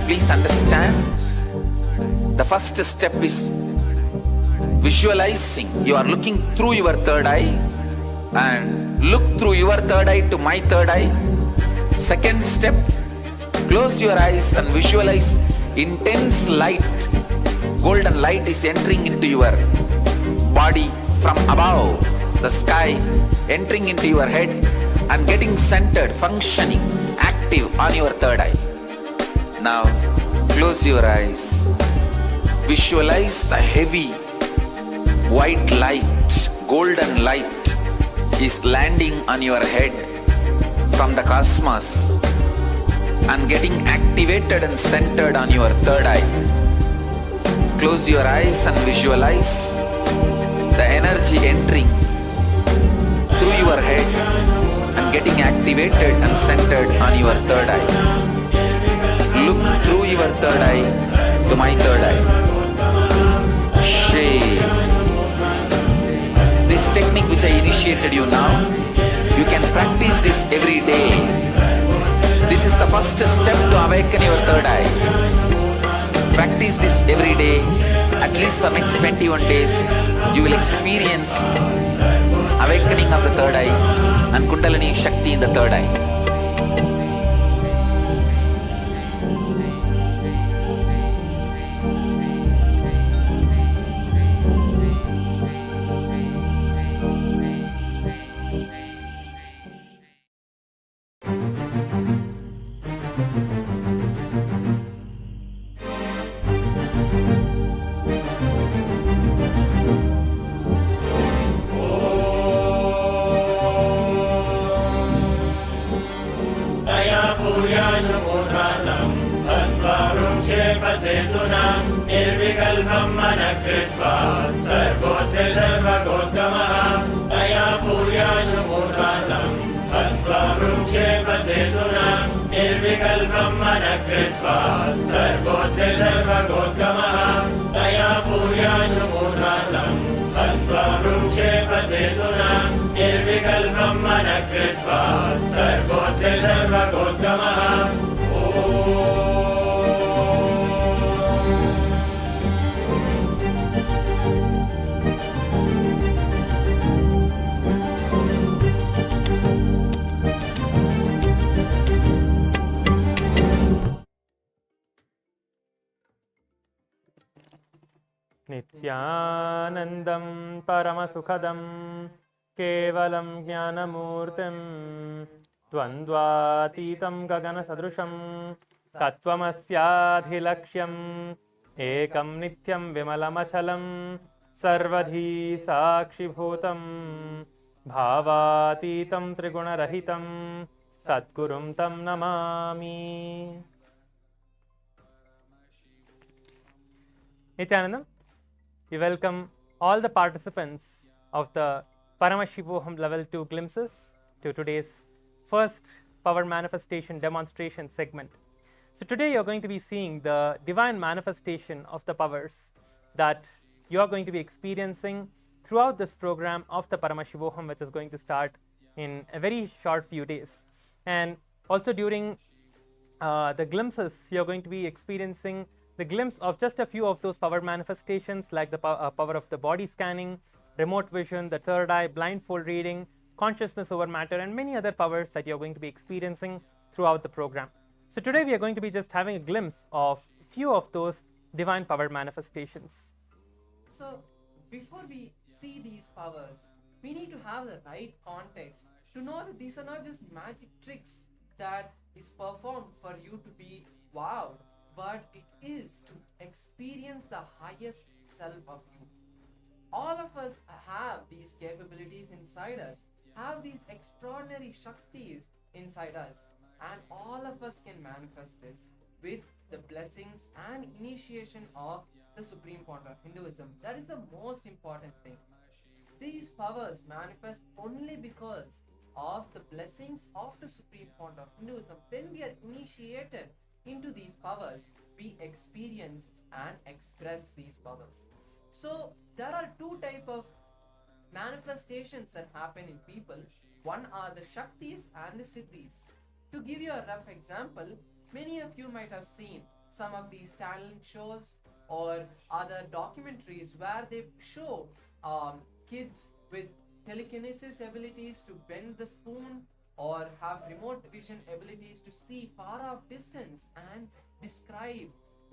please understand, the first step is visualizing. You are looking through your third eye, and look through your third eye to my third eye. Second step, close your eyes and visualize intense light. Golden light is entering into your body from above, the sky, entering into your head and getting centered, functioning, active on your third eye. Now, close your eyes. Visualize the heavy white light, golden light is landing on your head from the cosmos and getting activated and centered on your third eye. Close your eyes and visualize the energy entering through your head and getting activated and centered on your third eye. Look through your third eye to my third eye. Shake. This technique which I initiated you now, you can practice this every day. This is the first step to awaken your third eye. Practice this every day, at least for next 21 days. You will experience awakening of the third eye and Kundalini Shakti in the third eye. नित्यानन्दं परमसुखदं केवलं ज्ञानमूर्तिं द्वन्द्वातीतं गगनसदृशं तत्त्वमस्याधिलक्ष्यम् एकं नित्यं विमलमचलं सर्वधी साक्षिभूतं भावातीतं त्रिगुणरहितं सद्गुरुं तं Namami. Nityanandam, we welcome all the participants of the Paramashivoham Level-2 glimpses to today's first power manifestation demonstration segment. So today you are going to be seeing the divine manifestation of the powers that you are going to be experiencing throughout this program of the Paramashivoham, which is going to start in a very short few days. And also during the glimpses, you are going to be experiencing the glimpse of just a few of those power manifestations, like the power of the body scanning, remote vision, the third eye, blindfold reading, consciousness over matter, and many other powers that you're going to be experiencing throughout the program. So today we are going to be just having a glimpse of few of those divine power manifestations. So before we see these powers, we need to have the right context to know that these are not just magic tricks that is performed for you to be wowed, but it is to experience the highest self of you. All of us have these capabilities inside us, have these extraordinary shaktis inside us, and all of us can manifest this with the blessings and initiation of the Supreme Pontiff of Hinduism. That is the most important thing. These powers manifest only because of the blessings of the Supreme Pontiff of Hinduism. When we are initiated into these powers, we experience and express these powers. So there are two types of manifestations that happen in people. One are the shaktis and the siddhis. To give you a rough example, many of you might have seen some of these talent shows or other documentaries where they show kids with telekinesis abilities to bend the spoon or have remote vision abilities to see far off distance and describe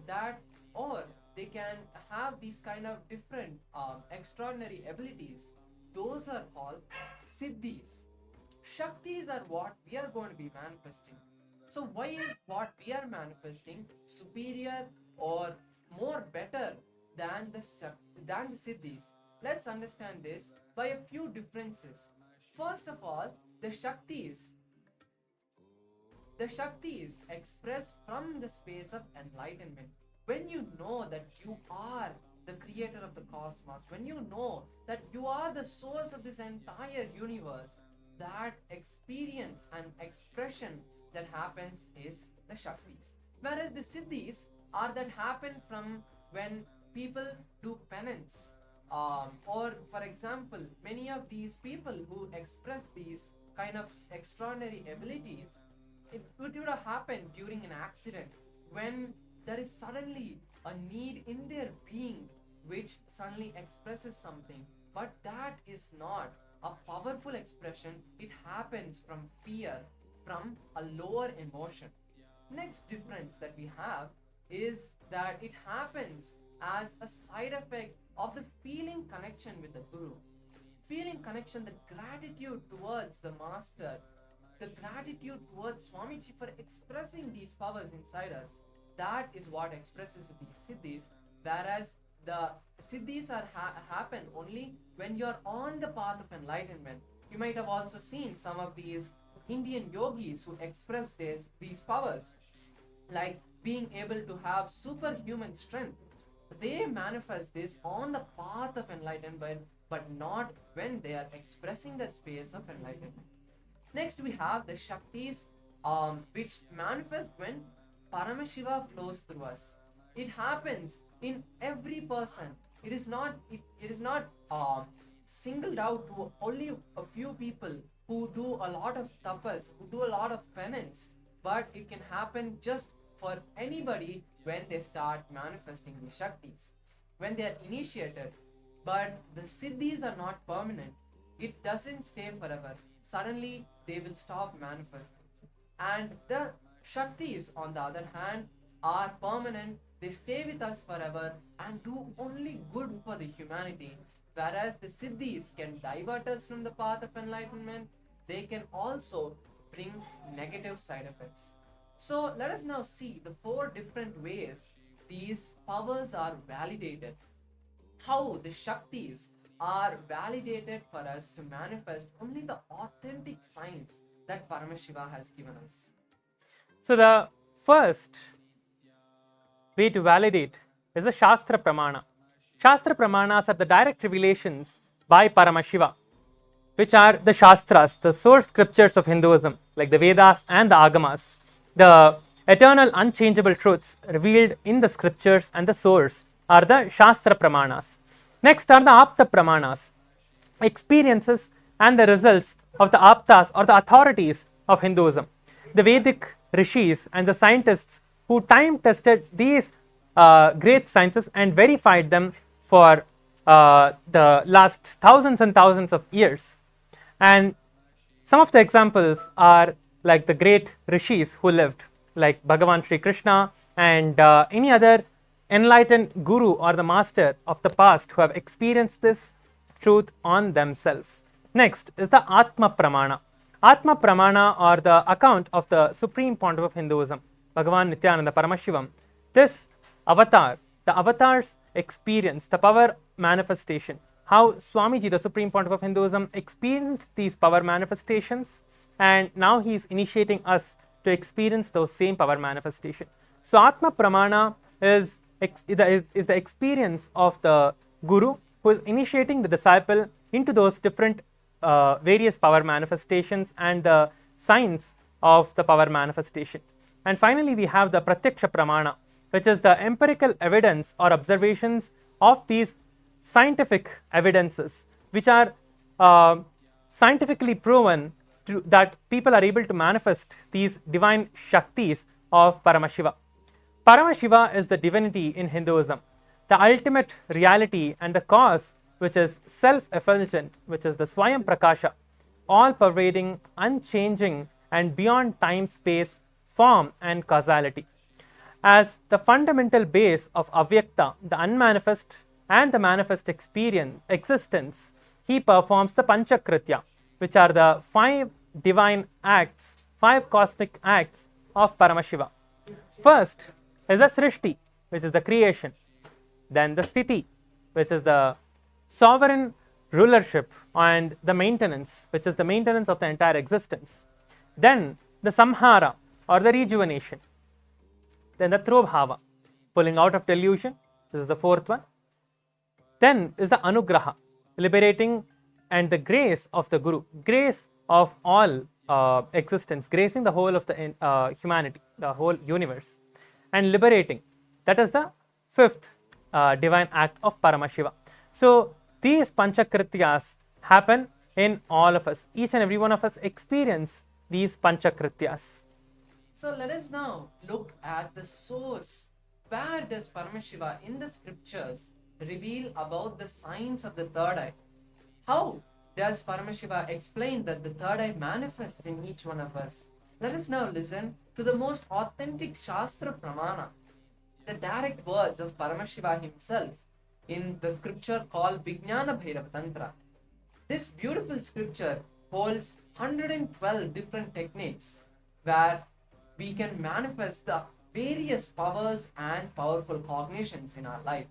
that, or they can have these kind of different extraordinary abilities. Those are called siddhis. Shaktis are what we are going to be manifesting. So why is what we are manifesting superior or more better than the siddhis? Let's understand this by a few differences. First of all, the shaktis express from the space of enlightenment. When you know that you are the creator of the cosmos, when you know that you are the source of this entire universe, that experience and expression that happens is the shaktis. Whereas the siddhis are that happen from when people do penance. Or for example, many of these people who express these kind of extraordinary abilities, it would have happened during an accident when there is suddenly a need in their being which suddenly expresses something, but that is not a powerful expression. It happens from fear, from a lower emotion. Next difference that we have is that it happens as a side effect of the feeling connection with the Guru. Feeling connection, the gratitude towards the Master, the gratitude towards Swamiji for expressing these powers inside us. That is what expresses these siddhis, whereas the siddhis happen only when you're on the path of enlightenment. You might have also seen some of these Indian yogis who express these powers, like being able to have superhuman strength. They manifest this on the path of enlightenment, but not when they are expressing that space of enlightenment. Next, we have the shaktis, which manifest when Paramashiva flows through us. It happens in every person. It is not singled out to only a few people who do a lot of tapas, who do a lot of penance, but it can happen just for anybody when they start manifesting the shaktis, when they are initiated. But the siddhis are not permanent. It doesn't stay forever. Suddenly they will stop manifesting. And the shaktis, on the other hand, are permanent. They stay with us forever and do only good for the humanity. Whereas the siddhis can divert us from the path of enlightenment. They can also bring negative side effects. So let us now see the 4 different ways these powers are validated. How the shaktis are validated for us to manifest only the authentic signs that Paramashiva has given us. So the first way to validate is the Shastra Pramana. Shastra Pramanas are the direct revelations by Paramashiva, which are the Shastras, the source scriptures of Hinduism, like the Vedas and the Agamas. The eternal unchangeable truths revealed in the scriptures and the source are the Shastra Pramanas. Next are the Apta Pramanas, experiences and the results of the Aptas or the authorities of Hinduism. The Vedic rishis and the scientists who time tested these great sciences and verified them for the last thousands and thousands of years. And some of the examples are like the great rishis who lived, like Bhagavan Sri Krishna and any other enlightened guru or the master of the past who have experienced this truth on themselves. Next is the Atma Pramana. Atma Pramana, or the account of the Supreme Pontiff of Hinduism, Bhagavan Nityananda Paramashivam. This avatar, the avatar's experience, the power manifestation, how Swamiji, the Supreme Pontiff of Hinduism, experienced these power manifestations, and now he is initiating us to experience those same power manifestation. So Atma Pramana is the experience of the Guru who is initiating the disciple into those different various power manifestations and the signs of the power manifestation. And finally, we have the Pratyaksha Pramana, which is the empirical evidence or observations of these scientific evidences, which are scientifically proven that people are able to manifest these divine shaktis of Paramashiva. Paramashiva is the divinity in Hinduism, the ultimate reality and the cause which is self-effulgent, which is the Swayam Prakasha, all-pervading, unchanging and beyond time, space, form and causality. As the fundamental base of Avyakta, the unmanifest and the manifest existence, he performs the Panchakritya, which are the 5 divine acts, 5 cosmic acts of Paramashiva. First is the Srishti, which is the creation. Then the Sthiti, which is the sovereign rulership and the maintenance, which is the maintenance of the entire existence. Then the Samhara, or the rejuvenation. Then the Trobhava, pulling out of delusion. This is the 4th one. Then is the Anugraha, liberating, and the grace of the Guru, grace of all existence, gracing the whole of the humanity, the whole universe, and liberating. That is the 5th divine act of Paramashiva. So these Panchakrityas happen in all of us. Each and every one of us experience these Panchakrityas. So let us now look at the source. Where does Paramashiva in the scriptures reveal about the signs of the third eye? How does Paramashiva explain that the third eye manifests in each one of us? Let us now listen to the most authentic Shastra Pramana, the direct words of Paramashiva himself in the scripture called Vijnana Bhairava Tantra. This beautiful scripture holds 112 different techniques where we can manifest the various powers and powerful cognitions in our life.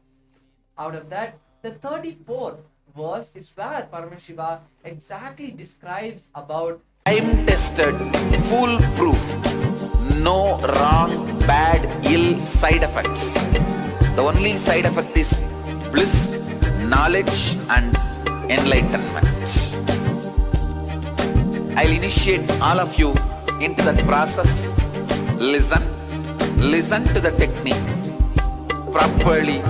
Out of that, the 34th verse is where Paramashiva exactly describes about time-tested, foolproof, no wrong, bad, ill side effects. The only side effect is bliss, knowledge and enlightenment. I'll initiate all of you into that process. Listen to the technique properly.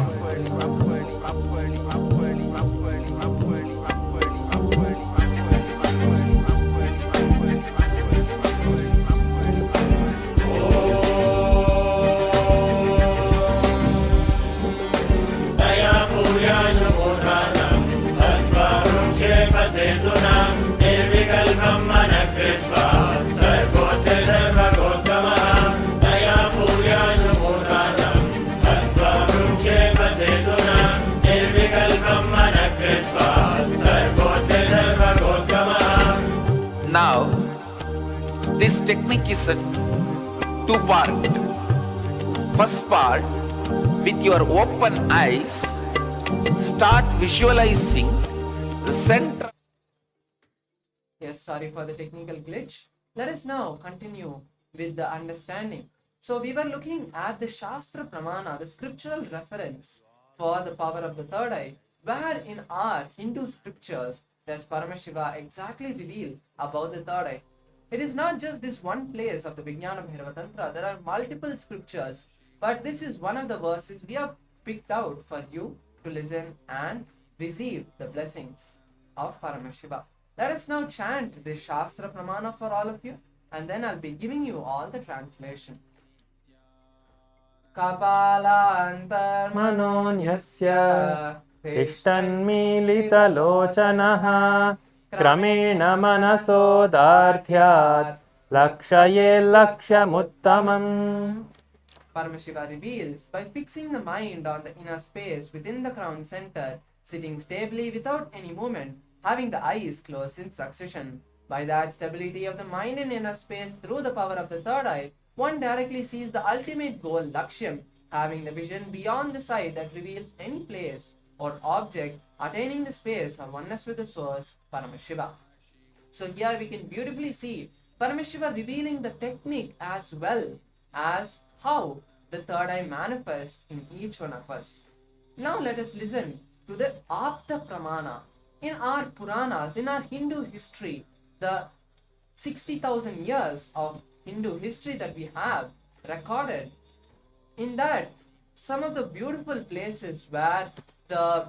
Now, this technique is a 2-part. First part, with your open eyes, start visualizing the center. Yes, sorry for the technical glitch. Let us now continue with the understanding. So we were looking at the Shastra Pramana, the scriptural reference for the power of the third eye, where in our Hindu scriptures does Paramashiva exactly reveal about the third eye. It is not just this one place of the Vijnana Bhairava Tantra. There are multiple scriptures, but this is one of the verses we have picked out for you to listen and receive the blessings of Paramashiva. Let us now chant this Shastra Pramana for all of you, and then I'll be giving you all the translation. Kapala Manonyasya Tishtanmilitalochanaha Kramena manasodharthyat Lakshaye lakshamuttamam. Paramashiva reveals by fixing the mind on the inner space within the crown center, sitting stably without any movement, having the eyes closed in succession. By that stability of the mind in inner space through the power of the third eye, one directly sees the ultimate goal, Lakshyam, having the vision beyond the sight that reveals any place or object, attaining the space of oneness with the source, Paramashiva. So here we can beautifully see Paramashiva revealing the technique as well as how the third eye manifests in each one of us. Now let us listen to the Apta Pramana. In our Puranas, in our Hindu history, the 60,000 years of Hindu history that we have recorded, in that some of the beautiful places where the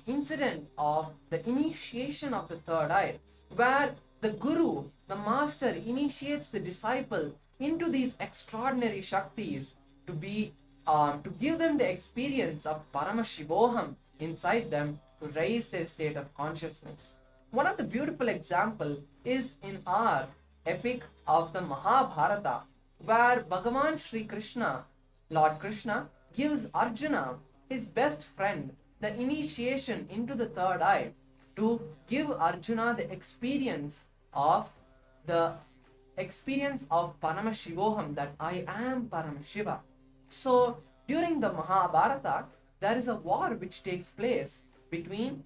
incident of the initiation of the third eye, where the Guru, the master, initiates the disciple into these extraordinary shaktis, to give them the experience of Paramashivoham inside them to raise their state of consciousness. One of the beautiful example is in our epic of the Mahabharata, where Bhagavan Sri Krishna, Lord Krishna, gives Arjuna, his best friend, the initiation into the third eye to give Arjuna the experience of Paramashivoham, that I am Paramashiva. So during the Mahabharata, there is a war which takes place between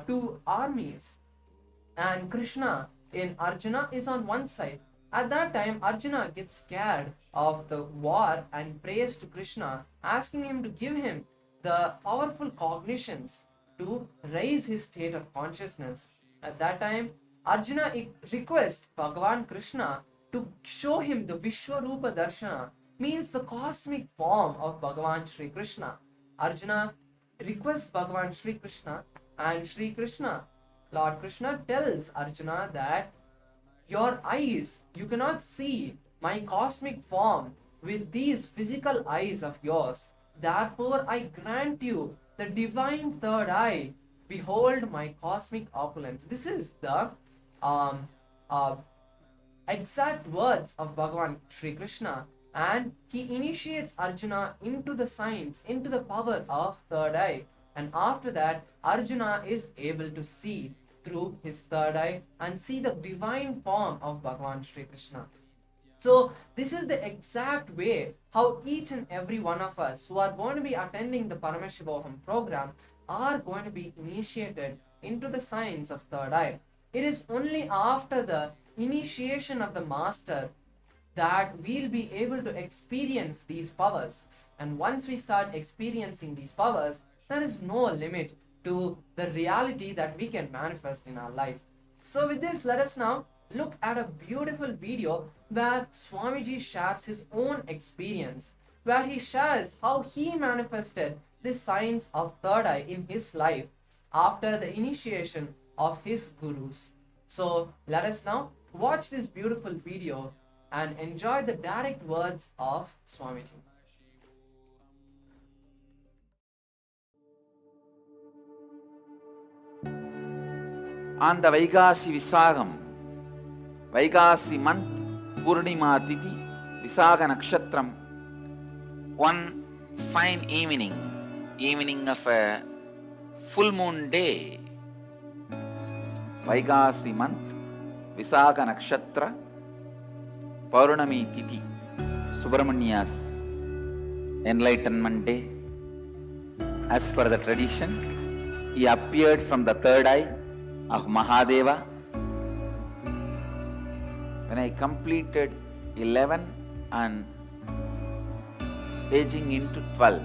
two armies, and Krishna in Arjuna is on one side. At that time, Arjuna gets scared of the war and prays to Krishna, asking him to give him the powerful cognitions to raise his state of consciousness. At that time, Arjuna requests Bhagavan Krishna to show him the Vishwarupa Darshana, means the cosmic form of Bhagavan Sri Krishna. Arjuna requests Bhagavan Sri Krishna, and Sri Krishna, Lord Krishna, tells Arjuna that your eyes, you cannot see my cosmic form with these physical eyes of yours. Therefore, I grant you the divine third eye. Behold my cosmic opulence. This is the exact words of Bhagavan Sri Krishna, and he initiates Arjuna into the science, into the power of third eye. And after that, Arjuna is able to see through his third eye and see the divine form of Bhagavan Sri Krishna. So this is the exact way how each and every one of us who are going to be attending the Paramashivoham program are going to be initiated into the science of third eye. It is only after the initiation of the master that we'll be able to experience these powers. And once we start experiencing these powers, there is no limit to the reality that we can manifest in our life. So with this, let us now look at a beautiful video where Swamiji shares his own experience, where he shares how he manifested this science of third eye in his life after the initiation of his gurus. So let us now watch this beautiful video and enjoy the direct words of Swamiji. On the Vaigasi Visagam, Vaigasi month, Purnima Tithi, Visaga Nakshatram, one fine evening of a full moon day, Vaigasi month, Visaga Nakshatra, Paurnami Tithi, Subramania's enlightenment day. As per the tradition, he appeared from the third eye of Mahadeva. When I completed 11 and aging into 12,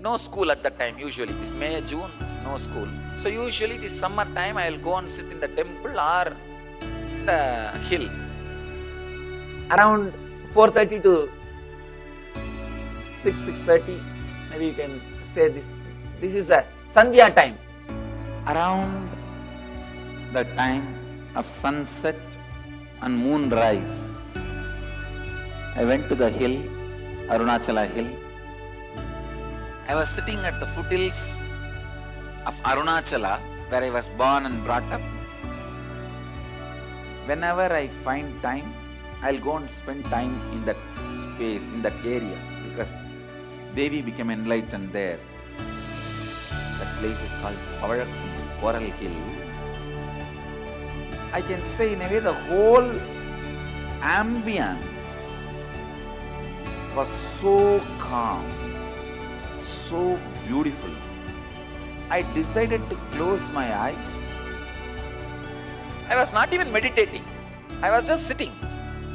no school at that time, usually this May, June, no school. So usually this summer time I will go and sit in the temple or the hill. Around 4:30 to 6:30, maybe you can say this is the Sandhya time. Around the time of sunset and moonrise, I went to the hill, Arunachala hill. I was sitting at the foothills of Arunachala, where I was born and brought up. Whenever I find time, I'll go and spend time in that space, in that area, because Devi became enlightened there. That place is called Coral Hill. I can say in a way the whole ambience was so calm, so beautiful. I decided to close my eyes. I was not even meditating. I was just sitting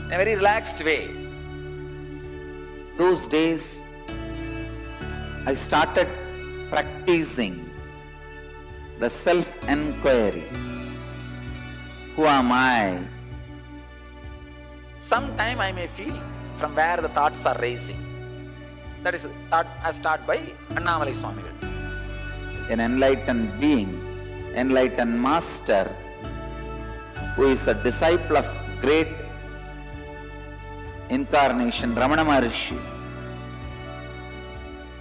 in a very relaxed way. Those days, I started practicing the self-enquiry. Who am I? Sometime I may feel from where the thoughts are rising. That is thought as taught by Annamalai Swami. An enlightened being, enlightened master, who is a disciple of great incarnation, Ramana Maharshi.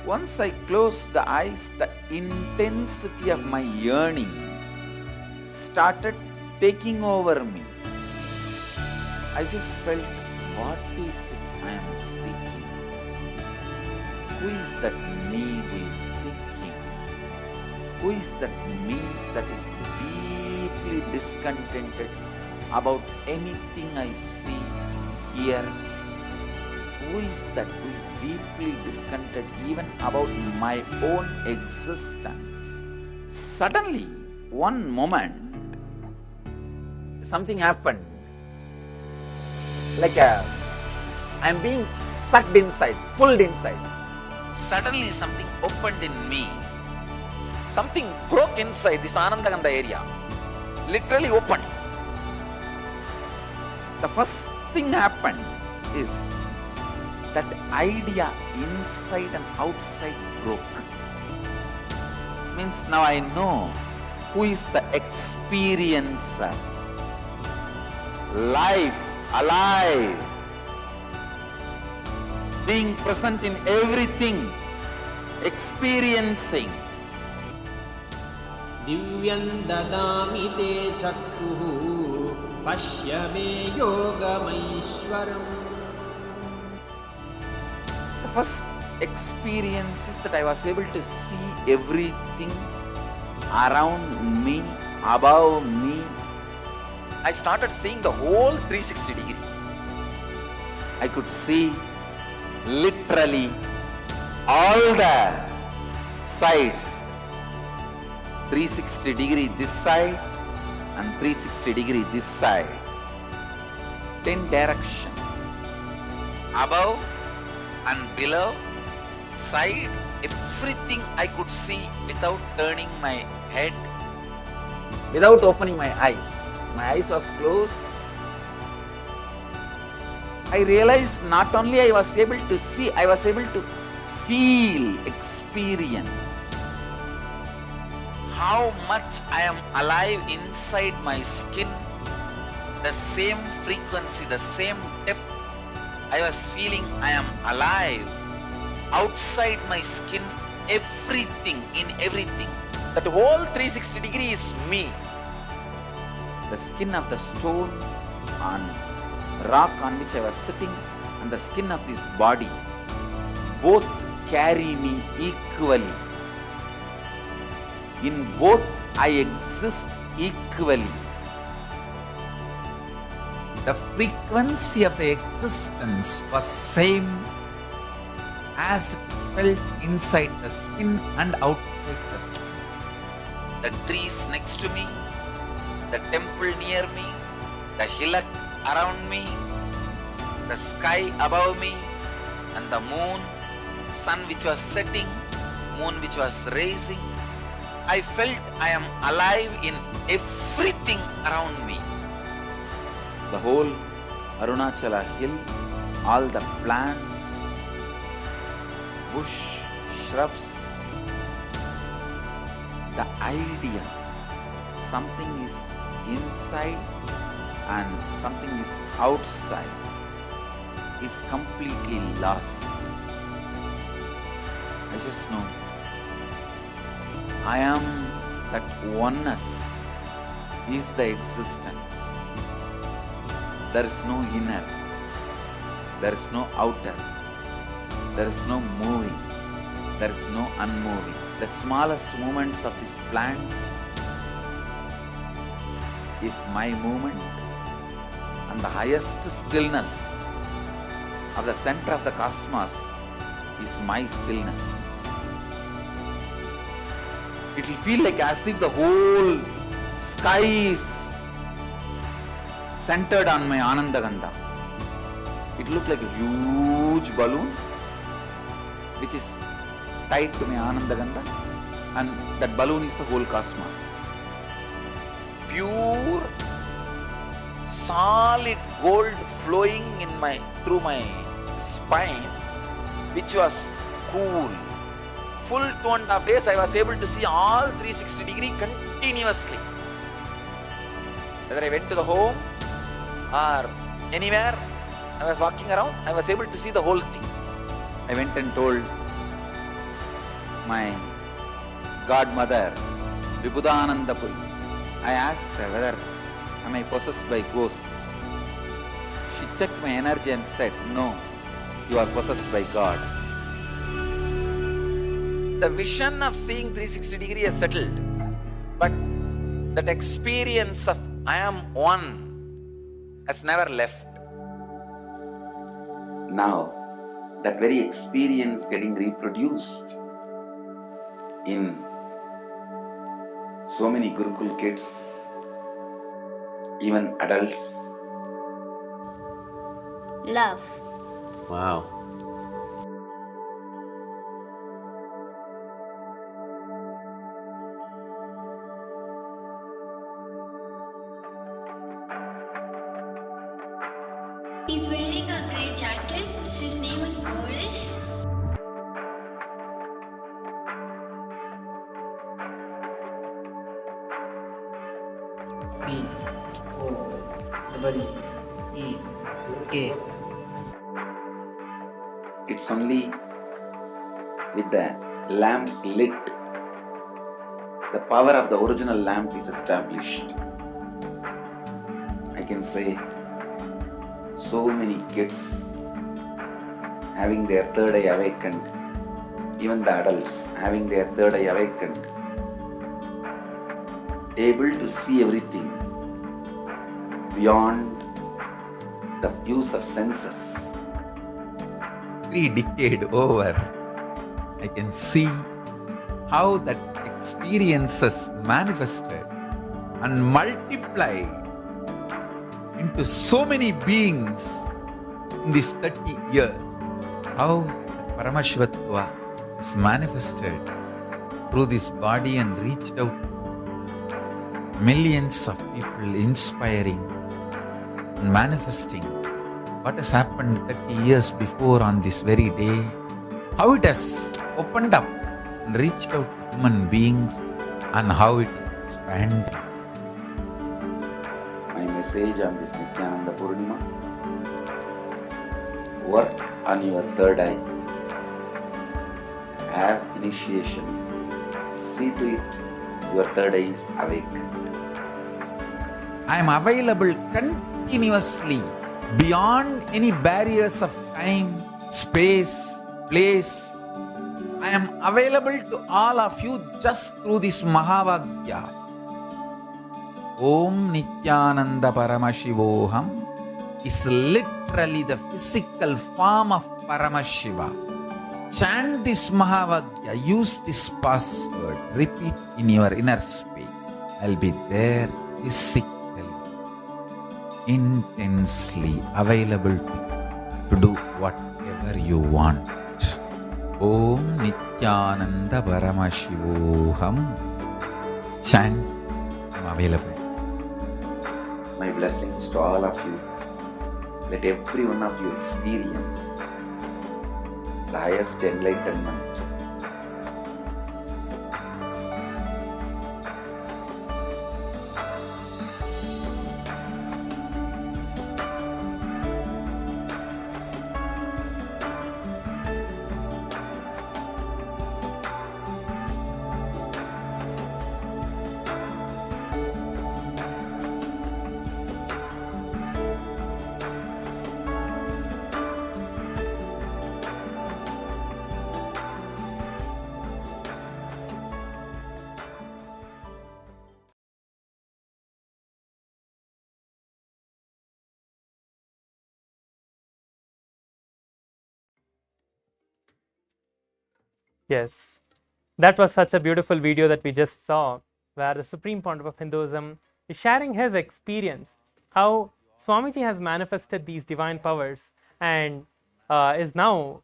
Once I closed the eyes, the intensity of my yearning started taking over me. I just felt, what is it I am seeking? Who is that me who is seeking? Who is that me that is deeply discontented about anything I see, hear? Who is that who is deeply discontented even about my own existence? Suddenly, one moment, something happened. Like I'm being sucked inside, pulled inside. Suddenly something opened in me. Something broke inside this Anandaganda area. Literally opened. The first thing happened is that idea inside and outside broke. Means now I know who is the experiencer. Life, alive, being present in everything, experiencing. दिव्यं ददामि ते चक्षुः पश्य मे योगमैश्वरम्. The first experience is that I was able to see everything around me, above me. I started seeing the whole 360 degree. I could see literally all the sides. 360 degree this side and 360 degree this side. 10 direction. Above and below, side, everything I could see without turning my head, without opening my eyes. My eyes was closed. I realized not only I was able to see, I was able to feel, experience how much I am alive inside my skin. The same frequency, the same depth I was feeling I am alive. Outside my skin, everything, in everything. That whole 360 degree is me. The skin of the stone on rock on which I was sitting and the skin of this body both carry me equally. In both I exist equally. The frequency of the existence was same as it is felt inside the skin and outside the skin. The trees next to me, the temple near me, the hillock around me, the sky above me, and the moon, sun which was setting, moon which was rising. I felt I am alive in everything around me. The whole Arunachala hill, all the plants, bush, shrubs, the idea something is inside and something is outside is completely lost. I just know I am that oneness is the existence. There is no inner, there is no outer, there is no moving, there is no unmoving. The smallest movements of these plants is my movement, and the highest stillness of the center of the cosmos is my stillness. It will feel like as if the whole sky is centered on my Anandaganda. It looked like a huge balloon which is tied to my Anandaganda, and that balloon is the whole cosmos. Pure, solid gold flowing through my spine, which was cool. Full 2.5 days I was able to see all 360 degree continuously. Whether I went to the home or anywhere, I was walking around, I was able to see the whole thing. I went and told my godmother, Vibhudananda Puri. I asked her whether am I possessed by ghost. She checked my energy and said, no, you are possessed by God. The vision of seeing 360 degree is settled, but that experience of I am one has never left. Now, that very experience getting reproduced in so many Gurukul kids, even adults. Love. Wow. He's wearing a grey jacket. His name is Boris. P-O-E-E-K. It's only with the lamps lit, the power of the original lamp is established. I can say so many kids having their third eye awakened, even the adults having their third eye awakened, able to see everything beyond the use of senses. 3 decades over, I can see how that experiences manifested and multiplied into so many beings in these 30 years. How Paramashivatva is manifested through this body and reached out to millions of people, inspiring and manifesting what has happened 30 years before on this very day, how it has opened up and reached out to human beings, and how it is expanding. My message on this Nityananda Purnima: work on your third eye, have initiation, see to it your third eye is awakened. I am available continuously beyond any barriers of time, space, place. I am available to all of you just through this Mahavagya. Om Nityananda Paramashivoham is literally the physical form of Paramashiva. Chant this Mahavagya, use this password, repeat in your inner space. I'll be there physically, intensely available to do whatever you want. Om Nityananda Paramashivoham. Chant, I'm available. My blessings to all of you. Let every one of you experience the highest enlightenment. Yes, that was such a beautiful video that we just saw, where the Supreme Pontiff of Hinduism is sharing his experience, how Swamiji has manifested these divine powers, and is now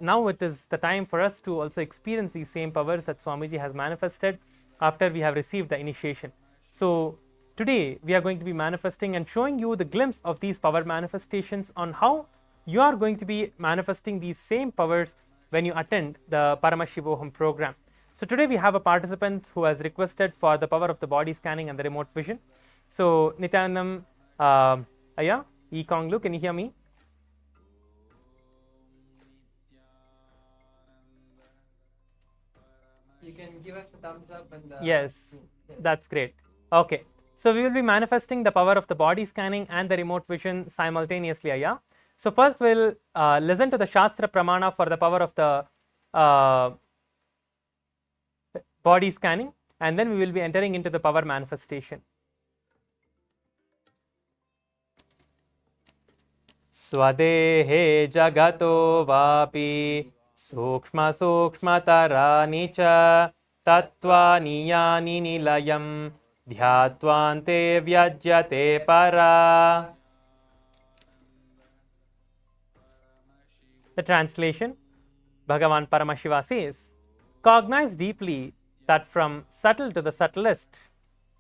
now it is the time for us to also experience these same powers that Swamiji has manifested after we have received the initiation. So today we are going to be manifesting and showing you the glimpse of these power manifestations on how you are going to be manifesting these same powers when you attend the Paramashivoham program. So today we have a participant who has requested for the power of the body scanning and the remote vision. So Nityanandam, Aya, Konglu, can you hear me? You can give us a thumbs up and Yes, that's great. Okay, so we will be manifesting the power of the body scanning and the remote vision simultaneously, Aya. So first we'll listen to the Shastra Pramana for the power of the body scanning, and then we will be entering into the power manifestation. Swadehe jagato vapi sukshma sukshmatara cha tattvani yani nilayam dhyatvante vyajyate para. The translation, Bhagavan Paramashiva says, cognize deeply that from subtle to the subtlest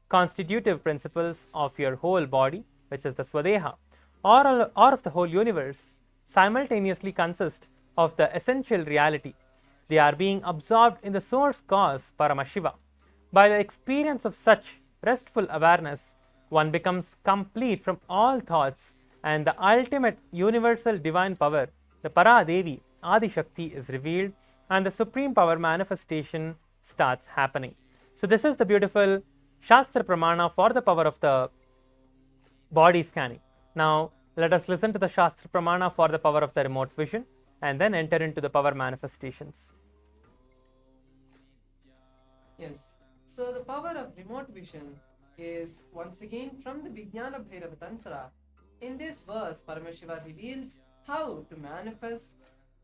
constitutive principles of your whole body, which is the Swadeha, or of the whole universe, simultaneously consist of the essential reality. They are being absorbed in the source cause, Paramashiva. By the experience of such restful awareness, one becomes complete from all thoughts, and the ultimate universal divine power, the Paradevi, Adi Shakti, is revealed, and the supreme power manifestation starts happening. So this is the beautiful Shastra Pramana for the power of the body scanning. Now let us listen to the Shastra Pramana for the power of the remote vision, and then enter into the power manifestations. Yes. So the power of remote vision is once again from the Vijnana Bhairava Tantra. In this verse, Paramashiva reveals how to manifest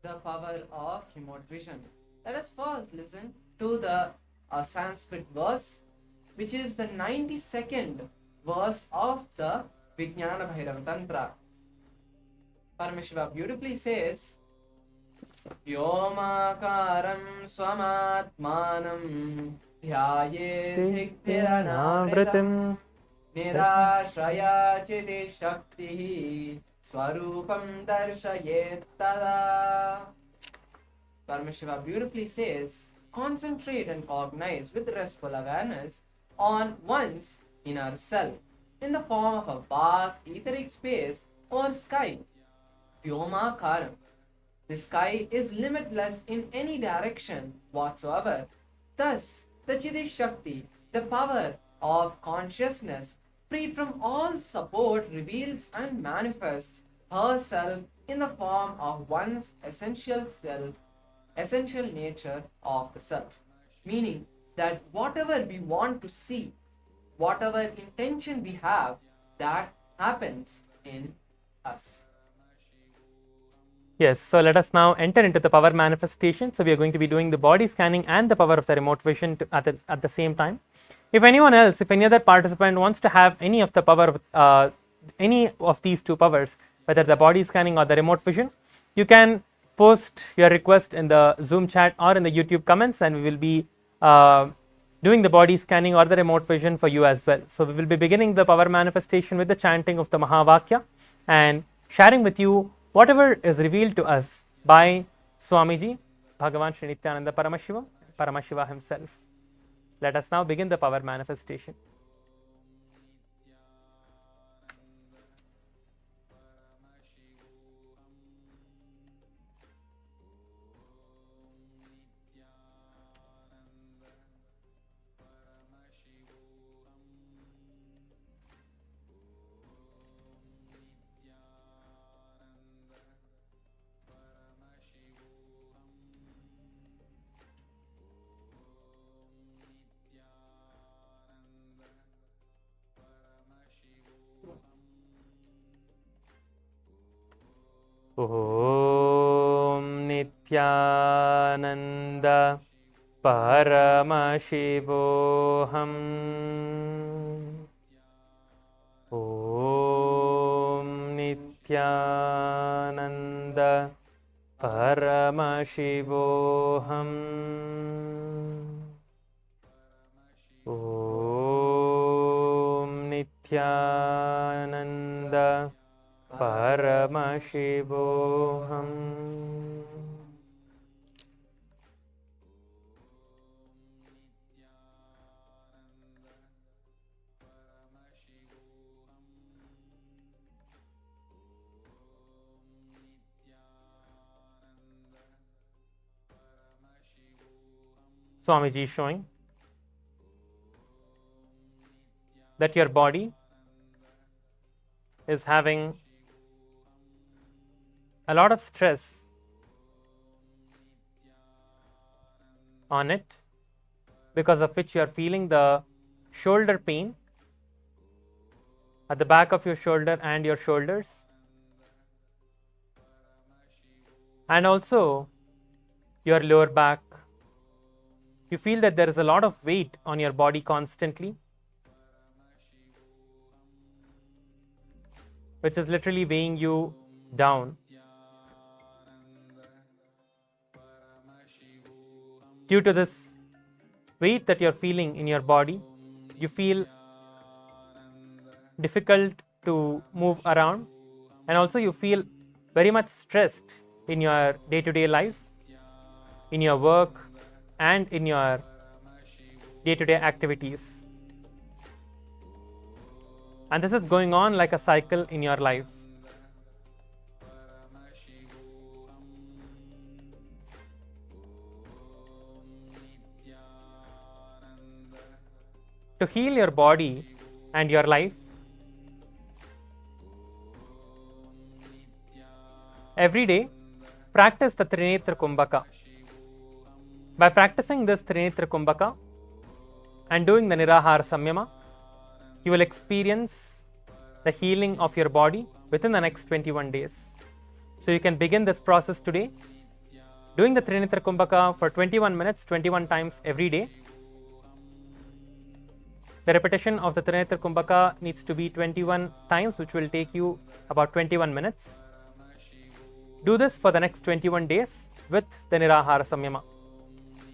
the power of remote vision. Let us first listen to the Sanskrit verse, which is the 92nd verse of the Vijnana Bhairava Tantra. Paramashiva beautifully says, Vyomakaram swamatmanam dhyayedhiktiranavritam nirashraya chiti shaktihi swarupam darshayet tada. Paramashiva beautifully says, concentrate and cognize with restful awareness on one's inner self in the form of a vast etheric space or sky. Vyomakaram. The sky is limitless in any direction whatsoever. Thus, the Chidi Shakti, the power of consciousness, freed from all support, reveals and manifests herself in the form of one's essential self, essential nature of the self. Meaning that whatever we want to see, whatever intention we have, that happens in us. Yes, so let us now enter into the power manifestation. So we are going to be doing the body scanning and the power of the remote vision at the same time. If anyone else, if any other participant wants to have any of the power of any of these two powers, whether the body scanning or the remote vision, you can post your request in the Zoom chat or in the YouTube comments, and we will be doing the body scanning or the remote vision for you as well. So we will be beginning the power manifestation with the chanting of the Mahavakya and sharing with you whatever is revealed to us by Swamiji, Bhagavan Sri Nityananda Paramashivam, Paramashiva himself. Let us now begin the power manifestation. Om Nityananda Paramashivoham. Om Nityananda Paramashivoham. Om Nityananda Paramashivoham. Swamiji is showing that your body is having a lot of stress on it, because of which you are feeling the shoulder pain at the back of your shoulder and your shoulders, and also your lower back. You feel that there is a lot of weight on your body constantly, which is literally weighing you down. Due to this weight that you're feeling in your body, you feel difficult to move around, and also you feel very much stressed in your day-to-day life, in your work, and in your day-to-day activities. And this is going on like a cycle in your life. To heal your body and your life, every day practice the Trinetra Kumbhaka. By practicing this Trinetra Kumbhaka and doing the Nirahara Samyama, you will experience the healing of your body within the next 21 days. So you can begin this process today, doing the Trinetra Kumbhaka for 21 minutes, 21 times every day. The repetition of the Trinetra Kumbhaka needs to be 21 times, which will take you about 21 minutes. Do this for the next 21 days with the Nirahara Samyama.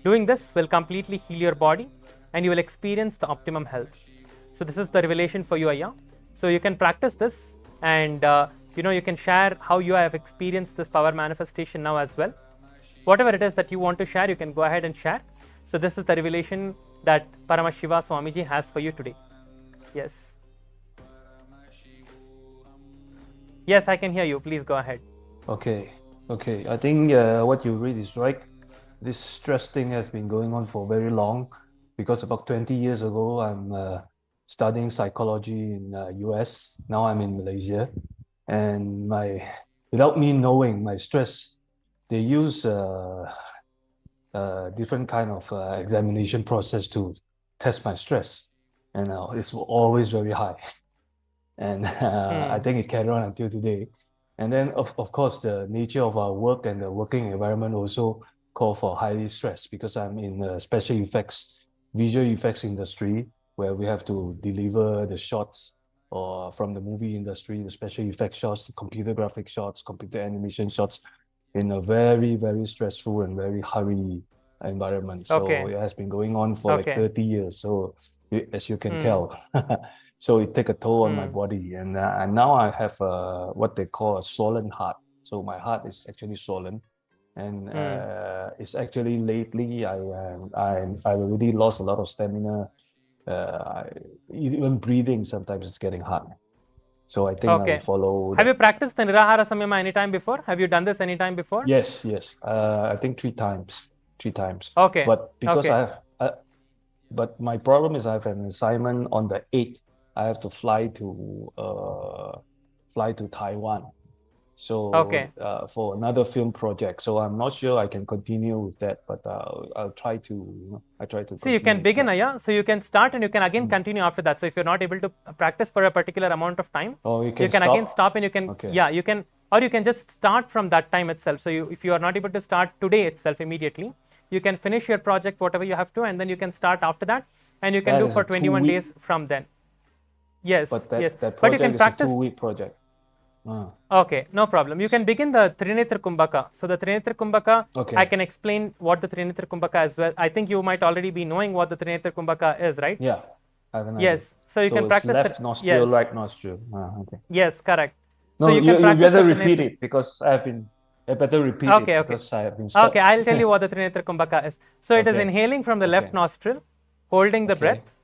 Doing this will completely heal your body and you will experience the optimum health. So this is the revelation for you, Ayya. So you can practice this, and you can share how you have experienced this power manifestation now as well. Whatever it is that you want to share, you can go ahead and share. So this is the revelation that Paramashiva Swamiji has for you today. Yes. Yes, I can hear you. Please go ahead. Okay. I think what you read is right. This stress thing has been going on for very long, because about 20 years ago, I'm studying psychology in US. Now I'm in Malaysia, and without me knowing my stress, they use different kind of examination process to test my stress, and it's always very high. And I think it carried on until today. And then of course the nature of our work and the working environment also call for highly stress, because I'm in the special effects, visual effects industry, where we have to deliver the shots or from the movie industry, the special effects shots, the computer graphic shots, computer animation shots, in a very, very stressful and very hurry environment. So it has been going on for like 30 years. So as you can tell, so it take a toll on my body. And now I have what they call a swollen heart. So my heart is actually swollen. And it's actually lately I already lost a lot of stamina. Even breathing sometimes it's getting hard. So I think I will follow. Have you practiced the Nirahara Samyama anytime before? Have you done this anytime before? Yes. I think three times. Okay. But because but my problem is I have an assignment on the 8th. I have to fly to Taiwan. So for another film project. So I'm not sure I can continue with that, but I'll try to. See, you can begin, Ayya. So you can start and you can again continue after that. So if you're not able to practice for a particular amount of time, you can again stop and you can you can, or you can just start from that time itself. So if you are not able to start today itself immediately, you can finish your project whatever you have to, and then you can start after that, and you can do for 21 days from then. Yes, but that but you project can is practice. a 2-week project. Okay, no problem. You can begin the Trinetra Kumbhaka. So the Trinetra Kumbhaka, I can explain what the Trinetra Kumbhaka is. Well, I think you might already be knowing what the Trinetra Kumbhaka is, right? Yeah, I have an idea. Yes, so you can practice left nostril, right nostril. Okay. Yes, correct. No, so you better repeat it, because I better repeat it because I have been stopped. Okay, I'll tell you what the Trinetra Kumbhaka is. So it is inhaling from the left nostril, holding the breath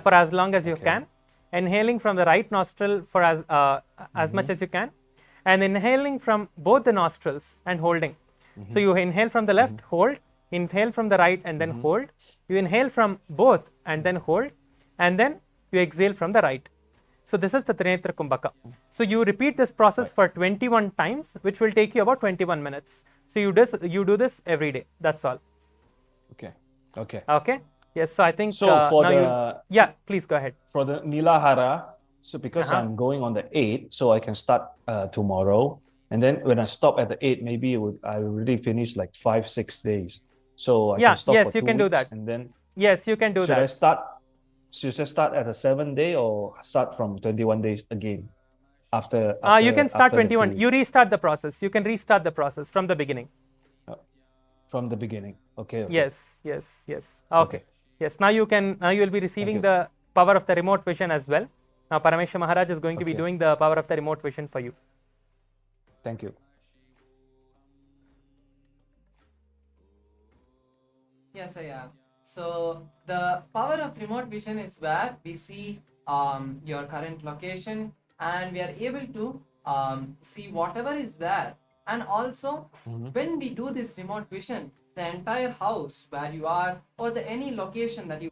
for as long as you can, inhaling from the right nostril for as much as you can, and inhaling from both the nostrils and holding. So you inhale from the left, hold, Inhale from the right and then hold. You inhale from both and then hold, and then you exhale from the right. So this is the Trinetra Kumbhaka. So you repeat this process for 21 times, which will take you about 21 minutes. So you do this every day. That's all. Okay. Okay. Okay. Yes. So I think So for now yeah, please go ahead. for the Nilahara, so because I'm going on the 8th, so I can start tomorrow, and then when I stop at the 8th, maybe I will really finish like 5-6 days. So I can stop yes, for you 2 can do weeks, that. and then Yes, you can do should that. I start? Should I start at the 7th day or start from 21 days again? After you can start after the 21. 2 You weeks? restart the process. You can restart the process from the beginning. From the beginning. Okay. Okay. Yes, yes, yes. Okay. Yes. Now you will be receiving you. the power of the remote vision as well. Now Parameshwar Maharaj is going to be Okay. doing the power of the remote vision for you. Thank you. Yes, I am. So the power of remote vision is where we see your current location, and we are able to see whatever is there. And also, when we do this remote vision, the entire house where you are, or any location that you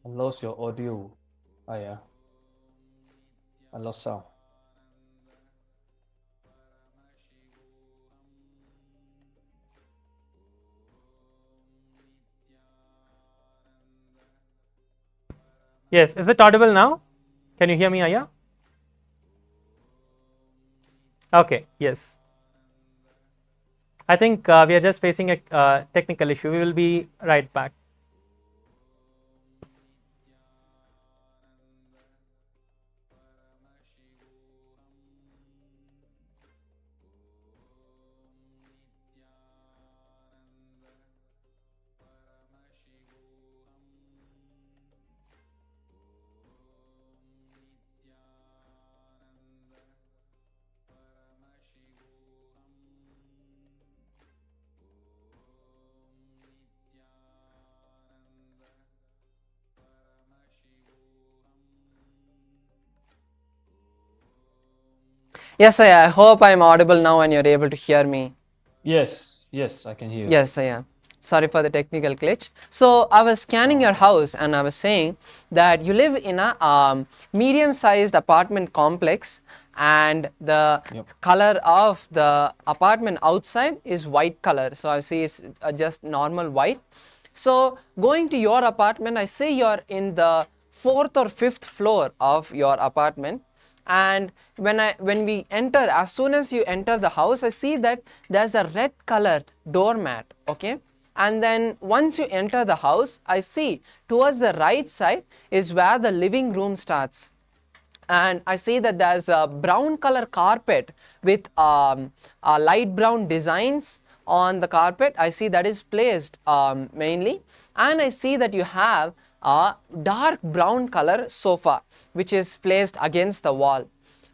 I lost your audio. Oh yeah. I lost sound. Yes. Is it audible now? Can you hear me, Aya? Okay. Yes. I think we are just facing a technical issue. We will be right back. Yes, I hope I'm audible now and you're able to hear me. Yes. Yes, I can hear you. Yes, I am. Sorry for the technical glitch. So I was scanning your house and I was saying that you live in a medium-sized apartment complex, and the color of the apartment outside is white color. So I see it's just normal white. So going to your apartment, I say you're in the 4th or 5th floor of your apartment, and when we enter, as soon as you enter the house, I see that there's a red color doormat. Okay, and then once you enter the house, I see towards the right side is where the living room starts, and I see that there's a brown color carpet with light brown designs on the carpet. I see that is placed mainly, and I see that you have a dark brown color sofa which is placed against the wall.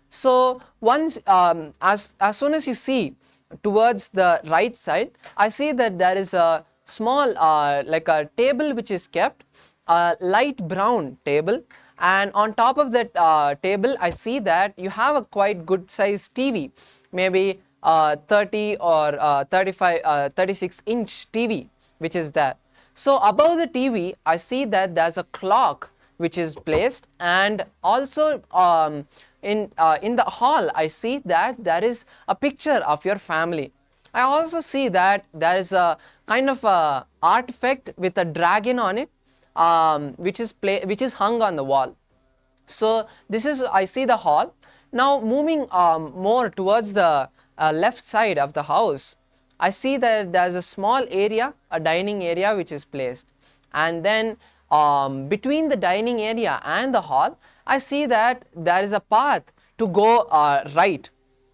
So once as soon as you see towards the right side, I see that there is a small like a table which is kept, a light brown table, and on top of that table I see that you have a quite good size TV, maybe 30 or 35 36-inch TV which is there. So above the TV I see that there's a clock which is placed, and also in the hall I see that there is a picture of your family. I also see that there is a kind of a artifact with a dragon on it, which is hung on the wall. So this is, I see the hall. Now moving more towards the left side of the house, I see that there's a small area, a dining area which is placed, and then between the dining area and the hall I see that there is a path to go right.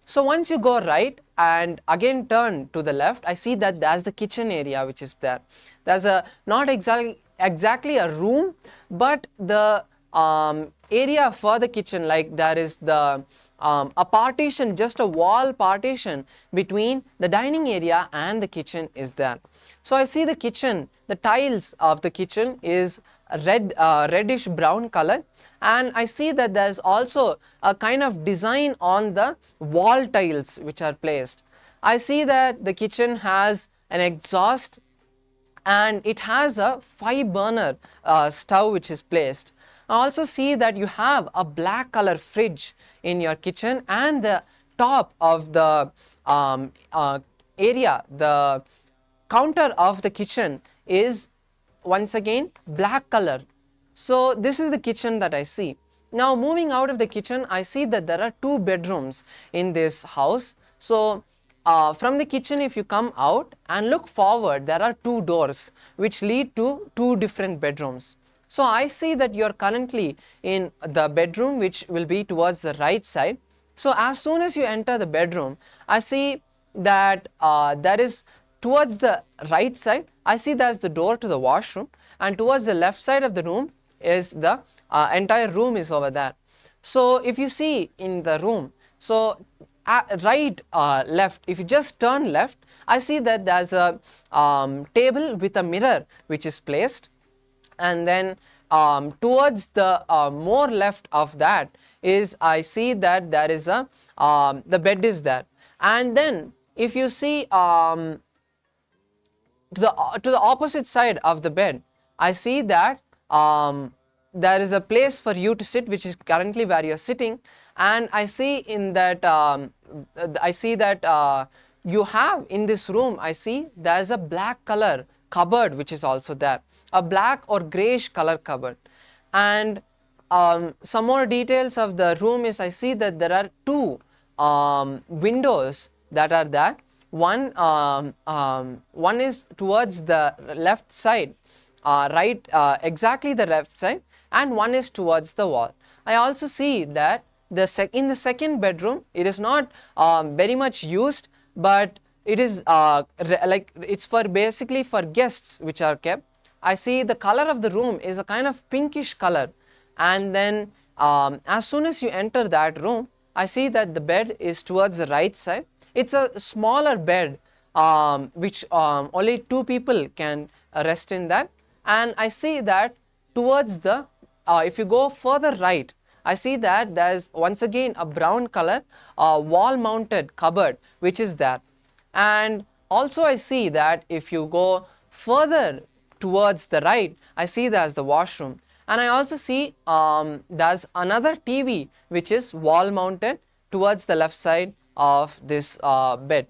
So once you go right and again turn to the left, I see that there's the kitchen area which is there. There's a not exactly a room, but the area for the kitchen, like there is the a partition, just a wall partition between the dining area and the kitchen is there. So I see the kitchen, the tiles of the kitchen is red, reddish brown color, and I see that there is also a kind of design on the wall tiles which are placed. I see that the kitchen has an exhaust and it has a 5 burner stove which is placed. I also see that you have a black color fridge in your kitchen, and the top of the area, the counter of the kitchen is once again black color. So this is the kitchen that I see. Now moving out of the kitchen, I see that there are 2 bedrooms in this house. So from the kitchen, if you come out and look forward, there are 2 doors which lead to 2 different bedrooms. So I see that you are currently in the bedroom which will be towards the right side. So as soon as you enter the bedroom, I see that there is towards the right side, I see there's the door to the washroom, and towards the left side of the room is the entire room is over there. So if you see in the room, so right, left, if you just turn left, I see that there's a table with a mirror which is placed, and then towards the more left of that is, I see that there is a the bed is there, and then if you see to the opposite side of the bed, I see that there is a place for you to sit, which is currently where you're sitting, and I see in that you have in this room, I see there's a black color cupboard which is also there, a black or grayish color cupboard. And some more details of the room is, I see that there are 2 windows that are there. One is towards the left side, right, exactly the left side, and one is towards the wall. I also see that in the second bedroom, it is not very much used, but it is like it's for basically for guests which are kept. I see the color of the room is a kind of pinkish color, and then as soon as you enter that room, I see that the bed is towards the right side. It's a smaller bed which only 2 people can rest in that, and I see that towards the if you go further right, I see that there's once again a brown color wall mounted cupboard which is there. And also I see that if you go further towards the right, I see there's the washroom, and I also see there's another TV which is wall mounted towards the left side of this bed.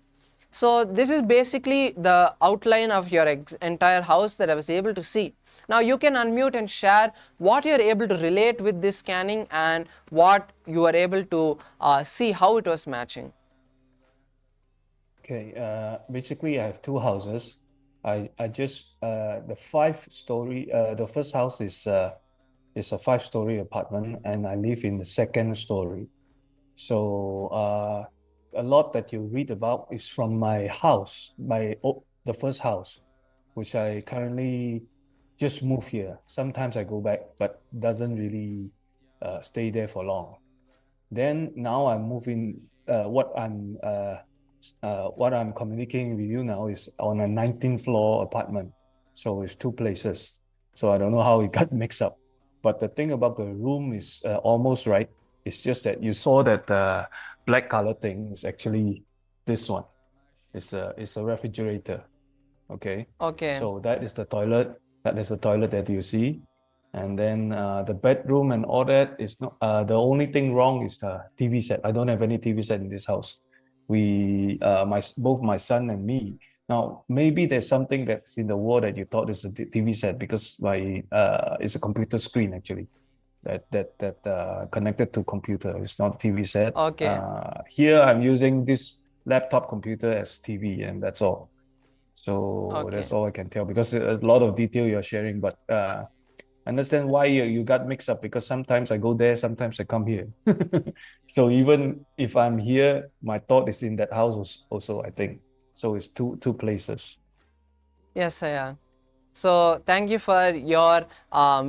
So this is basically the outline of your entire house that I was able to see. Now you can unmute and share what you are able to relate with this scanning and what you are able to see how it was matching. Okay, basically I have 2 houses. I just the 5-story. The first house is a 5-story apartment, and I live in the 2nd story. So a lot that you read about is from my house, the first house, which I currently just moved here. Sometimes I go back, but doesn't really stay there for long. Then now I'm moving. What I'm communicating with you now is on a 19th floor apartment, so it's 2 places. So I don't know how it got mixed up, but the thing about the room is almost right. It's just that you saw that the black color thing is actually this one. It's a refrigerator. Okay. Okay. So that is the toilet. That is the toilet that you see, and then the bedroom and all that is not. The only thing wrong is the TV set. I don't have any TV set in this house. We, both my son and me. Now maybe there's something that's in the wall that you thought is a TV set, because it's a computer screen actually. That connected to computer. It's not a TV set. Okay. Here I'm using this laptop computer as TV, and that's all. So Okay. that's all I can tell, because a lot of detail you're sharing, but understand why you got mixed up, because sometimes I go there, sometimes I come here. So even if I'm here, my thought is in that house also, I think. So it's two places. Yes, I am. So thank you for your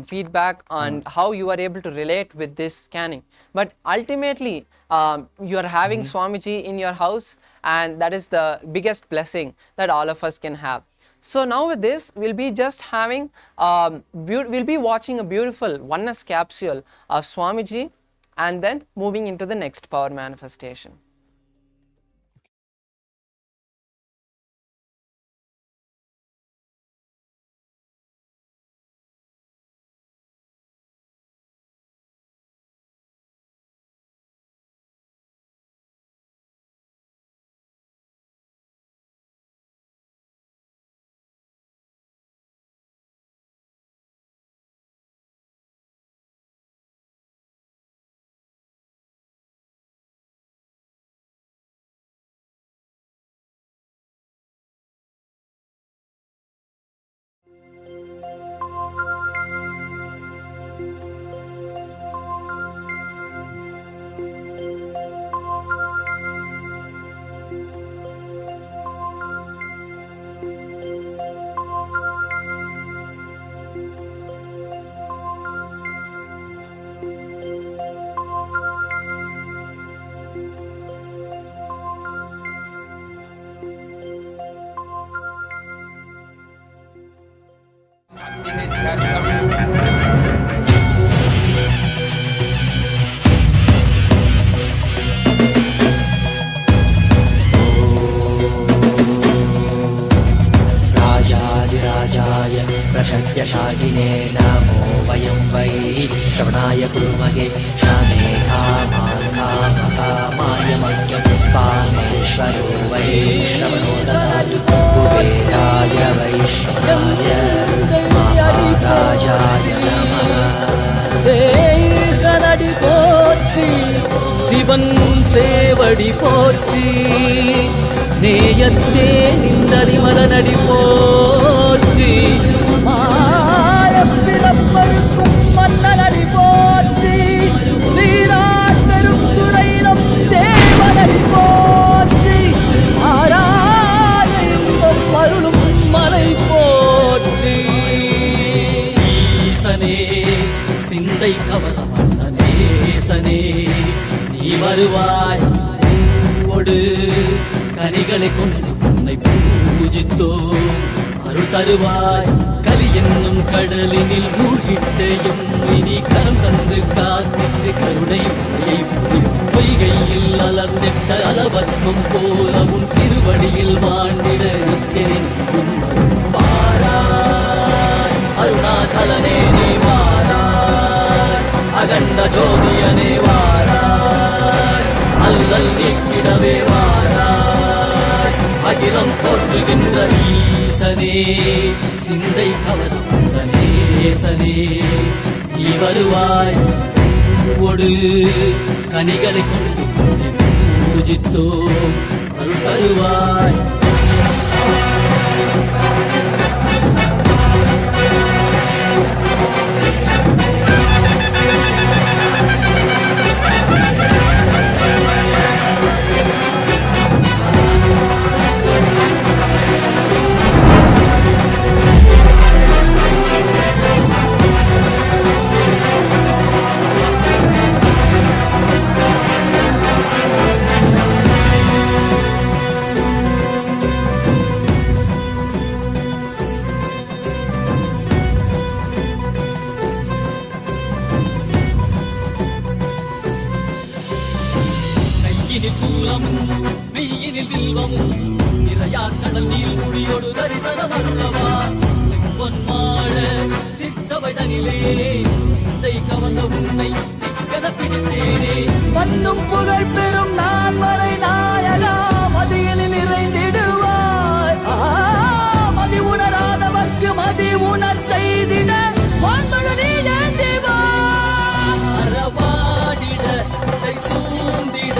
feedback on how you are able to relate with this scanning. But ultimately, you are having Swamiji in your house, and that is the biggest blessing that all of us can have. So now with this, we'll be just having, we'll be watching a beautiful oneness capsule of Swamiji, and then moving into the next power manifestation. राजाधिराजाय प्रशक्यशालिने नमो वयं वै श्रवणाय कुर्महे क्षमे कामाय मह्यं कामेश्वरो वै श्रवणो ददातु कुबेराय वैश्रवणाय महाराजाय नमः சனடி போற்றி சிவன் சேவடி போற்றி நேயத்தே நிந்தடி மலனடி போற்றி மாயப்பிறப்பருக்கும் மன்னனடி போற்றி சீரார் பெரும் துறையினம் தேவனடி போற்றி ஆராத இன்பம் அருளும் மலை போற்றி ஈசனே சிந்தை கவர வந்த நேசனே நீ வருவாய் பூவோடு கனிகளை கொண்டு உன்னை பூஜித்தோ அருள் தருவாய் கலி என்னும் கடலினில் மூழ்கிட்டையும் இனி கரம் தந்து காத்திட்டு கருணை உரையை பொய்கையில் அலர்ந்திட்ட அலவத்மம் போல உன் திருவடியில் வாழ்ந்திட நிற்கிறேன் வாராய் அருணாச்சலனே நீ வாராய் அகண்ட ஜோதியனே வாராய் அல்லல் நீக்கிடவே வாராய் அகிலம் போற்றுகின்ற ஈசனே சிந்தை கவர்ந்த நேசனே நீ வருவாய் ஒடு கனிகளை கொண்டு பூஜித்தோம் அருள் தருவாய் மெய்யினில் வில்வமும் நிறையாக்கடல் நீர் குடியோடு தரிசனம் அருளவா செம்பொன் மாட சிற்றவை தனிலே சிந்தை கவர்ந்த உன்னை சிக்கன பிடித்தேனே மண்ணும் புகழ் பெறும் நான் வரை நாயகா மதியில் நிறைந்திடுவாய் மதி உணராதவர்க்கு மதி உணர் செய்திட வான்மழு நீ ஏந்திவா அறவாடிட சூழ்ந்திட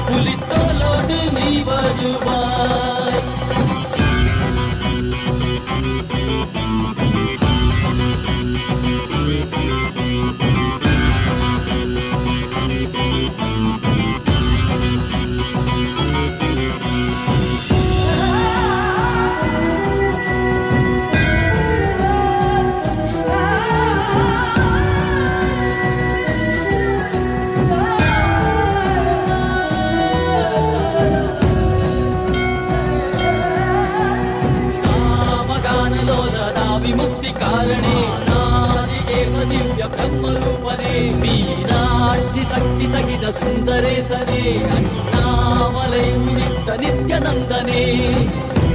புலித்தோலோடு நீ வருவாய் சுந்தரேசனே அண்ணாமலை உதித்த நித்யநந்தனே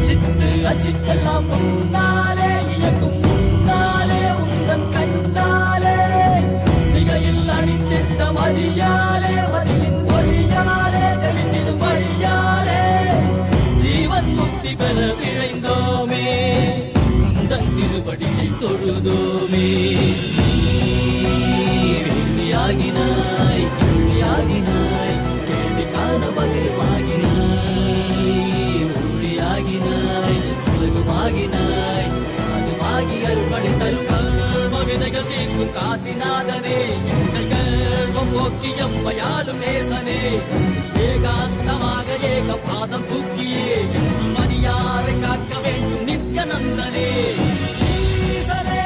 சித்து அச்சித்தெல்லாம் முன்னாலே இயக்கும் முன்னாலே உந்தன் கண்ணாலே சிகையில் அணிந்திட்ட மதியாலே மதியின் மொழியாலே தெளிந்திடும் வழியாலே ஜீவன் முக்தி பெற விழைந்தோமே உந்தன் திருவடியை தொழுதோமே வெள்ளியாகினாய் கேள்வியாகினாய் கேள்வி காண பதிலுமாகினாய் ஒளியாகினாய் உலகுமாகினாய் அதுமாகி அருள்படி தரும் கல்வ விதைகள் தீர்க்கும் காசிநாதனே எங்கள் கல்வம் போக்கி எம்மையாளும் நேசனே ஏகாந்தமாக ஏக பாதம் தூக்கியே எங்கும் மணியாரை காக்க வேண்டும் நித்யநந்தனே ஈசனே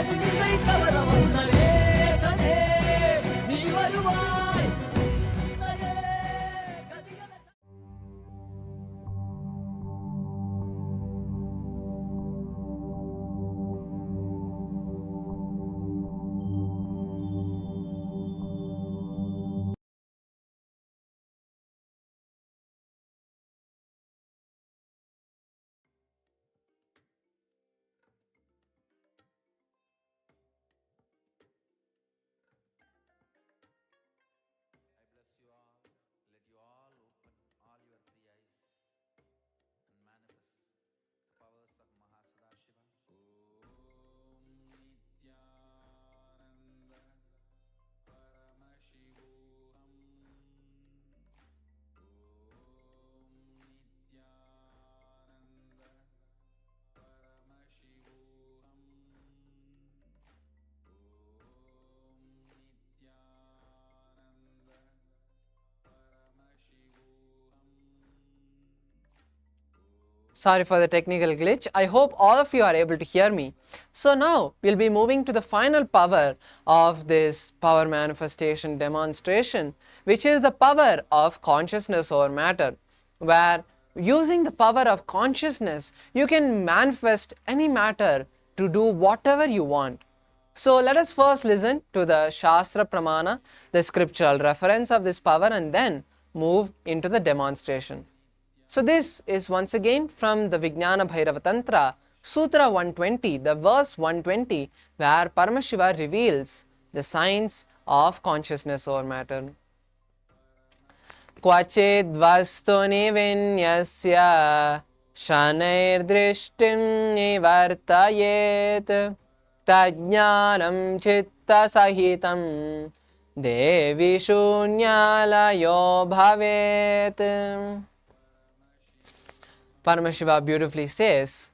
சிந்தை கவர வந்த நேசனே நீ வருவாய் உன்னையே கதிகன Sorry for the technical glitch. I hope all of you are able to hear me. So now we'll be moving to the final power of this power manifestation demonstration, which is the power of consciousness over matter, where using the power of consciousness you can manifest any matter to do whatever you want. So let us first listen to the Shastra Pramana, the scriptural reference of this power, and then move into the demonstration. So this is once again from the Vijnana Bhairava Tantra, Sutra 120, the verse 120, where Paramashiva reveals the science of consciousness over matter. Kvachid vastuni vinyasya shanair drishtim nivartayet tajnanam chitta sahitam devi shunyalayo bhavet. Paramashiva beautifully says,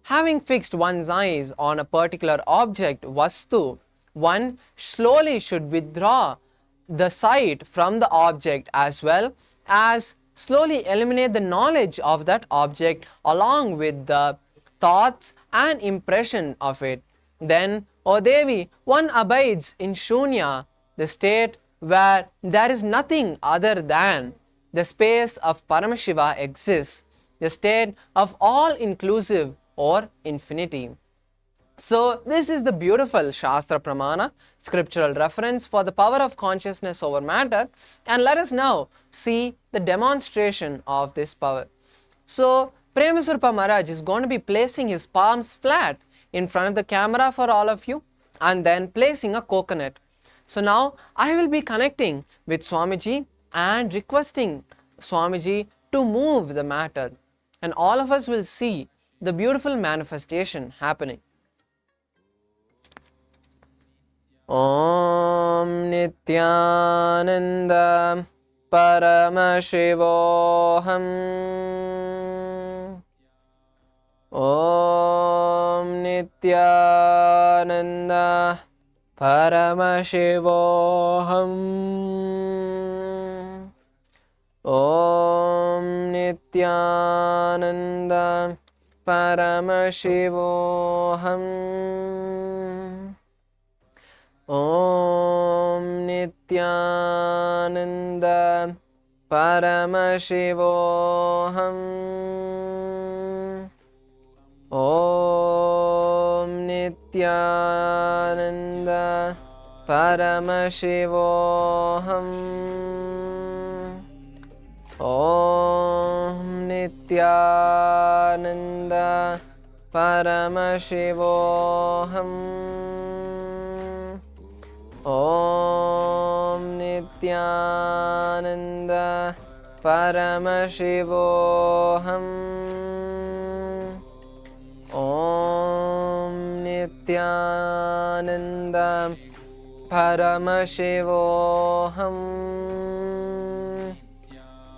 having fixed one's eyes on a particular object, vastu, one slowly should withdraw the sight from the object as well as slowly eliminate the knowledge of that object along with the thoughts and impression of it. Then, O Devi, one abides in Shunya, the state where there is nothing other than the space of Paramashiva exists, the state of all-inclusive or infinity. So this is the beautiful Shastra Pramana, scriptural reference for the power of consciousness over matter, and let us now see the demonstration of this power. So Premaswarupa Maharaj is going to be placing his palms flat in front of the camera for all of you and then placing a coconut. So now I will be connecting with Swamiji and requesting Swamiji to move the matter, and all of us will see the beautiful manifestation happening. Om Nityananda Paramashivoham. Om Nityananda Paramashivoham. Om Nityananda Paramashivoham. Om Nityananda Paramashivoham. Om Nityananda Paramashivoham. Nityananda Paramashivoham. Om Nityananda Paramashivoham. Om Nityananda Paramashivoham.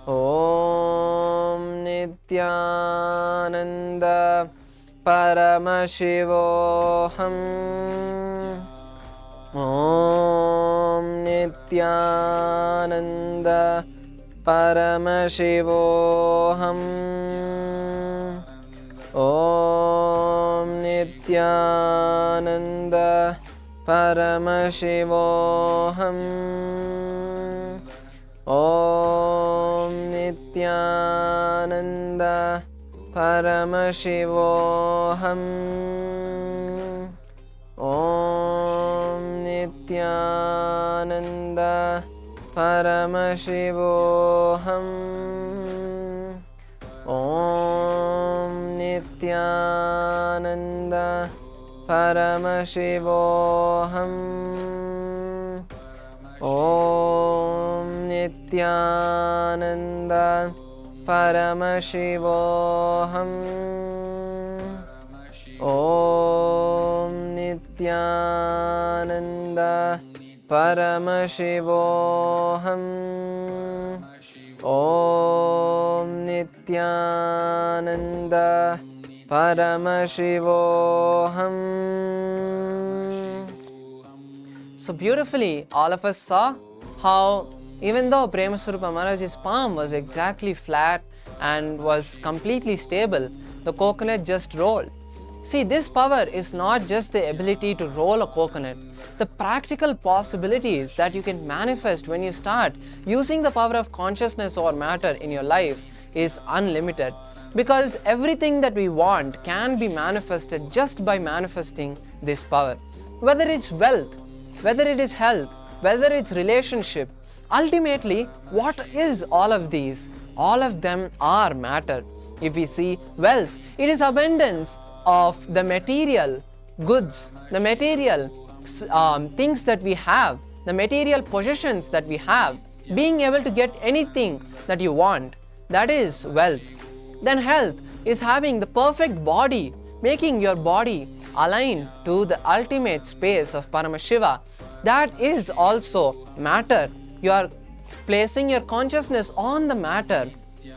Om Nityananda Paramashivoham. Om Nityananda Paramashivoham. Om Nityananda Paramashivoham. Om Nityananda Paramashivoham. Om Nityananda Paramashivoham. Om Nityananda Paramashivoham. Om Nityananda Paramashivoham. Om Nityananda Paramashivoham. Om Nityananda Paramashivoham. So beautifully, all of us saw how even though Premaswarupa Maharaj's palm was exactly flat and was completely stable, the coconut just rolled. See, this power is not just the ability to roll a coconut. The practical possibilities that you can manifest when you start using the power of consciousness or matter in your life is unlimited. Because everything that we want can be manifested just by manifesting this power. Whether it's wealth, whether it is health, whether it's relationship, ultimately, what is all of these? All of them are matter. If we see wealth, it is abundance of the material goods, the material things that we have, the material possessions that we have, being able to get anything that you want, that is wealth. Then health is having the perfect body, making your body aligned to the ultimate space of Paramashiva. That is also matter. You are placing your consciousness on the matter.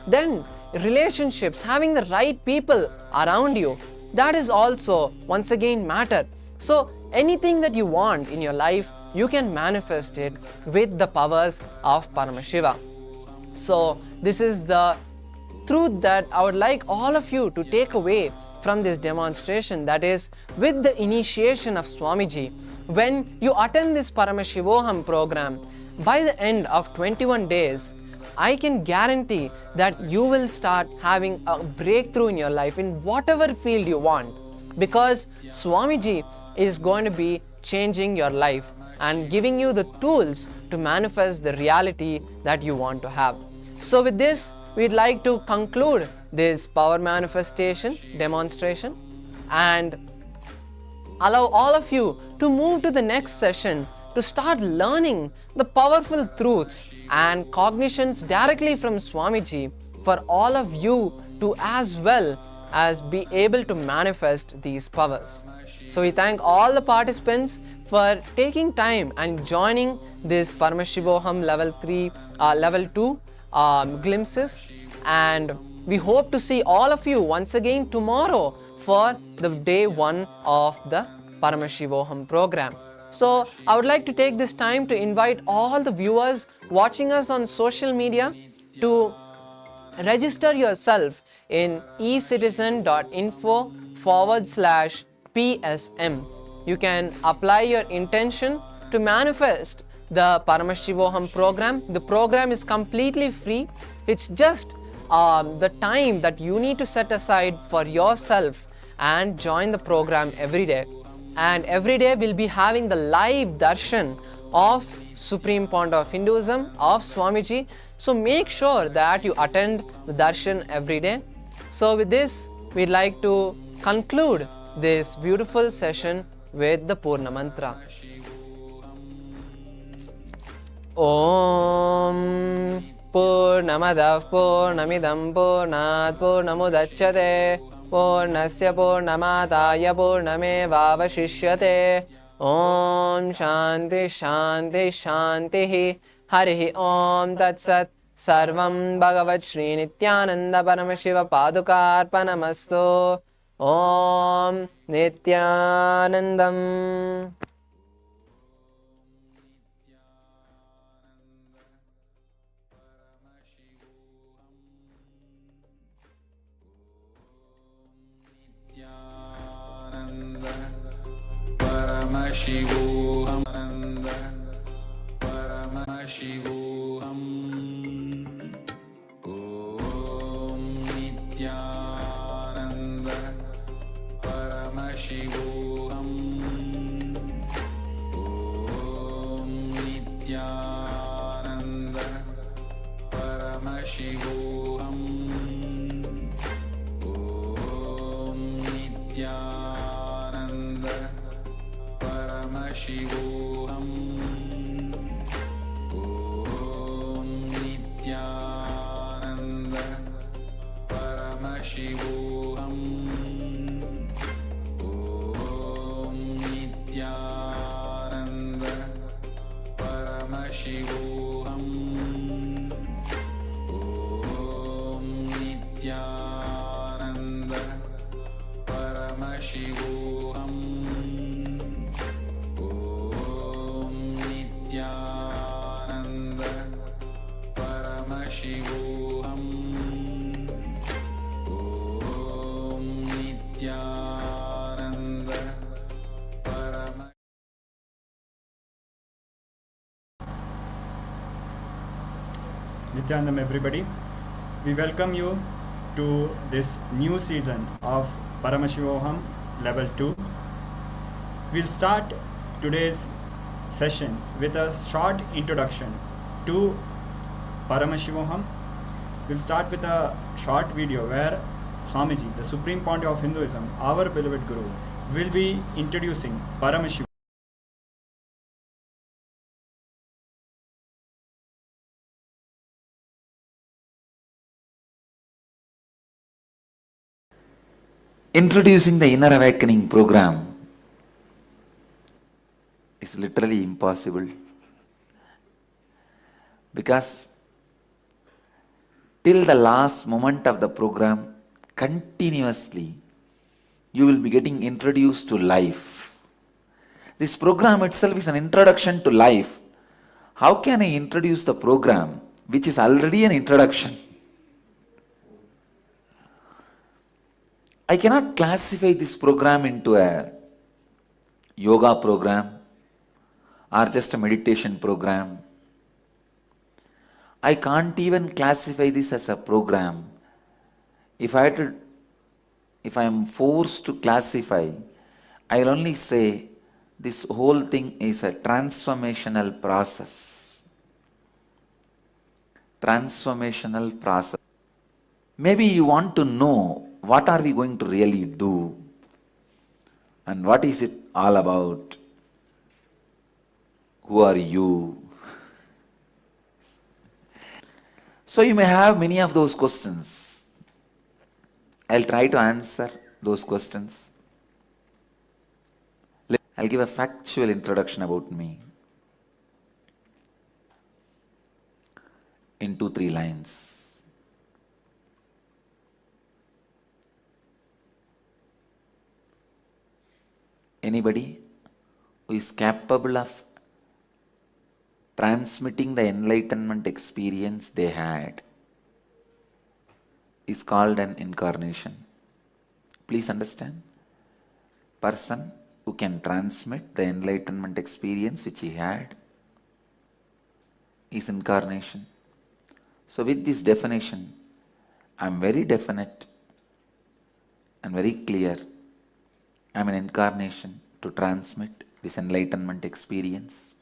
Then relationships, having the right people around you, that is also once again matter. So anything that you want in your life, you can manifest it with the powers of Paramashiva. So this is the truth that I would like all of you to take away from this demonstration, that is, with the initiation of Swamiji, when you attend this Paramashivoham program, by the end of 21 days, I can guarantee that you will start having a breakthrough in your life in whatever field you want, because Swamiji is going to be changing your life and giving you the tools to manifest the reality that you want to have. So with this, we'd like to conclude this power manifestation demonstration and allow all of you to move to the next session to start learning the powerful truths and cognitions directly from Swamiji for all of you to as well as be able to manifest these powers. So we thank all the participants for taking time and joining this Paramashivoham Level 2 glimpses, and we hope to see all of you once again tomorrow for the day 1 of the Paramashivoham program. So I would like to take this time to invite all the viewers watching us on social media to register yourself in ecitizen.info/PSM. You can apply your intention to manifest the Paramashivoham program. The program is completely free. It's just the time that you need to set aside for yourself and join the program every day. And every day we'll be having the live darshan of Supreme Pontiff of Hinduism of Swamiji. So make sure that you attend the darshan every day. So with this, we'd like to conclude this beautiful session with the Purna Mantra. Om Purnamadav Purnamidam Purnat Purnamudachyate Purnasya Purnamadaya Purnamevavashishyate Om Shanti Shanti Shantihi Harihi Om Tat Sat Sarvam Bhagavat Shri Nityananda Paramashiva Padukarpanamastu Om Nityanandam. Paramashivoham Paramashivoham Om Nityananda Paramashivoham Om Nityananda Paramashivoham Om Nityananda Paramashivoham Om Nityananda Paramashivoham Om Nityananda Paramashivoham Om Nityananda Paramashivoham Nityananda Paramashivoham Om Nityananda Nityanandam, everybody. We welcome you to this new season of Paramashivoham Level 2. We'll start today's session with a short introduction to Paramashivoham. We'll start with a short video where Swamiji, the Supreme Pontiff of Hinduism, our beloved Guru, will be introducing Paramashivoham. Introducing the inner awakening program is literally impossible, because till the last moment of the program, continuously you will be getting introduced to life. This program itself is an introduction to life. How can I introduce the program which is already an introduction? I cannot classify this program into a yoga program or just a meditation program. I can't even classify this as a program. If I am forced to classify, I'll only say this whole thing is a transformational process. Transformational process. Maybe you want to know what are we going to really do and what is it all about? Who are you? So you may have many of those questions. I'll try to answer those questions. I'll give a factual introduction about me in 2-3 lines. Anybody who is capable of transmitting the enlightenment experience they had is called an incarnation. Please understand. Person who can transmit the enlightenment experience which he had is incarnation. So with this definition, I am very definite and very clear. I am an incarnation to transmit this enlightenment experience.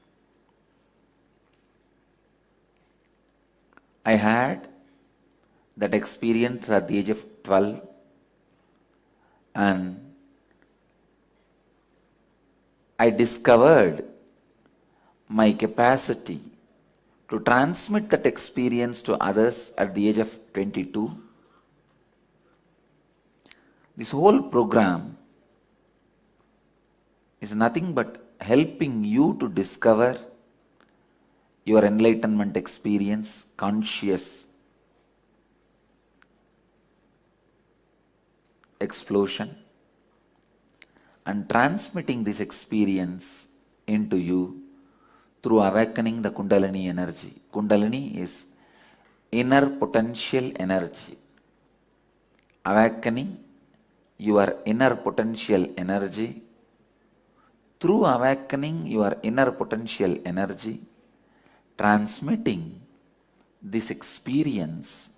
I had that experience at the age of 12, and I discovered my capacity to transmit that experience to others at the age of 22. This whole program is nothing but helping you to discover your enlightenment experience, conscious explosion, and transmitting this experience into you through awakening the Kundalini energy. Kundalini is inner potential energy. Awakening your inner potential energy. Through awakening your inner potential energy, transmitting this experience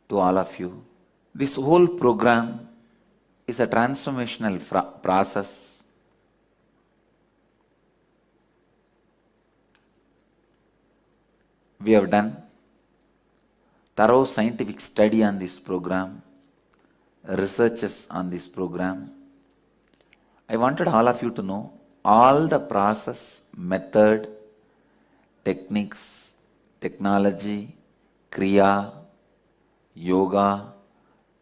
to all of you. This whole program is a transformational process. We have done thorough scientific study on this program, researches on this program. I wanted all of you to know all the process, method, techniques, technology, kriya, yoga,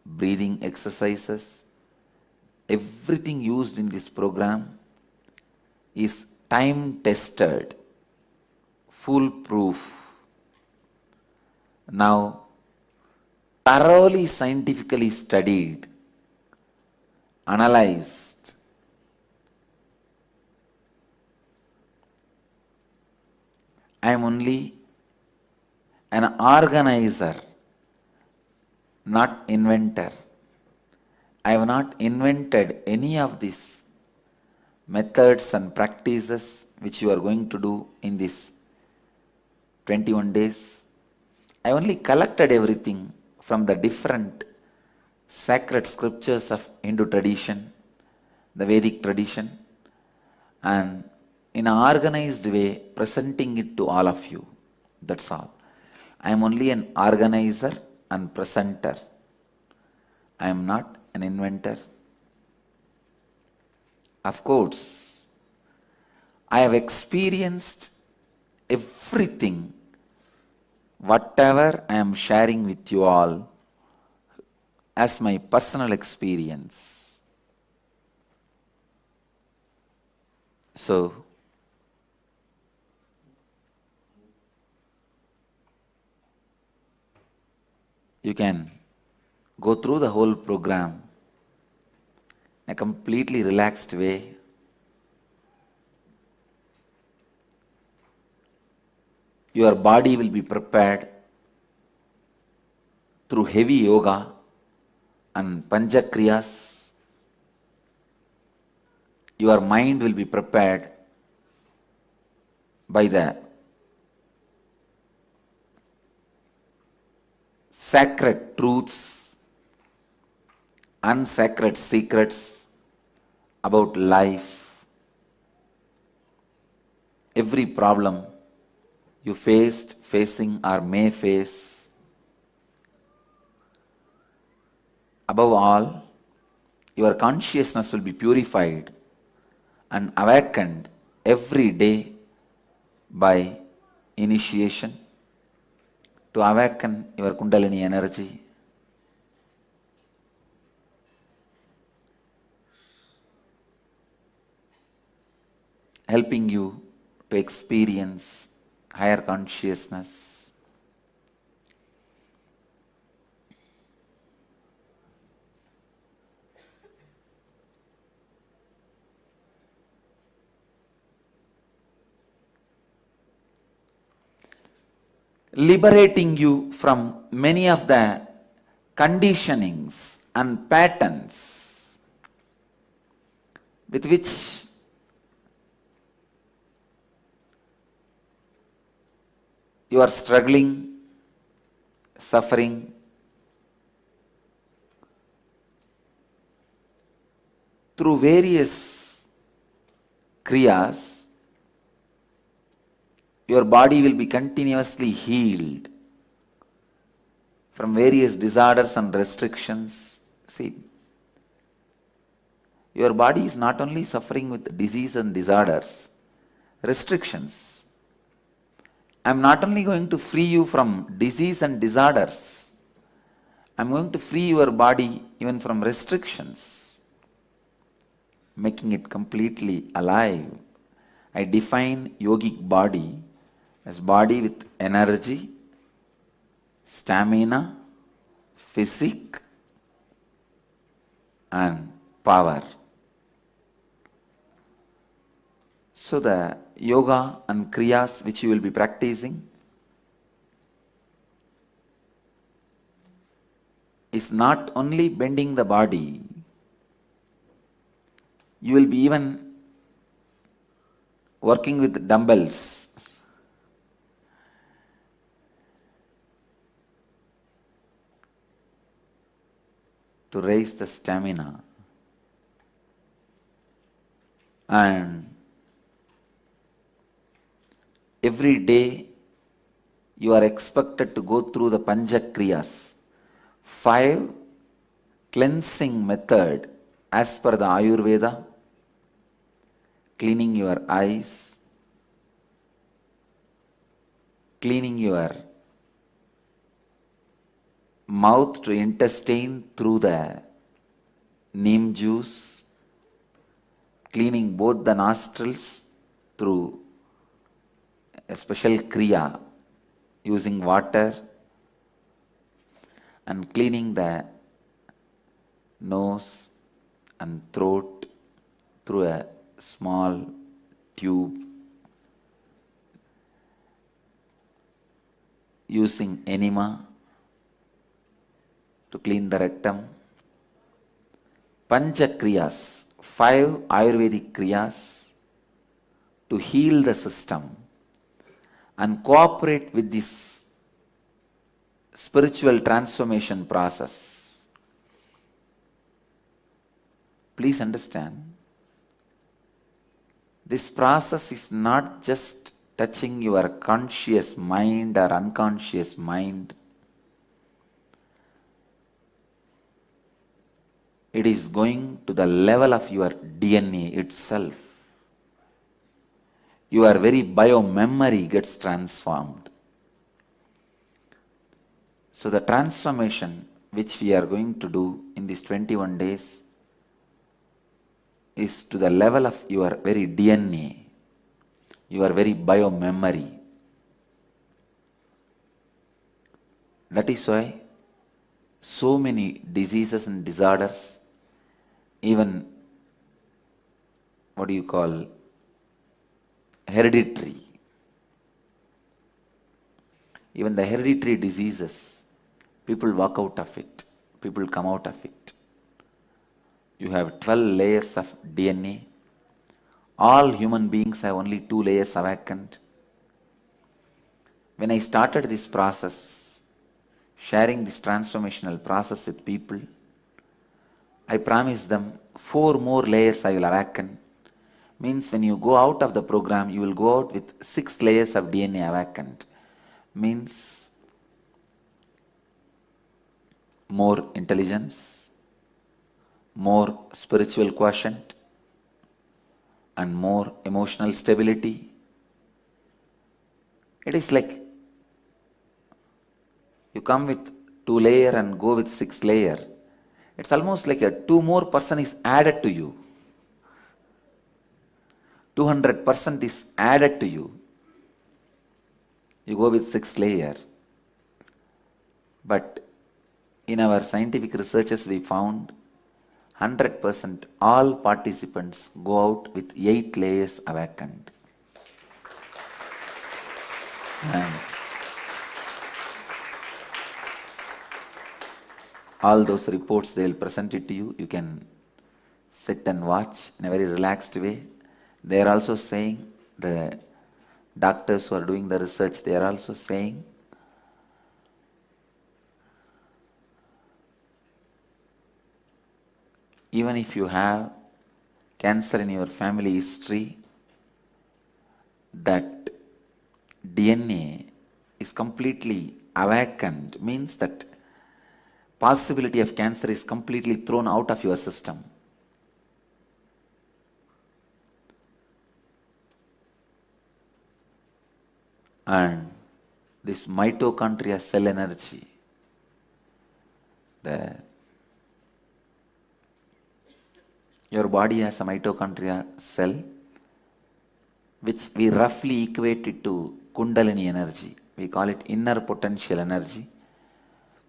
breathing exercises, everything used in this program is time tested, foolproof. Now, thoroughly scientifically studied, analyzed. I am only an organizer, not inventor. I have not invented any of these methods and practices which you are going to do in this 21 days. I only collected everything from the different sacred scriptures of Hindu tradition, the Vedic tradition, and in an organized way presenting it to all of you. That's all. I am only an organizer and presenter. I am not an inventor. Of course, I have experienced everything, whatever I am sharing with you all as my personal experience. So, you can go through the whole program in a completely relaxed way. Your body will be prepared through heavy yoga and panchakriyas. Your mind will be prepared by the sacred truths, unsacred secrets about life. Every problem you faced, facing, or may face. Above all, your consciousness will be purified and awakened every day by initiation to awaken your Kundalini energy. Helping you to experience higher consciousness. Liberating you from many of the conditionings and patterns with which you are struggling, suffering, through various kriyas, your body will be continuously healed from various disorders and restrictions. See, your body is not only suffering with disease and disorders, restrictions. I am not only going to free you from disease and disorders, I am going to free your body even from restrictions, making it completely alive. I define yogic body as body with energy, stamina, physique, and power. So the yoga and kriyas which you will be practicing is not only bending the body, you will be even working with dumbbells. To raise the stamina. And every day you are expected to go through the Panchakriyas, 5 cleansing method as per the Ayurveda: cleaning your eyes, cleaning your mouth to intestine through the neem juice, cleaning both the nostrils through a special kriya using water, and cleaning the nose and throat through a small tube using enema to clean the rectum. Pancha kriyas, 5 Ayurvedic kriyas to heal the system and cooperate with this spiritual transformation process. Please understand, this process is not just touching your conscious mind or unconscious mind. It is going to the level of your DNA itself. Your very bio-memory gets transformed. So the transformation which we are going to do in these 21 days is to the level of your very DNA, your very bio-memory. That is why so many diseases and disorders, even what do you call hereditary, even the hereditary diseases, people walk out of it, people come out of it. You have 12 layers of DNA. All human beings have only 2 layers awakened. When I started this process, sharing this transformational process with people, I promised them 4 more layers I will awaken. Means when you go out of the program, you will go out with 6 layers of DNA awakened. Means more intelligence, more spiritual quotient, and more emotional stability. It is like you come with 2 layer and go with 6 layer. It's almost like a 2 more person is added to you. 200% is added to you. You go with 6 layer. But in our scientific researches we found 100% all participants go out with 8 layers awakened. And all those reports, they will present it to you. You can sit and watch in a very relaxed way. They are also saying, the doctors who are doing the research, they are also saying, even if you have cancer in your family history, that DNA is completely awakened, means that possibility of cancer is completely thrown out of your system. And this mitochondria cell energy, your body has a mitochondria cell which we roughly equate it to Kundalini energy. We call it inner potential energy,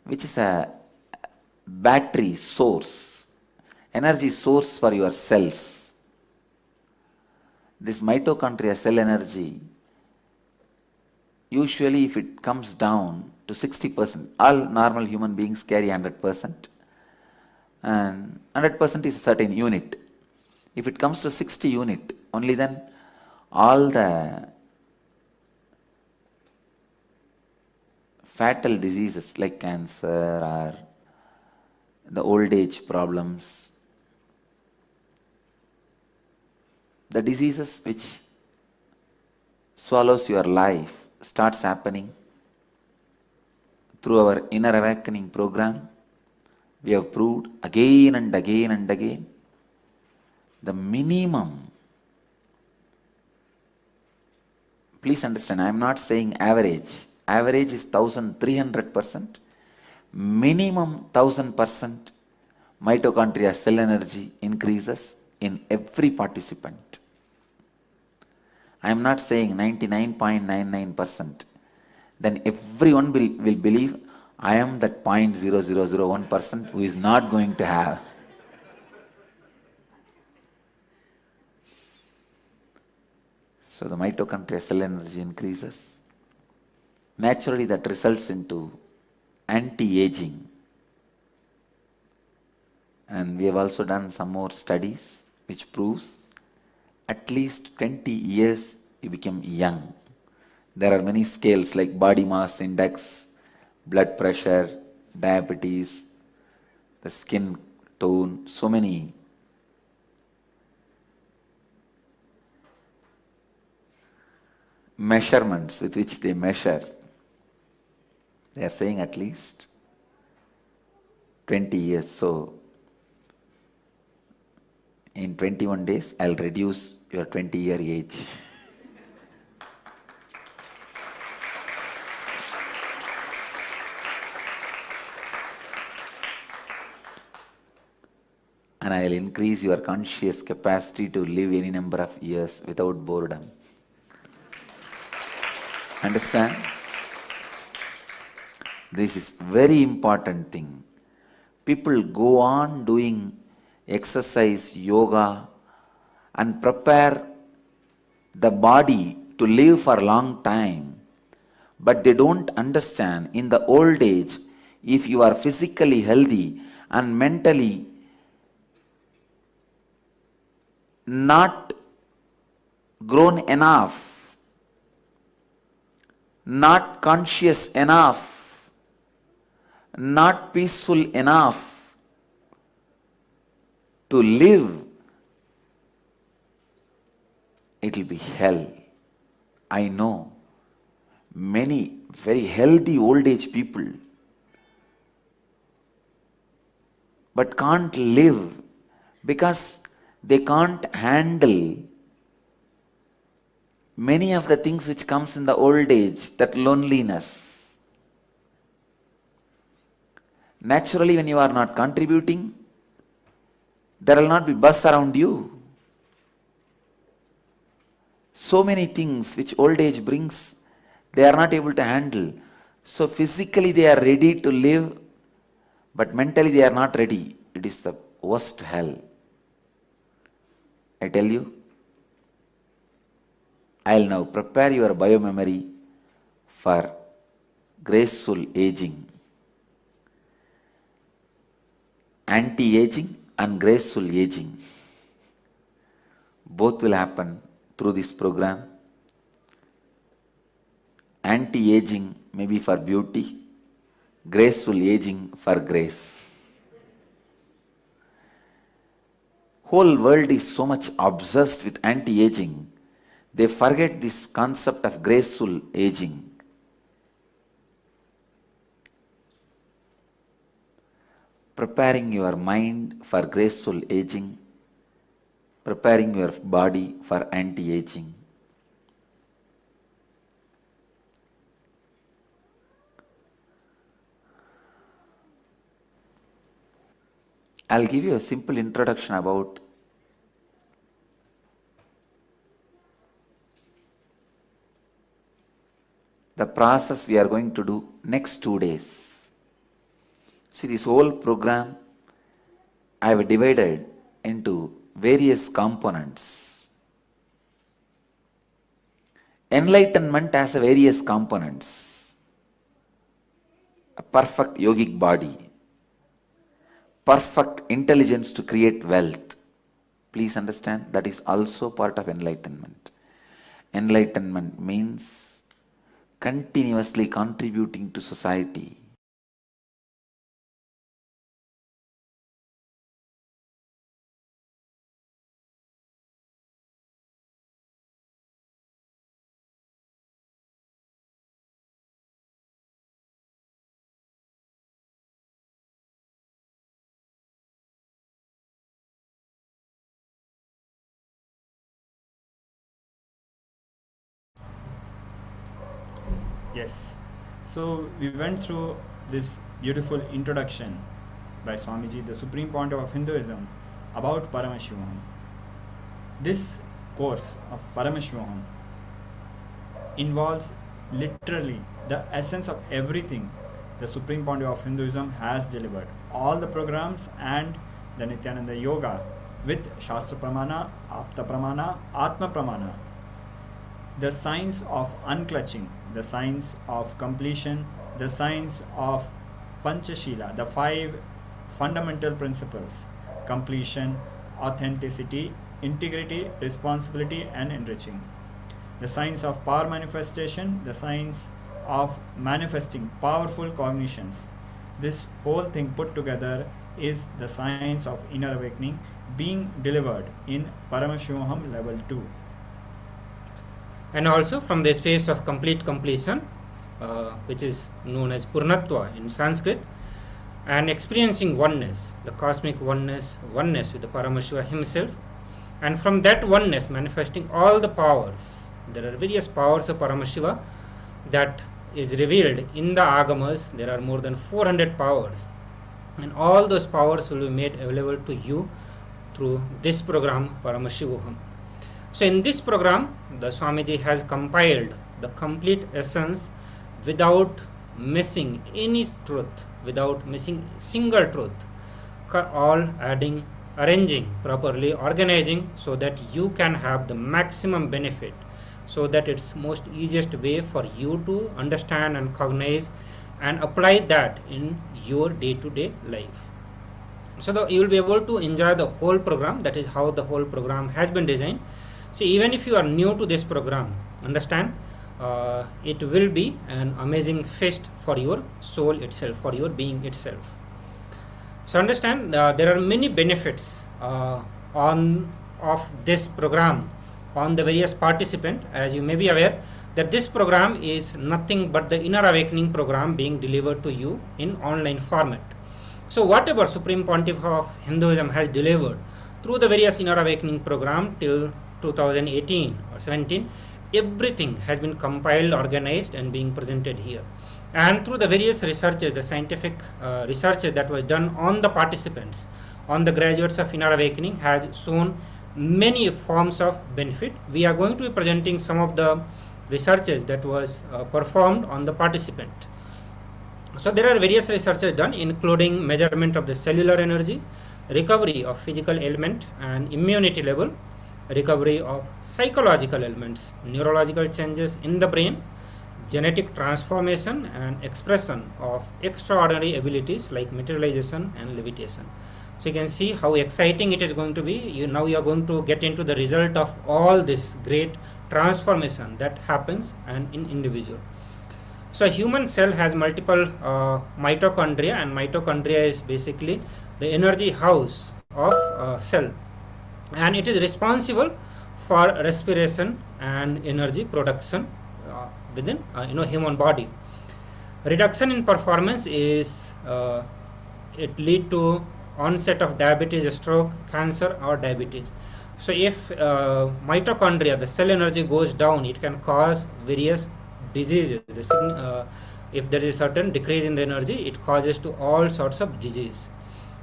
which is a battery source, energy source for your cells. This mitochondria cell energy, usually if it comes down to 60%, all normal human beings carry 100%, and 100% is a certain unit. If it comes to 60 unit, only then all the fatal diseases like cancer or the old age problems, the diseases which swallows your life, starts happening through our inner awakening program. We have proved again and again and again the minimum. Please understand, I am not saying average. Average is 1300%. Minimum 1000% mitochondria cell energy increases in every participant. I am not saying 99.99%. Then everyone will believe I am that 0.0001% who is not going to have. So the mitochondria cell energy increases. Naturally that results into anti-aging. And we have also done some more studies which proves at least 20 years you become young. There are many scales like body mass index, blood pressure, diabetes, the skin tone, so many. Measurements with which they measure. They are saying at least 20 years. So in 21 days, I'll reduce your 20-year age. And I'll increase your conscious capacity to live any number of years without boredom. Understand? This is very important thing. People go on doing exercise, yoga, and prepare the body to live for a long time. But they don't understand, in the old age, if you are physically healthy and mentally not grown enough, not conscious enough, not peaceful enough to live, it will be hell. I know many very healthy old age people but can't live because they can't handle many of the things which comes in the old age, that loneliness. Naturally, when you are not contributing, there will not be buzz around you. So many things which old age brings, they are not able to handle. So physically they are ready to live, but mentally they are not ready. It is the worst hell. I tell you, I'll now prepare your biomemory for graceful aging. Anti-aging and graceful aging. Both will happen through this program. Anti-aging may be for beauty, graceful aging for grace. Whole world is so much obsessed with anti-aging, they forget this concept of graceful aging. Preparing your mind for graceful aging, preparing your body for anti-aging. I'll give you a simple introduction about the process we are going to do next 2 days. See, this whole program I have divided into various components. Enlightenment has various components. A perfect yogic body, perfect intelligence to create wealth. Please understand, that is also part of enlightenment. Enlightenment means continuously contributing to society. Yes. So we went through this beautiful introduction by Swamiji, the Supreme Pontiff of Hinduism, about Paramashivoham. This course of Paramashivoham involves literally the essence of everything the Supreme Pontiff of Hinduism has delivered. All the programs and the Nityananda Yoga with Shastra Pramana, Apta Pramana, Atma Pramana. The science of unclutching, the science of completion, the science of Panchashila, the 5 fundamental principles: completion, authenticity, integrity, responsibility, and enriching. The science of power manifestation, the science of manifesting powerful cognitions. This whole thing put together is the science of inner awakening being delivered in Paramashivoham Level 2. And also from the space of complete completion, which is known as Purnatva in Sanskrit, and experiencing oneness, the cosmic oneness with the Paramashiva himself, and from that oneness manifesting all the powers. There are various powers of Paramashiva that is revealed in the Agamas. There are more than 400 powers, and all those powers will be made available to you through this program, Paramashivoham. So in this program, the Swamiji has compiled the complete essence without missing any truth, without missing single truth, all adding, arranging, properly organizing so that you can have the maximum benefit, so that it's most easiest way for you to understand and cognize and apply that in your day-to-day life. So you will be able to enjoy the whole program. That is how the whole program has been designed. So even if you are new to this program, understand it will be an amazing feast for your soul itself, for your being itself. So understand there are many benefits of this program on the various participant. As you may be aware that this program is nothing but the inner awakening program being delivered to you in online format. So whatever Supreme Pontiff of Hinduism has delivered through the various inner awakening program till 2018 or 17, everything has been compiled, organized, and being presented here. And through the various researches, the scientific researches that was done on the participants, on the graduates of inner awakening, has shown many forms of benefit. We are going to be presenting some of the researches that was performed on the participant. So there are various researches done, including measurement of the cellular energy, recovery of physical ailment and immunity level, recovery of psychological elements, neurological changes in the brain, genetic transformation and expression of extraordinary abilities like materialization and levitation. So you can see how exciting it is going to be. Now you are going to get into the result of all this great transformation that happens in individual. So a human cell has multiple mitochondria, and mitochondria is basically the energy house of cell. and it is responsible for respiration and energy production within human body. Reduction in performance is it lead to onset of diabetes, stroke, cancer, or diabetes. So if mitochondria, the cell energy, goes down, it can cause various diseases. If there is a certain decrease in the energy, it causes to all sorts of disease,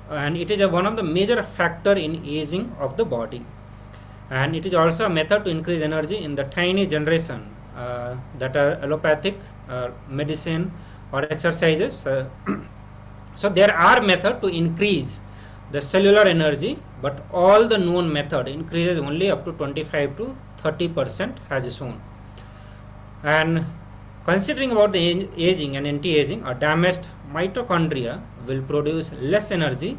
and it is one of the major factor in aging of the body. And it is also a method to increase energy in the tiny generation that are allopathic medicine or exercises. So there are methods to increase the cellular energy, but all the known method increases only up to 25 to 30% as shown. And considering about the aging and anti-aging, a damaged mitochondria will produce less energy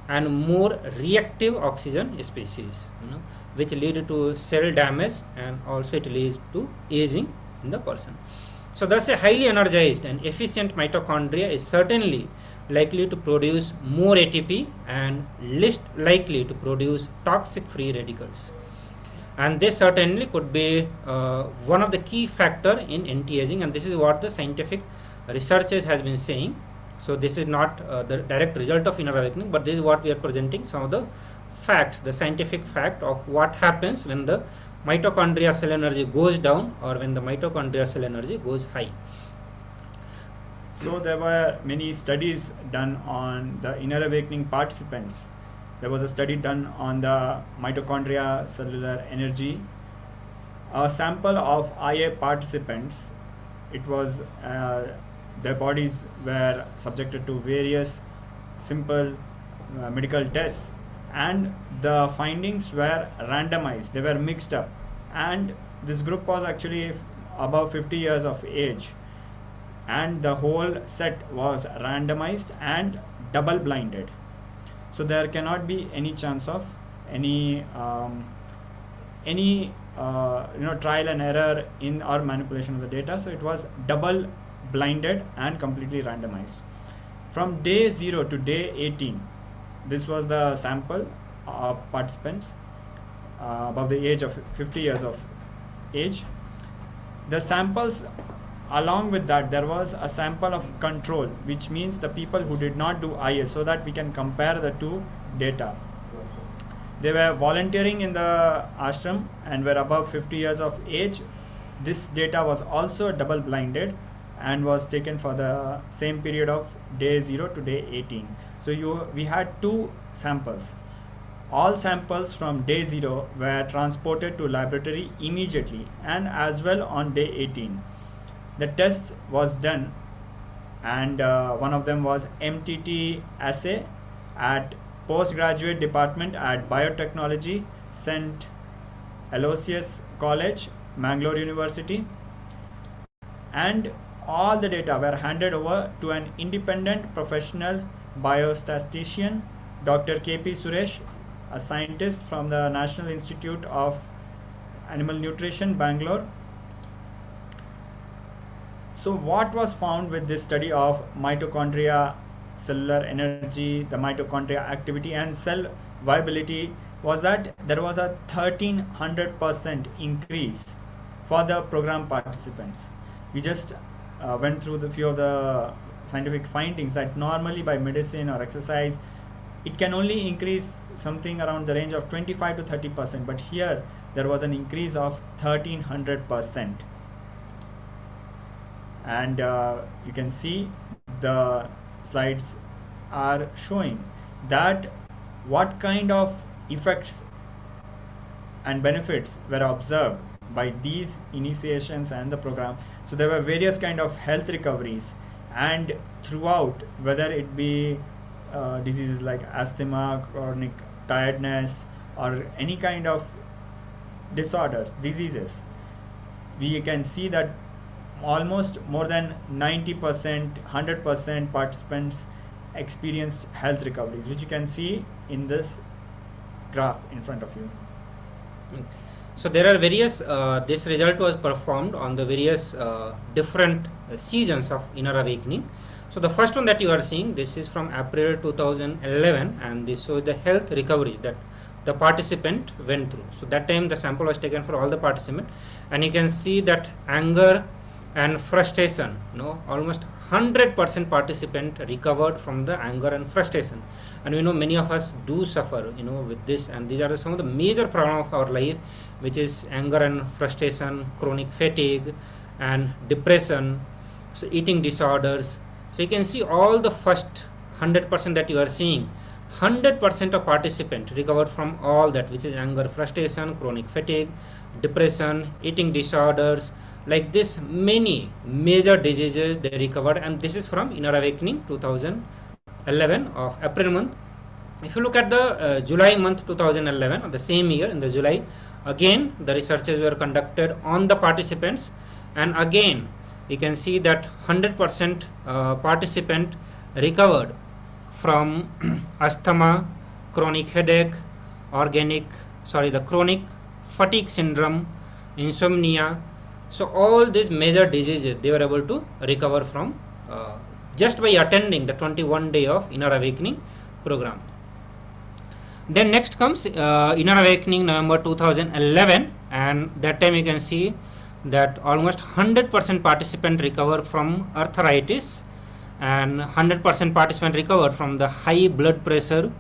and more reactive oxygen species, which lead to cell damage, and also it leads to aging in the person. So thus a highly energized and efficient mitochondria is certainly likely to produce more ATP and least likely to produce toxic free radicals, and this certainly could be one of the key factor in anti-aging, and this is what the scientific researches has been saying. So this is not the direct result of inner awakening, but this is what we are presenting, some of the facts, the scientific fact of what happens when the mitochondria cell energy goes down or when the mitochondria cell energy goes high. So there were many studies done on the inner awakening participants. There was a study done on the mitochondria cellular energy. A sample of IA participants, it was their bodies were subjected to various simple medical tests, and the findings were randomized. They were mixed up, and this group was actually above 50 years of age, and the whole set was randomized and double blinded. So there cannot be any chance of any trial and error in or manipulation of the data. So it was double blinded and completely randomized. From day 0 to day 18, this was the sample of participants above the age of 50 years of age. The samples, along with that, there was a sample of control, which means the people who did not do IA, so that we can compare the two data. They were volunteering in the ashram and were above 50 years of age. This data was also double blinded and was taken for the same period of day 0 to day 18. So we had two samples. All samples from day 0 were transported to laboratory immediately, and as well on day 18. The test was done, and one of them was MTT assay at postgraduate department at biotechnology, St. Aloysius College, Mangalore University, and all the data were handed over to an independent professional biostatistician, Dr. KP Suresh, a scientist from the National Institute of Animal Nutrition, Bangalore. So what was found with this study of mitochondria cellular energy, the mitochondria activity and cell viability, was that there was a 1300% increase for the program participants. We just went through the few of the scientific findings that normally by medicine or exercise it can only increase something around the range of 25 to 30%, but here there was an increase of 1300%. And you can see the slides are showing that what kind of effects and benefits were observed by these initiations and the program. So there were various kind of health recoveries, and throughout, whether it be diseases like asthma, chronic tiredness, or any kind of diseases, we can see that almost more than 90%, 100% participants experienced health recoveries, which you can see in this graph in front of you. So there are various, this result was performed on the various different seasons of inner awakening. So the first one that you are seeing, this is from April 2011, and this shows the health recovery that the participant went through. So that time the sample was taken for all the participants, and you can see that anger and frustration, almost 100% participant recovered from the anger and frustration. And we know many of us do suffer with this, and these are some of the major problems of our life, which is anger and frustration, chronic fatigue and depression, so eating disorders. So you can see all the first 100% that you are seeing, 100% of participant recovered from all that, which is anger, frustration, chronic fatigue, depression, eating disorders, like this many major diseases they recovered. And this is from Inner Awakening 2011 of April month. If you look at the July month 2011, of the same year, in the July, again the researches were conducted on the participants, and again you can see that 100% participant recovered from asthma, chronic headache, the chronic fatigue syndrome, insomnia. So all these major diseases they were able to recover from just by attending the 21 day of Inner Awakening program. Then next comes Inner Awakening November 2011, and that time you can see that almost 100% participant recovered from arthritis, and 100% participant recovered from the high blood pressure,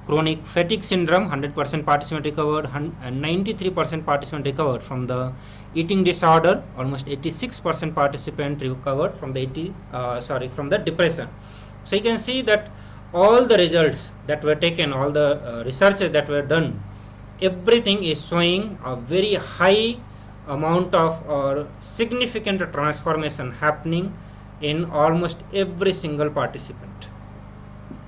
chronic fatigue syndrome, 100% participant recovered, and 93% participant recovered from the eating disorder, almost 86% participant recovered from the depression. So you can see that all the results that were taken, all the researches that were done, everything is showing a very high amount of or significant transformation happening in almost every single participant.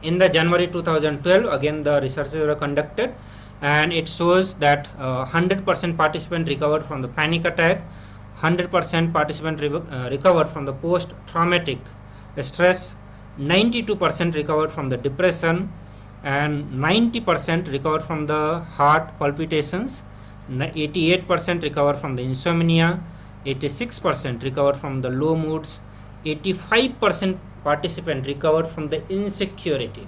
In the January 2012, again the researches were conducted, and it shows that 100% participant recovered from the panic attack, 100% participant recovered from the post-traumatic stress, 92% recovered from the depression, and 90% recovered from the heart palpitations, 88% recovered from the insomnia, 86% recovered from the low moods, 85% participant recovered from the insecurity,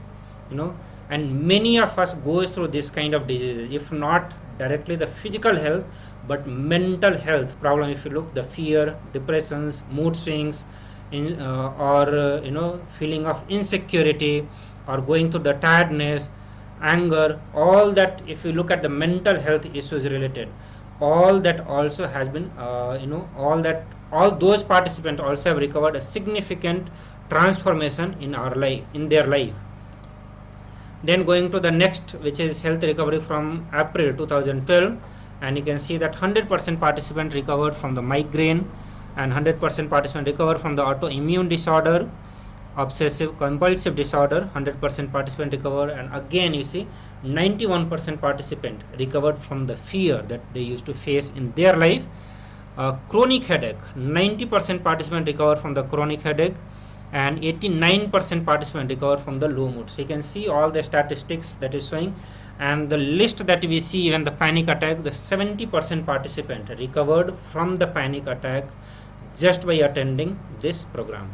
and many of us goes through this kind of disease, if not directly the physical health, but mental health problem. If you look, the fear, depressions, mood swings, or feeling of insecurity, or going through the tiredness, anger, all that. If you look at the mental health issues related, all that also has been all those participants also have recovered a significant transformation in their life. Then going to the next, which is health recovery from April 2012, and you can see that 100% participant recovered from the migraine, and 100% participant recovered from the autoimmune disorder, obsessive compulsive disorder, 100% participant recovered, and again you see 91% participant recovered from the fear that they used to face in their life. Chronic headache, 90% participant recovered from the chronic headache, and 89% participant recovered from the low mood. So you can see all the statistics that is showing, and the list that we see, even the panic attack, the 70% participant recovered from the panic attack just by attending this program.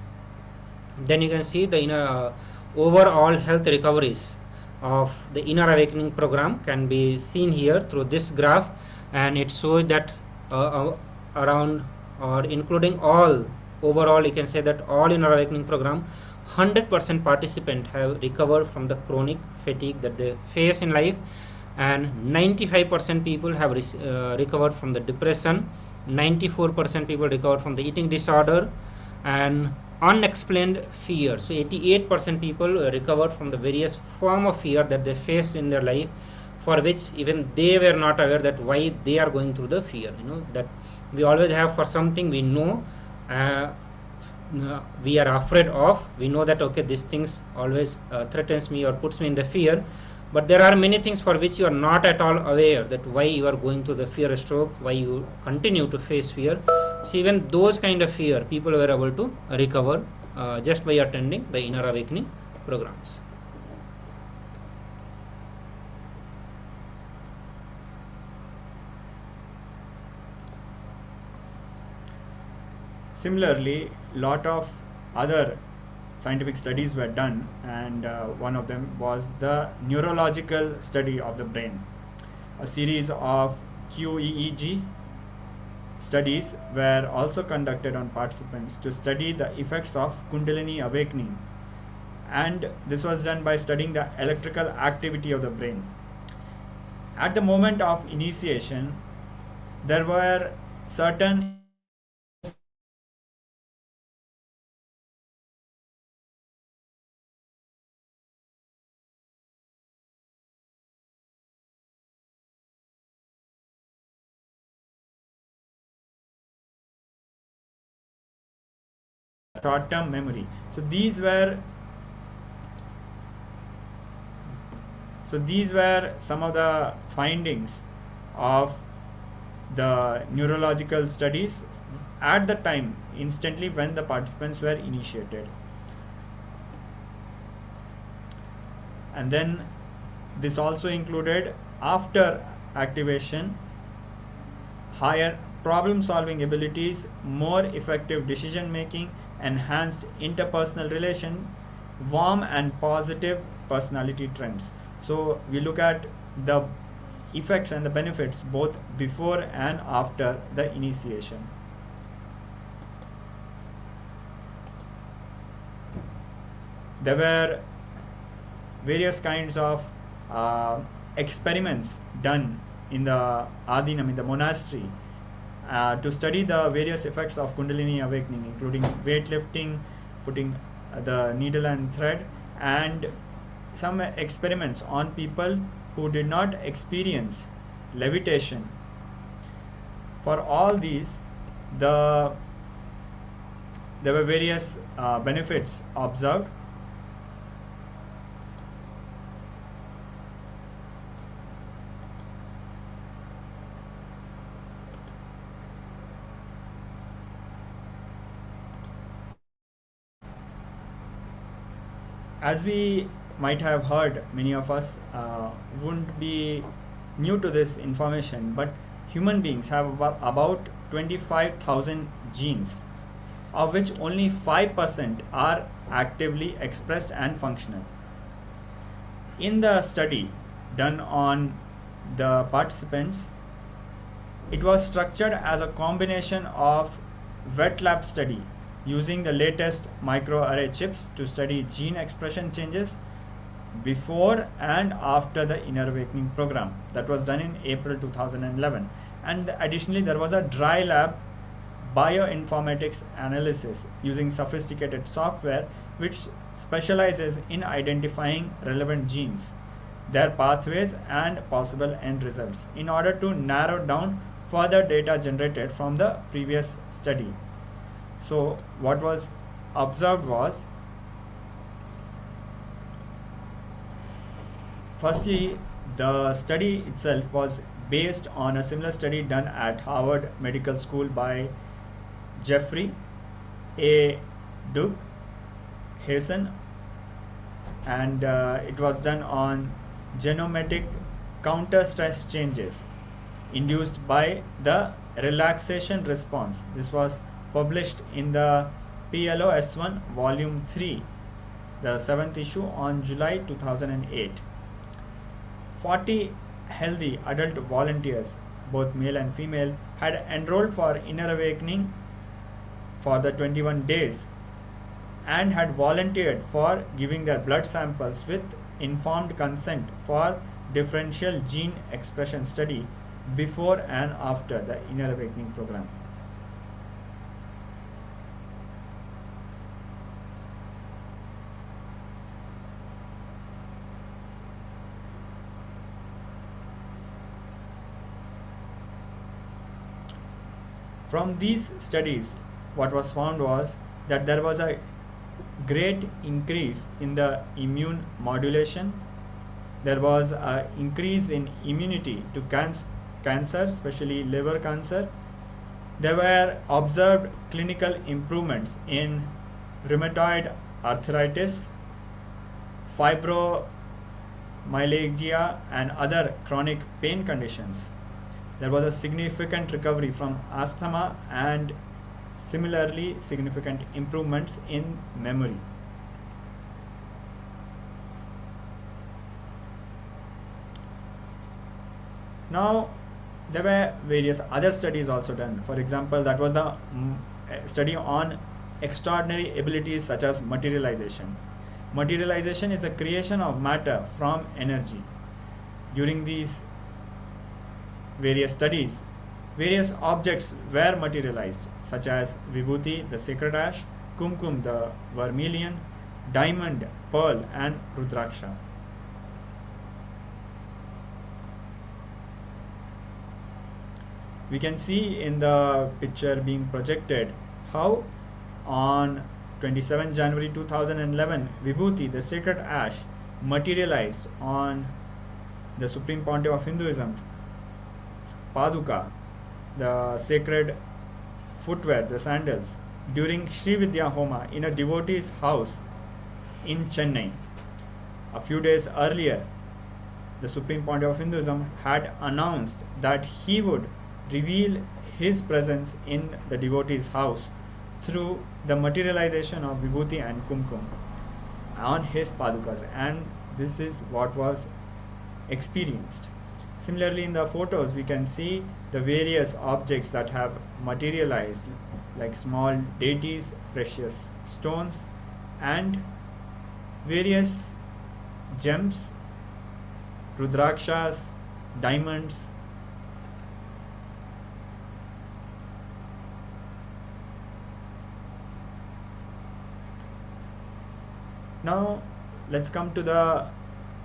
Then you can see the overall health recoveries of the Inner Awakening program can be seen here through this graph, and it shows that around, or including all, overall you can say that all Inner Awakening program, 100% participants have recovered from the chronic fatigue that they face in life, and 95% people have recovered from the depression, 94% people recovered from the eating disorder and unexplained fear. So 88% people recovered from the various form of fear that they faced in their life, for which even they were not aware that why they are going through the fear. That we always have for something we know, we are afraid of. We know that okay, these things always threatens me or puts me in the fear, but there are many things for which you are not at all aware that why you are going through the fear stroke, why you continue to face fear. So even those kind of fear people were able to recover just by attending the Inner Awakening programs. Similarly, lot of other scientific studies were done, and one of them was the neurological study of the brain. A series of QEEG studies were also conducted on participants to study the effects of Kundalini awakening, and this was done by studying the electrical activity of the brain. At the moment of initiation, there were certain short-term memory. So these were some of the findings of the neurological studies at the time, instantly when the participants were initiated. And then this also included, after activation, higher problem solving abilities, more effective decision making, enhanced interpersonal relation, warm and positive personality trends. So we look at the effects and the benefits both before and after the initiation. There were various kinds of experiments done in the Adinam, in the monastery, to study the various effects of Kundalini awakening, including weightlifting, putting the needle and thread, and some experiments on people who did not experience levitation. For all these, there were various benefits observed. As we might have heard, many of us wouldn't be new to this information, but human beings have about 25,000 genes, of which only 5% are actively expressed and functional. In the study done on the participants, it was structured as a combination of wet lab study using the latest microarray chips to study gene expression changes before and after the inner awakening program. That was done in April 2011. And additionally, there was a dry lab bioinformatics analysis using sophisticated software which specializes in identifying relevant genes, their pathways and possible end results, in order to narrow down further data generated from the previous study. So what was observed was, firstly, the study itself was based on a similar study done at Harvard Medical School by Jeffrey A. Duke Hazen, and it was done on genometric counter stress changes induced by the relaxation response. This was published in the PLOS1 volume 3, the 7th issue, on July 2008. 40 healthy adult volunteers, both male and female, had enrolled for inner awakening for the 21 days and had volunteered for giving their blood samples with informed consent for differential gene expression study before and after the inner awakening program. From these studies, what was found was that there was a great increase in the immune modulation. There was an increase in immunity to cancer, especially liver cancer. There were observed clinical improvements in rheumatoid arthritis, fibromyalgia, and other chronic pain conditions. There was a significant recovery from asthma and similarly significant improvements in memory. Now, there were various other studies also done. For example, that was the study on extraordinary abilities such as materialization. Materialization is the creation of matter from energy. During these various studies, various objects were materialized, such as Vibhuti, the sacred ash, Kumkum, the vermilion, diamond, pearl, and Rudraksha. We can see in the picture being projected how on 27 January 2011, Vibhuti, the sacred ash, materialized on the Supreme Pontiff of Hinduism, Paduka, the sacred footwear, the sandals, during Sri Vidya Homa in a devotee's house in Chennai. A few days earlier, the Supreme Pontiff of Hinduism had announced that he would reveal his presence in the devotee's house through the materialization of Vibhuti and Kumkum on his Padukas, and this is what was experienced. Similarly, in the photos, we can see the various objects that have materialized, like small deities, precious stones, and various gems, Rudrakshas, diamonds. Now, let's come to the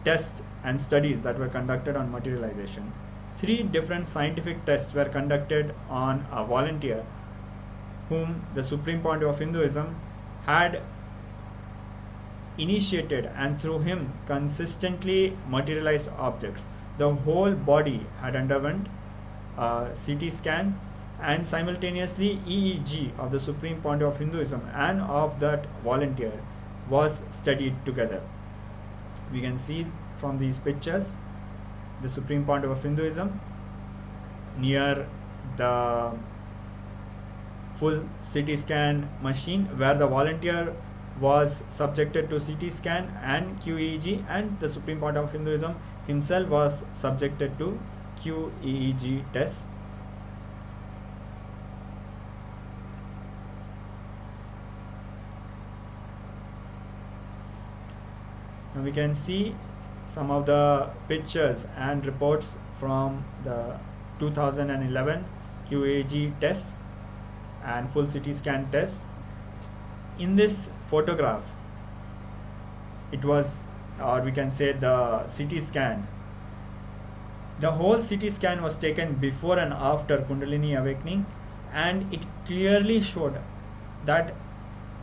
tests and studies that were conducted on materialization. 3 different scientific tests were conducted on a volunteer whom the Supreme Pontiff of Hinduism had initiated, and through him consistently materialized objects. The whole body had underwent a CT scan, and simultaneously EEG of the Supreme Pontiff of Hinduism and of that volunteer was studied together. We can see from these pictures the Supreme Pontiff of Hinduism near the full CT scan machine, where the volunteer was subjected to CT scan and QEEG, and the Supreme Pontiff of Hinduism himself was subjected to QEEG tests. Now we can see some of the pictures and reports from the 2011 QEEG tests and full CT scan tests. In this photograph, it was, or we can say the CT scan, the whole CT scan was taken before and after Kundalini awakening, and it clearly showed that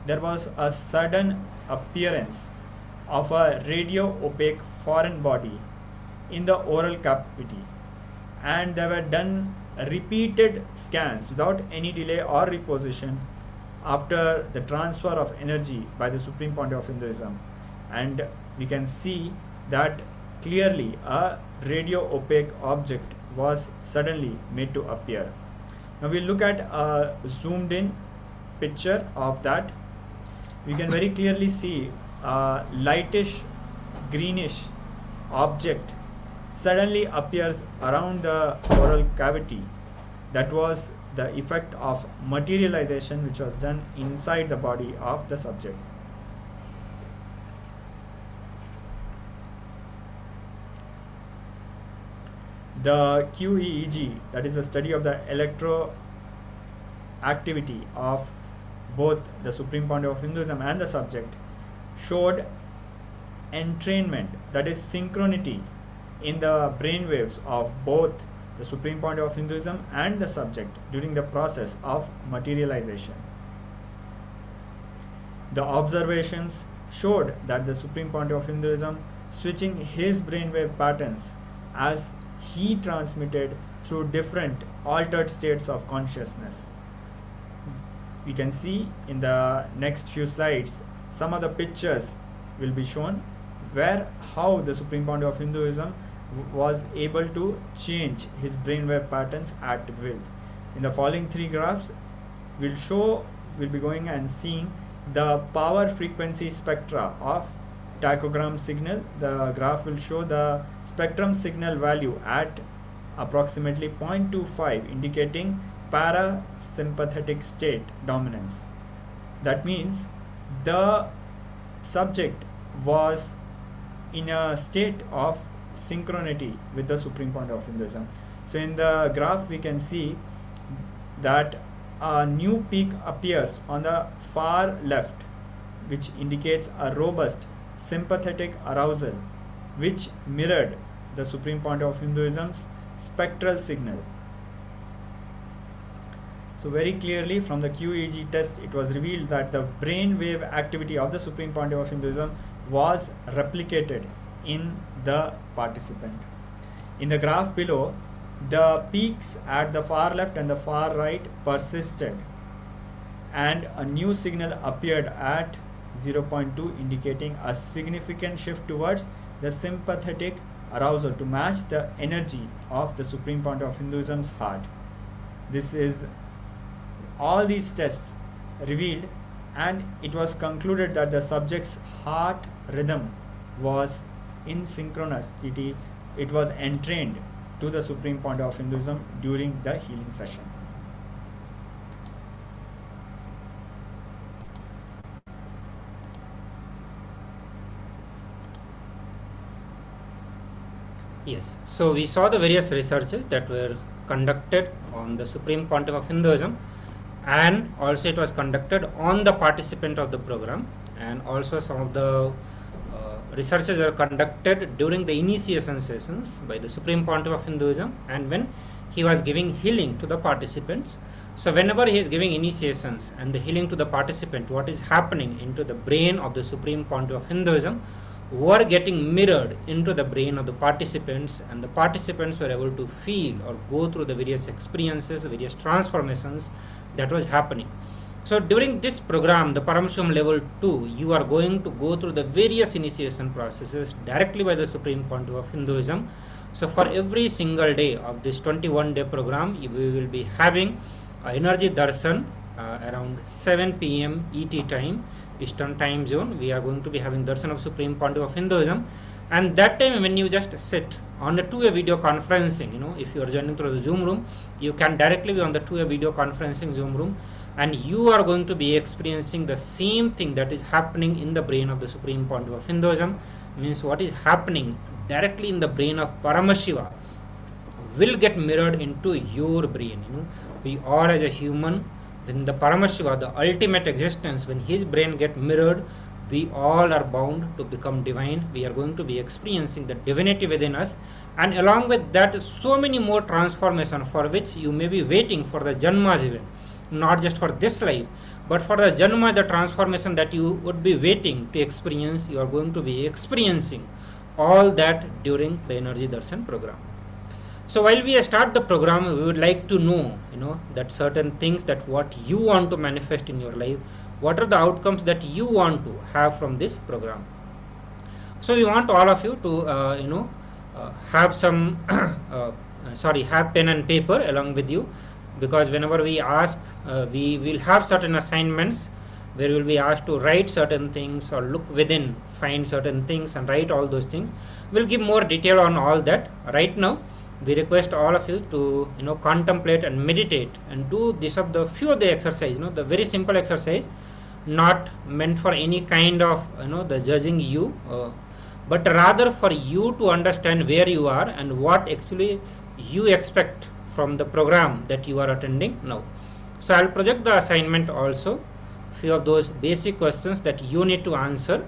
there was a sudden appearance of a radio opaque foreign body in the oral cavity, and there were done repeated scans without any delay or reposition after the transfer of energy by the Supreme Pontiff of Hinduism, and we can see that clearly a radio opaque object was suddenly made to appear. Now we look at a zoomed in picture of that. We can very clearly see a lightish greenish object suddenly appears around the oral cavity. That was the effect of materialization which was done inside the body of the subject. The QEEG, that is the study of the electroactivity of both the Supreme Pontiff of Hinduism and the subject, showed entrainment, that is synchronity, in the brain waves of both the Supreme Pontiff of Hinduism and the subject during the process of materialization. The observations showed that the Supreme Pontiff of Hinduism switching his brainwave patterns as he transmitted through different altered states of consciousness. We can see in the next few slides some of the pictures will be shown where how the Supreme Pontiff of Hinduism was able to change his brainwave patterns at will. In the following 3 graphs, we'll be going and seeing the power frequency spectra of tachogram signal. The graph will show the spectrum signal value at approximately 0.25, indicating parasympathetic state dominance. That means the subject was in a state of synchronity with the supreme point of Hinduism. So in the graph we can see that a new peak appears on the far left, which indicates a robust sympathetic arousal which mirrored the supreme point of Hinduism's spectral signal. So very clearly from the QEEG test it was revealed that the brain wave activity of the supreme point of Hinduism was replicated in the participant. In the graph below, the peaks at the far left and the far right persisted, and a new signal appeared at 0.2, indicating a significant shift towards the sympathetic arousal to match the energy of the supreme point of Hinduism's heart. This is all these tests revealed, and it was concluded that the subject's heart rhythm was in synchronicity. It was entrained to the supreme point of Hinduism during the healing session. Yes, so we saw the various researches that were conducted on the Supreme Pontiff of Hinduism, and also it was conducted on the participant of the program, and also some of the researches were conducted during the initiation sessions by the Supreme Pontiff of Hinduism, and when he was giving healing to the participants. So whenever he is giving initiations and the healing to the participant, what is happening into the brain of the Supreme Pontiff of Hinduism were getting mirrored into the brain of the participants, and the participants were able to feel or go through the various experiences, various transformations that was happening. So during this program, the Paramashivoham Level 2, you are going to go through the various initiation processes directly by the Supreme Pontiff of Hinduism. So for every single day of this 21-day program, we will be having energy darshan around 7 p.m. ET time, Eastern time zone. We are going to be having darshan of Supreme Pontiff of Hinduism, and that time when you just sit on the two-way video conferencing, if you are joining through the Zoom room, you can directly be on the two-way video conferencing Zoom room, and you are going to be experiencing the same thing that is happening in the brain of the Supreme Pontiff of Hinduism. Means what is happening directly in the brain of Paramashiva will get mirrored into your brain. We all as a human, when the Paramashiva, the ultimate existence, when his brain get mirrored, we all are bound to become divine. We are going to be experiencing the divinity within us, and along with that, so many more transformation for which you may be waiting for the Janmas even. Not just for this life, but for the Janma, the transformation that you would be waiting to experience, you are going to be experiencing all that during the Energy Darshan program. So while we start the program, we would like to know, that certain things that what you want to manifest in your life, what are the outcomes that you want to have from this program. So we want all of you to, have some, have pen and paper along with you, because whenever we ask, we will have certain assignments where we will be asked to write certain things or look within, find certain things and write all those things. We'll give more detail on all that. Right now, we request all of you to contemplate and meditate and do this of the few of the exercise, the very simple exercise, not meant for any kind of the judging you, but rather for you to understand where you are and what actually you expect from the program that you are attending now. So I'll project the assignment also, few of those basic questions that you need to answer.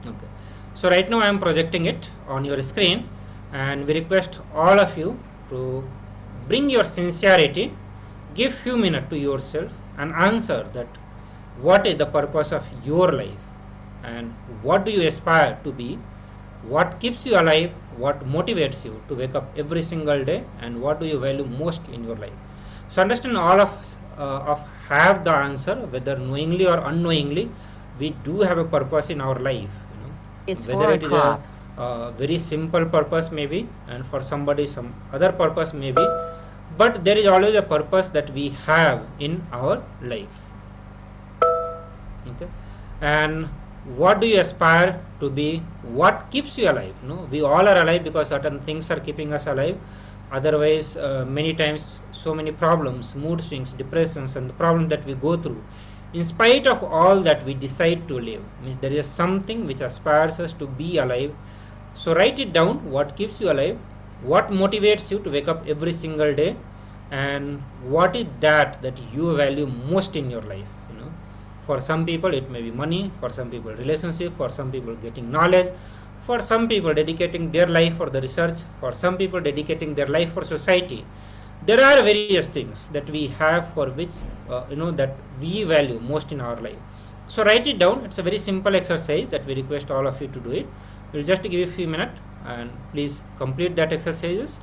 Okay. So right now I am projecting it on your screen, and we request all of you to bring your sincerity, give few minutes to yourself and answer that what is the purpose of your life and what do you aspire to be, what keeps you alive, what motivates you to wake up every single day, and what do you value most in your life. So understand all of us have the answer, whether knowingly or unknowingly. We do have a purpose in our life. It's whether 4 it is a very simple purpose maybe, and for somebody some other purpose maybe, but there is always a purpose that we have in our life. Okay, and what do you aspire to be, what keeps you alive. We all are alive because certain things are keeping us alive. Otherwise, many times, so many problems, mood swings, depressions, and the problem that we go through, in spite of all that, we decide to live. Means there is something which aspires us to be alive. So write it down, what keeps you alive, what motivates you to wake up every single day, and what is that you value most in your life. For some people it may be money, for some people relationship, for some people getting knowledge, for some people dedicating their life for the research, for some people dedicating their life for society. There are various things that we have for which that we value most in our life. So write it down. It's a very simple exercise that we request all of you to do it. We'll just give you a few minutes and please complete that exercises.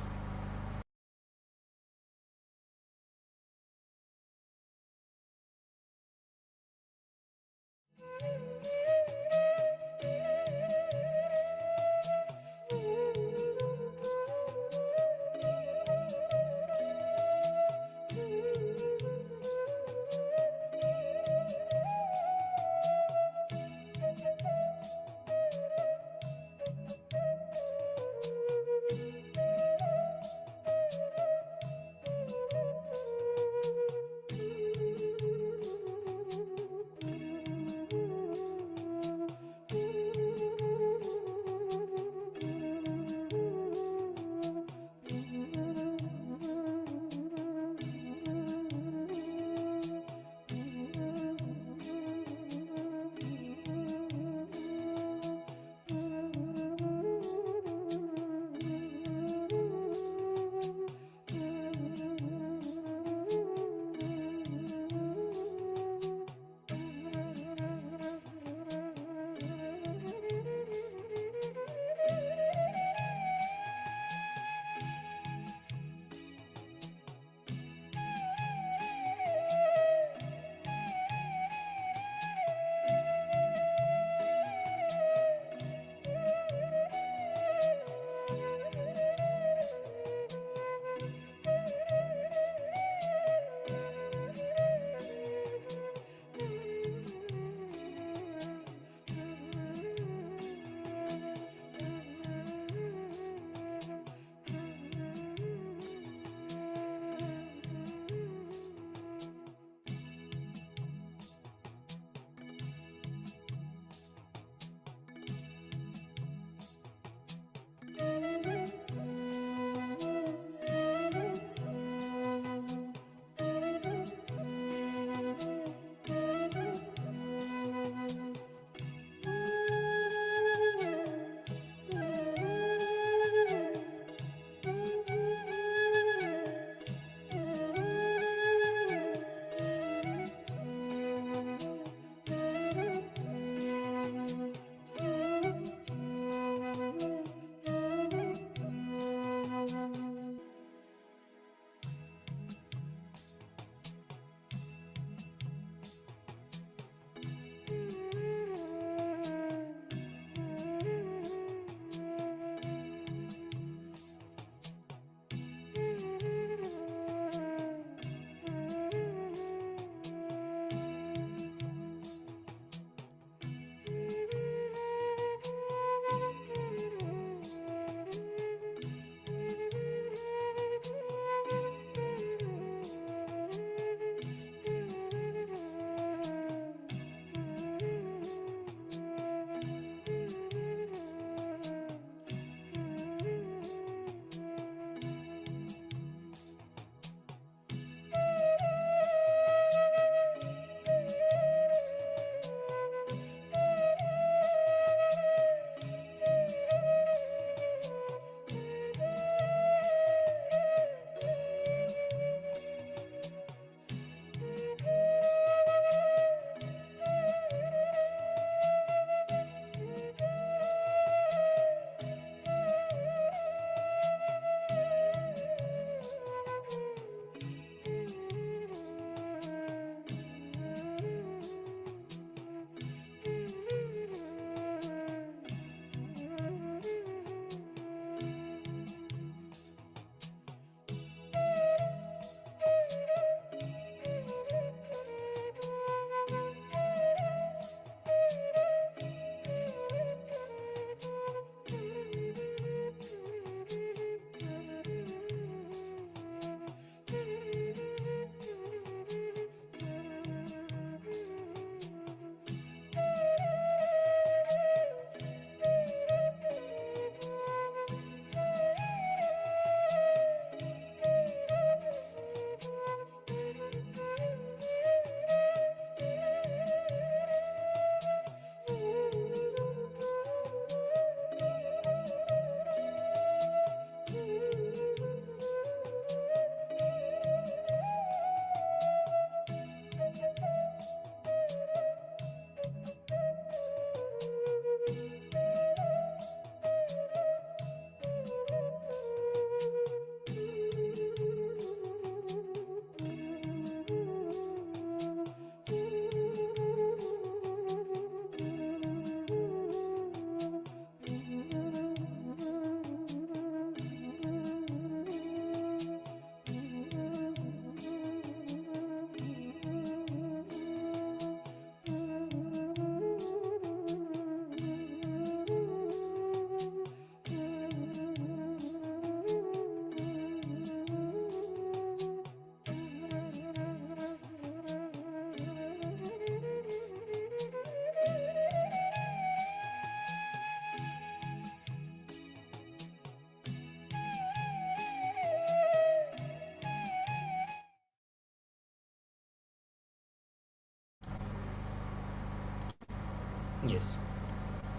Yes.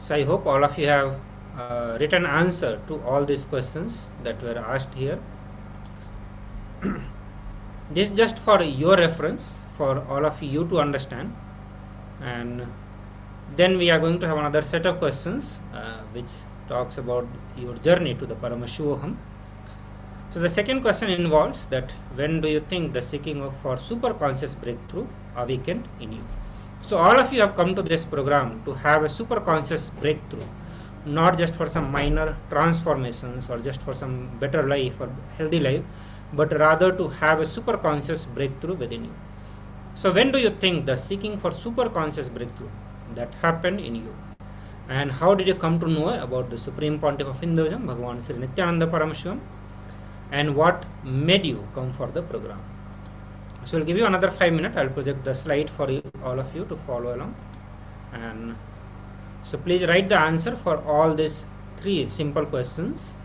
So I hope all of you have written answer to all these questions that were asked here. This is just for your reference, for all of you to understand, and then we are going to have another set of questions which talks about your journey to the Paramashivoham. So the second question involves that when do you think the seeking for super conscious breakthrough awakened in you? So all of you have come to this program to have a super conscious breakthrough, not just for some minor transformations or just for some better life or healthy life, but rather to have a super conscious breakthrough within you. So when do you think the seeking for super conscious breakthrough that happened in you? And how did you come to know about the Supreme Pontiff of Hinduism, Bhagavan Sri Nityananda Paramashivam? And what made you come for the program? So we'll give you another 5 minutes. I'll project the slide for you, all of you to follow along. And so please write the answer for all these 3 simple questions.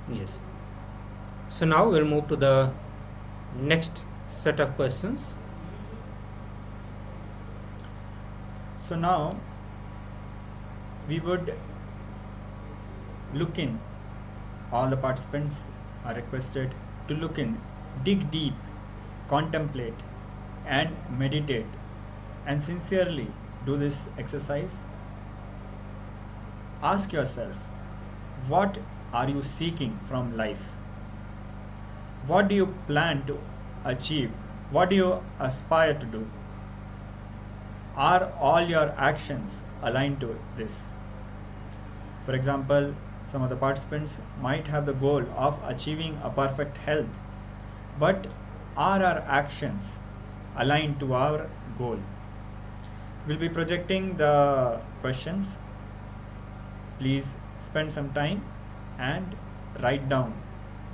Yes. So now we'll move to the next set of questions. So now we would look in, all the participants are requested to look in, dig deep, contemplate and meditate, and sincerely do this exercise. Ask yourself, what are you seeking from life? What do you plan to achieve? What do you aspire to do? Are all your actions aligned to this? For example, some of the participants might have the goal of achieving a perfect health, but are our actions aligned to our goal? We'll be projecting the questions. Please spend some time and write down,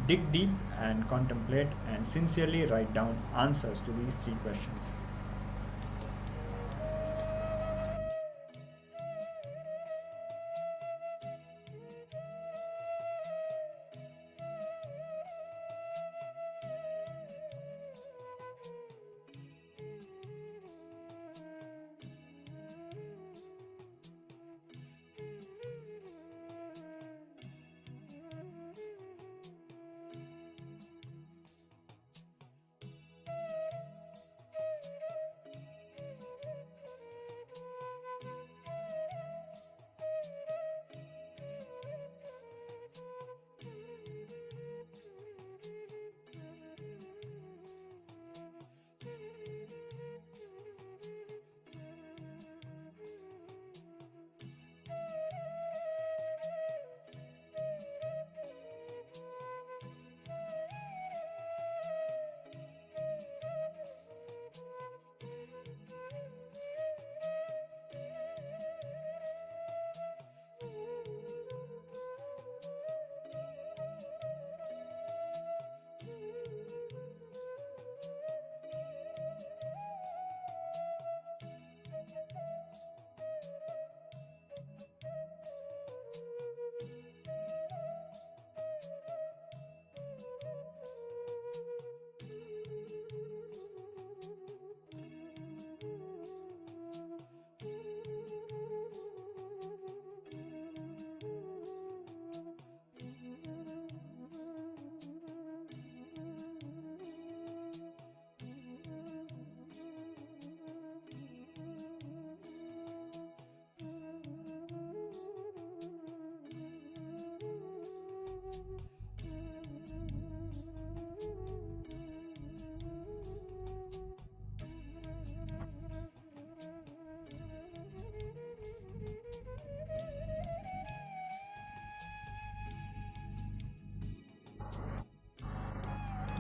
dig deep and contemplate and sincerely write down answers to these 3 questions.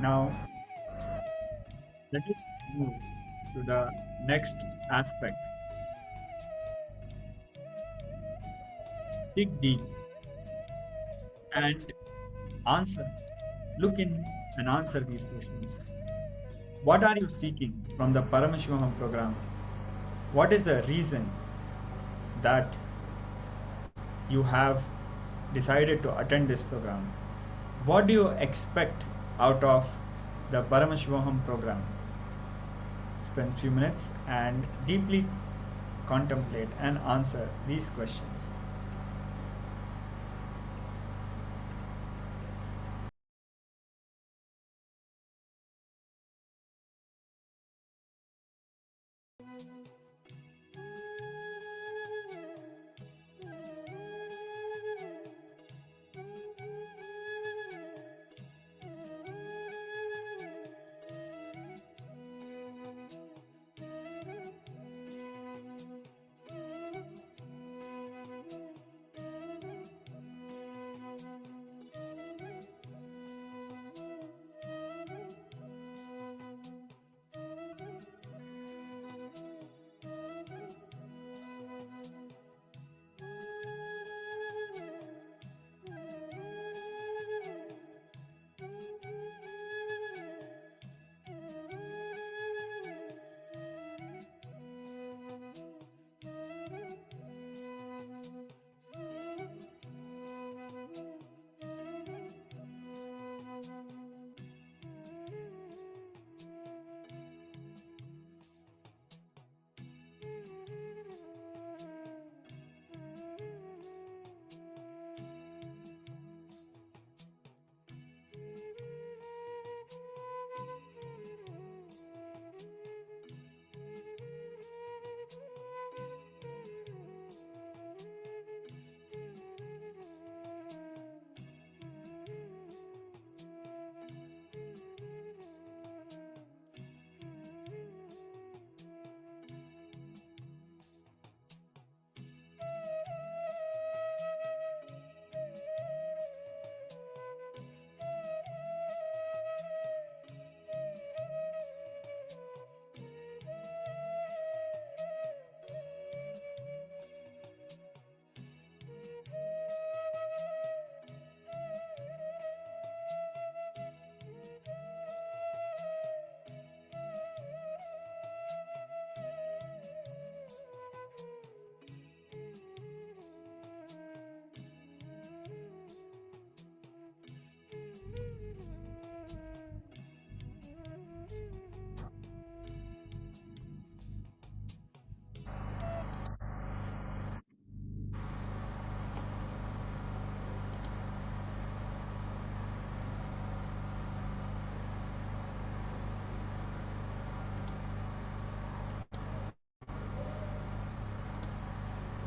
Now, Let us move to the next aspect. Dig deep and answer. Look in and answer these questions. What are you seeking from the Paramashivoham program? What is the reason that you have decided to attend this program? What do you expect out of the Paramashivoham program? Spend a few minutes and deeply contemplate and answer these questions.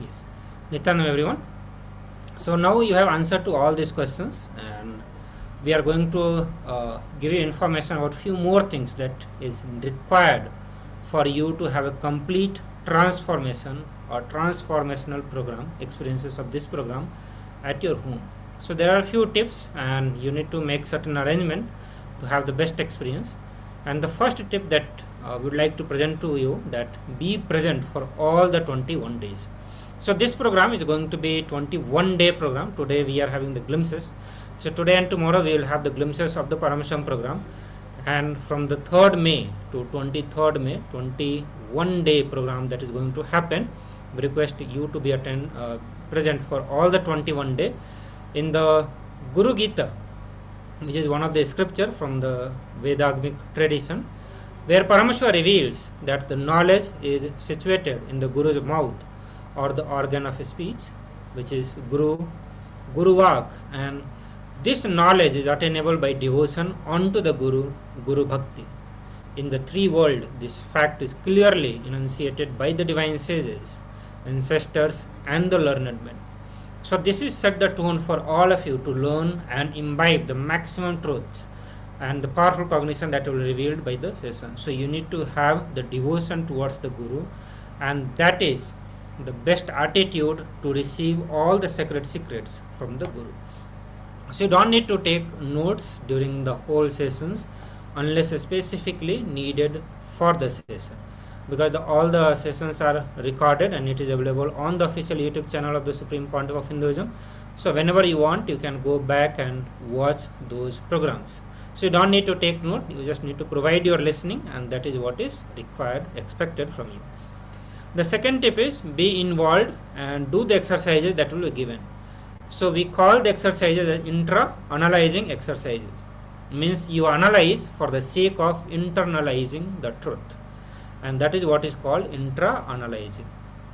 Yes. Nityanam everyone. So now you have answered to all these questions, and we are going to give you information about few more things that is required for you to have a complete transformation or transformational program, experiences of this program at your home. So there are a few tips, and you need to make certain arrangement to have the best experience. And the first tip that we would like to present to you, that be present for all the 21 days. So this program is going to be 21-day program. Today we are having the glimpses. So today and tomorrow we will have the glimpses of the Paramashivoham program. And from the 3rd May to 23rd May, 21-day program that is going to happen. We request you to be present for all the 21 day. In the Guru Gita, which is one of the scripture from the Vedagmic tradition, where Paramashiva reveals that the knowledge is situated in the Guru's mouth, or the organ of speech, which is Guru Vak, and this knowledge is attainable by devotion unto the Guru Bhakti. In the 3 world, this fact is clearly enunciated by the divine sages, ancestors and the learned men. So this is set the tone for all of you to learn and imbibe the maximum truths and the powerful cognition that will be revealed by the session. So you need to have the devotion towards the Guru, and that is the best attitude to receive all the sacred secrets from the Guru. So you don't need to take notes during the whole sessions. unless specifically needed for the session, because all the sessions are recorded and it is available on the official YouTube channel of the Supreme Pontiff of Hinduism. So whenever you want, you can go back and watch those programs. So you don't need to take note, you just need to provide your listening, and that is what is required, expected from you. The second tip is be involved and do the exercises that will be given. So we call the exercises as intra-analyzing exercises. Means you analyze for the sake of internalizing the truth, and that is what is called intra-analyzing.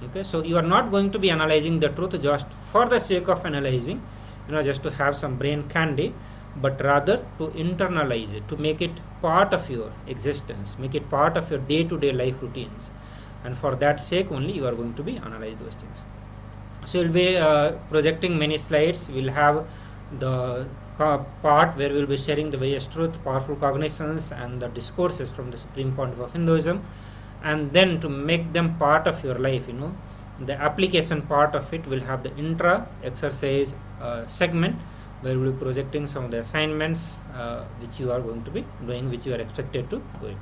Okay, so you are not going to be analyzing the truth just for the sake of analyzing, just to have some brain candy, but rather to internalize it, to make it part of your existence, make it part of your day-to-day life routines, and for that sake only you are going to be analyze those things. So we'll be projecting many slides. We'll have the part where we'll be sharing the various truth, powerful cognitions, and the discourses from the Supreme Pontiff of Hinduism, and then to make them part of your life, the application part of it will have the intra exercise segment, where we'll be projecting some of the assignments which you are going to be doing, which you are expected to do it.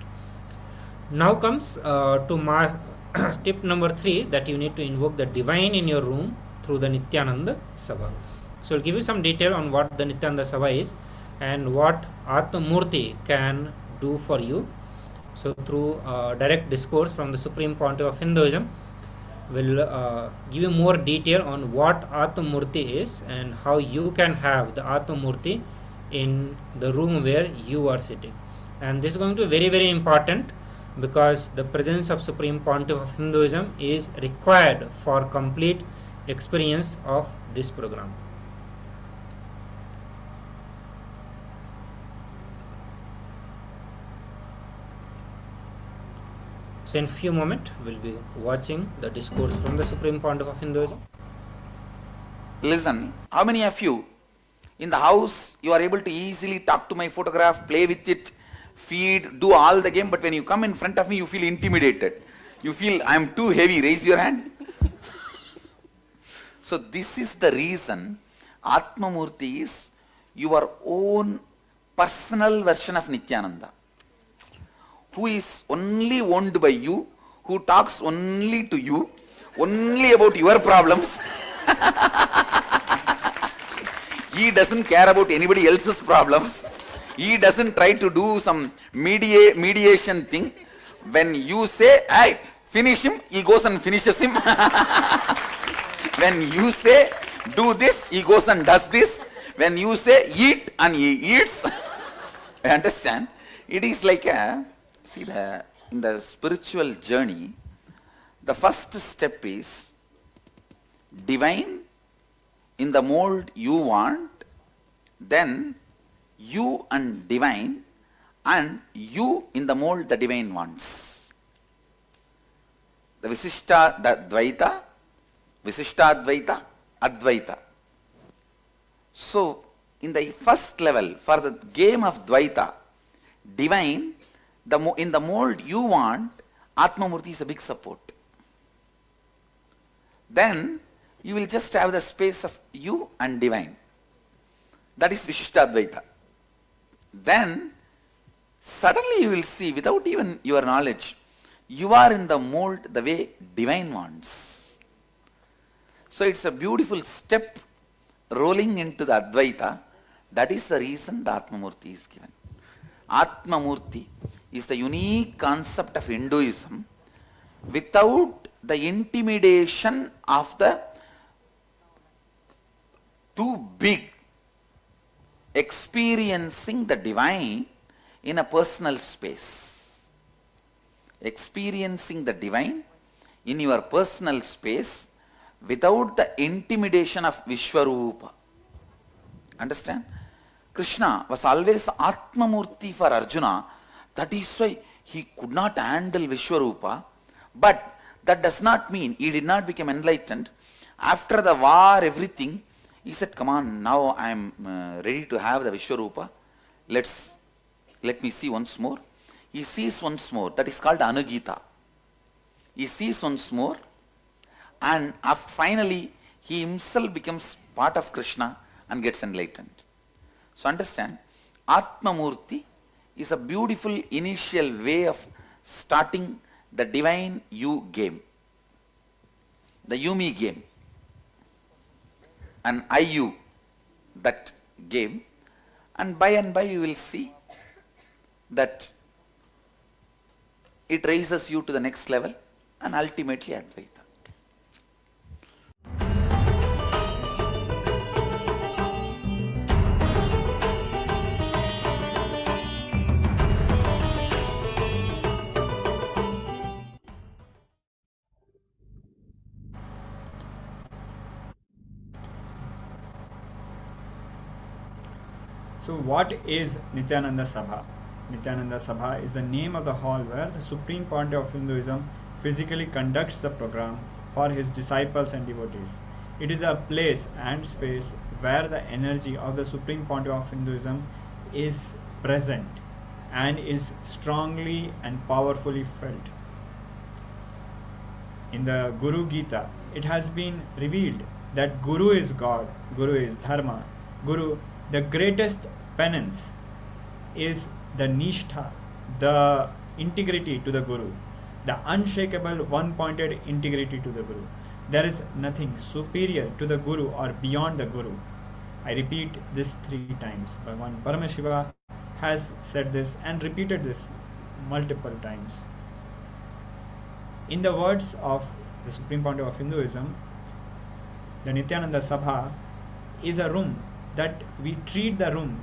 Now comes to my tip number 3, that you need to invoke the divine in your room through the Nityananda Sabha. So I'll give you some detail on what the Nityananda Sabha is and what Atma Murti can do for you. So through direct discourse from the Supreme Pontiff of Hinduism, will give you more detail on what Atma Murti is and how you can have the Atma Murti in the room where you are sitting. And this is going to be very, very important, because the presence of Supreme Pontiff of Hinduism is required for complete experience of this program. So in few moments we'll be watching the discourse from the Supreme Pontiff of Hinduism. Listen, how many of you in the house you are able to easily talk to my photograph, play with it, feed, do all the game, but when you come in front of me you feel intimidated, you feel I am too heavy? Raise your hand. So this is the reason Atma Murti is your own personal version of Nityananda, who is only owned by you, who talks only to you, only about your problems. He doesn't care about anybody else's problems. He doesn't try to do some mediation thing. When you say, "Hey, finish him," he goes and finishes him. When you say, "Do this," he goes and does this. When you say, "Eat," and he eats. I understand? It is like in the spiritual journey, the first step is divine in the mold you want, then you and divine, and you in the mold the divine wants. The Visishtadvaita, Advaita. So in the first level, for the game of Dvaita, divine, in the mold you want, Atma Murti is a big support. Then you will just have the space of you and divine. That is Vishishtadvaita. Then suddenly you will see, without even your knowledge, you are in the mold the way divine wants. So it's a beautiful step rolling into the Advaita. That is the reason the Atma Murti is given. Atma Murti is the unique concept of Hinduism without the intimidation of the too big experiencing the divine in a personal space. Experiencing the divine in your personal space without the intimidation of Vishwarupa. Understand? Krishna was always Atma Murti for Arjuna. That is why he could not handle Vishwarupa. But that does not mean he did not become enlightened. After the war, everything, he said, "Come on, now I am ready to have the Vishwarupa. Let me see once more." He sees once more. That is called Anugita. He sees once more, and finally he himself becomes part of Krishna and gets enlightened. So understand, Atma Murti is a beautiful initial way of starting the divine you game, the you-me game, and I-you, that game, and by you will see that it raises you to the next level and ultimately Advaita. So what is Nityananda Sabha? Nityananda Sabha is the name of the hall where the Supreme Pontiff of Hinduism physically conducts the program for his disciples and devotees. It is a place and space where the energy of the Supreme Pontiff of Hinduism is present and is strongly and powerfully felt. In the Guru Gita, it has been revealed that Guru is God, Guru is Dharma, Guru, the greatest penance is the nishtha, the integrity to the Guru, the unshakable one-pointed integrity to the Guru. There is nothing superior to the Guru or beyond the Guru. I repeat this 3 times. Bhagavan Paramashiva has said this and repeated this multiple times. In the words of the Supreme Pontiff of Hinduism, the Nityananda Sabha is a room that we treat the room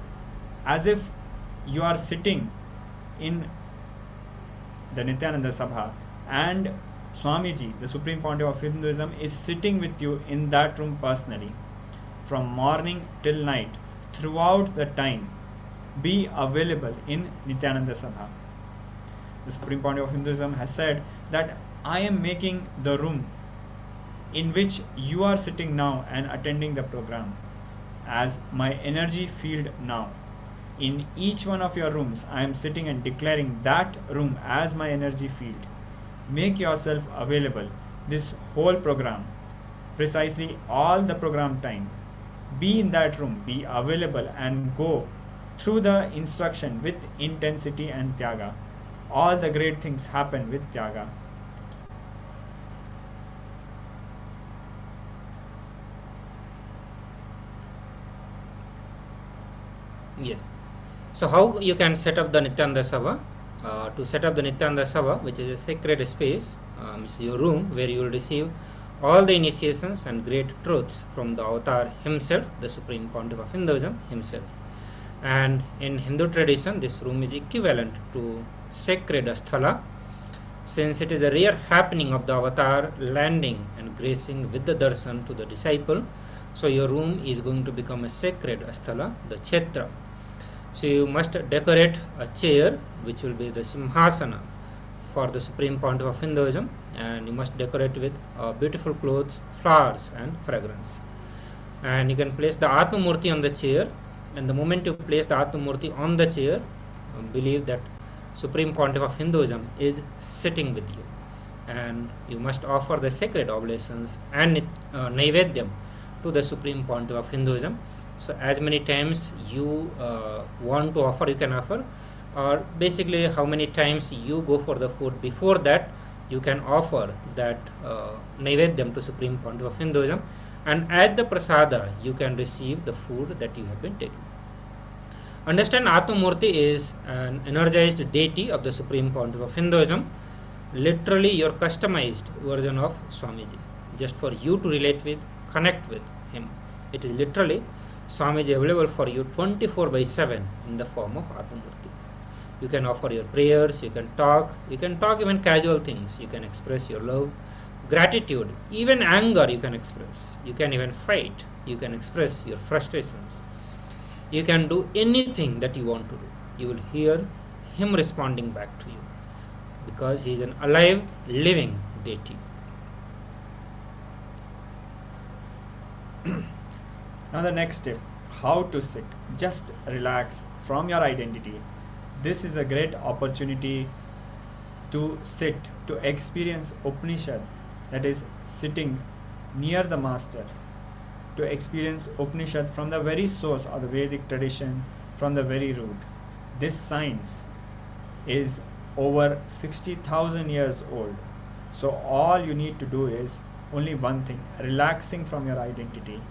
as if you are sitting in the Nityananda Sabha and Swamiji, the Supreme Pontiff of Hinduism, is sitting with you in that room personally. From morning till night, throughout the time, be available in Nityananda Sabha. The Supreme Pontiff of Hinduism has said that I am making the room in which you are sitting now and attending the program as my energy field now. In each one of your rooms, I am sitting and declaring that room as my energy field. Make yourself available this whole program, precisely all the program time. Be in that room, be available and go through the instruction with intensity and tyaga. All the great things happen with tyaga. Yes. So how you can set up the Nityananda Sabha? To set up the Nityananda Sabha, which is a sacred space, is your room where you will receive all the initiations and great truths from the avatar himself, the Supreme Pontiff of Hinduism himself. And in Hindu tradition, this room is equivalent to sacred asthala, since it is a rare happening of the avatar landing and gracing with the darshan to the disciple. So your room is going to become a sacred asthala, the kshetra. So you must decorate a chair, which will be the simhasana for the Supreme Pontiff of Hinduism, and you must decorate with beautiful clothes, flowers and fragrance. And you can place the atma murti on the chair, and the moment you place the atma murti on the chair, believe that Supreme Pontiff of Hinduism is sitting with you, and you must offer the sacred oblations and naivedyam to the Supreme Pontiff of Hinduism. So as many times you want to offer, you can offer, or basically how many times you go for the food. Before that, you can offer that naivedyam to Supreme Pontiff of Hinduism, and at the prasada you can receive the food that you have been taking. Understand, Atma Murti is an energized deity of the Supreme Pontiff of Hinduism, literally your customized version of Swamiji, just for you to relate with, connect with him. It is literally Swamiji available for you 24/7 in the form of Atma Murti. You can offer your prayers, you can talk even casual things, you can express your love, gratitude, even anger you can express, you can even fight, you can express your frustrations. You can do anything that you want to do. You will hear him responding back to you, because he is an alive, living deity. Now the next step, how to sit. Just relax from your identity. This is a great opportunity to sit, to experience Upanishad, that is sitting near the master, to experience Upanishad from the very source of the Vedic tradition, from the very root. this science is over 60,000 years old. So all you need to do is only one thing: relaxing from your identity.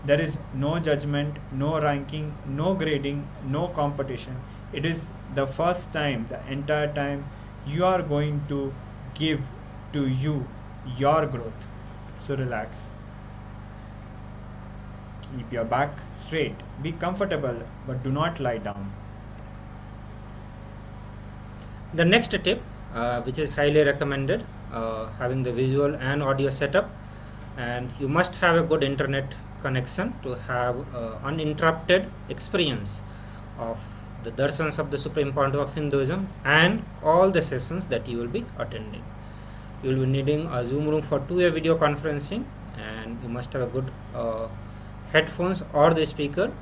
There is no judgment, no ranking, no grading, no competition. It is the first time, the entire time, you are going to give to you your growth. So relax. Keep your back straight. Be comfortable, but do not lie down. The next tip, which is highly recommended, having the visual and audio setup, and you must have a good internet connection to have uninterrupted experience of the darsans of the Supreme Pontiff of Hinduism and all the sessions that you will be attending. You will be needing a Zoom room for two-way video conferencing, and you must have a good headphones or the speaker.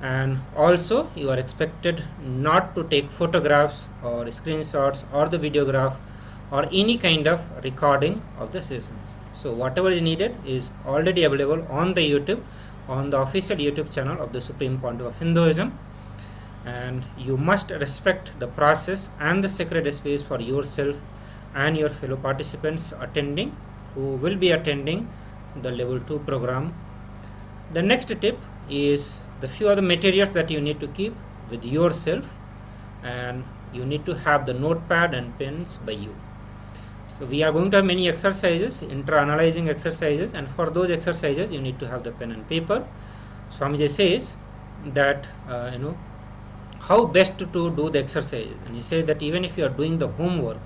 And also you are expected not to take photographs or screenshots or the videograph or any kind of recording of the sessions. So whatever is needed is already available on the YouTube, on the official YouTube channel of the Supreme Pontiff of Hinduism. And you must respect the process and the sacred space for yourself and your fellow participants attending, who will be attending the level 2 program. The next tip is the few other materials that you need to keep with yourself, and you need to have the notepad and pens by you. So we are going to have many exercises, intra-analyzing exercises, and for those exercises you need to have the pen and paper. Swami says that how best to do the exercise, and he says that even if you are doing the homework,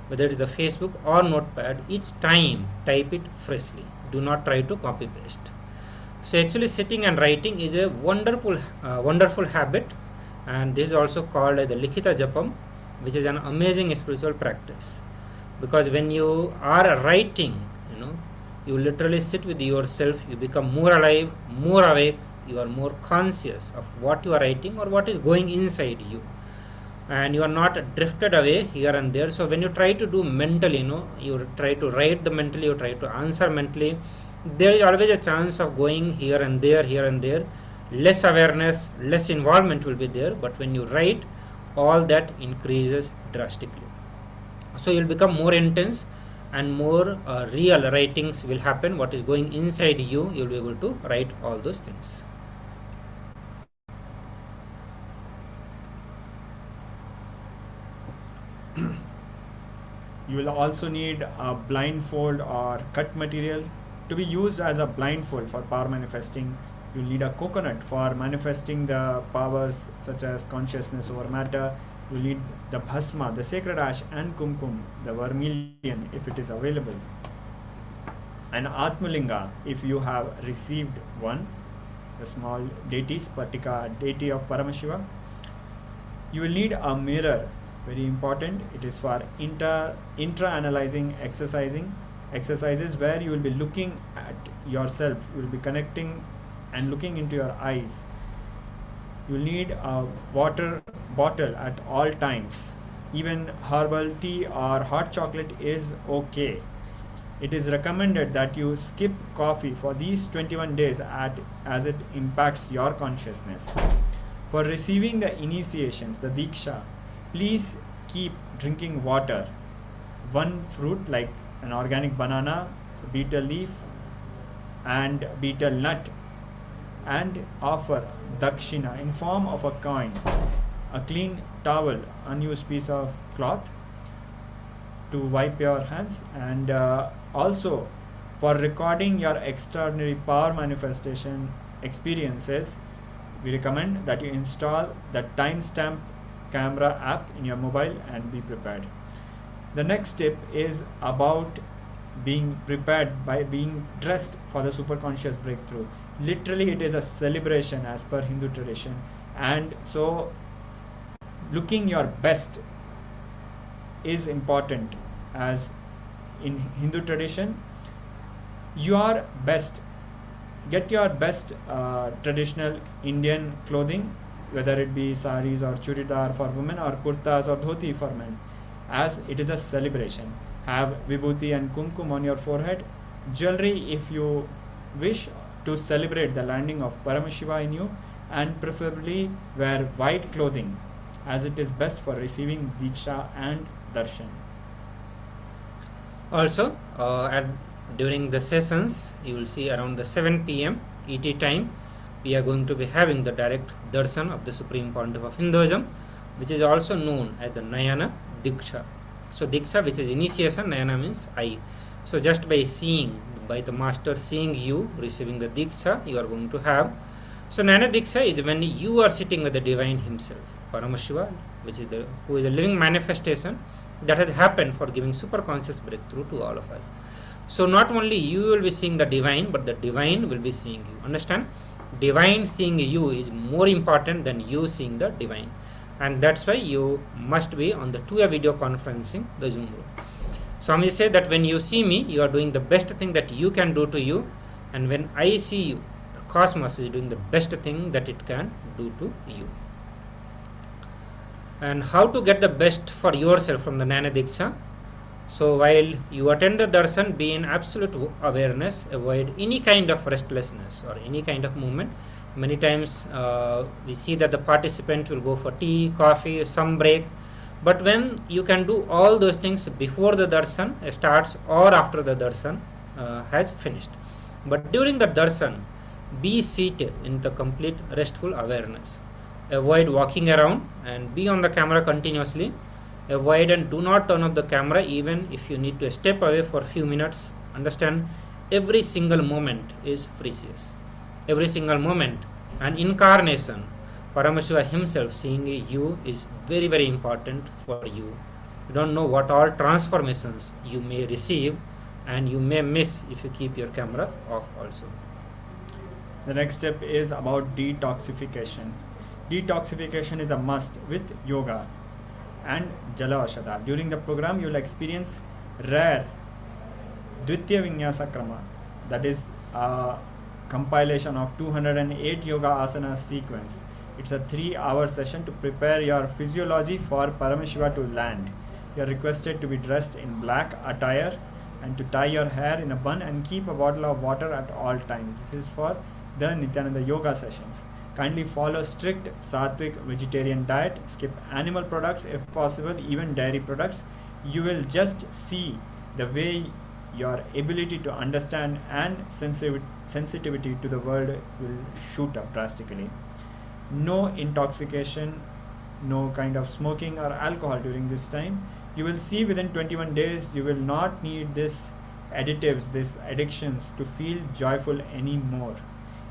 whether it is the Facebook or notepad, each time type it freshly. Do not try to copy paste. So actually sitting and writing is a wonderful habit, and this is also called as the Likhita Japam, which is an amazing spiritual practice. Because when you are writing, you literally sit with yourself, you become more alive, more awake, you are more conscious of what you are writing or what is going inside you, and you are not drifted away here and there. So when you try to do mentally, you try to write the mentally, you try to answer mentally, there is always a chance of going here and there. Less awareness, less involvement will be there, but when you write, all that increases drastically. So you will become more intense and more real writings will happen. What is going inside you, you will be able to write all those things. You will also need a blindfold or cut material to be used as a blindfold for power manifesting. You will need a coconut for manifesting the powers such as consciousness over matter. You need the bhasma, the sacred ash, and kumkum, the vermilion, if it is available. An atmalinga, if you have received one, the small deity, Spatika, deity of Paramashiva. You will need a mirror, very important. It is for intra-analyzing exercises where you will be looking at yourself. You will be connecting and looking into your eyes. You will need a water bottle at all times. Even herbal tea or hot chocolate is okay. It is recommended that you skip coffee for these 21 days as it impacts your consciousness. For receiving the initiations, the diksha, please keep drinking water. One fruit like an organic banana, betel leaf, and betel nut, and offer dakshina in form of a coin, a clean towel, unused piece of cloth to wipe your hands, and also for recording your extraordinary power manifestation experiences, we recommend that you install the timestamp camera app in your mobile and be prepared. The next tip is about being prepared by being dressed for the superconscious breakthrough. Literally, it is a celebration as per Hindu tradition, and so looking your best is important. As in Hindu tradition, your best, get your best traditional Indian clothing, whether it be saris or churidar for women or kurtas or dhoti for men, as it is a celebration. Have vibhuti and kumkum on your forehead, jewelry if you wish to celebrate the landing of Paramashiva in you, and preferably wear white clothing. as it is best for receiving Diksha and Darshan. Also, during the sessions, you will see around the 7 p.m. ET time, we are going to be having the direct darshan of the Supreme Pontiff of Hinduism, which is also known as the Nayana Diksha. So Diksha, which is initiation, Nayana means eye. So just by seeing, by the master seeing you receiving the Diksha, you are going to have. So Nayana Diksha is when you are sitting with the divine himself, Paramashiva, which is who is a living manifestation that has happened for giving super conscious breakthrough to all of us. So not only you will be seeing the divine, but the divine will be seeing you. Understand? Divine seeing you is more important than you seeing the divine, and that's why you must be on the 2-way video conferencing, the Zoom room. Swami said that when you see me, you are doing the best thing that you can do to you, and when I see you, the cosmos is doing the best thing that it can do to you. And how to get the best for yourself from the Nayana Diksha? So while you attend the darshan, be in absolute awareness, avoid any kind of restlessness or any kind of movement. Many times we see that the participant will go for tea, coffee, some break, but when you can do all those things before the darshan starts or after the darshan has finished. But during the darshan, be seated in the complete restful awareness. Avoid walking around and be on the camera continuously. Avoid and do not turn off the camera even if you need to step away for a few minutes. Understand, every single moment is precious. Every single moment, an incarnation, Paramashiva himself seeing you is very, very important for you. You don't know what all transformations you may receive and you may miss if you keep your camera off also. The next step is about detoxification. Detoxification is a must with yoga and Jala Ashada. During the program, you will experience rare Dvitiya Vinyasa Krama, that is a compilation of 208 yoga asana sequence. It's a 3-hour session to prepare your physiology for Paramashiva to land. You are requested to be dressed in black attire and to tie your hair in a bun and keep a bottle of water at all times. This is for the Nityananda yoga sessions. Kindly follow strict sattvic vegetarian diet, skip animal products if possible, even dairy products. You will just see the way your ability to understand and sensitivity to the world will shoot up drastically. No intoxication, no kind of smoking or alcohol during this time. You will see within 21 days you will not need this additives, these addictions to feel joyful anymore.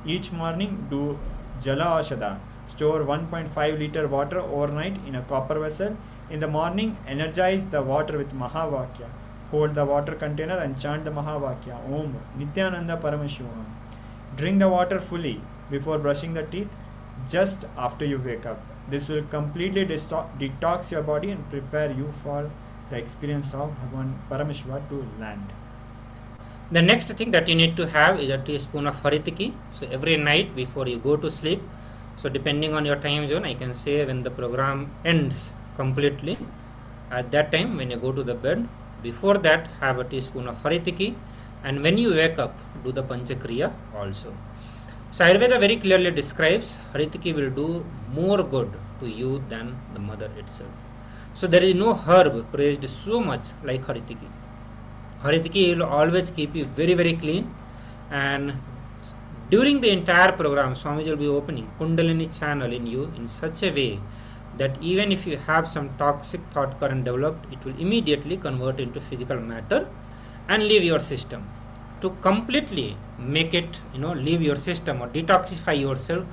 Each morning do Jala Ashada. Store 1.5 liter water overnight in a copper vessel. In the morning, energize the water with Mahavakya. Hold the water container and chant the Mahavakya, Om Nityananda Paramashivoham. Drink the water fully before brushing the teeth, just after you wake up. This will completely detox your body and prepare you for the experience of Bhagavan Paramashiva to land. The next thing that you need to have is a teaspoon of haritiki. So every night before you go to sleep, so depending on your time zone, I can say when the program ends completely, at that time when you go to the bed, before that have a teaspoon of haritiki, and when you wake up do the panchakriya also. So Ayurveda very clearly describes haritiki will do more good to you than the mother itself. So there is no herb praised so much like haritiki. Haritiki will always keep you very, very clean, and during the entire program Swami will be opening Kundalini channel in you in such a way that even if you have some toxic thought current developed, it will immediately convert into physical matter and leave your system. To completely make it, leave your system or detoxify yourself,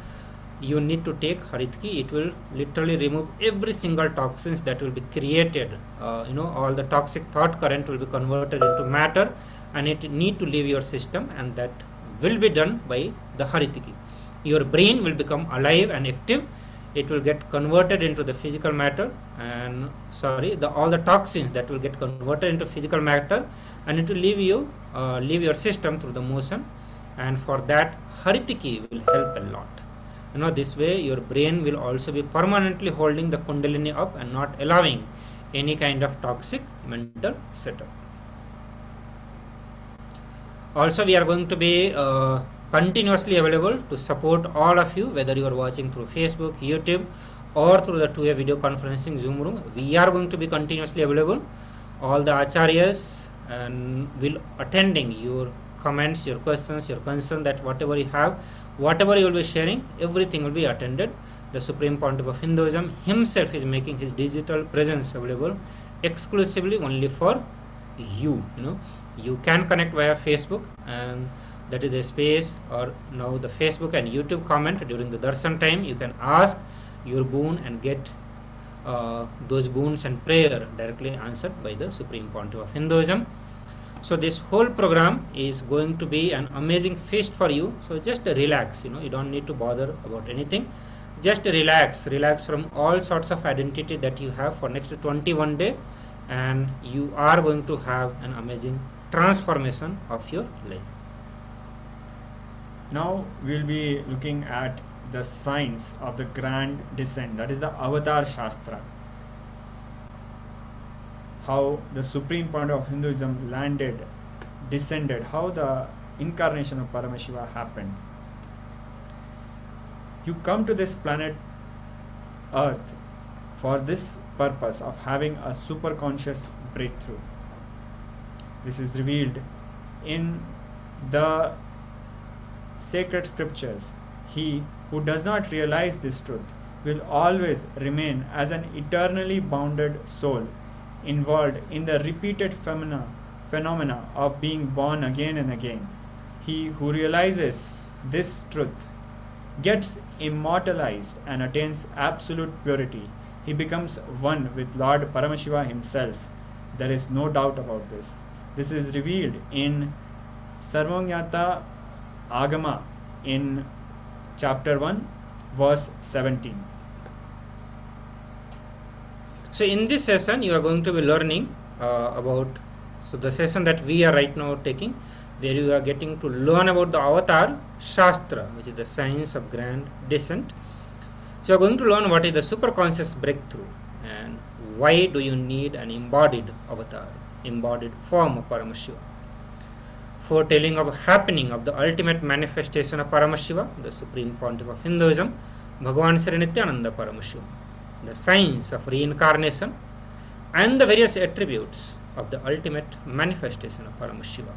you need to take haritiki. It will literally remove every single toxins that will be created. All the toxic thought current will be converted into matter, and it need to leave your system, and that will be done by the haritiki. Your brain will become alive and active. It will get converted into the physical matter, and all the toxins that will get converted into physical matter, and it will leave your system through the motion, and for that haritiki will help a lot. This way your brain will also be permanently holding the Kundalini up and not allowing any kind of toxic mental setup. Also, we are going to be continuously available to support all of you, whether you are watching through Facebook, YouTube, or through the two-way video conferencing Zoom room. We are going to be continuously available. All the acharyas and will attending your comments, your questions, your concern, that whatever you have, whatever you will be sharing, everything will be attended. The Supreme Pontiff of Hinduism himself is making his digital presence available exclusively only for you. You can connect via Facebook, and that is the space, or now the Facebook and YouTube comment during the darshan time. You can ask your boon and get those boons and prayer directly answered by the Supreme Pontiff of Hinduism. So this whole program is going to be an amazing feast for you. So just relax, you don't need to bother about anything. Just relax from all sorts of identity that you have for next 21 days, and you are going to have an amazing transformation of your life. Now we'll be looking at the science of the grand descent, that is the Avatar Shastra. How the Supreme Pontiff of Hinduism descended, how the incarnation of Paramashiva happened. You come to this planet Earth for this purpose of having a superconscious breakthrough. This is revealed in the sacred scriptures. He who does not realize this truth will always remain as an eternally bounded soul, involved in the repeated phenomena of being born again and again. He who realizes this truth gets immortalized and attains absolute purity. He becomes one with Lord Paramashiva himself. There is no doubt about this. This is revealed in Sarvanyata Agama in chapter 1, verse 17. So in this session you are going to be learning about, so the session that we are right now taking, where you are getting to learn about the Avatar Shastra, which is the science of grand descent. So you are going to learn what is the superconscious breakthrough, and why do you need an embodied avatar, embodied form of Paramashiva. Foretelling of happening of the ultimate manifestation of Paramashiva, the Supreme Pontiff of Hinduism, Bhagavan Sri Nityananda Paramashivam. The science of reincarnation and the various attributes of the ultimate manifestation of Paramashiva.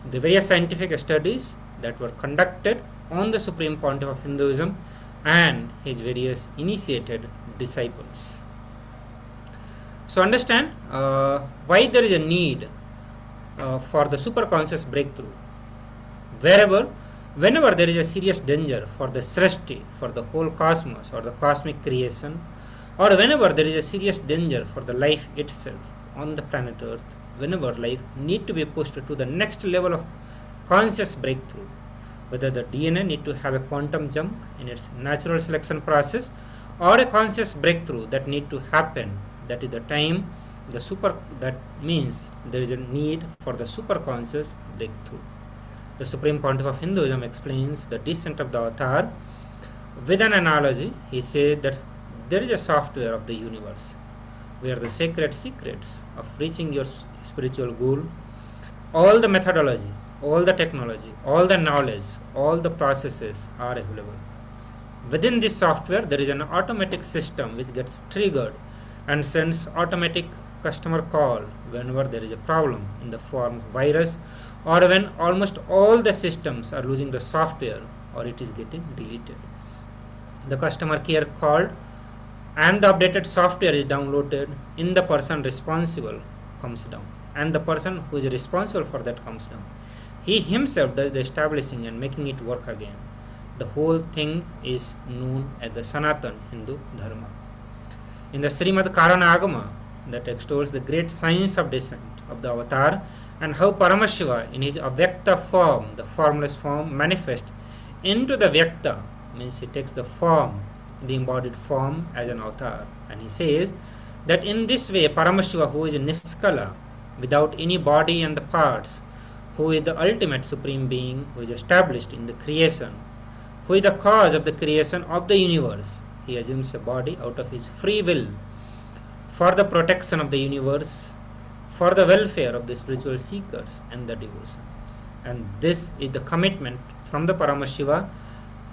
The various scientific studies that were conducted on the Supreme Pontiff of Hinduism and his various initiated disciples. So understand why there is a need for the superconscious breakthrough. Whenever there is a serious danger for the Srishti, for the whole cosmos or the cosmic creation, or whenever there is a serious danger for the life itself on the planet Earth, whenever life need to be pushed to the next level of conscious breakthrough, whether the DNA need to have a quantum jump in its natural selection process, or a conscious breakthrough that need to happen, that is the time that means there is a need for the superconscious breakthrough. The Supreme Pontiff of Hinduism explains the descent of the avatar with an analogy. He says that there is a software of the universe where the sacred secrets of reaching your spiritual goal, all the methodology, all the technology, all the knowledge, all the processes are available. Within this software, there is an automatic system which gets triggered and sends automatic customer call whenever there is a problem in the form of virus, or when almost all the systems are losing the software or it is getting deleted. The customer care called and the updated software is downloaded in the person responsible comes down, and the person who is responsible for that comes down. He himself does the establishing and making it work again. The whole thing is known as the Sanatan Hindu Dharma. In the Srimad Karana Agama, that extols the great science of descent of the avatar and how Paramashiva in his avyakta form, the formless form, manifests into the vyakta, means he takes the form, the embodied form as an avatar. And he says that in this way Paramashiva, who is Niskala, without any body and the parts, who is the ultimate supreme being, who is established in the creation, who is the cause of the creation of the universe, he assumes a body out of his free will for the protection of the universe, for the welfare of the spiritual seekers and the devotion. And this is the commitment from the Paramashiva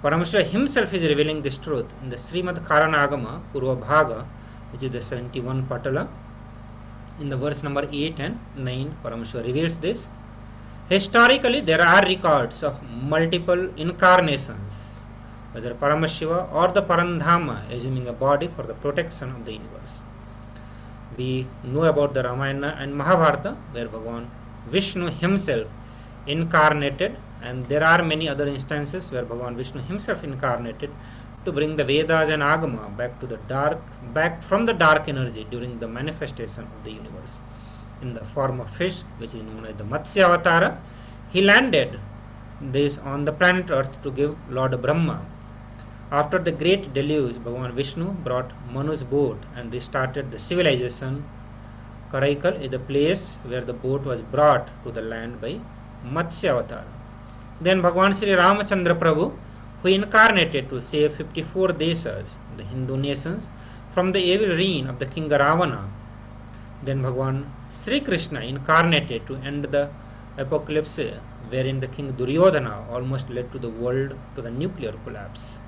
Paramashiva himself is revealing this truth in the Srimad Karanagama Purva Bhaga, which is the 71 Patala. In the verse number 8 and 9, Paramashiva reveals this. Historically, there are records of multiple incarnations, whether Paramashiva or the Parandhama assuming a body for the protection of the universe. We know about the Ramayana and Mahabharata, where Bhagavan Vishnu himself incarnated, and there are many other instances where Bhagavan Vishnu himself incarnated to bring the Vedas and Agama back from the dark energy during the manifestation of the universe. In the form of fish, which is known as the Matsya Avatara, he landed this on the planet Earth to give Lord Brahma. After the great deluge, Bhagavan Vishnu brought Manu's boat and restarted the civilization. Karaikal is the place where the boat was brought to the land by Matsya Avatara. Then Bhagavan Sri Ramachandra Prabhu, who incarnated to save 54 desas, the Hindu nations, from the evil reign of the king Ravana. Then Bhagavan Sri Krishna incarnated to end the apocalypse, wherein the king Duryodhana almost led to the world to the nuclear collapse.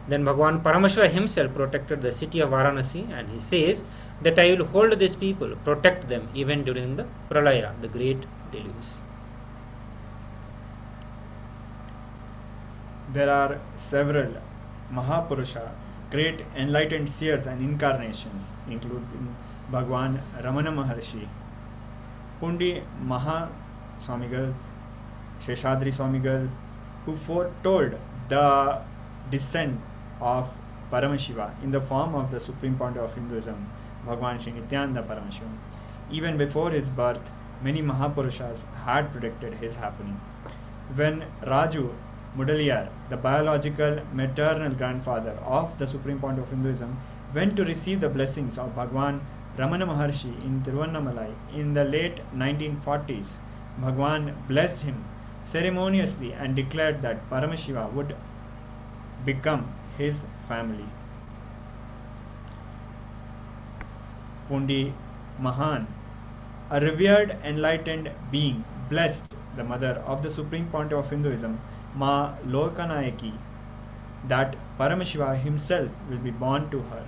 Then Bhagavan Paramashiva himself protected the city of Varanasi, and he says that I will hold these people, protect them even during the Pralaya, the great deluge. There are several Mahapurusha, great enlightened seers and incarnations, including Bhagwan Ramana Maharshi, Pundi Maha Swamigal, Sheshadri Swamigal, who foretold the descent of Paramashiva in the form of the Supreme Pontiff of Hinduism, Bhagwan Sri Nityananda Paramashivam. Even before his birth, many Mahapurushas had predicted his happening. When Raju Mudaliyar, the biological maternal grandfather of the Supreme Pontiff of Hinduism, went to receive the blessings of Bhagwan Ramana Maharshi in Tiruvannamalai in the late 1940s, Bhagwan blessed him ceremoniously and declared that Paramashiva would become his family. Pundi Mahan, a revered enlightened being, blessed the mother of the Supreme Pontiff of Hinduism, Ma Lokanayaki, that Paramashiva himself will be born to her.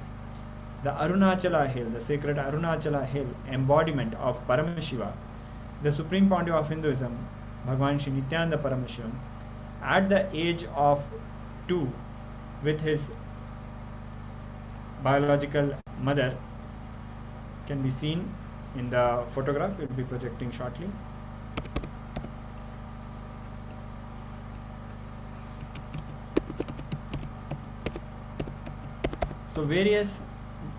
The Arunachala Hill, the sacred Arunachala Hill, embodiment of Paramashiva, the Supreme Pontiff of Hinduism, Bhagwan Sri Nityananda Paramashivam, at the age of 2, with his biological mother, can be seen in the photograph. It will be projecting shortly. So various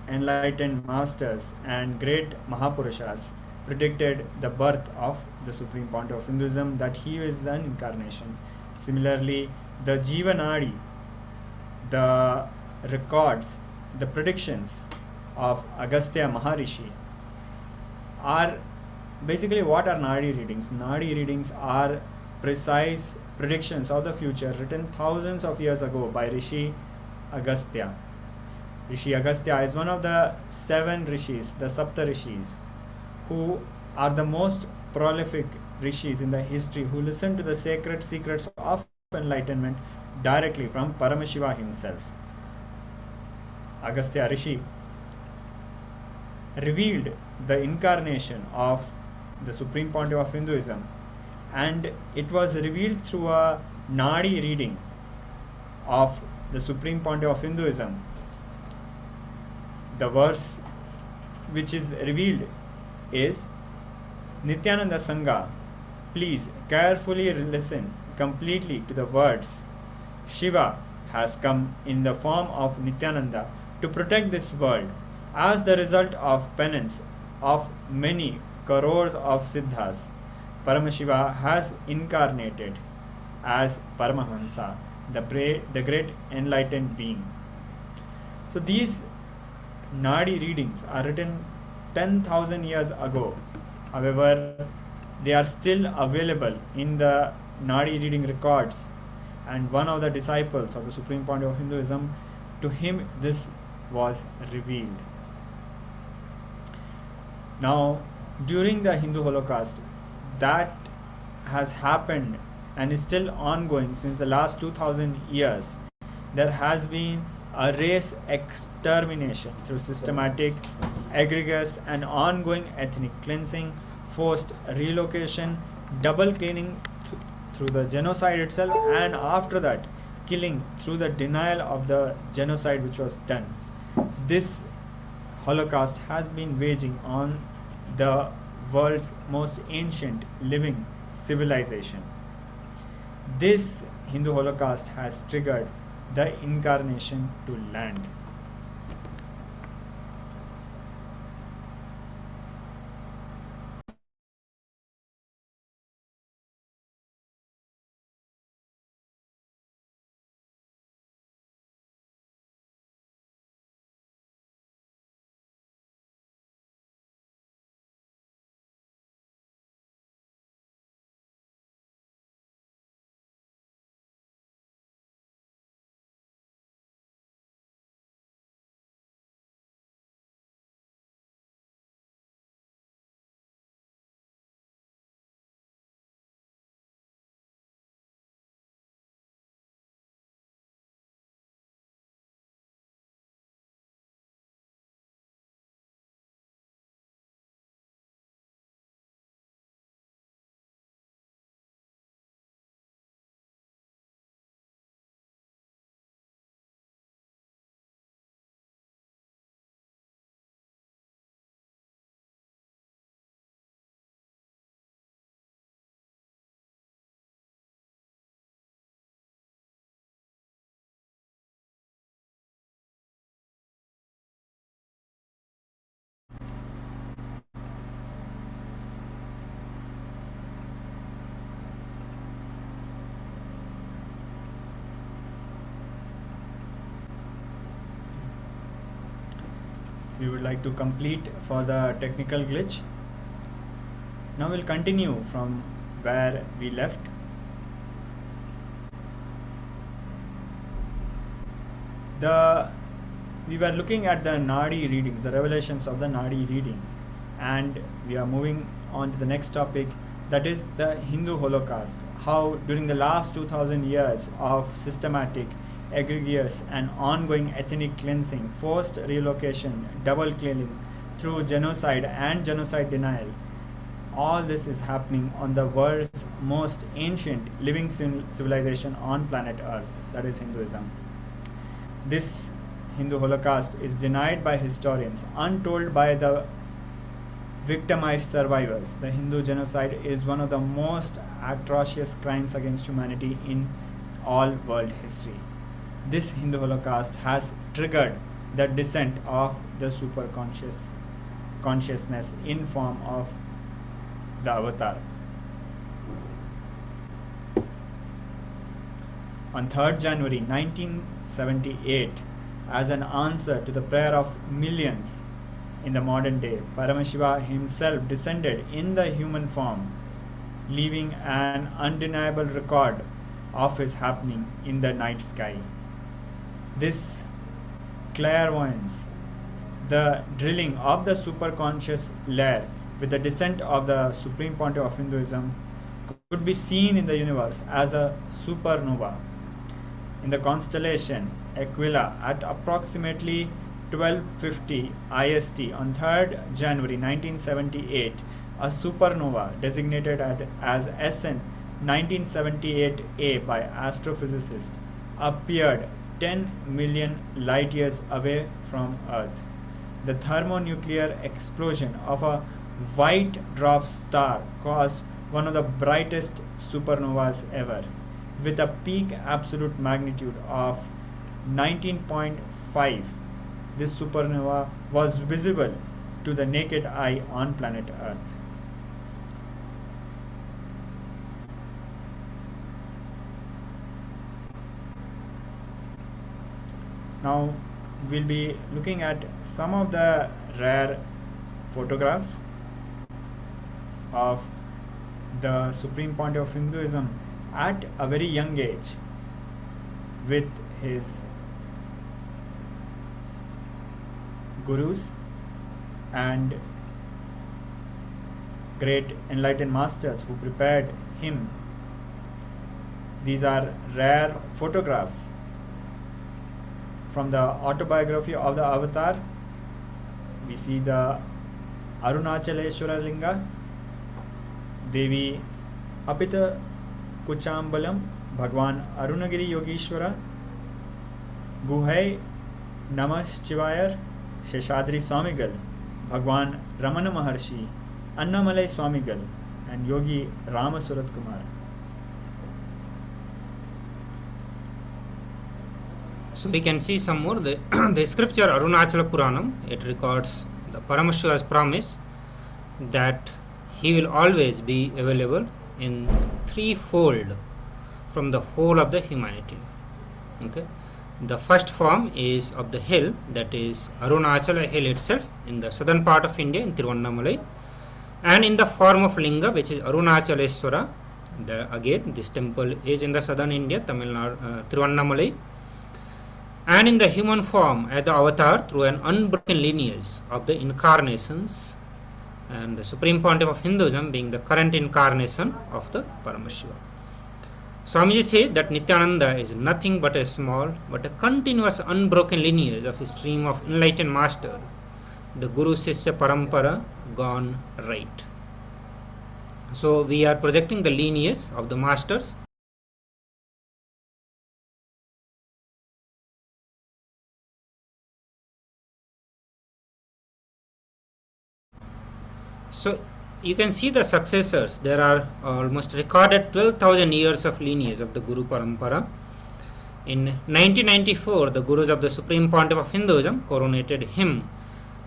enlightened masters and great Mahapurushas predicted the birth of the Supreme Pontiff of Hinduism, that he is the incarnation. Similarly, the Jivanadi, the records, the predictions of Agastya Maharishi are basically, what are Nadi readings? Nadi readings are precise predictions of the future written thousands of years ago by Rishi Agastya. Rishi Agastya is one of the 7 rishis, the Sapta rishis, who are the most prolific rishis in the history, who listen to the sacred secrets of enlightenment directly from Paramashiva himself. Agastya Rishi revealed the incarnation of the Supreme Pontiff of Hinduism, and it was revealed through a Nadi reading of the Supreme Pontiff of Hinduism. The verse which is revealed is Nityananda Sangha. Please carefully listen completely to the words. Shiva has come in the form of Nityananda to protect this world as the result of penance of many crores of siddhas. Paramashiva has incarnated as Paramahamsa, the great enlightened being. So these Nadi readings are written 10,000 years ago. However, they are still available in the Nadi reading records, and one of the disciples of the Supreme Pontiff of Hinduism, to him this was revealed. Now, during the Hindu Holocaust, that has happened and is still ongoing since the last 2000 years. There has been a race extermination through systematic, egregious, and ongoing ethnic cleansing, forced relocation, double cleaning through the genocide itself, and after that, killing through the denial of the genocide which was done. This Holocaust has been waging on the world's most ancient living civilization. This Hindu Holocaust has triggered the incarnation to land. We would like to complete for the technical glitch. Now we'll continue from where we left. We were looking at the Nadi readings, the revelations of the Nadi reading, and we are moving on to the next topic, that is the Hindu Holocaust. How during the last 2000 years of systematic, egregious, and ongoing ethnic cleansing, forced relocation, double cleaning through genocide and genocide denial, all this is happening on the world's most ancient living civilization on planet Earth, that is Hinduism. This Hindu Holocaust is denied by historians, untold by the victimized survivors. The Hindu genocide is one of the most atrocious crimes against humanity in all world history. This Hindu Holocaust has triggered the descent of the superconscious consciousness in form of the avatar. On 3rd January 1978, as an answer to the prayer of millions in the modern day, Paramashiva himself descended in the human form, leaving an undeniable record of his happening in the night sky. This clairvoyance, the drilling of the superconscious layer with the descent of the Supreme Pontiff of Hinduism, could be seen in the universe as a supernova. In the constellation Aquila at approximately 1250 IST on 3rd January 1978, a supernova designated as SN 1978A by astrophysicists appeared 10 million light years away from Earth. The thermonuclear explosion of a white dwarf star caused one of the brightest supernovas ever, with a peak absolute magnitude of 19.5. This supernova was visible to the naked eye on planet Earth. Now we'll be looking at some of the rare photographs of the Supreme Pontiff of Hinduism at a very young age, with his gurus and great enlightened masters who prepared him These are rare photographs from the autobiography of the avatar. We see the Arunachaleshwara Linga, Devi Apita Kuchambalam, Bhagwan Arunagiri Yogeshwara, Guhai Namah Shivayar, Sheshadri Swamigal, Bhagwan Ramana Maharshi, Annamalai Swamigal, and Yogi Rama Surat Kumar. So we can see some more. The scripture Arunachala Puranam, it records the Paramashiva's promise that he will always be available in threefold from the whole of the humanity. Okay. The first form is of the hill, that is Arunachala hill itself in the southern part of India in Tiruvannamalai, and in the form of Linga, which is Arunachaleswara. Again, this temple is in the southern India, Tamil Nadu, Tiruvannamalai, and in the human form as the avatar through an unbroken lineage of the incarnations, and the Supreme Pontiff of Hinduism being the current incarnation of the Paramashiva. Swamiji said that Nityananda is nothing but a small but a continuous unbroken lineage of a stream of enlightened master, the Guru Sishya Parampara gone right. So we are projecting the lineage of the masters. So you can see the successors. There are almost recorded 12,000 years of lineage of the Guru Parampara. In 1994, the Gurus of the Supreme Pontiff of Hinduism coronated him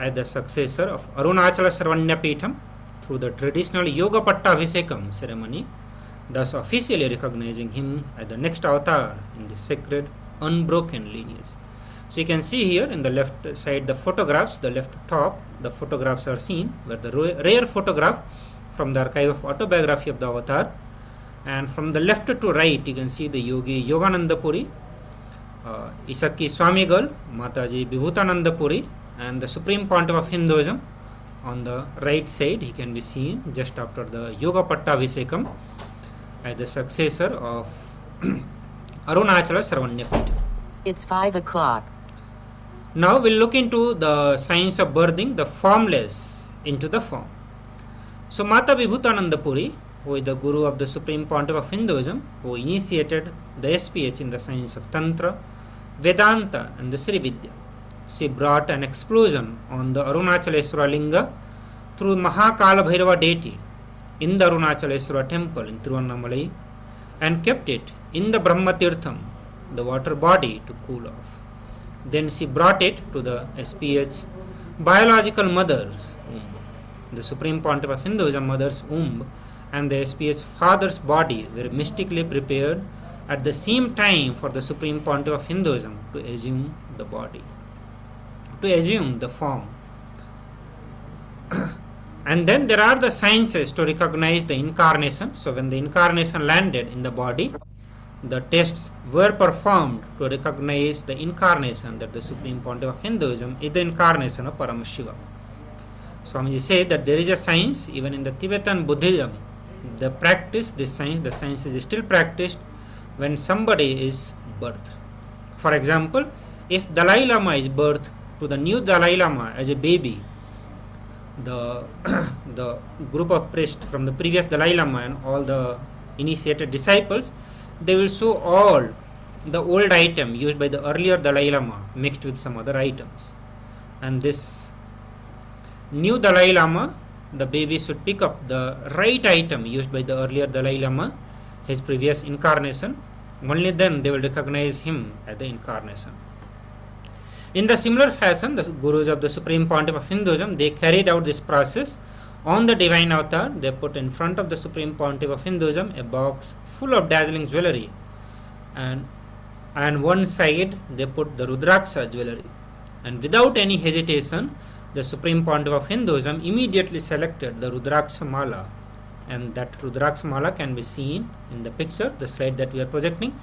as the successor of Arunachala Sarvanyapeetham through the traditional Yoga Pattabhisekam ceremony, thus officially recognizing him as the next avatar in the sacred unbroken lineage. So you can see here in the left side the photographs, the left top, the photographs are seen, where the rare photograph from the archive of autobiography of the avatar, and from the left to right you can see the Yogi Yogananda Puri, Isaki Swamigal, Mataji Vibhutananda Puri, and the Supreme Pontiff of Hinduism. On the right side he can be seen just after the Yoga Pattabhisekam as the successor of Arunachala Sarvanyapeetham. It's 5 o'clock. Now we'll look into the science of birthing the formless into the form. So Mata Vibhutananda Puri, who is the Guru of the Supreme Pontiff of Hinduism, who initiated the SPH in the science of Tantra, Vedanta and the Sri Vidya, she brought an explosion on the Arunachaleswara Linga through Mahakala Bhairava deity in the Arunachaleswara temple in Tiruvannamalai, and kept it in the Brahma Tirtham, the water body, to cool off. Then she brought it to the SPH biological mother's womb, the Supreme Pontiff of Hinduism mother's womb, and the SPH father's body were mystically prepared at the same time for the Supreme Pontiff of Hinduism to assume the body, to assume the form. And then there are the sciences to recognize the incarnation. So when the incarnation landed in the body, the tests were performed to recognize the incarnation, that the Supreme Pontiff of Hinduism is the incarnation of Paramashiva. Swamiji said that there is a science even in the Tibetan Buddhism. The practice, the science is still practiced when somebody is birthed. For example, if Dalai Lama is birthed to the new Dalai Lama as a baby, the group of priests from the previous Dalai Lama and all the initiated disciples, they will show all the old item used by the earlier Dalai Lama mixed with some other items. And this new Dalai Lama, the baby should pick up the right item used by the earlier Dalai Lama, his previous incarnation. Only then they will recognize him as the incarnation. In the similar fashion, the Gurus of the Supreme Pontiff of Hinduism, they carried out this process on the divine avatar. They put in front of the Supreme Pontiff of Hinduism a box full of dazzling jewelry, and one side they put the Rudraksha jewelry, and without any hesitation the Supreme Pontiff of Hinduism immediately selected the Rudraksha mala, and that Rudraksha mala can be seen in the picture, the slide that we are projecting.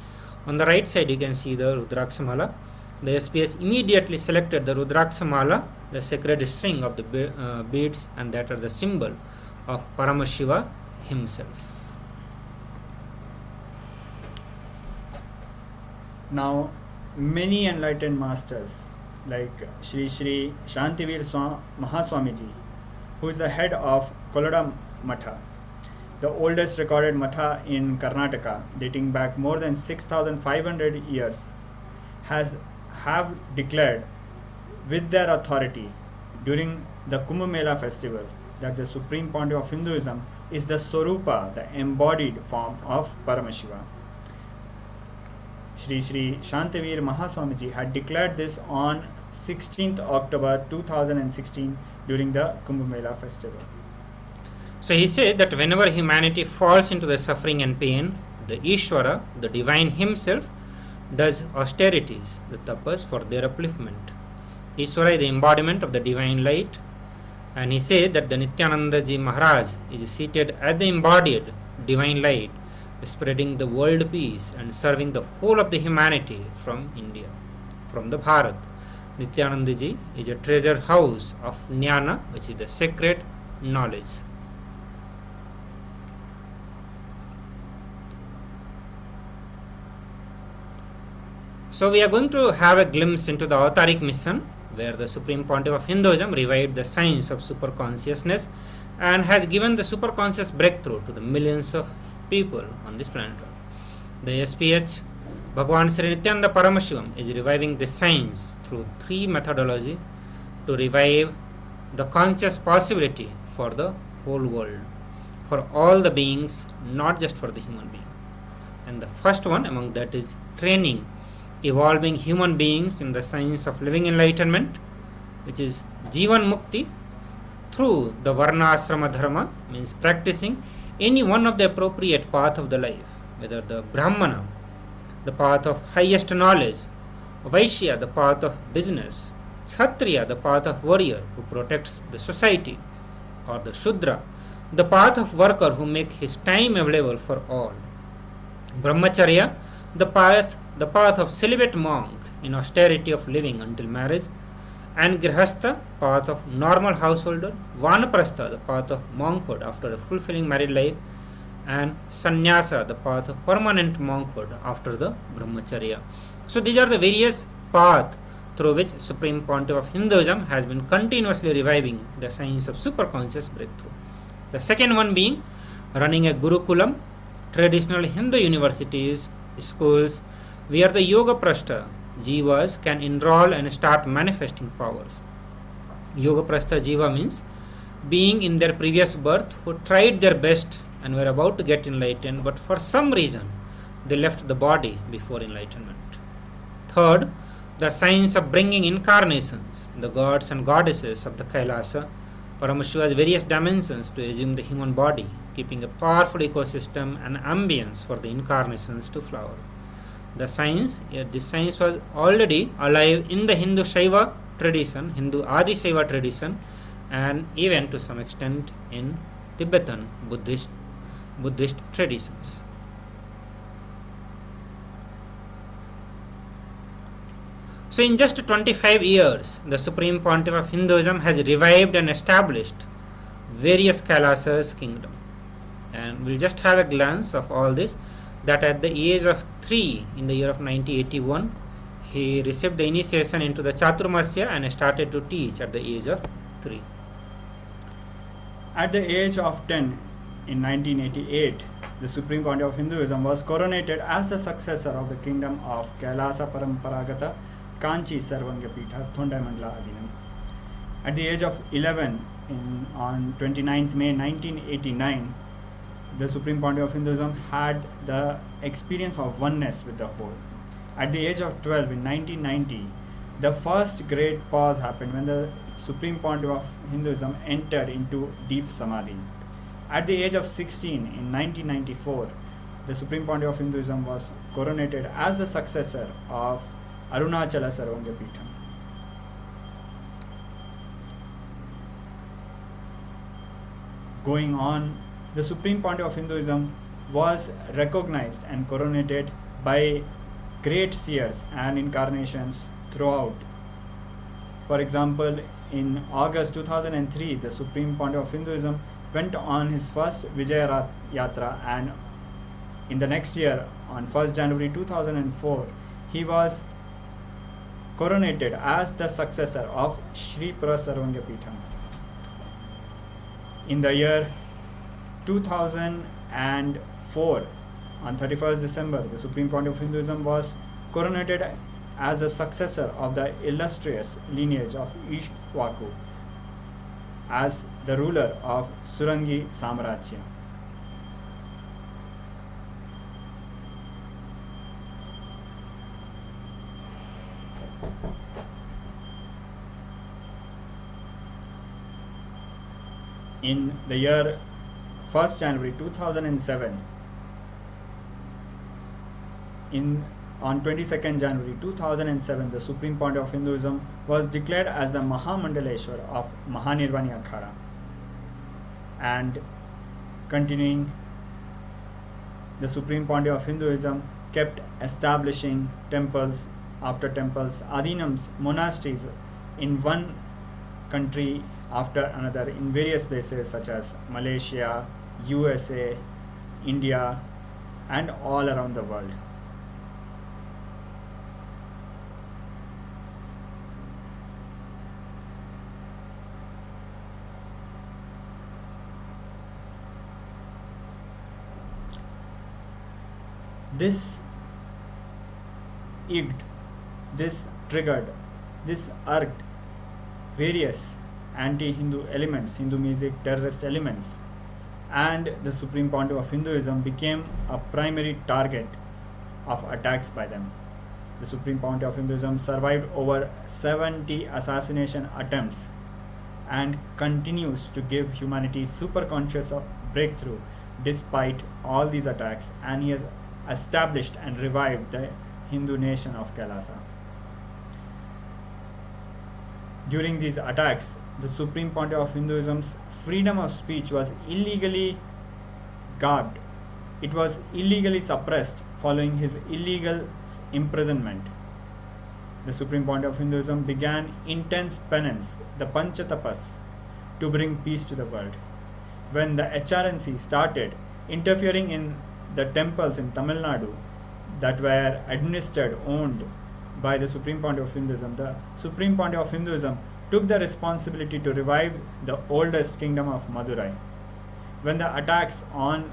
On the right side you can see the Rudraksha mala. The SPS immediately selected the Rudraksha mala, the sacred string of the beads, and that are the symbol of Paramashiva himself. Now, many enlightened masters like Sri Shantivir Mahaswamiji, who is the head of Koloda Matha, the oldest recorded matha in Karnataka, dating back more than 6,500 years, have declared with their authority during the Kumbh Mela festival that the Supreme Pontiff of Hinduism is the Swarupa, the embodied form of Paramashiva. Sri Shantivir Mahaswamiji had declared this on 16th October 2016 during the Kumbh Mela festival. So he said that whenever humanity falls into the suffering and pain, the Ishvara, the divine himself, does austerities, the tapas, for their upliftment. Ishvara is the embodiment of the divine light, and he said that the Nityanandaji Maharaj is seated at the embodied divine light, spreading the world peace and serving the whole of the humanity from India, from the Bharat. Nityanandaji is a treasure house of Jnana, which is the sacred knowledge. So we are going to have a glimpse into the Avataric mission, where the Supreme Pontiff of Hinduism revived the science of superconsciousness and has given the superconscious breakthrough to the millions of people on this planet. The SPH, Bhagavan Sri Nityananda Paramashivam, is reviving this science through three methodology to revive the conscious possibility for the whole world, for all the beings, not just for the human being. And the first one among that is training evolving human beings in the science of living enlightenment, which is Jivan Mukti, through the Varna Asrama Dharma, means practicing any one of the appropriate path of the life, whether the Brahmana, the path of highest knowledge, Vaishya, the path of business, Kshatriya, the path of warrior who protects the society, or the Shudra, the path of worker who makes his time available for all, Brahmacharya, the path of celibate monk in austerity of living until marriage, and Grihastha, path of normal householder, Vanaprastha, the path of monkhood after a fulfilling married life, and Sannyasa, the path of permanent monkhood after the Brahmacharya. So these are the various paths through which Supreme Pontiff of Hinduism has been continuously reviving the science of superconscious breakthrough. The second one being running a Gurukulam, traditional Hindu universities, schools, where the Yoga Prashta Jivas can enroll and start manifesting powers. Yoga Prashta Jiva means being in their previous birth who tried their best and were about to get enlightened, but for some reason they left the body before enlightenment. Third, the science of bringing incarnations, the gods and goddesses of the Kailasa, Paramashiva's various dimensions to assume the human body, keeping a powerful ecosystem and ambience for the incarnations to flower. This science was already alive in the Hindu Shaiva tradition, Hindu Adi Shaiva tradition, and even to some extent in Tibetan Buddhist traditions. So in just 25 years, the Supreme Pontiff of Hinduism has revived and established various Kailasas kingdom. And we'll just have a glance of all this, that at the age of 3 in the year of 1981, he received the initiation into the Chaturmasya and started to teach at the age of 3. At the age of 10 in 1988, the Supreme Pontiff of Hinduism was coronated as the successor of the kingdom of Kailasa Paramparagata Kanchi Sarvanga Pitha Thondai-Mandala Adinam. At the age of 11, on 29th May 1989, the Supreme Pontiff of Hinduism had the experience of oneness with the whole. At the age of 12, in 1990, the first great pause happened when the Supreme Pontiff of Hinduism entered into deep samadhi. At the age of 16, in 1994, the Supreme Pontiff of Hinduism was coronated as the successor of Arunachala Sarvanga Pitha. Going on, the Supreme Pontiff of Hinduism was recognized and coronated by great seers and incarnations throughout. For example, in August 2003, the Supreme Pontiff of Hinduism went on his first Vijaya Yatra, and in the next year, on 1st January 2004, he was coronated as the successor of Sri Prasarvangapitham. In the year 2004, on 31st December, the Supreme Pontiff of Hinduism was coronated as a successor of the illustrious lineage of Ishwaku as the ruler of Surangi Samrajya. In the year 1st January 2007, on 22nd January 2007, the Supreme Pontiff of Hinduism was declared as the Mahamandaleshwar of Mahanirvani Akhada. And continuing, the Supreme Pontiff of Hinduism kept establishing temples after temples, adinams, monasteries in one country after another in various places such as Malaysia, USA, India, and all around the world. This egged, this triggered, this urged various anti-Hindu elements, Hindu music, terrorist elements, and the Supreme Pontiff of Hinduism became a primary target of attacks by them. The Supreme Pontiff of Hinduism survived over 70 assassination attempts and continues to give humanity superconscious breakthrough despite all these attacks, and he has established and revived the Hindu nation of Kailasa. During these attacks, the Supreme Pontiff of Hinduism's freedom of speech was illegally garbed. It was illegally suppressed following his illegal imprisonment. The Supreme Pontiff of Hinduism began intense penance, the Tapas, to bring peace to the world. When the HRNC started interfering in the temples in Tamil Nadu that were administered, owned by the Supreme Pontiff of Hinduism, the Supreme Pontiff of Hinduism took the responsibility to revive the oldest kingdom of Madurai. When the attacks on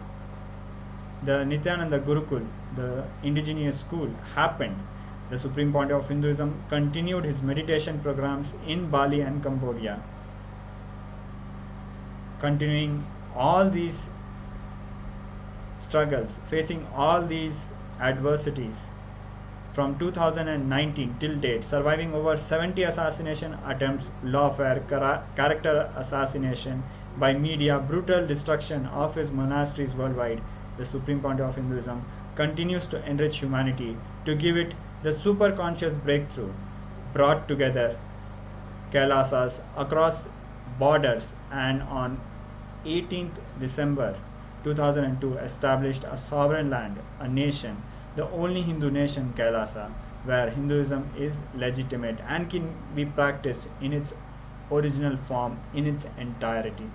the Nityananda Gurukul, the indigenous school, happened, the Supreme Pontiff of Hinduism continued his meditation programs in Bali and Cambodia. Continuing all these struggles, facing all these adversities from 2019 till date, surviving over 70 assassination attempts, lawfare, character assassination by media, brutal destruction of his monasteries worldwide, the Supreme Pontiff of Hinduism continues to enrich humanity to give it the superconscious breakthrough, brought together Kailasas across borders, and on 18th December 2002 established a sovereign land, a nation, the only Hindu nation, Kailasa, where Hinduism is legitimate and can be practiced in its original form in its entirety.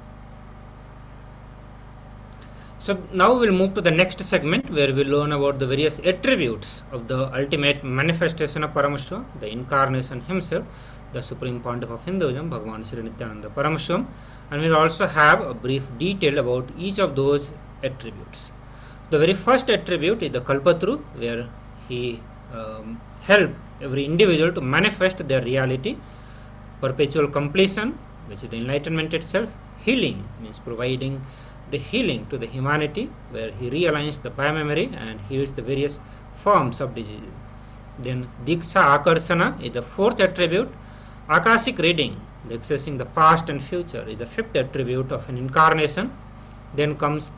So now we'll move to the next segment where we learn about the various attributes of the ultimate manifestation of Paramashiva, the incarnation himself, the Supreme Pontiff of Hinduism, Bhagavan Sri Nityananda Paramashivam, and we'll also have a brief detail about each of those attributes. The very first attribute is the Kalpataru, where he helped every individual to manifest their reality. Perpetual completion, which is the enlightenment itself. Healing means providing the healing to the humanity, where he realigns the biomemory and heals the various forms of disease. Then Diksha Akarsana is the fourth attribute. Akashic reading, the accessing the past and future, is the fifth attribute of an incarnation. Then comes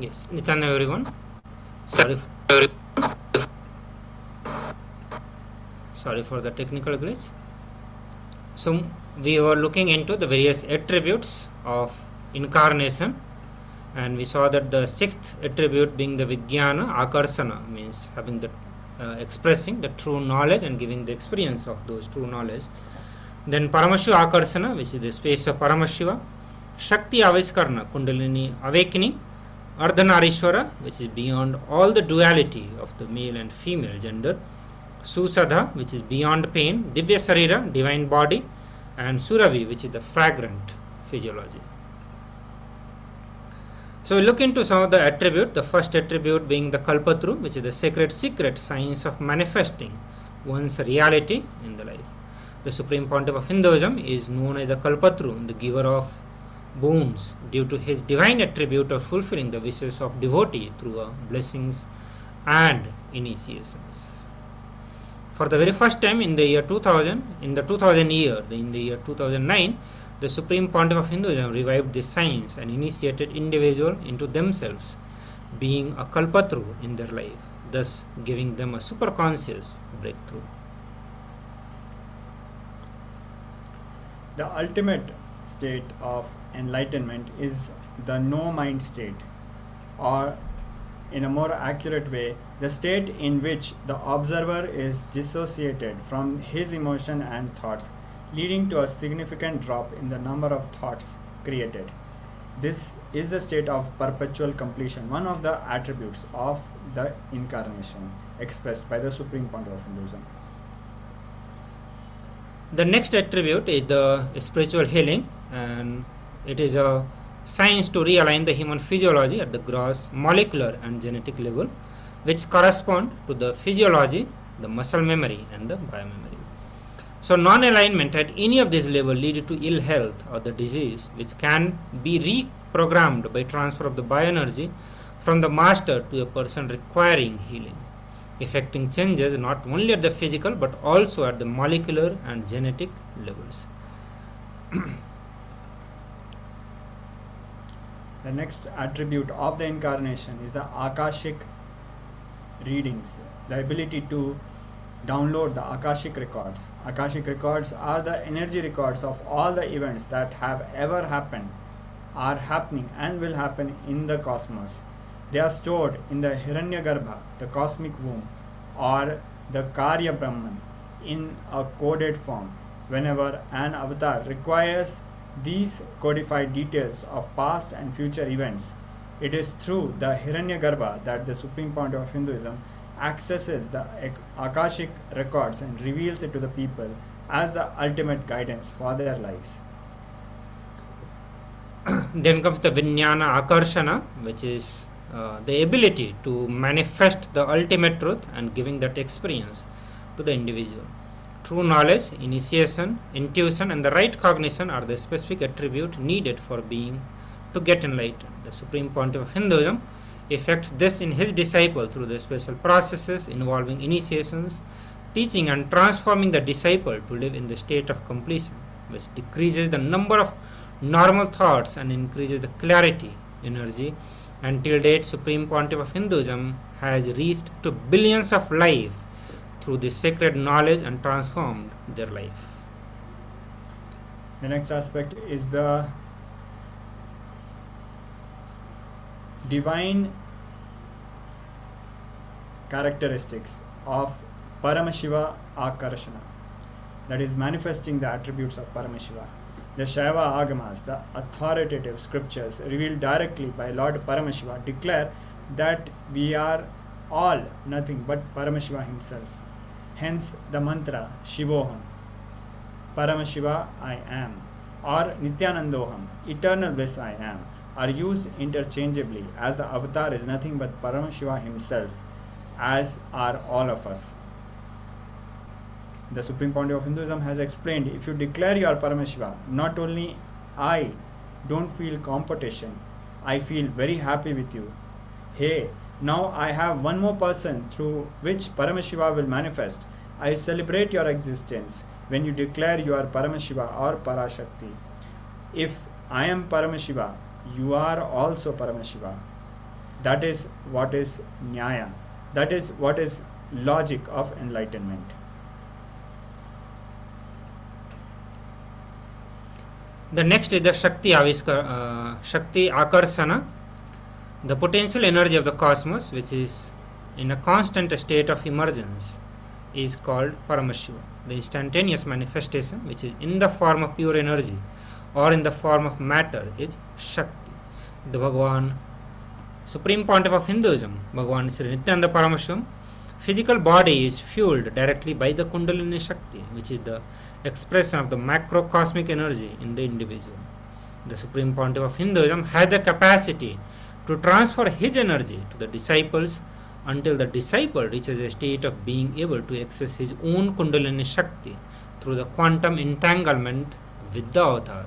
Yes, Nityananda everyone. Sorry for the technical glitch. So we were looking into the various attributes of incarnation, and we saw that the sixth attribute being the Vijnana Akarsana, means having the expressing the true knowledge and giving the experience of those true knowledge. Then Paramashiva Akarsana, which is the space of Paramashiva. Shakti Aviskarna, Kundalini awakening. Ardhanarishwara, which is beyond all the duality of the male and female gender. Susadha, which is beyond pain. Divya Sarira, divine body. And Suravi, which is the fragrant physiology. So we look into some of the attributes. The first attribute being the Kalpataru, which is the sacred secret science of manifesting one's reality in the life. The Supreme Pontiff of Hinduism is known as the Kalpataru, the giver of boons, due to his divine attribute of fulfilling the wishes of devotee through blessings and initiations. For the very first time in the year 2000, in the 2009, the Supreme Pontiff of Hinduism revived this science and initiated individuals into themselves being a Kalpataru in their life, thus giving them a superconscious breakthrough. The ultimate state of enlightenment is the no mind state, or in a more accurate way, the state in which the observer is dissociated from his emotion and thoughts, leading to a significant drop in the number of thoughts created. This is the state of perpetual completion, one of the attributes of the incarnation expressed by the Supreme Pontiff of Hinduism. The next attribute is the spiritual healing, and it is a science to realign the human physiology at the gross molecular and genetic level, which correspond to the physiology, the muscle memory and the biomemory. So non-alignment at any of these levels lead to ill health or the disease, which can be reprogrammed by transfer of the bioenergy from the master to a person requiring healing, affecting changes not only at the physical but also at the molecular and genetic levels. The next attribute of the incarnation is the Akashic readings, the ability to download the Akashic records. Akashic records are the energy records of all the events that have ever happened, are happening and will happen in the cosmos. They are stored in the Hiranyagarbha, the cosmic womb, or the Karya Brahman in a coded form. Whenever an avatar requires these codified details of past and future events, it is through the Hiranyagarbha that the Supreme Pontiff of Hinduism accesses the Akashic records and reveals it to the people as the ultimate guidance for their lives. Then comes the Vijnana Akarshana, which is the ability to manifest the ultimate truth and giving that experience to the individual. True knowledge, initiation, intuition and the right cognition are the specific attribute needed for being to get enlightened. The Supreme Pontiff of Hinduism effects this in his disciple through the special processes involving initiations, teaching and transforming the disciple to live in the state of completion, which decreases the number of normal thoughts and increases the clarity, energy. Until date, Supreme Pontiff of Hinduism has reached to billions of lives through this sacred knowledge and transformed their life. The next aspect is the divine characteristics of Paramashiva Akarshana, that is manifesting the attributes of Paramashiva. The Shaiva Agamas, the authoritative scriptures revealed directly by Lord Paramashiva, declare that we are all nothing but Paramashiva himself. Hence the mantra Shivoham, Paramashiva I am, or Nityanandoham, eternal bliss I am, are used interchangeably, as the avatar is nothing but Paramashiva himself, as are all of us. The Supreme Pontiff of Hinduism has explained, if you declare you are Paramashiva, not only I don't feel competition, I feel very happy with you. Hey, now I have one more person through which Paramashiva will manifest. I celebrate your existence when you declare you are Paramashiva or Parashakti. If I am Paramashiva, you are also Paramashiva. That is what is Nyaya. That is what is logic of enlightenment. The next is the Shakti Akarsana, the potential energy of the cosmos, which is in a constant state of emergence, is called Paramashiva. The instantaneous manifestation, which is in the form of pure energy or in the form of matter, is Shakti. The Bhagavan, Supreme Pontiff of Hinduism, Bhagavan Sri Nityananda Paramashivam, physical body is fueled directly by the Kundalini Shakti, which is the expression of the macrocosmic energy in the individual. The Supreme Pontiff of Hinduism has the capacity to transfer his energy to the disciples until the disciple reaches a state of being able to access his own Kundalini Shakti through the quantum entanglement with the avatar.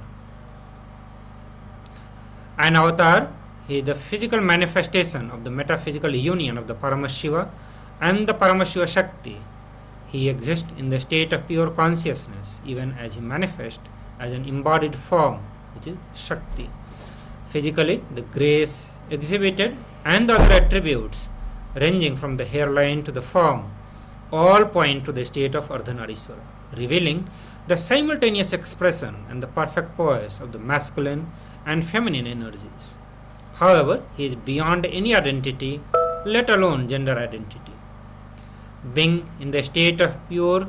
An avatar is the physical manifestation of the metaphysical union of the Paramashiva and the Paramashiva Shakti. He exists in the state of pure consciousness even as he manifests as an embodied form, which is Shakti. Physically, the grace exhibited and the other attributes ranging from the hairline to the form all point to the state of Ardhanarishwara, revealing the simultaneous expression and the perfect poise of the masculine and feminine energies. However, he is beyond any identity, let alone gender identity. Being in the state of pure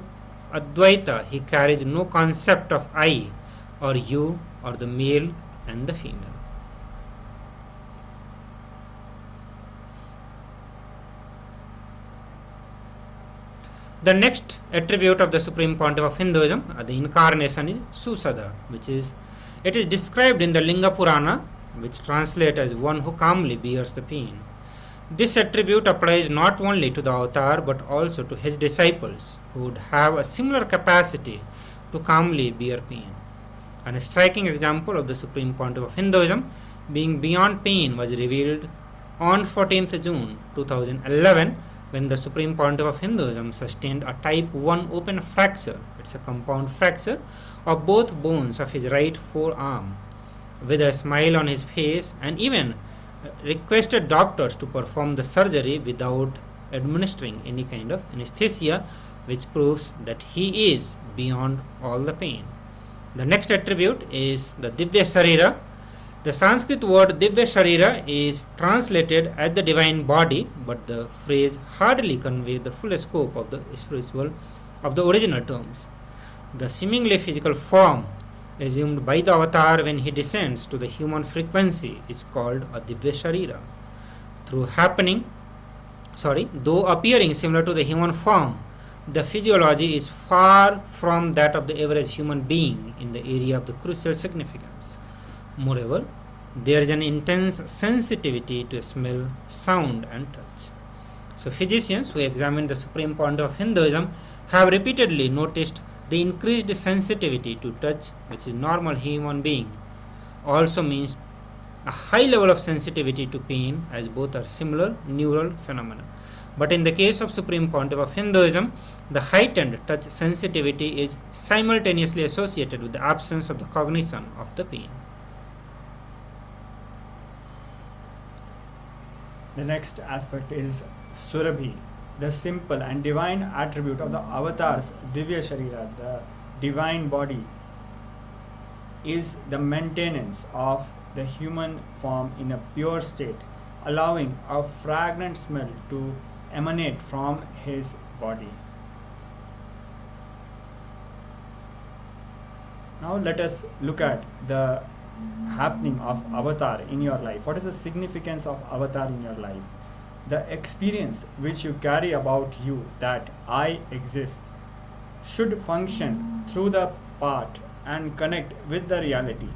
Advaita, he carries no concept of I or you or the male and the female. The next attribute of the Supreme Pontiff of Hinduism, the incarnation, is Susada, it is described in the Linga Purana, which translates as one who calmly bears the pain. This attribute applies not only to the avatar but also to his disciples who would have a similar capacity to calmly bear pain. And a striking example of the Supreme Pontiff of Hinduism being beyond pain was revealed on 14th June 2011 when the Supreme Pontiff of Hinduism sustained a type 1 open fracture, it's a compound fracture, of both bones of his right forearm, with a smile on his face, and even requested doctors to perform the surgery without administering any kind of anesthesia, which proves that he is beyond all the pain. The next attribute is the Divya Sharira. The Sanskrit word Divya Sharira is translated as the divine body, but the phrase hardly conveys the full scope of the spiritual of the original terms. The seemingly physical form assumed by the avatar when he descends to the human frequency is called a Divya Sharira. Though appearing similar to the human form, the physiology is far from that of the average human being in the area of the crucial significance. Moreover, there is an intense sensitivity to smell, sound and touch. So physicians who examine the Supreme Pontiff of Hinduism have repeatedly noticed the increased sensitivity to touch, which is normal human being, also means a high level of sensitivity to pain, as both are similar neural phenomena. But in the case of Supreme Pontiff of Hinduism, the heightened touch sensitivity is simultaneously associated with the absence of the cognition of the pain. The next aspect is Surabhi, the simple and divine attribute of the avatar's Divya Sharira, the divine body, is the maintenance of the human form in a pure state, allowing a fragrant smell to emanate from his body. Now let us look at the happening of avatar in your life. What is the significance of avatar in your life? The experience which you carry about you, that I exist, should function through the part and connect with the reality.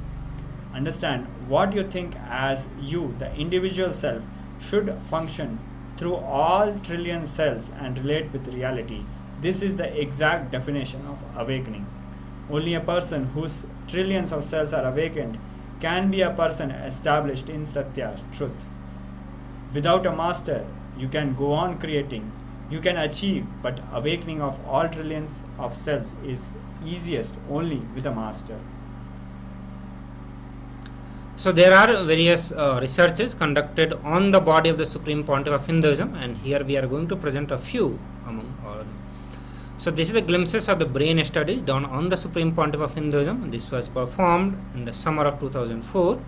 Understand what you think as you, the individual self, should function through all trillion cells and relate with reality. This is the exact definition of awakening. Only a person whose trillions of cells are awakened can be a person established in Satya, truth. Without a master, you can go on creating, you can achieve, but awakening of all trillions of cells is easiest only with a master. So there are various researches conducted on the body of the Supreme Pontiff of Hinduism, and here we are going to present a few among all of them. So this is the glimpses of the brain studies done on the Supreme Pontiff of Hinduism. This was performed in the summer of 2004,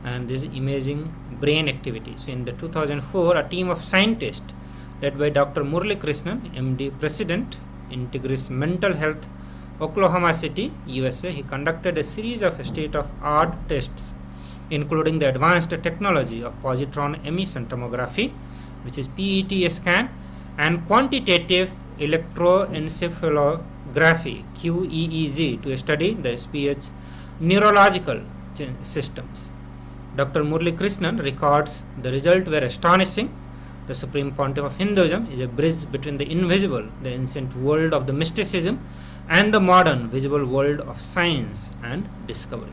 and this is imaging brain activity. So in the 2004, a team of scientists led by Dr. Murli Krishnan, MD, President, Integris Mental Health, Oklahoma City, USA. He conducted a series of state-of-art tests, including the advanced technology of positron emission tomography, which is PET scan, and quantitative electroencephalography, QEEG, to study the SPH neurological systems. Dr. Murli Krishnan records the results were astonishing. The Supreme Pontiff of Hinduism is a bridge between the invisible, the ancient world of the mysticism, and the modern visible world of science and discovery.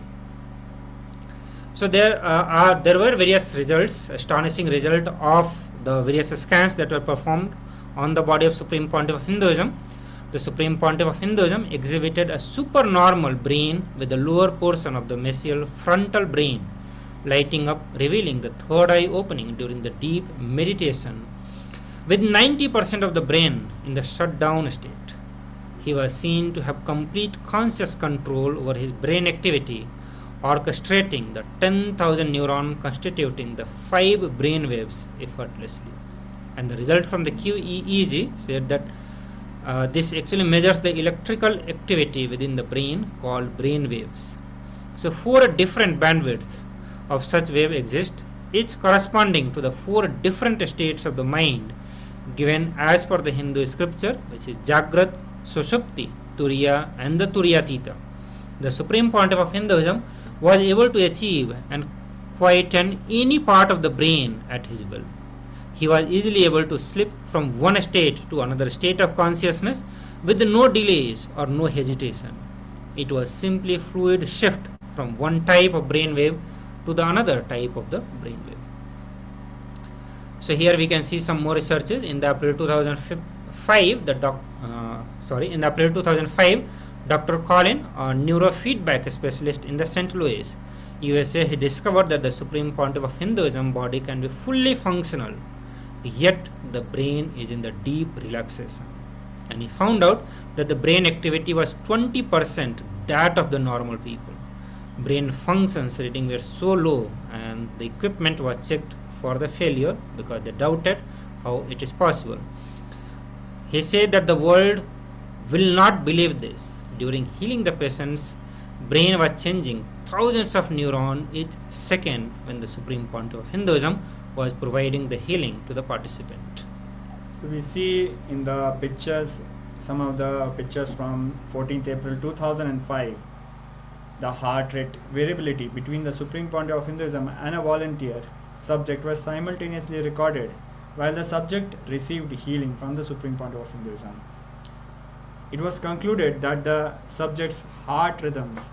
So there were various results, astonishing result of the various scans that were performed on the body of Supreme Pontiff of Hinduism. The Supreme Pontiff of Hinduism exhibited a supernormal brain with the lower portion of the mesial frontal brain lighting up, revealing the third eye opening during the deep meditation, with 90% of the brain in the shut-down state. He was seen to have complete conscious control over his brain activity, orchestrating the 10,000 neurons constituting the 5 brain waves effortlessly. And the result from the QEEG said that this actually measures the electrical activity within the brain called brain waves. So 4 different bandwidths of such wave exist, each corresponding to the 4 different states of the mind given as per the Hindu scripture, which is Jagrat, Sushupti, Turiya, and the Turiyatita. The Supreme Pontiff of Hinduism was able to achieve and quieten any part of the brain at his will. He was easily able to slip from one state to another state of consciousness with no delays or no hesitation. It was simply fluid shift from one type of brain wave to the another type of the brain wave. So here we can see some more researches. In the April 2005, Dr. Colin, a neurofeedback specialist in the St. Louis, USA, he discovered that the Supreme Pontiff of Hinduism body can be fully functional, yet the brain is in the deep relaxation. And he found out that the brain activity was 20% that of the normal people. Brain functions reading were so low, and the equipment was checked for the failure because they doubted how it is possible. He said that the world will not believe this. During healing the patient's brain was changing thousands of neurons each second when the Supreme Pontiff of Hinduism was providing the healing to the participant. So we see in the pictures, some of the pictures from 14th April 2005, the heart rate variability between the Supreme Pontiff of Hinduism and a volunteer subject was simultaneously recorded while the subject received healing from the Supreme Pontiff of Hinduism. It was concluded that the subject's heart rhythms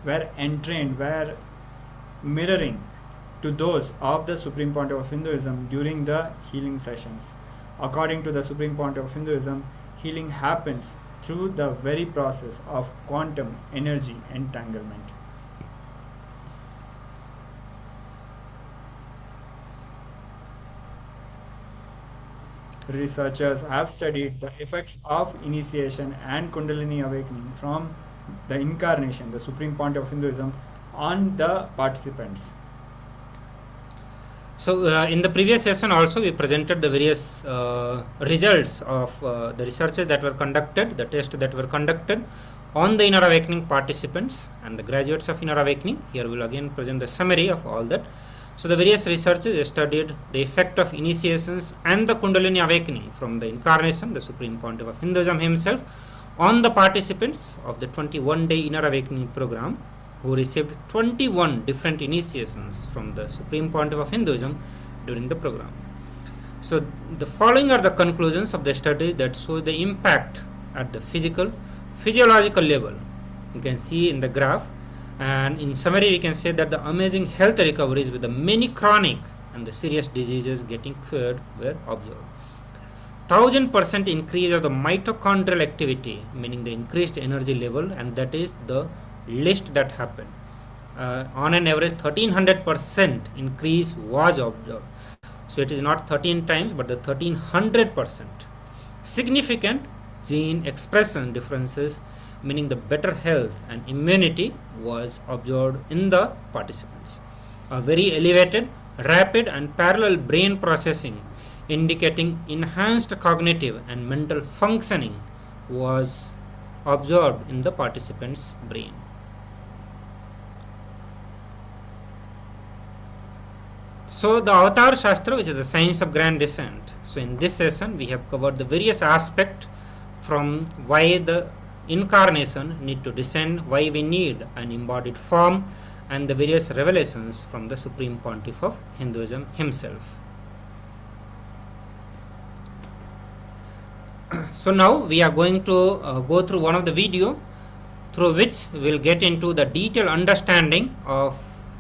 were entrained, were mirroring to those of the Supreme Pontiff of Hinduism during the healing sessions. According to the Supreme Pontiff of Hinduism, healing happens through the very process of quantum energy entanglement. Researchers have studied the effects of initiation and Kundalini awakening from the incarnation, the Supreme Pontiff of Hinduism, on the participants. So in the previous session also we presented the various results of the researches that were conducted, the tests that were conducted on the inner awakening participants and the graduates of inner awakening. Here we will again present the summary of all that. So the various researches studied the effect of initiations and the Kundalini awakening from the incarnation, the Supreme Pontiff of Hinduism himself, on the participants of the 21-day inner awakening program, who received 21 different initiations from the Supreme Pontiff of Hinduism during the program. So the following are the conclusions of the study that show the impact at the physiological level. You can see in the graph, and in summary we can say that the amazing health recoveries with the many chronic and the serious diseases getting cured were observed. 1000% increase of the mitochondrial activity, meaning the increased energy level, and that is the least that happened. on an average 1300% increase was observed. So it is not 13 times but the 1300%. Significant gene expression differences, meaning the better health and immunity, was observed in the participants. A very elevated, rapid and parallel brain processing indicating enhanced cognitive and mental functioning was observed in the participants' brain. So the Avatar Shastra, which is the science of grand descent. So in this session we have covered the various aspects from why the incarnation need to descend, why we need an embodied form, and the various revelations from the Supreme Pontiff of Hinduism himself. So now we are going to go through one of the video through which we will get into the detailed understanding of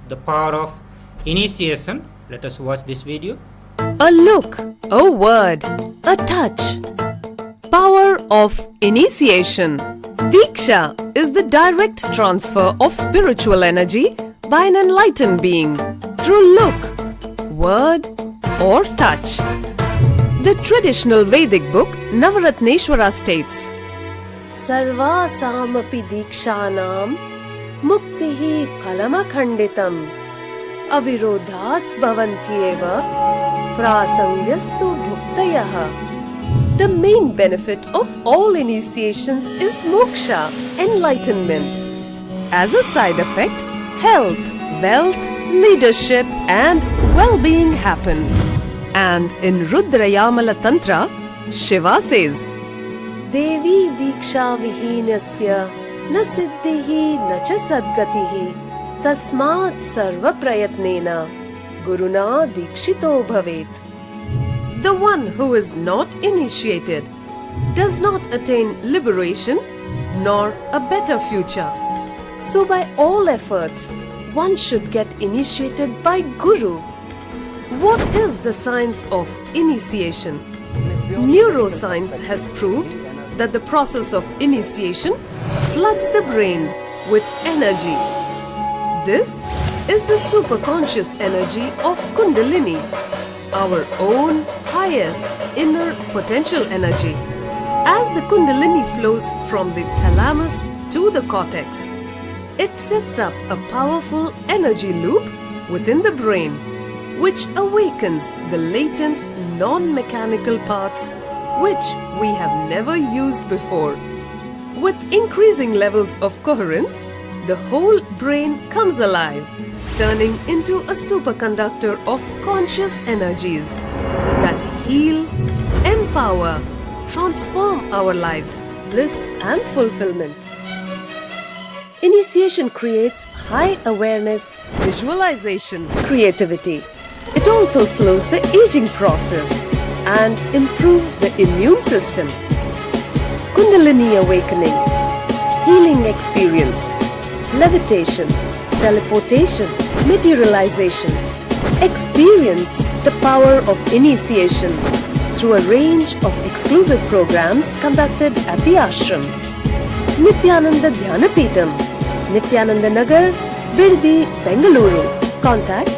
the power of initiation. Let us watch this video. A look, a word, a touch. Power of initiation. Diksha is the direct transfer of spiritual energy by an enlightened being through look, word or touch. The traditional Vedic book Navaratneshwara states, Sarvasamapi dikshanam muktihi phalamakhanditam avirodhat bhavantyeva prasangyastu bhuktayah. The main benefit of all initiations is moksha, enlightenment. As a side effect, health, wealth, leadership and well-being happen. And in Rudrayamala Tantra, Shiva says, Devi diksha vihinasya na siddhihi na cha sadgatihi tasmat sarva prayatnena guruna dikshito bhavet. The one who is not initiated does not attain liberation nor a better future. So by all efforts, one should get initiated by Guru. What is the science of initiation? Neuroscience has proved that the process of initiation floods the brain with energy. This is the superconscious energy of Kundalini, our own highest inner potential energy. As the Kundalini flows from the thalamus to the cortex, it sets up a powerful energy loop within the brain, which awakens the latent non-mechanical parts which we have never used before. With increasing levels of coherence, the whole brain comes alive, turning into a superconductor of conscious energies that heal, empower, transform our lives, bliss and fulfillment. Initiation creates high awareness, visualization, creativity. It also slows the aging process and improves the immune system. Kundalini awakening, healing experience, levitation, teleportation, materialization. Experience the power of initiation through a range of exclusive programs conducted at the ashram. Nityananda Dhyanapitham, Nityananda Nagar, Biddi, Bengaluru. Contact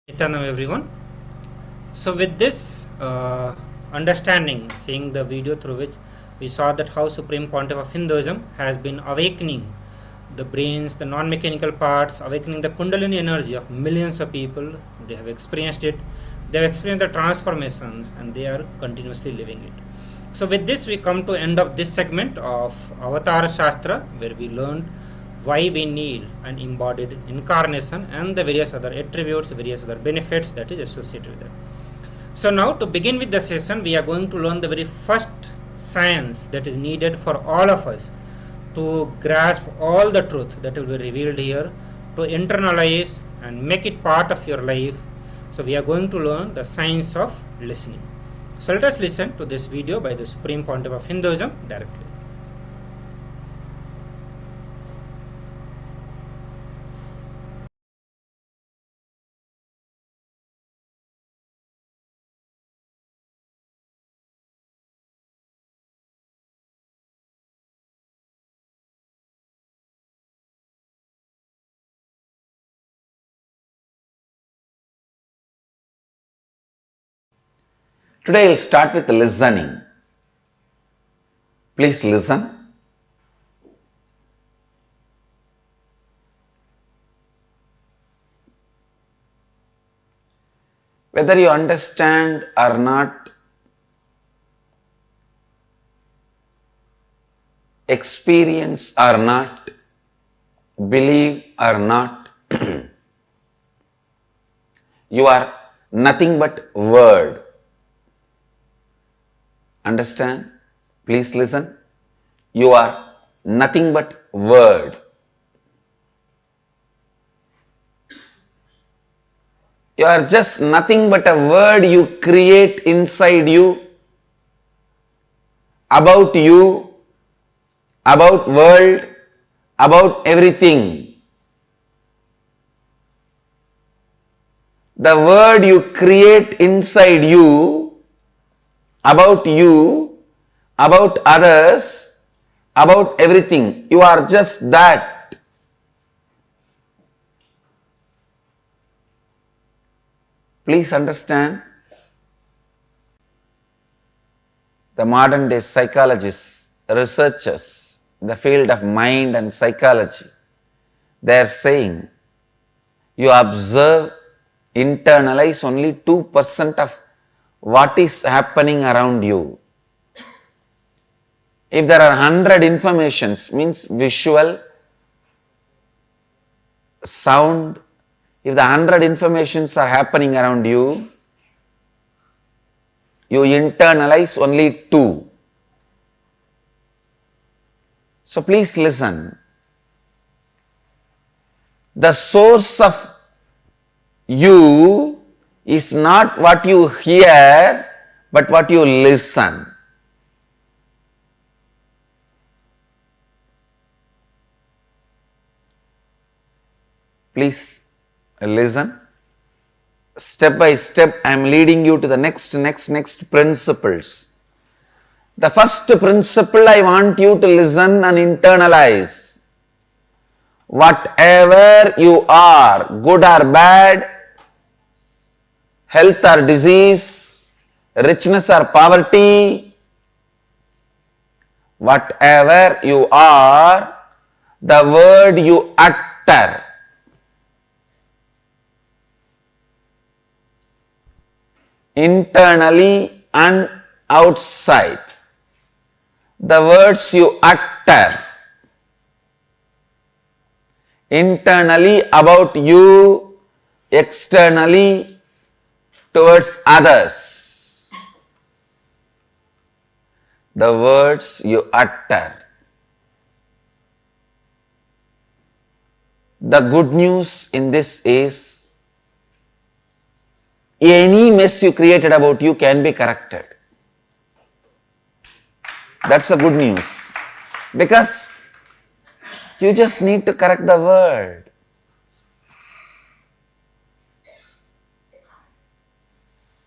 Nityanam everyone. So with this understanding, seeing the video through which we saw that how Supreme Pontiff of Hinduism has been awakening the brains, the non-mechanical parts, awakening the Kundalini energy of millions of people. They have experienced it, they have experienced the transformations and they are continuously living it. So with this we come to end of this segment of Avatar Shastra, where we learned why we need an embodied incarnation and the various other attributes, various other benefits that is associated with it. So now to begin with the session, we are going to learn the very first science that is needed for all of us to grasp all the truth that will be revealed here, to internalize and make it part of your life. So we are going to learn the science of listening. So let us listen to this video by the Supreme Pontiff of Hinduism directly. Today I'll start with listening. Please listen. Whether you understand or not, experience or not, believe or not, you are nothing but word. Understand? Please listen. You are nothing but word. You are just nothing but a word you create inside you, about world, about everything. The word you create inside you, about others, about everything. You are just that. Please understand, the modern day psychologists, researchers, the field of mind and psychology, they are saying you observe, internalize only 2% of what is happening around you. If there are 100 informations, means visual, sound, if the 100 informations are happening around you, you internalize only 2. So please listen. The source of you is not what you hear, but what you listen. Please listen. Step by step, I am leading you to the next principles. The first principle I want you to listen and internalize. Whatever you are, good or bad, health or disease, richness or poverty, whatever you are, the word you utter, internally and outside, the words you utter, internally about you, externally towards others, the words you utter. The good news in this is, any mess you created about you can be corrected. That's the good news. Because you just need to correct the word.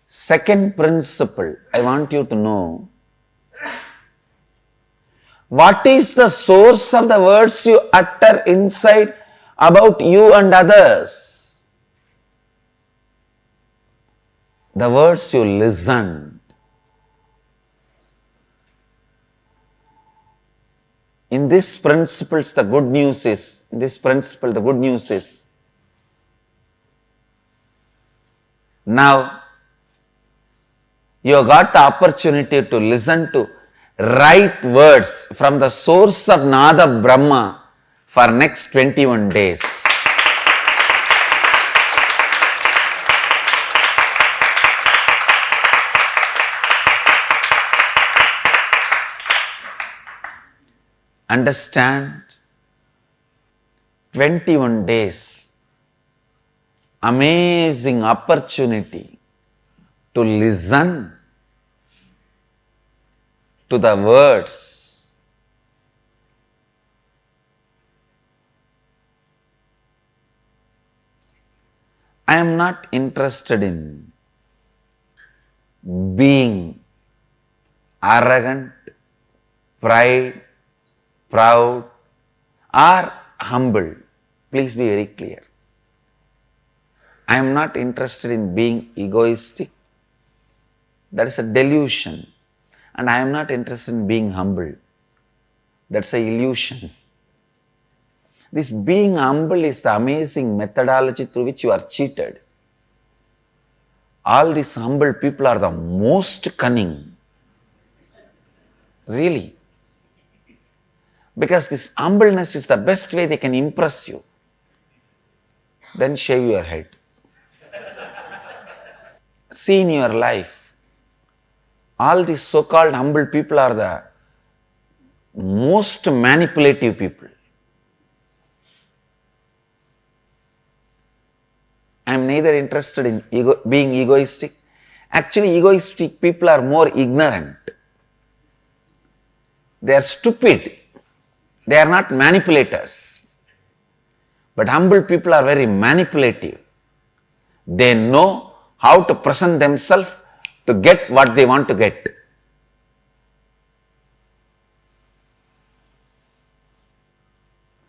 Second principle, I want you to know, what is the source of the words you utter inside about you and others? The words you listen. In this principle, the good news is, now you got the opportunity to listen to right words from the source of Nada Brahma for next 21 days. Understand? 21 days. Amazing opportunity to listen to the words. I am not interested in being arrogant, proud or humble. Please be very clear. I am not interested in being egoistic. That is a delusion. And I am not interested in being humble. That's an illusion. This being humble is the amazing methodology through which you are cheated. All these humble people are the most cunning. Really. Because this humbleness is the best way they can impress you. Then shave your head. See in your life, all these so-called humble people are the most manipulative people. I am neither interested in being egoistic. Actually, egoistic people are more ignorant. They are stupid. They are not manipulators. But humble people are very manipulative. They know how to present themselves to get what they want to get.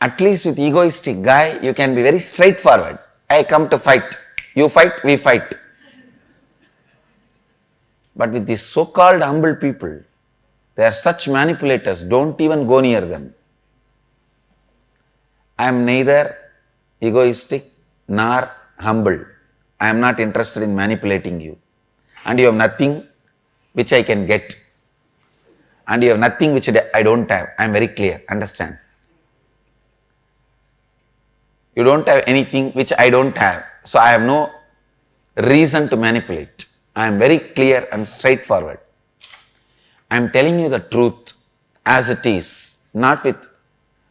At least with egoistic guy, you can be very straightforward. I come to fight. You fight, we fight. But with these so-called humble people, they are such manipulators, don't even go near them. I am neither egoistic nor humble. I am not interested in manipulating you. And you have nothing which I can get. And you have nothing which I don't have. I am very clear. Understand? You don't have anything which I don't have. So I have no reason to manipulate. I am very clear and straightforward. I am telling you the truth as it is, not with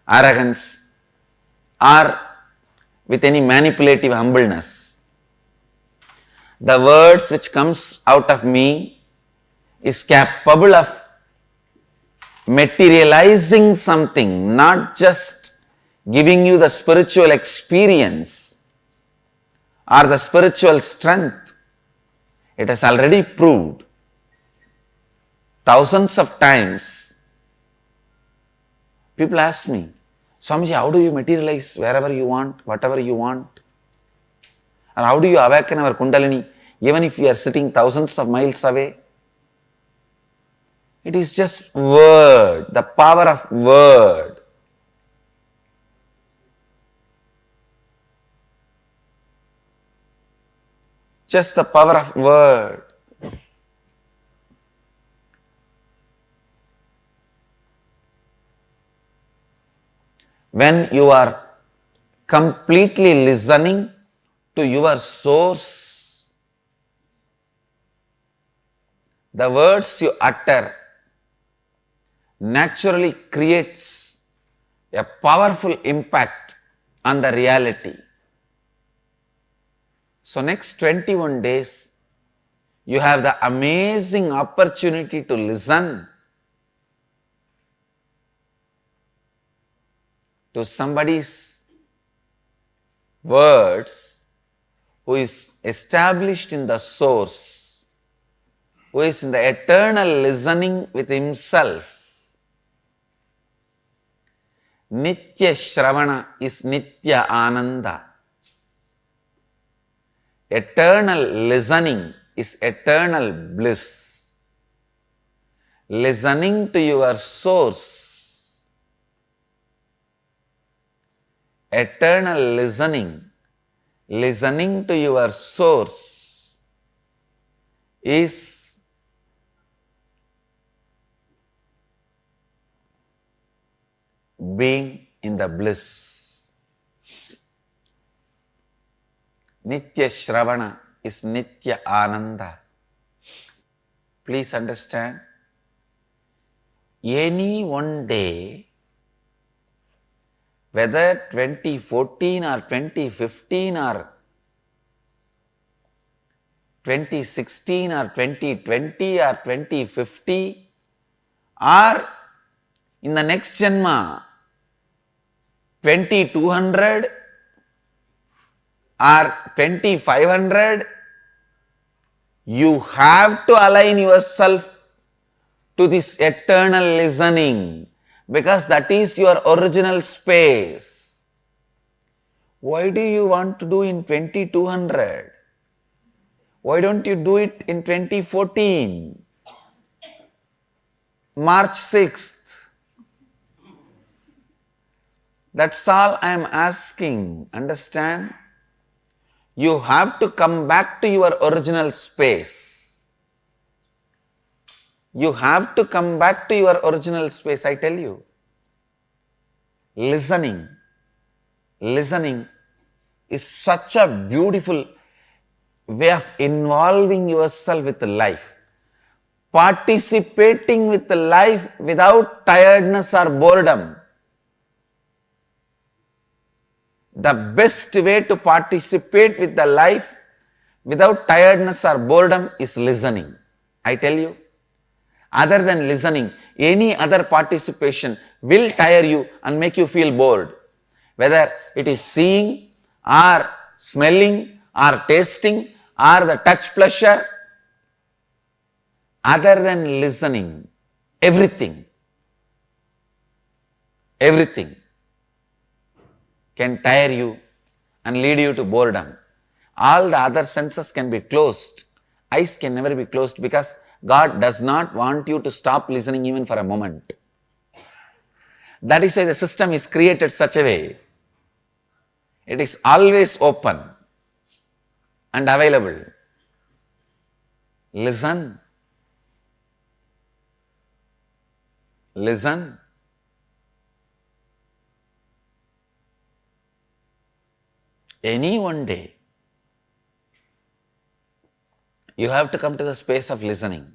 arrogance or with any manipulative humbleness. The words which comes out of me is capable of materializing something, not just giving you the spiritual experience or the spiritual strength. It has already proved thousands of times. People ask me, Swamiji, how do you materialize wherever you want, whatever you want? And how do you awaken our Kundalini even if we are sitting thousands of miles away? It is just word, the power of word. Just the power of word. When you are completely listening to your source, the words you utter naturally creates a powerful impact on the reality. So next 21 days, you have the amazing opportunity to listen to somebody's words who is established in the source, who is in the eternal listening with himself. Nitya Shravana is Nitya Ananda. Eternal listening is eternal bliss. Listening to your source, eternal listening, listening to your source is being in the bliss. Nitya Shravana is Nitya Ananda. Please understand, any one day, whether 2014 or 2015 or 2016 or 2020 or 2050 or in the next Janma 2200 or 2500, you have to align yourself to this eternal listening, because that is your original space. Why do you want to do in 2200? Why don't you do it in 2014? March 6th. That's all I am asking. Understand? You have to come back to your original space. You have to come back to your original space, I tell you. Listening is such a beautiful way of involving yourself with life. Participating with life without tiredness or boredom. The best way to participate with the life without tiredness or boredom is listening. I tell you, other than listening, any other participation will tire you and make you feel bored. Whether it is seeing or smelling or tasting or the touch pleasure, other than listening, everything can tire you and lead you to boredom. All the other senses can be closed. Eyes can never be closed because God does not want you to stop listening even for a moment. That is why the system is created such a way. It is always open and available. Listen. Listen. Any one day, you have to come to the space of listening.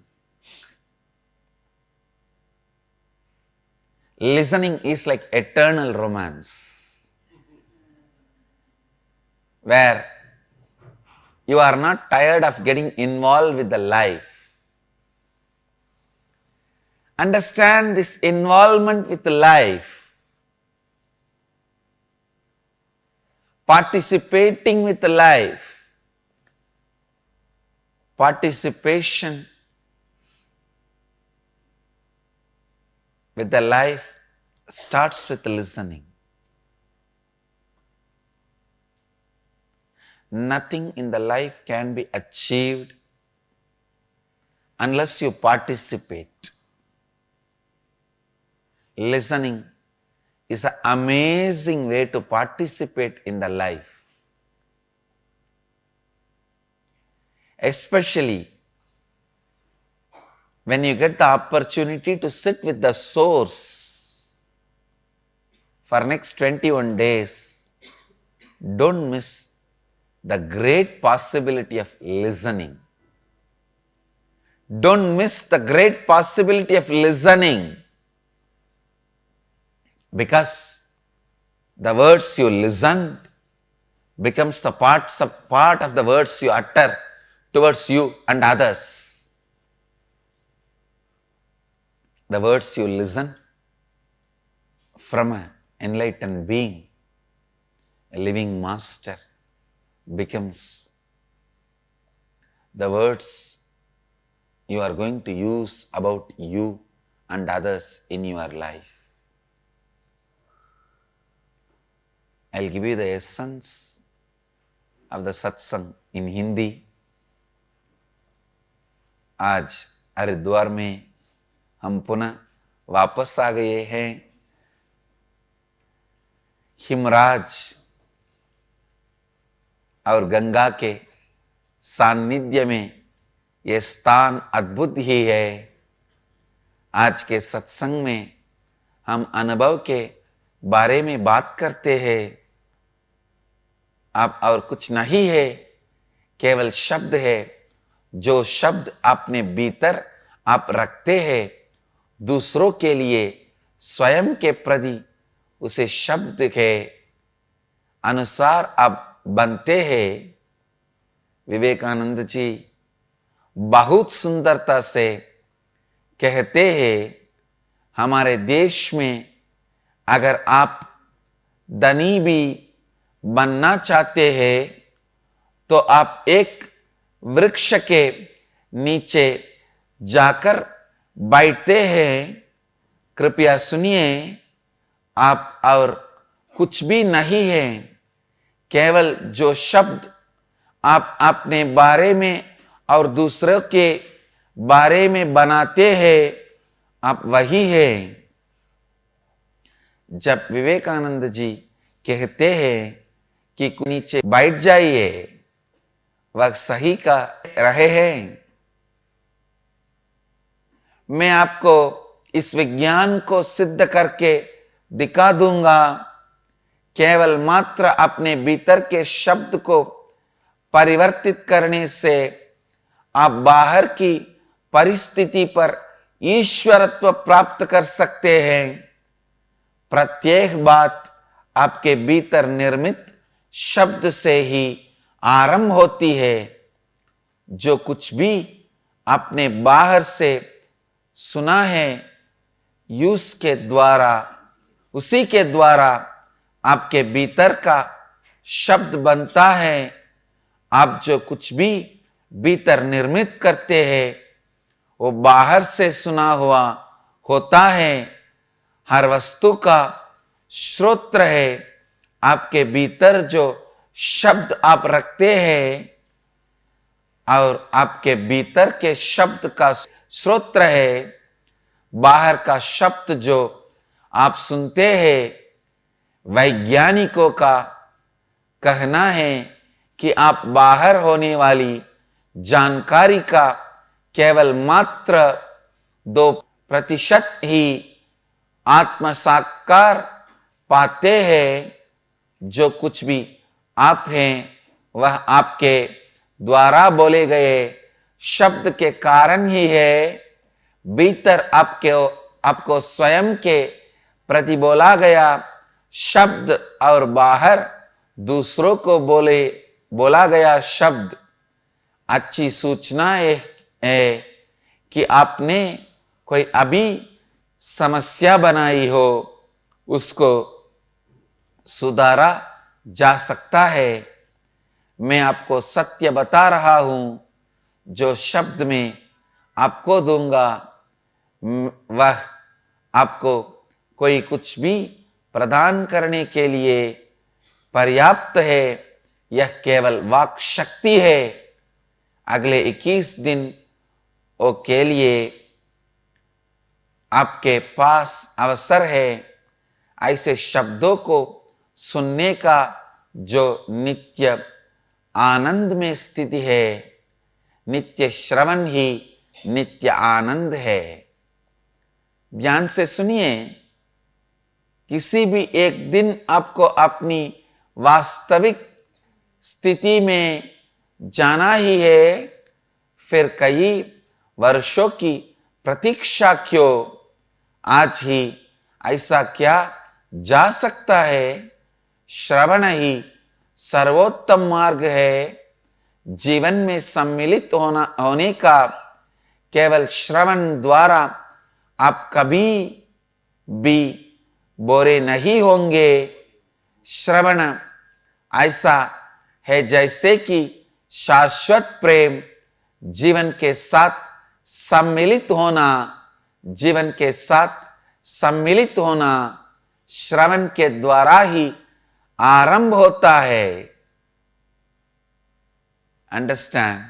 Listening is like eternal romance, where you are not tired of getting involved with the life. Understand this involvement with life. Participating with life. Participation with the life starts with listening. Nothing in the life can be achieved unless you participate. Listening is an amazing way to participate in the life. Especially when you get the opportunity to sit with the source for next 21 days, don't miss the great possibility of listening. Don't miss the great possibility of listening. Because the words you listened becomes the part of the words you utter towards you and others. The words you listen from an enlightened being, a living master, becomes the words you are going to use about you and others in your life. I'll give you the essence of the satsang in Hindi. आज हरिद्वार में हम पुनः वापस आ गए हैं। हिमराज और गंगा के सानिध्य में ये स्थान अद्भुत ही है। आज के सत्संग में हम अनुभव के बारे में बात करते हैं। अब और कुछ नहीं है, केवल शब्द है। जो शब्द अपने भीतर आप रखते हैं, दूसरों के लिए स्वयं के प्रति उसे शब्द के अनुसार आप बनते हैं। विवेकानंद जी बहुत सुंदरता से कहते हैं, हमारे देश में अगर आप धनी भी बनना चाहते हैं तो आप एक वृक्ष के नीचे जाकर बैठते हैं। कृपया सुनिए, आप और कुछ भी नहीं है, केवल जो शब्द आप अपने बारे में और दूसरों के बारे में बनाते हैं, आप वही हैं। जब विवेकानंद जी कहते हैं कि नीचे बैठ जाइए, वह सही का रहे हैं। मैं आपको इस विज्ञान को सिद्ध करके दिखा दूंगा। केवल मात्र अपने भीतर के शब्द को परिवर्तित करने से आप बाहर की परिस्थिति पर ईश्वरत्व प्राप्त कर सकते हैं। प्रत्येक बात आपके भीतर निर्मित शब्द से ही आरंभ होती है। जो कुछ भी आपने बाहर से सुना है, उसी के द्वारा आपके भीतर का शब्द बनता है। आप जो कुछ भी भीतर निर्मित करते हैं, वो बाहर से सुना हुआ होता है। हर वस्तु का श्रोत्र है। आपके भीतर जो शब्द आप रखते हैं और आपके भीतर के शब्द का श्रोत्र है, बाहर का शब्द जो आप सुनते हैं, वैज्ञानिकों का कहना है कि आप बाहर होने वाली जानकारी का केवल मात्र 2% ही आत्म साकार पाते हैं। जो कुछ भी आप हैं, वह आपके द्वारा बोले गए शब्द के कारण ही है। भीतर आपको स्वयं के प्रति बोला गया शब्द और बाहर दूसरों को बोला गया शब्द। अच्छी सूचना है कि आपने कोई अभी समस्या बनाई हो, उसको सुधारा जा सकता है। मैं आपको सत्य बता रहा हूं। जो शब्द मैं आपको दूंगा, वह आपको कोई कुछ भी प्रदान करने के लिए पर्याप्त है। यह केवल वाक शक्ति है। अगले 21 दिन के लिए आपके पास अवसर है। ऐसे शब्दों को सुनने का जो नित्य आनंद में स्थिति है। नित्य श्रवण ही नित्य आनंद है। ध्यान से सुनिए। किसी भी एक दिन आपको अपनी वास्तविक स्थिति में जाना ही है। फिर कई वर्षों की प्रतीक्षा क्यों? आज ही ऐसा क्या जा सकता है? श्रवण ही सर्वोत्तम मार्ग है। जीवन में सम्मिलित होने का केवल श्रवण द्वारा आप कभी भी बोरे नहीं होंगे। श्रवण ऐसा है जैसे कि शाश्वत प्रेम, जीवन के साथ सम्मिलित होना। जीवन के साथ सम्मिलित होना श्रवण के द्वारा ही आरंभ होता है। Understand?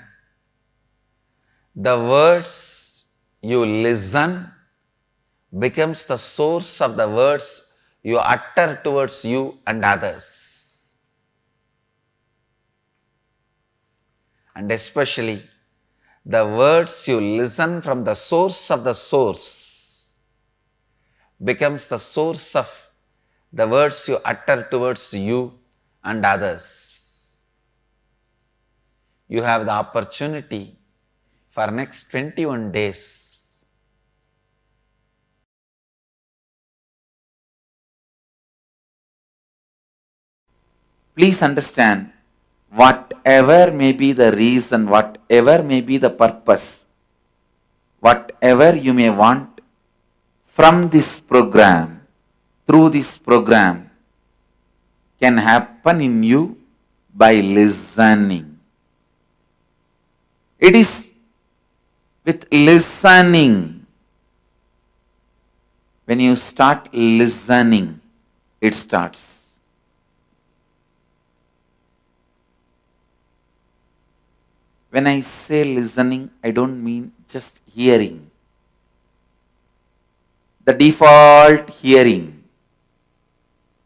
The words you listen becomes the source of the words you utter towards you and others. And especially the words you listen from the source of the source becomes the source of the words you utter towards you and others. You have the opportunity for next 21 days. Please understand, whatever may be the reason, whatever may be the purpose, whatever you may want from this program, through this program, can happen in you by listening. It is with listening. When you start listening, it starts. When I say listening, I don't mean just hearing. The default hearing,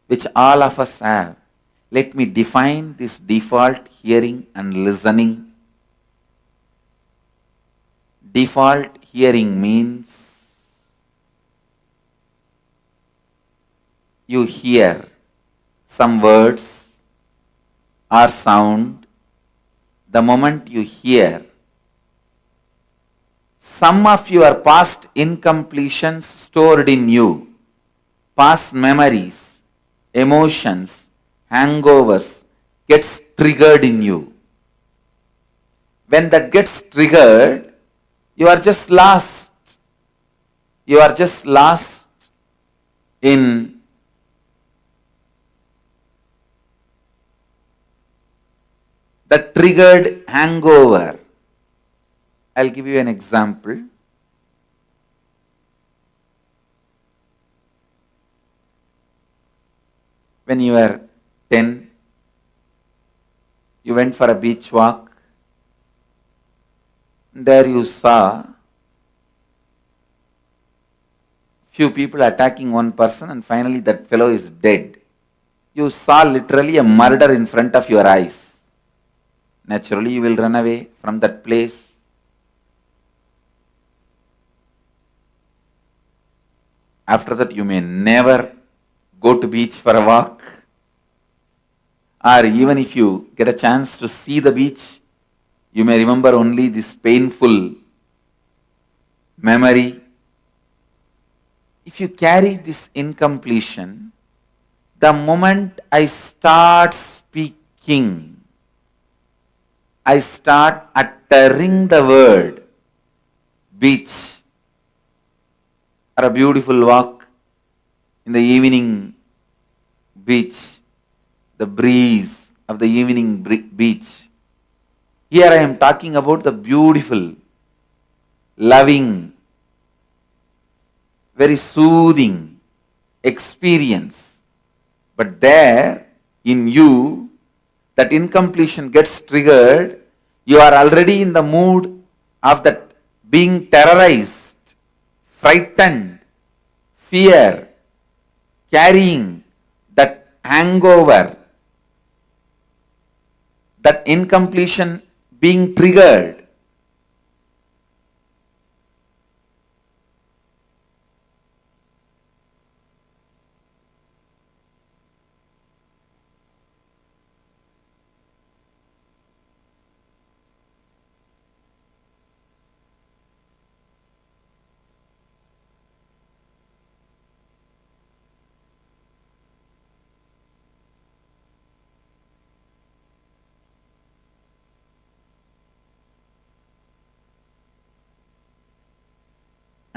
which all of us have. Let me define this default hearing and listening. Default hearing means you hear some words or sound. The moment you hear, some of your past incompletions stored in you, past memories, emotions, hangovers gets triggered in you. When that gets triggered, you are just lost. You are just lost in the triggered hangover. I'll give you an example. When you were 10, you went for a beach walk. There you saw few people attacking one person and finally that fellow is dead. You saw literally a murder in front of your eyes. Naturally you will run away from that place. After that you may never go to beach for a walk. Or even if you get a chance to see the beach, you may remember only this painful memory. If you carry this incompletion, the moment I start speaking, I start uttering the word beach or a beautiful walk in the evening beach, the breeze of the evening beach. Here I am talking about the beautiful, loving, very soothing experience. But there in you, that incompletion gets triggered. You are already in the mood of that being terrorized, frightened, fear, carrying that hangover, that incompletion being triggered.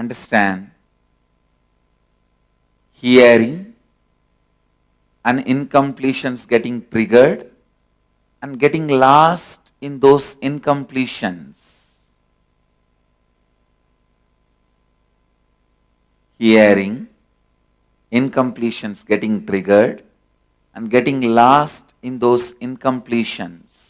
Understand, hearing and incompletions getting triggered and getting lost in those incompletions. Hearing, incompletions getting triggered and getting lost in those incompletions.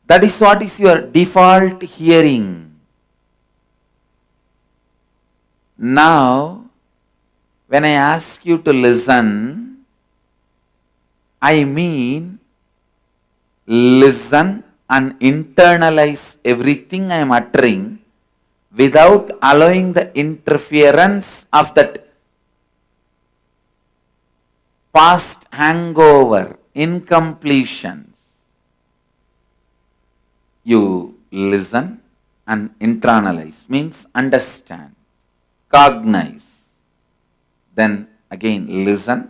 That is what is your default hearing. Now, when I ask you to listen, I mean listen and internalize everything I am uttering without allowing the interference of that past hangover, incompletions. You listen and internalize, means understand, cognize. Then again listen,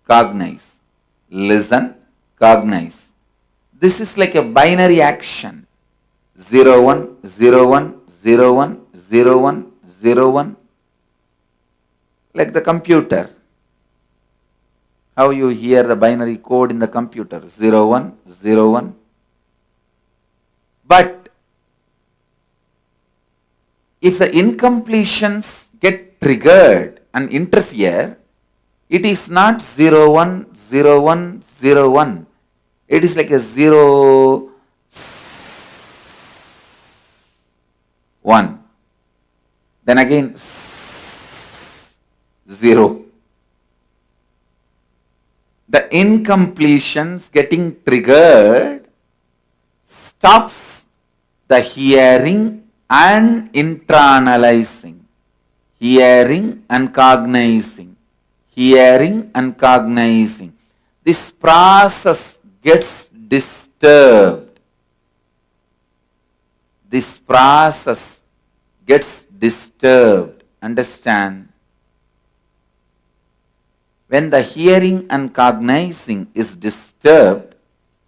cognize, listen, cognize. This is like a binary action. 0, 1, 0, 1, 0, 1, 0, 1, 0, 1. Like the computer. How you hear the binary code in the computer. 0, 1, 0, 1. But if the incompletions get triggered and interfere, it is not 0, 1, 0, 1, 0, 1. It is like a 0, 1. Then again 0. The incompletions getting triggered stops the hearing and internalizing. Hearing and cognizing. Hearing and cognizing. This process gets disturbed. This process gets disturbed. Understand? When the hearing and cognizing is disturbed,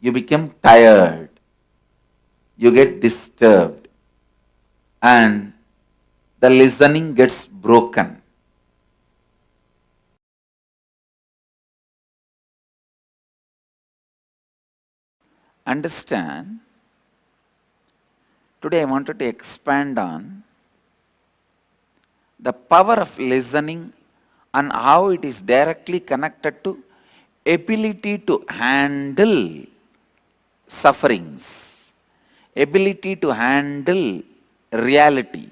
you become tired. You get disturbed. And the listening gets broken. Understand? Today I wanted to expand on the power of listening and how it is directly connected to ability to handle sufferings, ability to handle reality.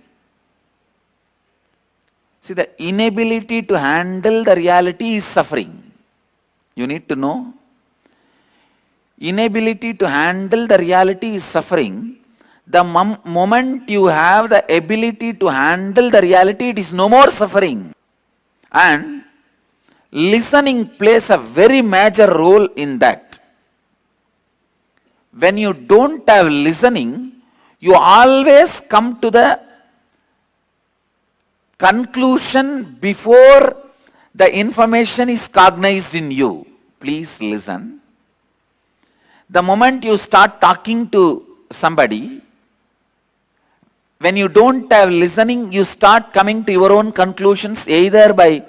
See, the inability to handle the reality is suffering. You need to know. Inability to handle the reality is suffering. The moment you have the ability to handle the reality, it is no more suffering. And listening plays a very major role in that. When you don't have listening, you always come to the conclusion before the information is cognized in you. Please listen. The moment you start talking to somebody, when you don't have listening, you start coming to your own conclusions either by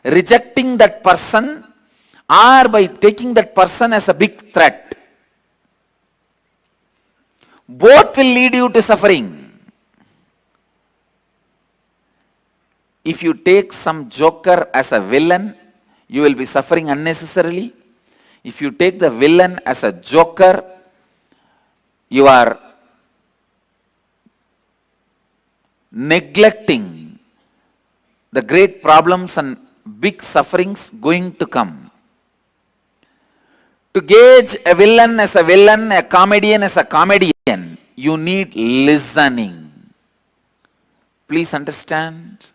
rejecting that person or by taking that person as a big threat. Both will lead you to suffering. If you take some joker as a villain, you will be suffering unnecessarily. If you take the villain as a joker, you are neglecting the great problems and big sufferings going to come. To gauge a villain as a villain, a comedian as a comedian, you need listening. Please understand.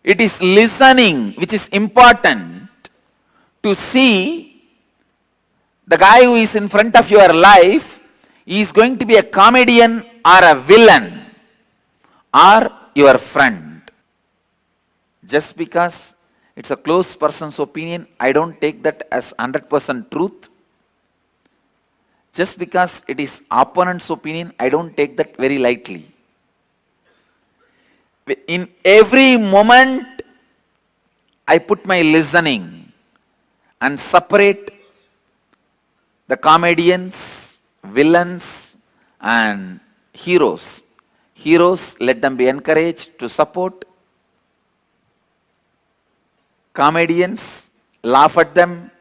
It is listening which is important to see the guy who is in front of your life is going to be a comedian or a villain or your friend. Just because it's a close person's opinion, I don't take that as 100% truth. Just because it is opponent's opinion, I don't take that very lightly. In every moment, I put my listening and separate the comedians, villains, and heroes. Heroes, let them be encouraged to support. Comedians, laugh at them.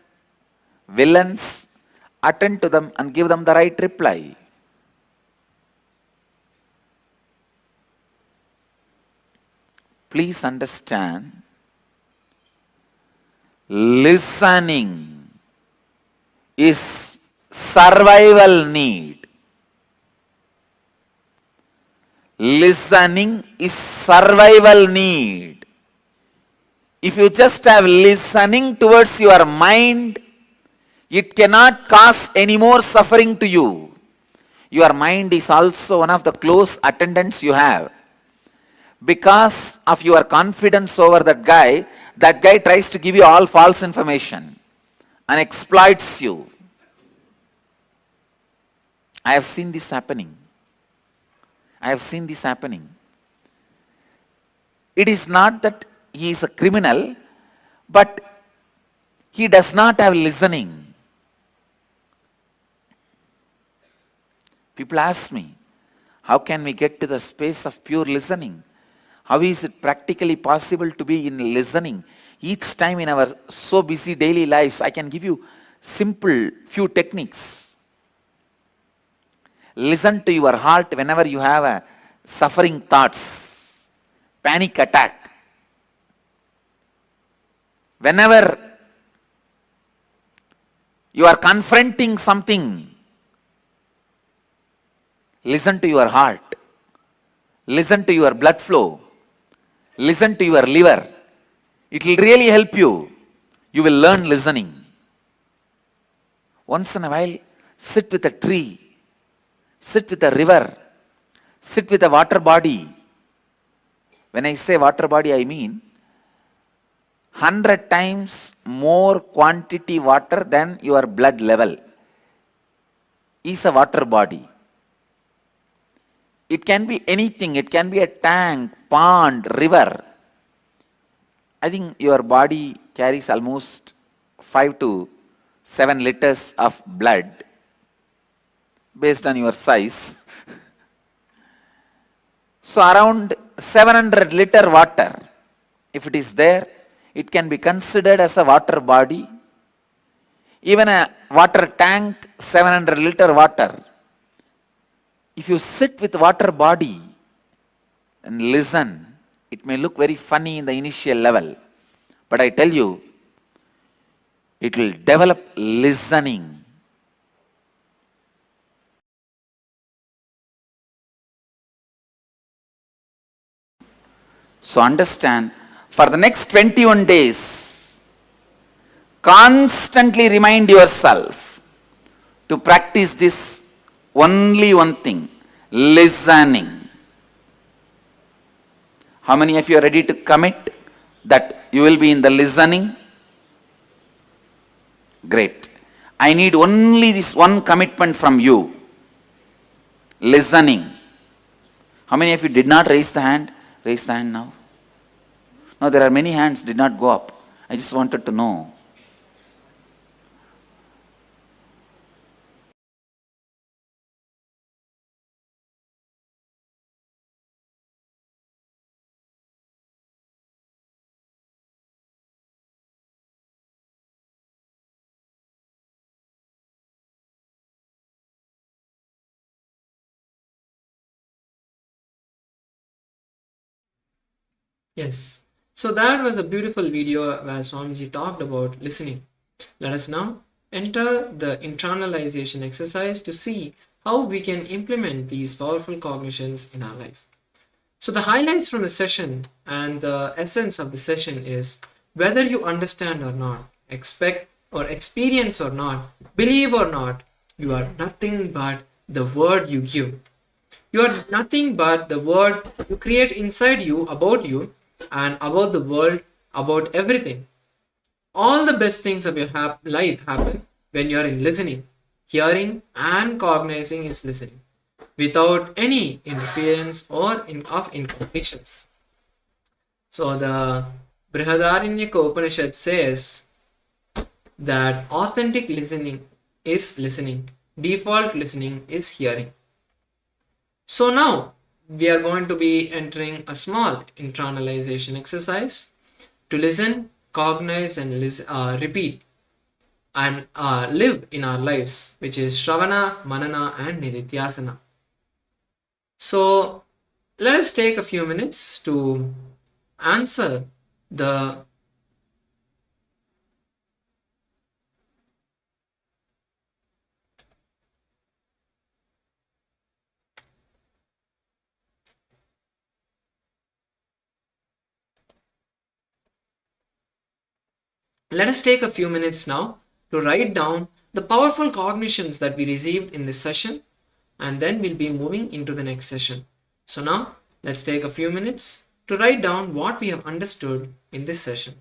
Villains, attend to them and give them the right reply. Please understand, listening is survival need. Listening is survival need. If you just have listening towards your mind, it cannot cause any more suffering to you. Your mind is also one of the close attendants you have. Because of your confidence over that guy tries to give you all false information and exploits you. I have seen this happening. It is not that he is a criminal, but he does not have listening. People ask me, how can we get to the space of pure listening? How is it practically possible to be in listening? Each time in our so busy daily lives, I can give you simple few techniques. Listen to your heart whenever you have a suffering thoughts, panic attack. Whenever you are confronting something, listen to your heart. Listen to your blood flow. Listen to your liver. It will really help you. You will learn listening. Once in a while, sit with a tree. Sit with a river. Sit with a water body. When I say water body, I mean 100 times more quantity water than your blood level is a water body. It can be anything. It can be a tank, pond, river. I think your body carries almost 5 to 7 liters of blood based on your size. So around 700 liter water, if it is there, it can be considered as a water body. Even a water tank, 700 liter water. If you sit with water body and listen, it may look very funny in the initial level, but I tell you, it will develop listening. So understand, for the next 21 days, constantly remind yourself to practice this only one thing, listening. How many of you are ready to commit that you will be in the listening? Great. I need only this one commitment from you. Listening. How many of you did not raise the hand? Raise the hand now. No, there are many hands did not go up. I just wanted to know. Yes. So that was a beautiful video where Swamiji talked about listening. Let us now enter the internalization exercise to see how we can implement these powerful cognitions in our life. So the highlights from the session and the essence of the session is whether you understand or not, expect or experience or not, believe or not, you are nothing but the word you give. You are nothing but the word you create inside you about you and about the world, about everything. All the best things of your life happen when you are in listening. Hearing and cognizing is listening without any interference or of incompletions. So the Brihadaranyaka Upanishad says that authentic listening is listening, default listening is hearing. So now we are going to be entering a small internalization exercise to listen, cognize and repeat and live in our lives, which is Shravana, Manana and Nididhyasana. So let us take a few minutes to answer the Let us take a few minutes now to write down the powerful cognitions that we received in this session, and then we'll be moving into the next session. So now let's take a few minutes to write down what we have understood in this session.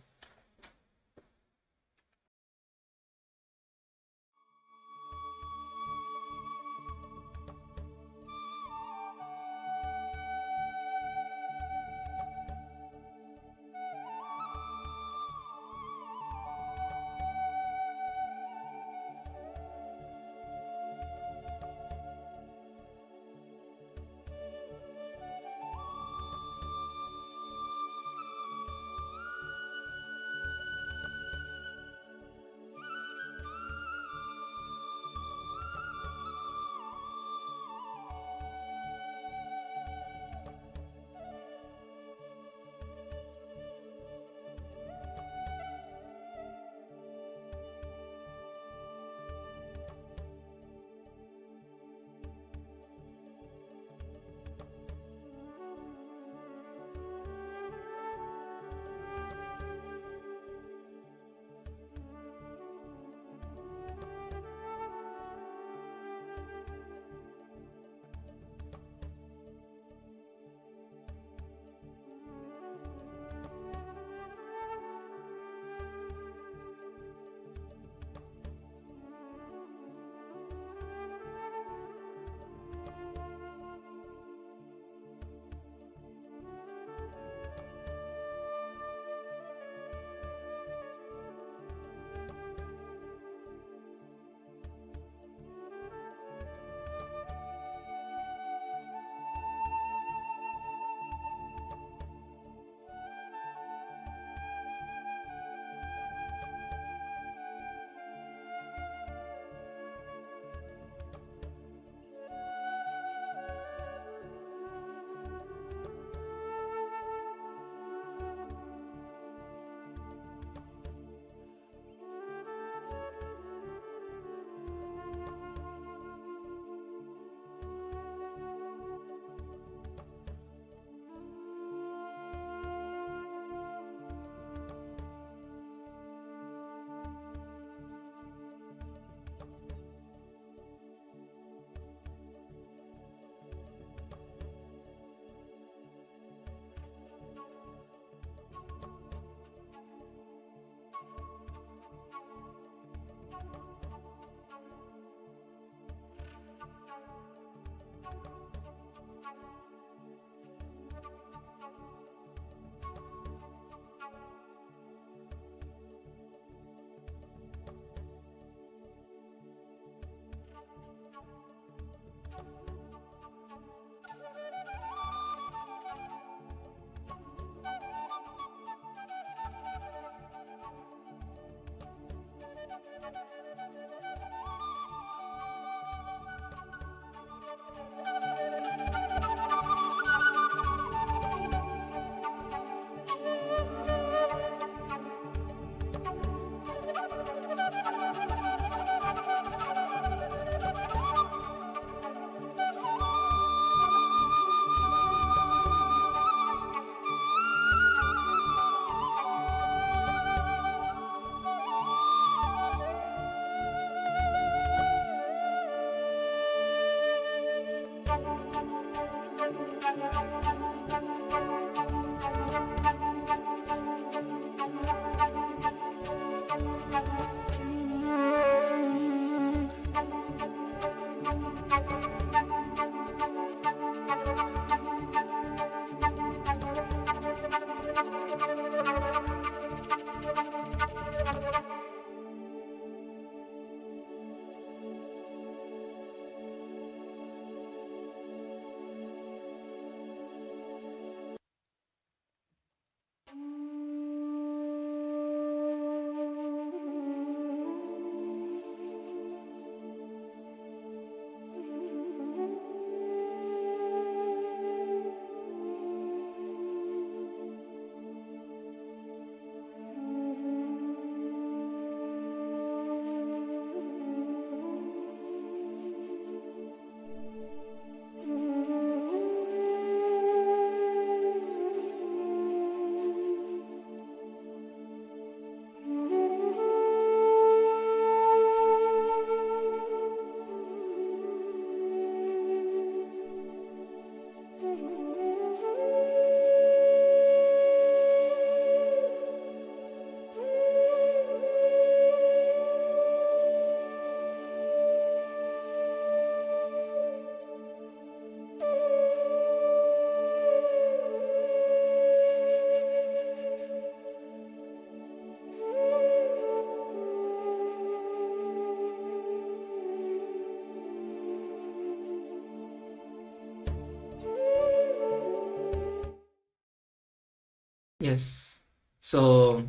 Yes. So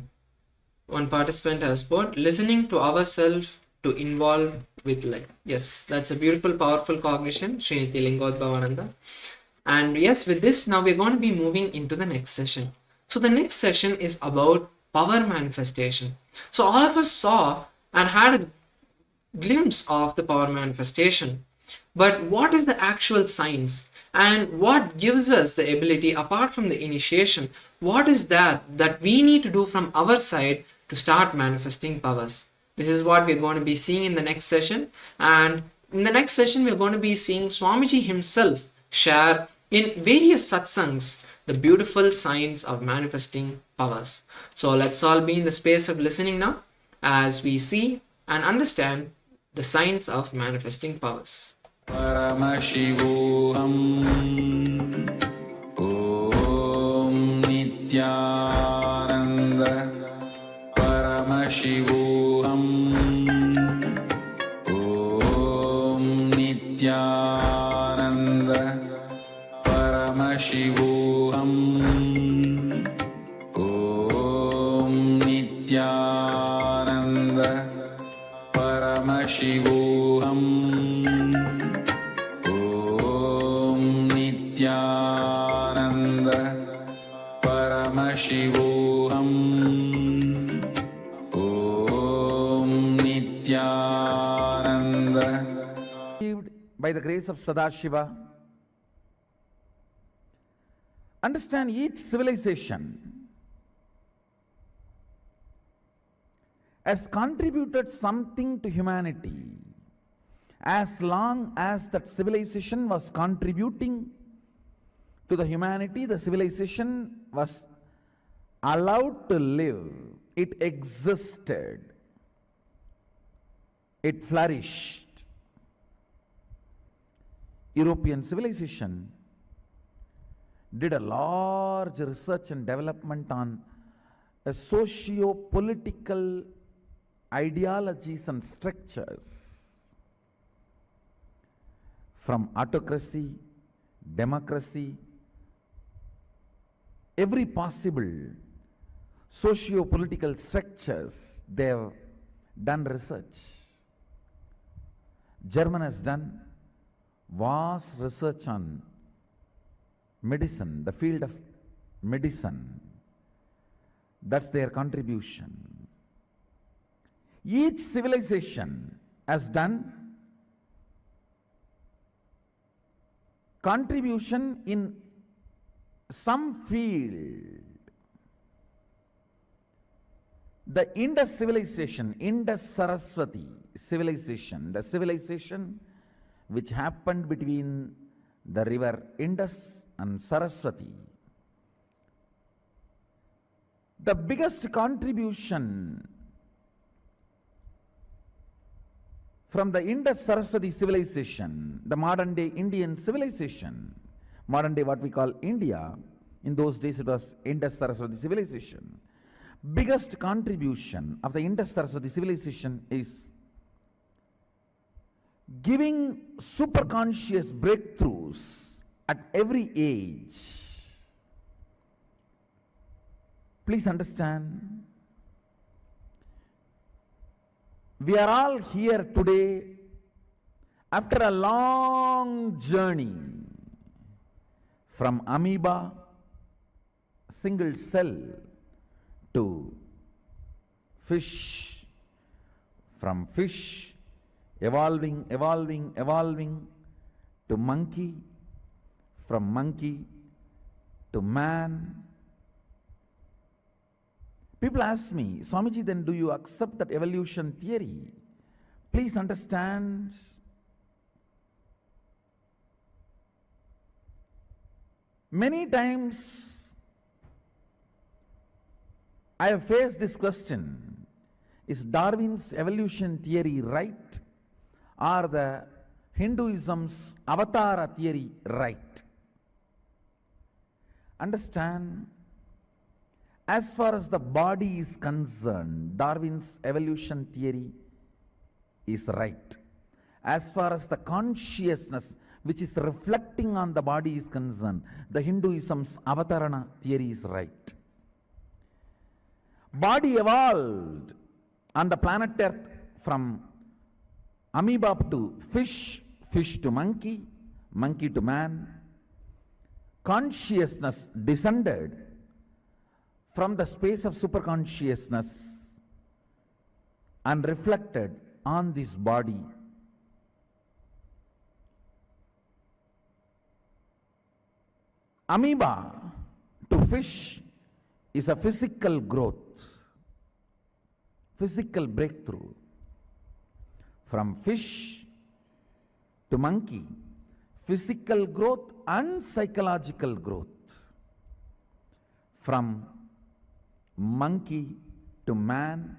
one participant has put listening to ourselves to involve with life. Yes, that's a beautiful, powerful cognition, Sriniti Lingodbhavananda. And yes, with this, now we're going to be moving into the next session. So the next session is about power manifestation. So all of us saw and had a glimpse of the power manifestation. But what is the actual science? And what gives us the ability, apart from the initiation, what is that we need to do from our side to start manifesting powers? This is what we're going to be seeing in the next session. And in the next session, we're going to be seeing Swamiji himself share in various satsangs the beautiful science of manifesting powers. So let's all be in the space of listening now as we see and understand the science of manifesting powers. Paramashivoham Om Nityananda Paramashivoham Om Nityananda Paramashivoham Om Nityananda Paramashivoham Nityananda Paramashivoham Om Nityananda. By the grace of Sadashiva, understand each civilization has contributed something to humanity. As long as that civilization was contributing to the humanity, the civilization was allowed to live. It existed. It flourished. European civilization did a large research and development on socio-political ideologies and structures, from autocracy, democracy, every possible socio-political structures. They have done research. German has done vast research on medicine, the field of medicine. That's their contribution. Each civilization has done contribution in some field. The Indus civilization, Indus Saraswati civilization, the civilization which happened between the river Indus and Saraswati. The biggest contribution from the Indus Saraswati civilization, the modern day Indian civilization, modern day what we call India, in those days it was Indus Saraswati civilization. Biggest contribution of the Indus Saraswati civilization is giving superconscious breakthroughs at every age. Please understand, we are all here today after a long journey from amoeba, single cell, to fish, from fish, evolving to monkey, from monkey to man. People ask me, Swamiji, then do you accept that evolution theory? Please understand, many times I have faced this question, is Darwin's evolution theory right, or the Hinduism's avatara theory right? Understand, as far as the body is concerned, Darwin's evolution theory is right. As far as the consciousness which is reflecting on the body is concerned, the Hinduism's avatarana theory is right. Body evolved on the planet Earth from amoeba to fish, fish to monkey, monkey to man. Consciousness descended from the space of superconsciousness and reflected on this body. Amoeba to fish is a physical growth, physical breakthrough. From fish to monkey, physical growth and psychological growth. From monkey to man,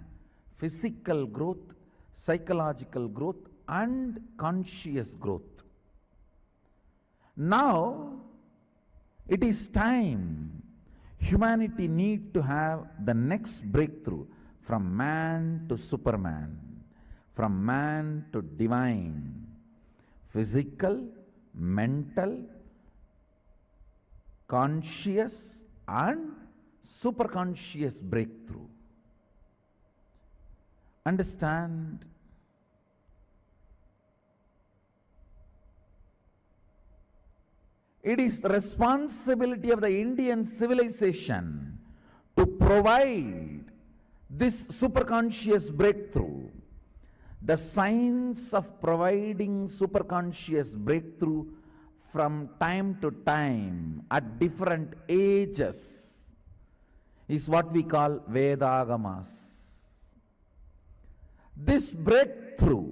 physical growth, psychological growth and conscious growth. Now it is time humanity need to have the next breakthrough, from man to superman, from man to divine, physical, mental, conscious and superconscious breakthrough. Understand, it is the responsibility of the Indian civilization to provide this superconscious breakthrough. The science of providing superconscious breakthrough from time to time at different ages is what we call Vedagamas. This breakthrough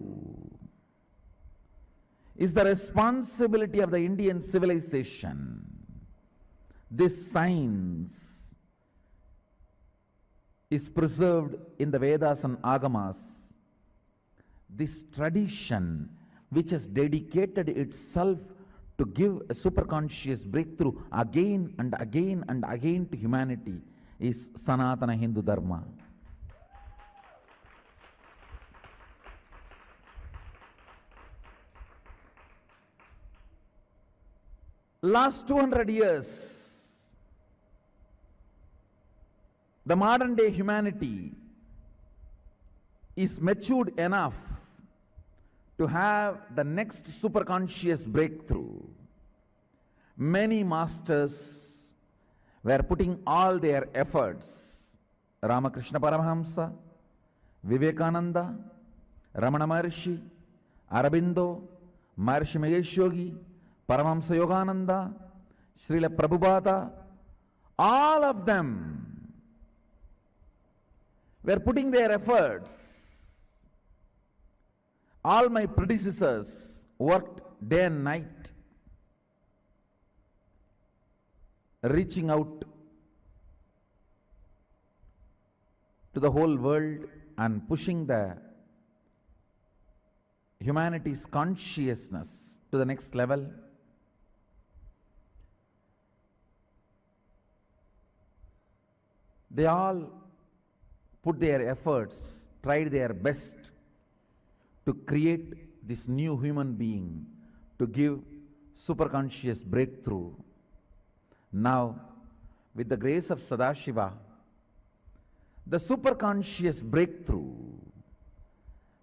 is the responsibility of the Indian civilization. This science is preserved in the Vedas and Agamas. This tradition which has dedicated itself to give a superconscious breakthrough again and again and again to humanity is Sanatana Hindu Dharma. Last 200 years, the modern day humanity is matured enough to have the next superconscious breakthrough. Many masters were putting all their efforts. Ramakrishna Paramahamsa, Vivekananda, Ramana Maharshi, Aurobindo, Maharishi Mahesh Yogi, Paramahamsa Yogananda, Srila Prabhupada, all of them were putting their efforts. All my predecessors worked day and night. reaching out to the whole world and pushing the humanity's consciousness to the next level. They all put their efforts, tried their best to create this new human being, to give superconscious breakthrough. Now, with the grace of Sadashiva, the superconscious breakthrough,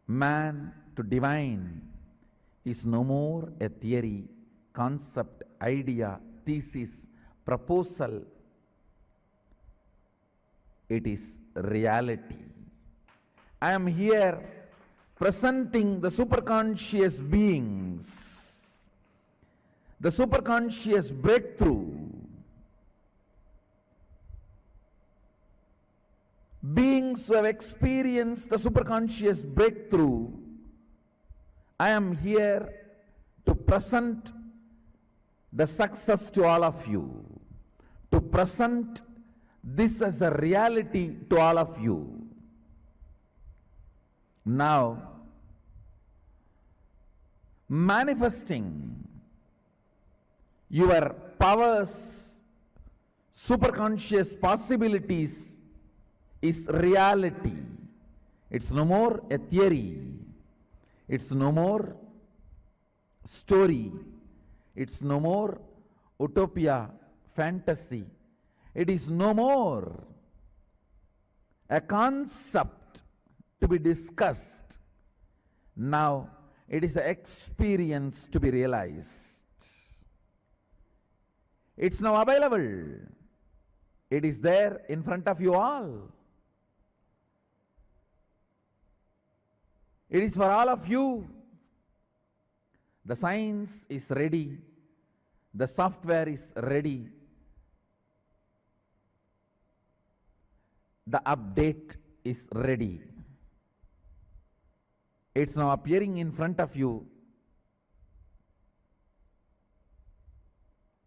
man to divine, is no more a theory, concept, idea, thesis, proposal. It is reality. I am here presenting the superconscious beings, the superconscious breakthrough, beings who have experienced the superconscious breakthrough. I am here to present the success to all of you, to present this as a reality to all of you. Now, manifesting your powers, superconscious possibilities is reality. It's no more a theory. It's no more story. It's no more utopia, fantasy. It is no more a concept to be discussed. Now it is an experience to be realized. It's now available. It is there in front of you all. It is for all of you. The science is ready. The software is ready. The update is ready. It's now appearing in front of you,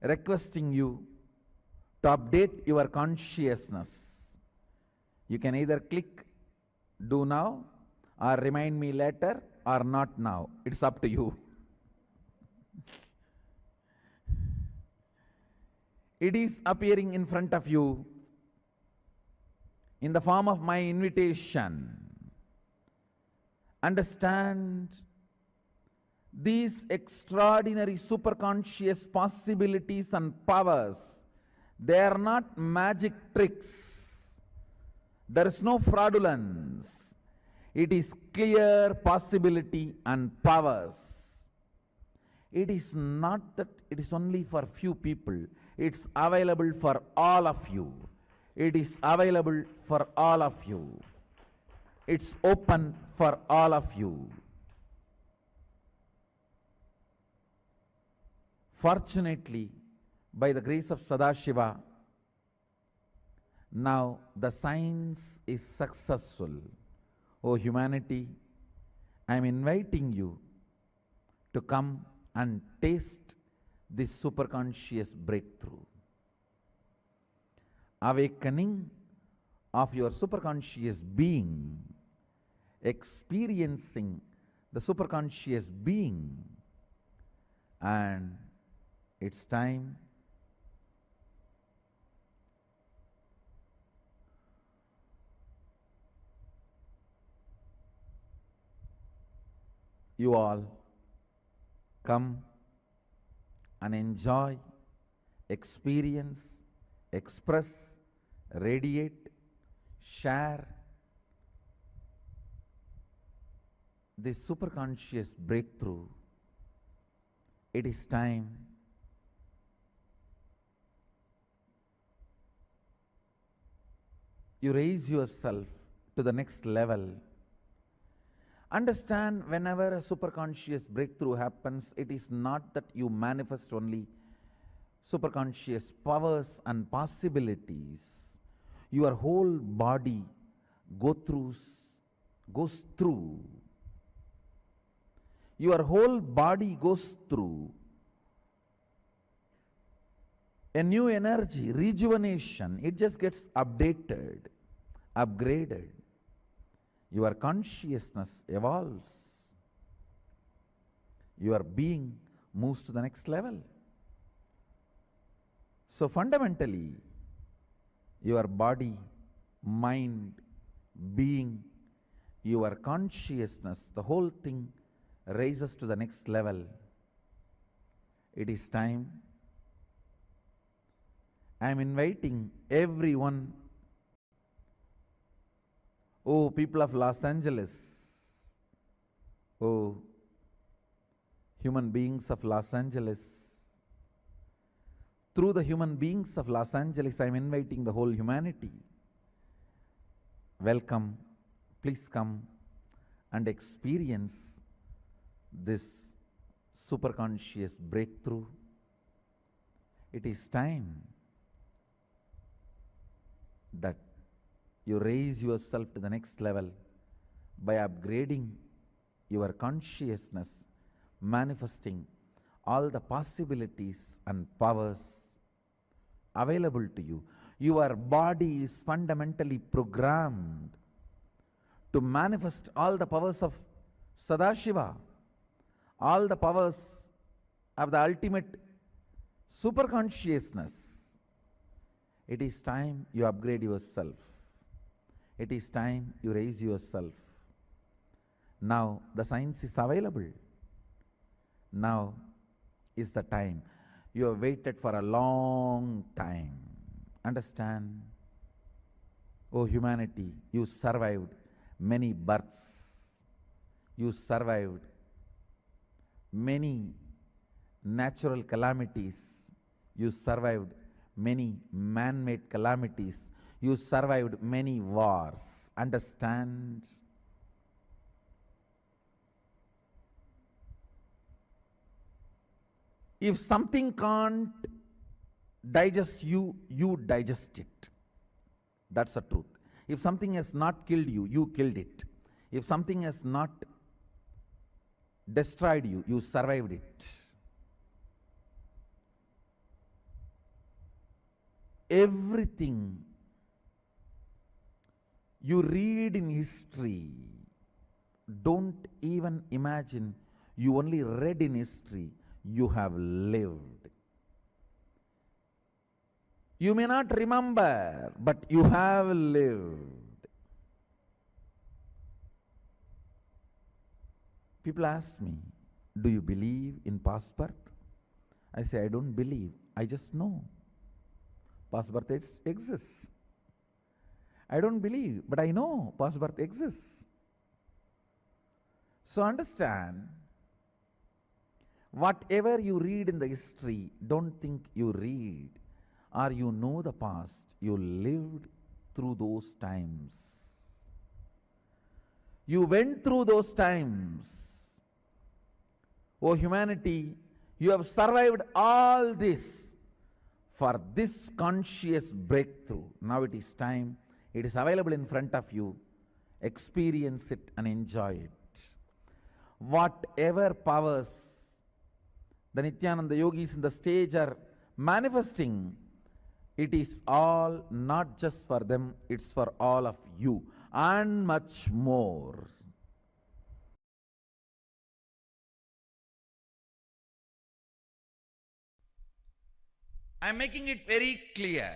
requesting you to update your consciousness. You can either click do now or remind me later or not now. It's up to you. It is appearing in front of you in the form of my invitation. Understand these extraordinary superconscious possibilities and powers. They are not magic tricks. There is no fraudulence. It is clear possibility and powers. It is not that it is only for few people. It's available for all of you. It is available for all of you. It's open for all of you. Fortunately, by the grace of Sadashiva, now the science is successful. O humanity, I am inviting you to come and taste this superconscious breakthrough. Awakening of your superconscious being, experiencing the superconscious being, and it's time you all come and enjoy, experience, express, radiate, share this superconscious breakthrough. It is time you raise yourself to the next level. Understand, whenever a superconscious breakthrough happens, it is not that you manifest only superconscious powers and possibilities. Your whole body goes through. Your whole body goes through a new energy, rejuvenation. It just gets updated, upgraded. Your consciousness evolves. Your being moves to the next level. So fundamentally, your body, mind, being, your consciousness, the whole thing raises to the next level. It is time. I am inviting everyone. Oh, people of Los Angeles. Oh, human beings of Los Angeles. Through the human beings of Los Angeles, I am inviting the whole humanity. Welcome, please come and experience this superconscious breakthrough. It is time that you raise yourself to the next level by upgrading your consciousness, manifesting all the possibilities and powers available to you. Your body is fundamentally programmed to manifest all the powers of Sadashiva, all the powers of the ultimate superconsciousness. It is time you upgrade yourself. It is time you raise yourself. Now the science is available. Now is the time. You have waited for a long time. Understand? Oh humanity, you survived many births. You survived many natural calamities. You survived many man-made calamities. You survived many wars. Understand? If something can't digest you, you digest it. That's the truth. If something has not killed you, you killed it. If something has not destroyed you, you survived it. Everything you read in history, don't even imagine you only read in history, you have lived. You may not remember, but you have lived. People ask me, do you believe in past birth? I say, I don't believe, I just know. Past birth exists. I don't believe, but I know past birth exists. So understand, whatever you read in the history, don't think you read or you know the past. You lived through those times. You went through those times. Oh humanity, you have survived all this for this conscious breakthrough. Now it is time. It is available in front of you. Experience it and enjoy it. Whatever powers the Nityananda yogis in the stage are manifesting, it is all not just for them, it's for all of you and much more. I am making it very clear.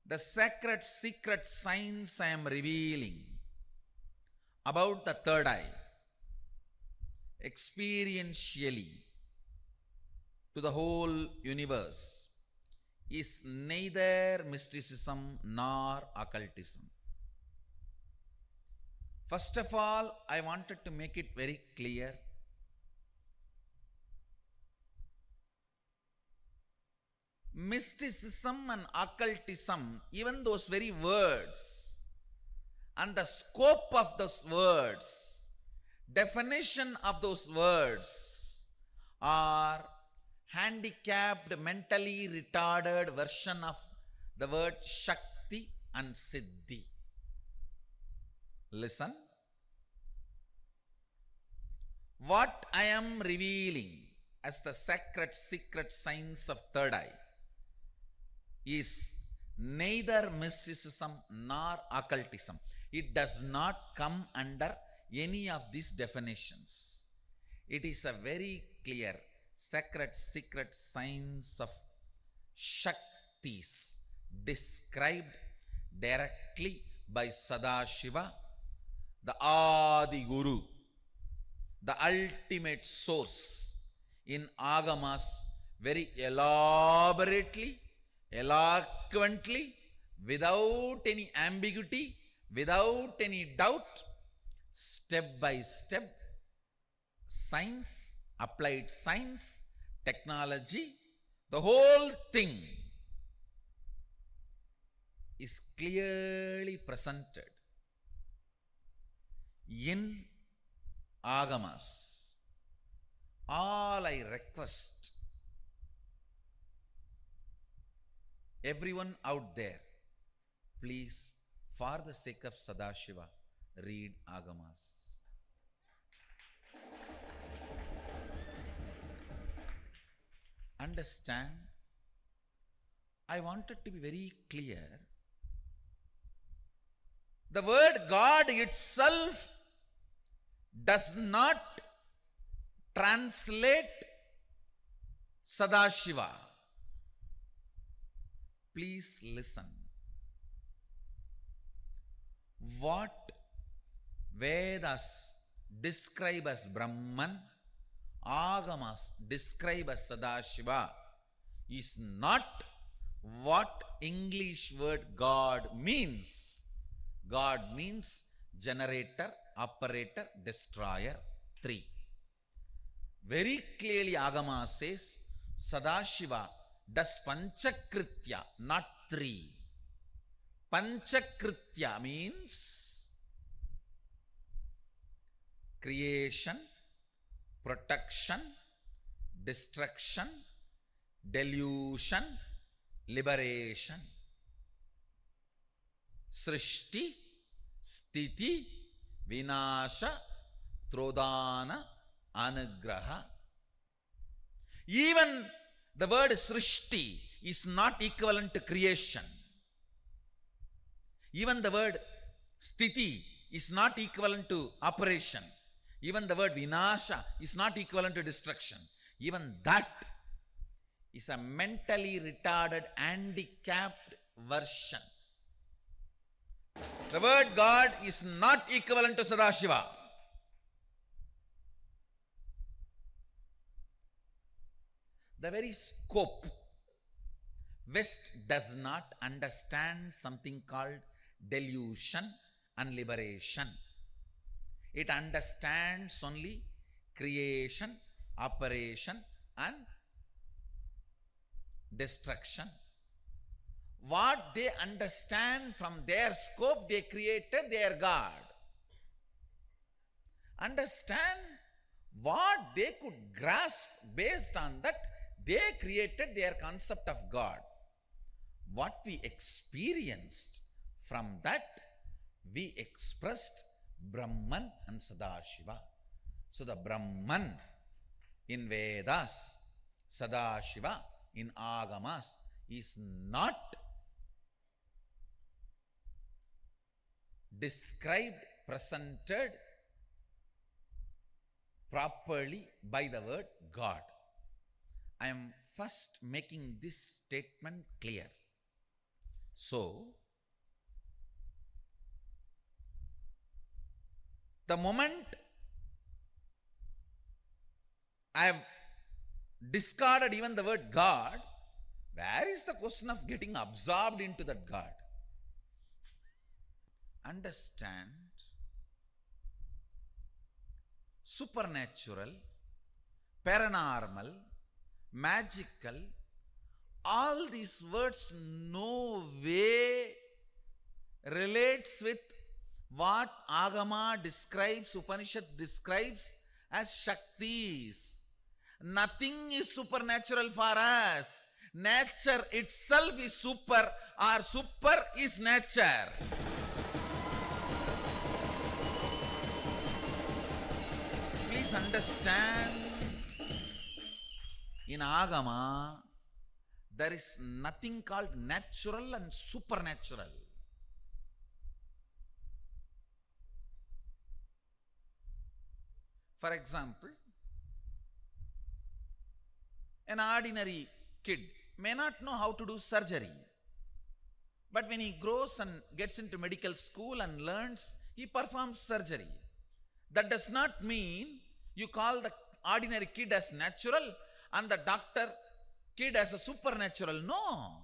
The sacred secret science I am revealing about the third eye, experientially to the whole universe, is neither mysticism nor occultism. First of all, I wanted to make it very clear. Mysticism and occultism, even those very words and the scope of those words, definition of those words are handicapped, mentally retarded version of the word Shakti and Siddhi. Listen. What I am revealing as the sacred secret science of third eye is neither mysticism nor occultism. It does not come under any of these definitions. It is a very clear sacred secret science of shaktis described directly by Sadashiva, the Adi Guru, the ultimate source, in agamas very elaborately, eloquently, without any ambiguity, without any doubt, step by step, science, applied science, technology, the whole thing is clearly presented in agamas. All I request everyone out there, please, for the sake of Sadashiva, read agamas. Understand, I wanted to be very clear. The word God itself does not translate Sadashiva. Please listen. What Vedas describe as Brahman, agamas describe as Sadashiva, is not what English word God means. God means generator, operator, destroyer, three. Very clearly agama says Sadashiva does panchakritya, not three. Panchakritya means creation, protection, destruction, delusion, liberation. Srishti, Sthiti, Vinasha, Trodana, Anugraha. Even the word Srishti is not equivalent to creation. Even the word Sthiti is not equivalent to operation. Even the word Vinasha is not equivalent to destruction. Even that is a mentally retarded, handicapped version. The word God is not equivalent to Sadashiva. The very scope. West does not understand something called delusion and liberation. It understands only creation, operation, and destruction. What they understand from their scope, they created their God. Understand what they could grasp, based on that, they created their concept of God. What we experienced, from that we expressed Brahman and Sadashiva. So the Brahman in Vedas, Sadashiva in Agamas is not described, presented properly by the word God. I am first making this statement clear. So, the moment I have discarded even the word God, where is the question of getting absorbed into that God? Understand, supernatural, paranormal, magical, all these words no way relates with what Agama describes, Upanishad describes as shaktis. Nothing is supernatural for us. Nature itself is super, or super is nature. Please understand, In agama, there is nothing called natural and supernatural. For example, an ordinary kid may not know how to do surgery. But when he grows and gets into medical school and learns, he performs surgery. That does not mean you call the ordinary kid as natural and the doctor kid as a supernatural. No.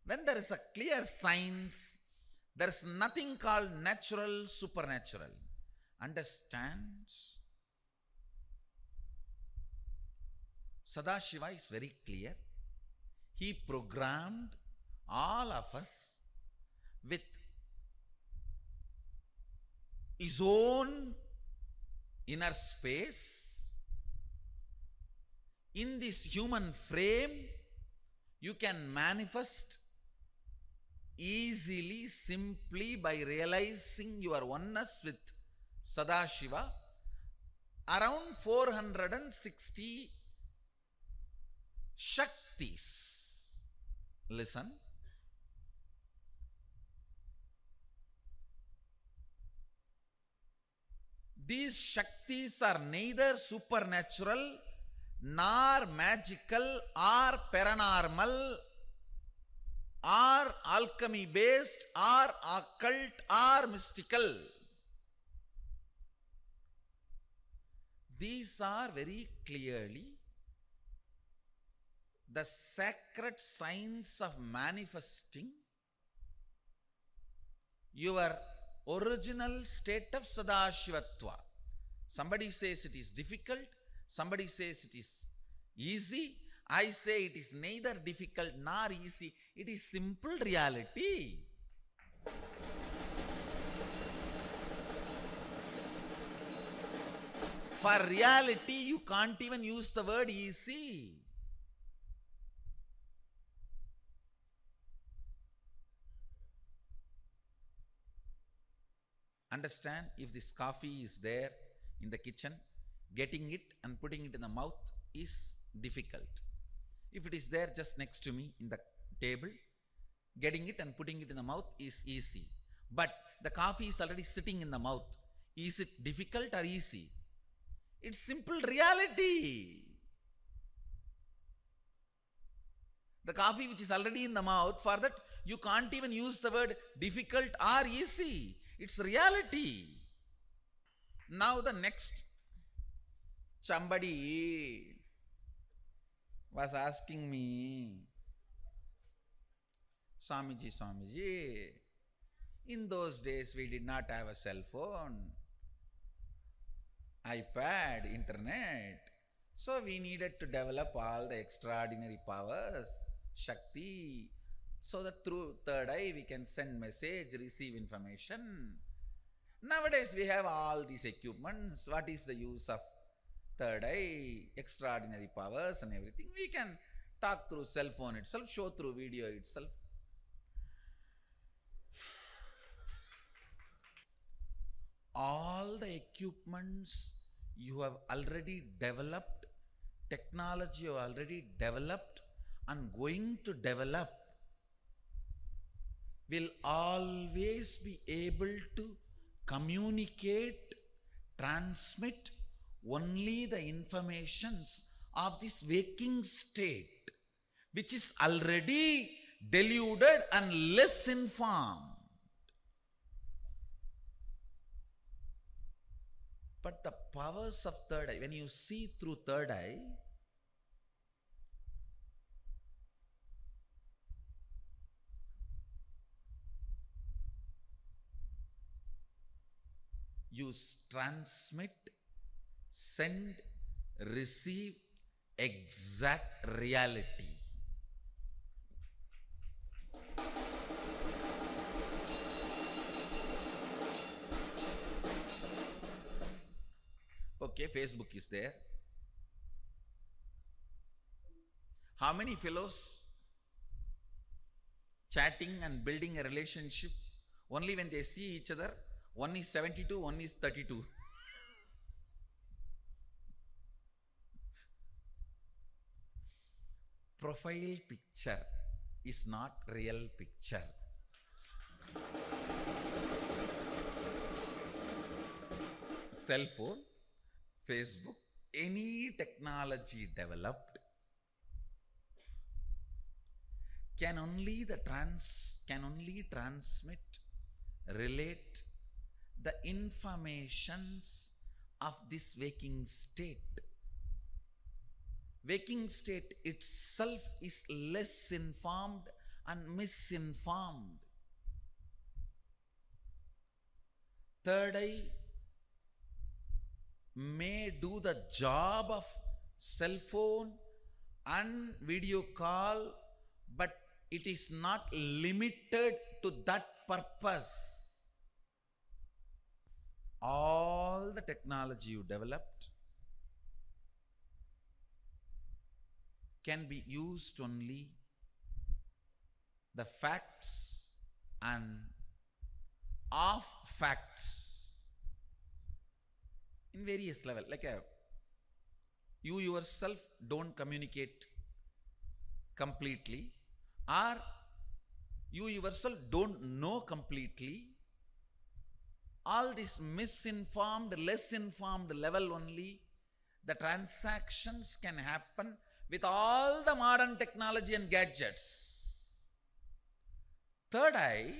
When there is a clear science, there is nothing called natural, supernatural. Understand? Sadashiva is very clear. He programmed all of us with his own inner space. In this human frame, you can manifest easily, simply by realizing your oneness with Sadashiva. Around 460 shaktis. Listen. These shaktis are neither supernatural nor magical or paranormal or alchemy based or occult or mystical. These are very clearly the sacred science of manifesting your original state of Sadashivatva. Somebody says it is difficult, somebody says it is easy. I say it is neither difficult nor easy, it is simple reality. For reality, you can't even use the word easy. Understand, if this coffee is there in the kitchen, getting it and putting it in the mouth is difficult. If it is there just next to me in the table, getting it and putting it in the mouth is easy. But the coffee is already sitting in the mouth. Is it difficult or easy? It's simple reality. The coffee which is already in the mouth, for that you can't even use the word difficult or easy. It's reality. Now the next, somebody was asking me, Swamiji, in those days we did not have a cell phone, iPad, internet. So we needed to develop all the extraordinary powers, Shakti, so that through third eye we can send message, receive information. Nowadays we have all these equipments. What is the use of third eye, extraordinary powers and everything? We can talk through cell phone itself, show through video itself. All the equipments you have already developed, technology you have already developed and going to develop, will always be able to communicate, transmit only the informations of this waking state, which is already deluded and less informed. But the powers of third eye, when you see through third eye, you transmit, send, receive exact reality. Okay, Facebook is there. How many fellows chatting and building a relationship only when they see each other? One is 72, one is 32. profile picture is not real picture. Cell phone, Facebook, any technology developed can only transmit, relate the informations of this waking state. Waking state itself is less informed and misinformed. Third eye may do the job of cell phone and video call, but it is not limited to that purpose. All the technology you developed can be used only the facts and of facts in various levels. Like you yourself don't communicate completely, or you yourself don't know completely. All this misinformed, less informed level only, the transactions can happen with all the modern technology and gadgets. Third eye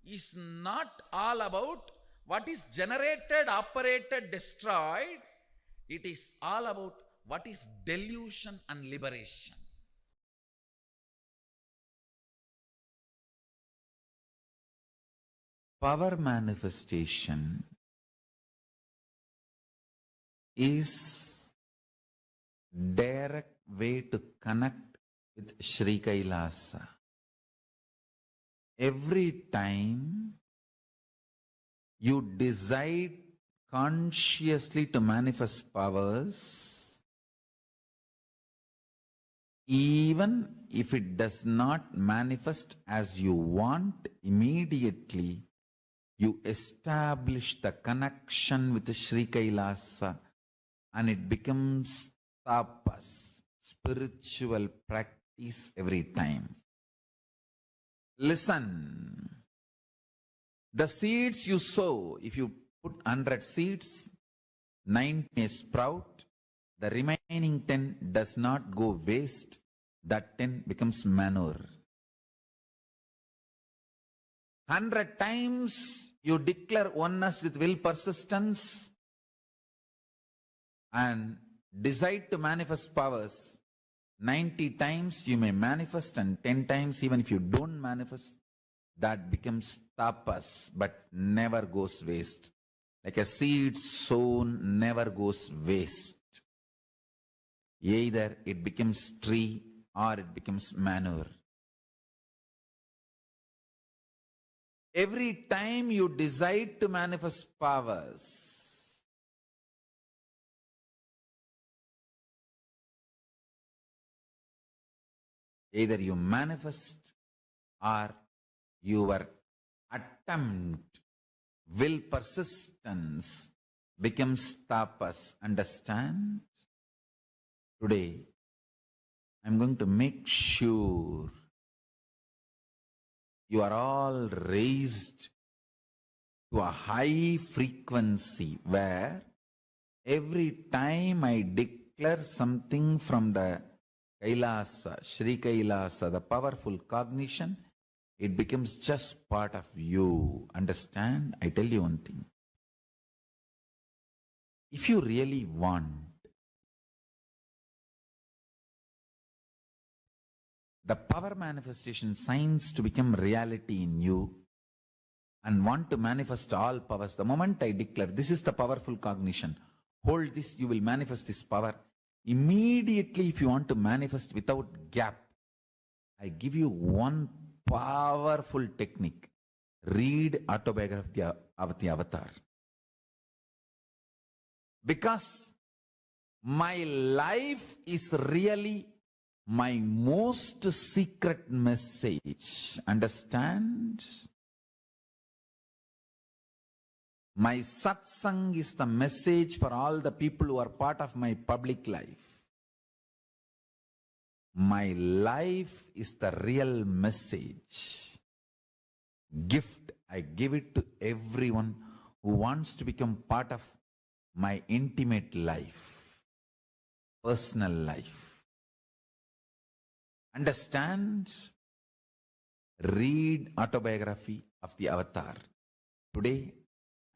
is not all about what is generated, operated, destroyed. It is all about what is delusion and liberation. Power manifestation is direct way to connect with Sri Kailasa. Every time you decide consciously to manifest powers, even if it does not manifest as you want immediately, you establish the connection with Sri Kailasa and it becomes tapas, spiritual practice every time. Listen, the seeds you sow, if you put 100 seeds, 9 may sprout, the remaining 10 does not go waste, that 10 becomes manure. 100 times you declare oneness with will persistence and decide to manifest powers. 90 times you may manifest, and 10 times even if you don't manifest, that becomes tapas, but never goes waste. Like a seed sown never goes waste. Either it becomes tree or it becomes manure. Every time you decide to manifest powers, either you manifest or your attempt, will persistence becomes tapas. Understand? Today, I'm going to make sure you are all raised to a high frequency where every time I declare something from the Kailasa, Sri Kailasa, the powerful cognition, it becomes just part of you. Understand? I tell you one thing. If you really want the power manifestation science to become reality in you and want to manifest all powers, the moment I declare this is the powerful cognition, hold this, you will manifest this power. Immediately, if you want to manifest without gap, I give you one powerful technique. Read Autobiography of the Avatar. Because my life is really my most secret message. Understand? My satsang is the message for all the people who are part of my public life. My life is the real message. Gift, I give it to everyone who wants to become part of my intimate life, personal life. Understand? Read autobiography of the avatar. Today,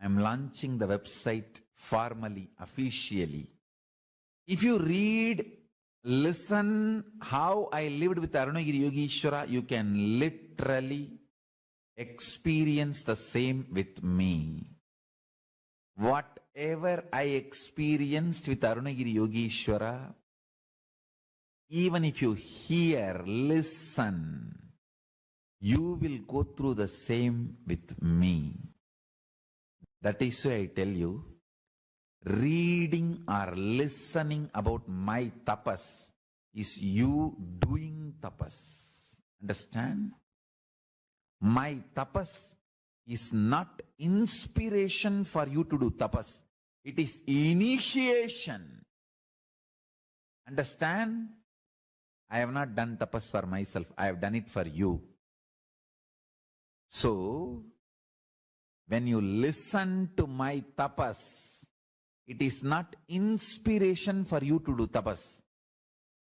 I am launching the website formally, officially. If you read, listen how I lived with Arunagiri Yogeshwara, you can literally experience the same with me. Whatever I experienced with Arunagiri Yogeshwara, even if you hear, listen, you will go through the same with me. That is why I tell you, reading or listening about my tapas is you doing tapas. Understand? My tapas is not inspiration for you to do tapas. It is initiation. Understand? I have not done tapas for myself. I have done it for you. So, when you listen to my tapas, it is not inspiration for you to do tapas.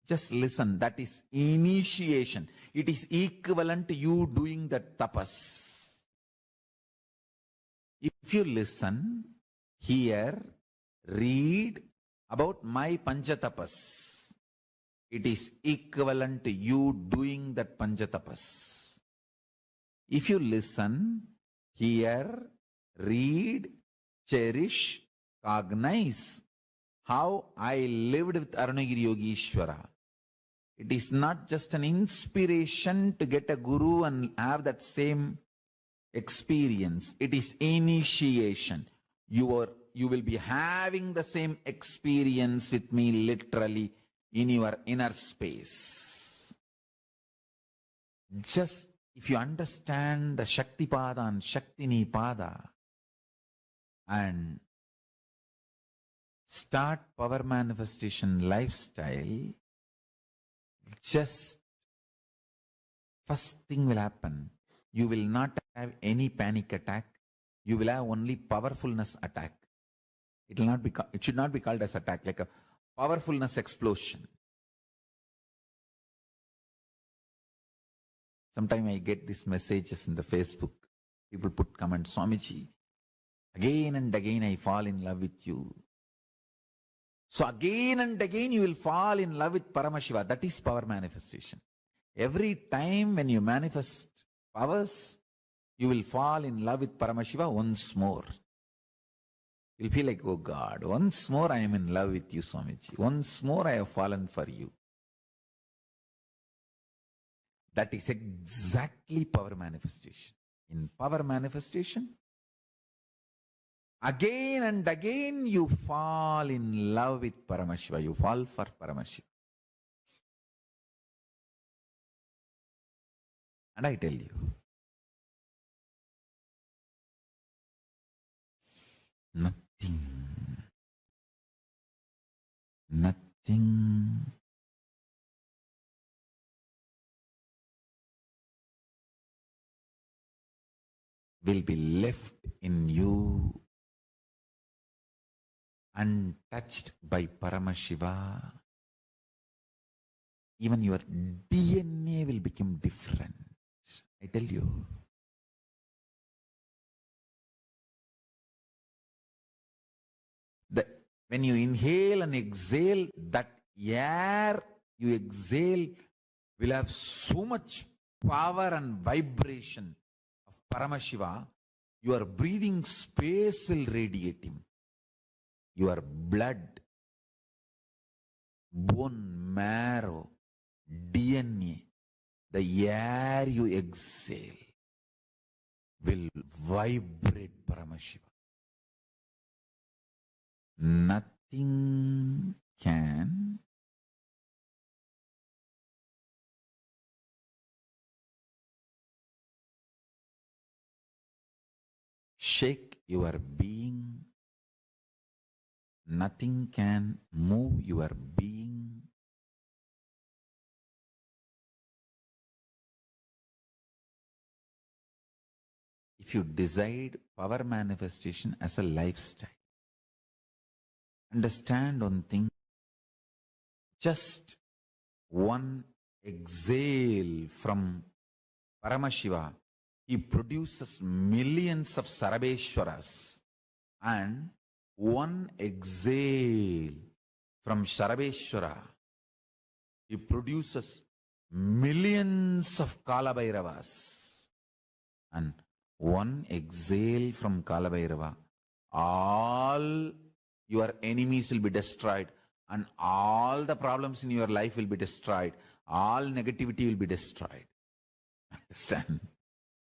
Just listen. That is initiation. It is equivalent to you doing that tapas. If you listen, hear, read about my panchatapas, it is equivalent to you doing that panchatapas. If you listen, hear, read, cherish, cognize how I lived with Arunagiri Yogeshwara, it is not just an inspiration to get a guru and have that same experience. It is initiation. You will be having the same experience with me literally in your inner space. Just if you understand the Shakti Pada and Shaktini Pada and start power manifestation lifestyle, just first thing will happen. You will not have any panic attack. You will have only powerfulness attack. It should not be called as attack, like a powerfulness explosion. Sometimes I get these messages in the Facebook. People put comments, Swamiji, again and again I fall in love with you. So again and again you will fall in love with Paramashiva. That is power manifestation. Every time when you manifest powers, you will fall in love with Paramashiva once more. You'll feel like, oh God, once more I am in love with you, Swamiji. Once more I have fallen for you. That is exactly power manifestation. In power manifestation, again and again you fall in love with Paramashiva. You fall for Paramashiva. And I tell you, nothing will be left in you untouched by Paramashiva. Even your DNA will become different. I tell you. When you inhale and exhale, that air you exhale will have so much power and vibration of Paramashiva. Your breathing space will radiate him. Your blood, bone marrow, DNA, the air you exhale will vibrate Paramashiva. Nothing can shake your being. Nothing can move your being. if you decide power manifestation as a lifestyle, understand one thing, just one exhale from Paramashiva, he produces millions of Sarabeshwaras, and one exhale from Sarabeshwara, he produces millions of Kalabhairavas, and one exhale from Kalabhairava, all your enemies will be destroyed, and all the problems in your life will be destroyed, all negativity will be destroyed. Understand?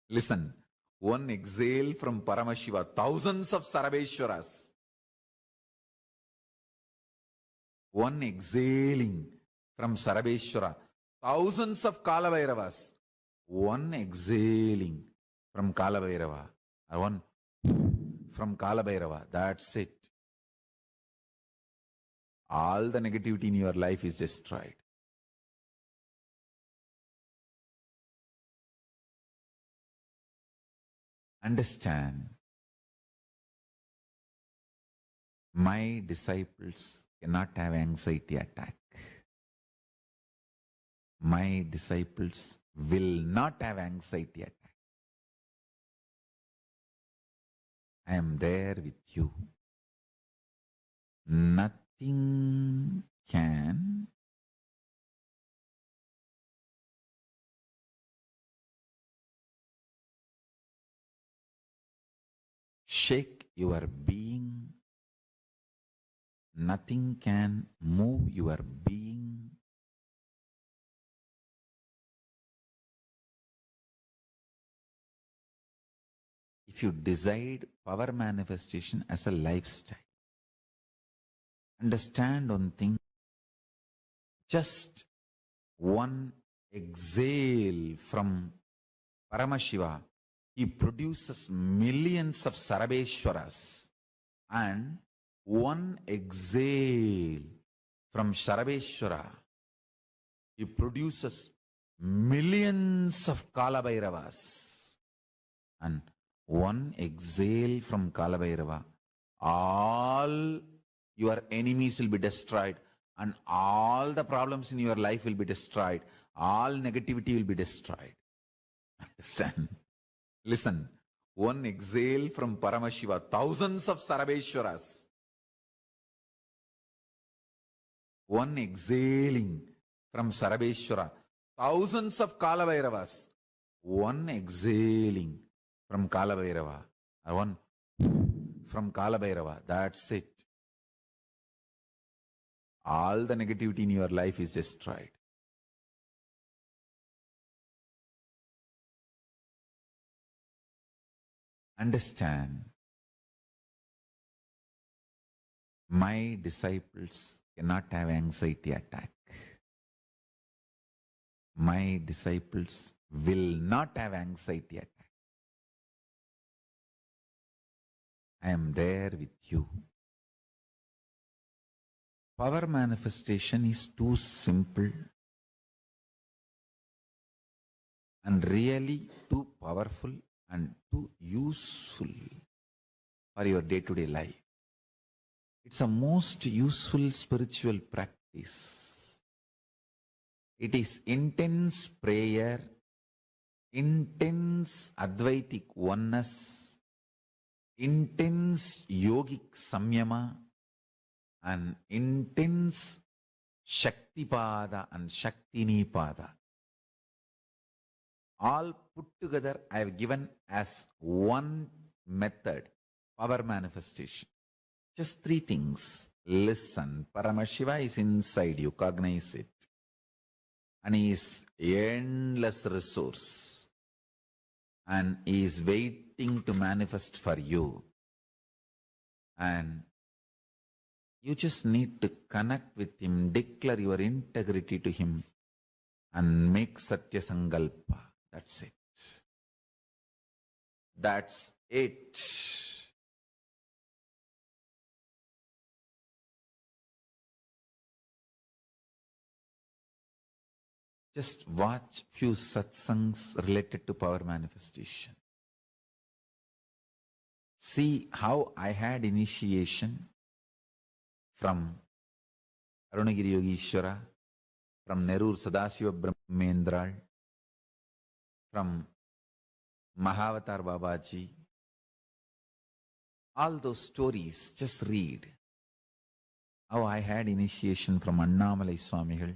Listen, one exhale from Paramashiva, thousands of Sarabeshwaras. One exhaling from Sarabeshwara, thousands of Kalabhairavas. One exhaling from Kalabhairava, or one from Kalabhairava, that's it. All the negativity in your life is destroyed. Understand, my disciples cannot have anxiety attack. My disciples will not have anxiety attack. I am there with you. Nothing can shake your being. Nothing can move your being. If you decide power manifestation as a lifestyle, understand one thing, just one exhale from Paramashiva, he produces millions of Sarabeshwaras, and one exhale from Sarabeshwara, he produces millions of Kalabhairavas, and one exhale from Kalabhairava, all your enemies will be destroyed, and all the problems in your life will be destroyed, all negativity will be destroyed. Understand? Listen, one exhale from Paramashiva, thousands of Sarabeshwaras. One exhaling from Sarabeshwara, thousands of Kalabhairavas. One exhaling from Kalabhairava, or one from Kalabhairava, that's it. All the negativity in your life is destroyed. Understand, my disciples cannot have anxiety attack. My disciples will not have anxiety attack. I am there with you. Power manifestation is too simple and really too powerful and too useful for your day-to-day life. It's a most useful spiritual practice. It is intense prayer, intense Advaitic oneness, intense yogic samyama, and intense Shaktipada and Shaktinipada. All put together I have given as one method, power manifestation. Just three things. Listen, Paramashiva is inside you, cognize it. And he is endless resource. And he is waiting to manifest for you. And you just need to connect with him, declare your integrity to him, and make Satya Sankalpa. That's it. That's it. Just watch few satsangs related to power manifestation. See how I had initiation from Arunagiri Yogishwara, from Nerur Sadasiva Brahmendral, from Mahavatar Babaji. All those stories, just read. How I had initiation from Annamalai Swamigal,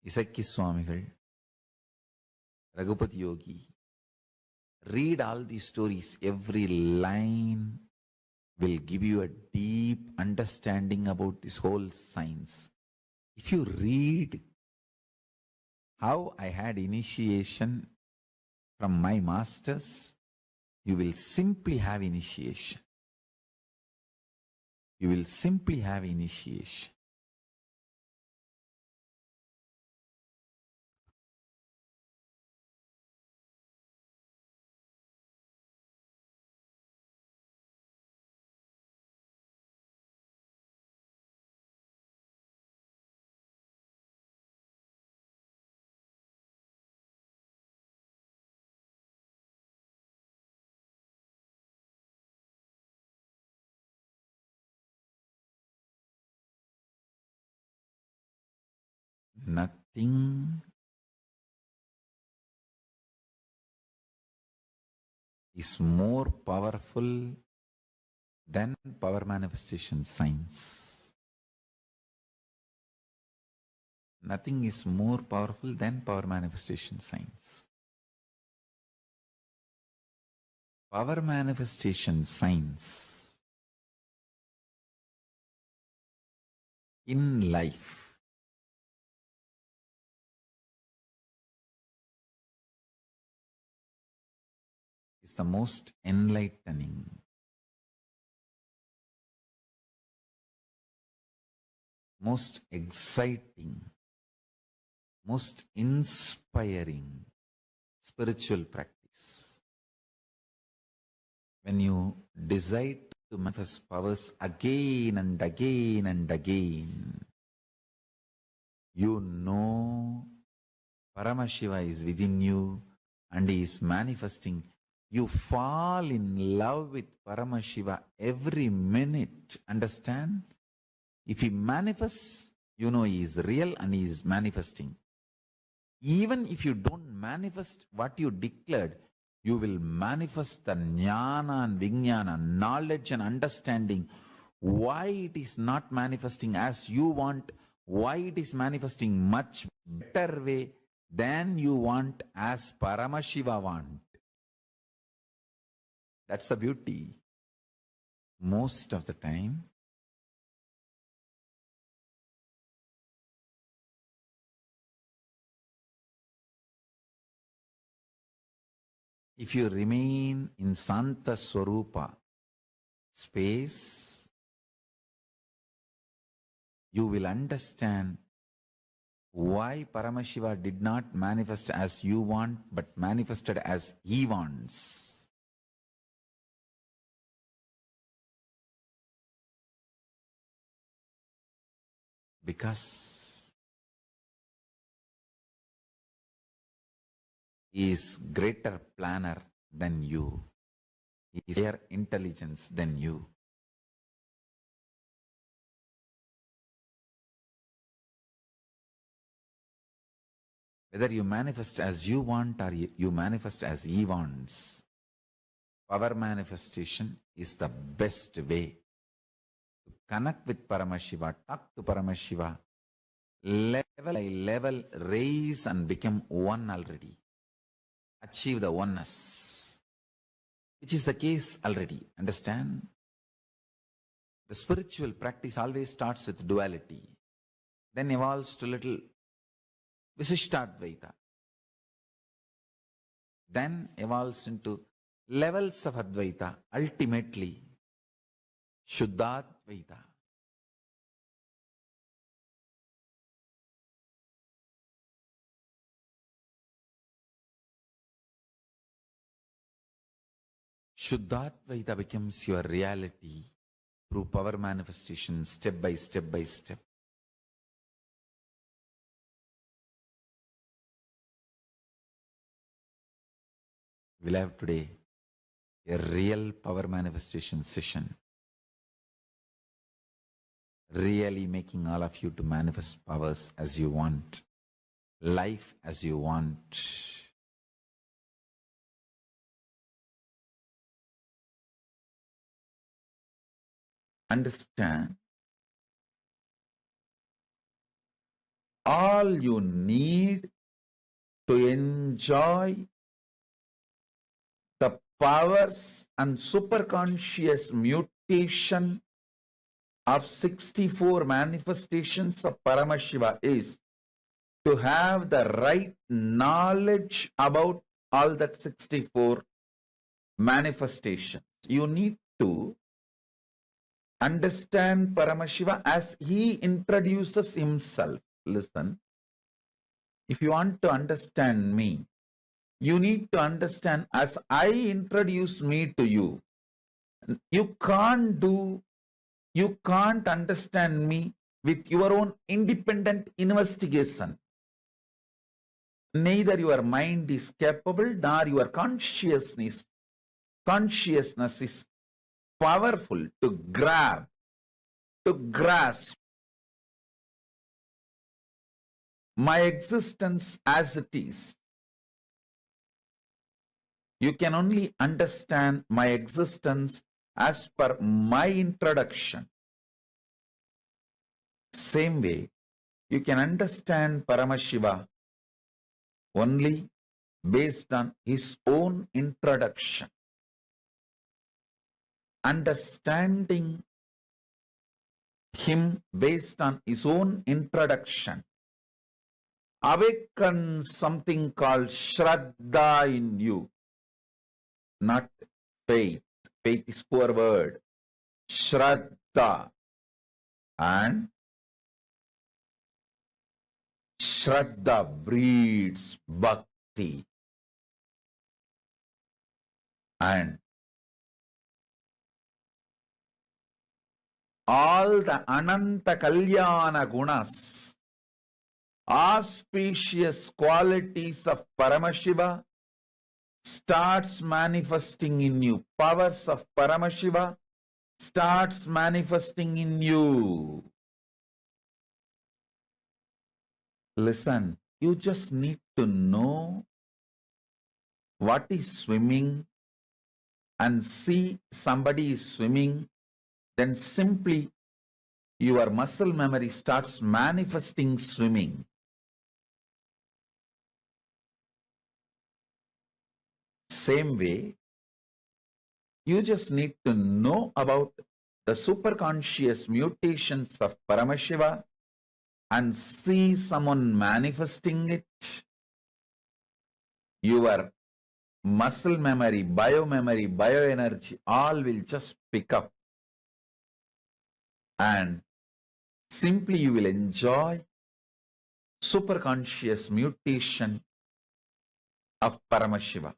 Isakki Swamigal, Raghupati Yogi. Read all these stories. Every line will give you a deep understanding about this whole science. If you read how I had initiation from my masters, you will simply have initiation. You will simply have initiation. Nothing is more powerful than power manifestation science. Nothing is more powerful than power manifestation science. Power manifestation science in life is the most enlightening, most exciting, most inspiring spiritual practice. When you decide to manifest powers again and again and again, you know Paramashiva is within you and he is manifesting. You fall in love with Paramashiva every minute. Understand? If he manifests, you know he is real and he is manifesting. Even if you don't manifest what you declared, you will manifest the jnana and vijnana, knowledge and understanding, why it is not manifesting as you want, why it is manifesting much better way than you want, as Paramashiva want. That's the beauty. Most of the time, if you remain in Santa Swarupa space, you will understand why Paramashiva did not manifest as you want, but manifested as he wants. Because he is greater planner than you. He is higher intelligence than you. Whether you manifest as you want or you manifest as he wants, power manifestation is the best way to connect with Paramashiva, talk to Paramashiva, level by level, raise and become one already. Achieve the oneness, which is the case already. Understand? The spiritual practice always starts with duality, then evolves to little Visishtadvaita, then evolves into levels of Advaita, ultimately Shuddhadvaita. Shuddhadvaita becomes your reality through power manifestation, step by step by step. We'll have today a real power manifestation session, really making all of you to manifest powers as you want, life as you want. Understand, all you need to enjoy the powers and superconscious mutation of 64 manifestations of Paramashiva is to have the right knowledge about all that 64 manifestations. You need to understand Paramashiva as he introduces himself. Listen, if you want to understand me, you need to understand as I introduce me to you. You can't understand me with your own independent investigation. Neither your mind is capable nor your consciousness is powerful to grasp my existence as it is. You can only understand my existence as per my introduction. Same way, you can understand Paramashiva only based on his own introduction. Understanding him based on his own introduction awakens something called Shraddha in you, not faith. Faith is poor word. Shraddha. And Shraddha breeds bhakti. And all the Ananta Kalyana Gunas, auspicious qualities of Paramashiva starts manifesting in you. Powers of Paramashiva starts manifesting in you. Listen, you just need to know what is swimming and see somebody is swimming, then simply your muscle memory starts manifesting swimming. Same way, you just need to know about the superconscious mutations of Paramashiva and see someone manifesting it. Your muscle memory, bioenergy, all will just pick up. And simply you will enjoy superconscious mutation of Paramashiva.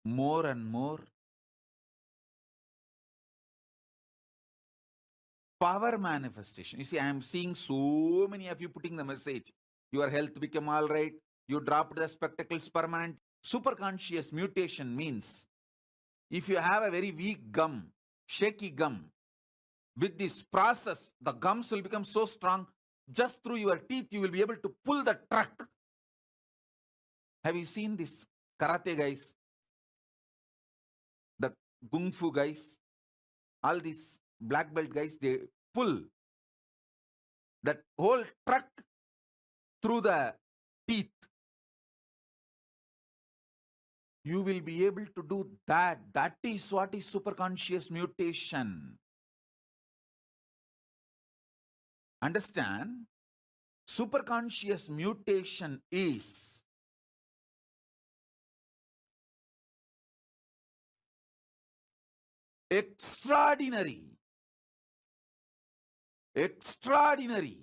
More and more power manifestation. You see, I am seeing so many of you putting the message. Your health become all right. You dropped the spectacles permanent. Superconscious mutation means if you have a very weak gum, shaky gum, with this process, the gums will become so strong, just through your teeth, you will be able to pull the truck. Have you seen this karate guys, the kung fu guys, all these black belt guys, they pull that whole truck through the teeth. You will be able to do that. That is what is superconscious mutation. Understand? Superconscious mutation is extraordinary. Extraordinary.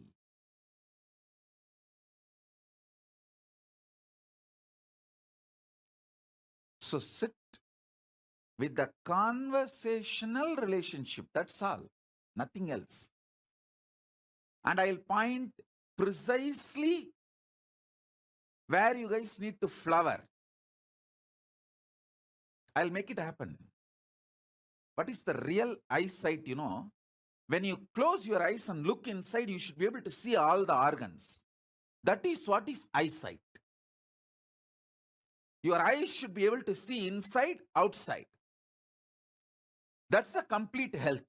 So sit with the conversational relationship. That's all. Nothing else. And I'll point precisely where you guys need to flower. I'll make it happen. What is the real eyesight, you know? When you close your eyes and look inside, you should be able to see all the organs. That is what is eyesight. Your eyes should be able to see inside, outside. That's a complete health.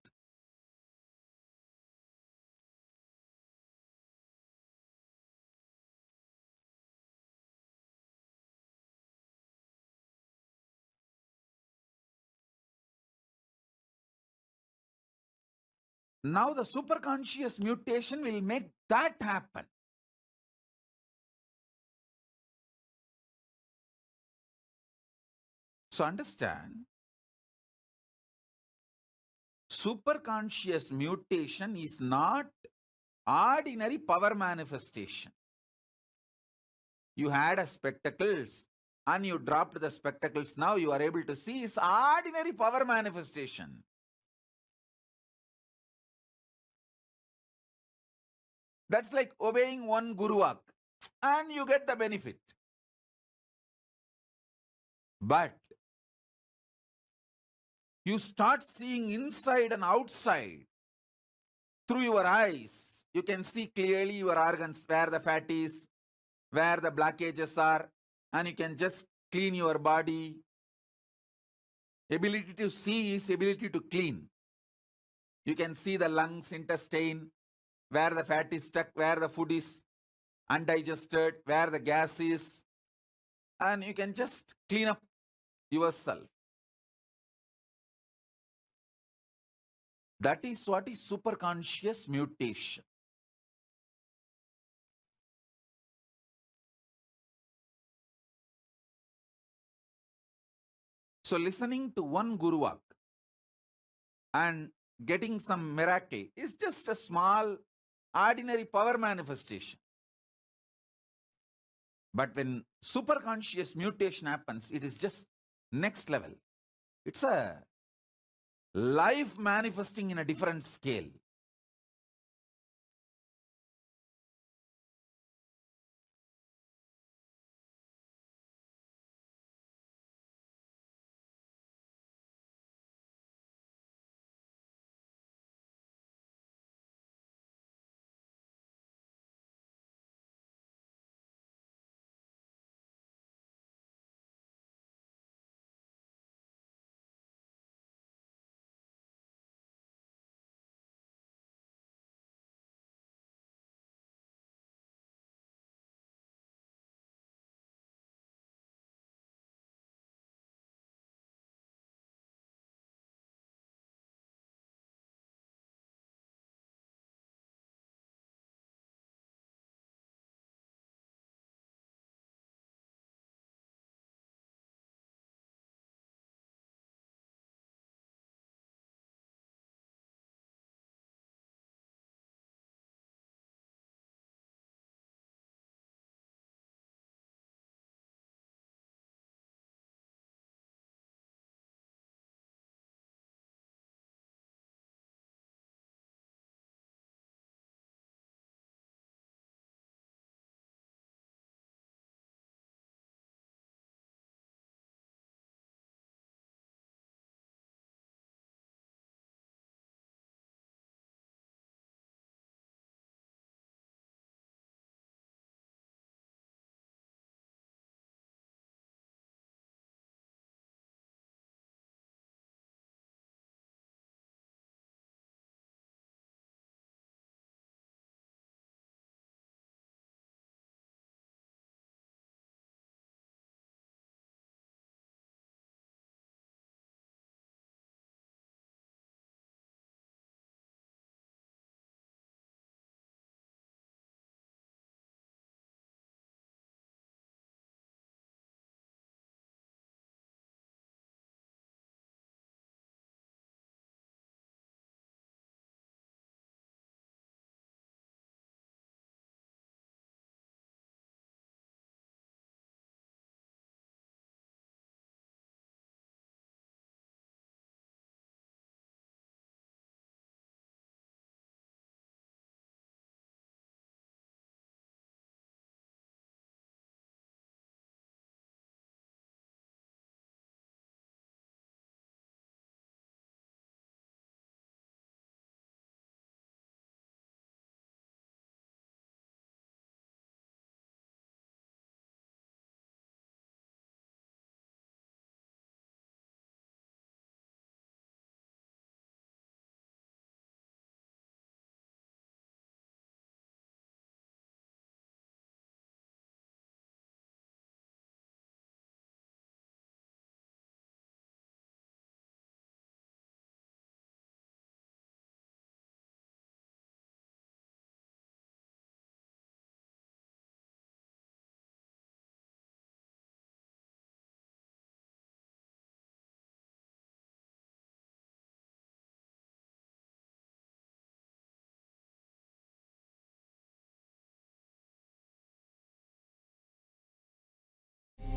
Now the superconscious mutation will make that happen. So understand, superconscious mutation is not ordinary power manifestation. You had a spectacles and you dropped the spectacles. Now you are able to see is ordinary power manifestation. That's like obeying one Guruvak and you get the benefit. But you start seeing inside and outside through your eyes. You can see clearly your organs, where the fat is, where the blockages are, and you can just clean your body. Ability to see is ability to clean. You can see the lungs, intestine, where the fat is stuck, where the food is undigested, where the gas is, and you can just clean up yourself. That is what is superconscious mutation. So listening to one Guruvak and getting some miracle is just a small, ordinary power manifestation. But when superconscious mutation happens, it is just next level. It's a life manifesting in a different scale.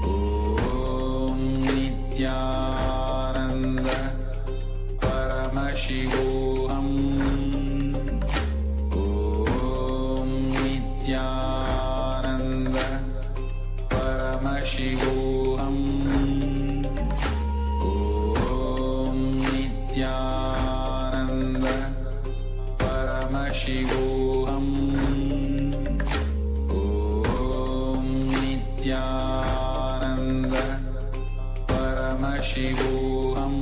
Om Nityananda Paramashivoham Paramashivoham.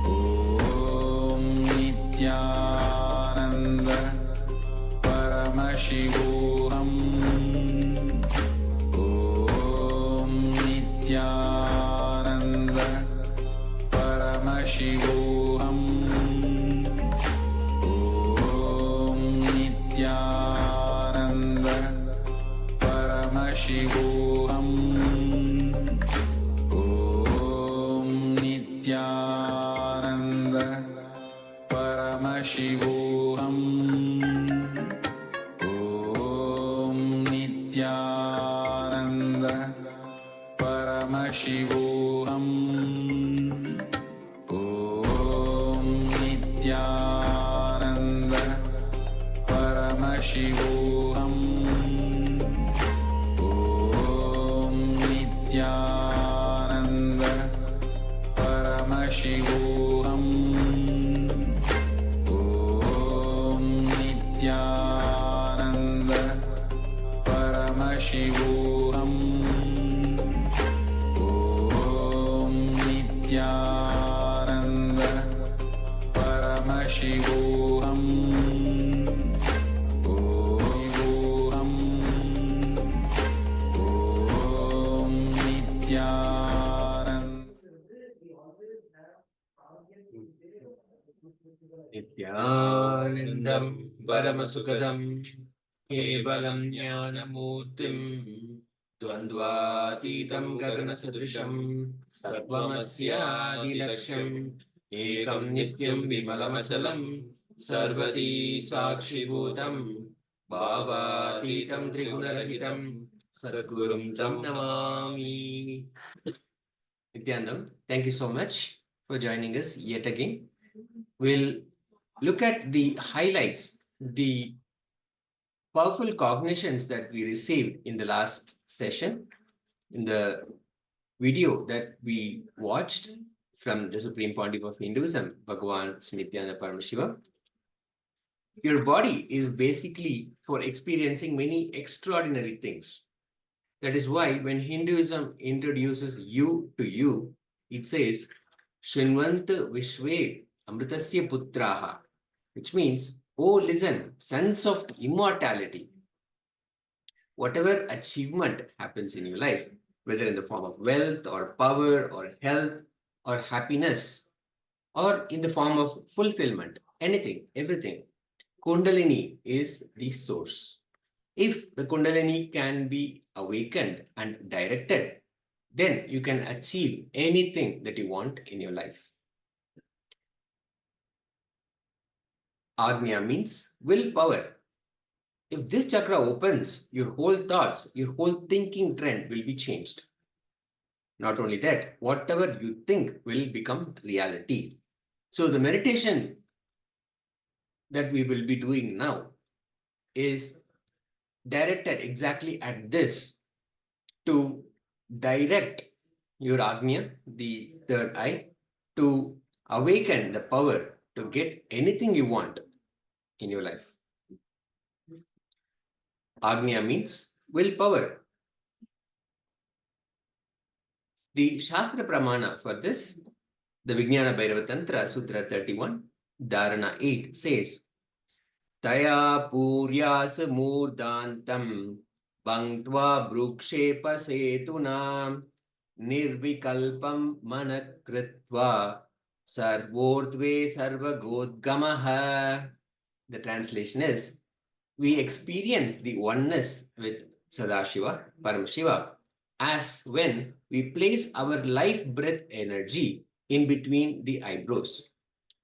Om Nityananda Paramashivoham. Om Nityananda Paramashivoham. Om Nityananda Paramashivoham. Om Nityananda Paramashivoham. Om Nityananda Paramashivoham. Om Nityananda Paramashivoham. Om Nityananda Paramashivoham. Om Nityananda Paramashivoham. Om Nityananda Paramashivoham. Om नित्यानन्दं परमसुखदं केवलं ज्ञानमूर्तिं द्वन्द्वातीतं गगनसदृशं तत्त्वमस्यादिलक्ष्यम् एकं नित्यं विमलमचलं सर्वती साक्षिभूतं भावातीतं त्रिगुणरहितं सद्गुरुं तं Namami. Nityanandam, thank you so much for joining us yet again. We'll look at the highlights, the powerful cognitions that we received in the last session, in the video that we watched from the Supreme Pontiff of Hinduism, Bhagavan Nityananda Paramashiva. Your body is basically for experiencing many extraordinary things. That is why when Hinduism introduces you to you, it says, Shrinvant Vishve Amritasya Putraha, which means, oh, listen, sons of immortality. Whatever achievement happens in your life, whether in the form of wealth or power or health or happiness, or in the form of fulfillment, anything, everything, Kundalini is the source. If the Kundalini can be awakened and directed, then you can achieve anything that you want in your life. Agnya means willpower. If this chakra opens, your whole thoughts, your whole thinking trend will be changed. Not only that, whatever you think will become reality. So the meditation that we will be doing now is directed exactly at this, to direct your Agnya, the third eye, to awaken the power to get anything you want in your life. Agnya means willpower. The Shastra Pramana for this, the Vijnana Bhairava Tantra, Sutra 31, Dharana 8 says, Taya Puryas Murdantam Bhangtva Brukshepa Setunam Nirvikalpam Manakritva Sarvortve Sarvagodgamaha. The translation is, we experience the oneness with Sadashiva, Paramashiva, as when we place our life breath energy in between the eyebrows,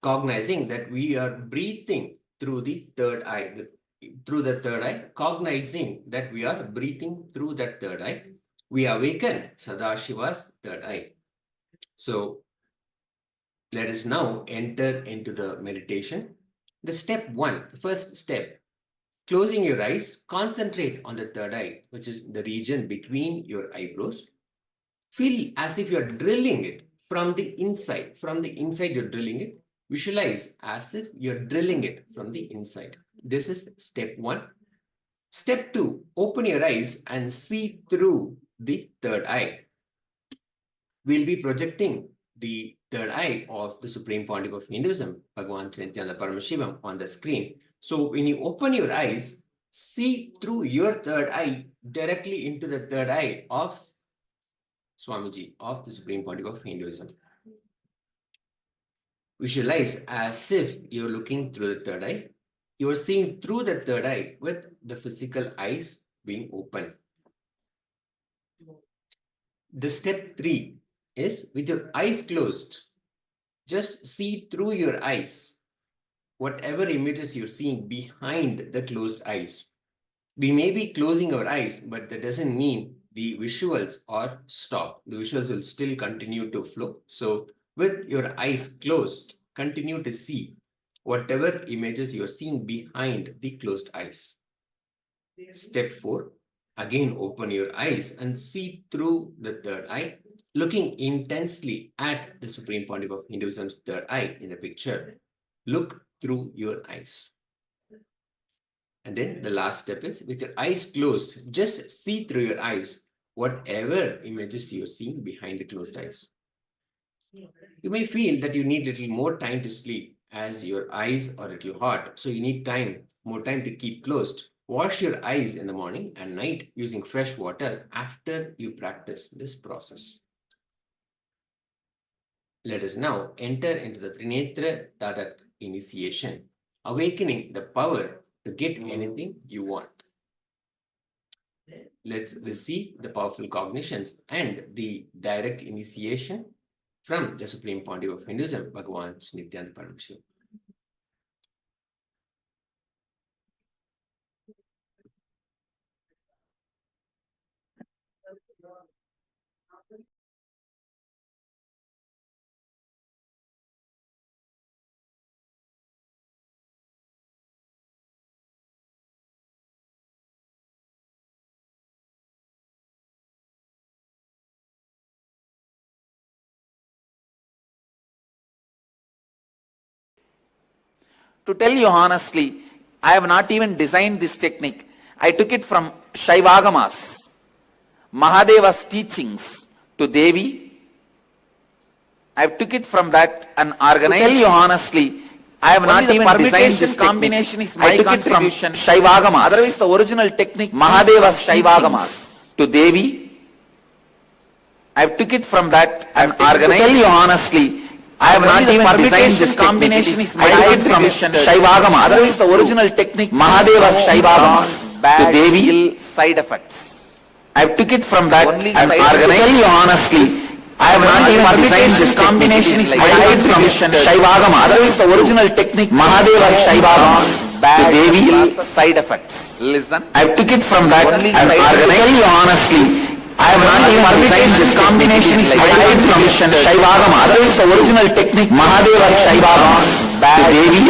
cognizing that we are breathing through the third eye, cognizing that we are breathing through that third eye, we awaken Sadashiva's third eye. So let us now enter into the meditation. The step one, the first step, closing your eyes, concentrate on the third eye, which is the region between your eyebrows. Feel as if you're drilling it from the inside. From the inside, you're drilling it. Visualize as if you're drilling it from the inside. This is step one. Step two, open your eyes and see through the third eye. We'll be projecting the third eye of the Supreme Pontiff of Hinduism, Bhagavan Nityananda Paramashivam, on the screen. So when you open your eyes, see through your third eye directly into the third eye of Swamiji, of the Supreme Pontiff of Hinduism. Visualize as if you're looking through the third eye. You're seeing through the third eye with the physical eyes being open. The step 3 is with your eyes closed. Just see through your eyes whatever images you're seeing behind the closed eyes. We may be closing our eyes, but that doesn't mean the visuals are stopped. The visuals will still continue to flow. So with your eyes closed, continue to see whatever images you're seeing behind the closed eyes. Step 4, again open your eyes and see through the third eye, looking intensely at the Supreme Pontiff of Hinduism's third eye in the picture. Look through your eyes. And then the last step is, with your eyes closed, just see through your eyes whatever images you're seeing behind the closed eyes. You may feel that you need a little more time to sleep as your eyes are a little hot. So you need more time to keep closed. Wash your eyes in the morning and night using fresh water after you practice this process. Let us now enter into the Trinetra Tadak initiation, awakening the power to get anything you want. Let's receive the powerful cognitions and the direct initiation from the Supreme Pontiff of Hinduism, Bhagavan Nityananda Paramashivam. To tell you honestly, I have not even designed this technique. I took it from Shaivagamas, Mahadeva's teachings to Devi. I took it from that and organized. To tell you honestly, I have not even designed this combination. Is my contribution from Shaivagamas. Otherwise, the original technique, Mahadeva's Shaivagamas to Devi. I took it from that and organized. To tell you honestly, I have not even designed this combination. Is my contribution from Shaivagamas. Otherwise, the original technique, Mahadeva's Shaivagamas to Devi. Side effects. I took it from that and organized. To tell you honestly, I have not even designed this combination. Is my contribution from Shaivagamas. Otherwise, the original technique, Mahadeva's Shaivagamas to Devi. Side effects. Listen. I took it from that and organized. To tell you honestly, I have not even designed this combination. Is my contribution from Shaivagamas. Otherwise, the original technique, Mahadeva's Shaivagamas to Devi.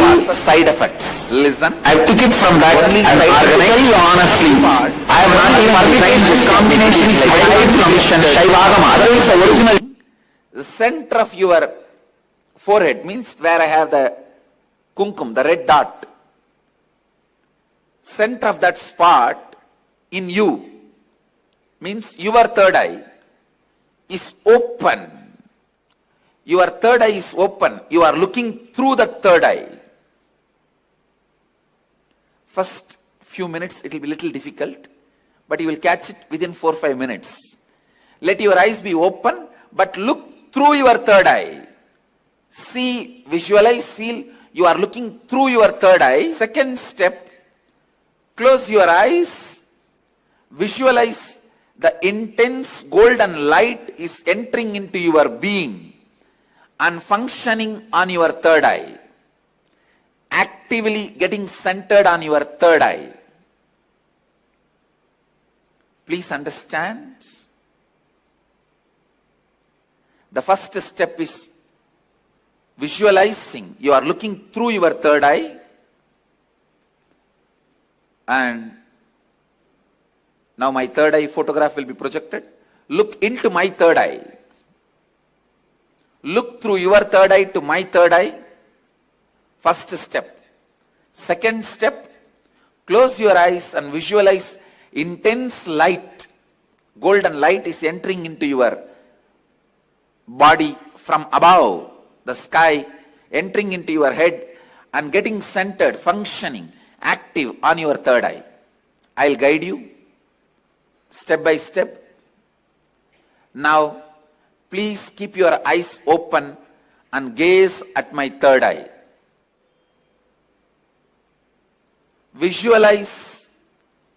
Side effects. Listen. I took it from that and organized. To tell you honestly, I have not even designed this combination. Is my contribution from Shaivagamas. Otherwise, the original. The center of your forehead means where I have the kumkum, the red dot. Center of that spot in you means your third eye is open. Your third eye is open. You are looking through the third eye. First few minutes it will be little difficult, but you will catch it within 4 or 5 minutes. Let your eyes be open, but look through your third eye. See, visualize, feel you are looking through your third eye. Second step, close your eyes, visualize the intense golden light is entering into your being and functioning on your third eye, actively getting centered on your third eye. Please understand. The first step is visualizing. You are looking through your third eye, and now my third eye photograph will be projected. Look into my third eye. Look through your third eye to my third eye. First step. Second step, close your eyes and visualize intense light Golden light is entering into your body from above, the sky, entering into your head and getting centered, functioning, active on your third eye. I'll guide you step by step. Now, please keep your eyes open and gaze at my third eye. Visualize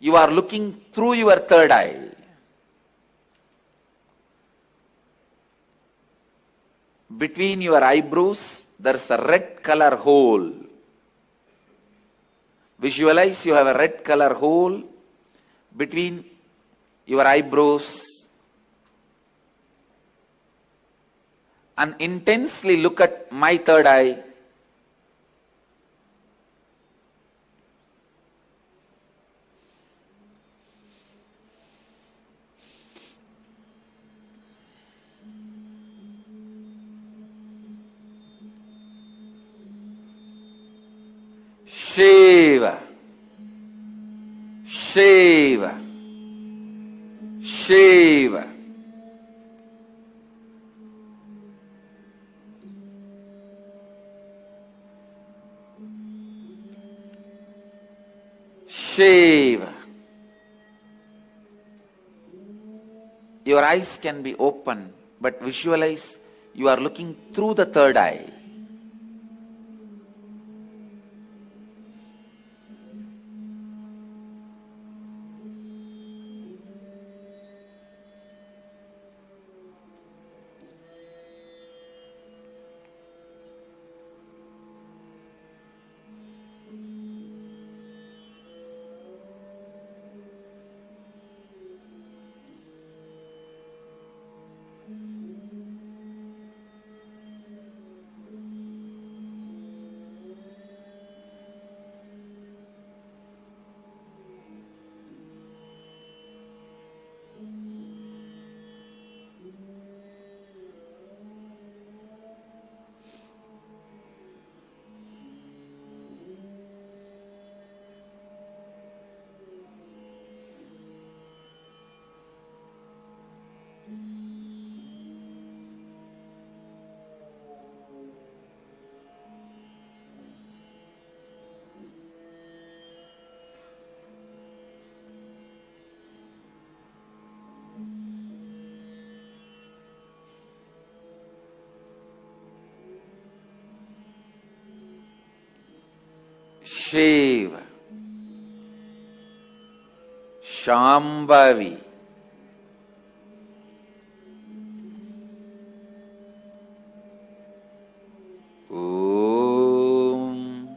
you are looking through your third eye. Between your eyebrows, there's a red color hole. Visualize you have a red color hole between your eyebrows and intensely look at my third eye. Shiva, Shiva, Shiva. Shiva. Your eyes can be open, but visualize you are looking through the third eye. Shiva, Shambhavi, Om,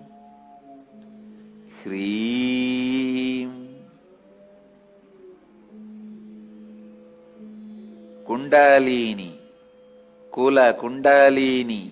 Hreem, Kundalini, Kula Kundalini.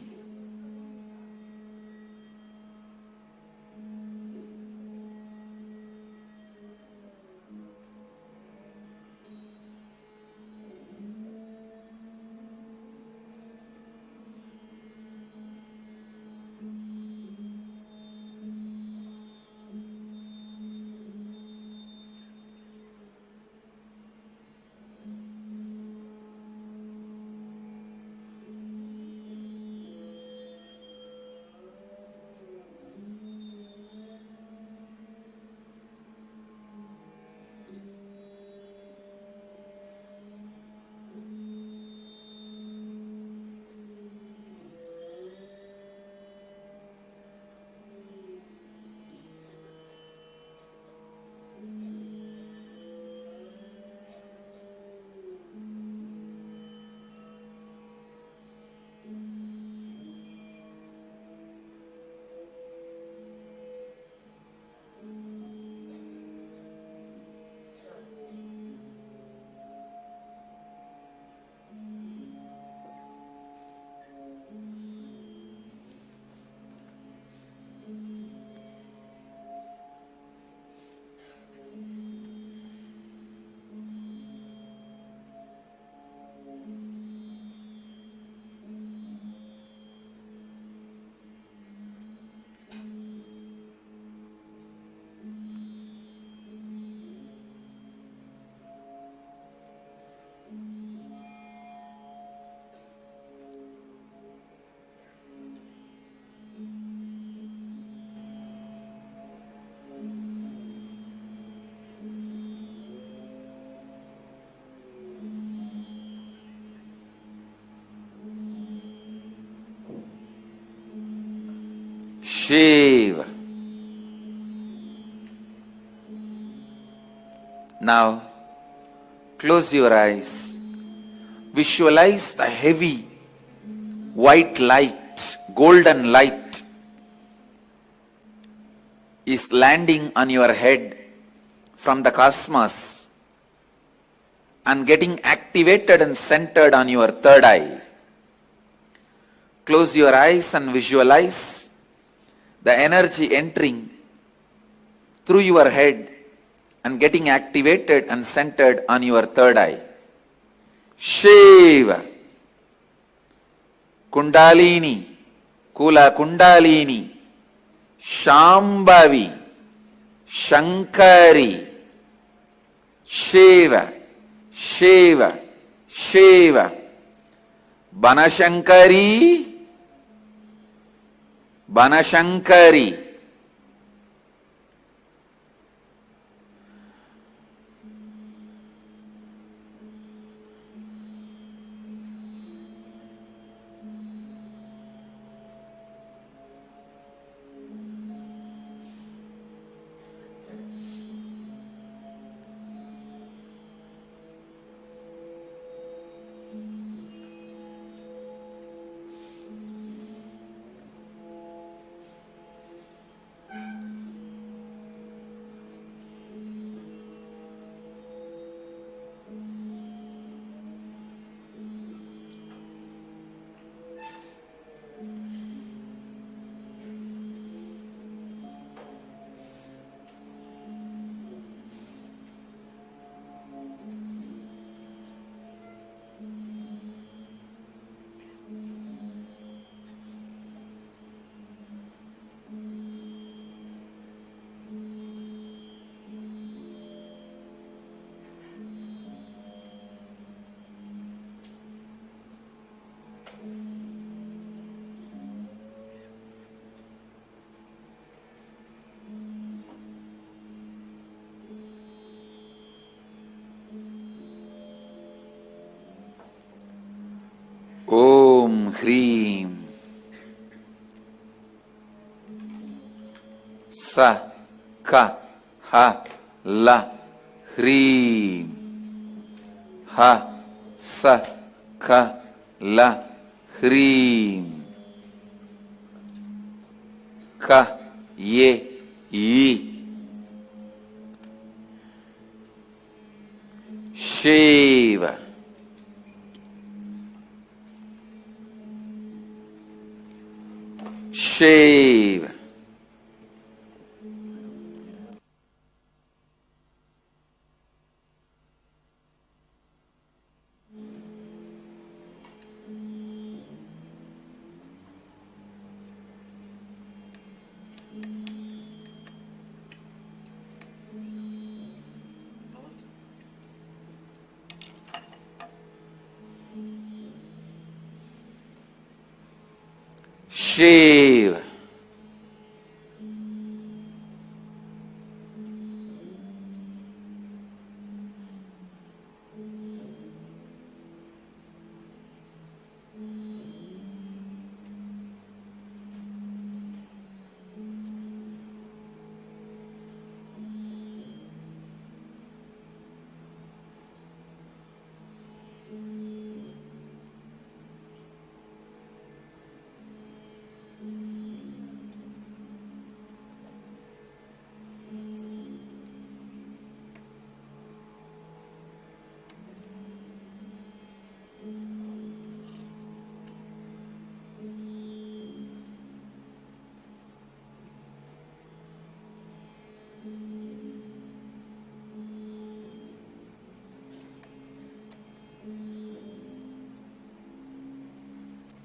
Shiva. Now, close your eyes. Visualize the heavy white light, golden light is landing on your head from the cosmos and getting activated and centered on your third eye. Close your eyes and visualize the energy entering through your head and getting activated and centered on your third eye. Shiva. Kundalini, Kula Kundalini, Shambhavi, Shankari, Shiva, Shiva, Shiva, Banashankari, Banashankari. Om Hreem Sa Ka Ha La Hreem Ha Sa Ka La Hreem Ka Ye Yi Shiva. Shiva. Shiva.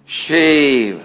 Shiva.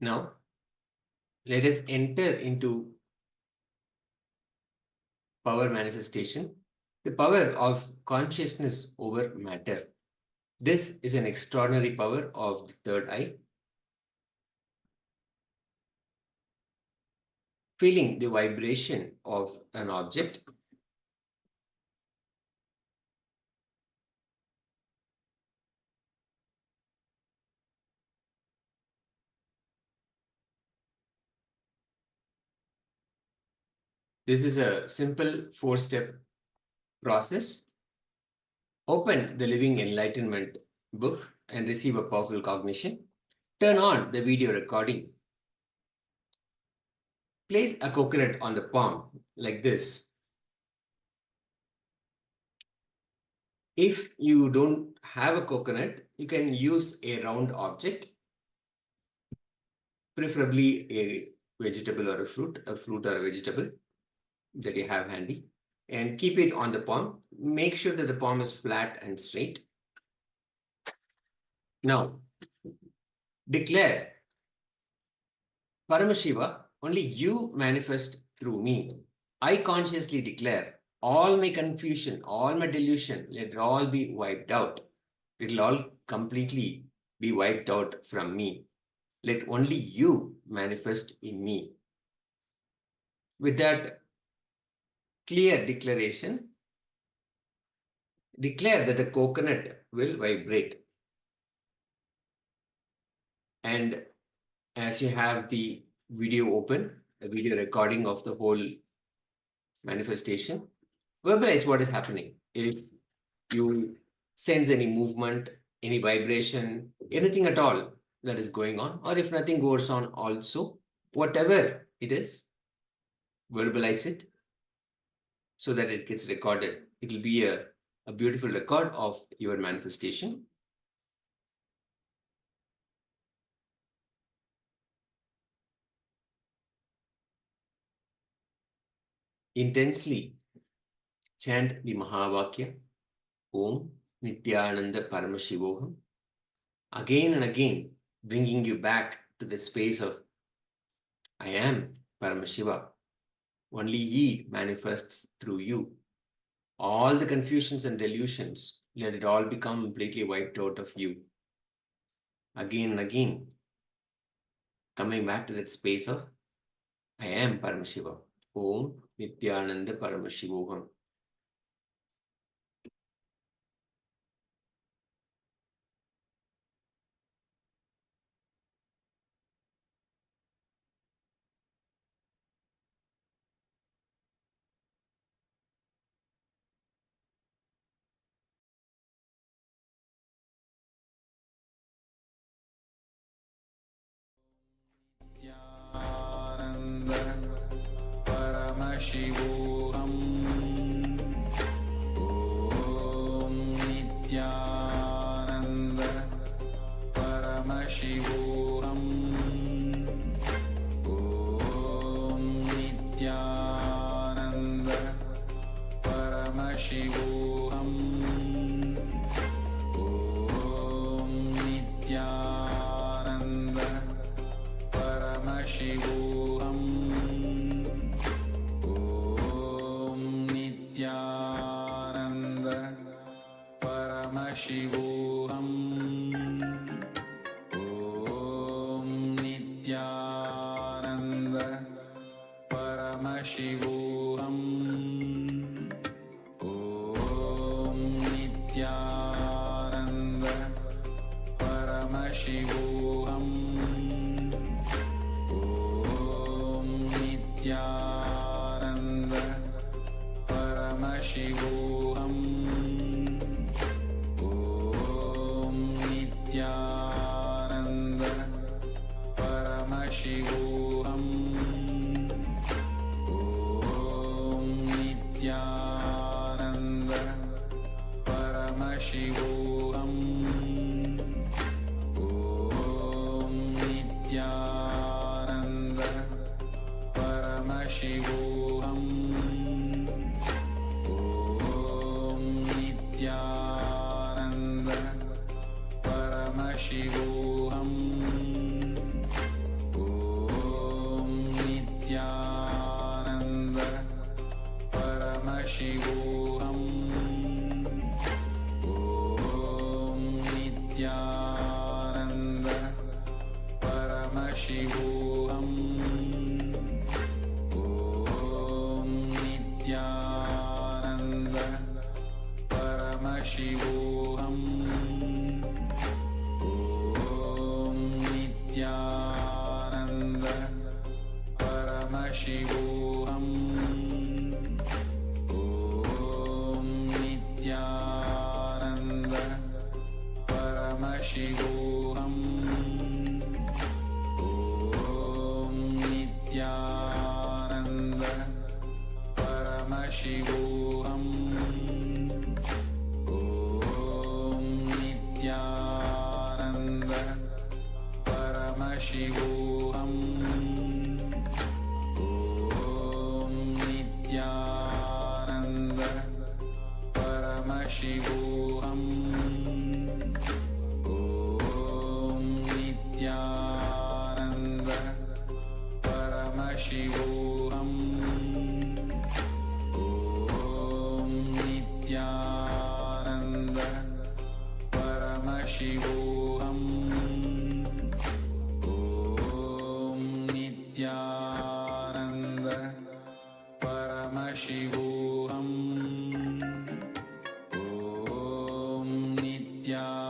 Now, let us enter into power manifestation, the power of consciousness over matter. This is an extraordinary power of the third eye. Feeling the vibration of an object, this is a simple 4-step process. Open the Living Enlightenment book and receive a powerful cognition. Turn on the video recording. Place a coconut on the palm like this. If you don't have a coconut, you can use a round object, preferably a vegetable or a fruit or a vegetable that you have handy, and keep it on the palm. Make sure that the palm is flat and straight. Now, declare, Paramashiva, only you manifest through me. I consciously declare, all my confusion, all my delusion, let it all be wiped out. It will all completely be wiped out from me. Let only you manifest in me. With that clear declaration, declare that the coconut will vibrate. And as you have the video open, a video recording of the whole manifestation, verbalize what is happening. If you sense any movement, any vibration, anything at all that is going on, or if nothing goes on also, whatever it is, verbalize it so that it gets recorded. It will be a beautiful record of your manifestation. Intensely chant the Mahavakya, Om Nityananda Paramashivoham, again and again, bringing you back to the space of I am Paramashiva. Only He manifests through you. All the confusions and delusions, let it all become completely wiped out of you. Again and again, coming back to that space of I am Paramashiva. Om Nityananda Paramashivoham. Paramashivoham. Om Nityananda Paramashivoham. Om Nityananda Paramashivoham. Om Nityananda Paramashivoham. Paramashivoham. Om Nityananda Paramashivoham. Om Nityananda Paramashivoham. Om Nityananda Paramashivoham. Nityananda Paramashivoham. Om Nityananda Paramashivoham. Om Nityananda Paramashivoham. Om Nityananda Paramashivoham. Paramashivoham Om Nityananda Paramashivoham Om Nityananda Paramashivoham Om Nityananda Paramashivoham Om Nityananda Paramashivoham Om Nityananda Paramashivoham Om Nityananda Paramashivoham Om Nityananda Paramashivoham Om Nityananda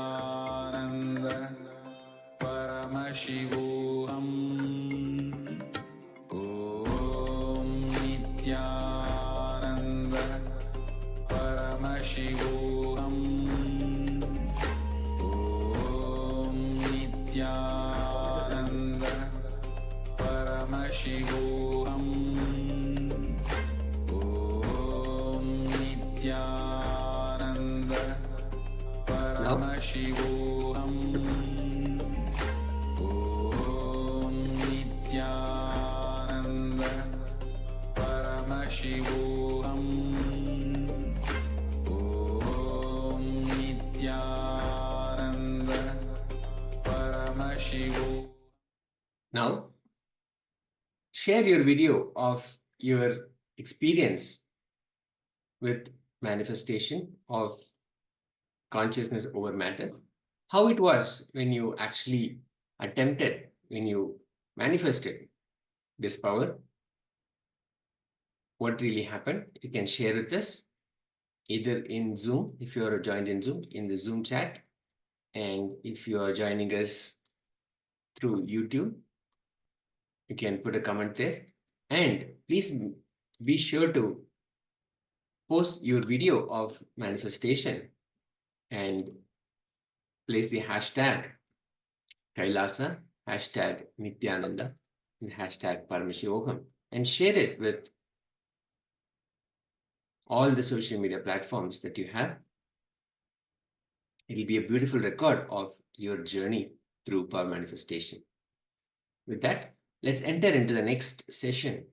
Paramashivoham Om Nityananda Paramashivoham Om Nityananda Paramashivoham Om Nityananda Paramashivoham Om Nityananda Paramashivoham Om Nityananda Paramashivoham Om Nityananda Paramashivoham. Now, share your video of your experience with manifestation of consciousness over matter, how it was when you actually attempted, when you manifested this power, what really happened. You can share with us either in Zoom, if you are joined in Zoom, in the Zoom chat, and if you are joining us through YouTube, you can put a comment there. And please be sure to post your video of manifestation and place the hashtag Kailasa, hashtag Nityananda, and hashtag Paramashivoham, and share it with all the social media platforms that you have. It'll be a beautiful record of your journey through power manifestation. With that, let's enter into the next session.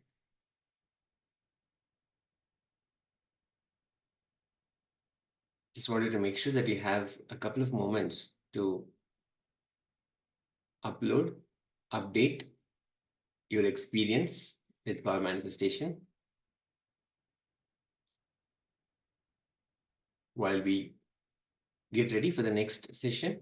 Just wanted to make sure that you have a couple of moments to upload, update your experience with power manifestation while we get ready for the next session.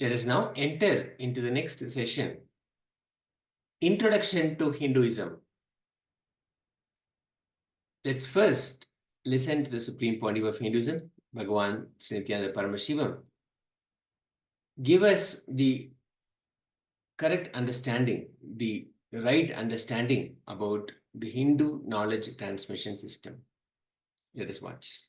Let us now enter into the next session. Introduction to Hinduism. Let's first listen to the Supreme Pontiff of Hinduism, Bhagavan Sri Nityananda Paramashivam. Give us the correct understanding, the right understanding about the Hindu knowledge transmission system. Let us watch.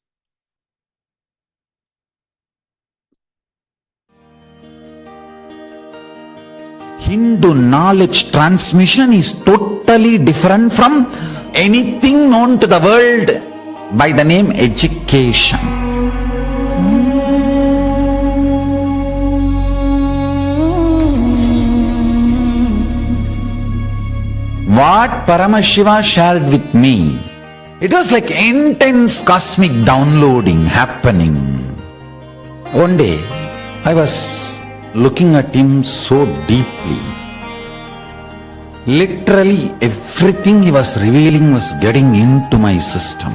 Hindu knowledge transmission is totally different from anything known to the world by the name education. What Paramashiva shared with me, it was like intense cosmic downloading happening. One day, I was looking at him so deeply. Literally, everything he was revealing was getting into my system.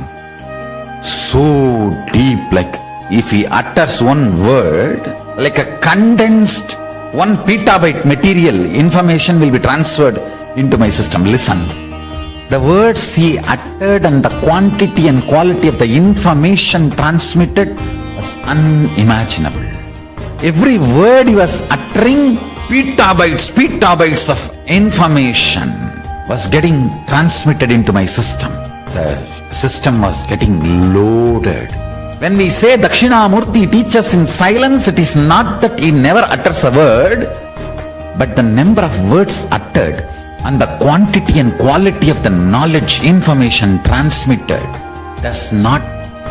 So deep, like if he utters one word, like a condensed 1 petabyte material, information will be transferred into my system. Listen. The words he uttered and the quantity and quality of the information transmitted was unimaginable. Every word he was uttering, petabytes of information was getting transmitted into my system. The system was getting loaded. When we say Dakshinamurti teaches in silence, it is not that he never utters a word, but the number of words uttered and the quantity and quality of the knowledge, information transmitted does not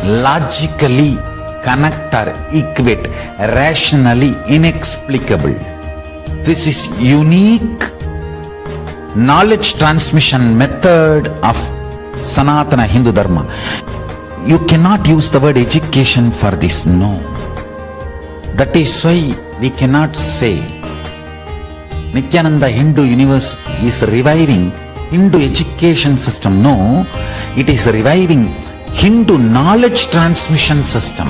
logically connect or equate, rationally inexplicable. This is unique knowledge transmission method of Sanatana Hindu Dharma. You cannot use the word education for this, no. That is why we cannot say Nityananda Hindu University is reviving Hindu education system. No, it is reviving Hindu knowledge transmission system.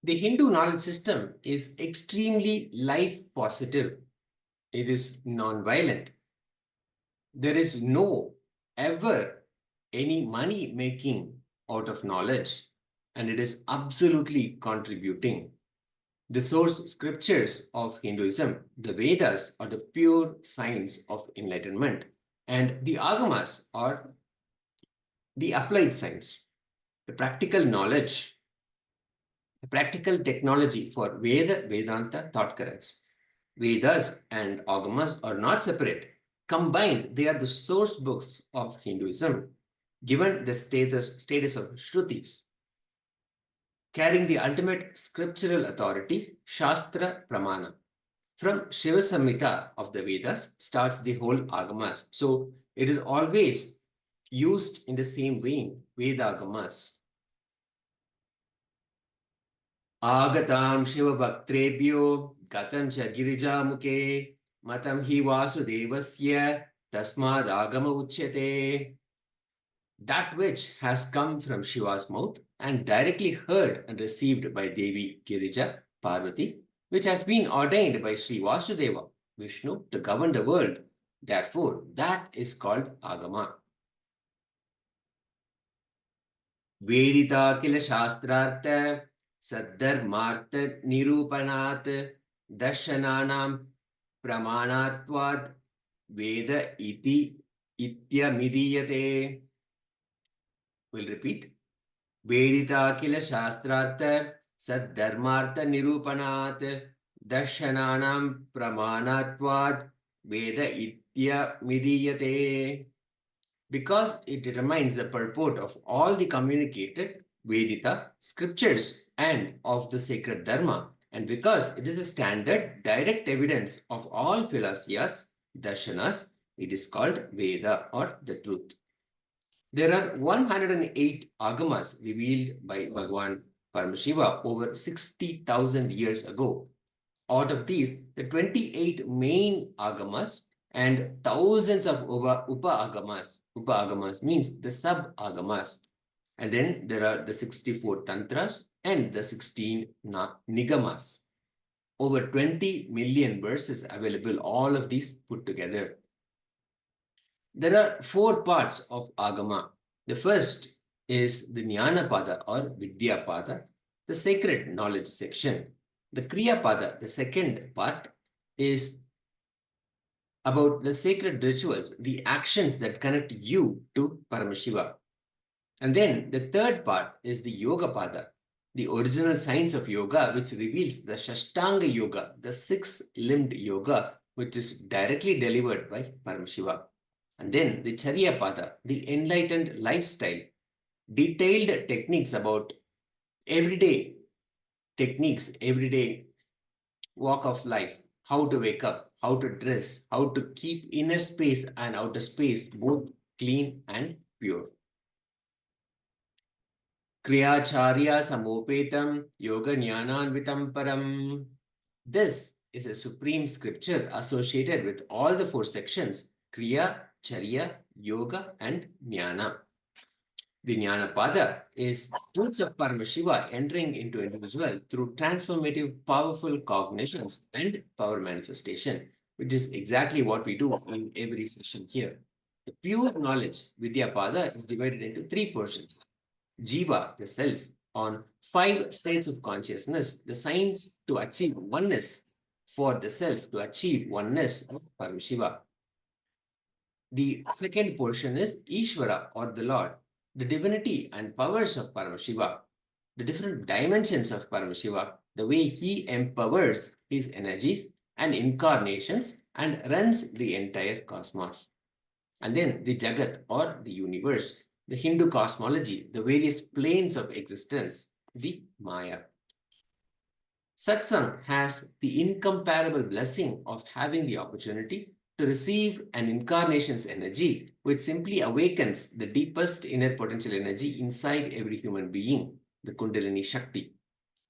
The Hindu knowledge system is extremely life positive. It is non-violent. There is no ever any money making out of knowledge, and it is absolutely contributing. The source scriptures of Hinduism, the Vedas, are the pure science of enlightenment, and the agamas are the applied science, the practical knowledge, the practical technology for Vedanta thought currents. Vedas and agamas are not separate. Combined, they are the source books of Hinduism, given the status of Shrutis, carrying the ultimate scriptural authority, Shastra Pramana. From Shiva Samhita of the Vedas starts the whole agamas. So it is always used in the same vein, Vedagamas. Agatam Shiva Bhaktrebhyo Gatam cha Girijamukhe Matam hi Vasudevasya Tasmad Agama Uchyate. That which has come from Shiva's mouth and directly heard and received by Devi Girija, Parvati, which has been ordained by Sri Vasudeva, Vishnu, to govern the world. Therefore, that is called Agama. Vedita kila shastrartha saddharmartha nirupanat darshananam pramanatvad veda iti ityamidiyate. We'll repeat. Vedita kila shastrartha saddharmartha nirupanat darshananam pramanatvad veda ityamidiyate. Because it determines the purport of all the communicated Vedita scriptures and of the sacred Dharma, and because it is a standard direct evidence of all philosophers, darshanas, it is called Veda or the truth. There are 108 agamas revealed by Bhagavan Paramashiva over 60,000 years ago. Out of these, the 28 main agamas and thousands of upa-agamas. Upa-agamas means the sub-agamas. And then there are the 64 tantras and the 16 nigamas. Over 20 million verses available, all of these put together. There are 4 parts of agama. The first is the Jnana Pada or Vidya Pada, the sacred knowledge section. The Kriya Pada, the second part, is about the sacred rituals, the actions that connect you to Paramashiva. And then the third part is the Yoga Pada, the original science of yoga, which reveals the Shashtanga Yoga, the 6-limbed yoga, which is directly delivered by Paramashiva. And then the Charya Pada, the enlightened lifestyle, detailed techniques about everyday techniques, everyday walk of life, how to wake up, how to dress, how to keep inner space and outer space both clean and pure. Kriyacharya samopetam yoga jnananvitam param. This is a supreme scripture associated with all the 4 sections, Kriya, Charya, Yoga and Jnana. The Jnana Pada is truths of Paramashiva entering into individual through transformative, powerful cognitions and power manifestation, which is exactly what we do in every session here. The pure knowledge, Vidya Pada, is divided into 3 portions. Jiva, the self, on 5 states of consciousness, the science to achieve oneness for the self, to achieve oneness of Paramashiva. The second portion is Ishvara or the Lord, the divinity and powers of Paramashiva, the different dimensions of Paramashiva, the way he empowers his energies and incarnations and runs the entire cosmos. And then the Jagat or the universe, the Hindu cosmology, the various planes of existence, the Maya. Satsang has the incomparable blessing of having the opportunity to receive an incarnation's energy, which simply awakens the deepest inner potential energy inside every human being, the Kundalini Shakti.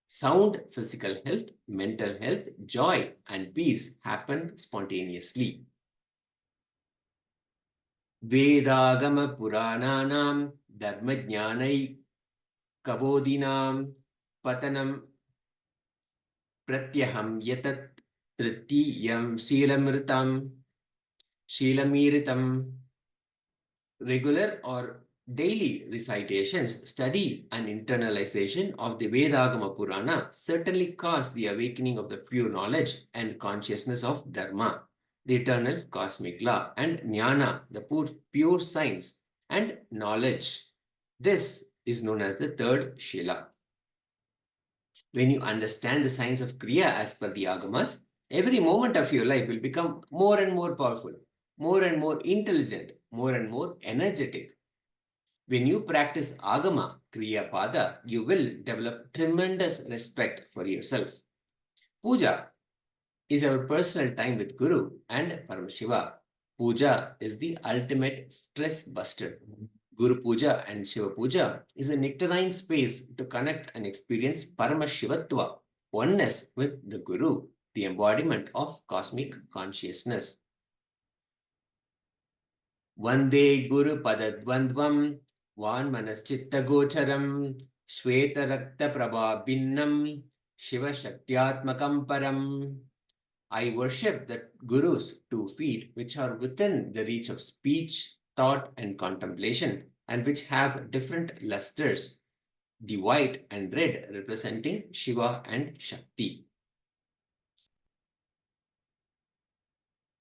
Sound physical health, mental health, joy, and peace happen spontaneously. Vedagama Purananam Dharmajnanai Kabodinam Patanam Pratyaham Yatat Tritiyam Shilamiritam. Regular or daily recitations, study and internalization of the Vedagama Purana certainly cause the awakening of the pure knowledge and consciousness of Dharma, the eternal cosmic law, and Jnana, the pure science and knowledge. This is known as the third Shila. When you understand the science of Kriya as per the Agamas, every moment of your life will become more and more powerful, more and more intelligent, more and more energetic. When you practice Agama, Kriya Pada, you will develop tremendous respect for yourself. Puja is our personal time with Guru and Paramashiva. Puja is the ultimate stress buster. Guru Puja and Shiva Puja is a nectarine space to connect and experience Paramashivatva, oneness with the Guru, the embodiment of cosmic consciousness. Vande Guru Padadvandvam Van Manaschitta Gocharam Shweta Rakta Prabha Binnam Shiva Shaktyatmakam Param. I worship the Guru's 2 feet, which are within the reach of speech, thought, and contemplation, and which have different lusters, the white and red representing Shiva and Shakti.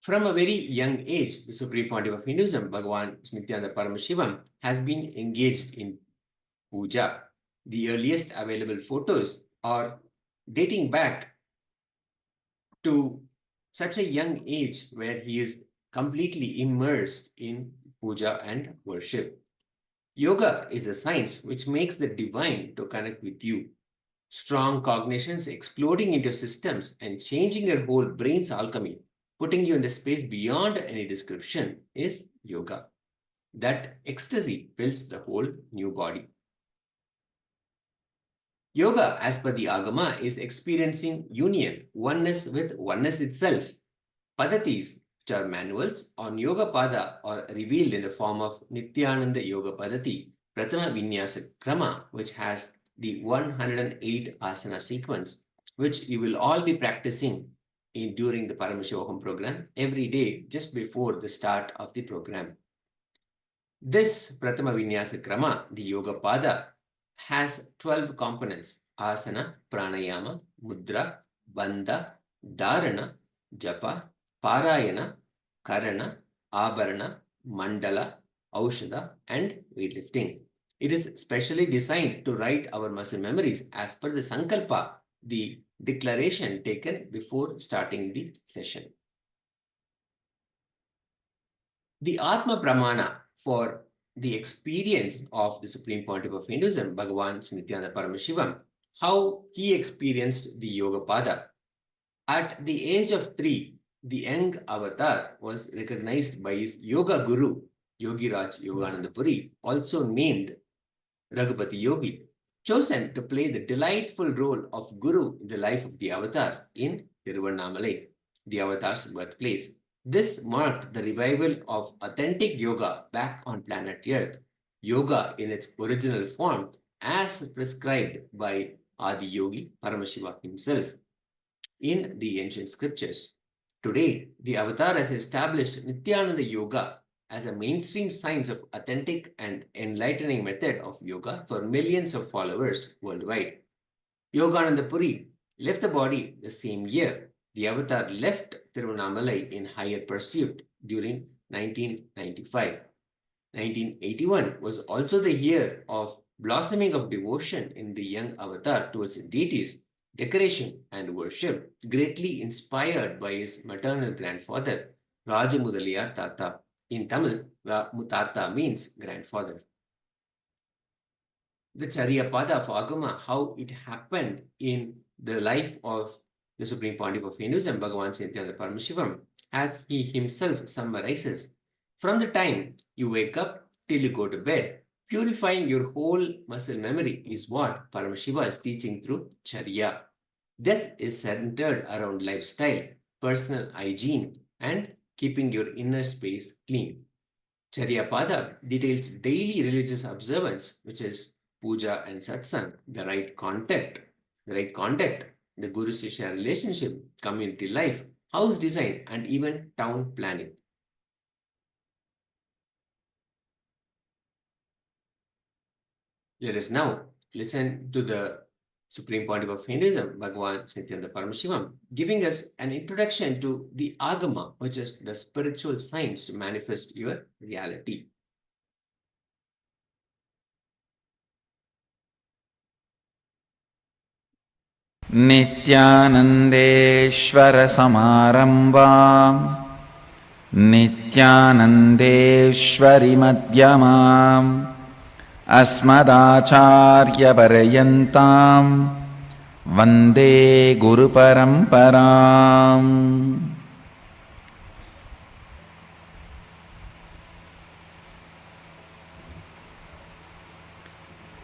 From a very young age, the Supreme Pontiff of Hinduism, Bhagavan Nityananda Paramashivam, has been engaged in puja. The earliest available photos are dating back to such a young age where he is completely immersed in puja and worship. Yoga is a science which makes the divine to connect with you. Strong cognitions exploding into systems and changing your whole brain's alchemy, putting you in the space beyond any description, is yoga. That ecstasy builds the whole new body. Yoga, as per the Agama, is experiencing union, oneness with oneness itself. Padatis which are manuals on Yoga Pada, are revealed in the form of Nityananda Yoga Padati, Prathama Vinyasa Krama, which has the 108 asana sequence, which you will all be practicing during the Paramashivoham program every day just before the start of the program. This Prathama Vinyasa Krama, the Yoga Pada, has 12 components: asana, pranayama, mudra, bandha, dharana, japa, parayana, karana, abarana, mandala, aushada, and weightlifting. It is specially designed to write our muscle memories as per the sankalpa, the declaration taken before starting the session. The Atma Pramana for the experience of the Supreme Pontiff of Hinduism, Bhagavan Nityananda Paramashivam, how he experienced the Yoga Pada. At the age of 3, the young avatar was recognized by his yoga guru, Yogiraj Yogananda Puri, also named Raghupati Yogi, chosen to play the delightful role of guru in the life of the avatar in Tiruvannamalai, the avatar's birthplace. This marked the revival of authentic yoga back on planet Earth, yoga in its original form as prescribed by Adi Yogi Paramashiva himself in the ancient scriptures. Today, the avatar has established Nityananda Yoga as a mainstream science of authentic and enlightening method of yoga for millions of followers worldwide. Yogananda Puri left the body the same year. The avatar left Tiruvannamalai in higher pursuit during 1995. 1981 was also the year of blossoming of devotion in the young avatar towards deities, decoration, and worship, greatly inspired by his maternal grandfather, Rajamudaliyar Tata. In Tamil, Tata means grandfather. The Charya Pada of Agama, how it happened in the life of the Supreme Pontiff of Hinduism, Bhagavan Nityananda Paramashivam, as he himself summarizes. From the time you wake up till you go to bed, purifying your whole muscle memory is what Paramashiva is teaching through Charya. This is centered around lifestyle, personal hygiene, and keeping your inner space clean. Charya Pada details daily religious observance, which is puja and satsang, the right contact, the Guru-Shishya relationship, community life, house design, and even town planning. Let us now listen to the Supreme Pontiff of Hinduism, Bhagavan Nityananda Paramashivam, giving us an introduction to the Agama, which is the spiritual science to manifest your reality. Nityanandeshvara Samarambam Nityanandeshvari Madhyamam Asmadacharya Parayantam Vande Guru Paramparam.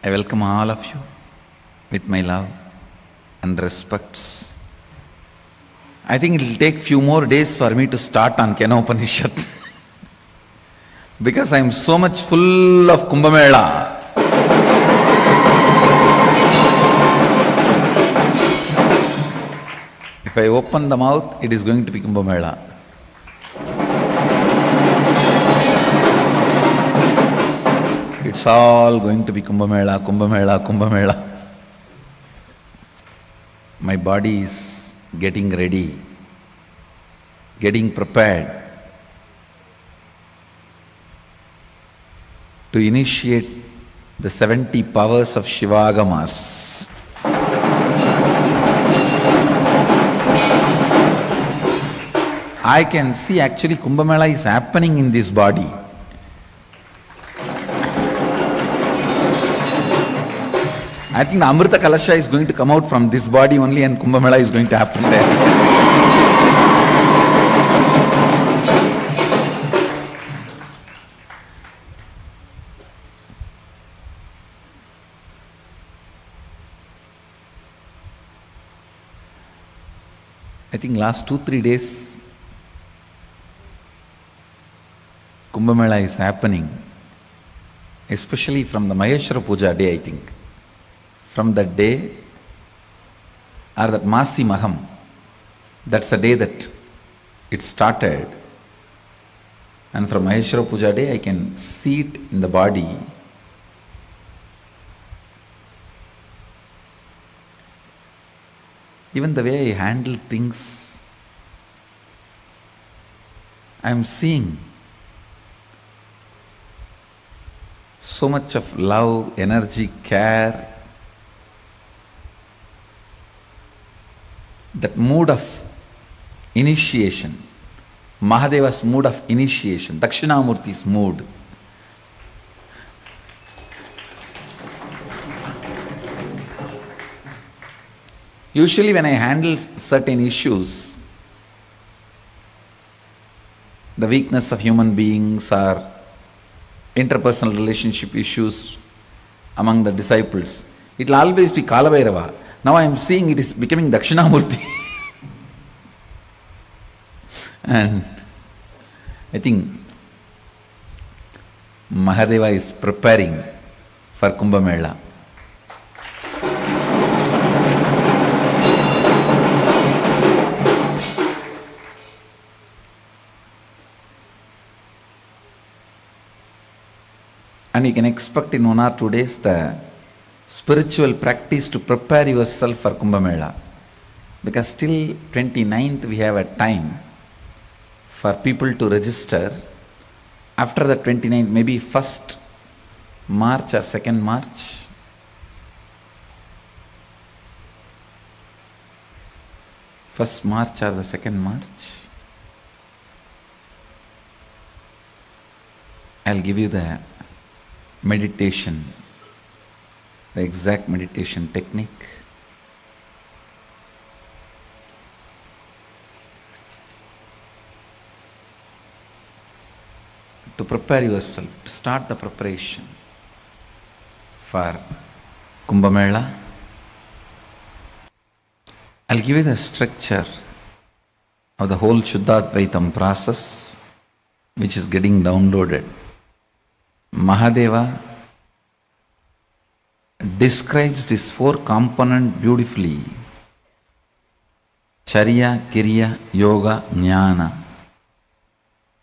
I welcome all of you with my love and respects. I think it will take few more days for me to start on Kena Upanishad because I am so much full of Kumbh Mela. If I open the mouth, it is going to be Kumbh Mela. It's all going to be Kumbh Mela, Kumbh Mela, Kumbh Mela. My body is getting ready, getting prepared to initiate the 70 powers of Shivagamas. I can see actually Kumbh Mela is happening in this body. I think the Amrita Kalasha is going to come out from this body only and Kumbh Mela is going to happen there. I think last 2-3 days Kumbh Mela is happening, especially from the Maheshwara Puja day, I think. From that day, or that Masi Maham, that's the day that it started. And from Maheshwara Puja day, I can see it in the body. Even the way I handle things, I am seeing so much of love, energy, care, that mood of initiation, Mahadeva's mood of initiation, Dakshinamurti's mood. Usually when I handle certain issues, the weakness of human beings or interpersonal relationship issues among the disciples, it will always be Kalabhairava. Now I am seeing it is becoming Dakshinamurti. And I think Mahadeva is preparing for Kumbh Mela. And you can expect in 1 or 2 days the spiritual practice to prepare yourself for Kumbh Mela. Because till 29th we have a time for people to register. After the 29th, maybe 1st March or 2nd March, First March or the 2nd March, I'll give you the meditation, the exact meditation technique. To prepare yourself, to start the preparation for Kumbh Mela. I'll give you the structure of the whole Shuddhadvaitam process which is getting downloaded. Mahadeva describes this 4 component beautifully. Charya, Kirya, Yoga, Jnana.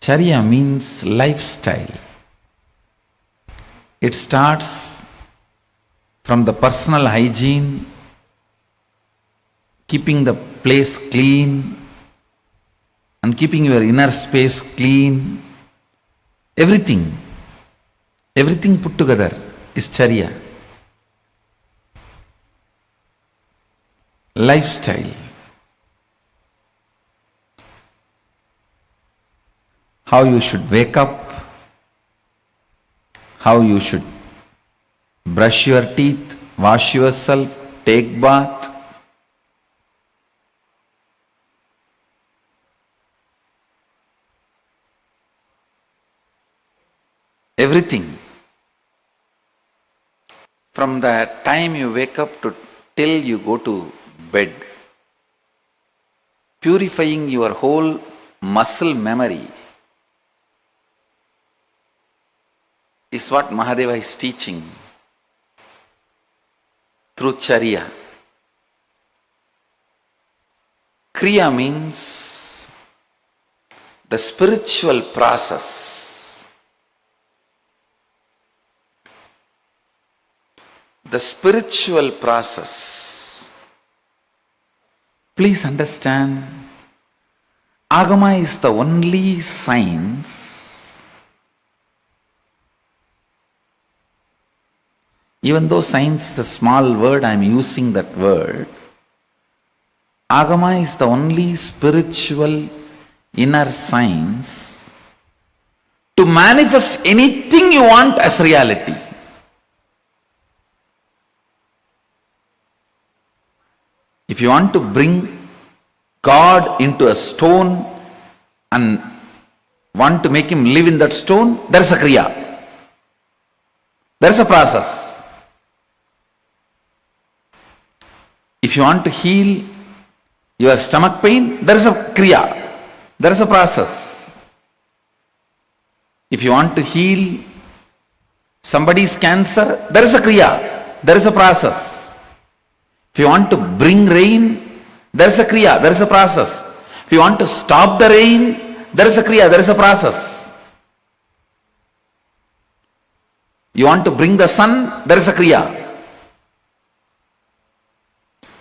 Charya means lifestyle. It starts from the personal hygiene, keeping the place clean and keeping your inner space clean. Everything put together is Charya. Lifestyle. How you should wake up, how you should brush your teeth, wash yourself, take bath. Everything. From the time you wake up to till you go to bed. Purifying your whole muscle memory is what Mahadeva is teaching through Charya. Kriya means the spiritual process. The spiritual process. Please understand, Agama is the only science. Even though science is a small word, I am using that word. Agama is the only spiritual inner science to manifest anything you want as reality. If you want to bring God into a stone and want to make him live in that stone, there is a kriya. There is a process. If you want to heal your stomach pain, there is a kriya. There is a process. If you want to heal somebody's cancer, there is a kriya, there is a process. If you want to bring rain, there is a kriya, there is a process. If you want to stop the rain, there is a kriya, there is a process. You want to bring the sun, there is a kriya.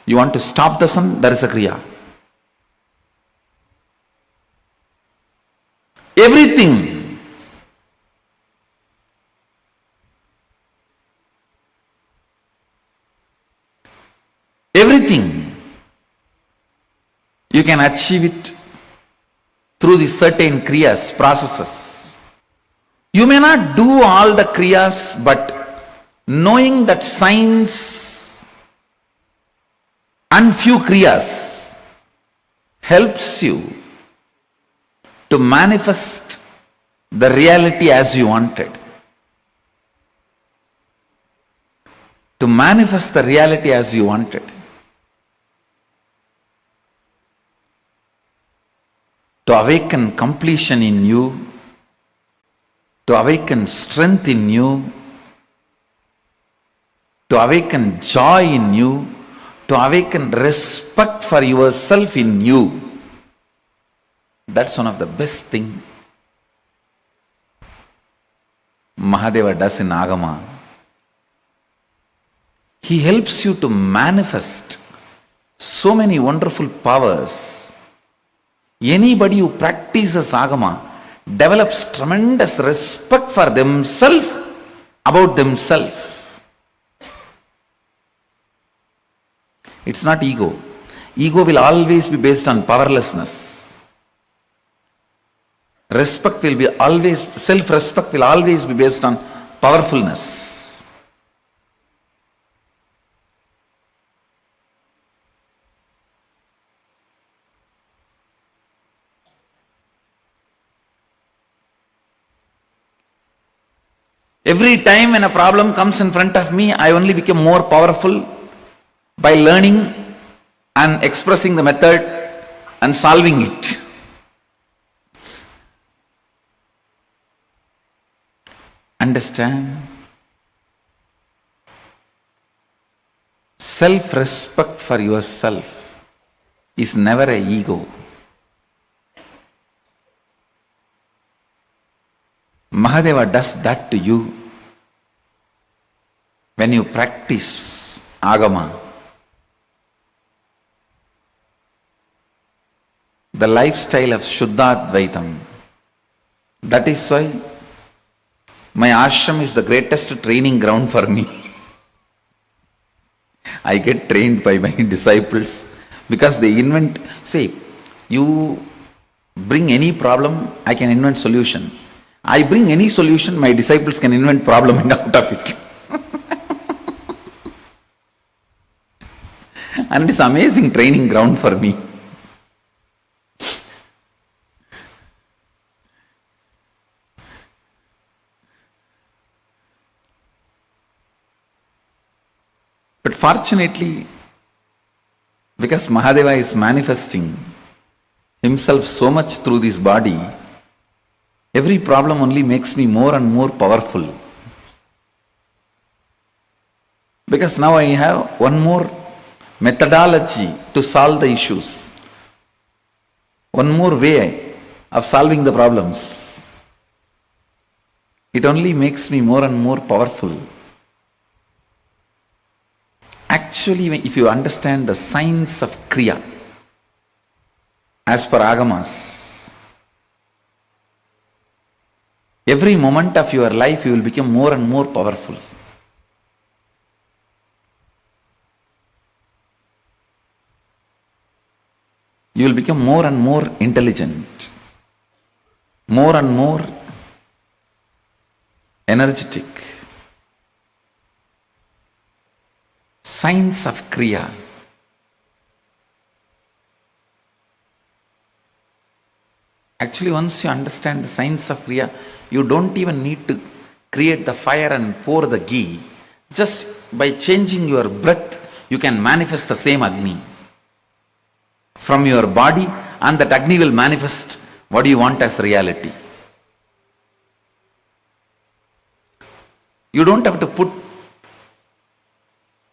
You want to stop the sun, there is a kriya. Everything. Everything. You can achieve it through the certain kriyas, processes. You may not do all the kriyas, but knowing that science and few kriyas helps you to manifest the reality as you wanted. To manifest the reality as you wanted. To awaken completion in you, to awaken strength in you, to awaken joy in you, to awaken respect for yourself in you. That's one of the best things Mahadeva does in Agama. He helps you to manifest so many wonderful powers. Anybody who practices Agama develops tremendous respect for themselves, about themselves. It's not ego. Ego will always be based on powerlessness. Respect will be always, self-respect will always be based on powerfulness. Every time when a problem comes in front of me, I only become more powerful by learning and expressing the method and solving it. Understand? Self-respect for yourself is never an ego. Mahadeva does that to you when you practice Agama. The lifestyle of Shuddha-Advaitam. That is why my ashram is the greatest training ground for me. I get trained by my disciples because they invent, say, you bring any problem, I can invent solution. I bring any solution, my disciples can invent problem and out of it. And it's amazing training ground for me. But fortunately, because Mahadeva is manifesting himself so much through this body, every problem only makes me more and more powerful. Because now I have one more methodology to solve the issues. One more way of solving the problems. It only makes me more and more powerful. Actually, if you understand the science of Kriya, as per Agamas, every moment of your life you will become more and more powerful. You will become more and more intelligent, more and more energetic. Science of Kriya. Actually, once you understand the science of Kriya, you don't even need to create the fire and pour the ghee. Just by changing your breath, you can manifest the same Agni from your body, and that Agni will manifest what you want as reality. You don't have to put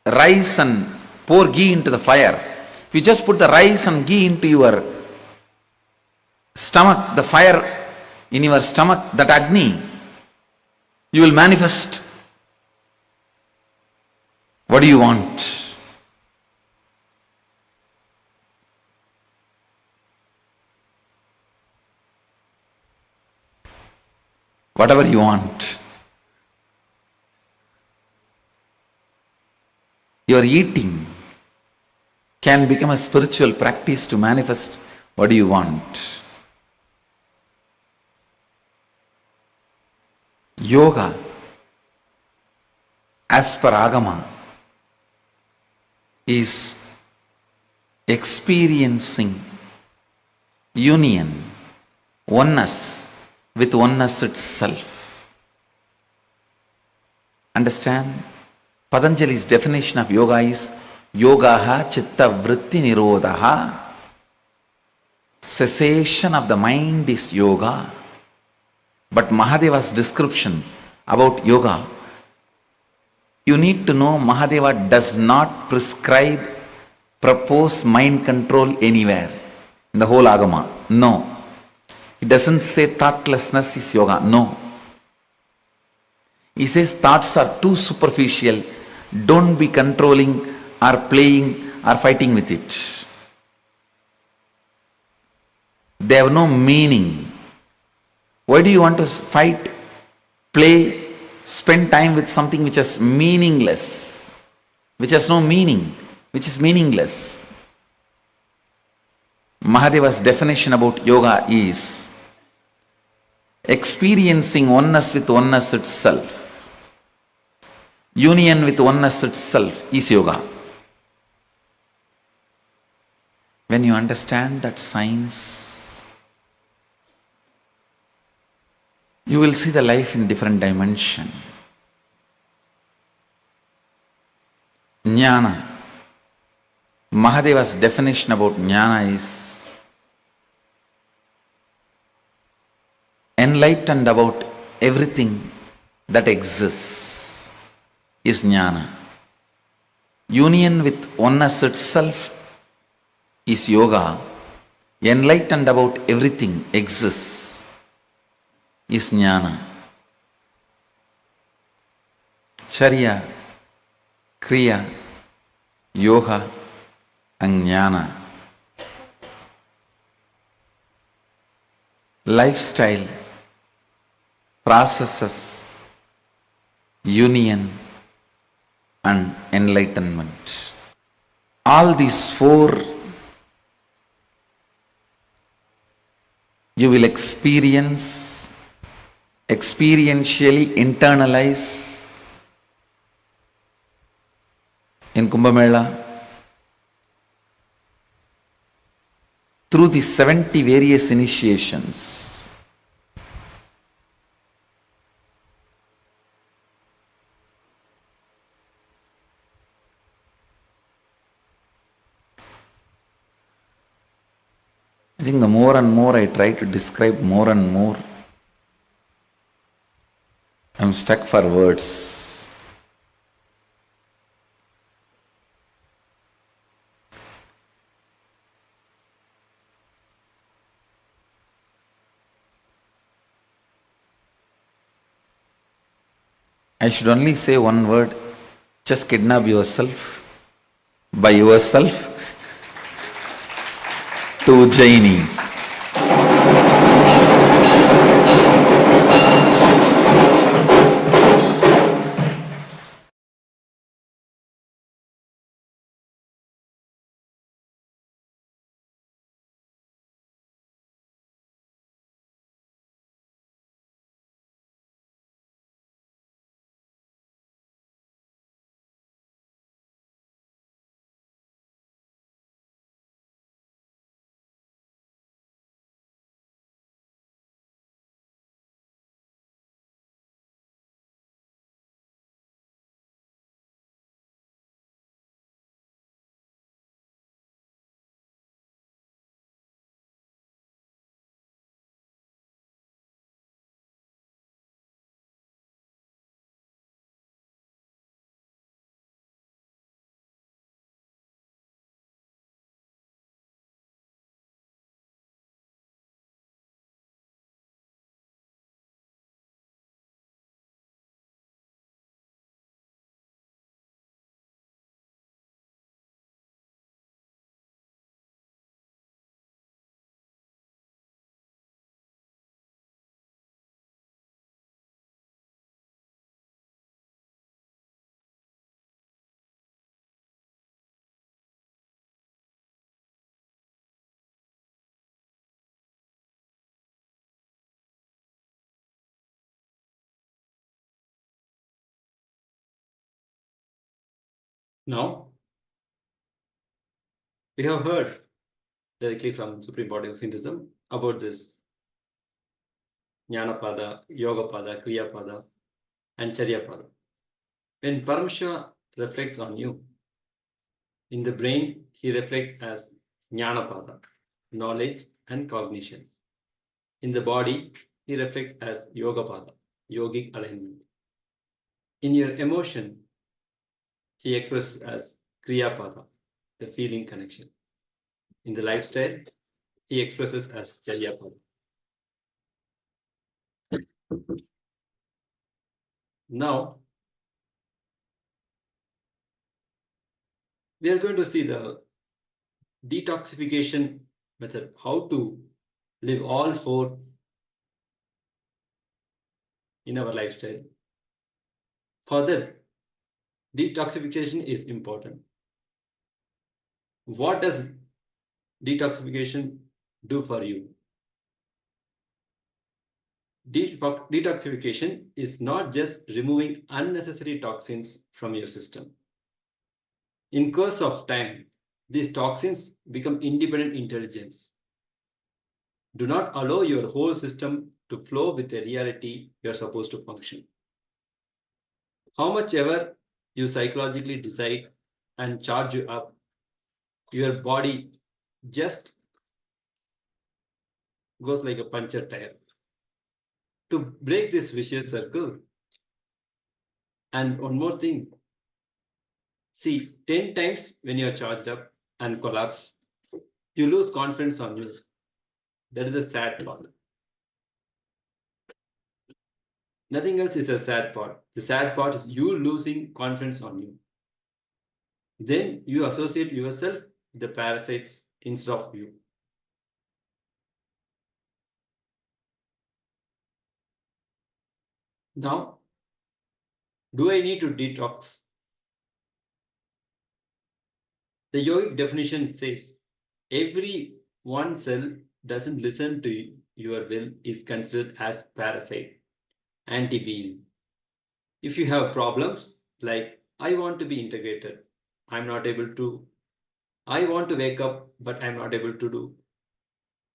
rice and pour ghee into the fire. If you just put the rice and ghee into your stomach, the fire in your stomach, that Agni, you will manifest. What do you want? Whatever you want. Your eating can become a spiritual practice to manifest what do you want. Yoga, as per Agama, is experiencing union, oneness with oneness itself. Understand? Patanjali's definition of yoga is yogaha chitta vritti nirodhaha. Cessation of the mind is yoga. But Mahadeva's description about yoga, you need to know Mahadeva does not prescribe, propose mind control anywhere in the whole Agama. No. He doesn't say thoughtlessness is yoga. No. He says thoughts are too superficial. Don't be controlling or playing or fighting with it. They have no meaning. Why do you want to fight, play, spend time with something which is meaningless, which has no meaning, which is meaningless? Mahadeva's definition about yoga is experiencing oneness with oneness itself. Union with oneness itself is yoga. When you understand that science, you will see the life in different dimension. Jnana. Mahadeva's definition about jnana is enlightened about everything that exists is jnana. Union with oneness itself is yoga. Enlightened about everything exists is jnana. Charya, kriya, yoga and jnana. Lifestyle, processes, union and enlightenment. All these four you will experience, experientially internalize in Kumbh Mela through the 70 various initiations. I think the more and more I try to describe more and more, I'm stuck for words. I should only say one word, just kidnap yourself by yourself to Jaini. Now, we have heard directly from Supreme Body of Hinduism about this Jnanapada, Yogapada, Kriyapada, and Charyapada. When Paramashiva reflects on you, in the brain, he reflects as Jnanapada, knowledge and cognitions. In the body, he reflects as Yogapada, yogic alignment. In your emotion, he expresses as Kriyapada, the feeling connection. In the lifestyle, he expresses as Charyapada. Now, we are going to see the detoxification method, how to live all four in our lifestyle. Further, detoxification is important. What does detoxification do for you? Detoxification is not just removing unnecessary toxins from your system. In course of time, these toxins become independent intelligence. Do not allow your whole system to flow with the reality you are supposed to function. How much ever you psychologically decide and charge you up, your body just goes like a puncture tire. To break this vicious circle, and one more thing, see, 10 times when you are charged up and collapse, you lose confidence on you. That is the sad part. Nothing else is a sad part. The sad part is you losing confidence on you. Then you associate yourself with the parasites instead of you. Now, do I need to detox? The yogic definition says every one cell doesn't listen to your will is considered as parasite, anti-being. If you have problems like I want to be integrated, I'm not able to. I want to wake up, but I'm not able to do.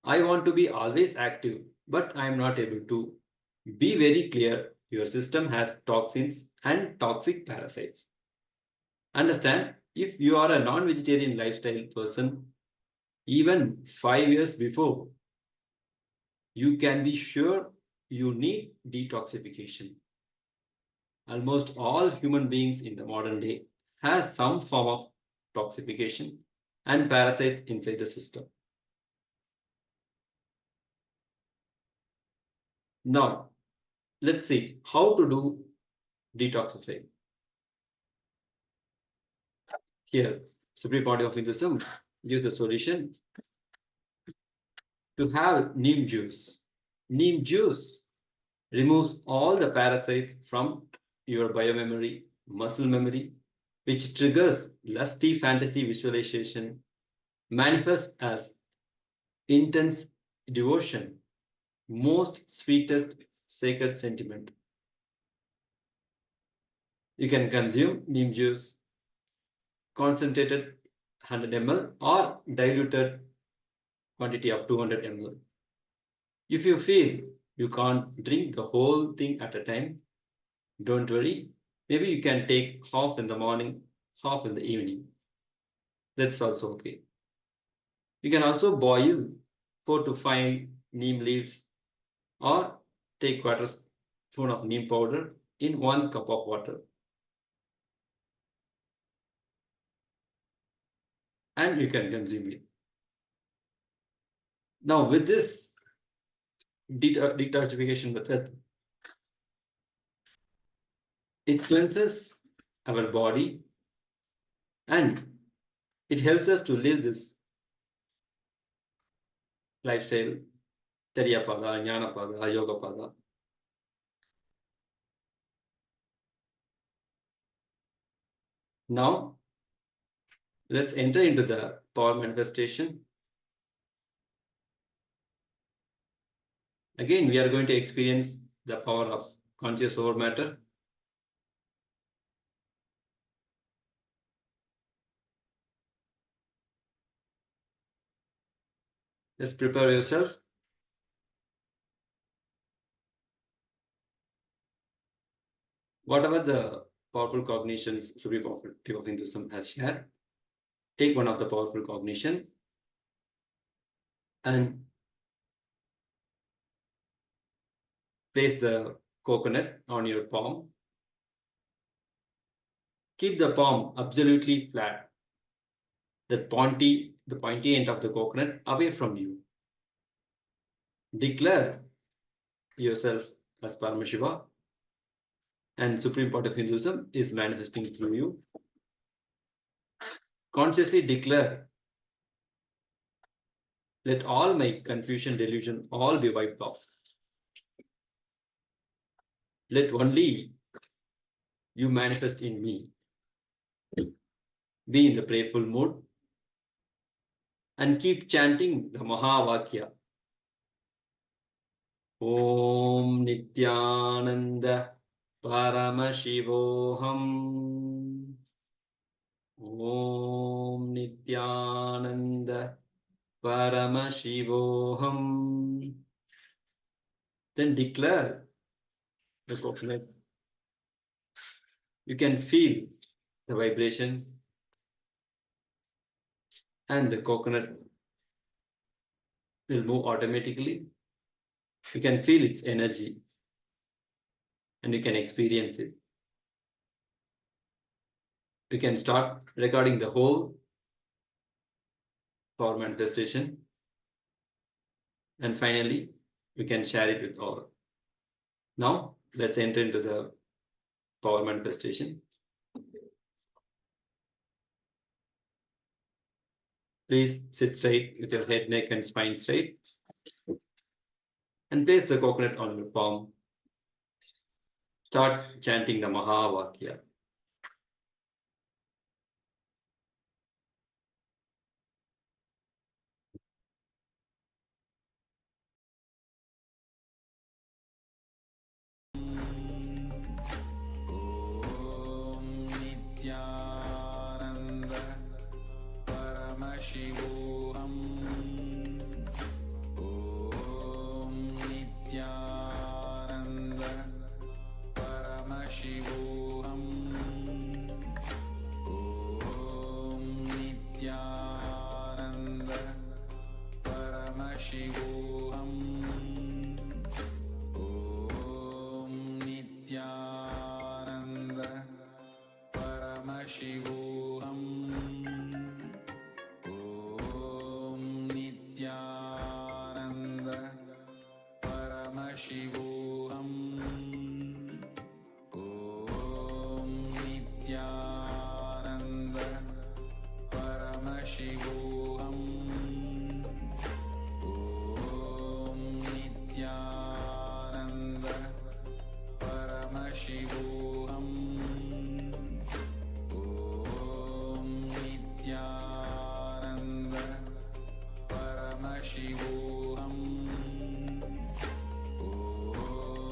I want to be always active, but I'm not able to. Be very clear, your system has toxins and toxic parasites. Understand, if you are a non-vegetarian lifestyle person, even 5 years before, you can be sure you need detoxification. Almost all human beings in the modern day has some form of toxification and parasites inside the system. Now, let's see how to do detoxifying. Here, Supreme Body of Hinduism gives the solution to have neem juice. Neem juice removes all the parasites from your biomemory, muscle memory, which triggers lusty fantasy visualization, manifests as intense devotion, most sweetest sacred sentiment. You can consume neem juice concentrated 100 ml or diluted quantity of 200 ml. If you feel you can't drink the whole thing at a time, don't worry. Maybe you can take half in the morning, half in the evening. That's also okay. You can also boil 4 to 5 neem leaves or take quarter spoon of neem powder in 1 cup of water. And you can consume it. Now, with this detoxification method, it cleanses our body and it helps us to live this lifestyle, Charyapada, Jnanapada, Yogapada. Now, let's enter into the power manifestation. Again, we are going to experience the power of conscious over matter. Just prepare yourself. Whatever the powerful cognitions Supreme Pontiff of Hinduism has shared, take one of the powerful cognition and place the coconut on your palm. Keep the palm absolutely flat. The pointy end of the coconut away from you. Declare yourself as Paramashiva, and Supreme Pontiff of Hinduism is manifesting through you. Consciously declare, let all my confusion, delusion, all be wiped off. Let only you manifest in me. Be in the prayerful mood and keep chanting the Mahavakya. Om Nityananda Paramashivoham. Om Nityananda Paramashivoham. Then declare the coconut. You can feel the vibration, and the coconut will move automatically. You can feel its energy and you can experience it. You can start recording the whole power manifestation, and finally you can share it with all. Now let's enter into the power manifestation. Please sit straight with your head, neck, and spine straight. And place the coconut on your palm. Start chanting the Mahavakya. Nityananda Paramashivoham. Om Nityananda Paramashivoham. Om Nityananda Paramashivoham. Om Nityananda Paramashivoham. Om Nityananda Paramashivoham. Om Nityananda Paramashivoham. Om Nityananda Paramashivoham. Om Nityananda Paramashivoham. Om Nityananda Paramashivoham. Om Nityananda Paramashivoham.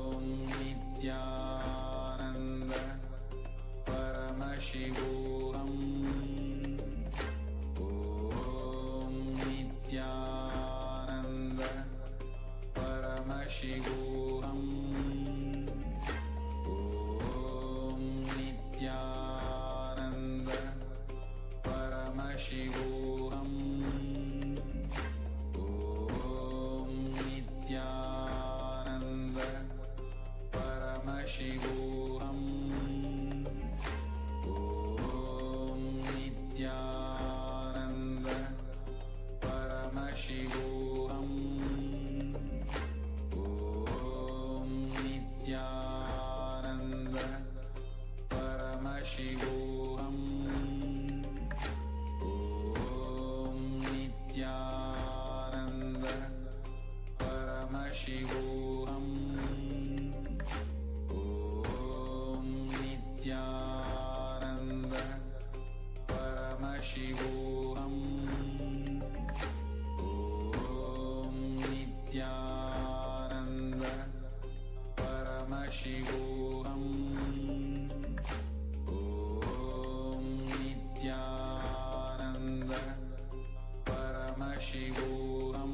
Om Nityananda Paramashivoham. Om Nityananda Paramashivoham. Om Nityananda Paramashivoham. Om Nityananda Paramashivoham. Om Nityananda Paramashivoham. Om Nityananda Paramashivoham. Om Nityananda Paramashivoham. Om Nityananda Paramashivoham.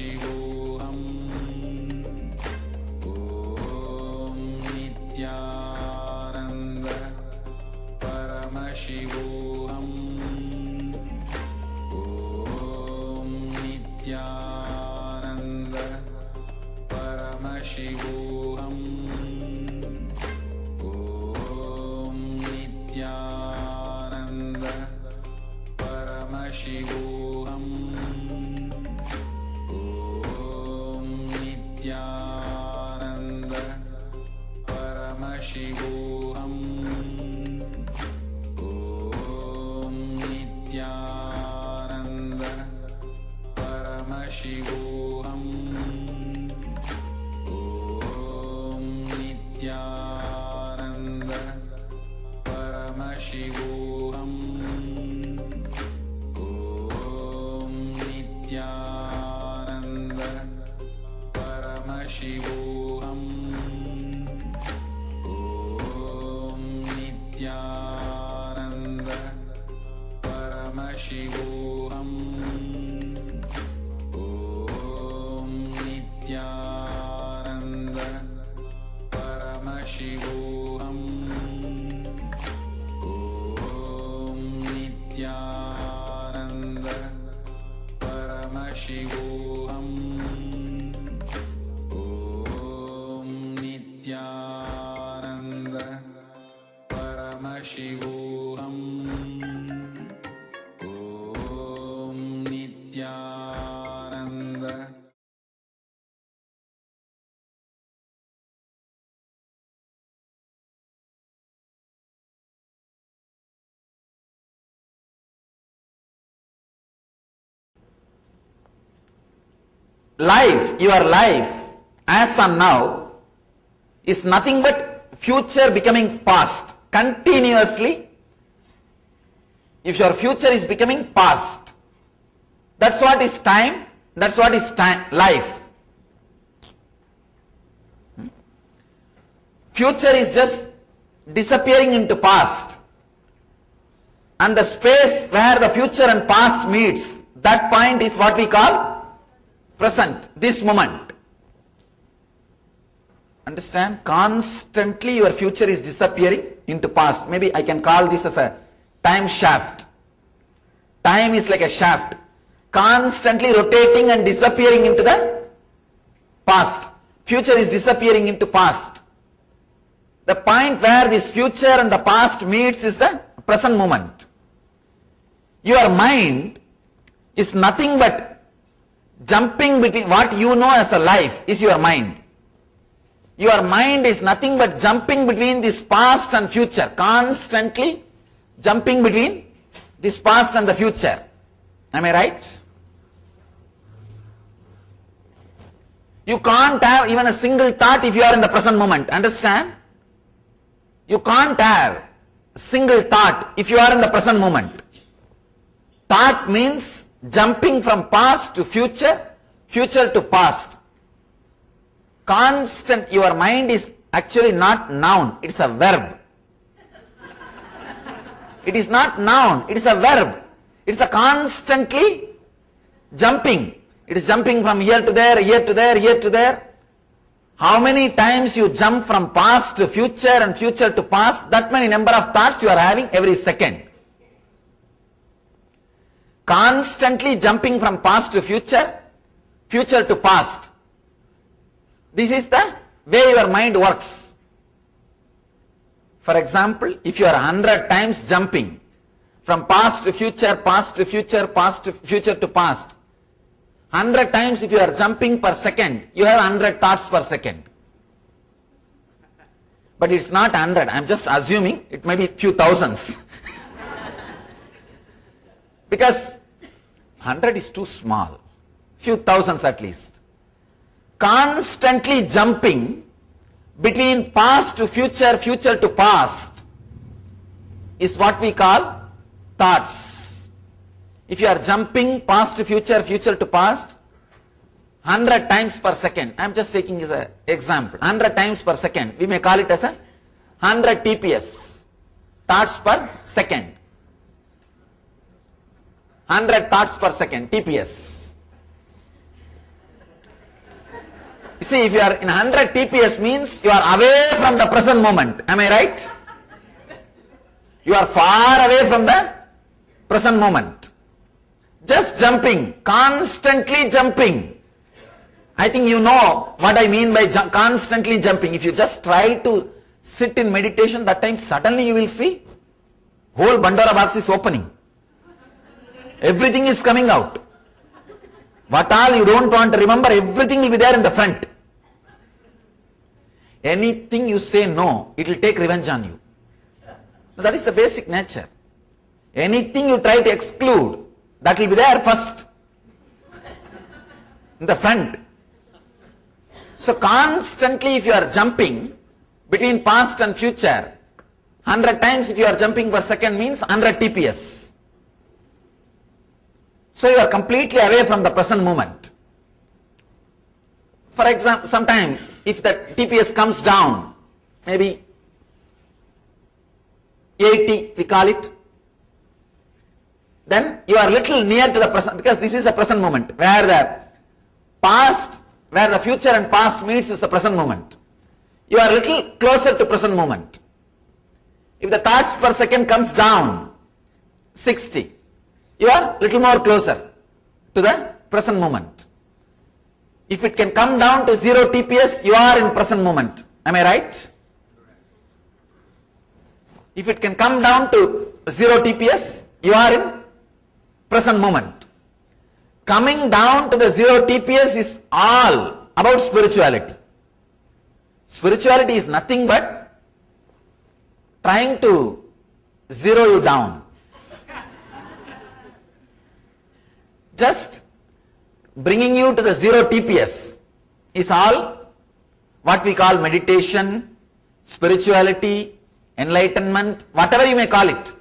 Paramashivoham Om Nityananda Paramashivoham Om Nityananda Paramashivoham Om Nityananda Paramashivoham Om Nityananda Paramashivoham Om Nityananda Paramashivoham Om Nityananda Paramashivoham Om Nityananda Paramashivoham Om Nityananda Paramashivoham Om Nityananda Paramashivoham Om Nityananda Paramashivoham Om Nityananda Paramashivoham Om Nityananda. Life, your life, as and now, is nothing but future becoming past. Continuously, if your future is becoming past, that's what is time, that's what is time, life. Future is just disappearing into past. And the space where the future and past meets, that point is what we call present, this moment. Understand? Constantly your future is disappearing into past. Maybe I can call this as a time shaft. Time is like a shaft, constantly rotating and disappearing into the past. Future is disappearing into past. The point where this future and the past meets is the present moment. Your mind is nothing but jumping between what you know as a life is your mind. Your mind is nothing but jumping between this past and future, constantly jumping between this past and the future. Am I right? You can't have even a single thought if you are in the present moment. Understand? You can't have a single thought if you are in the present moment. Thought means jumping from past to future, future to past. Constant, your mind is actually not noun, it's a verb. It is not noun, it is a verb. It's a constantly jumping. It is jumping from here to there, here to there, here to there. How many times you jump from past to future and future to past, that many number of thoughts you are having every second. Constantly jumping from past to future, future to past. This is the way your mind works. For example, if you are 100 times jumping from past to future, past to future, past to future to past, 100 times if you are jumping per second, you have 100 thoughts per second. But it's not 100, I'm just assuming it may be few thousands. Because 100 is too small, few thousands at least. Constantly jumping between past to future, future to past is what we call thoughts. If you are jumping past to future, future to past, 100 times per second, I am just taking as an example, 100 times per second, we may call it as a 100 TPS, thoughts per second. 100 thoughts per second, TPS. You see, if you are in 100 TPS means you are away from the present moment. Am I right? You are far away from the present moment. Just jumping, constantly jumping. I think you know what I mean by constantly jumping. If you just try to sit in meditation, that time suddenly you will see whole Bandora box is opening. Everything is coming out. What all you don't want to remember, everything will be there in the front. Anything you say no, it will take revenge on you. That is the basic nature. Anything you try to exclude, that will be there first. In the front. So constantly if you are jumping between past and future, 100 times if you are jumping per second means 100 TPS. So you are completely away from the present moment. For example, sometimes if the TPS comes down, maybe 80 we call it, then you are little near to the present, because this is a present moment where the past, where the future and past meets is the present moment. You are little closer to present moment. If the thoughts per second comes down 60, you are little more closer to the present moment. If it can come down to 0 TPS, you are in present moment. Am I right? If it can come down to 0 TPS, you are in present moment. Coming down to the 0 TPS is all about spirituality. Spirituality is nothing but trying to zero you down. Just bringing you to the 0 TPS is all what we call meditation, spirituality, enlightenment, whatever you may call it.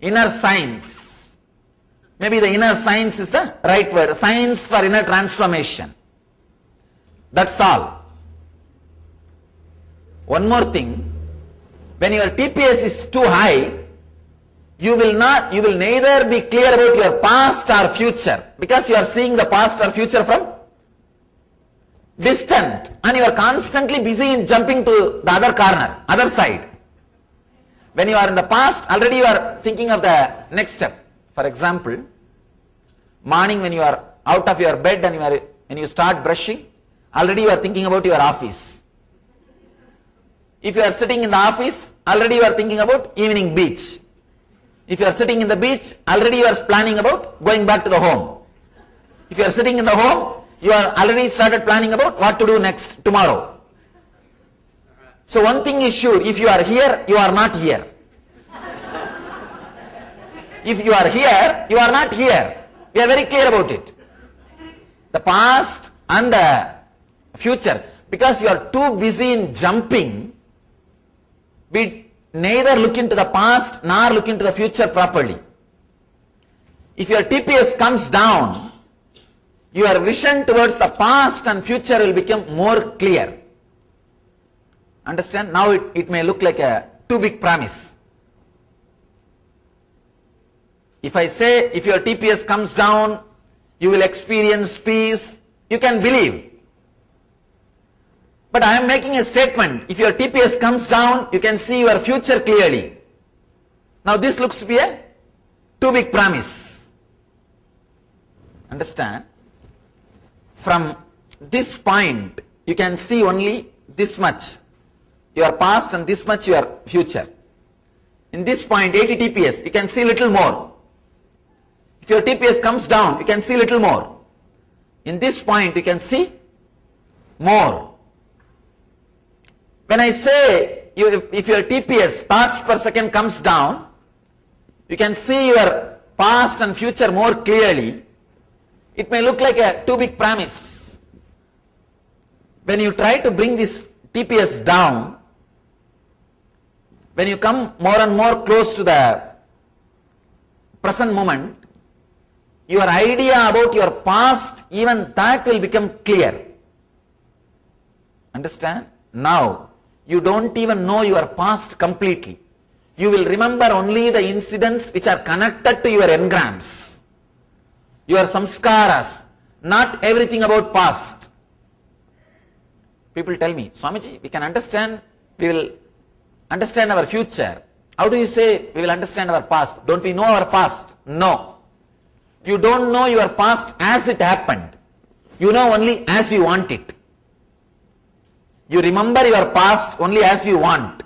Inner science. Maybe the inner science is the right word. Science for inner transformation. That's all. One more thing. When your TPS is too high, you will neither be clear about your past or future, because you are seeing the past or future from distant, and you are constantly busy in jumping to the other corner, other side. When you are in the past, already you are thinking of the next step. For example, morning when you are out of your bed and when you start brushing, already you are thinking about your office. If you are sitting in the office, already you are thinking about evening beach. If you are sitting in the beach, already you are planning about going back to the home. If you are sitting in the home, you are already started planning about what to do next, tomorrow. So one thing is sure, if you are here, you are not here. If you are here, you are not here. We are very clear about it. The past and the future. Because you are too busy in jumping, we neither look into the past nor look into the future properly. If your TPS comes down, your vision towards the past and future will become more clear. Understand? Now it may look like a too big promise. If I say, if your TPS comes down, you will experience peace, you can believe. But I am making a statement. If your TPS comes down, you can see your future clearly. Now this looks to be a too big promise. Understand? From this point, you can see only this much, your past, and this much your future. In this point, 80 TPS, you can see little more. If your TPS comes down, you can see little more. In this point, you can see more. When I say, if your TPS, thoughts per second, comes down, you can see your past and future more clearly. It may look like a too big promise. When you try to bring this TPS down, when you come more and more close to the present moment, your idea about your past, even that will become clear. Understand? Now, you don't even know your past completely. You will remember only the incidents which are connected to your engrams, your samskaras, not everything about past. People tell me, Swamiji, we will understand our future. How do you say we will understand our past? Don't we know our past? No. You don't know your past as it happened. You know only as you want it. You remember your past only as you want,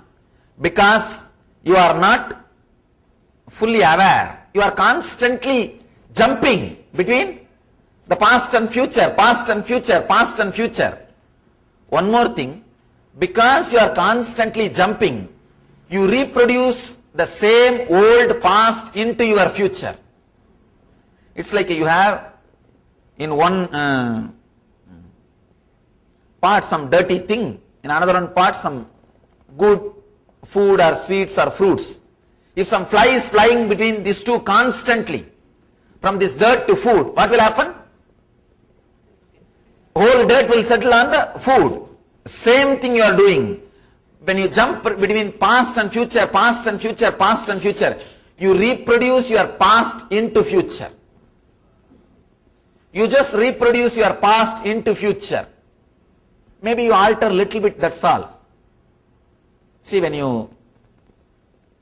because you are not fully aware. You are constantly jumping between the past and future, past and future, past and future. One more thing, because you are constantly jumping, you reproduce the same old past into your future. It's like you have in one part some dirty thing, in another one part some good food or sweets or fruits. If some fly is flying between these two constantly, from this dirt to food, what will happen? Whole dirt will settle on the food. Same thing you are doing. When you jump between past and future, past and future, past and future, you reproduce your past into future. You just reproduce your past into future. Maybe you alter a little bit, that's all. See, when you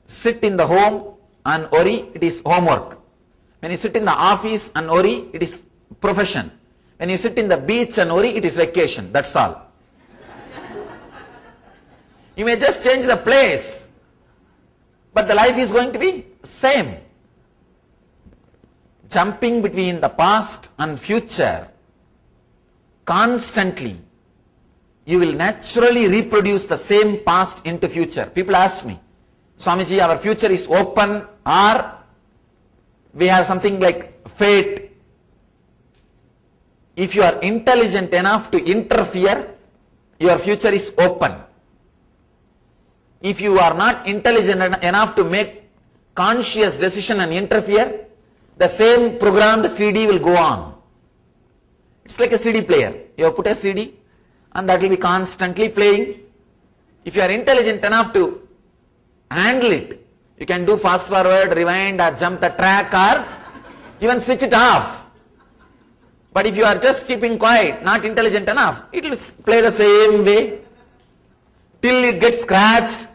sit in the home and worry, it is homework. When you sit in the office and worry, it is profession. When you sit in the beach and worry, it is vacation. That's all. You may just change the place, but the life is going to be same. Jumping between the past and future constantly, you will naturally reproduce the same past into future. People ask me, Swamiji, our future is open, or we have something like fate. If you are intelligent enough to interfere, your future is open. If you are not intelligent enough to make conscious decision and interfere, the same programmed CD will go on. It's like a CD player. You have put a CD and that will be constantly playing. If you are intelligent enough to handle it, you can do fast forward, rewind, or jump the track, or even switch it off. But if you are just keeping quiet, not intelligent enough, it will play the same way till it gets scratched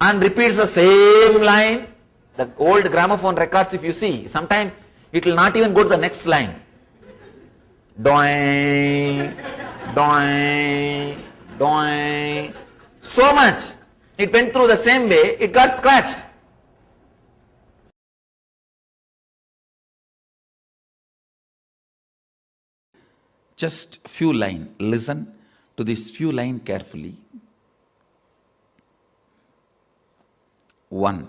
and repeats the same line. The old gramophone records, if you see, sometimes it will not even go to the next line. Doing, doing, doing. So much. It went through the same way, it got scratched. Just few lines. Listen to this few lines carefully. 1.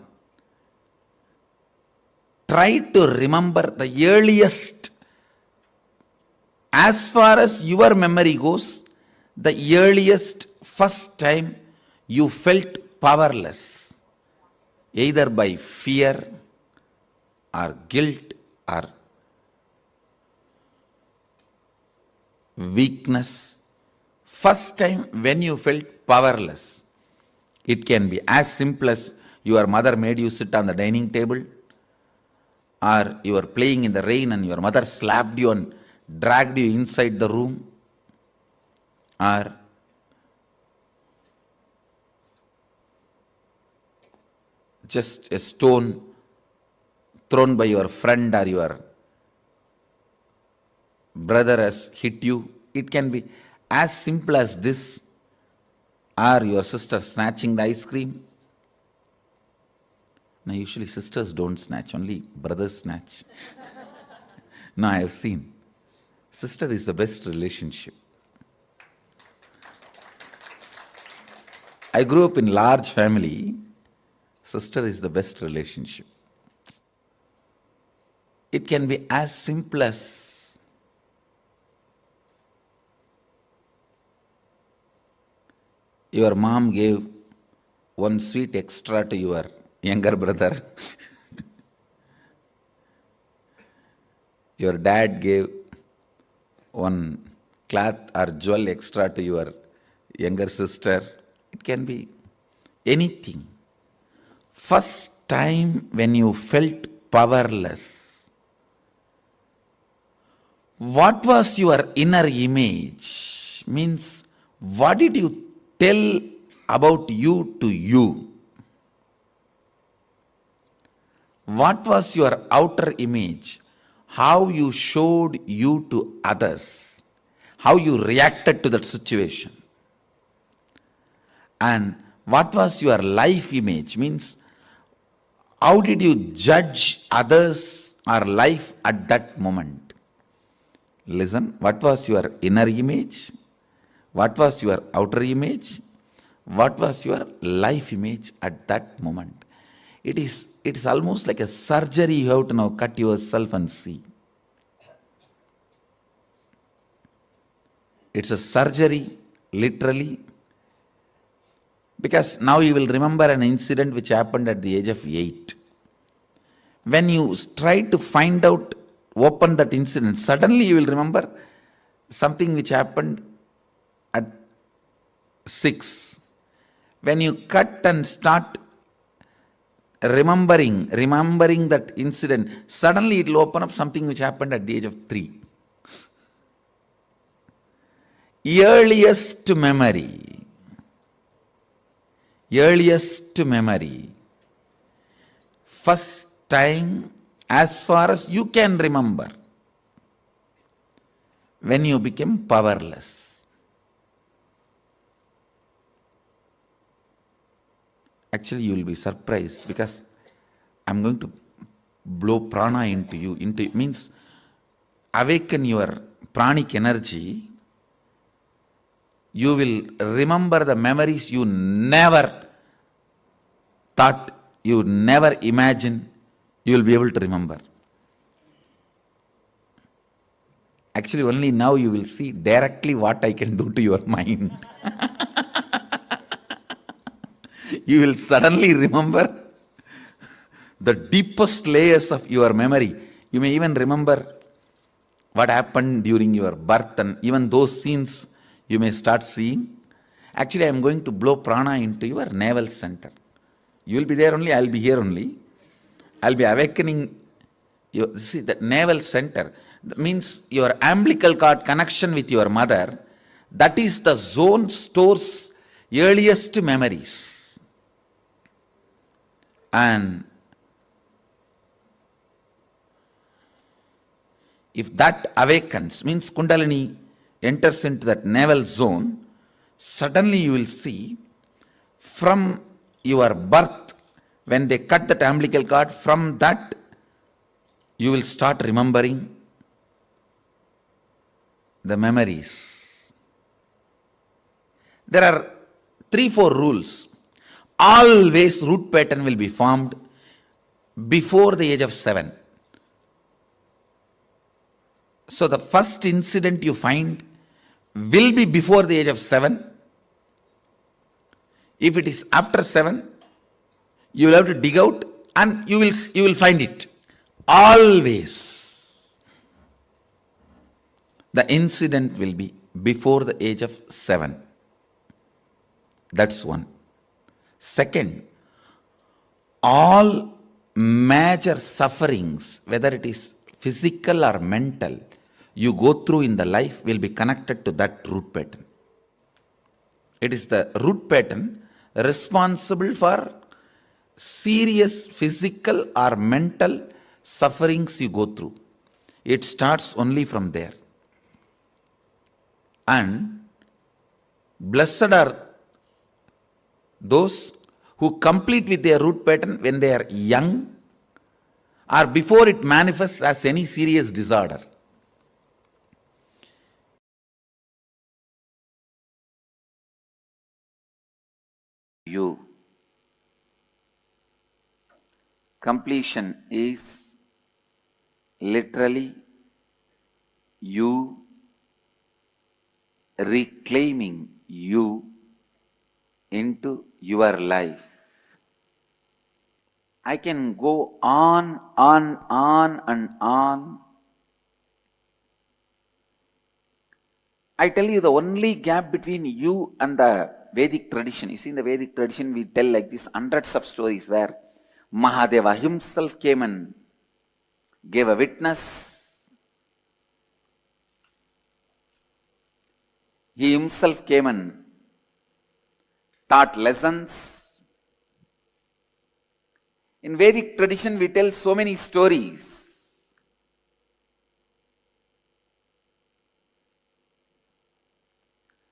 Try to remember the earliest, as far as your memory goes, the earliest first time you felt powerless, either by fear or guilt or weakness. First time when you felt powerless. It can be as simple as your mother made you sit on the dining table, or you were playing in the rain and your mother slapped you and dragged you inside the room, or just a stone thrown by your friend or your brother has hit you. It can be as simple as this, or your sister snatching the ice cream. Now usually sisters don't snatch, only brothers snatch. Now I have seen. Sister is the best relationship. I grew up in large family. Sister is the best relationship. It can be as simple as your mom gave one sweet extra to your younger brother. Your dad gave one cloth or jewel extra to your younger sister. It can be anything. First time when you felt powerless, what was your inner image? Means, What did you tell about you to you? What was your outer image? How you showed you to others? How you reacted to that situation? And what was your life image? Means, how did you judge others or life at that moment? Listen, what was your inner image? What was your outer image? What was your life image at that moment? It is almost like a surgery. You have to now cut yourself and see. It's a surgery, literally, because now you will remember an incident which happened at the age of 8. When you try to find out, open that incident, suddenly you will remember something which happened at 6. When you cut and start remembering that incident, suddenly it will open up something which happened at the age of 3. Earliest memory, first time as far as you can remember, when you became powerless. Actually, you will be surprised, because I'm going to blow prana into you. It means awaken your pranic energy. You will remember the memories you never thought, you never imagined you will be able to remember. Actually, only now you will see directly what I can do to your mind. You will suddenly remember the deepest layers of your memory. You may even remember what happened during your birth, and even those scenes you may start seeing. Actually, I am going to blow prana into your navel center. You will be there only, I will be here only. I will be awakening you. See, the navel center, that means your umbilical cord connection with your mother. That is the zone stores earliest memories. And if that awakens, means Kundalini enters into that navel zone, suddenly you will see from your birth, when they cut that umbilical cord, from that you will start remembering the memories. There are 3-4 rules. Always root pattern will be formed before the age of 7. So the first incident you find will be before the age of 7. If it is after 7, you will have to dig out and you will find it. Always the incident will be before the age of 7. That's one. Second, all major sufferings, whether it is physical or mental, you go through in the life will be connected to that root pattern. It is the root pattern responsible for serious physical or mental sufferings you go through. It starts only from there. And blessed are those who complete with their root pattern when they are young or before it manifests as any serious disorder. You. Completion is literally you reclaiming you into your life. I can go on and on. I tell you, the only gap between you and the Vedic tradition, you see, in the Vedic tradition we tell like this hundreds of stories where Mahadeva himself came and gave a witness. He himself came and taught lessons. In Vedic tradition, we tell so many stories.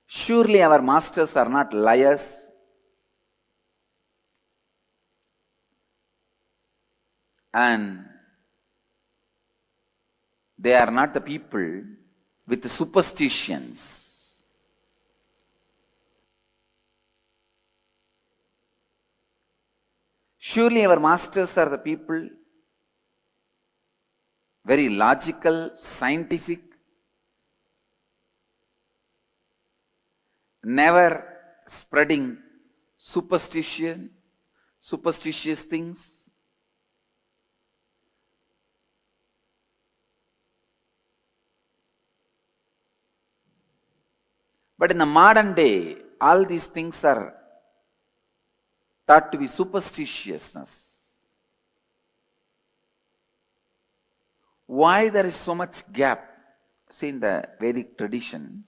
Surely our masters are not liars. And they are not the people with superstitions. Surely our masters are the people very logical, scientific, never spreading superstitious things. But in the modern day, all these things are thought to be superstitiousness. Why there is so much gap? See, in the Vedic tradition,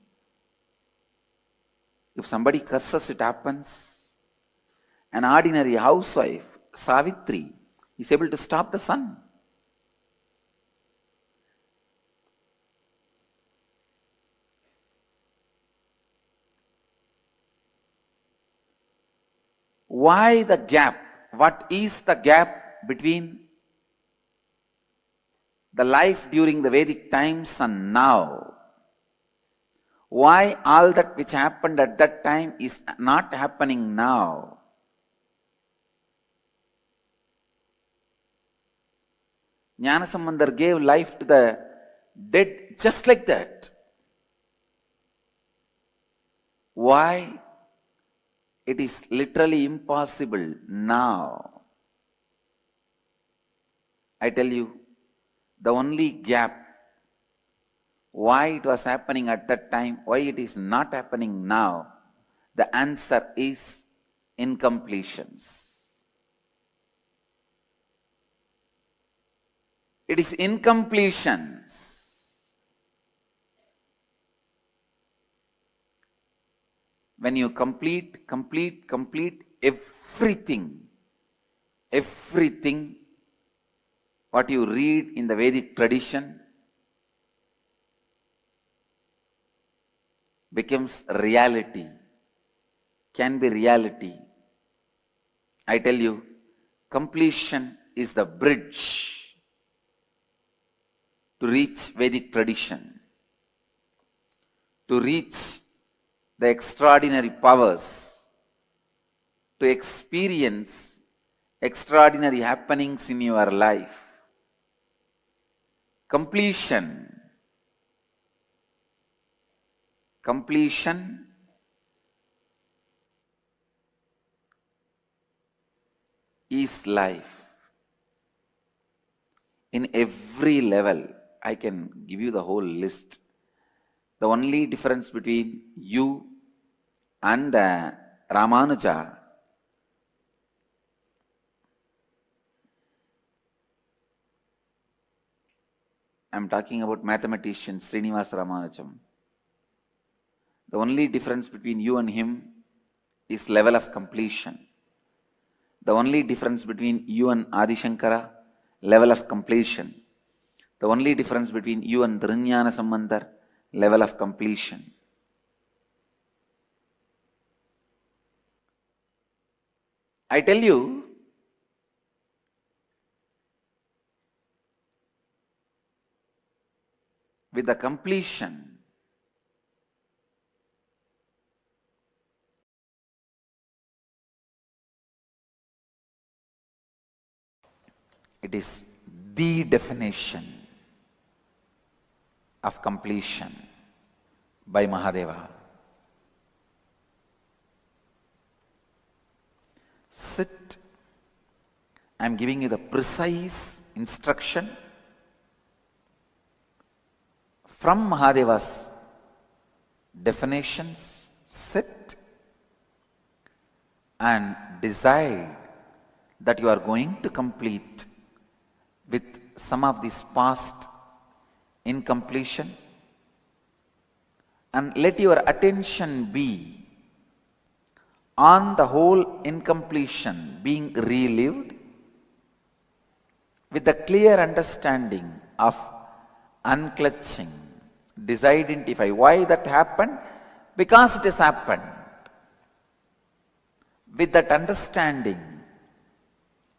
if somebody curses, it happens. An ordinary housewife, Savitri, is able to stop the sun. Why the gap? What is the gap between the life during the Vedic times and now? Why all that which happened at that time is not happening now? Jnanasambandar gave life to the dead just like that. Why? It is literally impossible now. I tell you, the only gap, why it was happening at that time, why it is not happening now, the answer is incompletions. It is incompletions. When you complete everything what you read in the Vedic tradition becomes reality, can be reality. I tell you, completion is the bridge to reach Vedic tradition, to reach the extraordinary powers, to experience extraordinary happenings in your life. Completion is life. In every level, I can give you the whole list. The only difference between you and Ramanuja I'm talking about mathematician Srinivasa Ramanujam. The only difference between you and him is level of completion. The only difference between you and Adi Shankara, level of completion. The only difference between you and Dhrinyana Sambandar, level of completion. I tell you, with the completion, it is the definition of completion by Mahadeva. Sit. I am giving you the precise instruction from Mahadeva's definitions. Sit and decide that you are going to complete with some of these past incompletion and let your attention be on the whole incompletion being relived with the clear understanding of unclutching. Disidentify why that happened, because it has happened. With that understanding,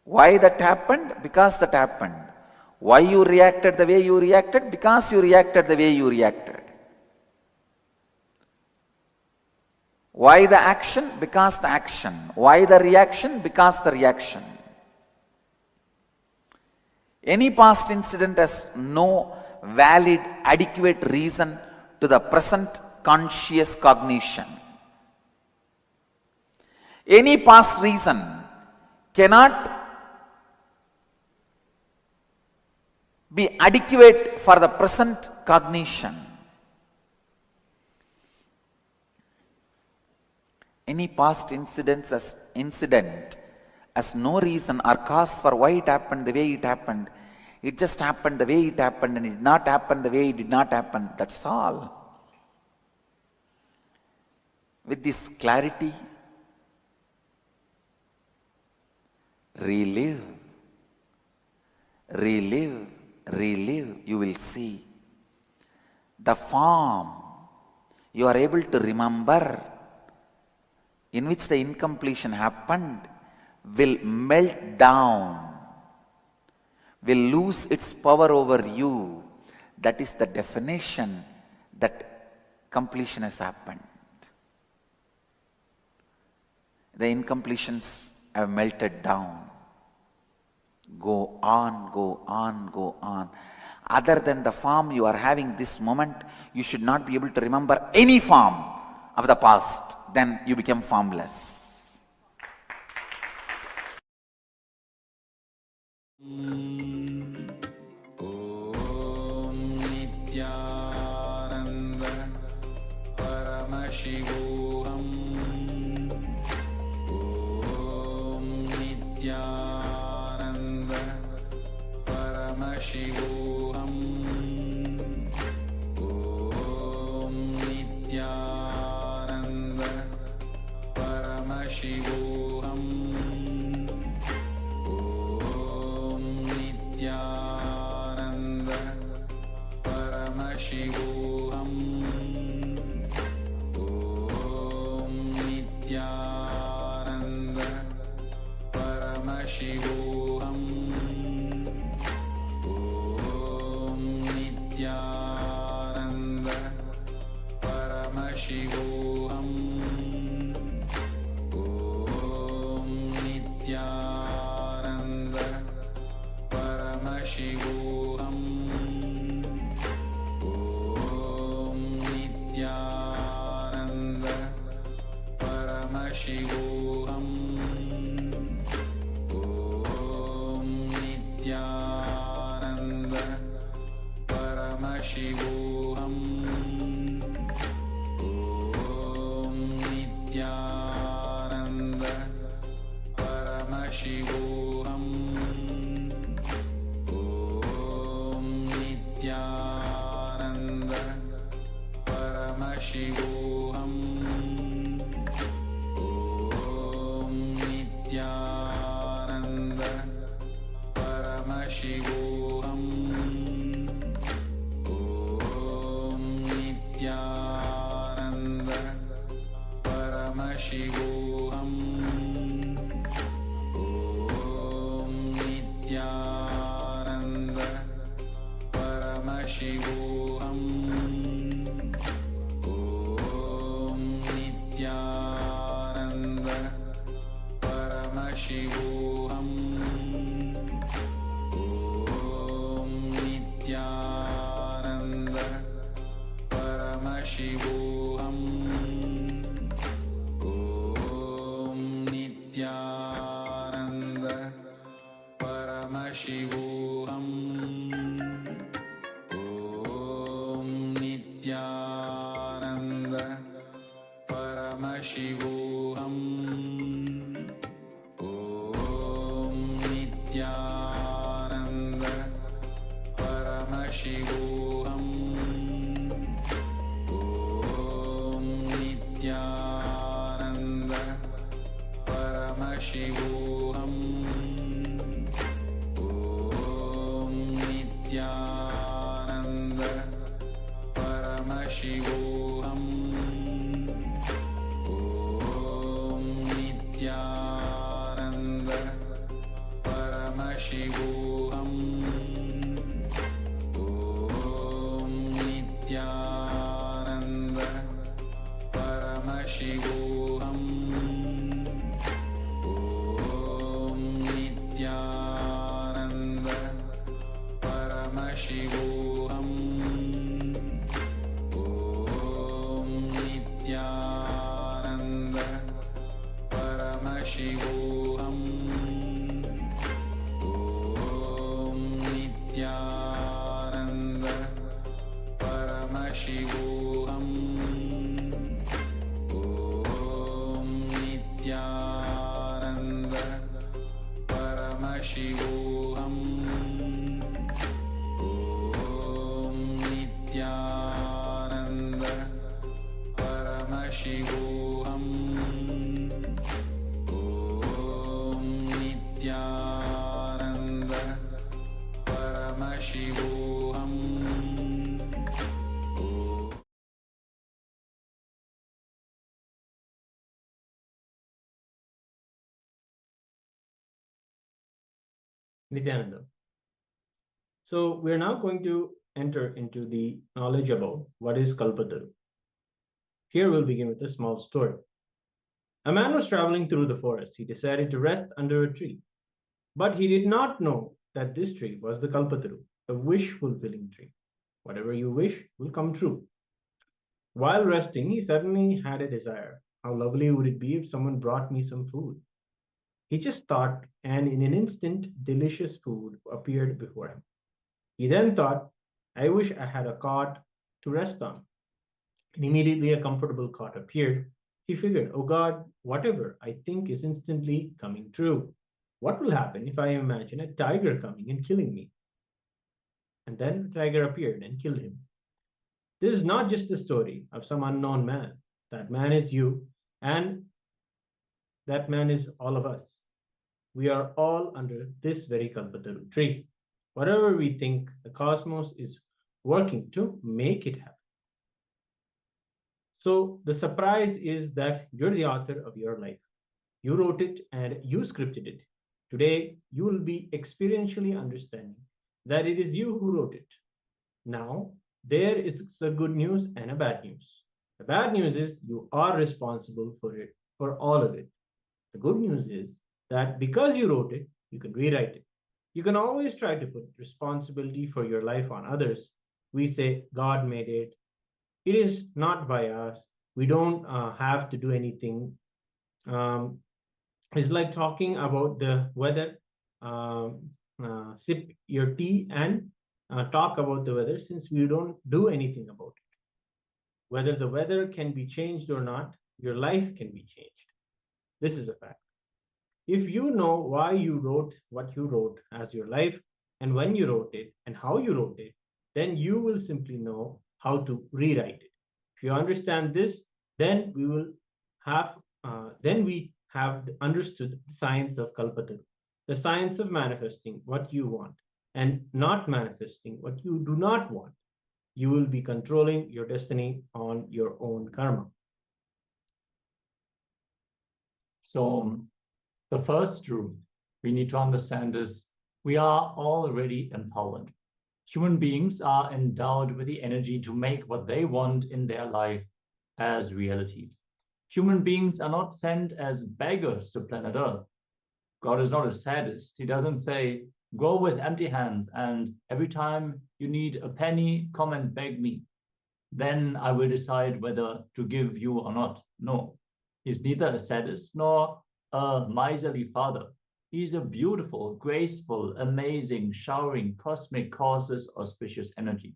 why that happened, because that happened. Why you reacted the way you reacted, because you reacted the way you reacted. Why the action, because the action. Why the reaction, because the reaction. Any past incident has no valid, adequate reason to the present conscious cognition. Any past reason cannot be adequate for the present cognition. Any past incident has no reason or cause for why it happened the way it happened. It just happened the way it happened, and it did not happen the way it did not happen. That's all. With this clarity, relive, you will see the form you are able to remember in which the incompletion happened will melt down, will lose its power over you. That is the definition that completion has happened. The incompletions have melted down. Go on, go on, go on. Other than the form you are having this moment, you should not be able to remember any form of the past. Then you become formless. Om Nityananda Paramashivoham. Om Nityananda Paramashivoham. Om Nityananda Paramashivoham. Om Nityananda Paramashivoham. Om Nityananda Paramashivoham. Om Nityananda Paramashivoham. Om Nityananda Paramashivoham. Om Nityananda Paramashivoham. Om Nityananda Paramashivoham. Om Nityananda Paramashivoham. Om Nityananda Paramashivoham. Om Nityananda Paramashivoham. Om Nityananda Paramashivoham. Om Nityananda Paramashivoham. Om Nityananda Paramashivoham. Om Nityananda Paramashivoham. Om Nityananda Paramashivoham. Om Nityananda Paramashivoham. Om Nityananda Paramashivoham. Om Paramashivoham Om Nityananda Paramashivoham Om. Nityananda. So we're now going to enter into the knowledge about what is Kalpataru. Here we'll begin with a small story. A man was traveling through the forest. He decided to rest under a tree. But he did not know that this tree was the Kalpataru, a wish-fulfilling tree. Whatever you wish will come true. While resting, he suddenly had a desire. How lovely would it be if someone brought me some food? He just thought, and in an instant, delicious food appeared before him. He then thought, I wish I had a cot to rest on. And immediately a comfortable cot appeared. He figured, oh God, whatever I think is instantly coming true. What will happen if I imagine a tiger coming and killing me? And then the tiger appeared and killed him. This is not just a story of some unknown man. That man is you, and that man is all of us. We are all under this very Kalpataru tree. Whatever we think, the cosmos is working to make it happen. So the surprise is that you're the author of your life. You wrote it and you scripted it. Today, you will be experientially understanding that it is you who wrote it. Now, there is a good news and a bad news. The bad news is you are responsible for it, for all of it. The good news is that because you wrote it, you can rewrite it. You can always try to put responsibility for your life on others. We say, God made it. It is not by us. We don't have to do anything. It's like talking about the weather. Sip your tea and talk about the weather, since we don't do anything about it. Whether the weather can be changed or not, your life can be changed. This is a fact. If you know why you wrote what you wrote as your life, and when you wrote it, and how you wrote it, then you will simply know how to rewrite it. If you understand this, then we have understood the science of Kalpataru, the science of manifesting what you want and not manifesting what you do not want. You will be controlling your destiny on your own karma. So the first truth we need to understand is we are already empowered. Human beings are endowed with the energy to make what they want in their life as reality. Human beings are not sent as beggars to planet Earth. God is not a sadist. He doesn't say, go with empty hands, and every time you need a penny, come and beg me. Then I will decide whether to give you or not. No, he's neither a sadist nor a miserly father. He's a beautiful, graceful, amazing, showering, cosmic causes, auspicious energy.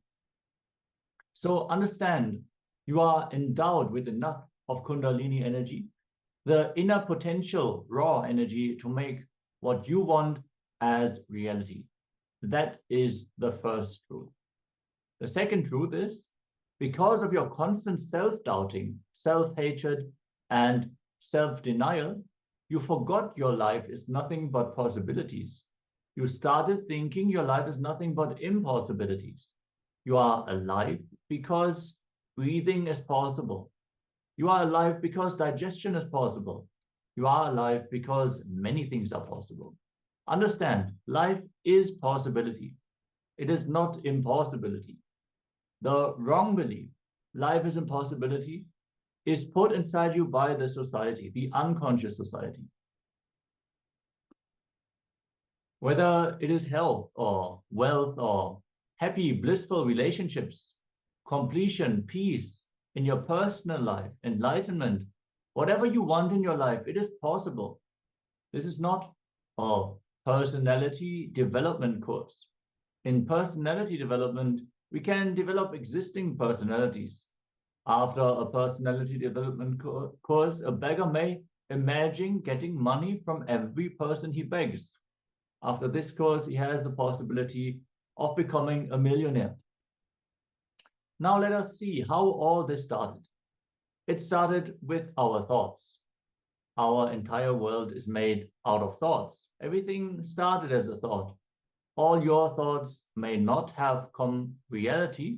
So understand, you are endowed with enough of Kundalini energy, the inner potential, raw energy to make what you want as reality. That is the first truth. The second truth is, because of your constant self-doubting, self-hatred, and self-denial, you forgot your life is nothing but possibilities. You started thinking your life is nothing but impossibilities. You are alive because breathing is possible. You are alive because digestion is possible. You are alive because many things are possible. Understand, life is possibility. It is not impossibility. The wrong belief, life is impossibility, is put inside you by the society, the unconscious society. Whether it is health or wealth or happy, blissful relationships, completion, peace in your personal life, enlightenment, whatever you want in your life, it is possible. This is not a personality development course. In personality development, we can develop existing personalities. After a personality development course, a beggar may imagine getting money from every person he begs. After this course, he has the possibility of becoming a millionaire. Now let us see how all this started. It started with our thoughts. Our entire world is made out of thoughts. Everything started as a thought. All your thoughts may not have come reality,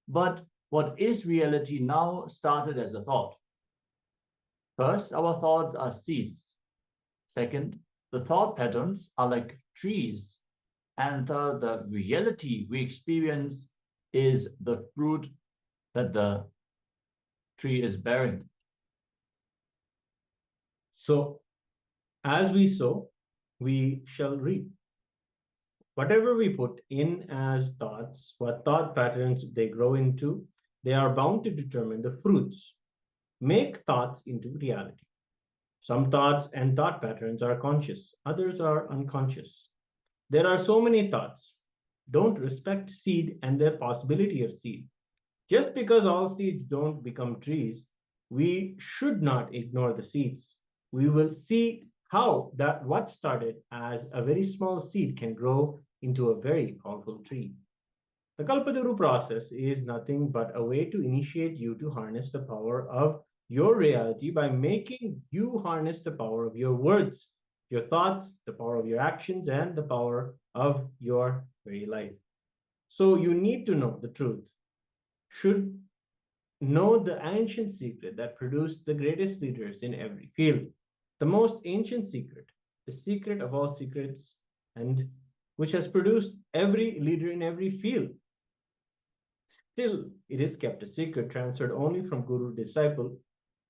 but what is reality now started as a thought. First, our thoughts are seeds. Second, the thought patterns are like trees. And third, the reality we experience is the fruit that the tree is bearing. So, as we sow, we shall reap. Whatever we put in as thoughts, what thought patterns they grow into, they are bound to determine the fruits. Make thoughts into reality. Some thoughts and thought patterns are conscious, others are unconscious. There are so many thoughts. Don't respect seed and their possibility of seed. Just because all seeds don't become trees, we should not ignore the seeds. We will see how that what started as a very small seed can grow into a very powerful tree. The Kalpataru process is nothing but a way to initiate you to harness the power of your reality by making you harness the power of your words, your thoughts, the power of your actions, and the power of your very life. So you need to know the truth. Should know the ancient secret that produced the greatest leaders in every field. The most ancient secret, the secret of all secrets, and which has produced every leader in every field. Still, it is kept a secret, transferred only from guru to disciple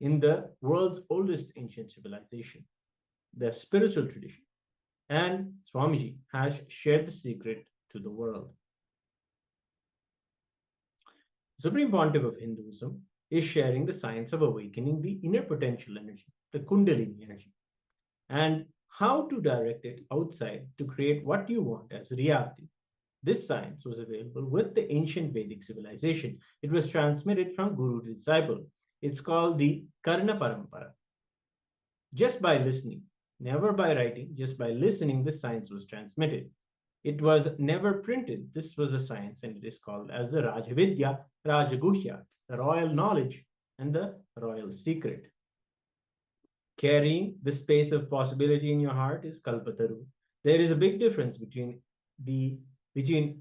in the world's oldest ancient civilization, the spiritual tradition. And Swamiji has shared the secret to the world. Supreme Pontiff of Hinduism is sharing the science of awakening the inner potential energy, the Kundalini energy, and how to direct it outside to create what you want as reality. This science was available with the ancient Vedic civilization. It was transmitted from guru to disciple. It's called the Karna Parampara. Just by listening, never by writing, just by listening, the science was transmitted. It was never printed. This was a science, and it is called as the Rajavidya, Rajaguhya, the royal knowledge and the royal secret. Carrying the space of possibility in your heart is Kalpataru. There is a big difference between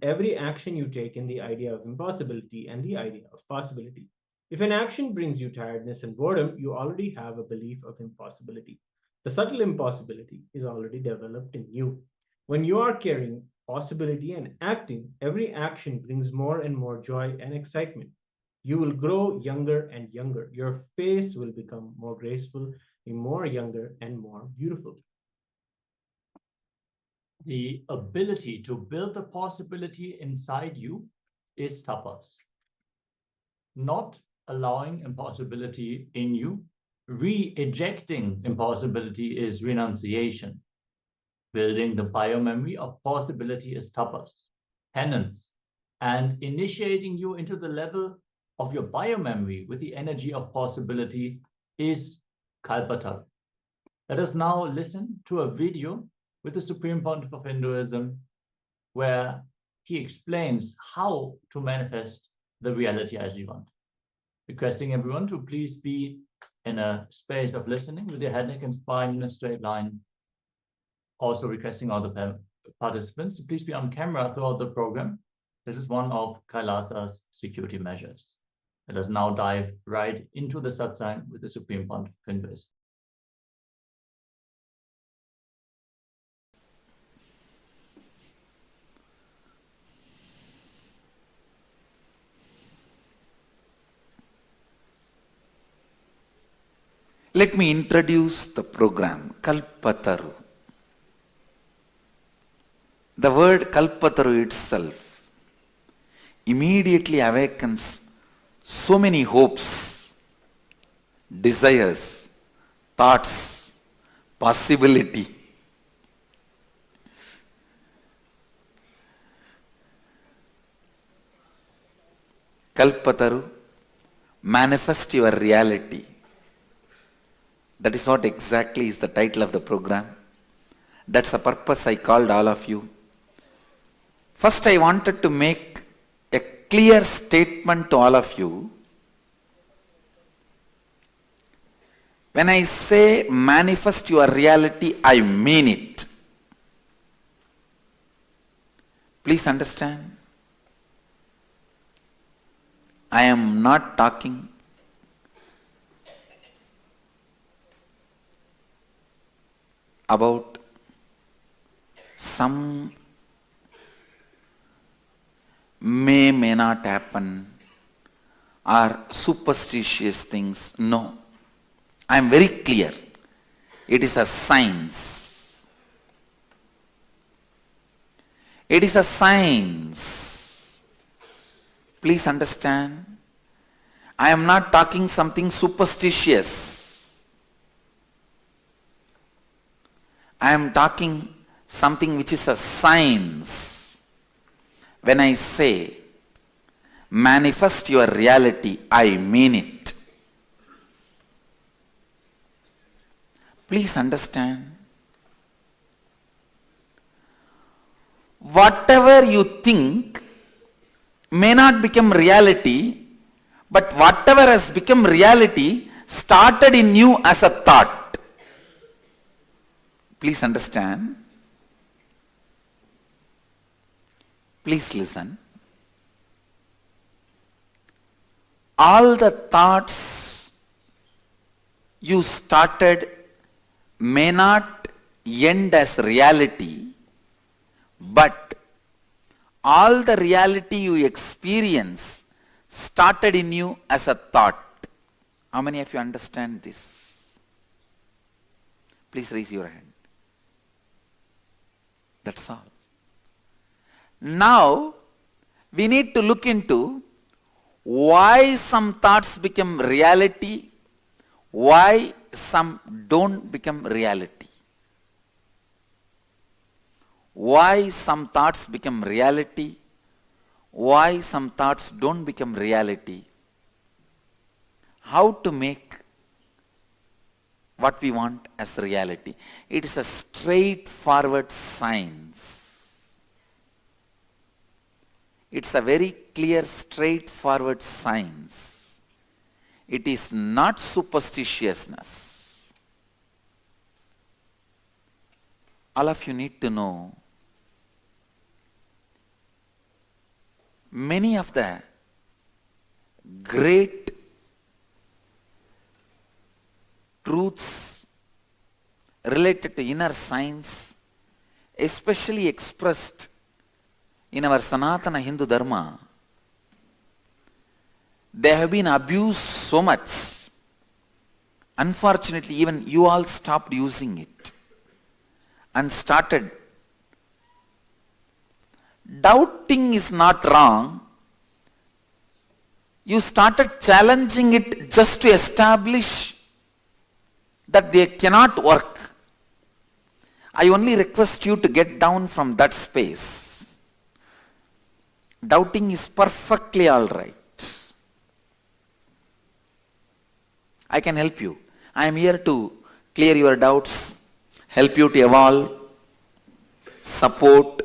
every action you take in the idea of impossibility and the idea of possibility. If an action brings you tiredness and boredom, you already have a belief of impossibility. The subtle impossibility is already developed in you. When you are carrying possibility and acting, every action brings more and more joy and excitement. You will grow younger and younger. Your face will become more graceful, more younger and more beautiful. The ability to build the possibility inside you is tapas. Not allowing impossibility in you, re-ejecting impossibility is renunciation. Building the biomemory of possibility is tapas, penance, and initiating you into the level of your biomemory with the energy of possibility is Kalpataru. Let us now listen to a video with the Supreme Pontiff of Hinduism, where he explains how to manifest the reality as you want. Requesting everyone to please be in a space of listening with your head, neck, and spine in a straight line. Also requesting all the participants to please be on camera throughout the program. This is one of Kailasa's security measures. Let us now dive right into the satsang with the Supreme Pontiff of Hinduism. Let me introduce the program, Kalpataru. The word Kalpataru itself immediately awakens so many hopes, desires, thoughts, possibility. Kalpataru, manifest your reality. That is what exactly is the title of the program. That's the purpose I called all of you. First, I wanted to make a clear statement to all of you. When I say manifest your reality, I mean it. Please understand. I am not talking about some may not happen or superstitious things. No. I am very clear. It is a science. It is a science. Please understand. I am not talking something superstitious. I am talking something which is a science. When I say manifest your reality, I mean it. Please understand. Whatever you think may not become reality, but whatever has become reality started in you as a thought. Please understand. Please listen. All the thoughts you started may not end as reality, but all the reality you experience started in you as a thought. How many of you understand this? Please raise your hand. That's all. Now, we need to look into why some thoughts become reality, why some don't become reality. Why some thoughts become reality, why some thoughts don't become reality. How to make what we want as reality. It is a straightforward science. It's a very clear, straightforward science. It is not superstitiousness. All of you need to know, many of the great truths related to inner science, especially expressed in our Sanatana Hindu Dharma, they have been abused so much. Unfortunately, even you all stopped using it and started. Doubting is not wrong. You started challenging it just to establish that they cannot work. I only request you to get down from that space. Doubting is perfectly all right. I can help you. I am here to clear your doubts, help you to evolve, support.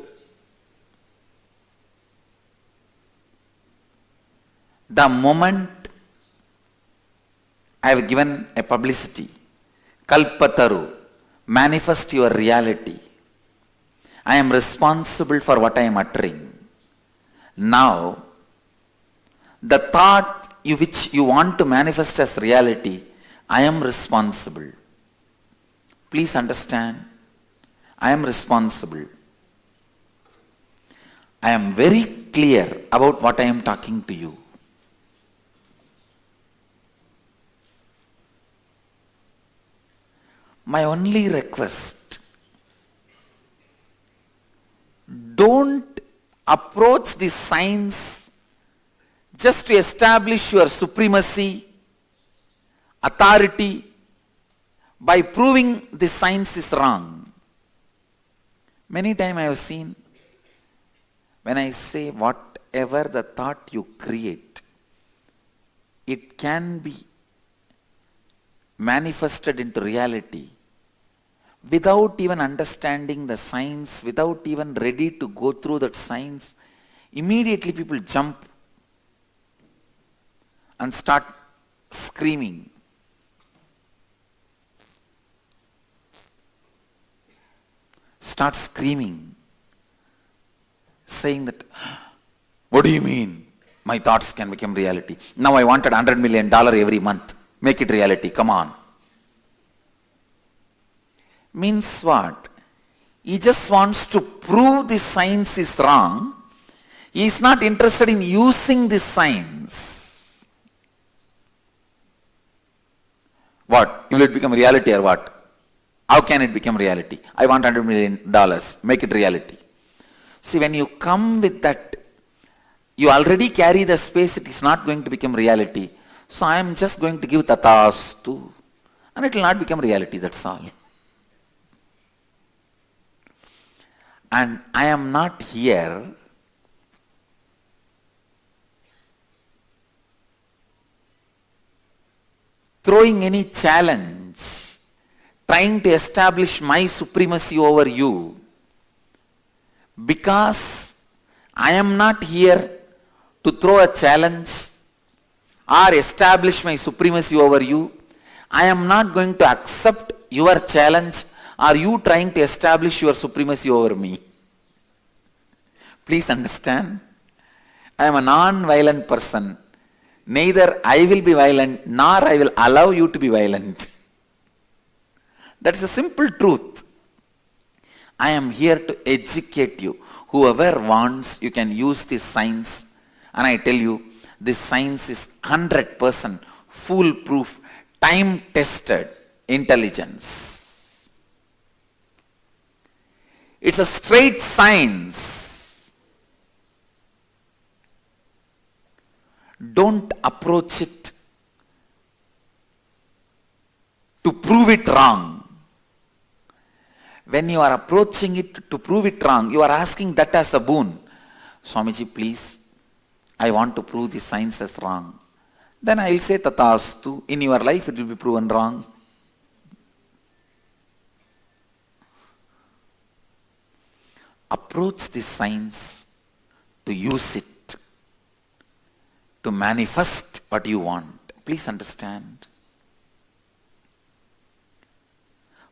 The moment I have given a publicity, Kalpataru, manifest your reality. I am responsible for what I am uttering. Now, the thought which you want to manifest as reality, I am responsible. Please understand, I am responsible. I am very clear about what I am talking to you. My only request, don't approach this science just to establish your supremacy, authority, by proving this science is wrong. Many times I have seen, when I say whatever the thought you create, it can be manifested into reality without even understanding the science, without even ready to go through that science. Immediately people jump and start screaming. start screaming, saying that, what do you mean? My thoughts can become reality. Now I wanted $100 million every month. Make it reality, come on. Means what? He just wants to prove the science is wrong. He is not interested in using the science. What? Will it become reality or what? How can it become reality? I want $100 million. Make it reality. See, when you come with that, you already carry the space, it is not going to become reality. So I am just going to give tatas too. And it will not become reality, that's all. And I am not here throwing any challenge, trying to establish my supremacy over you, because I am not here to throw a challenge or establish my supremacy over you. I am not going to accept your challenge or you trying to establish your supremacy over me. Please understand, I am a non-violent person. Neither I will be violent nor I will allow you to be violent. That is a simple truth. I am here to educate you. Whoever wants, you can use this science. And I tell you, this science is 100% foolproof, time-tested intelligence. It's a straight science. Don't approach it to prove it wrong. When you are approaching it to prove it wrong, you are asking that as a boon. Swamiji, please, I want to prove the science as wrong. Then I will say tathastu. In your life it will be proven wrong. Approach the science to use it, to manifest what you want. Please understand.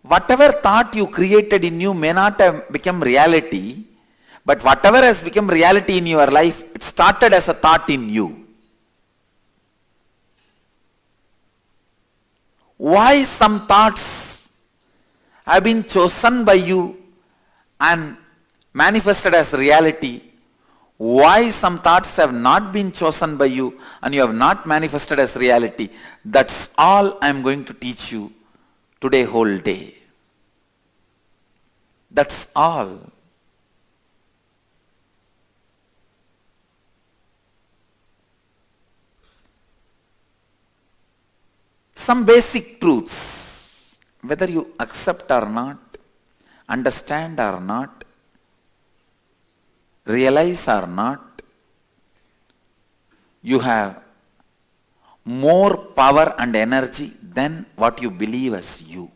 Whatever thought you created in you may not have become reality, but whatever has become reality in your life, it started as a thought in you. Why some thoughts have been chosen by you and manifested as reality? Why some thoughts have not been chosen by you and you have not manifested as reality? That's all I am going to teach you today whole day. That's all. Some basic truths, whether you accept or not, understand or not, realize or not, you have more power and energy than what you believe as you.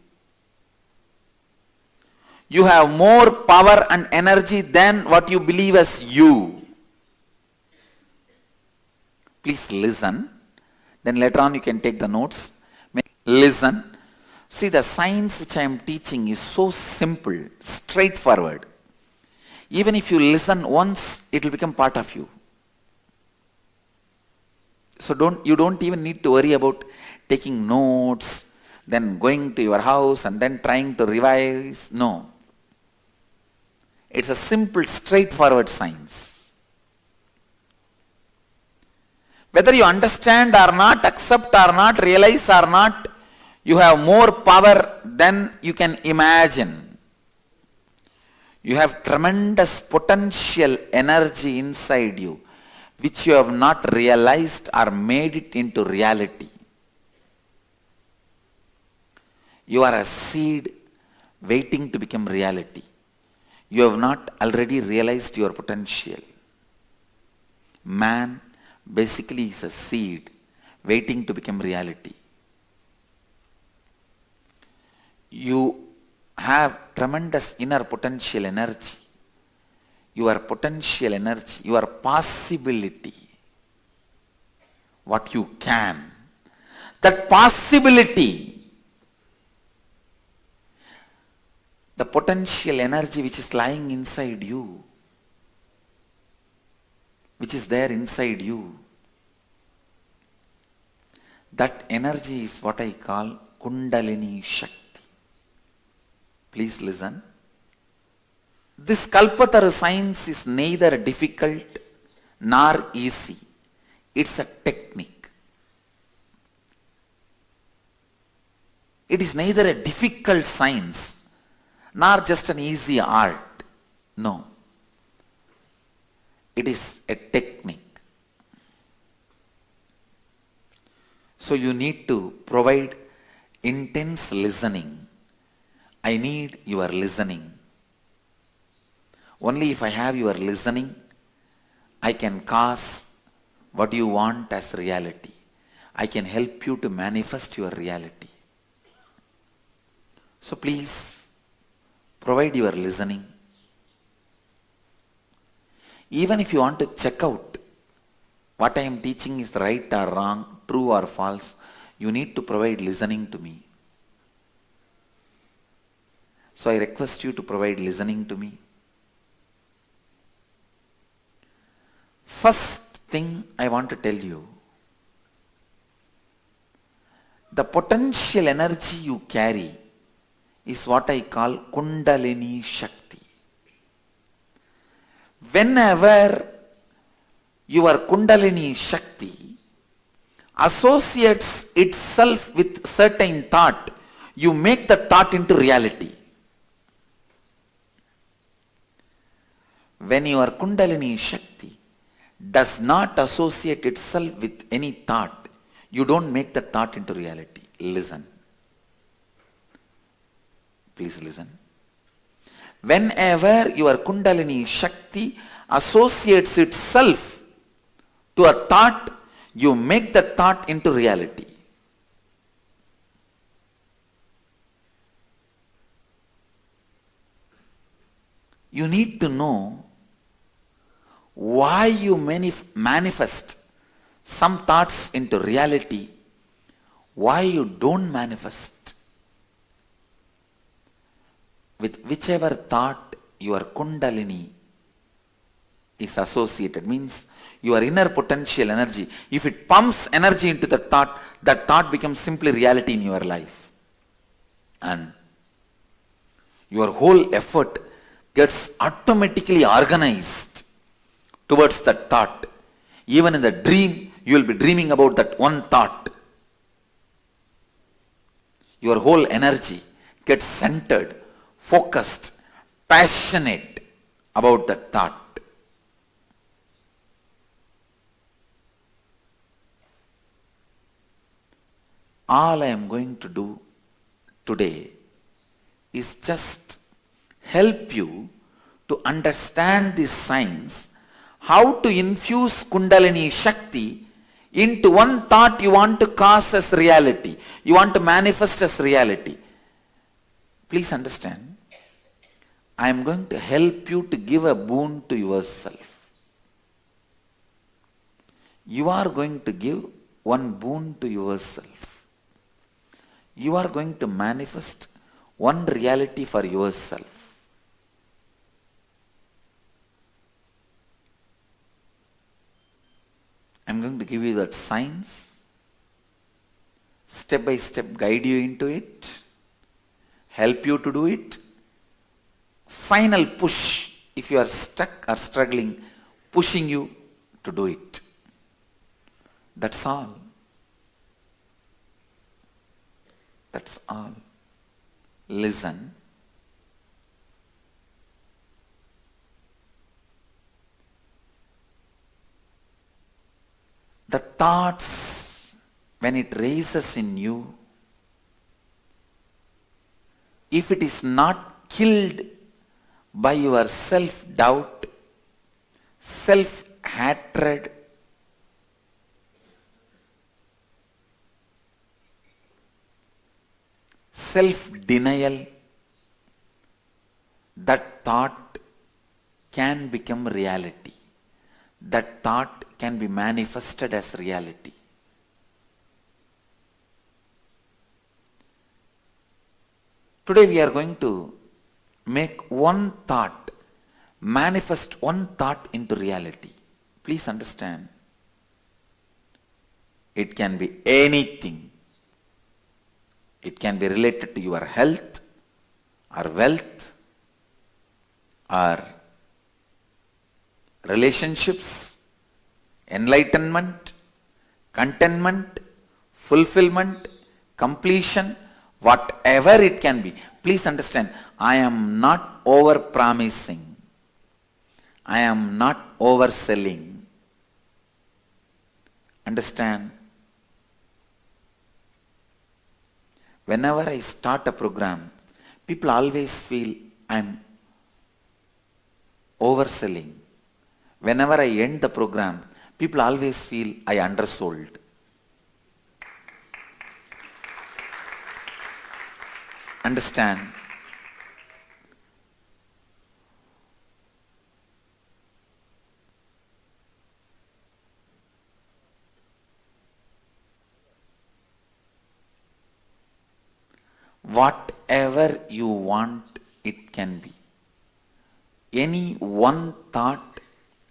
You have more power and energy than what you believe as you. Please listen. Then later on you can take the notes. Listen. See, the science which I am teaching is so simple, straightforward. Even if you listen once, it will become part of you. So you don't even need to worry about taking notes, then going to your house and then trying to revise. No. It's a simple, straightforward science. Whether you understand or not, accept or not, realize or not, you have more power than you can imagine. You have tremendous potential energy inside you, which you have not realized or made it into reality. You are a seed waiting to become reality. You have not already realized your potential. Man basically is a seed waiting to become reality. You have tremendous inner potential energy. Your potential energy, your possibility, what you can. That possibility the potential energy which is lying inside you, which is there inside you, that energy is what I call Kundalini Shakti. Please listen. This Kalpataru science is neither difficult nor easy. It's a technique. It is neither a difficult science nor just an easy art. No. It is a technique. So you need to provide intense listening. I need your listening. Only if I have your listening, I can cause what you want as reality. I can help you to manifest your reality. So please, provide your listening. Even if you want to check out what I am teaching is right or wrong, true or false, you need to provide listening to me. So I request you to provide listening to me. First thing I want to tell you, the potential energy you carry is what I call Kundalini Shakti. Whenever your Kundalini Shakti associates itself with certain thought, you make the thought into reality. When your Kundalini Shakti does not associate itself with any thought, you don't make the thought into reality. Listen. Please listen. Whenever your Kundalini Shakti associates itself to a thought, you make the thought into reality. You need to know why you manifest some thoughts into reality, why you don't manifest. With whichever thought your Kundalini is associated, means your inner potential energy, if it pumps energy into the thought, that thought becomes simply reality in your life. And your whole effort gets automatically organized towards that thought. Even in the dream, you will be dreaming about that one thought. Your whole energy gets centered, focused, passionate about that thought. All I am going to do today is just help you to understand this science, how to infuse Kundalini Shakti into one thought you want to cause as reality, you want to manifest as reality. Please understand, I am going to help you to give a boon to yourself. You are going to give one boon to yourself. You are going to manifest one reality for yourself. I am going to give you that science, step by step guide you into it, help you to do it. Final push, if you are stuck or struggling, pushing you to do it. That's all. That's all. Listen. The thoughts, when it raises in you, if it is not killed by your self-doubt, self-hatred, self-denial, that thought can become reality. That thought can be manifested as reality. Today we are going to make one thought, manifest one thought into reality. Please understand. It can be anything. It can be related to your health or wealth or relationships, enlightenment, contentment, fulfillment, completion, whatever it can be. Please understand, I am not over promising. I am not overselling. Understand? Whenever I start a program, people always feel I am overselling. Whenever I end the program, people always feel I undersold. Understand? Whatever you want, it can be. Any one thought,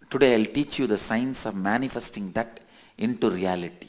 today I'll teach you the science of manifesting that into reality.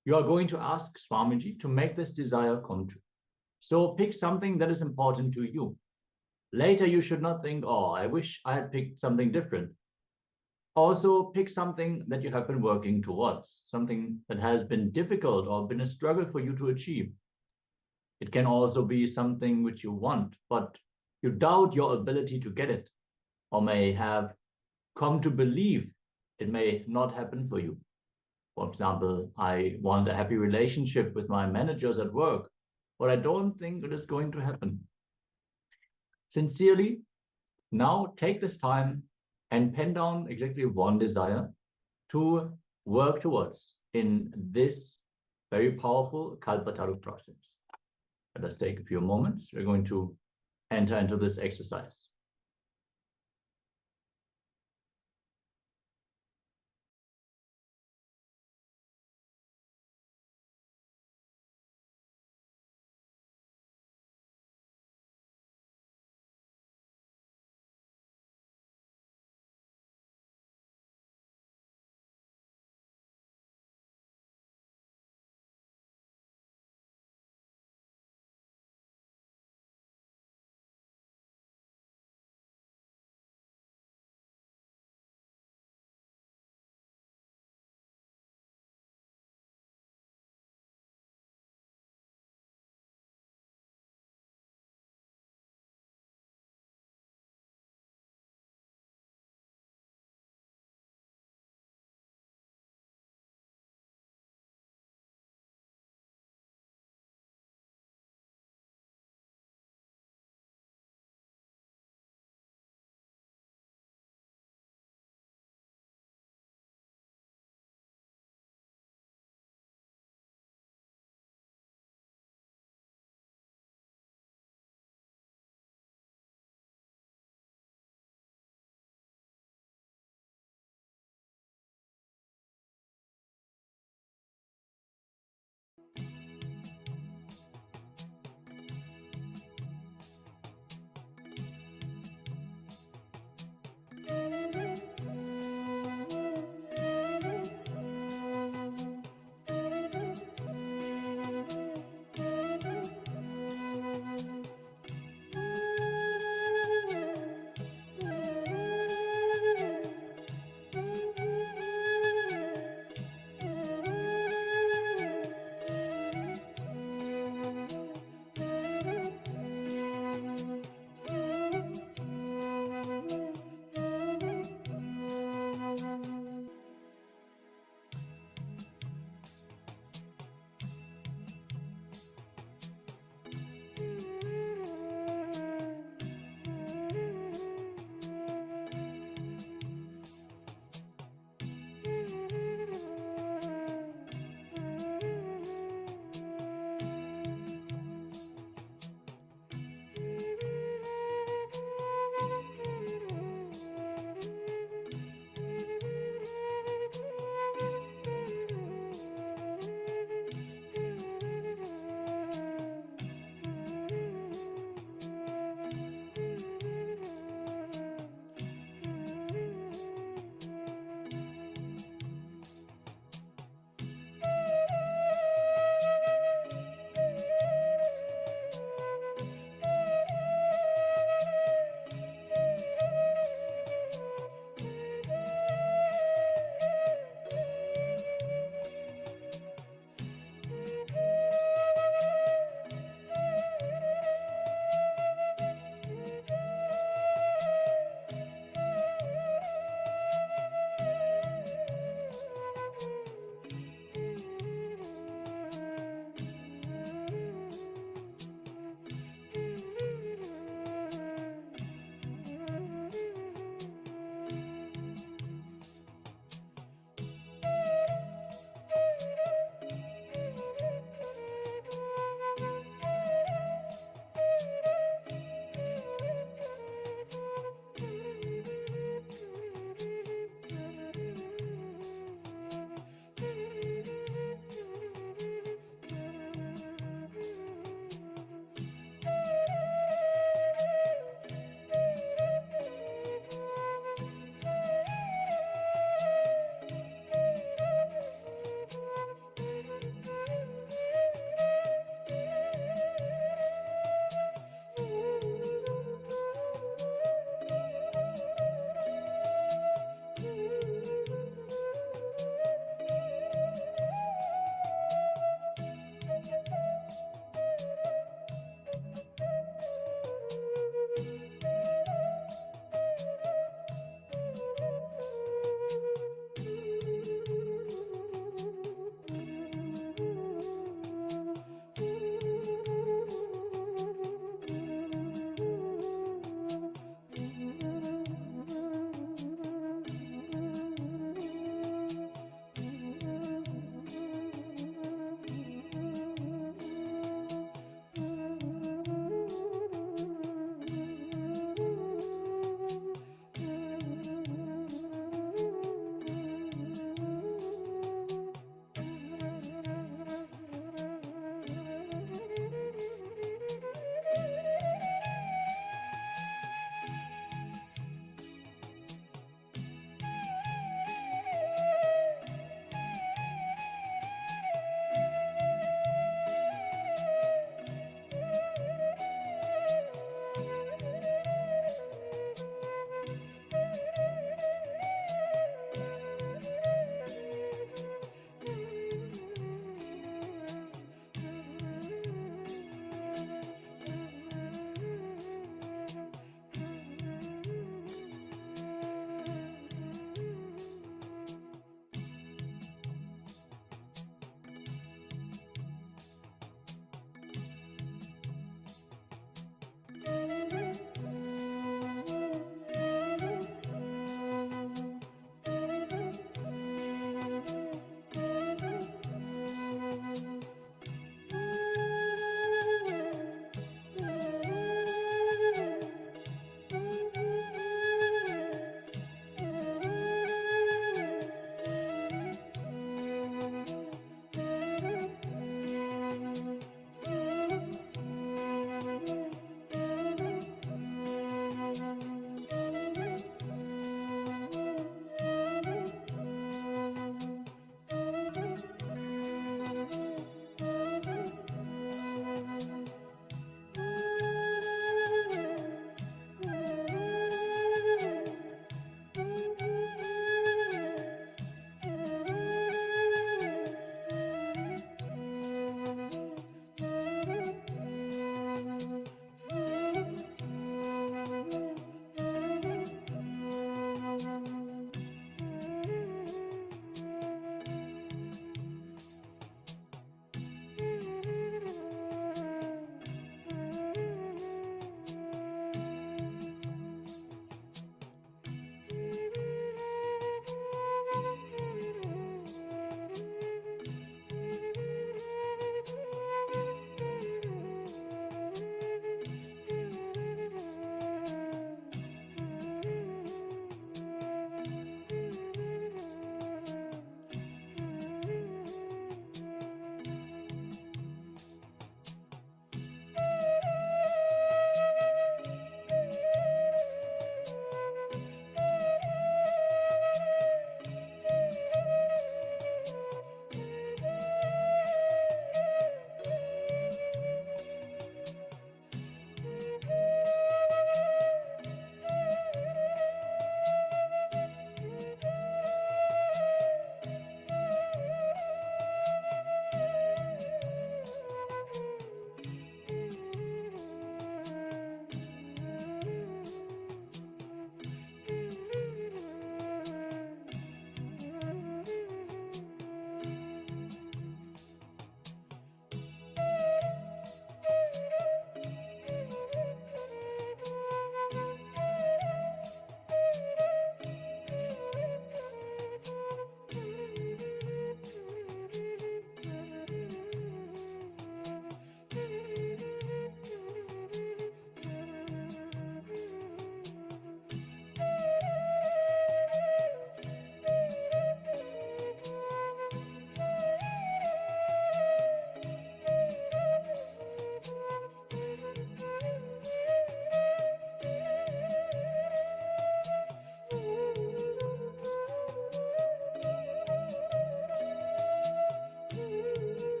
You are going to ask Swamiji to make this desire come true. So pick something that is important to you. Later, you should not think, oh, I wish I had picked something different. Also, pick something that you have been working towards, something that has been difficult or been a struggle for you to achieve. It can also be something which you want, but you doubt your ability to get it, or may have come to believe it may not happen for you. For example, I want a happy relationship with my managers at work, but I don't think it is going to happen. Sincerely, now take this time and pen down exactly one desire to work towards in this very powerful Kalpataru process. Let us take a few moments. We're going to enter into this exercise.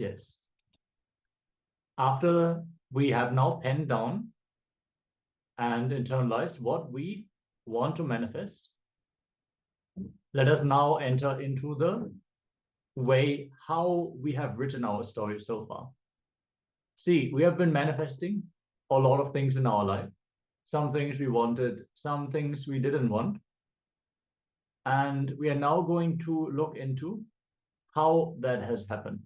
Yes. After we have now penned down and internalized what we want to manifest, let us now enter into the way how we have written our story so far. See, we have been manifesting a lot of things in our life. Some things we wanted, some things we didn't want. And we are now going to look into how that has happened.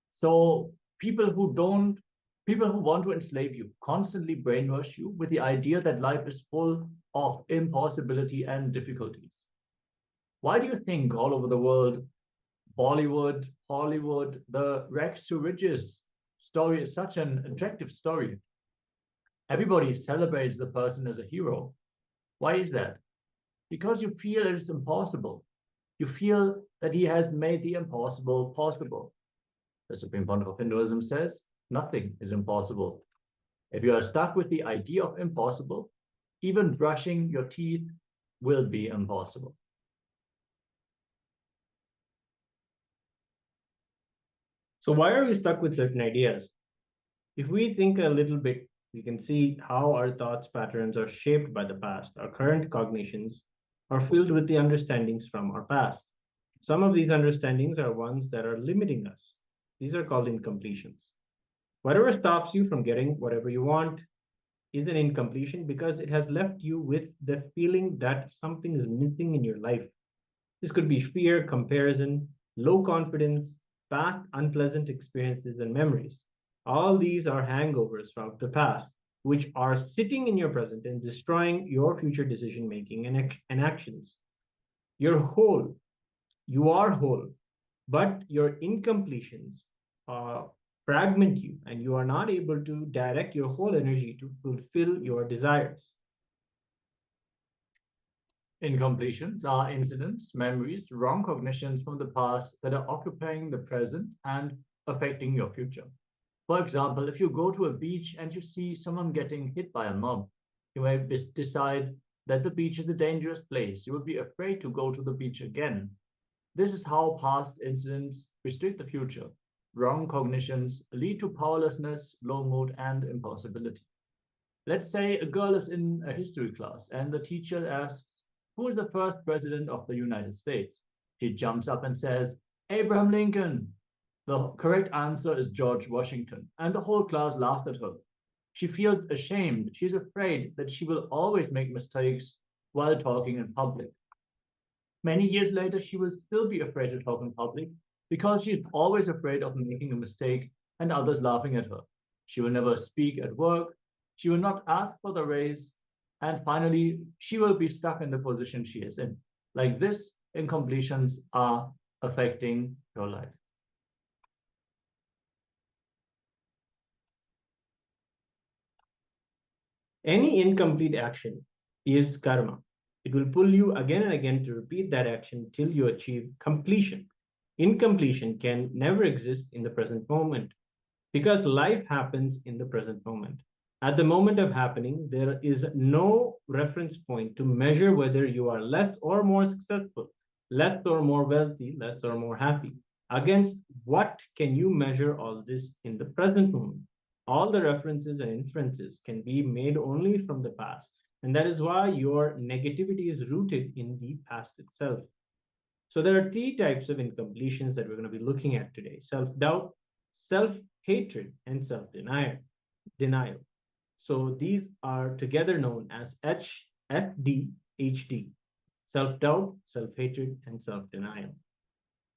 So people who want to enslave you, constantly brainwash you with the idea that life is full of impossibility and difficulties. Why do you think all over the world, Bollywood, Hollywood, the rags to riches story is such an attractive story? Everybody celebrates the person as a hero. Why is that? Because you feel it's impossible. You feel that he has made the impossible possible. The Supreme Pontiff of Hinduism says, nothing is impossible. If you are stuck with the idea of impossible, even brushing your teeth will be impossible. So why are we stuck with certain ideas? If we think a little bit, we can see how our thoughts patterns are shaped by the past. Our current cognitions are filled with the understandings from our past. Some of these understandings are ones that are limiting us. These are called incompletions. Whatever stops you from getting whatever you want is an incompletion because it has left you with the feeling that something is missing in your life. This could be fear, comparison, low confidence, past unpleasant experiences and memories. All these are hangovers from the past, which are sitting in your present and destroying your future decision making and actions. You're whole, you are whole, but your incompletions fragment you, and you are not able to direct your whole energy to fulfill your desires. Incompletions are incidents, memories, wrong cognitions from the past that are occupying the present and affecting your future. For example, if you go to a beach and you see someone getting hit by a mob, you may decide that the beach is a dangerous place. You would be afraid to go to the beach again. This is how past incidents restrict the future. Wrong cognitions lead to powerlessness, low mood, and impossibility. Let's say a girl is in a history class and the teacher asks, who is the first president of the United States? She jumps up and says, Abraham Lincoln. The correct answer is George Washington, and the whole class laughed at her. She feels ashamed. She's afraid that she will always make mistakes while talking in public. Many years later, she will still be afraid to talk in public because she's always afraid of making a mistake and others laughing at her. She will never speak at work. She will not ask for the raise. And finally, she will be stuck in the position she is in. Like this, incompletions are affecting your life. Any incomplete action is karma. It will pull you again and again to repeat that action till you achieve completion. Incompletion can never exist in the present moment because life happens in the present moment. At the moment of happening, there is no reference point to measure whether you are less or more successful, less or more wealthy, less or more happy. Against what can you measure all this in the present moment? All the references and inferences can be made only from the past. And that is why your negativity is rooted in the past itself. So there are three types of incompletions that we're going to be looking at today: self-doubt, self-hatred, and self-denial. So these are together known as SDhd: self-doubt, self-hatred, and self-denial.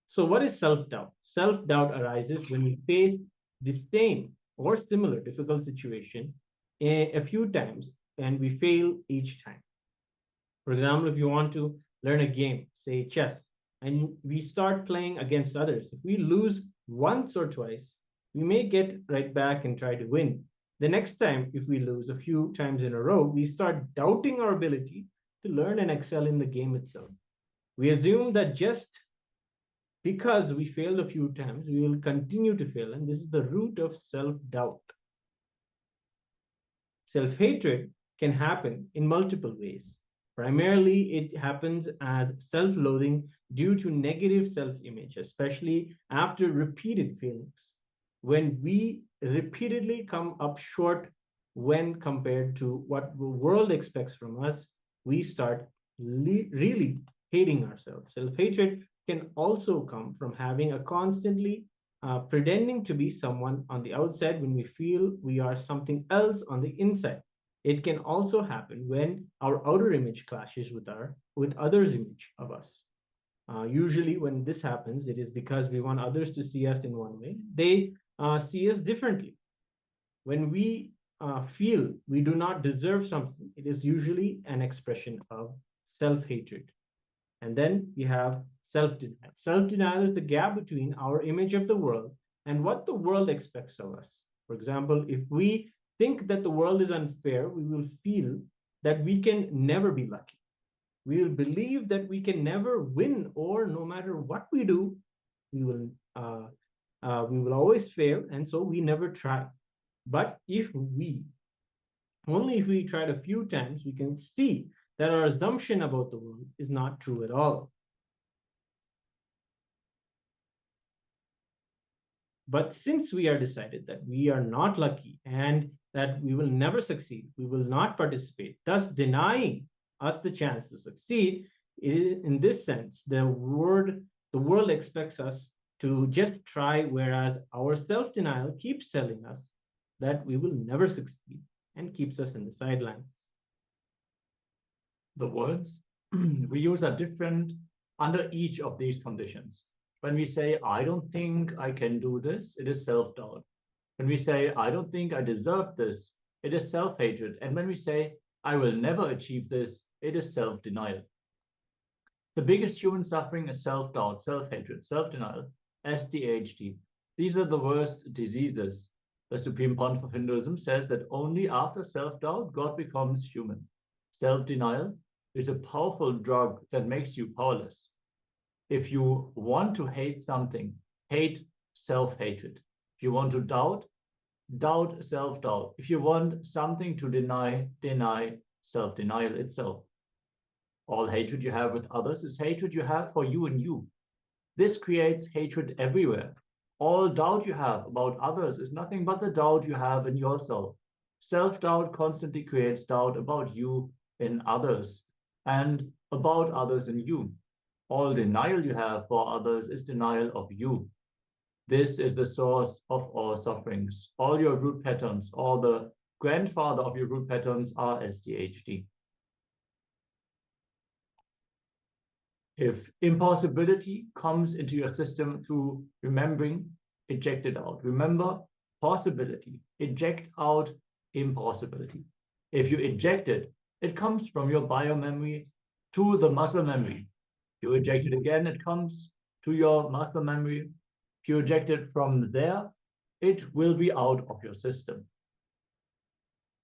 So what is self-doubt? Self-doubt arises when we face the same or similar difficult situation a few times and we fail each time. For example, if you want to learn a game, say chess, and we start playing against others, if we lose once or twice, we may get right back and try to win. The next time, if we lose a few times in a row, we start doubting our ability to learn and excel in the game itself. We assume that just because we failed a few times, we will continue to fail, and this is the root of self-doubt. Self-hatred can happen in multiple ways. Primarily, it happens as self-loathing due to negative self-image, especially after repeated failings. When we repeatedly come up short when compared to what the world expects from us, we start really hating ourselves. Self-hatred can also come from having a constantly pretending to be someone on the outside when we feel we are something else on the inside. It can also happen when our outer image clashes with others' image of us. Usually, when this happens, it is because we want others to see us in one way. They see us differently. When we feel we do not deserve something, it is usually an expression of self-hatred. And then we have self-denial. Self-denial is the gap between our image of the world and what the world expects of us. For example, if we think that the world is unfair, we will feel that we can never be lucky. We will believe that we can never win, or no matter what we do, we will always fail, and so we never try. But only if we tried a few times, we can see that our assumption about the world is not true at all. But since we are decided that we are not lucky and that we will never succeed, we will not participate, thus denying us the chance to succeed, in this sense, the world expects us to just try, whereas our self-denial keeps telling us that we will never succeed and keeps us in the sidelines. The words we use are different under each of these conditions. When we say, I don't think I can do this, it is self-doubt. When we say, I don't think I deserve this, it is self-hatred. And when we say, I will never achieve this, it is self-denial. The biggest human suffering is self-doubt, self-hatred, self-denial, sdhd. These are the worst diseases. The Supreme Pontiff of Hinduism says that only after self-doubt, God becomes human. Self-denial is a powerful drug that makes you powerless. If you want to hate something, hate self-hatred. If you want to doubt, doubt self-doubt. If you want something to deny, deny self-denial itself. All hatred you have with others is hatred you have for you and you. This creates hatred everywhere. All doubt you have about others is nothing but the doubt you have in yourself. Self-doubt constantly creates doubt about you in others and about others in you. All denial you have for others is denial of you. This is the source of all sufferings. All your root patterns, all the grandfather of your root patterns are sdhd. If impossibility comes into your system through remembering, eject it out. Remember possibility, eject out impossibility. If you eject it, it comes from your biomemory to the muscle memory. If you eject it again, it comes to your muscle memory. If you eject it from there, it will be out of your system.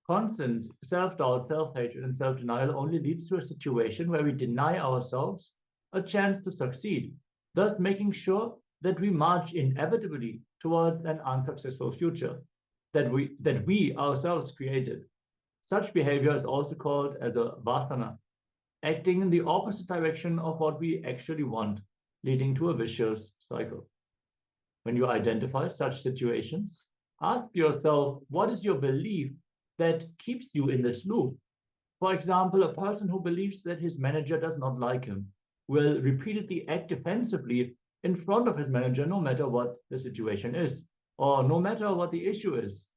Constant self-doubt, self-hatred, and self-denial only leads to a situation where we deny ourselves a chance to succeed, thus making sure that we march inevitably towards an unsuccessful future that we ourselves created. Such behavior is also called as a vasana, acting in the opposite direction of what we actually want, leading to a vicious cycle. When you identify such situations, ask yourself, what is your belief that keeps you in this loop? For example, a person who believes that his manager does not like him will repeatedly act defensively in front of his manager, no matter what the situation is, or no matter what the issue is.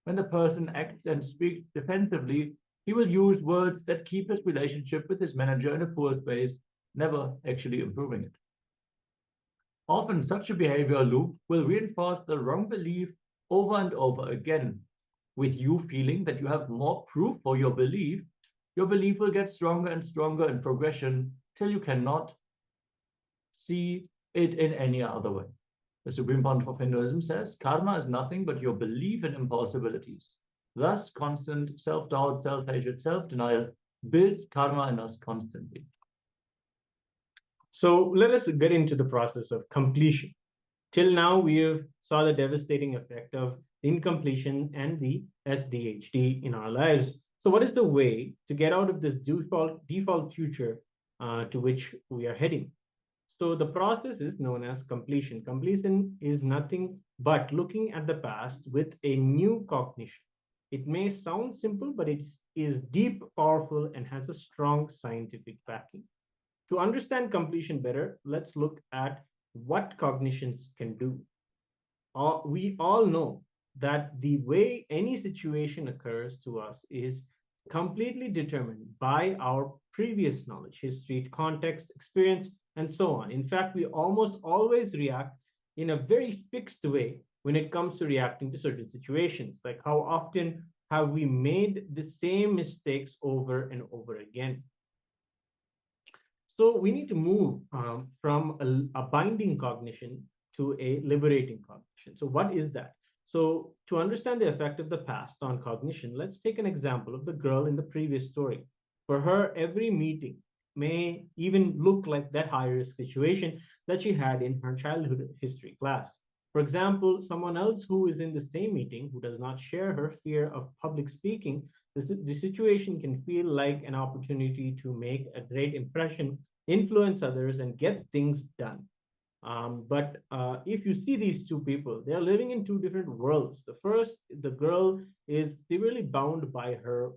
When the person acts and speaks defensively, he will use words that keep his relationship with his manager in a poor space, never actually improving it. Often such a behavior loop will reinforce the wrong belief over and over again. With you feeling that you have more proof for your belief will get stronger and stronger in progression till you cannot see it in any other way. The Supreme Pontiff of Hinduism says, karma is nothing but your belief in impossibilities. Thus, constant self-doubt, self-hatred, self-denial builds karma in us constantly. So let us get into the process of completion. Till now, we have saw the devastating effect of incompletion and the SDHD in our lives. So what is the way to get out of this default future to which we are heading? So the process is known as completion. Completion is nothing but looking at the past with a new cognition. It may sound simple, but it is deep, powerful, and has a strong scientific backing. To understand completion better, let's look at what cognitions can do. We all know that the way any situation occurs to us is completely determined by our previous knowledge, history, context, experience, and so on. In fact, we almost always react in a very fixed way when it comes to reacting to certain situations. Like, how often have we made the same mistakes over and over again? So we need to move from a binding cognition to a liberating cognition. So what is that? So to understand the effect of the past on cognition, let's take an example of the girl in the previous story. For her, every meeting may even look like that high-risk situation that she had in her childhood history class. For example, someone else who is in the same meeting, who does not share her fear of public speaking, the situation can feel like an opportunity to make a great impression, influence others, and get things done. But if you see these two people, they are living in two different worlds. The first, the girl is severely bound by her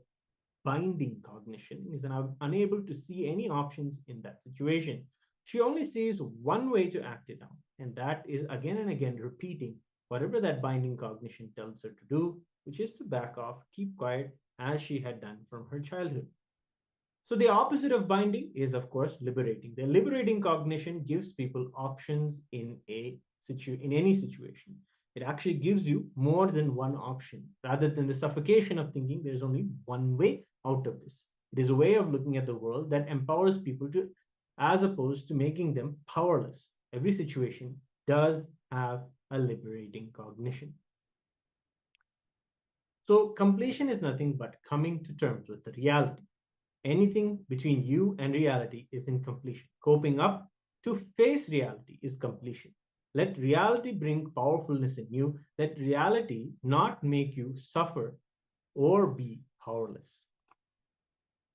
binding cognition, is unable to see any options in that situation. She only sees one way to act it out, and that is again and again repeating whatever that binding cognition tells her to do, which is to back off, keep quiet, as she had done from her childhood. So the opposite of binding is, of course, liberating. The liberating cognition gives people options in any situation. It actually gives you more than one option, rather than the suffocation of thinking there's only one way out of this. It is a way of looking at the world that empowers people to, as opposed to making them powerless. Every situation does have a liberating cognition. So completion is nothing but coming to terms with the reality. Anything between you and reality is in completion. Coping up to face reality is completion. Let reality bring powerfulness in you. Let reality not make you suffer or be powerless.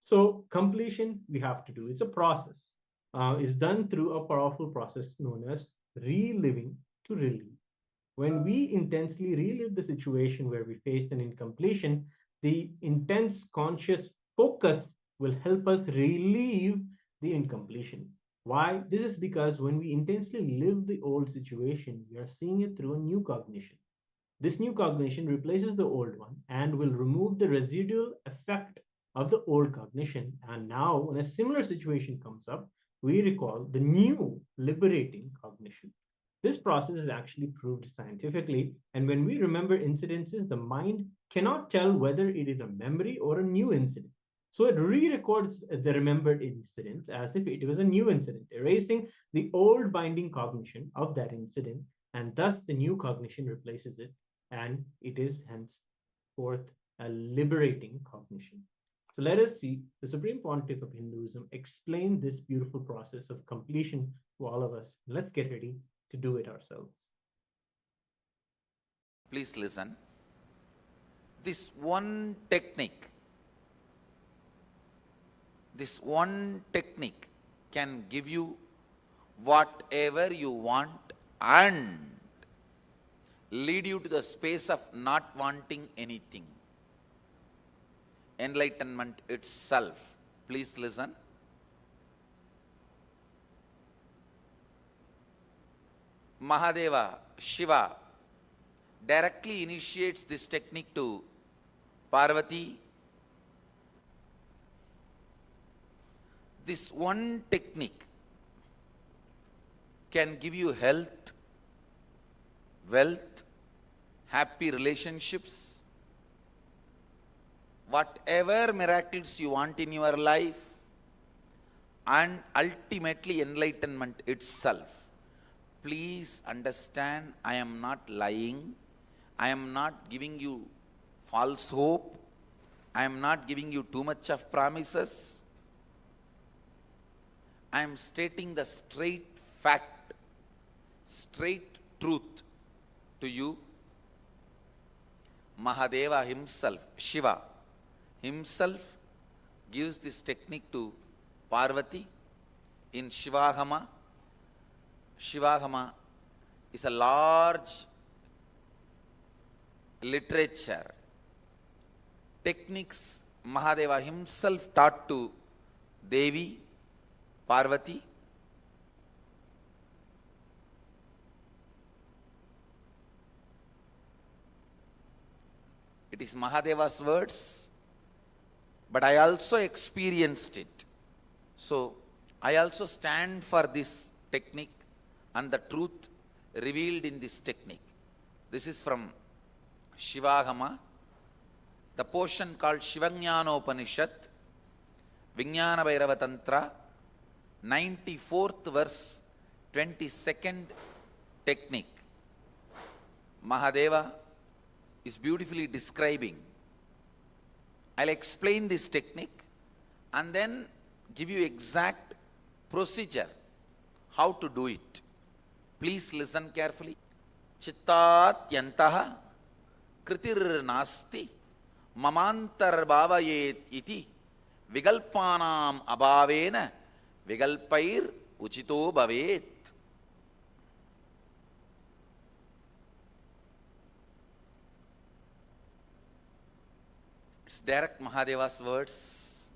So completion we have to do. It's a process. It's done through a powerful process known as reliving to relieve. When we intensely relive the situation where we faced an incompletion, the intense conscious focus will help us relieve the incompletion. Why? This is because when we intensely live the old situation, we are seeing it through a new cognition. This new cognition replaces the old one and will remove the residual effect of the old cognition. And now, when a similar situation comes up, we recall the new liberating cognition. This process is actually proved scientifically, and when we remember incidences, the mind cannot tell whether it is a memory or a new incident. So it re-records the remembered incidents as if it was a new incident, erasing the old binding cognition of that incident, and thus the new cognition replaces it, and it is henceforth a liberating cognition. So let us see the Supreme Pontiff of Hinduism explain this beautiful process of completion to all of us. Let's get ready to do it ourselves. Please listen. This one technique can give you whatever you want and lead you to the space of not wanting anything. Enlightenment itself. Please listen. Mahadeva, Shiva, directly initiates this technique to Parvati. This one technique can give you health, wealth, happy relationships, whatever miracles you want in your life, and ultimately enlightenment itself. Please understand, I am not lying. I am not giving you false hope. I am not giving you too much of promises. I am stating the straight fact, straight truth to you. Mahadeva himself, Shiva, himself gives this technique to Parvati in Shivahama. Shivahama is a large literature. Techniques Mahadeva himself taught to Devi, Parvati. It is Mahadeva's words, but I also experienced it. So I also stand for this technique and the truth revealed in this technique. This is from Shivahama, the portion called Shivajnanopanishad, Vijnana Bhairava Tantra, 94th verse, 22nd technique. Mahadeva is beautifully describing. I'll explain this technique and then give you exact procedure how to do it. Please listen carefully. Chittat yantaha kritir nasti mamantar bhavayet iti vigalpanam abhavena vigalpair uchito bhavet. It's direct Mahadeva's words.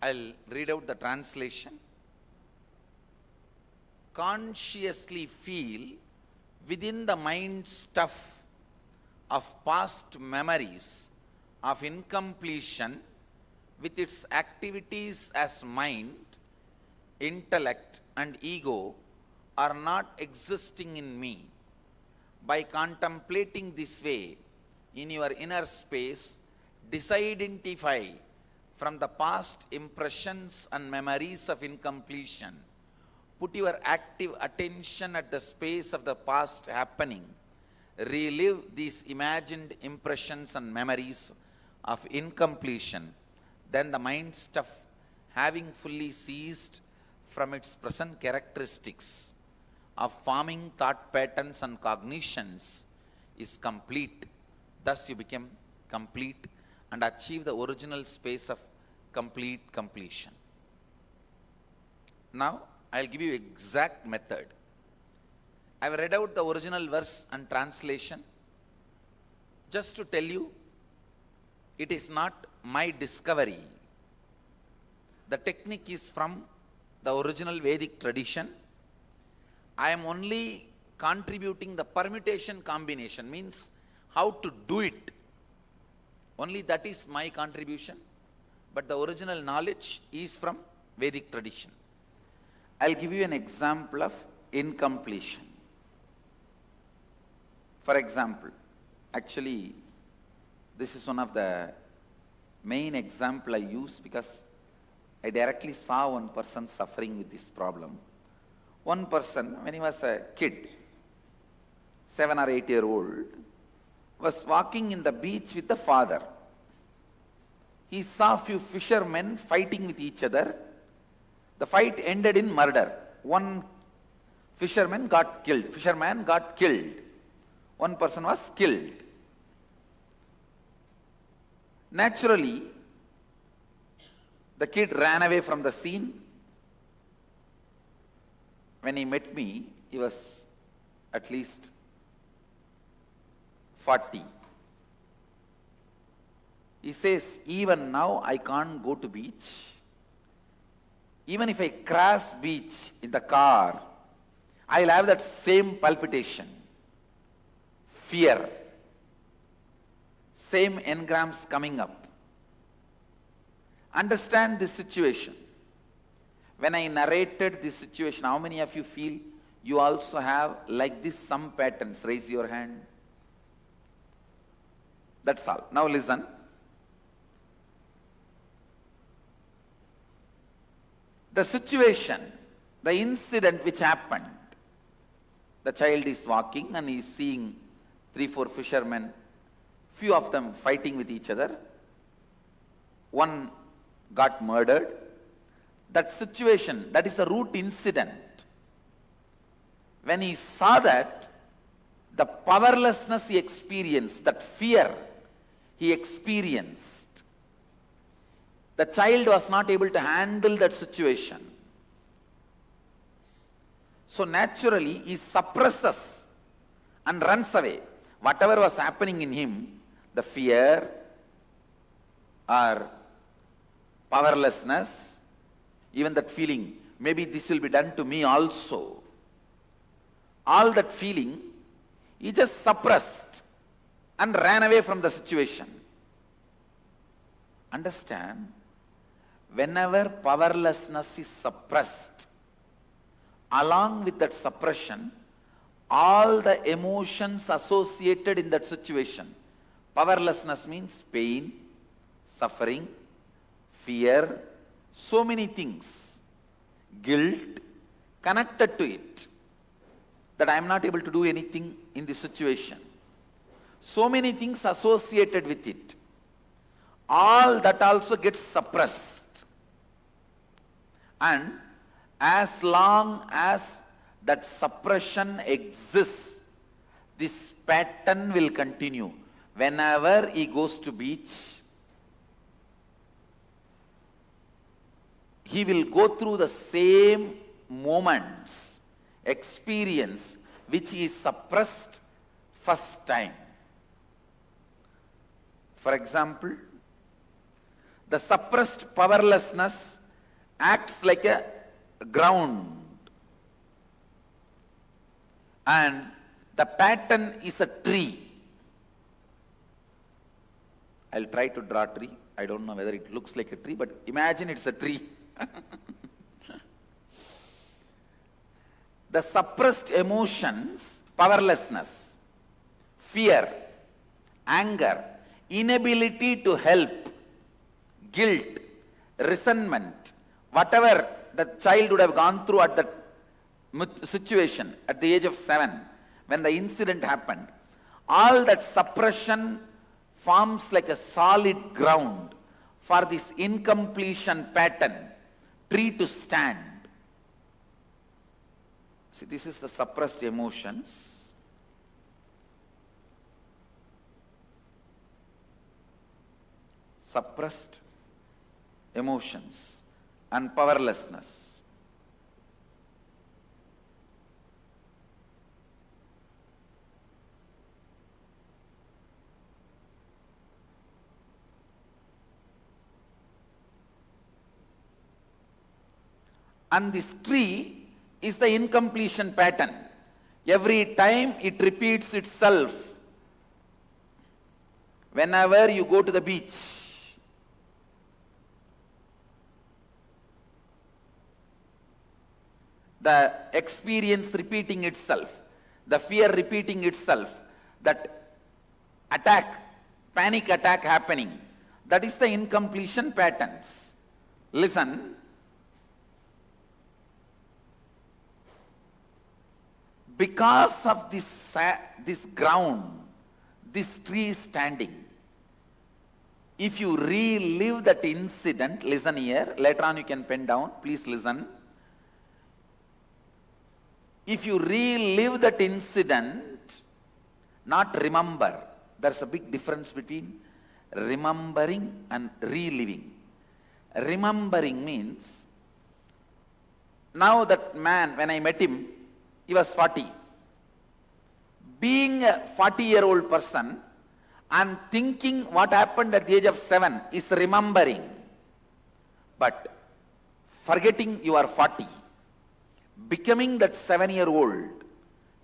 I'll read out the translation. Consciously feel within the mind stuff of past memories of incompletion with its activities as mind, intellect and ego are not existing in me. By contemplating this way in your inner space, disidentify from the past impressions and memories of incompletion. Put your active attention at the space of the past happening. Relive these imagined impressions and memories of incompletion. Then the mind stuff, having fully ceased from its present characteristics of forming thought patterns and cognitions, is complete. Thus you become complete and achieve the original space of complete completion. Now I'll give you exact method. I've read out the original verse and translation just to tell you it is not my discovery. The technique is from the original Vedic tradition. I am only contributing the permutation combination, means how to do it. Only that is my contribution, but the original knowledge is from Vedic tradition. I'll give you an example of incompletion. For example, actually this is one of the main example I use because I directly saw one person suffering with this problem. One person, when he was a kid, 7 or 8 year old, was walking in the beach with the father. He saw few fishermen fighting with each other. The fight ended in murder. One fisherman got killed. One person was killed. Naturally, the kid ran away from the scene. When he met me, he was at least 40. He says, even now I can't go to beach. Even if I crash beach in the car, I'll have that same palpitation, fear, same engrams coming up. Understand this situation. When I narrated this situation, how many of you feel you also have like this some patterns? Raise your hand. That's all. Now listen. The situation, the incident which happened, the child is walking and he is seeing 3-4 fishermen, few of them fighting with each other. One got murdered. That situation, that is the root incident. When he saw that, the powerlessness he experienced, that fear he experienced. The child was not able to handle that situation. So naturally he suppresses and runs away. Whatever was happening in him, the fear or powerlessness, even that feeling, maybe this will be done to me also. All that feeling, he just suppressed and ran away from the situation. Understand? Whenever powerlessness is suppressed, along with that suppression, all the emotions associated in that situation. Powerlessness means pain, suffering, fear, so many things. Guilt connected to it, that I am not able to do anything in this situation. So many things associated with it. All that also gets suppressed. And as long as that suppression exists, this pattern will continue. Whenever he goes to beach, he will go through the same moments, experience, which he suppressed first time. For example, the suppressed powerlessness acts like a ground, and the pattern is a tree. I'll try to draw a tree. I don't know whether it looks like a tree, but imagine it's a tree. The suppressed emotions, powerlessness, fear, anger, inability to help, guilt, resentment, whatever the child would have gone through at that situation at the age of 7, when the incident happened, all that suppression forms like a solid ground for this incompletion pattern, tree to stand. See, this is the suppressed emotions. Suppressed emotions and powerlessness. And this tree is the incompletion pattern. Every time it repeats itself. Whenever you go to the beach, the experience repeating itself, the fear repeating itself, that attack, panic attack happening, that is the incompletion patterns. Listen. Because of this ground, this tree is standing. If you relive that incident, listen here, later on you can pen down, please listen. If you relive that incident, not remember, there's a big difference between remembering and reliving. Remembering means, now that man, when I met him, he was 40. Being a 40-year-old person and thinking what happened at the age of 7 is remembering. But forgetting you are 40, becoming that 7-year-old,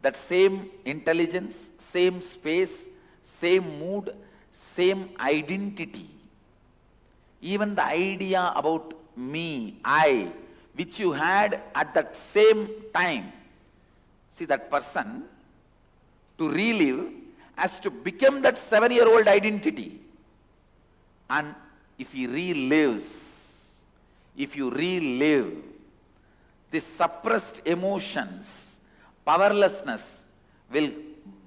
that same intelligence, same space, same mood, same identity, even the idea about me, I, which you had at that same time. See, that person, to relive, has to become that 7-year-old identity. And if he relives, if you relive, this suppressed emotions, powerlessness will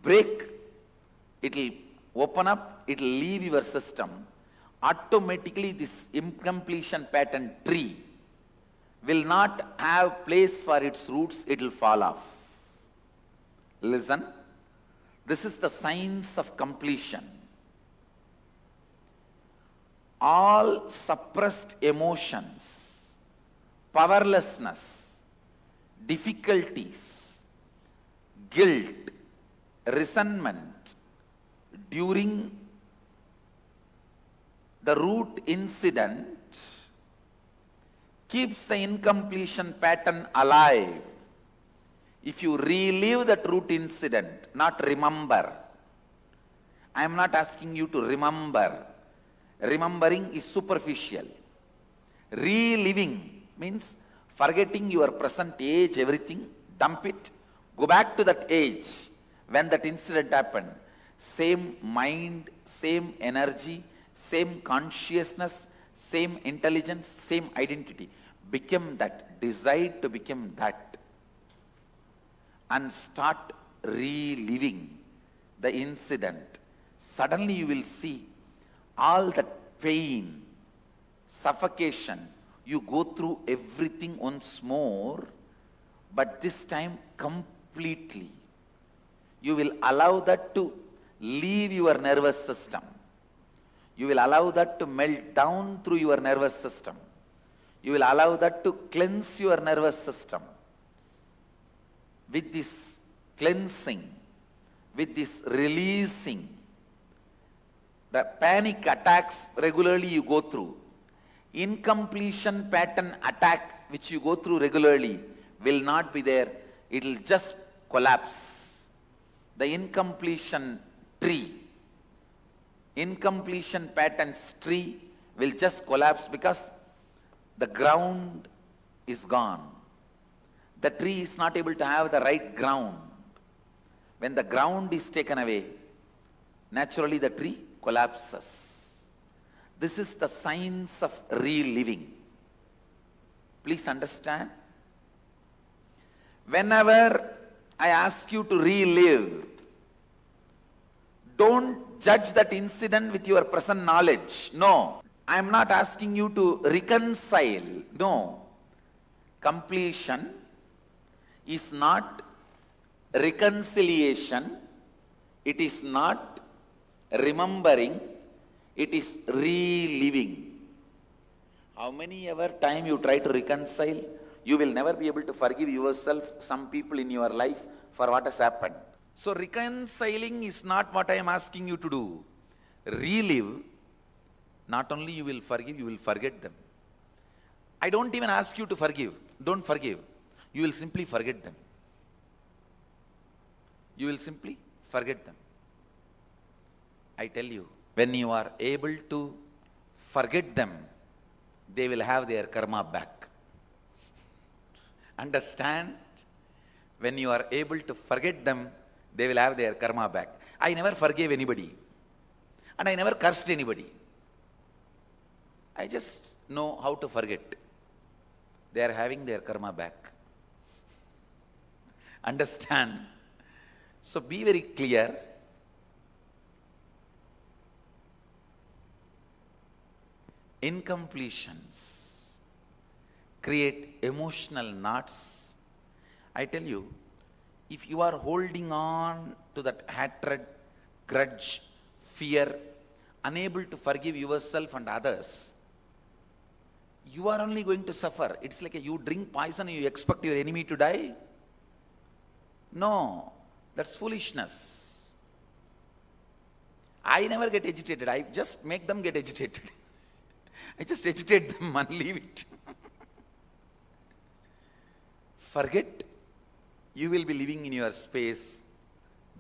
break, it will open up, it will leave your system. Automatically this incompletion pattern tree will not have place for its roots, it will fall off. Listen, This is the science of completion. All suppressed emotions, powerlessness, difficulties, guilt, resentment during the root incident keeps the incompletion pattern alive. If you relive that root incident, not remember. I am not asking you to remember. Remembering is superficial. Reliving means forgetting your present age, everything, dump it, go back to that age when that incident happened. Same mind, same energy, same consciousness, same intelligence, same identity. Become that, decide to become that, and start reliving the incident. Suddenly you will see all that pain, suffocation, you go through everything once more, but this time completely. You will allow that to leave your nervous system. You will allow that to melt down through your nervous system. You will allow that to cleanse your nervous system. With this cleansing, with this releasing, the panic attacks regularly you go through, incompletion pattern attack which you go through regularly will not be there. It will just collapse. The incompletion tree, incompletion patterns tree will just collapse because the ground is gone. The tree is not able to have the right ground. When the ground is taken away, naturally the tree collapses. This is the science of reliving. Please understand. Whenever I ask you to relive, don't judge that incident with your present knowledge. No. I am not asking you to reconcile. No. Completion is not reconciliation. It is not remembering. It is reliving. How many ever time you try to reconcile, you will never be able to forgive yourself, some people in your life for what has happened. So reconciling is not what I am asking you to do. Relive, not only you will forgive, you will forget them. I don't even ask you to forgive. Don't forgive. You will simply forget them. You will simply forget them. I tell you, when you are able to forget them, they will have their karma back. Understand? When you are able to forget them, they will have their karma back. I never forgave anybody. And I never cursed anybody. I just know how to forget. They are having their karma back. Understand? So be very clear. Incompletions create emotional knots. I tell you, if you are holding on to that hatred, grudge, fear, unable to forgive yourself and others, you are only going to suffer. It's like you drink poison and you expect your enemy to die. No, that's foolishness. I never get agitated. I just make them get agitated. I just agitate them and leave it. Forget. You will be living in your space.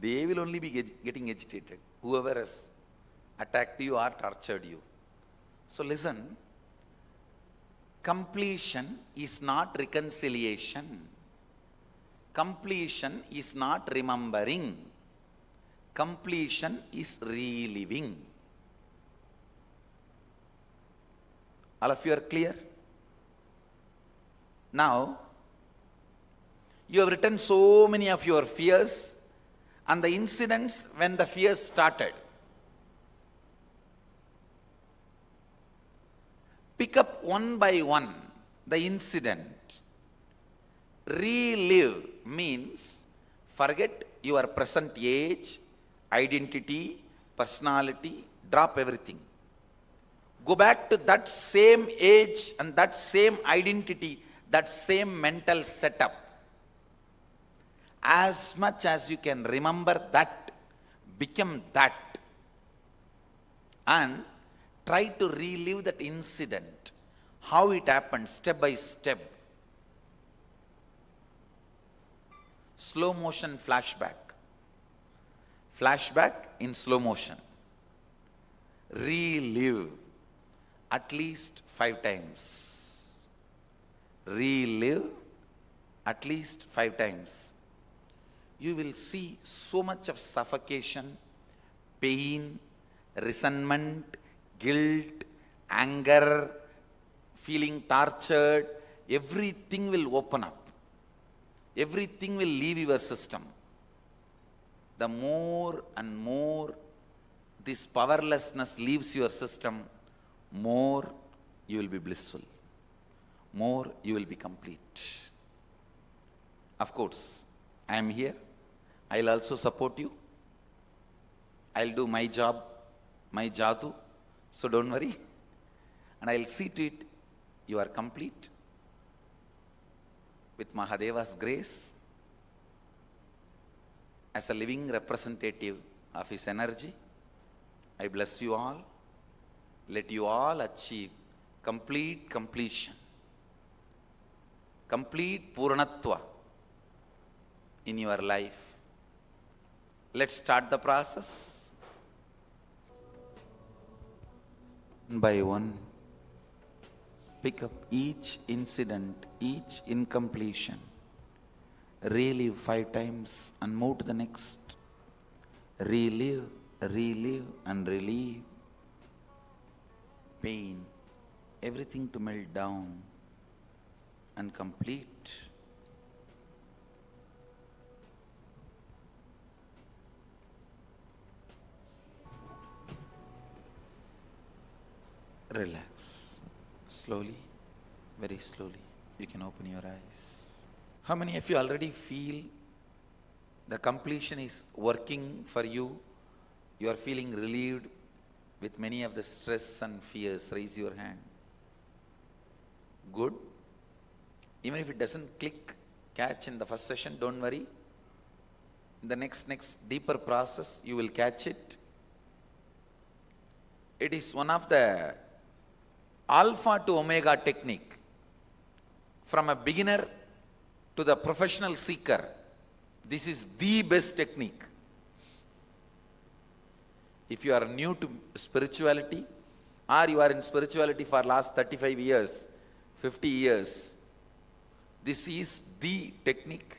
They will only be getting agitated. Whoever has attacked you or tortured you. So listen. Completion is not reconciliation. Completion is not remembering. Completion is reliving. All of you are clear? Now, you have written so many of your fears and the incidents when the fears started. Pick up one by one the incident. Relive means forget your present age, identity, personality, drop everything. Go back to that same age and that same identity, that same mental setup. As much as you can remember that, become that. And try to relive that incident, how it happened, step by step. Slow motion flashback. Flashback in slow motion. Relive at least 5 times. Relive at least 5 times. You will see so much of suffocation, pain, resentment, guilt, anger, feeling tortured. Everything will open up. Everything will leave your system. The more and more this powerlessness leaves your system, more you will be blissful. More you will be complete. Of course, I am here. I'll also support you. I'll do my job, my jadoo, so don't worry. And I'll see to it you are complete. With Mahadeva's grace, as a living representative of his energy, I bless you all. Let you all achieve complete completion, complete Purnatva in your life. Let's start the process. One by one, pick up each incident, each incompletion. Relive 5 times and move to the next. Relive, relive and relieve. Pain, everything to melt down and complete. Relax. Slowly, very slowly, you can open your eyes. How many of you already feel the completion is working for you? You are feeling relieved with many of the stress and fears. Raise your hand. Good. Even if it doesn't click, catch in the first session, don't worry. In the next deeper process, you will catch it. It is one of the alpha to omega technique. From a beginner to the professional seeker, this is the best technique. If you are new to spirituality, or you are in spirituality for last 35 years, 50 years, this is the technique.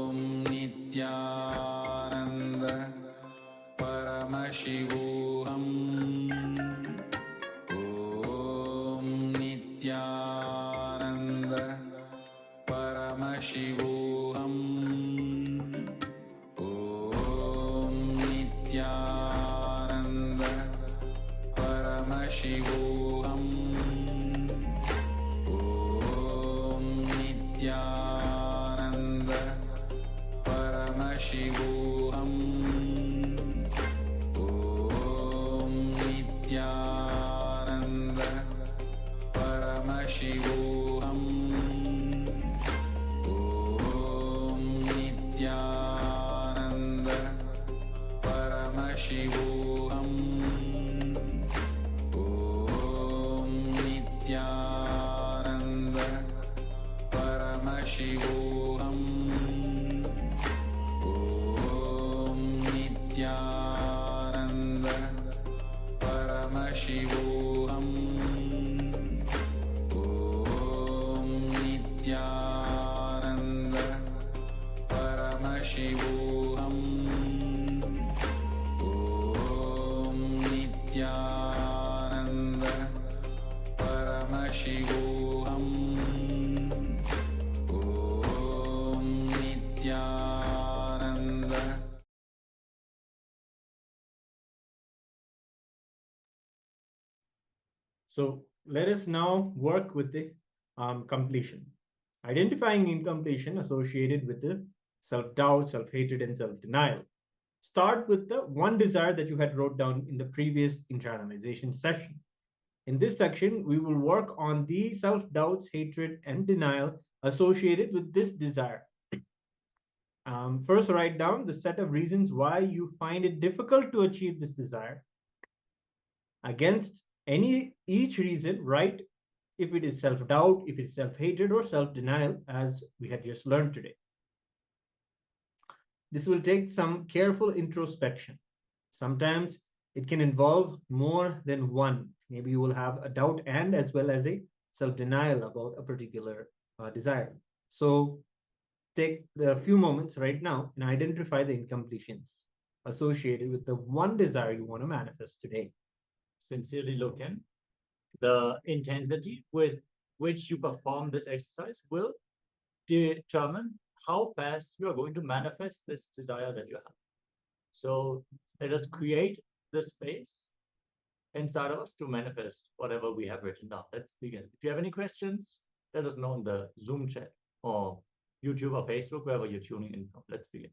Om Nityananda Paramashivoham. Om Nityananda Paramashivoham. Om Nityananda Paramashivoham. Om Nityananda Paramashivoham. Om Nityananda Paramashivoham. Om Nityananda Paramashivoham. Om Nityananda Paramashivoham. Om Nityananda Paramashivoham. Om Nityananda Paramashivoham. Om Nityananda Paramashivoham. Om Nityananda. So let us now work with the completion. Identifying incompletion associated with the self-doubt, self-hatred, and self-denial. Start with the one desire that you had wrote down in the previous internalization session. In this section, we will work on the self-doubts, hatred, and denial associated with this desire. First, write down the set of reasons why you find it difficult to achieve this desire. Against each reason, write if it is self-doubt, if it's self-hatred, or self-denial, as we had just learned today. This will take some careful introspection. Sometimes it can involve more than one. Maybe you will have a doubt and as well as a self-denial about a particular desire. So take a few moments right now and identify the incompletions associated with the one desire you want to manifest today. Sincerely look in. The intensity with which you perform this exercise will determine how fast you are going to manifest this desire that you have. So let us create the space inside of us to manifest whatever we have written down. Let's begin. If you have any questions, let us know in the Zoom chat or YouTube or Facebook, wherever you're tuning in from. Let's begin.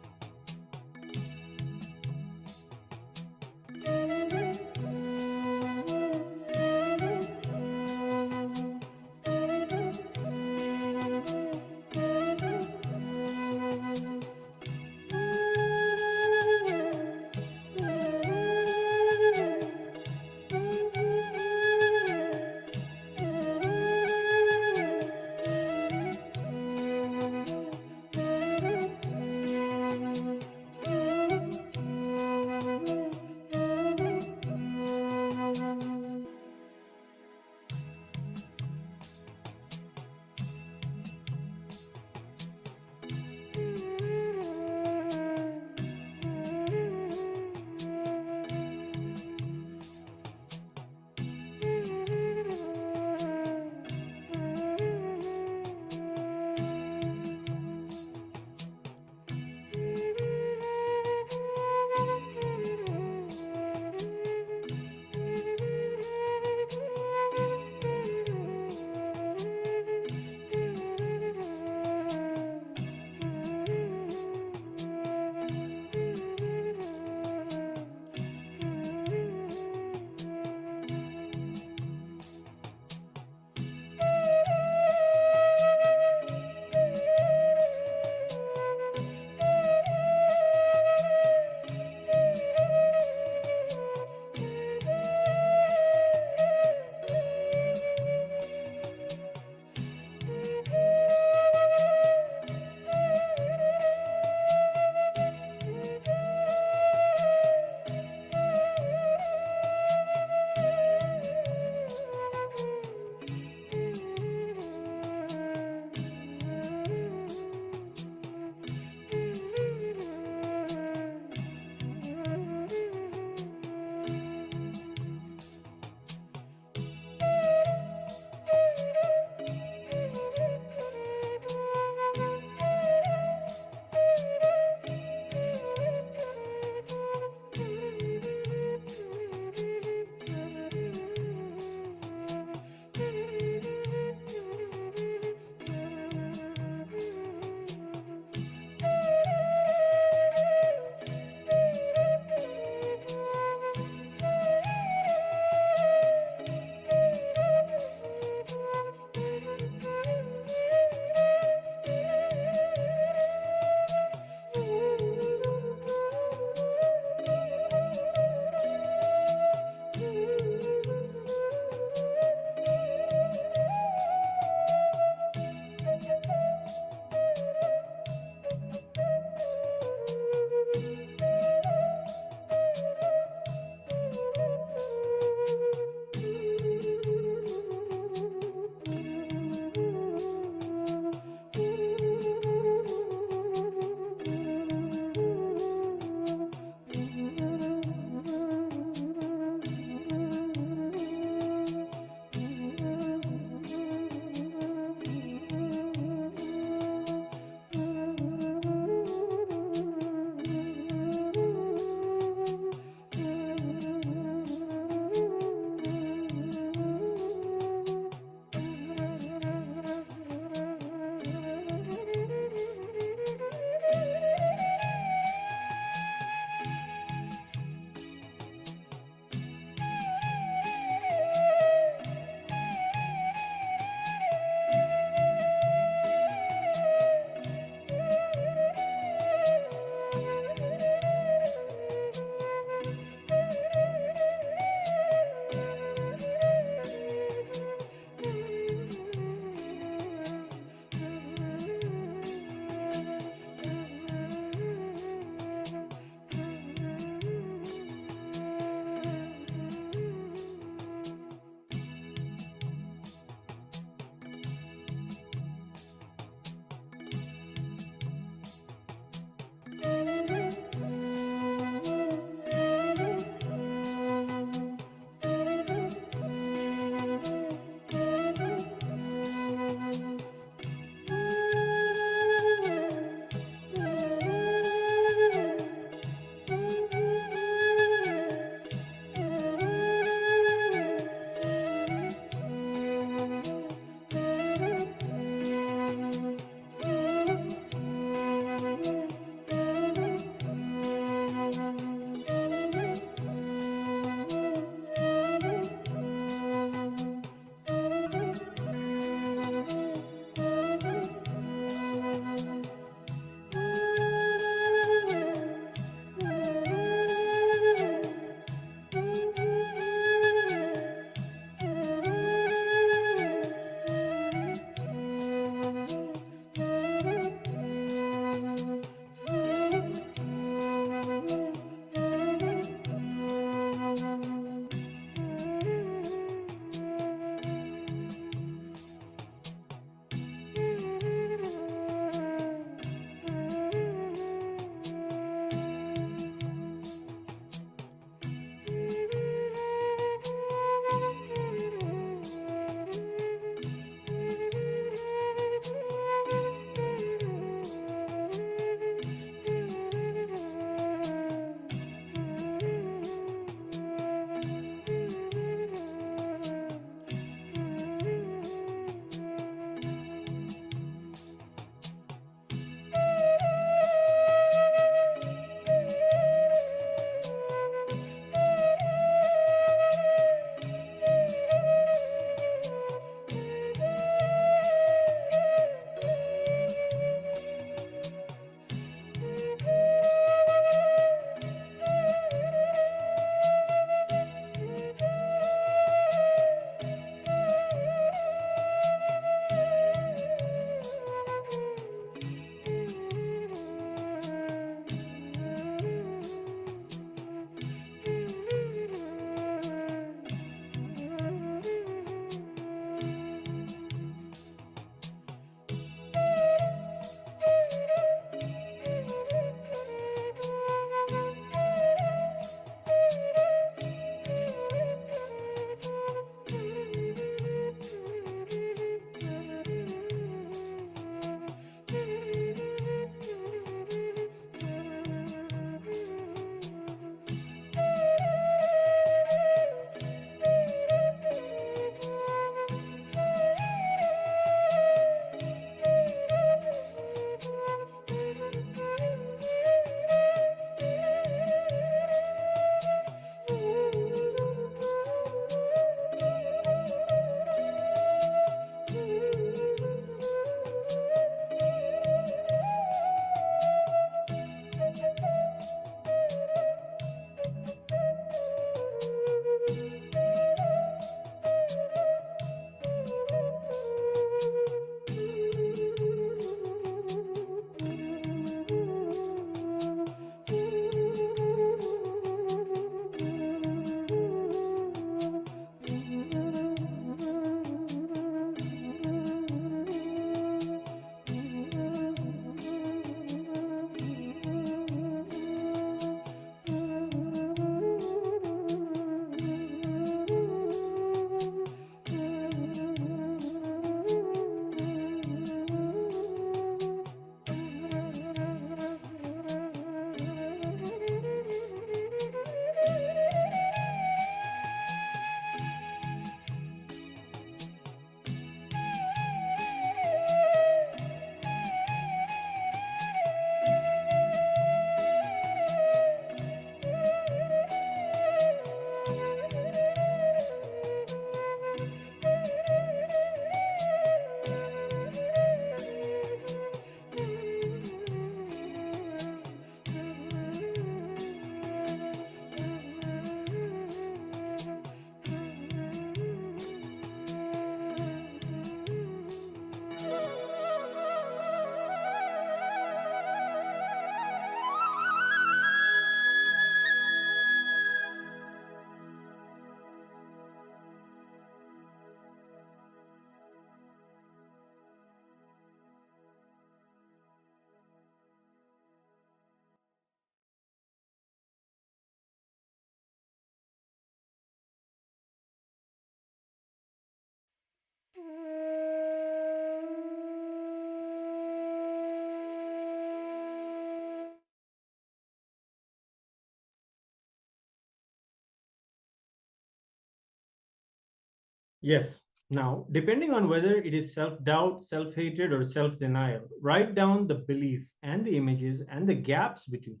Yes. Now, depending on whether it is self-doubt, self-hatred, or self-denial, write down the belief and the images and the gaps between.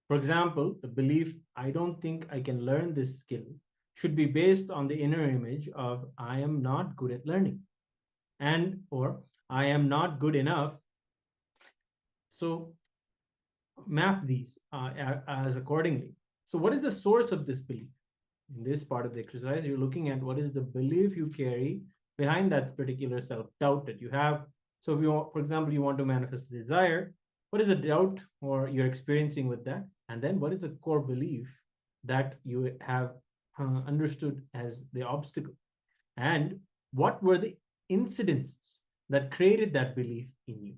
For example, the belief, I don't think I can learn this skill, should be based on the inner image of I am not good at learning, and or I am not good enough. So map these as accordingly. So what is the source of this belief? In this part of the exercise, you're looking at what is the belief you carry behind that particular self-doubt that you have. So if you want, for example, you want to manifest a desire, what is the doubt or you're experiencing with that? And then what is the core belief that you have understood as the obstacle? And what were the incidences that created that belief in you?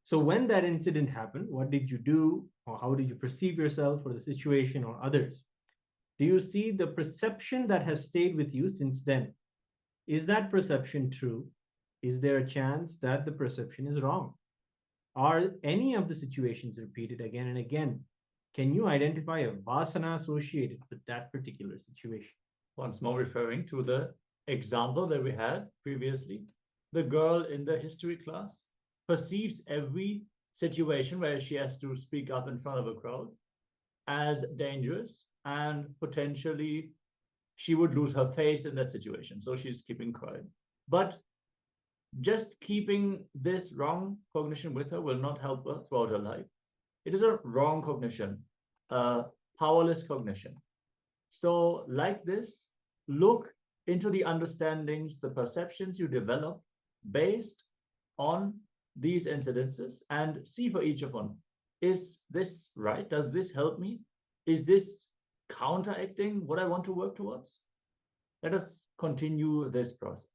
So when that incident happened, what did you do, or how did you perceive yourself or the situation or others? Do you see the perception that has stayed with you since then? Is that perception true? Is there a chance that the perception is wrong? Are any of the situations repeated again and again? Can you identify a vasana associated with that particular situation? Once more referring to the example that we had previously, the girl in the history class perceives every situation where she has to speak up in front of a crowd as dangerous, and potentially she would lose her face in that situation. So she's keeping quiet. But just keeping this wrong cognition with her will not help her throughout her life. It is a wrong cognition, a powerless cognition. So like this, look into the understandings, the perceptions you develop based on these incidences, and see for each of them, is this right? Does this help me? Is this counteracting what I want to work towards? Let us continue this process.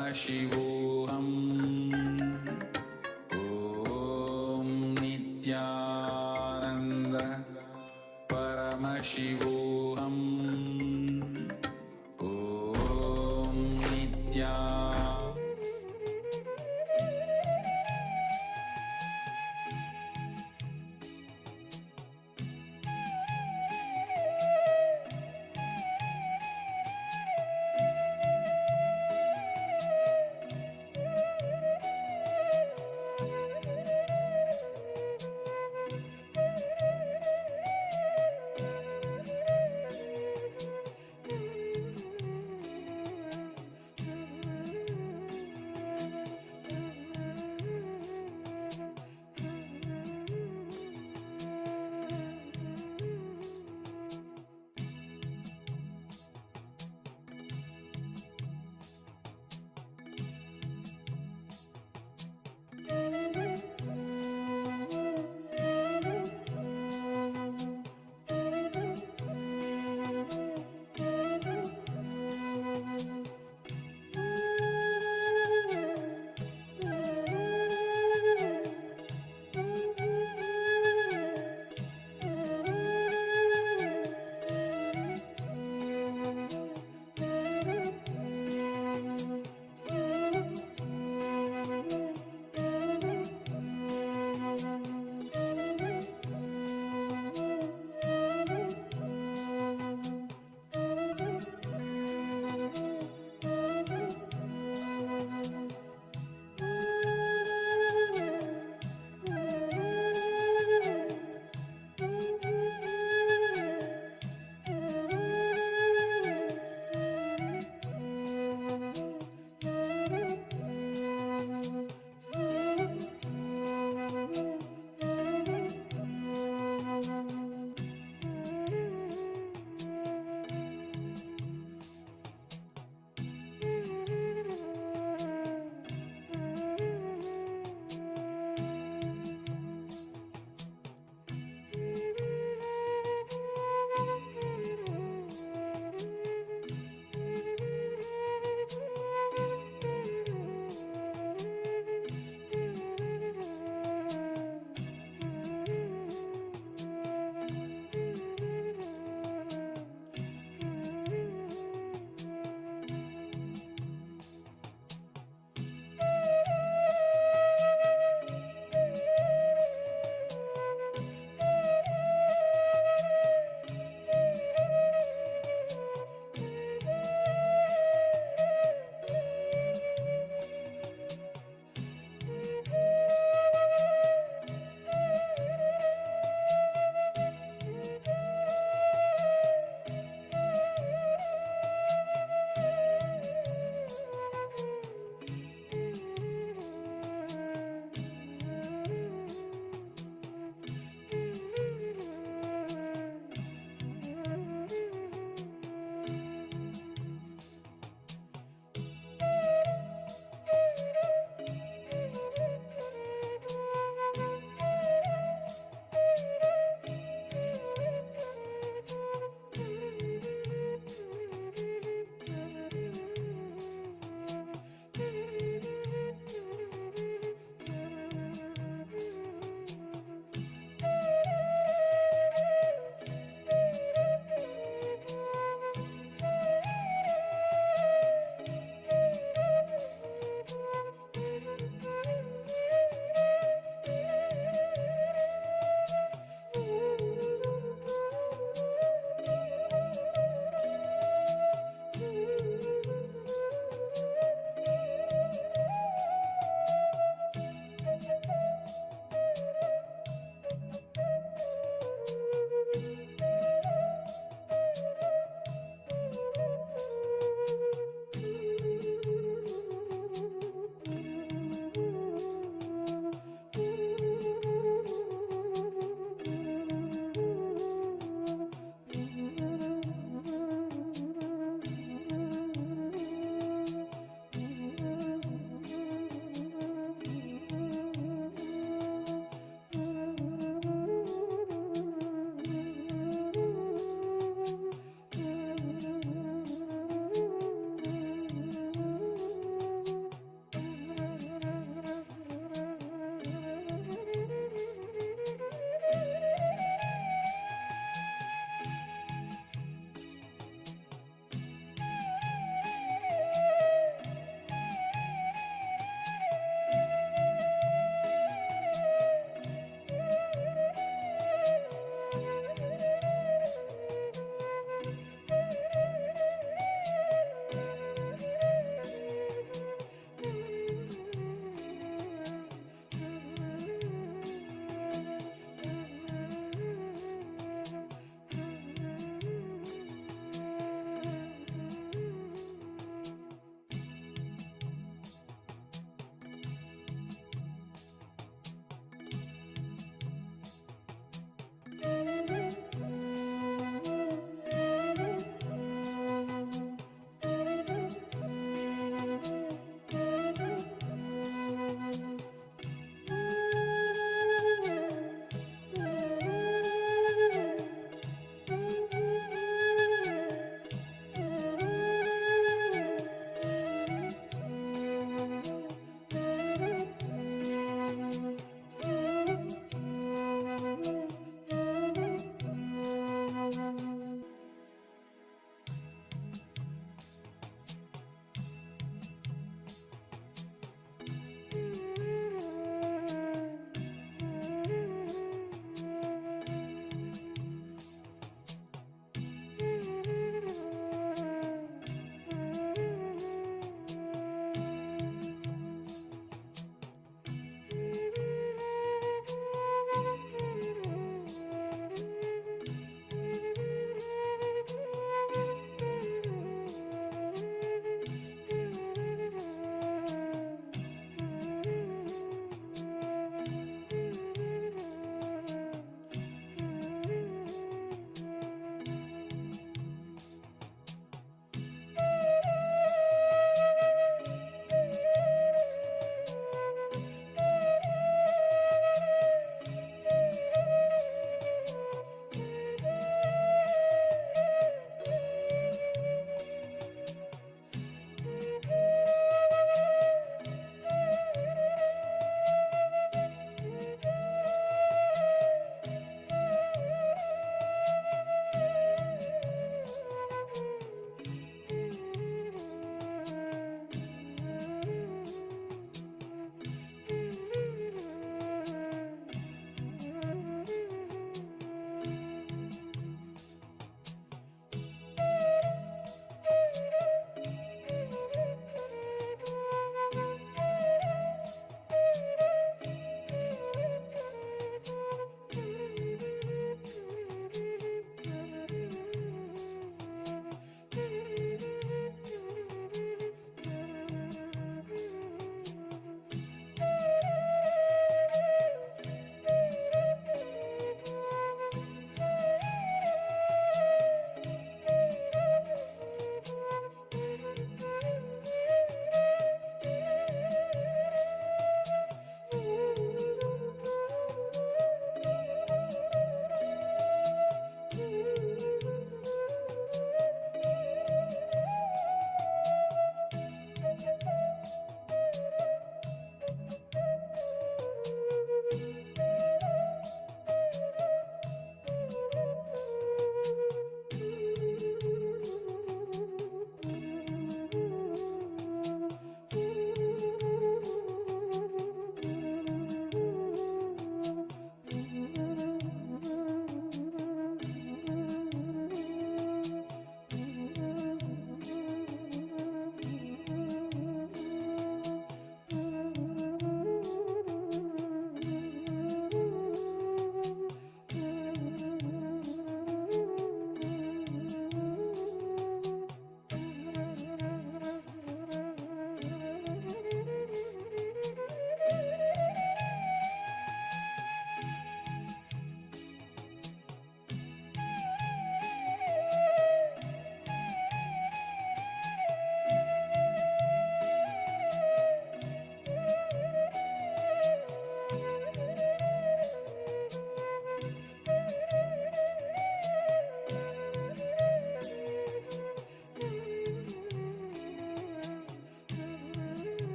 Paramashivoham Om Nityananda Paramashivoham Om Nityananda.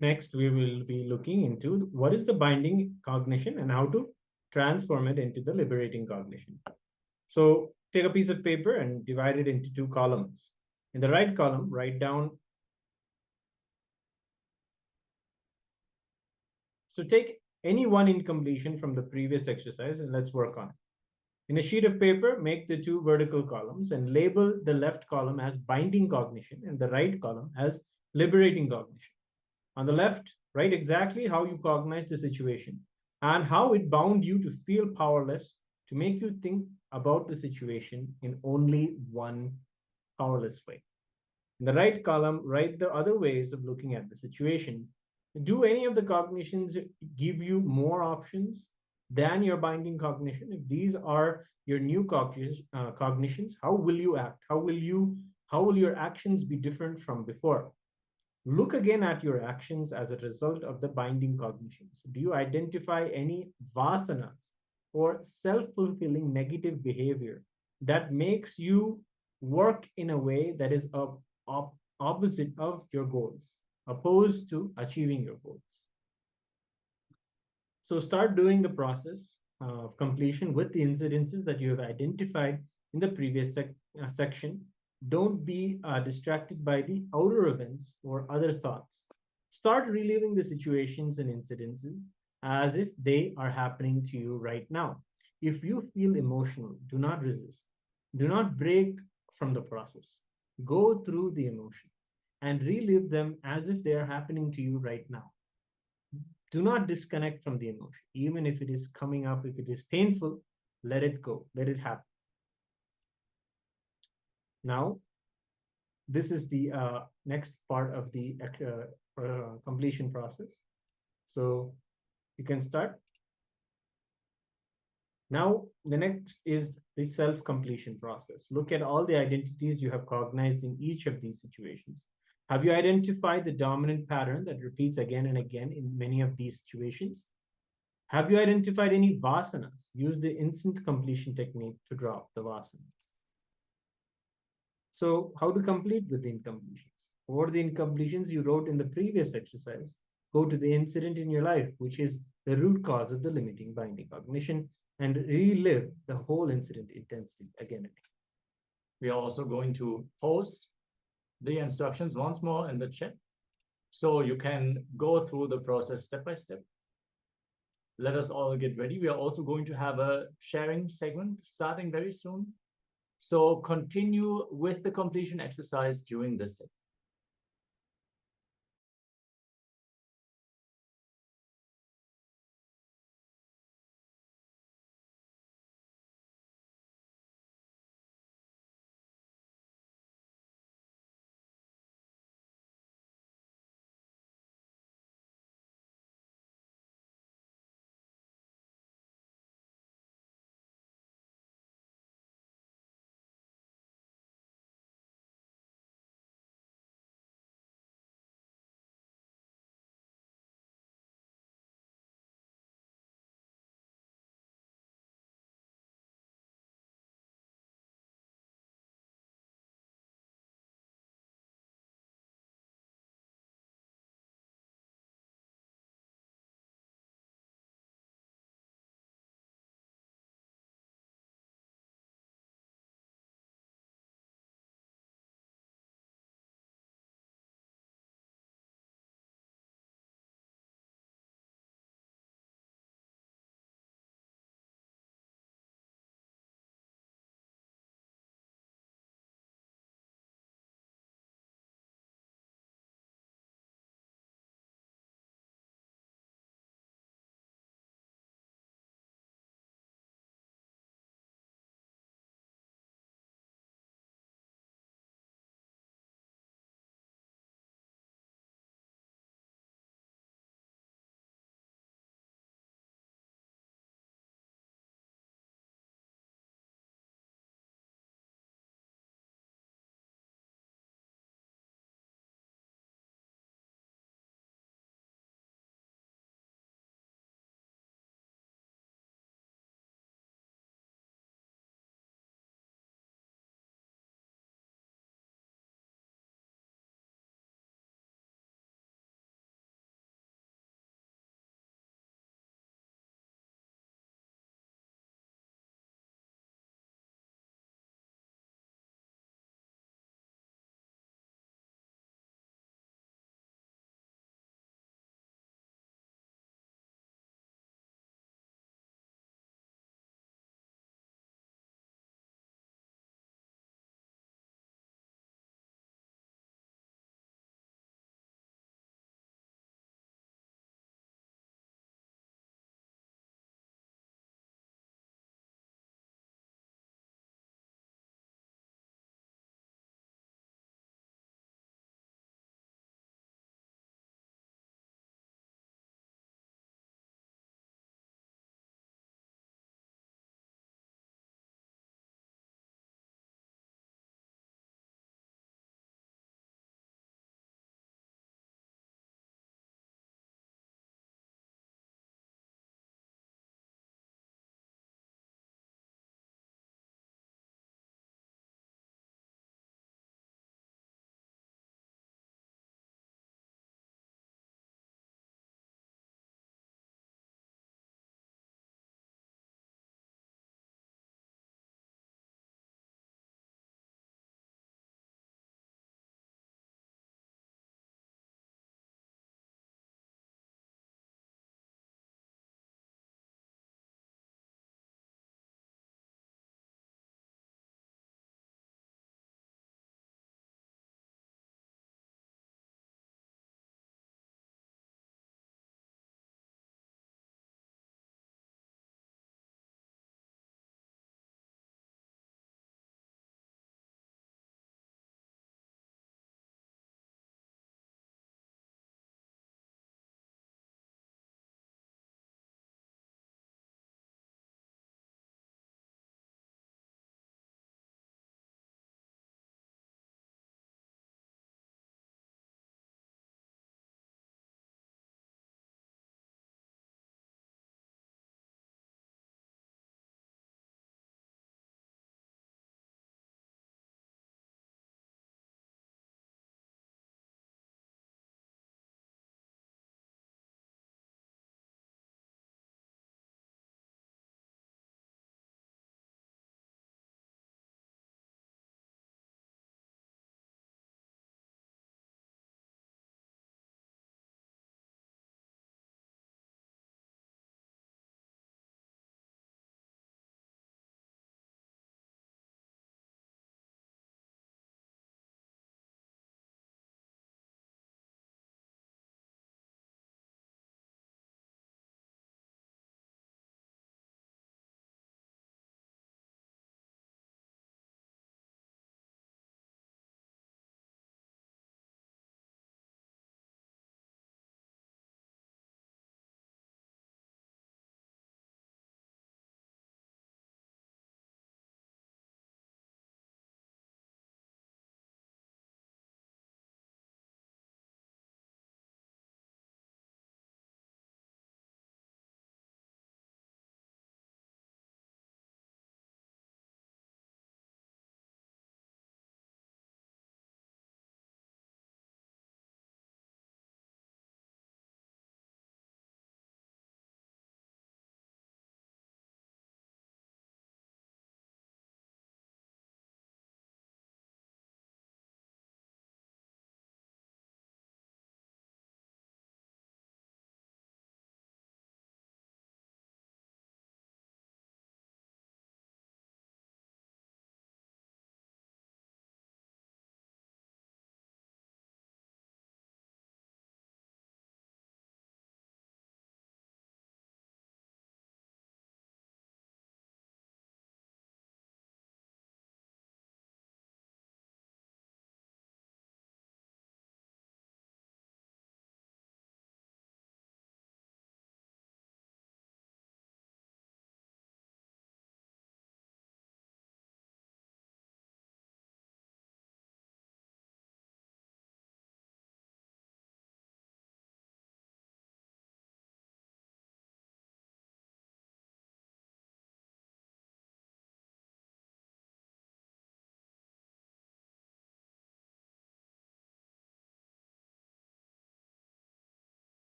Next, we will be looking into what is the binding cognition and how to transform it into the liberating cognition. So take a piece of paper and divide it into two columns. In the right column, write down. So take any one incompletion from the previous exercise and let's work on it. In a sheet of paper, make the two vertical columns and label the left column as binding cognition and the right column as liberating cognition. On the left, write exactly how you cognize the situation and how it bound you to feel powerless, to make you think about the situation in only one powerless way. In the right column, write the other ways of looking at the situation. Do any of the cognitions give you more options than your binding cognition? If these are your new cognitions, how will you act? How will your actions be different from before? Look again at your actions as a result of the binding cognitions. Do you identify any vasanas or self-fulfilling negative behavior that makes you work in a way that is opposite of your goals, opposed to achieving your goals? So start doing the process of completion with the incidences that you have identified in the previous section. Don't be distracted by the outer events or other thoughts. Start reliving the situations and incidences as if they are happening to you right now. If you feel emotional, do not resist. Do not break from the process. Go through the emotion and relive them as if they are happening to you right now. Do not disconnect from the emotion. Even if it is coming up, if it is painful, let it go, let it happen. Now, this is the next part of the completion process. So you can start. Now, the next is the self-completion process. Look at all the identities you have cognized in each of these situations. Have you identified the dominant pattern that repeats again and again in many of these situations? Have you identified any vasanas? Use the instant completion technique to drop the vasanas. So how to complete with the incompletions? For the incompletions you wrote in the previous exercise, go to the incident in your life, which is the root cause of the limiting binding cognition, and relive the whole incident intensely again and again. We are also going to post the instructions once more in the chat, so you can go through the process step by step. Let us all get ready. We are also going to have a sharing segment starting very soon. So continue with the completion exercise during this segment.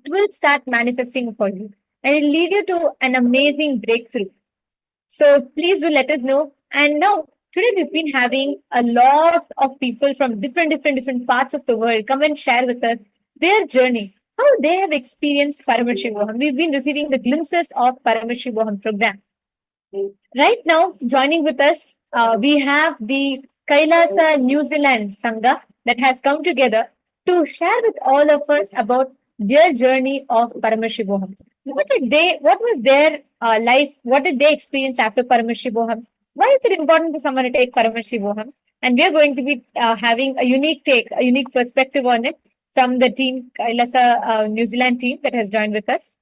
will start manifesting for you and it'll lead you to an amazing breakthrough. So please do let us know. And now, today we've been having a lot of people from different parts of the world come and share with us their journey, how they have experienced Paramashivoham. We've been receiving the glimpses of Paramashivoham program. Right now, joining with us, we have the Kailasa New Zealand Sangha that has come together to share with all of us about their journey of Paramashivoham. What was their life? What did they experience after Paramashivoham? Why is it important for someone to take Paramashivoham? And we are going to be having a unique take, a unique perspective on it from the team, Kailasa New Zealand team that has joined with us.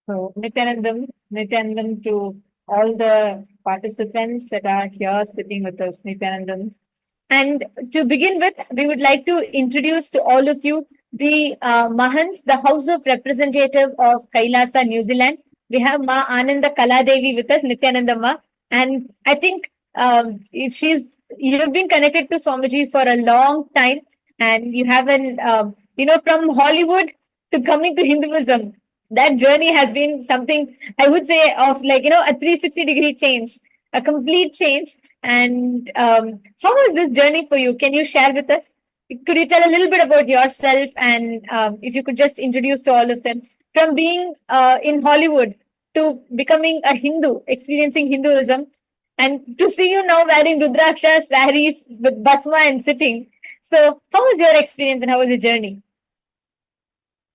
So, Nityanandam to all the participants that are here sitting with us, Nityanandam. And to begin with, we would like to introduce to all of you the Mahant, the House of Representative of Kailasa, New Zealand. We have Ma Ananda Kaladevi with us, Nityananda Ma. And I think you've been connected to Swamiji for a long time. And you haven't, from Hollywood to coming to Hinduism, that journey has been something, I would say, of a 360-degree change, a complete change. And how was this journey for you? Can you share with us? Could you tell a little bit about yourself? And if you could just introduce to all of them, from being in Hollywood to becoming a Hindu, experiencing Hinduism, and to see you now wearing Rudraksha saris with Bhasma and sitting. So how was your experience and how was the journey?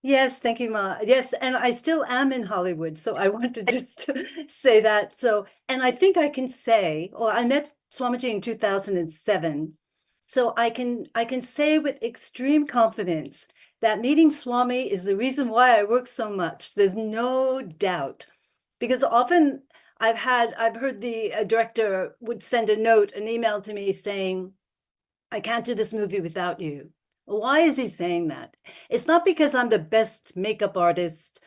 Yes, thank you, Ma. Yes, and I still am in Hollywood, so I want to just say that. So, and I think I can say, well, I met Swamiji in 2007, so I can say with extreme confidence that meeting Swami is the reason why I work so much. There's no doubt, because often I've heard the director would send a note, an email to me saying, "I can't do this movie without you." Why is he saying that? It's not because I'm the best makeup artist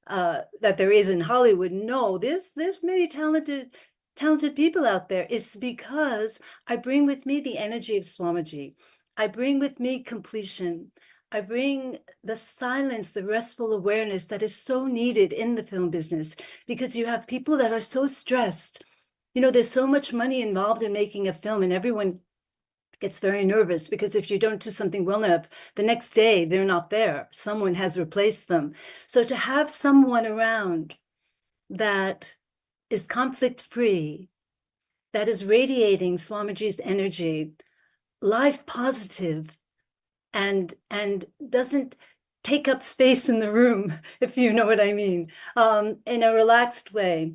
that there is in Hollywood. No, there's many talented people out there. It's because I bring with me the energy of Swamiji. I bring with me completion. I bring the silence, the restful awareness that is so needed in the film business, because you have people that are so stressed. There's so much money involved in making a film, and everyone gets very nervous because if you don't do something well enough, the next day they're not there. Someone has replaced them. So to have someone around that is conflict-free, that is radiating Swamiji's energy, life positive, and doesn't take up space in the room, if you know what I mean, in a relaxed way.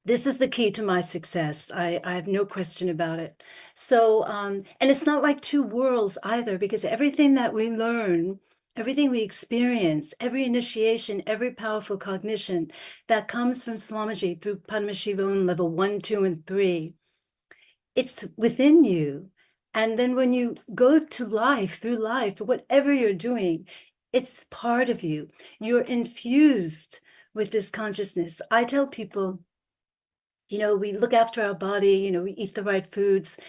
This is the key to my success. I have no question about it. So, and it's not like two worlds either, because everything that we learn, everything we experience, every initiation, every powerful cognition that comes from Swamiji through Paramashivoham Level 1, 2, and 3, it's within you. And then when you go to life, through life, whatever you're doing, it's part of you. You're infused with this consciousness. I tell people, we look after our body, we eat the right foods.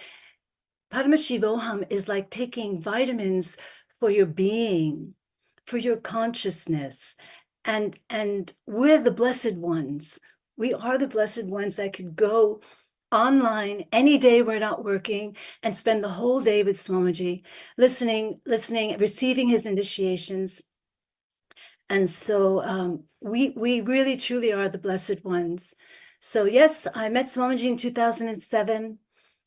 Paramashivoham is like taking vitamins for your being, for your consciousness. And we're the blessed ones. We are the blessed ones that could go online any day we're not working and spend the whole day with Swamiji, listening, receiving his initiations. And so we really, truly are the blessed ones. So yes, I met Swamiji in 2007.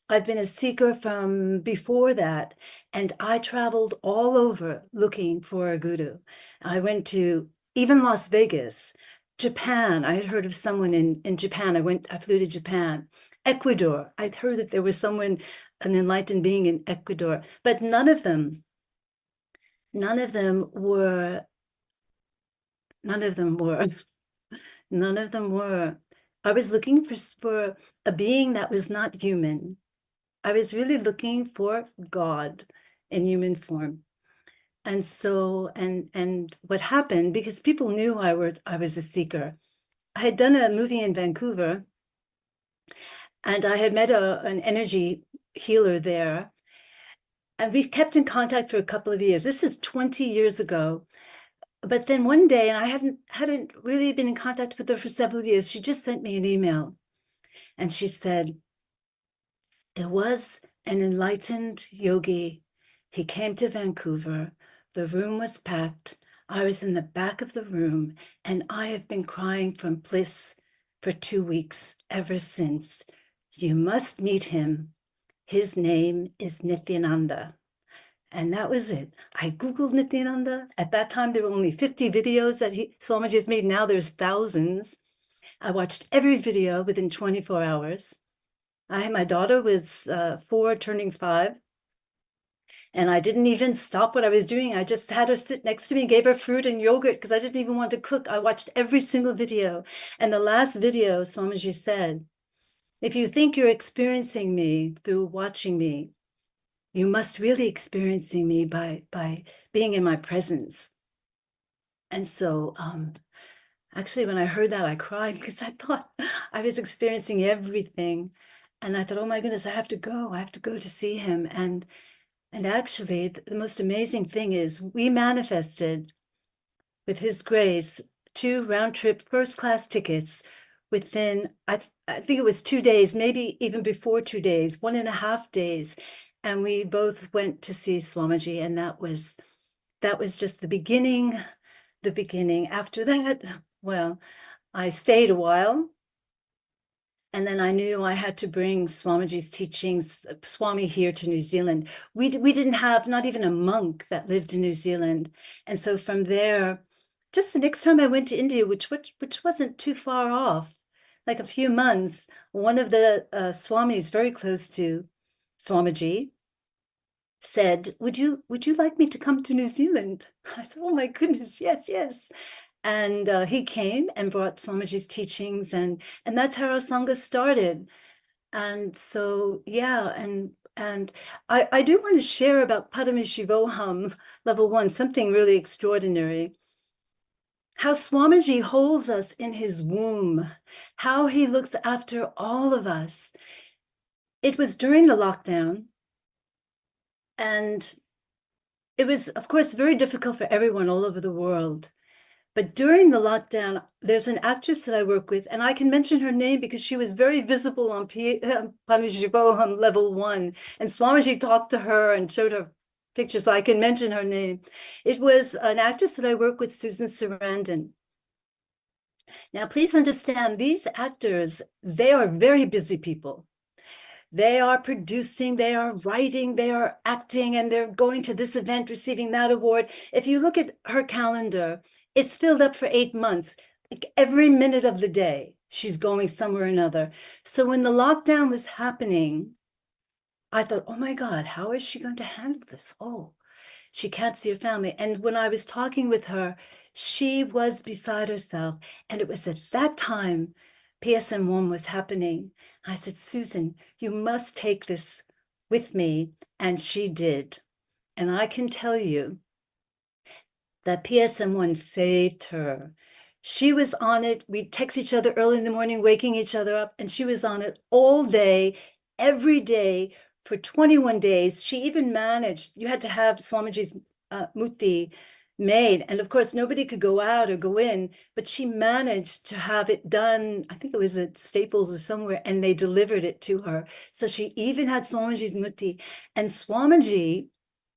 I've been a seeker from before that, and I traveled all over looking for a guru. I went to even Las Vegas, Japan. I had heard of someone in Japan. I flew to Japan. Ecuador. I'd heard that there was someone, an enlightened being in Ecuador, but none of them were. I was looking for a being that was not human. I was really looking for God in human form. And so, and what happened, because people knew I was a seeker. I had done a movie in Vancouver, and I had met an energy healer there. And we kept in contact for a couple of years. This is 20 years ago. but then one day, and I hadn't really been in contact with her for several years, she just sent me an email, and she said, there was an enlightened yogi. He came to Vancouver. The room was packed. I was in the back of the room, and I have been crying from bliss for 2 weeks ever since. You must meet him. His name is Nityananda. And that was it. I Googled Nityananda. At that time, there were only 50 videos that Swamiji has made. Now there's thousands. I watched every video within 24 hours. My daughter was 4, turning 5. And I didn't even stop what I was doing. I just had her sit next to me, gave her fruit and yogurt because I didn't even want to cook. I watched every single video. And the last video, Swamiji said, if you think you're experiencing me through watching me, you must really experiencing me by being in my presence. And so actually, when I heard that, I cried because I thought I was experiencing everything. And I thought, oh my goodness, I have to go to see him. And actually, the most amazing thing is we manifested, with his grace, 2 round-trip first-class tickets within, I think it was 2 days, maybe even before 2 days, 1.5 days. And we both went to see Swamiji, and that was just the beginning. After that, well, I stayed a while. And then I knew I had to bring Swamiji's teachings, Swami, here to New Zealand. We didn't have not even a monk that lived in New Zealand. And so from there, just the next time I went to India, which wasn't too far off, like a few months, one of the Swamis very close to Swamiji said, would you like me to come to New Zealand? I said, oh my goodness, yes. And he came and brought Swamiji's teachings, and that's how our Sangha started. And so, yeah, and I do want to share about Paramashivoham Level 1, something really extraordinary. How Swamiji holds us in his womb, how he looks after all of us. It was during the lockdown, and it was, of course, very difficult for everyone all over the world. But during the lockdown, there's an actress that I work with, and I can mention her name because she was very visible on Paramashivoham Level 1. And Swamiji talked to her and showed her pictures, so I can mention her name. It was an actress that I work with, Susan Sarandon. Now, please understand, these actors, they are very busy people. They are producing, they are writing, they are acting, and they're going to this event, receiving that award. If you look at her calendar, it's filled up for 8 months. Like every minute of the day, she's going somewhere or another. So when the lockdown was happening, I thought, oh my God, how is she going to handle this? Oh, she can't see her family. And when I was talking with her, she was beside herself. And it was at that time PSM1 was happening. I said, Susan, you must take this with me. And she did. And I can tell you that PSM1 saved her. She was on it. We'd text each other early in the morning, waking each other up. And she was on it all day, every day, for 21 days. She even managed, you had to have Swamiji's murti made. And of course, nobody could go out or go in, but she managed to have it done. I think it was at Staples or somewhere, and they delivered it to her. So she even had Swamiji's murti. And Swamiji,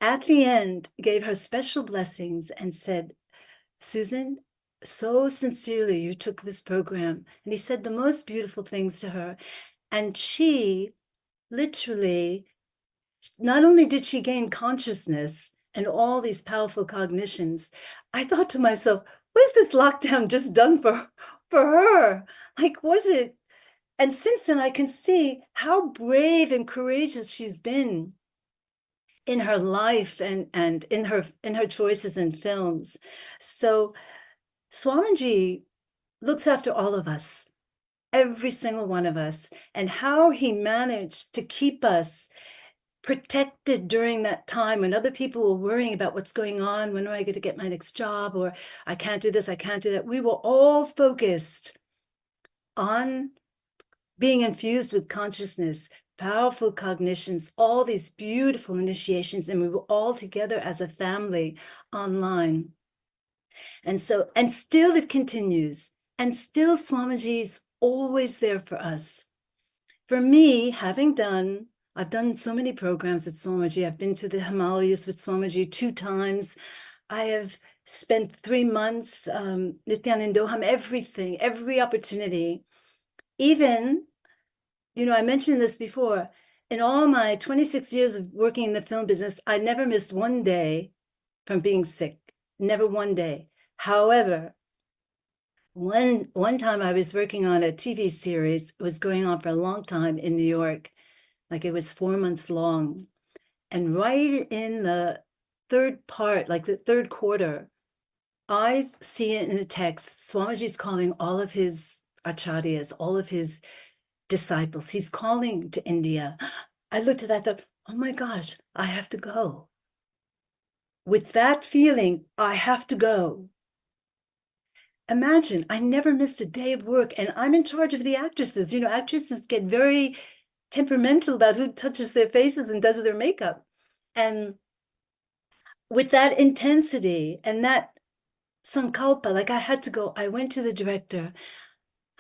at the end, gave her special blessings and said, Susan, so sincerely you took this program. And he said the most beautiful things to her. And she literally, not only did she gain consciousness and all these powerful cognitions, I thought to myself, what's this lockdown just done for her? Like, was it? And since then, I can see how brave and courageous she's been in her life and in her choices in films. So Swamiji looks after all of us, every single one of us, and how he managed to keep us protected during that time when other people were worrying about what's going on, when am I going to get my next job, or I can't do this, I can't do that. We were all focused on being infused with consciousness, powerful cognitions, all these beautiful initiations, and we were all together as a family online. And still it continues. And still Swamiji's always there for us. For me, I've done so many programs with Swamiji. I've been to the Himalayas with Swamiji 2 times. I have spent 3 months, Nityanandoham, everything, every opportunity. Even, I mentioned this before, in all my 26 years of working in the film business, I never missed one day from being sick, never one day. However, one time I was working on a TV series, it was going on for a long time in New York, like it was 4 months long. And right in the third part, like the third quarter, I see it in a text, Swamiji's calling all of his acharyas, all of his disciples. He's calling to India. I looked at that, thought, oh my gosh, I have to go. With that feeling, I have to go. Imagine, I never missed a day of work, and I'm in charge of the actresses. Actresses get very temperamental about who touches their faces and does their makeup. And with that intensity and that sankalpa, like I had to go, I went to the director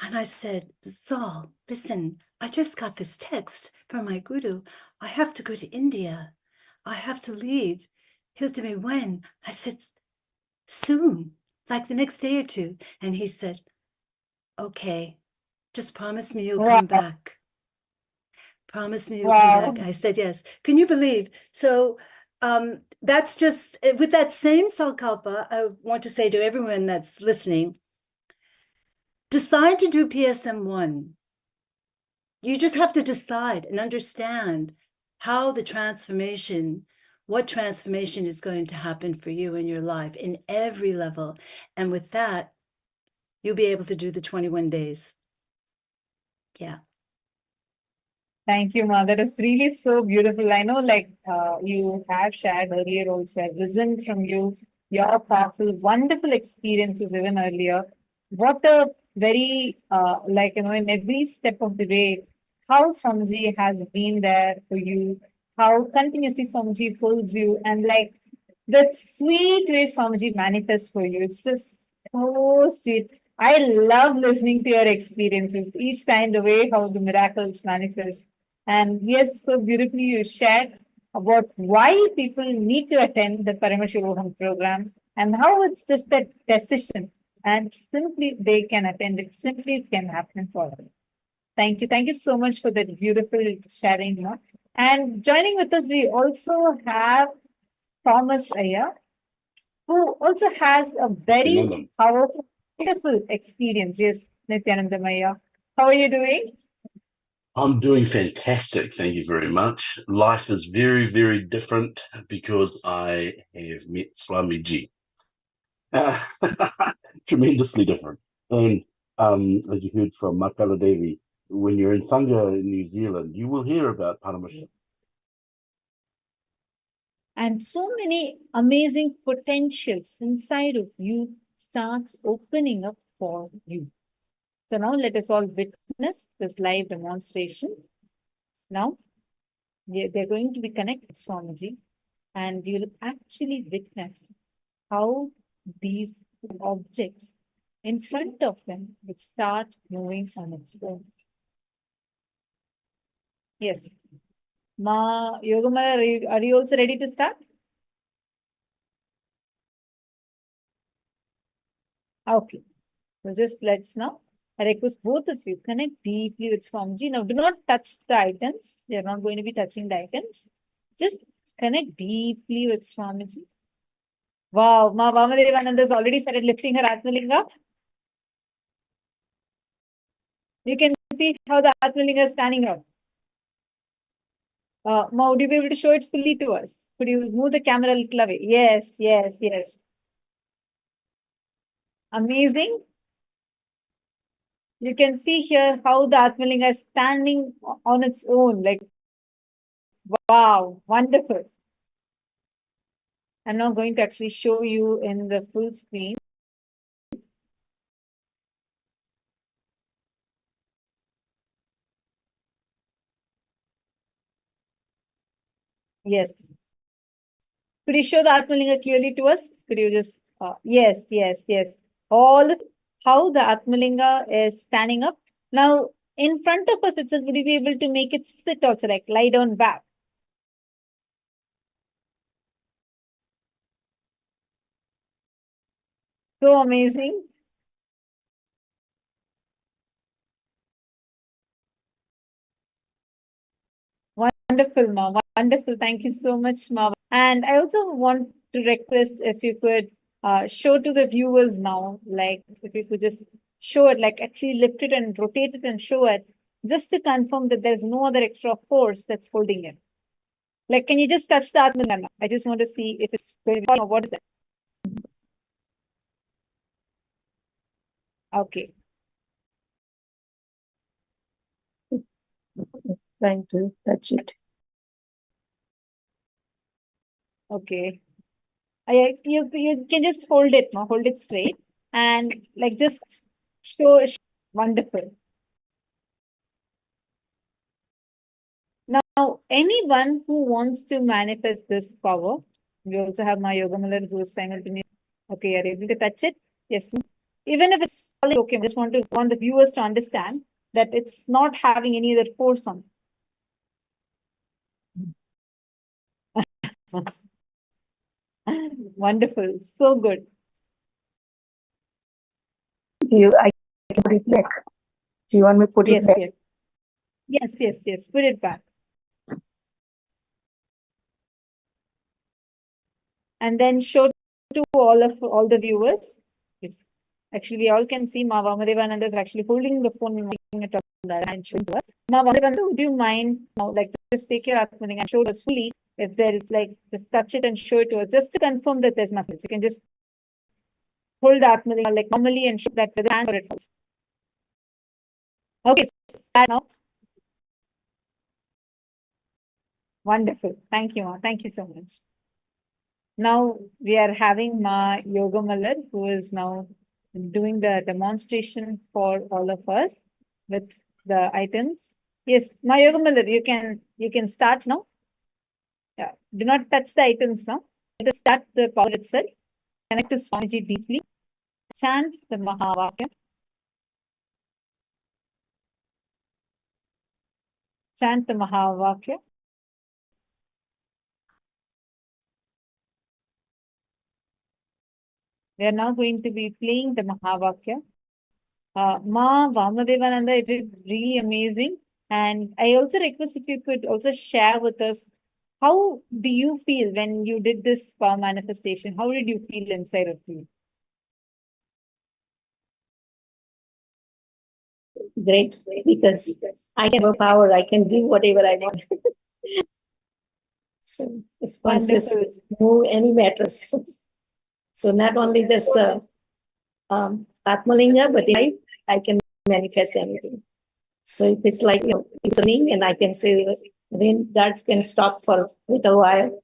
and I said, Zal, listen, I just got this text from my guru. I have to go to India. I have to leave. He'll to me, when? I said, soon, like the next day or 2. And he said, okay, just promise me you'll come back. Promise me you'll come back. I said, yes. Can you believe? So that's just, with that same Sankalpa, I want to say to everyone that's listening, decide to do PSM1. You just have to decide and understand how what transformation is going to happen for you in your life in every level. And with that, you'll be able to do the 21 days. Yeah. Thank you, Ma. That is really so beautiful. I know, you have shared earlier also, I've listened from you, your powerful, wonderful experiences even earlier. What a very, in every step of the way, how Swamiji has been there for you, how continuously Swamiji holds you, and that sweet way Swamiji manifests for you. It's just so sweet. I love listening to your experiences each time, the way how the miracles manifest. And yes, so beautifully you shared about why people need to attend the Paramashivoham program and how it's just that decision and simply they can attend it. Simply it can happen for them. Thank you. Thank you so much for that beautiful sharing. Ma. And joining with us, we also have Thomas Iyer, who also has a very powerful, beautiful experience. Yes, Nityanandam Iyer. How are you doing? I'm doing fantastic. Thank you very much. Life is very, very different because I have met Swamiji. Tremendously different. And as you heard from Makala Devi, when you're in Sangha in New Zealand, you will hear about Paramashivam. And so many amazing potentials inside of you starts opening up for you. So now let us all witness this live demonstration. Now, they're going to be connected, Swamiji, and you'll actually witness how these objects in front of them would start moving on its own. Yes. Ma Yogamaya, are you also ready to start? Okay. So just let's now. I request both of you connect deeply with Swamiji. Now, do not touch the items. We are not going to be touching the items. Just connect deeply with Swamiji. Wow, Ma Vamadevananda has already started lifting her Atmalinga. You can see how the Atmalinga is standing up. Ma, would you be able to show it fully to us? Could you move the camera a little away? Yes, yes, yes. Amazing. You can see here how the Atmalinga is standing on its own. Like, wow, wonderful. I'm now going to actually show you in the full screen. Yes. Could you show the Atmalinga clearly to us? Could you just Yes, yes, yes. How the Atmalinga is standing up. Now, in front of us itself, would you be able to make it sit also, like lie down back? So amazing. Wonderful, Ma. Wonderful. Thank you so much, Ma. And I also want to request if you could show to the viewers now, like if you could just show it, like actually lift it and rotate it and show it, just to confirm that there's no other extra force that's holding it. Like, can you just touch the Atma? I just want to see if it's going to be, or what is that? Okay. Trying to touch it. Okay. You can just hold it, no? Hold it straight and like just show. Wonderful. Now, anyone who wants to manifest this power, we also have my yoga mother who is simultaneously. Okay, are you able to touch it? Yes. Even if it's okay, I just want the viewers to understand that it's not having any other force on it. Wonderful. So good. I can put it back. Do you want me to put it back? Yes. Yes. Put it back. And then show to all the viewers. Yes. Actually, we all can see Ma Vamadevananda is actually holding the phone and making it up and showing to us. Ma Vamadevananda, would you mind now, like, just take your Atmaning and show us fully if there is, like, just touch it and show it to us, just to confirm that there's nothing. So you can just hold the Atmaling like normally and show that with the hand or it holds. Okay, start now. Wonderful. Thank you, Ma. Thank you so much. Now we are having Ma Yoga Mallar, who is now doing the demonstration for all of us with the items. Yes, Ma Yoga Mallar, you can start now. Yeah, do not touch the items now. Let us start the power itself. Connect to Swamiji deeply. Chant the Mahavakya. Chant the Mahavakya. We are now going to be playing the Mahavakya. Ma Vamadevananda, it is really amazing. And I also request if you could also share with us, how do you feel when you did this power manifestation? How did you feel inside of you? Great, because I can have power, I can do whatever I want. So it's conscious, move any matters. So not only this Atmalinga, but I can manifest anything. So if it's like, it's raining and I can say, rain, that can stop for a little while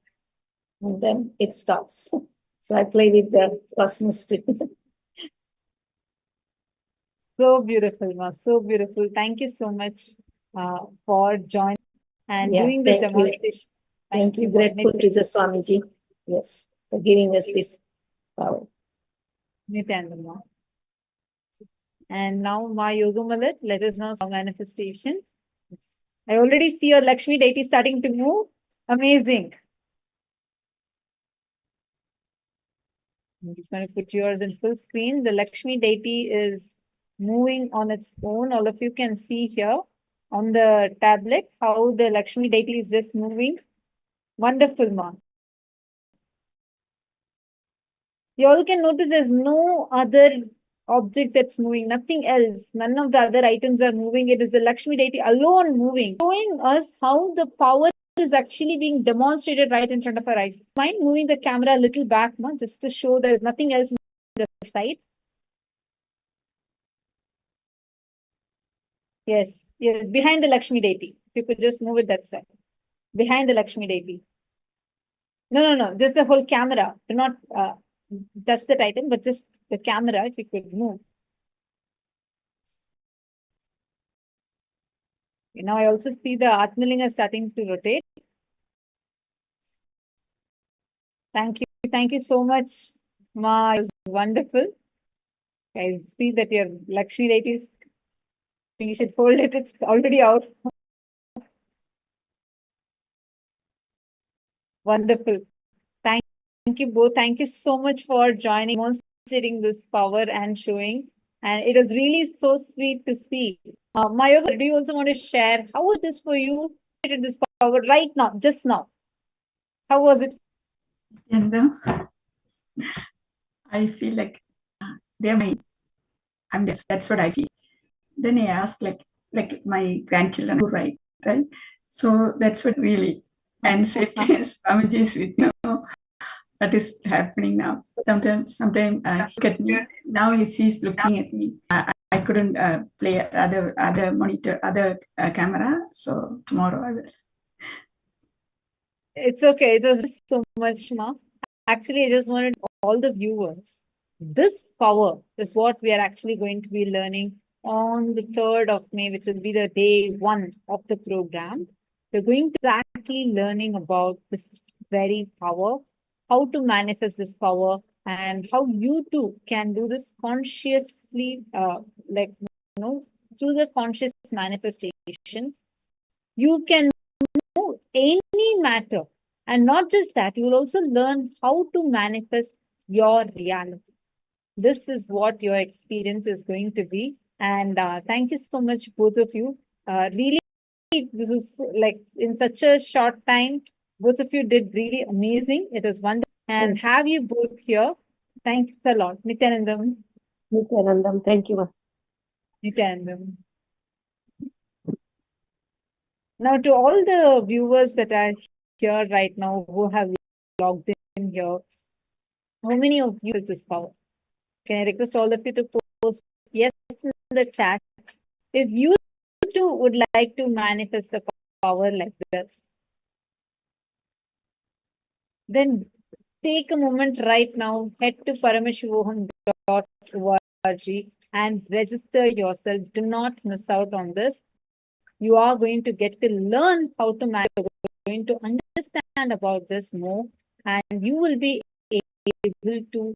and then it stops. So I play with the cosmos too. So beautiful, Ma. So beautiful. Thank you so much for joining and doing this demonstration. Thank you. Grateful to the Swamiji. Yes, for giving us this power. Nityananda. And now, Ma Yoga Mallar, let us know some manifestation. I already see your Lakshmi deity starting to move. Amazing. I'm just going to put yours in full screen. The Lakshmi deity is moving on its own. All of you can see here on the tablet how the Lakshmi deity is just moving. Wonderful, Ma. You all can notice there's no other object that's moving, nothing else. None of the other items are moving. It is the Lakshmi deity alone moving, showing us how the power is actually being demonstrated right in front of our eyes. Mind moving the camera a little back, Ma, just to show there's nothing else on the side. Yes, behind the Lakshmi deity. If you could just move it that side. Behind the Lakshmi deity. No, just the whole camera. Do not touch the item, but just the camera, if you could move. Okay, now I also see the Atmalinga starting to rotate. Thank you so much, Ma, it was wonderful. I see that your Lakshmi light is, you should hold it, it's already out. Wonderful. Thank you both. Thank you so much for joining, demonstrating this power and showing. And it was really so sweet to see. Mayoga, do you also want to share how was this for you? This power right now, just now. How was it? And I feel like they're my, that's what I feel. Then I ask like my grandchildren who write, right? So that's what really, and said, Swamiji is with now. What is happening now? Sometimes look at me. Now she's looking at me. I couldn't play other monitor, other camera. So tomorrow I will. It's okay. It was just so much, Ma. Actually, I just wanted all the viewers. This power is what we are actually going to be learning on the 3rd of May, which will be the day 1 of the program. We're going to actually learning about this very power, how to manifest this power, and how you too can do this consciously, through the conscious manifestation. You can know any matter. And not just that, you will also learn how to manifest your reality. This is what your experience is going to be. And thank you so much, both of you. Really, this is like in such a short time, both of you did really amazing. It was wonderful. And have you both here. Thanks a lot. Nityanandam. Nityanandam, thank you. Nityanandam. Now, to all the viewers that are here right now who have logged in here, how many of you is this power? Can I request all of you to post yes in the chat if you too would like to manifest the power like this? Then take a moment right now, head to paramashivoham.org and register yourself. Do not miss out on this. You are going to get to learn how to manifest, going to understand about this more, and you will be able to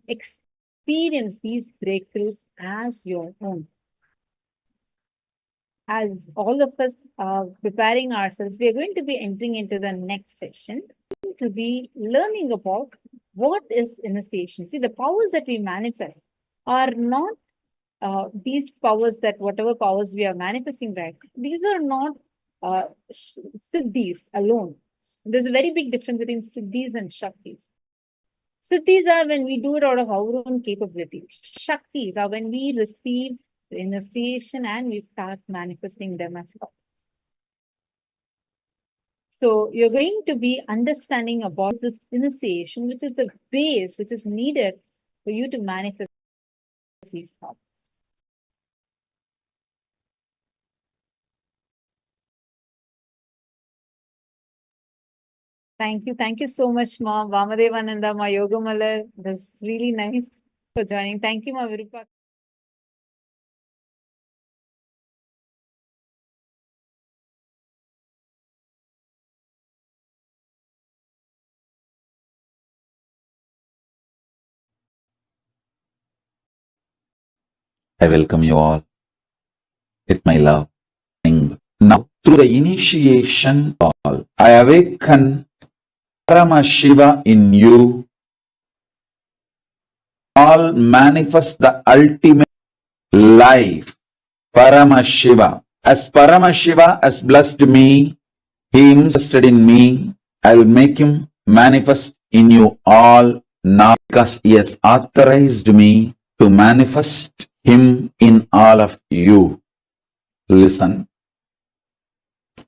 experience these breakthroughs as your own. As all of us are preparing ourselves, we are going to be entering into the next session to be learning about what is initiation. See, the powers that we manifest are not these powers that whatever powers we are manifesting right, these are not siddhis alone. There's a very big difference between siddhis and shaktis. Siddhis are when we do it out of our own capability. Shaktis are when we receive the initiation and we start manifesting them as powers. So you're going to be understanding about this initiation, which is the base, which is needed for you to manifest these powers. Thank you. Thank you so much, Ma. Vamadevananda, Ma Yogamala. That's really nice for joining. Thank you, Ma Virupa. I welcome you all with my love. Now, through the initiation call, I awaken Paramashiva in you. All manifest the ultimate life, Paramashiva. As Paramashiva has blessed me, he invested in me. I will make him manifest in you all now because he has authorized me to manifest him in all of you. Listen.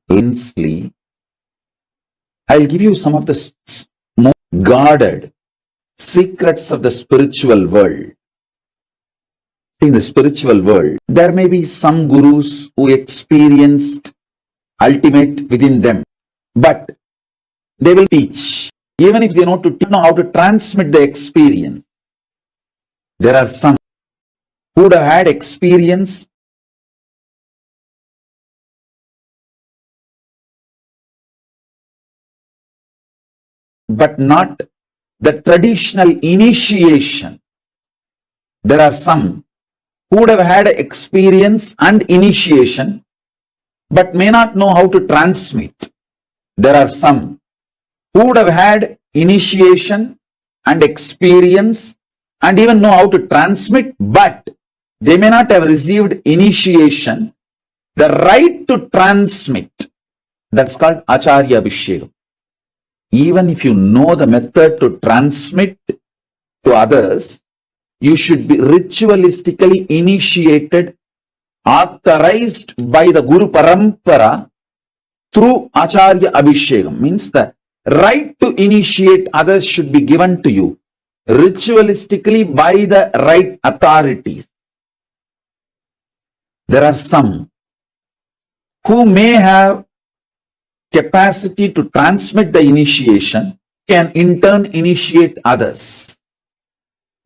Intensely, I'll give you some of the most guarded secrets of the spiritual world. In the spiritual world, there may be some gurus who experienced ultimate within them, but they will teach, even if they know how to transmit the experience. There are some who would have had experience but not the traditional initiation. There are some who would have had experience and initiation, but may not know how to transmit. There are some who would have had initiation and experience and even know how to transmit, but they may not have received initiation, the right to transmit. That's called Acharya Abhishekam. Even if you know the method to transmit to others, you should be ritualistically initiated, authorized by the Guru Parampara through Acharya Abhishekam. Means the right to initiate others should be given to you ritualistically by the right authorities. There are some who may have capacity to transmit the initiation, can in turn initiate others.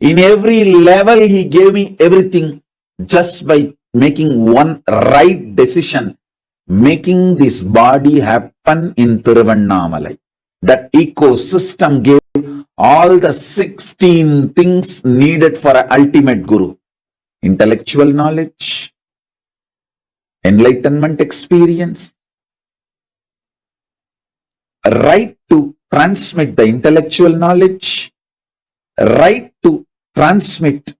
In every level, he gave me everything just by making one right decision, making this body happen in Tiruvannamalai. That ecosystem gave all the 16 things needed for an ultimate guru. Intellectual knowledge, enlightenment experience, right to transmit the intellectual knowledge, right to transmit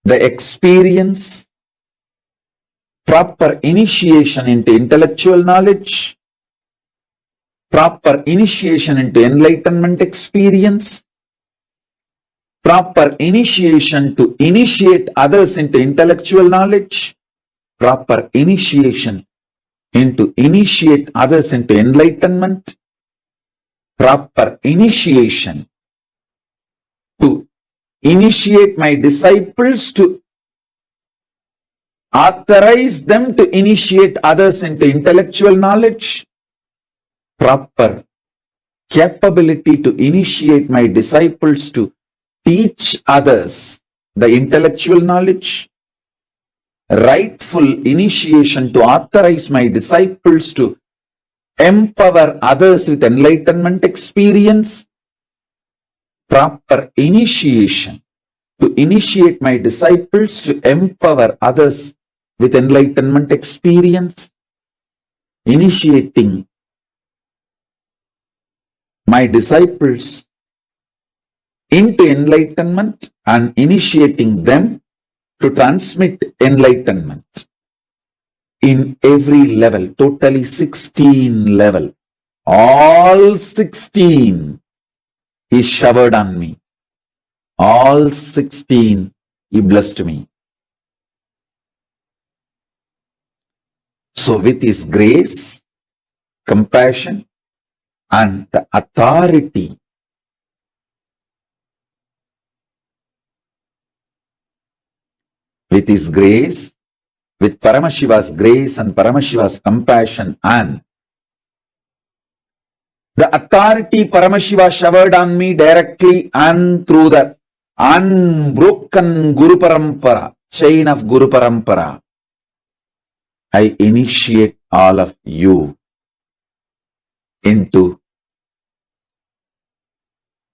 the experience, proper initiation into intellectual knowledge, proper initiation into enlightenment experience, proper initiation to initiate others into intellectual knowledge, proper initiation into initiate others into enlightenment, proper initiation to initiate my disciples, to authorize them to initiate others into intellectual knowledge, proper capability to initiate my disciples to teach others the intellectual knowledge, rightful initiation to authorize my disciples to empower others with enlightenment experience, proper initiation to initiate my disciples to empower others with enlightenment experience, initiating my disciples into enlightenment and initiating them to transmit enlightenment in every level, totally 16 level. All 16 he showered on me. All 16 he blessed me. So with his grace, compassion, and the authority, with his grace, with Paramashiva's grace and Paramashiva's compassion and the authority Paramashiva showered on me directly and through the unbroken Guru Parampara, chain of Guru Parampara, I initiate all of you into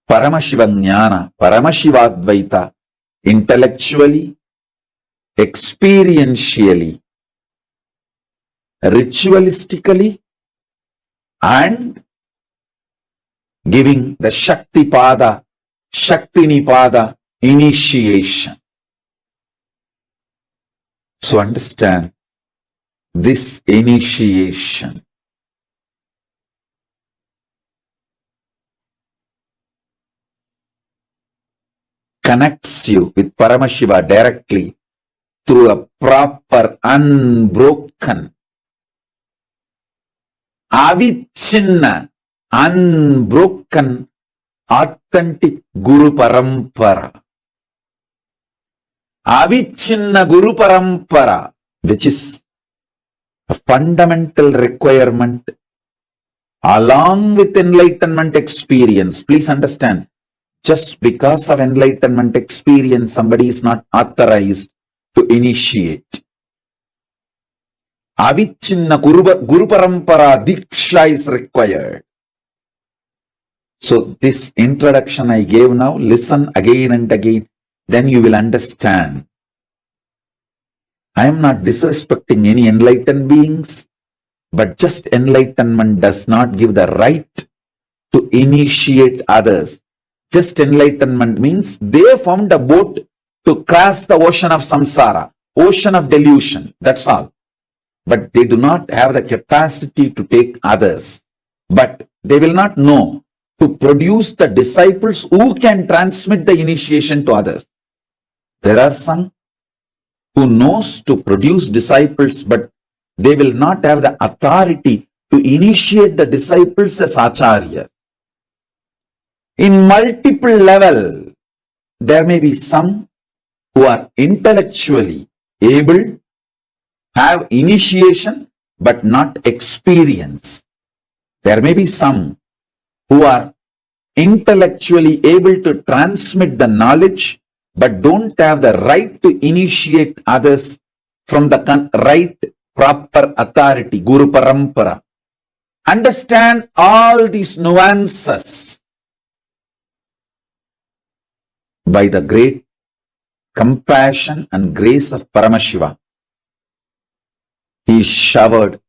Paramashiva Jnana, Paramashiva Advaita, intellectually, experientially, ritualistically, and giving the Shakti Pada, Shakti Nipada initiation. So understand, this initiation connects you with Paramashiva directly through a proper, unbroken, avichinna, unbroken, authentic Guru Parampara. Avichinna Guru Parampara, which is a fundamental requirement along with enlightenment experience. Please understand, just because of enlightenment experience, somebody is not authorized to initiate. Avichinna Guru Parampara Diksha is required. So this introduction I gave now, listen again and again, then you will understand. I am not disrespecting any enlightened beings, but just enlightenment does not give the right to initiate others. Just enlightenment means they found a boat to cross the ocean of samsara, ocean of delusion, that's all. But they do not have the capacity to take others. But they will not know to produce the disciples who can transmit the initiation to others. There are some who knows to produce disciples, but they will not have the authority to initiate the disciples as acharya. In multiple level, there may be some who are intellectually able, have initiation, but not experience. There may be some who are intellectually able to transmit the knowledge, but don't have the right to initiate others from the right proper authority, Guru Parampara. Understand all these nuances. By the great compassion and grace of Paramashiva, he showered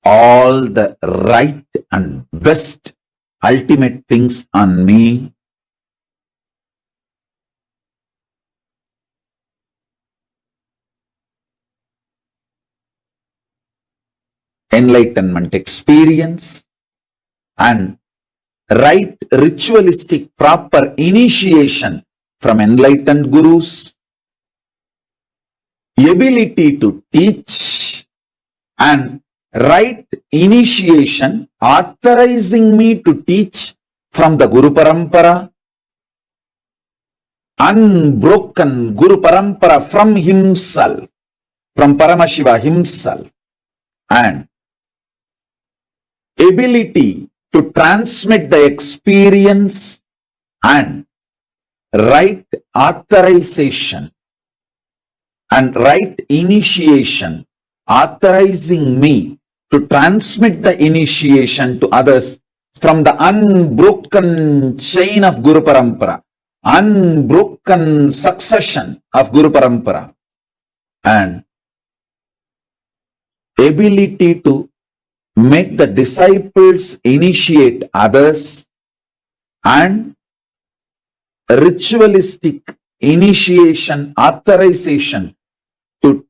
all the right and best ultimate things on me. Enlightenment experience and right ritualistic proper initiation from enlightened gurus, ability to teach and right initiation authorizing me to teach from the Guru Parampara, unbroken Guru Parampara from himself, from Paramashiva himself, and ability to transmit the experience and right authorization and right initiation authorizing me to transmit the initiation to others from the unbroken chain of Guru Parampara, unbroken succession of Guru Parampara, and ability to make the disciples initiate others and ritualistic initiation authorization to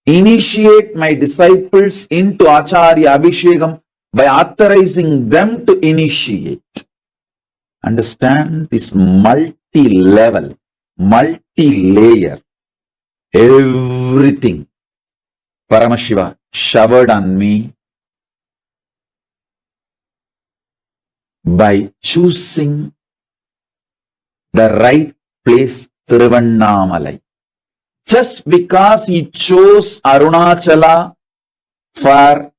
initiate my disciples into Acharya Abhishekam by authorizing them to initiate. Understand this multi-level, multi-layer, everything Paramashiva showered on me by choosing the right place, Tiruvannamalai. Just because he chose Arunachala for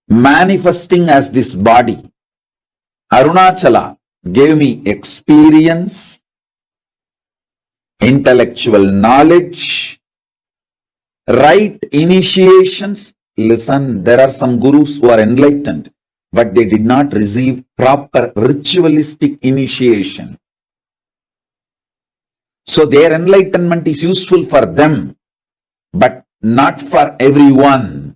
manifesting as this body, Arunachala gave me experience, intellectual knowledge, right initiations. Listen, there are some gurus who are enlightened, but they did not receive proper ritualistic initiation. So their enlightenment is useful for them, but not for everyone.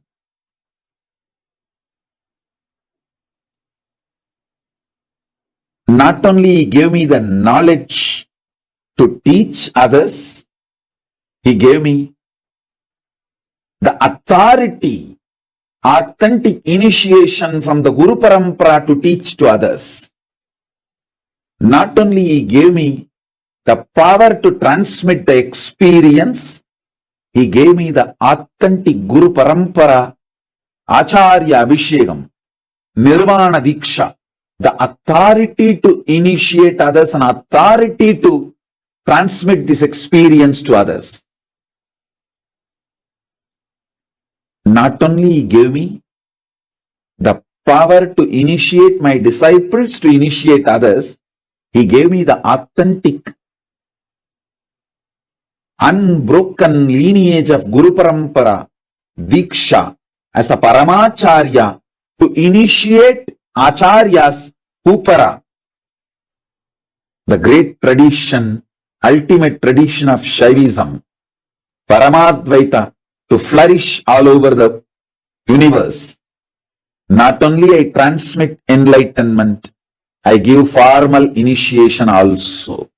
Not only he gave me the knowledge to teach others, he gave me the authority, authentic initiation from the Guru Parampara to teach to others. Not only he gave me the power to transmit the experience, he gave me the authentic Guru Parampara, Acharya Abhishekam, Nirvana Diksha, the authority to initiate others and authority to transmit this experience to others. Not only he gave me the power to initiate my disciples to initiate others, he gave me the authentic, unbroken lineage of Guru Parampara, Diksha, as a Paramacharya to initiate Acharyas Upara, the great tradition, ultimate tradition of Shaivism, Paramadvaita, to flourish all over the universe. Not only I transmit enlightenment, I give formal initiation also.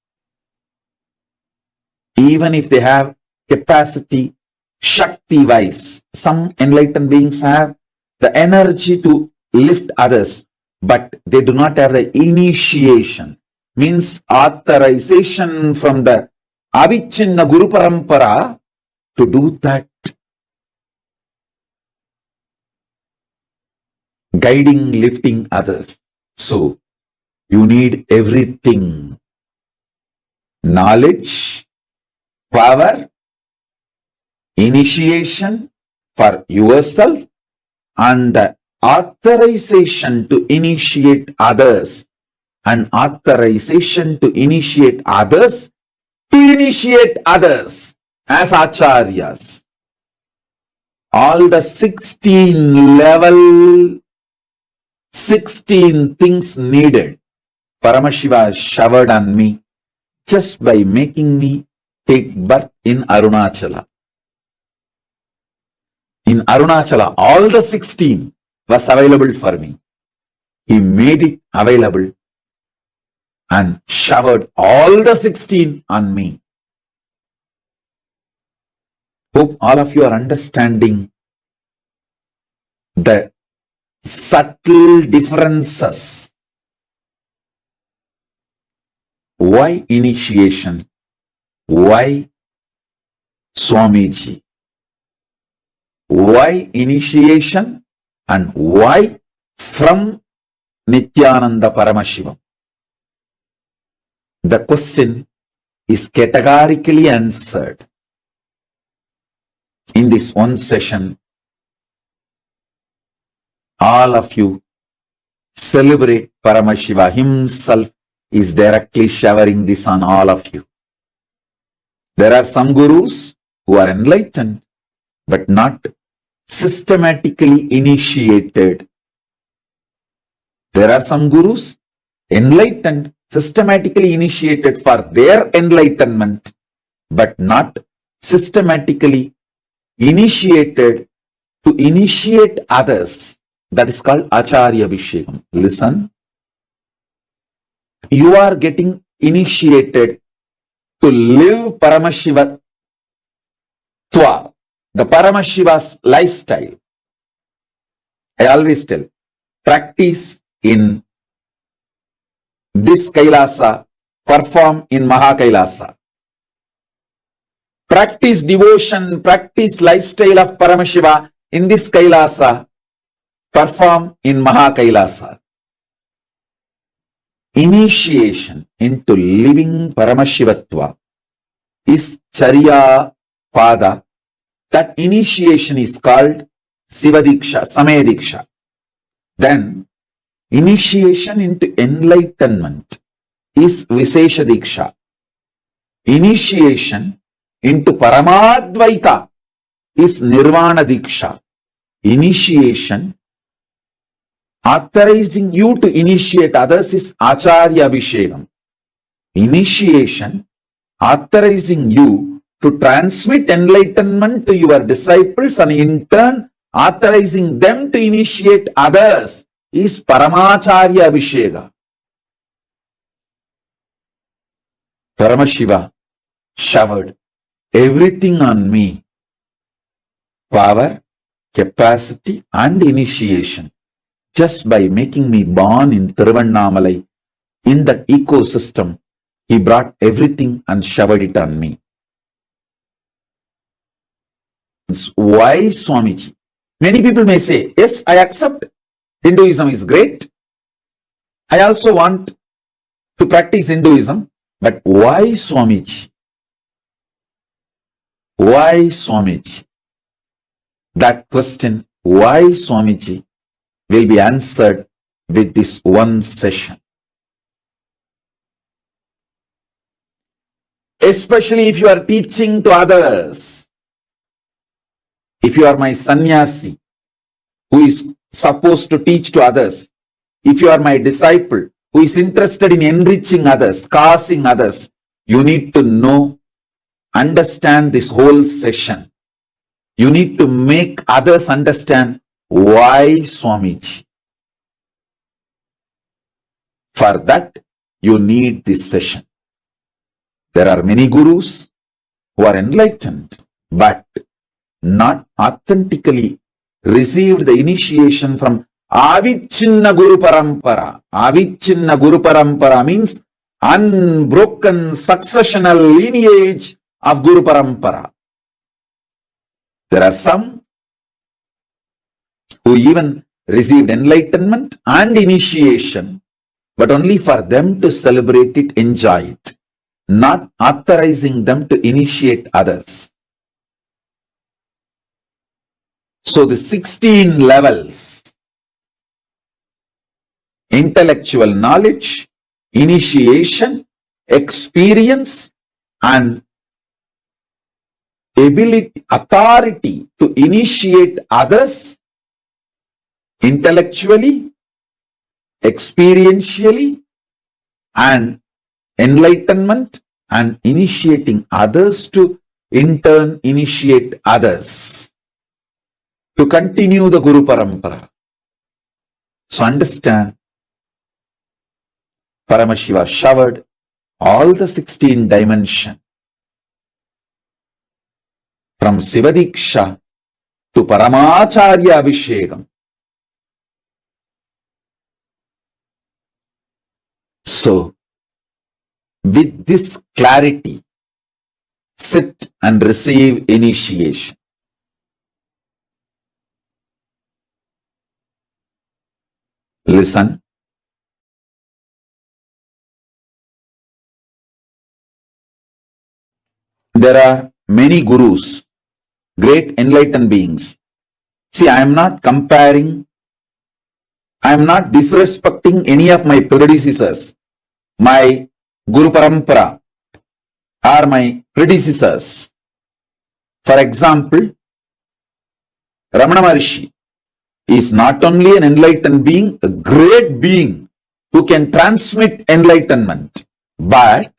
Even if they have capacity, shakti wise, some enlightened beings have the energy to lift others, but they do not have the initiation, means authorization from the avichinna Guru Parampara to do that. Guiding, lifting others. So, you need everything. Knowledge, power, initiation for yourself, and the authorization to initiate others, and authorization to initiate others as acharyas. All the 16 things needed, Paramashiva showered on me just by making me take birth in Arunachala. In Arunachala, all the 16 was available for me. He made it available and showered all the 16 on me. Hope all of you are understanding the subtle differences. Why initiation? Why Swamiji? Why initiation and why from Nityananda Paramashivam? The question is categorically answered in this one session. All of you celebrate Paramashiva himself is directly showering this on all of you. There are some gurus who are enlightened but not systematically initiated. There are some gurus enlightened, systematically initiated for their enlightenment, but not systematically initiated to initiate others. That is called Acharya Vishekam. Listen. You are getting initiated to live Paramashiva Twa, the Paramashiva's lifestyle. I always tell, practice in this Kailasa, perform in Mahakailasa. Practice devotion, practice lifestyle of Paramashiva in this Kailasa, perform in Mahakailasa. Initiation into living Paramashivatva is Charya Pada. That initiation is called Sivadiksha, Samediksha. Then initiation into enlightenment is Visesha Diksha. Initiation into Paramadvaita is Nirvana Diksha. Initiation authorizing you to initiate others is Acharya Vishekam. Initiation authorizing you to transmit enlightenment to your disciples and in turn authorizing them to initiate others is Paramacharya Visheka. Paramashiva showered everything on me. Power, capacity and initiation. Just by making me born in Tiruvannamalai, in that ecosystem, he brought everything and showered it on me. Why Swamiji? Many people may say, yes, I accept Hinduism is great. I also want to practice Hinduism, but why Swamiji? Why Swamiji? That question, why Swamiji, will be answered with this one session. Especially if you are teaching to others. If you are my sannyasi, who is supposed to teach to others. If you are my disciple, who is interested in enriching others, causing others, you need to know, understand this whole session. You need to make others understand why Swamiji. For that, you need this session. There are many gurus who are enlightened, but not authentically received the initiation from Avichinna Guru Parampara. Avichinna Guru Parampara means unbroken successional lineage of Guru Parampara. There are some who even received enlightenment and initiation, but only for them to celebrate it, enjoy it, not authorizing them to initiate others. So the 16 levels: intellectual knowledge, initiation, experience, and ability, authority to initiate others intellectually, experientially, and enlightenment, and initiating others to in turn initiate others to continue the Guru Parampara. So understand, Paramashiva showered all the 16 dimensions from Sivadiksha to Paramacharya Abhishekam. So, with this clarity, sit and receive initiation. Listen. There are many gurus, great enlightened beings. See, I am not comparing, I am not disrespecting any of my predecessors, my Guru Parampara, or my predecessors. For example, Ramana Maharshi is not only an enlightened being, a great being who can transmit enlightenment, but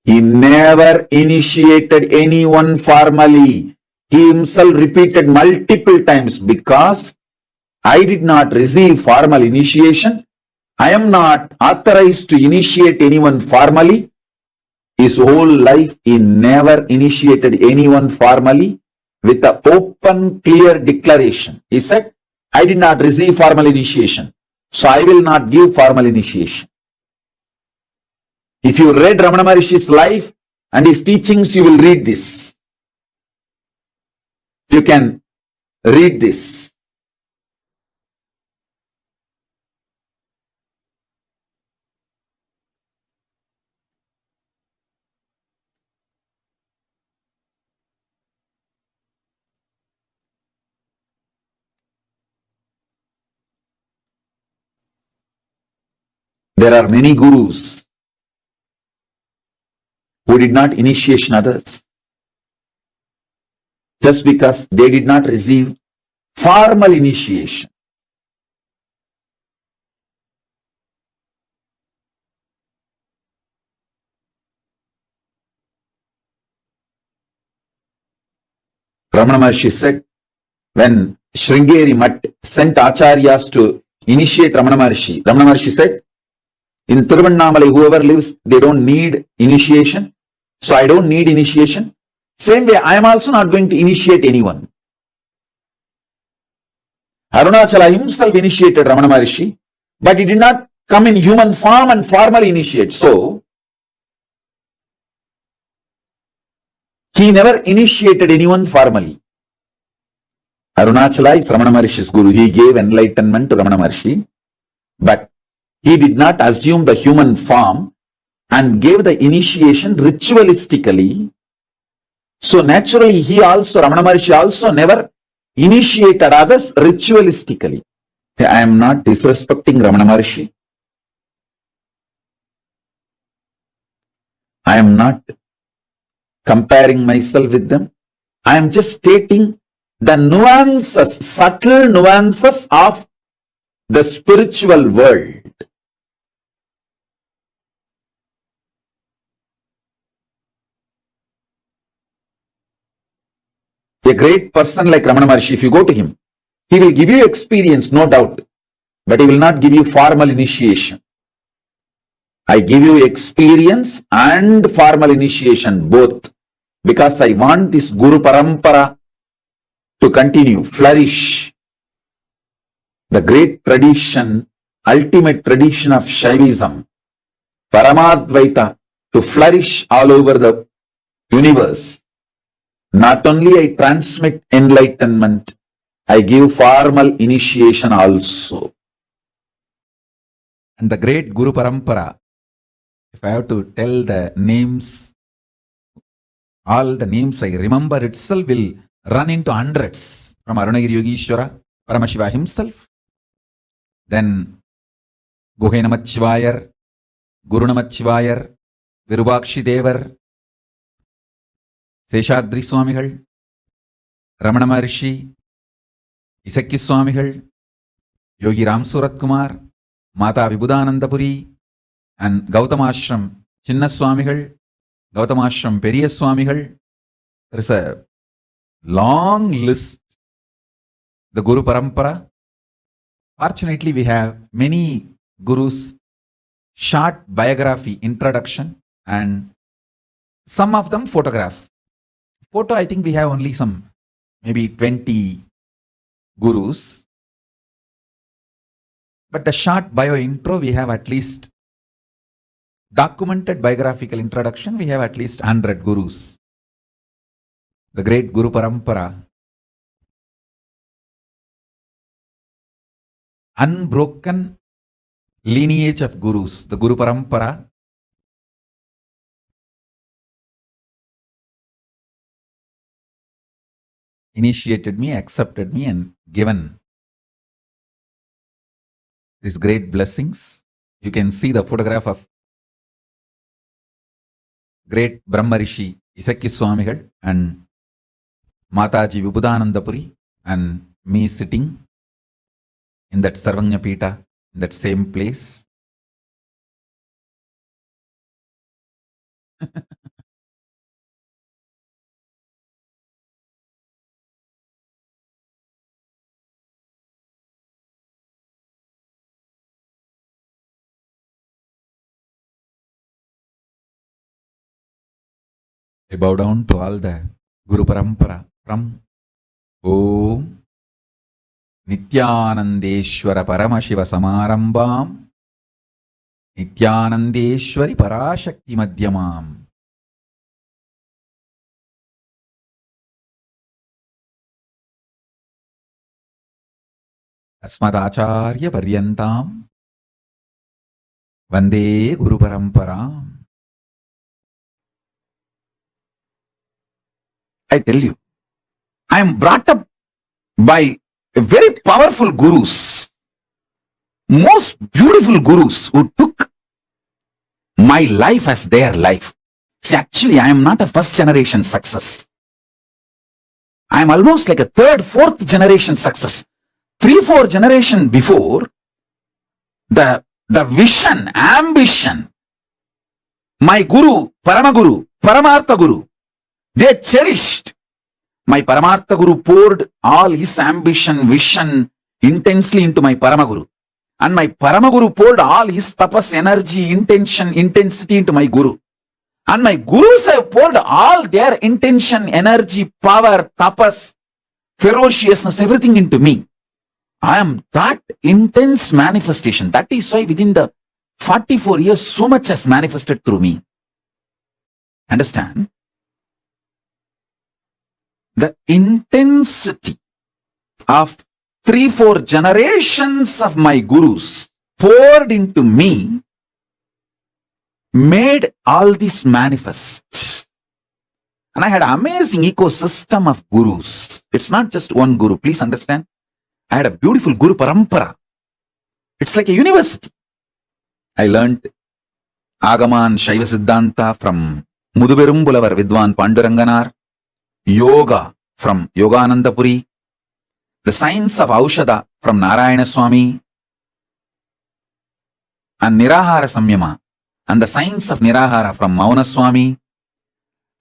he never initiated anyone formally. He himself repeated multiple times, because I did not receive formal initiation, I am not authorized to initiate anyone formally. His whole life, he never initiated anyone formally with an open, clear declaration. He said, I did not receive formal initiation, so I will not give formal initiation. If you read Ramana Maharshi's life and his teachings, you will read this. You can read this. There are many gurus who did not initiate others just because they did not receive formal initiation. Ramana Maharshi said, when Sringeri Mutt sent Acharyas to initiate Ramana Maharshi said, in Tiruvannamalai, whoever lives, they don't need initiation. So I don't need initiation. Same way, I am also not going to initiate anyone. Arunachala himself initiated Ramana Maharshi, but he did not come in human form and formally initiate. So, he never initiated anyone formally. Arunachala is Ramana Maharshi's guru. He gave enlightenment to Ramana Maharshi, but he did not assume the human form and gave the initiation ritualistically. So naturally, Ramana Maharshi also never initiated others ritualistically. I am not disrespecting Ramana Maharshi. I am not comparing myself with them. I am just stating the nuances, subtle nuances of the spiritual world. A great person like Ramana Maharshi, if you go to him, he will give you experience, no doubt, but he will not give you formal initiation. I give you experience and formal initiation, both, because I want this Guru Parampara to continue, flourish. The great tradition, ultimate tradition of Shaivism, Paramadvaita, to flourish all over the universe. Not only I transmit enlightenment, I give formal initiation also. And the great Guru Parampara, if I have to tell the names, all the names I remember itself will run into hundreds. From Arunagiri Yogeshwara, Paramashiva himself, then Guhe Namachivayar, Guru Namachivayar, Virubakshi Devar, Seshadri Swamigal, Ramana Maharshi, Isakki Swamigal, Yogi Ram Surat Kumar, Mata Vibhudanandapuri, and Gautamashram Chinna Swamigal, Gautamashram Periya Swamigal. There is a long list. The Guru Parampara. Fortunately, we have many gurus, short biography, introduction, and some of them photograph. Photo, I think we have only some, maybe 20 gurus. But the short bio intro, we have at least documented biographical introduction, we have at least 100 gurus. The great Guru Parampara, unbroken lineage of gurus, the Guru Parampara, initiated me, accepted me, and given these great blessings. You can see the photograph of great Brahma Rishi Isakki Swamigal and Mataji Vibhudanandapuri, and me sitting in that Sarvanya Pita, in that same place. I bow down to all the Guru Parampara from Om Nityanandeshwara Paramashiva Samarambam Nityanandeshwari Parashakti Madhyamam Asmadacharya Paryantam Vande Guru Paramparam. I tell you, I am brought up by very powerful gurus, most beautiful gurus who took my life as their life. See, actually, I am not a first generation success. I am almost like a third, fourth generation success. 3-4 generations before, the vision, ambition, my guru, Paramaguru, Paramartha Guru, they cherished. My Paramartha Guru poured all his ambition, vision intensely into my Paramaguru. And my Paramaguru poured all his tapas, energy, intention, intensity into my Guru. And my Gurus have poured all their intention, energy, power, tapas, ferociousness, everything into me. I am that intense manifestation. That is why within the 44 years, so much has manifested through me. Understand? The intensity of 3-4 generations of my gurus poured into me made all this manifest. And I had an amazing ecosystem of gurus. It's not just one guru, please understand. I had a beautiful Guru Parampara. It's like a university. I learned Agama and Shaiva Siddhanta from Muduberumbulavar Vidwan Panduranganar, Yoga from Yoganandapuri, the science of Aushada from Narayana Swami, and Nirahara Samyama, and the science of Nirahara from Mauna Swami,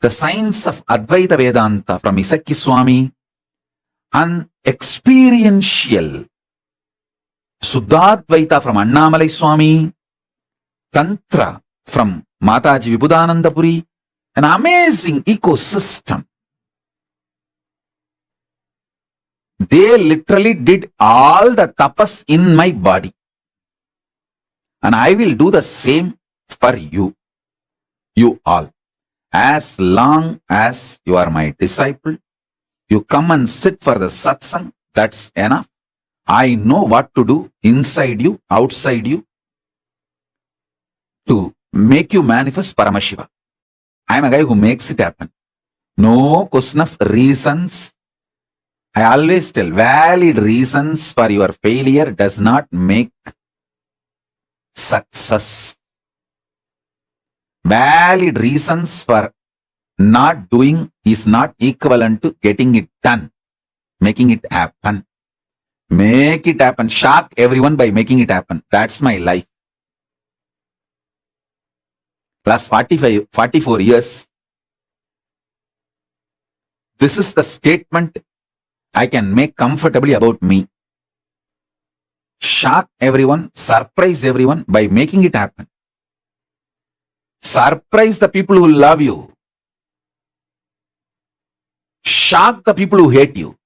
the science of Advaita Vedanta from Isakki Swami, an experiential Suddhadvaita from Annamalai Swami, Tantra from Mataji Vibhudanandapuri, an amazing ecosystem. They literally did all the tapas in my body. And I will do the same for you all. As long as you are my disciple, you come and sit for the satsang, that's enough. I know what to do inside you, outside you, to make you manifest Paramashiva. I am a guy who makes it happen. No question of reasons. I always tell, valid reasons for your failure does not make success. Valid reasons for not doing is not equivalent to getting it done, making it happen. Make it happen. Shock everyone by making it happen. That's my life. Last 44 years. This is the statement I can make comfortably about me. Shock everyone, surprise everyone by making it happen. Surprise the people who love you. Shock the people who hate you.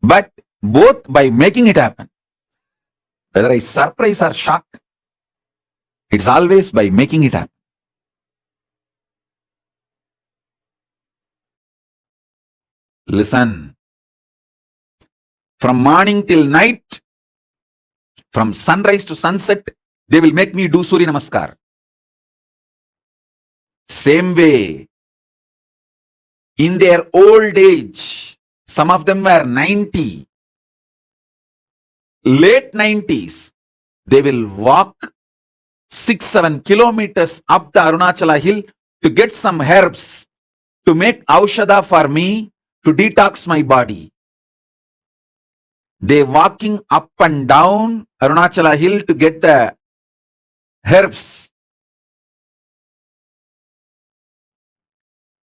But both by making it happen. Whether I surprise or shock, it's always by making it happen. Listen. From morning till night, from sunrise to sunset, they will make me do Surya Namaskar. Same way, in their old age, some of them were 90, late 90s, they will walk 6-7 kilometers up the Arunachala hill to get some herbs to make aushadha for me to detox my body. They walking up and down Arunachala hill to get the herbs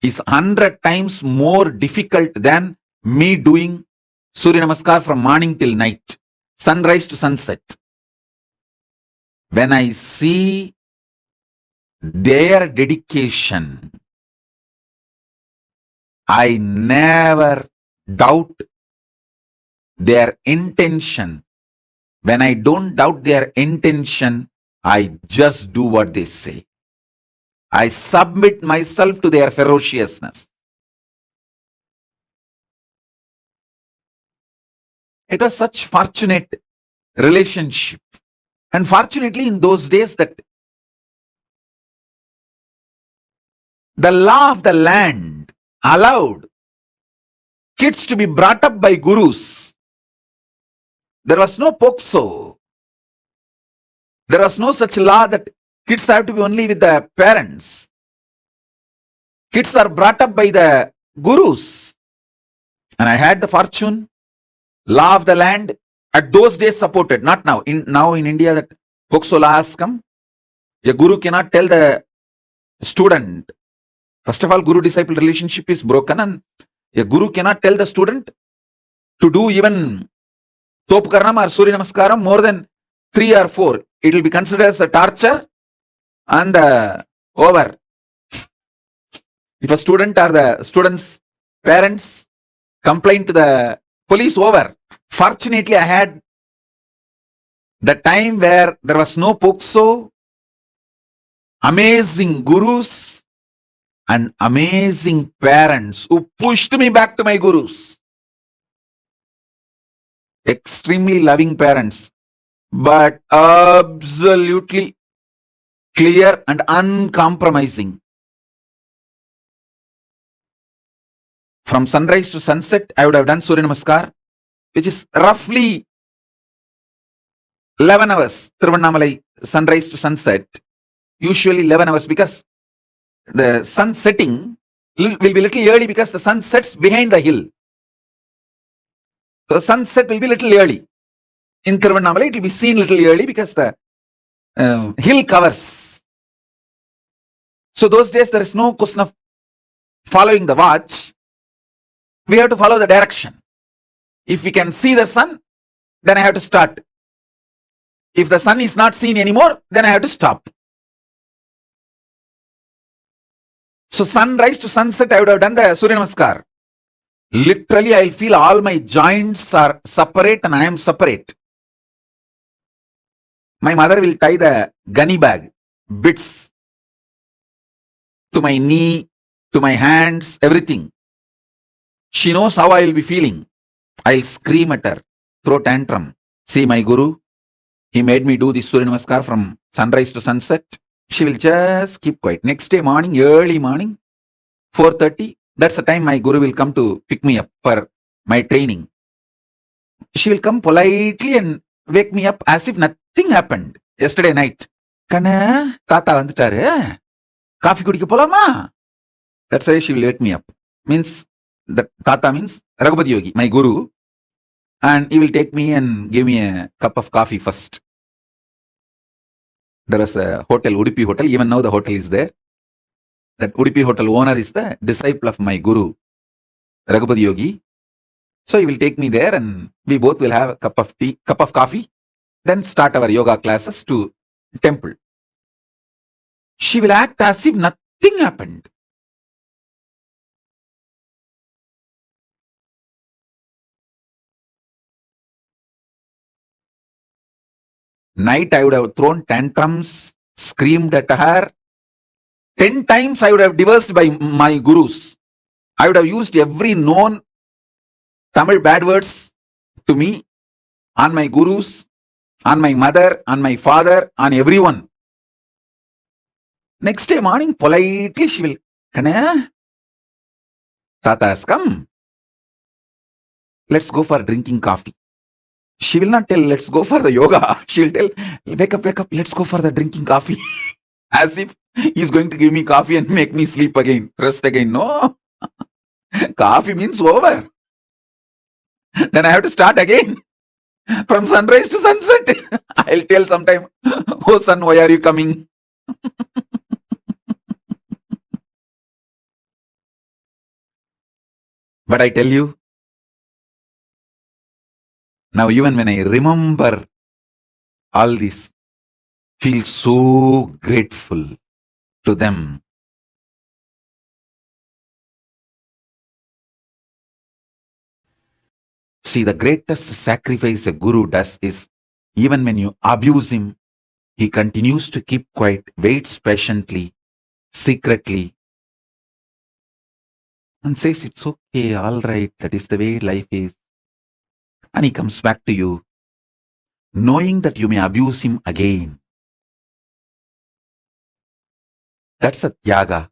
is 100 times more difficult than me doing Surya Namaskar from morning till night, sunrise to sunset. When I see their dedication, I never doubt their intention. When I don't doubt their intention, I just do what they say. I submit myself to their ferociousness. It was such fortunate relationship. And fortunately in those days that the law of the land allowed kids to be brought up by gurus. There was no POXO. There was no such law that kids have to be only with the parents. Kids are brought up by the gurus. And I had the fortune, law of the land at those days supported, not now. Now in India that POXO law has come. A guru cannot tell the student. First of all, guru-disciple relationship is broken and a guru cannot tell the student to do even Topkaranam or Surya Namaskaram more than 3 or 4. It will be considered as a torture and over. If a student or the student's parents complain to the police, over. Fortunately, I had the time where there was no POXO, amazing gurus and amazing parents who pushed me back to my gurus. Extremely loving parents, but absolutely clear and uncompromising. From sunrise to sunset, I would have done Surya Namaskar, which is roughly 11 hours. Tiruvannamalai, sunrise to sunset, usually 11 hours because the sun setting will be little early because the sun sets behind the hill. So sunset will be little early. In Tiruvannamalai, it will be seen little early because the hill covers. So those days there is no question of following the watch. We have to follow the direction. If we can see the sun, then I have to start. If the sun is not seen anymore, then I have to stop. So sunrise to sunset, I would have done the Surya Namaskar. Literally, I'll feel all my joints are separate and I am separate. My mother will tie the gunny bag, bits, to my knee, to my hands, everything. She knows how I will be feeling. I'll scream at her, throw tantrum. See my Guru, he made me do this Surya Namaskar from sunrise to sunset. She will just keep quiet. Next day morning, early morning, 4:30, that's the time my Guru will come to pick me up for my training. She will come politely and wake me up as if nothing happened yesterday night. Kana, Tata vandutaru. Coffee kudikka polama? That's why she will wake me up. Means, that Tata means Raghupati Yogi, my Guru. And he will take me and give me a cup of coffee first. There was a hotel, Udupi Hotel. Even now the hotel is there. That Udupi Hotel owner is the disciple of my Guru, Raghupati Yogi. So he will take me there and we both will have a cup of tea, cup of coffee, then start our yoga classes to temple. She will act as if nothing happened. Night I would have thrown tantrums, screamed at her. 10 times I would have divorced by my gurus. I would have used every known Tamil bad words to me, on my gurus, on my mother, on my father, on everyone. Next day morning, politely she will, Kana, Tata has come. Let's go for drinking coffee. She will not tell, let's go for the yoga. She will tell, wake up, let's go for the drinking coffee. As if he's going to give me coffee and make me sleep again, rest again. No. Coffee means over. Then I have to start again. From sunrise to sunset. I'll tell sometime, oh son, why are you coming? But I tell you, now even when I remember all this, feel so grateful to them. See, the greatest sacrifice a guru does is, even when you abuse him, he continues to keep quiet, waits patiently, secretly, and says, it's okay, all right, that is the way life is. And he comes back to you, knowing that you may abuse him again. That's a tyaga,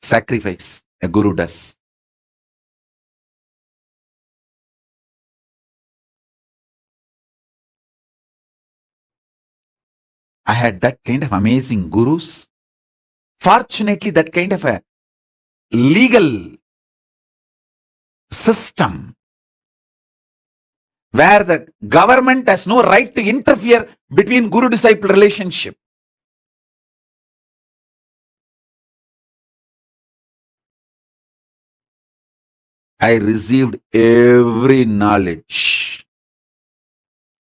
sacrifice a guru does. I had that kind of amazing gurus. Fortunately, that kind of a legal system where the government has no right to interfere between guru-disciple relationship. I received every knowledge.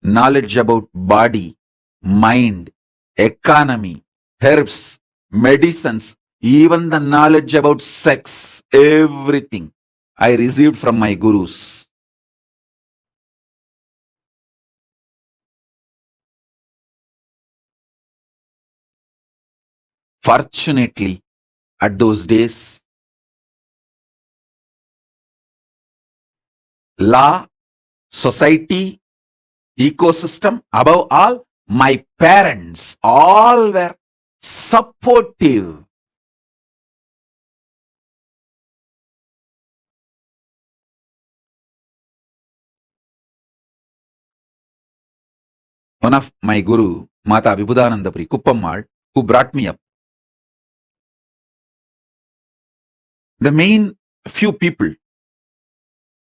Knowledge about body, mind, economy, herbs, medicines, even the knowledge about sex, everything I received from my gurus. Fortunately, at those days, law, society, ecosystem, above all, my parents, all were supportive. One of my guru, Mata Vibhudanandapuri Kuppammal, who brought me up, the main few people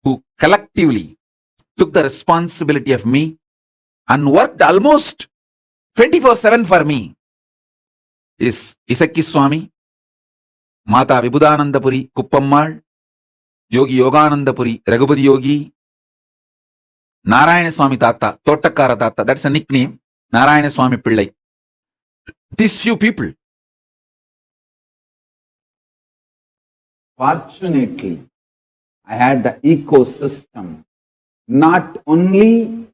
who collectively took the responsibility of me and worked almost 24/7 for me is Isakki Swami, Mata Vibhudanandapuri Kuppammal, Yogi Yoganandapuri Raghupati Yogi, Narayana Swami Tata, Totakara Tata, that's a nickname, Narayana Swami Pillai. These few people. Fortunately, I had the ecosystem. Not only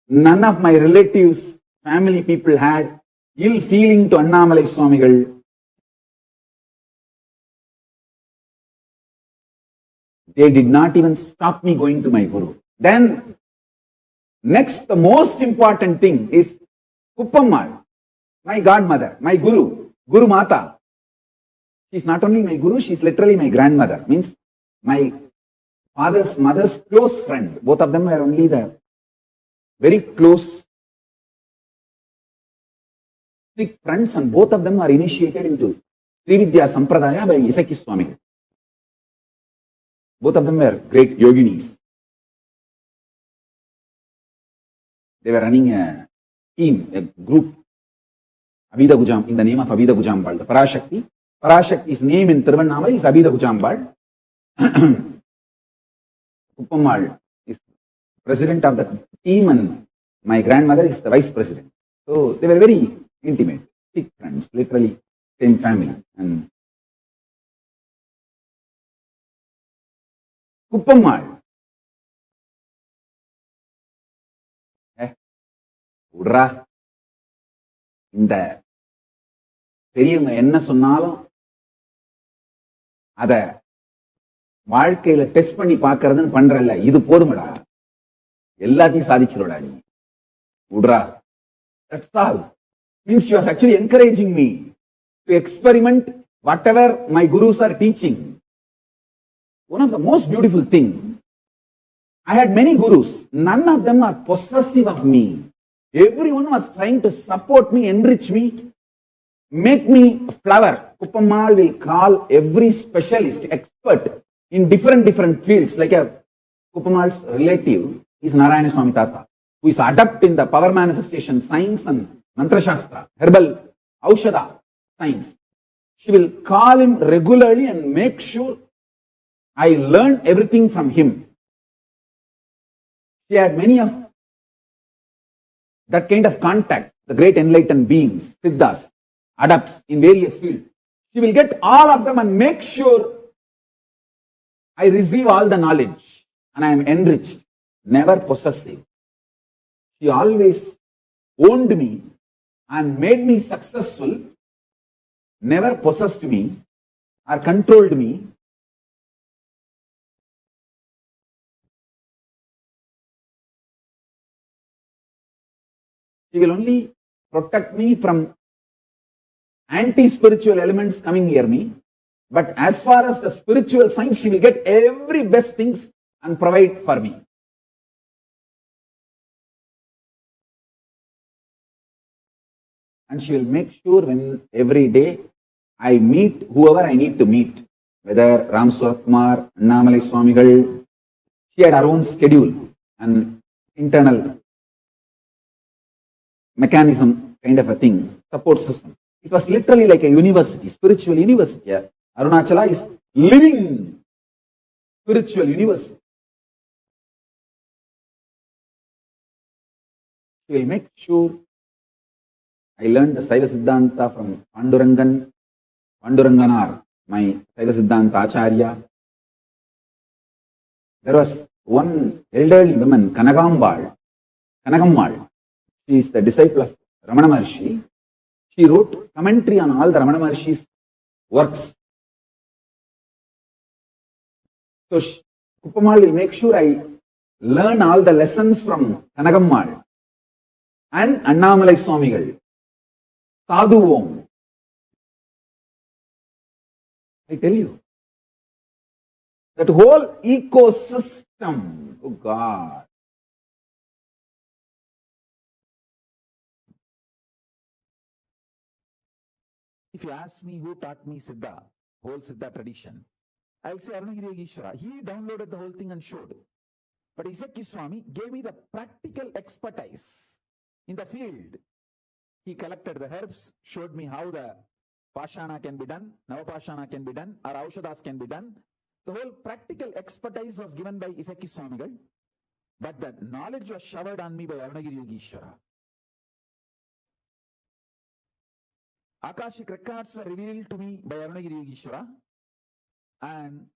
none of my relatives, family people had ill feeling to Annamalai Swamigal. They did not even stop me going to my Guru. Then, next, the most important thing is Kuppammal, my godmother, my Guru, Guru Mata. She's not only my Guru, she's literally my grandmother. Means my father's mother's close friend. Both of them were only the very close strict friends, and both of them are initiated into Srividya Sampradaya by Isaki Swami. Both of them were great yoginis. They were running a team, a group, Abhida Gujam, in the name of Abhida Gujambal, the Parashakti. Parashakti's name in Tiruvannamalai is Abhida Gujambal. Kuppammal is president of the team and my grandmother is the vice president. So they were very intimate, thick friends, literally same family. And Kuppammal, விட்றா இந்த பெரியவங்க என்ன சொன்னாலும் அத வாழ்க்கையில test பண்ணி பார்க்கறதுன்னு பண்றல்ல, இது போதுமடா, எல்லாத்தையும் சாதிச்சிருடா நீ, விட்றா. That's all. Means she was actually encouraging me to experiment whatever my gurus are teaching. One of the most beautiful things, I had many gurus. None of them are possessive of me. Everyone was trying to support me, enrich me, make me a flower. Kuppammal will call every specialist, expert in different fields. Like a Kuppammal's relative is Narayana Swami Tata, who is adept in the power manifestation science and mantra shastra, herbal aushadha science. She will call him regularly and make sure I learn everything from him. She had many of that kind of contact, the great enlightened beings, siddhas, adepts in various fields. She will get all of them and make sure I receive all the knowledge and I am enriched, never possessive. She always owned me and made me successful, never possessed me or controlled me. She will only protect me from anti-spiritual elements coming near me. But as far as the spiritual side, she will get every best things and provide for me. And she will make sure when every day I meet whoever I need to meet, whether Ram Swakumar, Annamalai Swamigal, she had her own schedule and internal mechanism kind of a thing, support system. It was literally like a university, spiritual university. Yeah. Arunachala is living spiritual university. She will make sure I learned the Saiva Siddhanta from Panduranganar, my Saiva Siddhanta Acharya. There was one elderly woman, Kanagammal. She is the disciple of Ramana Maharshi. She wrote commentary on all the Ramana Maharshi's works. So Kuppammal will make sure I learn all the lessons from Kanagammal and Annamalai Swamigal. Sadhu Om. I tell you, that whole ecosystem, oh God. If you ask me who taught me Siddha, whole Siddha tradition, I'll say Arunagiri Yogeshwara. He downloaded the whole thing and showed. But Isaki Swami gave me the practical expertise in the field. He collected the herbs, showed me how the Pashana can be done, Navapashana can be done, or Aushadas can be done. The whole practical expertise was given by Isaki Swamigal. But that knowledge was showered on me by Arunagiri Yogeshwara. Akashic records were revealed to me by Arunagiri Yogeshwara, and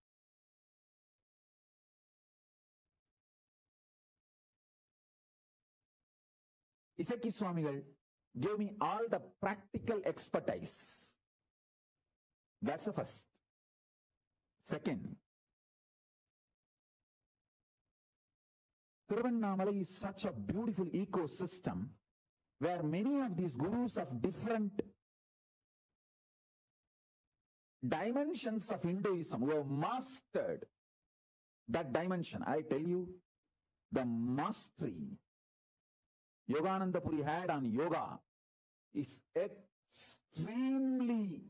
Isaki Swamigal gave me all the practical expertise. That's the first. Second, Tiruvannamalai is such a beautiful ecosystem where many of these gurus of different dimensions of Hinduism who have mastered that dimension. I tell you, the mastery Yogananda Puri had on yoga is extremely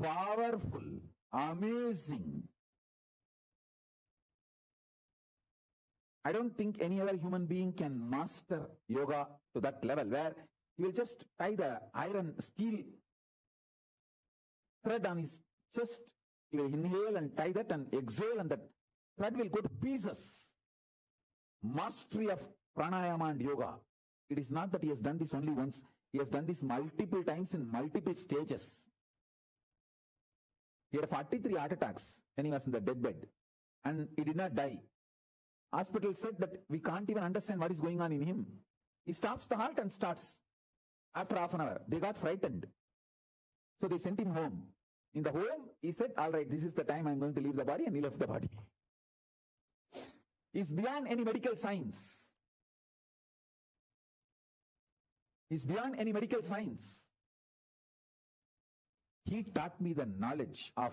powerful, amazing. I don't think any other human being can master yoga to that level where he will just tie the iron steel thread on his chest. He will inhale and tie that and exhale, and that thread will go to pieces. Mastery of pranayama and yoga. It is not that he has done this only once. He has done this multiple times in multiple stages. He had 43 heart attacks when he was in the deathbed, and he did not die. Hospital said that we can't even understand what is going on in him. He stops the heart and starts. After half an hour, they got frightened. So they sent him home. In the home, he said, all right, this is the time I'm going to leave the body, and he left the body. He's beyond any medical science. He's beyond any medical science. He taught me the knowledge of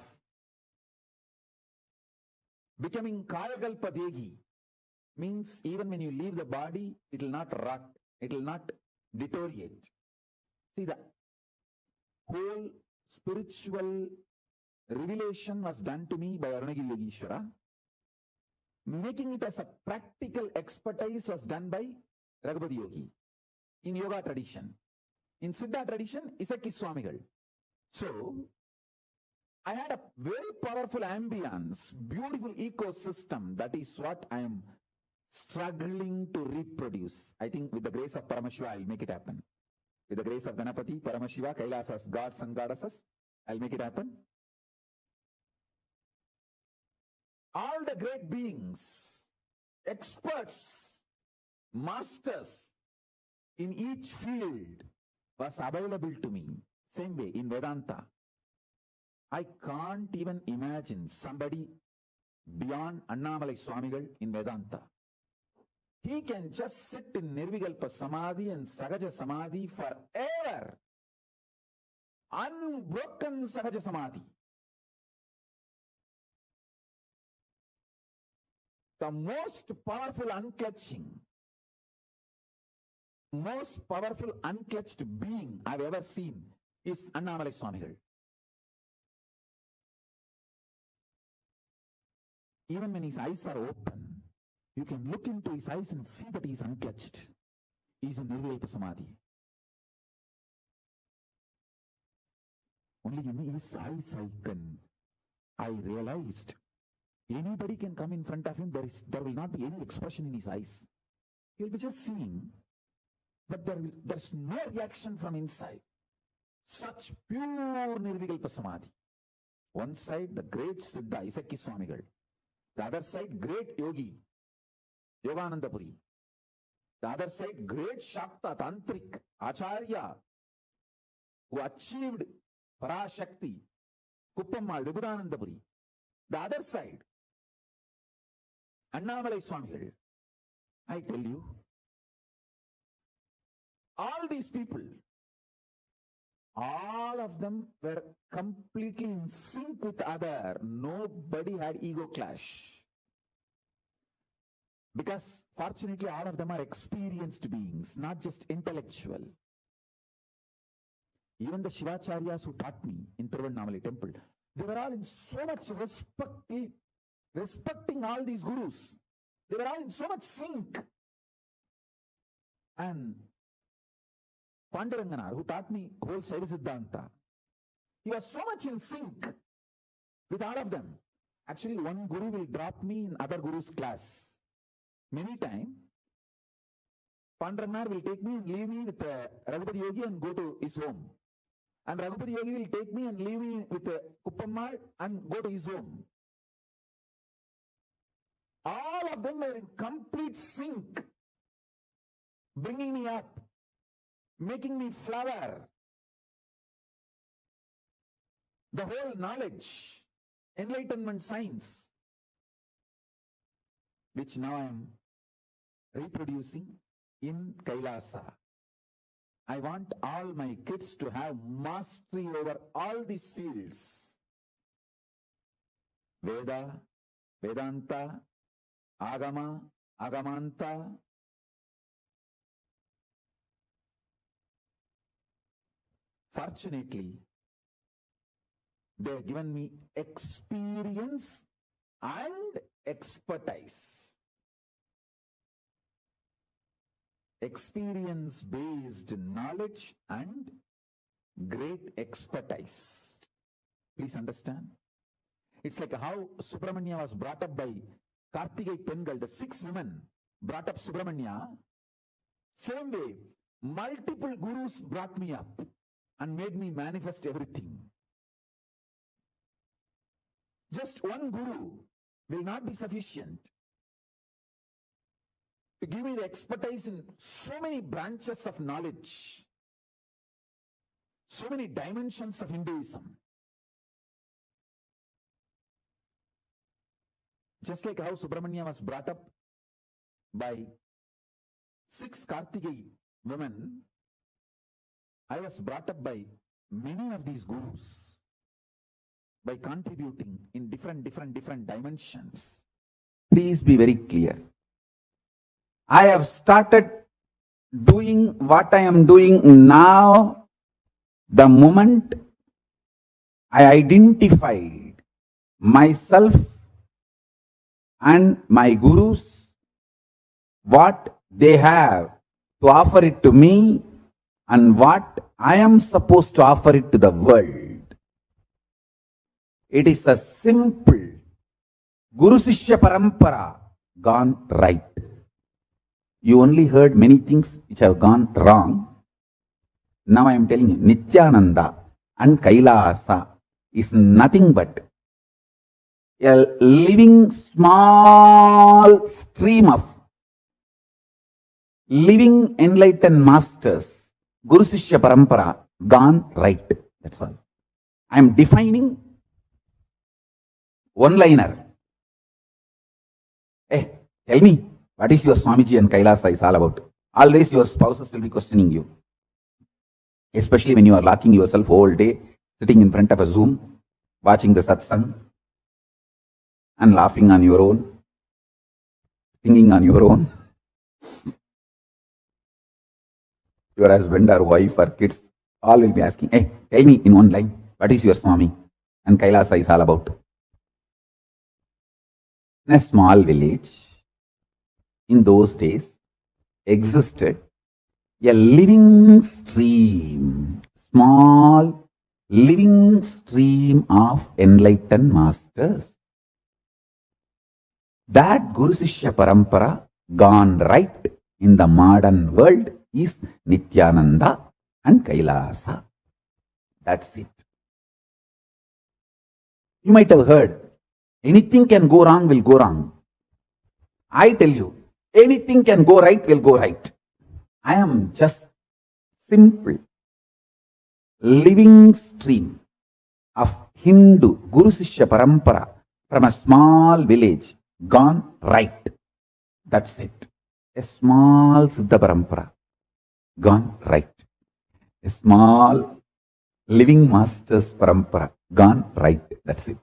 becoming Kayakalpa Dehi. Means even when you leave the body, it will not rot, it will not deteriorate. See, the whole spiritual revelation was done to me by Arunagiri Yogeshwara. Making it as a practical expertise was done by Raghupati Yogi in yoga tradition. In Siddha tradition, Isaki Swamigal. So, I had a very powerful ambience, beautiful ecosystem. That is what I am struggling to reproduce. I think with the grace of Paramashiva, I'll make it happen. With the grace of Ganapati, Paramashiva, Kailasas, gods and goddesses, I'll make it happen. All the great beings, experts, masters in each field was available to me. Same way in Vedanta. I can't even imagine somebody beyond Annamalai Swamigal in Vedanta. He can just sit in Nirvikalpa Samadhi and Sahaja Samadhi forever. Unbroken Sahaja Samadhi. The most powerful unclutching, most powerful unclutched being I've ever seen is Annamalai Swamigal. Even when his eyes are open, you can look into his eyes and see that he is unclutched. He is in Nirvikalpa Samadhi. Only in his eyes I realized anybody can come in front of him. There will not be any expression in his eyes. He will be just seeing, but there's no reaction from inside. Such pure Nirvikalpa Samadhi. One side, the great Siddha, Isaki Swamigal. The other side, great Yogi, Yogananda Puri. The other side, great Shakta, Tantric, Acharya, who achieved Parashakti, Kuppammal, Vibhudananda Puri. The other side, Annamalai Swamigal. I tell you, all these people, all of them were completely in sync with other. Nobody had ego clash. Because fortunately all of them are experienced beings, not just intellectual. Even the Shivacharyas who taught me in Tiruvannamalai temple, they were all in so much respecting all these gurus. They were all in so much sync. And Panduranganar, who taught me whole Shaiva Siddhanta, he was so much in sync. with all of them. Actually, one guru will drop me in other guru's class. Many times, Pandaranar will take me and leave me with Raghupati Yogi and go to his home. And Raghupati Yogi will take me and leave me with Kuppammal and go to his home. All of them were in complete sync, bringing me up, making me flower. The whole knowledge, enlightenment science, which now I am reproducing in Kailasa. I want all my kids to have mastery over all these fields. Veda, Vedanta, Agama, Agamanta. Fortunately, they have given me experience and expertise. Experience-based knowledge and great expertise. Please understand. It's like how Subramanya was brought up by Karthikei Pengal, the 6 women brought up Subramanya. Same way, multiple gurus brought me up and made me manifest everything. Just one guru will not be sufficient to give me the expertise in so many branches of knowledge, so many dimensions of Hinduism. Just like how Subramanya was brought up by 6 Karthikei women, I was brought up by many of these gurus by contributing in different dimensions. Please be very clear. I have started doing what I am doing now the moment I identified myself and my gurus, what they have to offer it to me and what I am supposed to offer it to the world. It is a simple Guru Sishya Parampara gone right. You only heard many things which have gone wrong. Now I am telling you, Nityananda and Kailasa is nothing but a living small stream of living enlightened masters, Guru Sishya Parampara gone right. That's all. I am defining one-liner. Tell me, what is your Swamiji and Kailasa is all about? Always your spouses will be questioning you. Especially when you are locking yourself all day, sitting in front of a Zoom, watching the satsang, and laughing on your own, singing on your own. Your husband or wife or kids, all will be asking, tell me in one line, what is your Swami and Kailasa is all about? In a small village, in those days, existed a living stream, small living stream of enlightened masters. That Guru Sishya Parampara gone right in the modern world is Nityananda and Kailasa. That's it. You might have heard, anything can go wrong will go wrong. I tell you, anything can go right will go right. I am just simple living stream of Hindu Guru Sishya Parampara from a small village gone right. That's it. A small Siddha Parampara gone right. A small living masters Parampara gone right. That's it.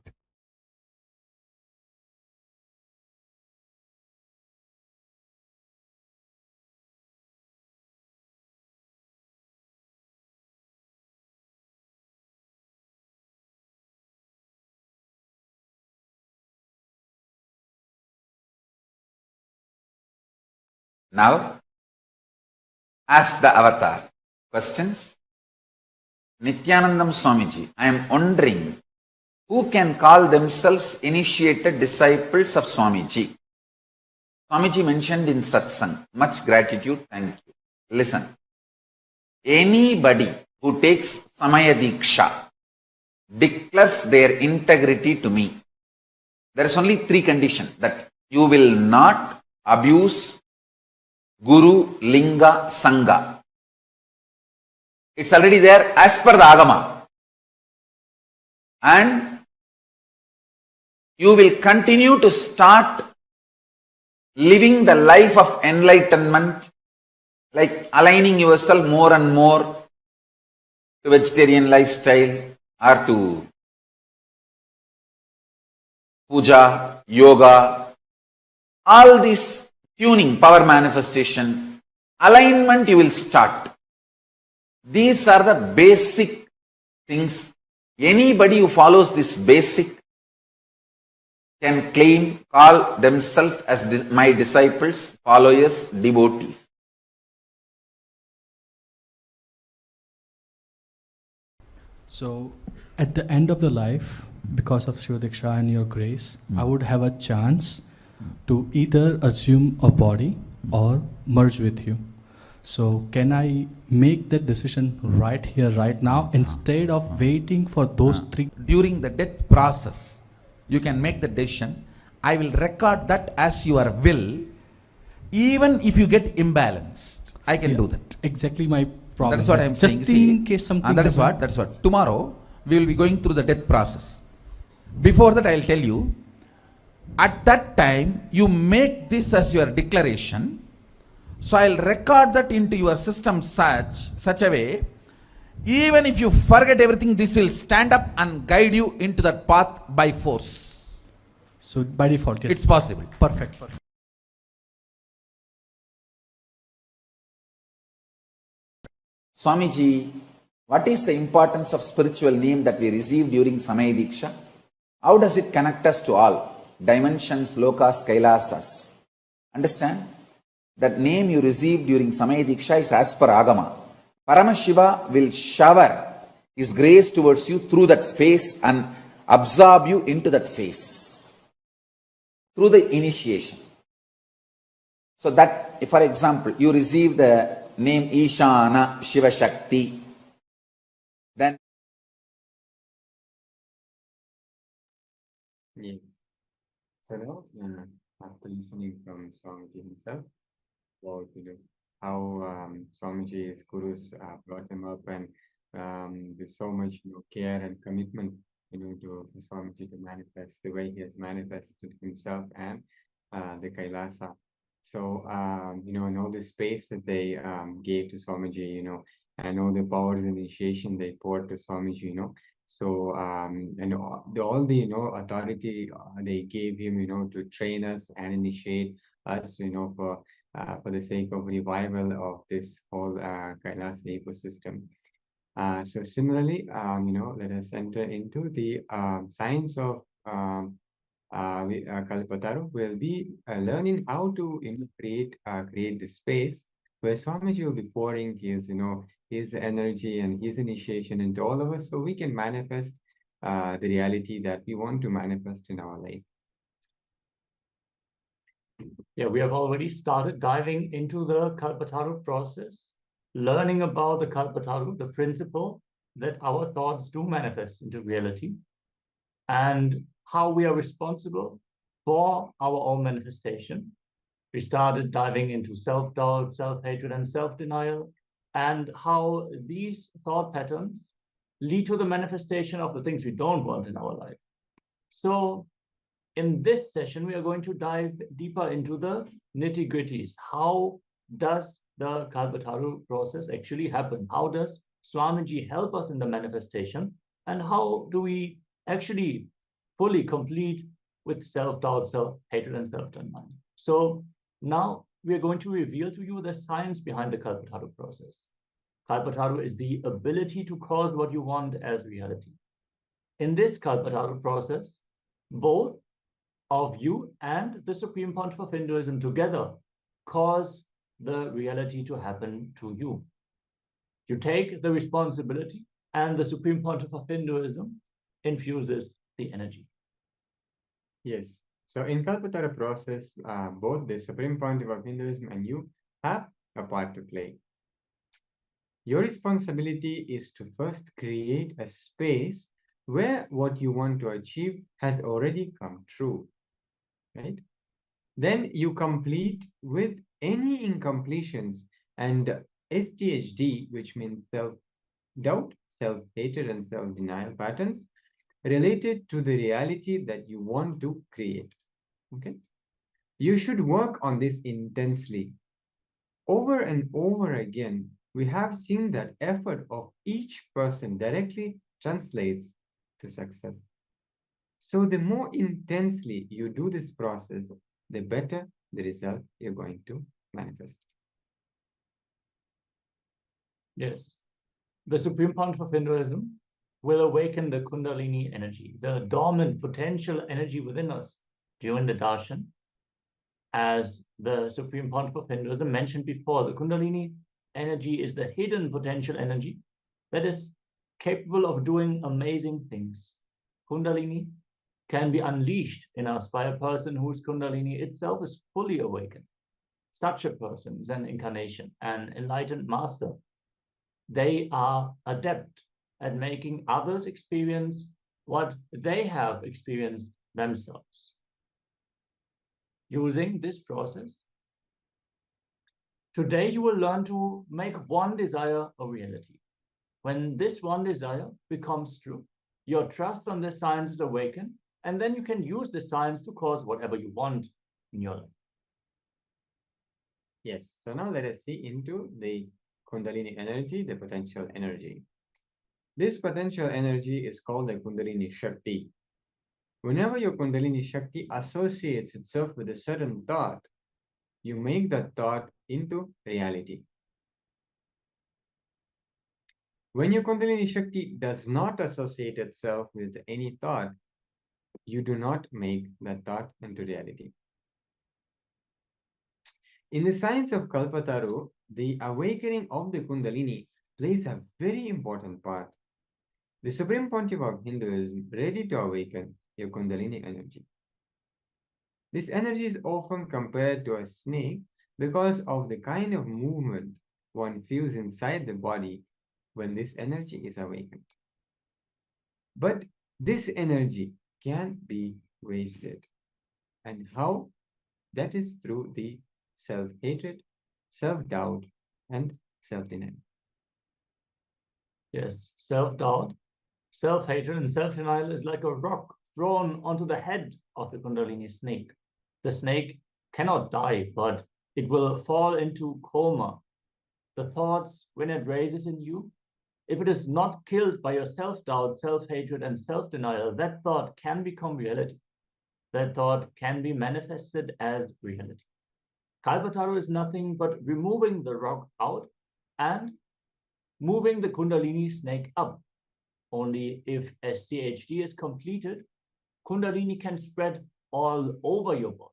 Now, ask the avatar questions. Nityanandam Swamiji, I am wondering who can call themselves initiated disciples of Swamiji. Swamiji mentioned in satsang, much gratitude, thank you. Listen, anybody who takes Samaya Diksha declares their integrity to me. There is only 3 conditions: that you will not abuse Guru, Linga, Sangha. It's already there as per the Agama. And you will continue to start living the life of enlightenment, like aligning yourself more and more to vegetarian lifestyle or to puja, yoga, all this tuning, power manifestation, alignment you will start. These are the basic things. Anybody who follows this basic can claim, call themselves as my disciples, followers, devotees. So, at the end of the life, because of Shiva Diksha and your grace, I would have a chance to either assume a body or merge with you. So, can I make that decision right here, right now, instead of waiting for those 3? During the death process, you can make the decision. I will record that as your will, even if you get imbalanced. I can do that. Exactly my problem. That is what I am saying. Just in case something. And that is what. Tomorrow, we will be going through the death process. Before that, I will tell you, at that time, you make this as your declaration. So I'll record that into your system such a way, even if you forget everything, this will stand up and guide you into that path by force. So by default, yes. It's possible. Perfect. Swamiji, what is the importance of spiritual name that we receive during Samaya Diksha? How does it connect us to all dimensions, lokas, kailasas? Understand? That name you receive during Samaya Diksha is as per Agama. Paramashiva will shower his grace towards you through that face and absorb you into that face through the initiation. So that, if for example, you receive the name Ishana Shiva Shakti, then yes. So now, after listening from Swamiji himself, about how Swamiji's gurus brought him up, and with so much care and commitment, to Swamiji to manifest the way he has manifested himself and the Kailasa. So and all the space that they gave to Swamiji, and all the powers and initiation they poured to Swamiji, So and all the authority they gave him, to train us and initiate us, for the sake of revival of this whole Kailasa ecosystem. So similarly, let us enter into the science of Kalpataru. Will be learning how to create this space where Swamiji will be pouring his his energy and his initiation into all of us, so we can manifest the reality that we want to manifest in our life. Yeah, we have already started diving into the Kalpataru process, learning about the Kalpataru, the principle that our thoughts do manifest into reality, and how we are responsible for our own manifestation. We started diving into self-doubt, self-hatred, and self-denial, and how these thought patterns lead to the manifestation of the things we don't want in our life. So in this session, we are going to dive deeper into the nitty-gritties. How does the Kalpataru process actually happen? How does Swamiji help us in the manifestation? And how do we actually fully complete with self-doubt, self-hatred, and self-denial? So now we are going to reveal to you the science behind the Kalpataru process. Kalpataru is the ability to cause what you want as reality. In this Kalpataru process, both of you and the Supreme Pontiff of Hinduism together cause the reality to happen to you. You take the responsibility, and the Supreme Pontiff of Hinduism infuses the energy. Yes. So in Kalpataru process, both the Supreme Pontiff of Hinduism and you have a part to play. Your responsibility is to first create a space where what you want to achieve has already come true, right? Then you complete with any incompletions and SDHD, which means self-doubt, self-hatred, and self-denial patterns related to the reality that you want to create. Okay? You should work on this intensely. Over and over again, we have seen that effort of each person directly translates to success. So the more intensely you do this process, the better the result you're going to manifest. Yes. The Supreme Pontiff of Hinduism will awaken the Kundalini energy, the dormant potential energy within us during the darshan. As the Supreme Pontiff of Hinduism mentioned before, the Kundalini energy is the hidden potential energy that is capable of doing amazing things. Kundalini can be unleashed in us by a person whose Kundalini itself is fully awakened. Such a person is an incarnation, an enlightened master. They are adept at making others experience what they have experienced themselves. Using this process, today you will learn to make one desire a reality. When this one desire becomes true, your trust on this science is awakened, and then you can use the science to cause whatever you want in your life. Yes, so now let us see into the Kundalini energy, the potential energy. This potential energy is called the Kundalini Shakti. Whenever your Kundalini Shakti associates itself with a certain thought, you make that thought into reality. When your Kundalini Shakti does not associate itself with any thought, you do not make that thought into reality. In the science of Kalpataru, the awakening of the Kundalini plays a very important part. The Supreme Pontiff of Hinduism ready to awaken your Kundalini energy. This energy is often compared to a snake because of the kind of movement one feels inside the body when this energy is awakened. But this energy can be wasted. And how? That is through the self-hatred, self-doubt, and self-denial. Yes, self-doubt, self-hatred, and self-denial is like a rock thrown onto the head of the Kundalini snake. The snake cannot die, but it will fall into coma. The thoughts, when it raises in you, if it is not killed by your self-doubt, self-hatred, and self-denial, that thought can become reality. That thought can be manifested as reality. Kalpataru is nothing but removing the rock out and moving the Kundalini snake up. Only if sdhd is completed, Kundalini can spread all over your body.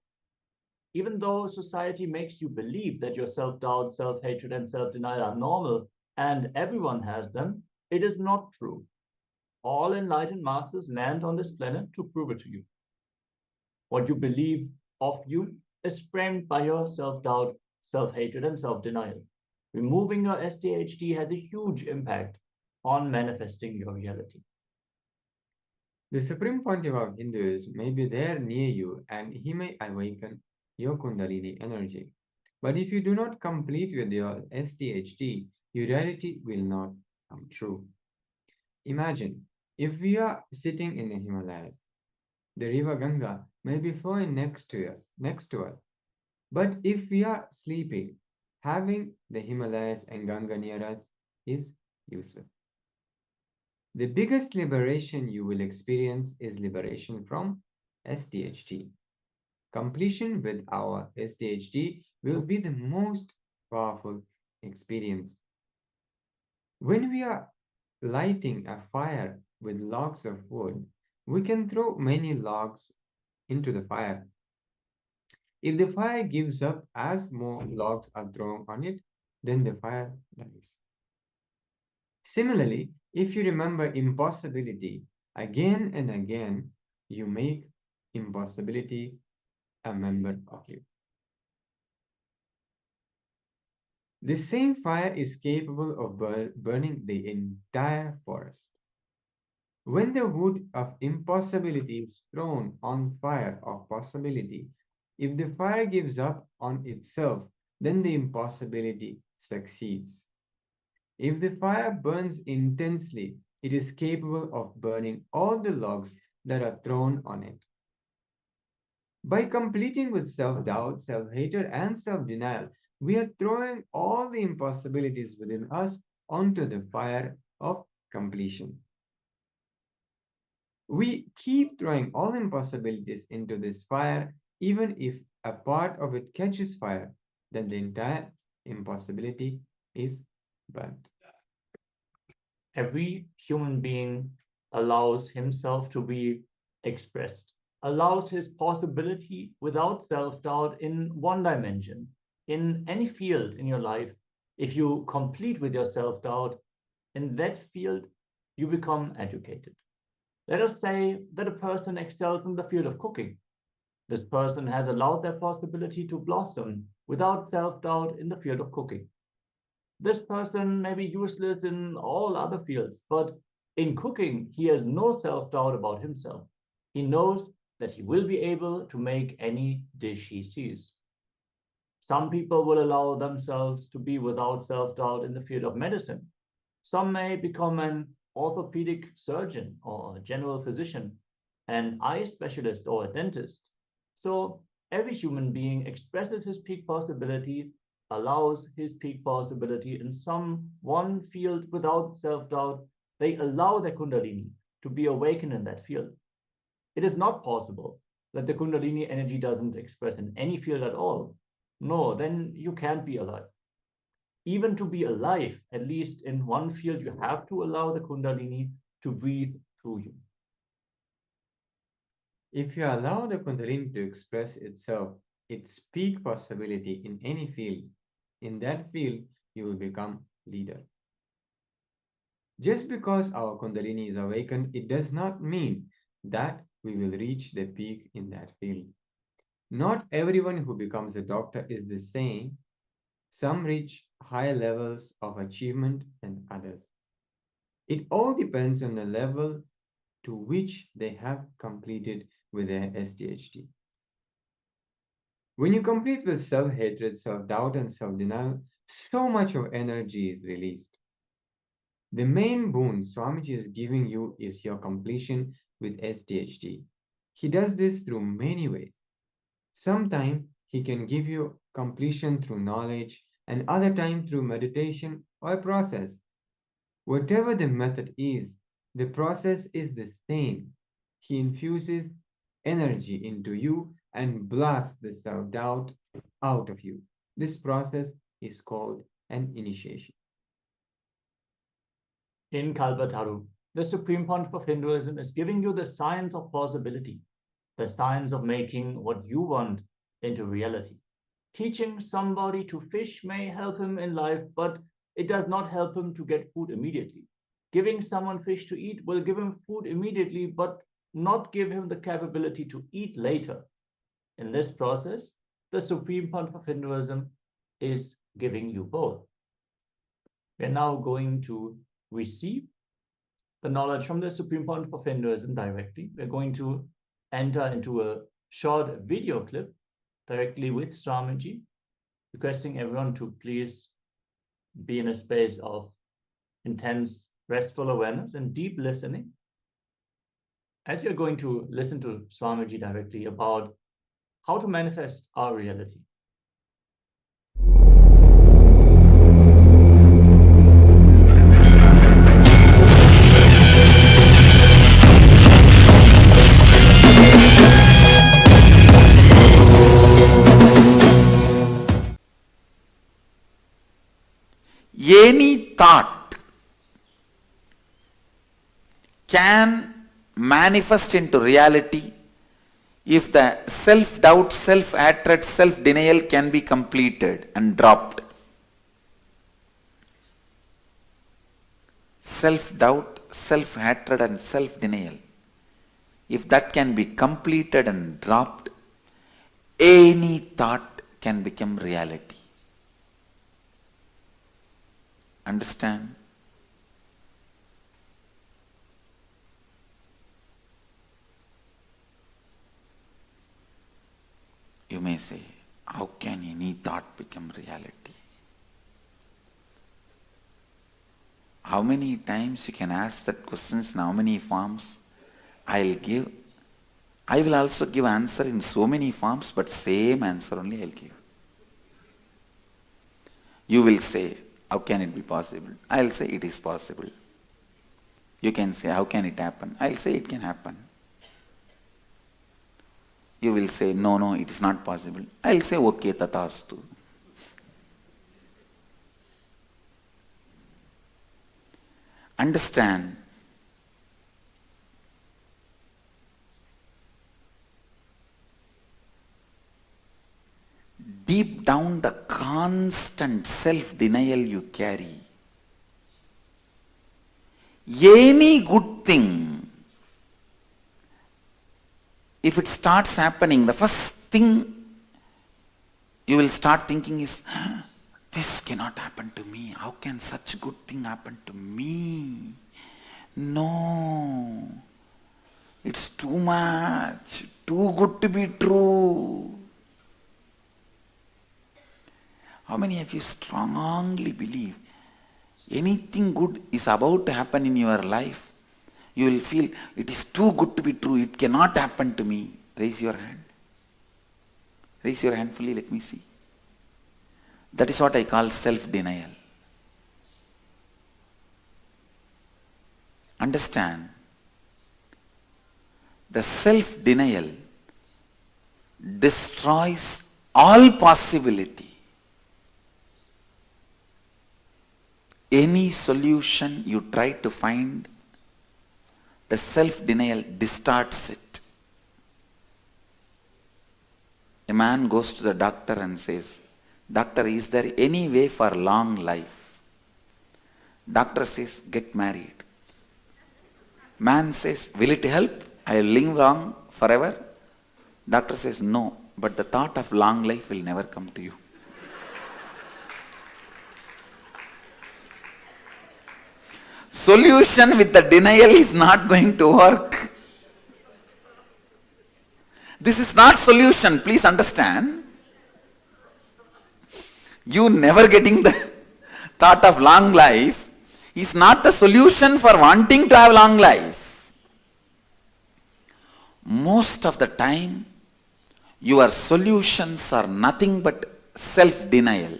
Even though society makes you believe that your self-doubt, self-hatred, and self-denial are normal and everyone has them, it is not true. All enlightened masters land on this planet to prove it to you. What you believe of you is framed by your self-doubt, self-hatred, and self-denial. Removing your sdhd has a huge impact on manifesting your reality. The Supreme Pontiff of Hinduism may be there near you and he may awaken your Kundalini energy. But if you do not complete with your sdhd, your reality will not come true. Imagine, if we are sitting in the Himalayas, the river Ganga may be flowing next to us. But if we are sleeping, having the Himalayas and Ganga near us is useless. The biggest liberation you will experience is liberation from sdhd. Completion with our sdhd will be the most powerful experience. When we are lighting a fire with logs of wood, we can throw many logs into the fire. If the fire gives up as more logs are thrown on it, then the fire dies. Similarly, if you remember impossibility again and again, you make impossibility a member of you. The same fire is capable of burning the entire forest. When the wood of impossibility is thrown on fire of possibility, if the fire gives up on itself, then the impossibility succeeds. If the fire burns intensely, it is capable of burning all the logs that are thrown on it. By completing with self-doubt, self-hatred, and self-denial, we are throwing all the impossibilities within us onto the fire of completion. We keep throwing all impossibilities into this fire, even if a part of it catches fire, then the entire impossibility is burnt. Every human being allows himself to be expressed, allows his possibility without self-doubt in one dimension. In any field in your life, if you complete with your self-doubt, in that field, you become educated. Let us say that a person excels in the field of cooking. This person has allowed their possibility to blossom without self-doubt in the field of cooking. This person may be useless in all other fields, but in cooking, he has no self-doubt about himself. He knows that he will be able to make any dish he sees. Some people will allow themselves to be without self-doubt in the field of medicine. Some may become an orthopedic surgeon or a general physician, an eye specialist or a dentist. So every human being expresses his peak possibility, allows his peak possibility in some one field without self-doubt. They allow their Kundalini to be awakened in that field. It is not possible that the Kundalini energy doesn't express in any field at all. No, then you can't be alive. Even to be alive, at least in one field, you have to allow the Kundalini to breathe through you. If you allow the Kundalini to express itself, its peak possibility in any field, in that field, you will become leader. Just because our Kundalini is awakened, it does not mean that we will reach the peak in that field. Not everyone who becomes a doctor is the same. Some reach higher levels of achievement than others. It all depends on the level to which they have completed with their SDHD. When you complete with self-hatred, self-doubt, and self-denial, so much of energy is released. The main boon Swamiji is giving you is your completion with SDHD. He does this through many ways. Sometimes he can give you completion through knowledge, and other time through meditation or a process. Whatever the method is, the process is the same. He infuses energy into you and blasts the self-doubt out of you. This process is called an initiation. In Kalpataru, the Supreme Pontiff of Hinduism is giving you the science of possibility, the science of making what you want into reality. Teaching somebody to fish may help him in life, but it does not help him to get food immediately. Giving someone fish to eat will give him food immediately, but not give him the capability to eat later. In this process, the Supreme Pontiff of Hinduism is giving you both. We're now going to receive the knowledge from the Supreme Pontiff of Hinduism directly. We're going to enter into a short video clip directly with Swamiji, requesting everyone to please be in a space of intense, restful awareness and deep listening as you're going to listen to Swamiji directly about how to manifest our reality. Any thought can manifest into reality if the self-doubt, self-hatred, self-denial can be completed and dropped. Self-doubt, self-hatred and self-denial if that can be completed and dropped, any thought can become reality. Understand? You may say, how can any thought become reality? How many times you can ask that questions in how many forms? I will also give answer in so many forms, but same answer only I'll give. You will say, how can it be possible? I'll say it is possible. You can say, how can it happen? I'll say it can happen. You will say, no, it is not possible. I'll say, okay, tatastu. Understand, deep down the constant self-denial you carry. Any good thing, if it starts happening, the first thing you will start thinking is, this cannot happen to me. How can such good thing happen to me? No. It's too much. Too good to be true. How many of you strongly believe anything good is about to happen in your life? You will feel it is too good to be true. It cannot happen to me. Raise your hand. Raise your hand fully. Let me see. That is what I call self-denial. Understand, the self-denial destroys all possibility. Any solution you try to find, the self-denial distorts it. A man goes to the doctor and says, Doctor, is there any way for long life? Doctor says, get married. Man says, will it help? I will live long forever? Doctor says, no, but the thought of long life will never come to you. Solution with the denial is not going to work. This is not solution, please understand. You never getting the thought of long life is not the solution for wanting to have long life. Most of the time, your solutions are nothing but self-denial.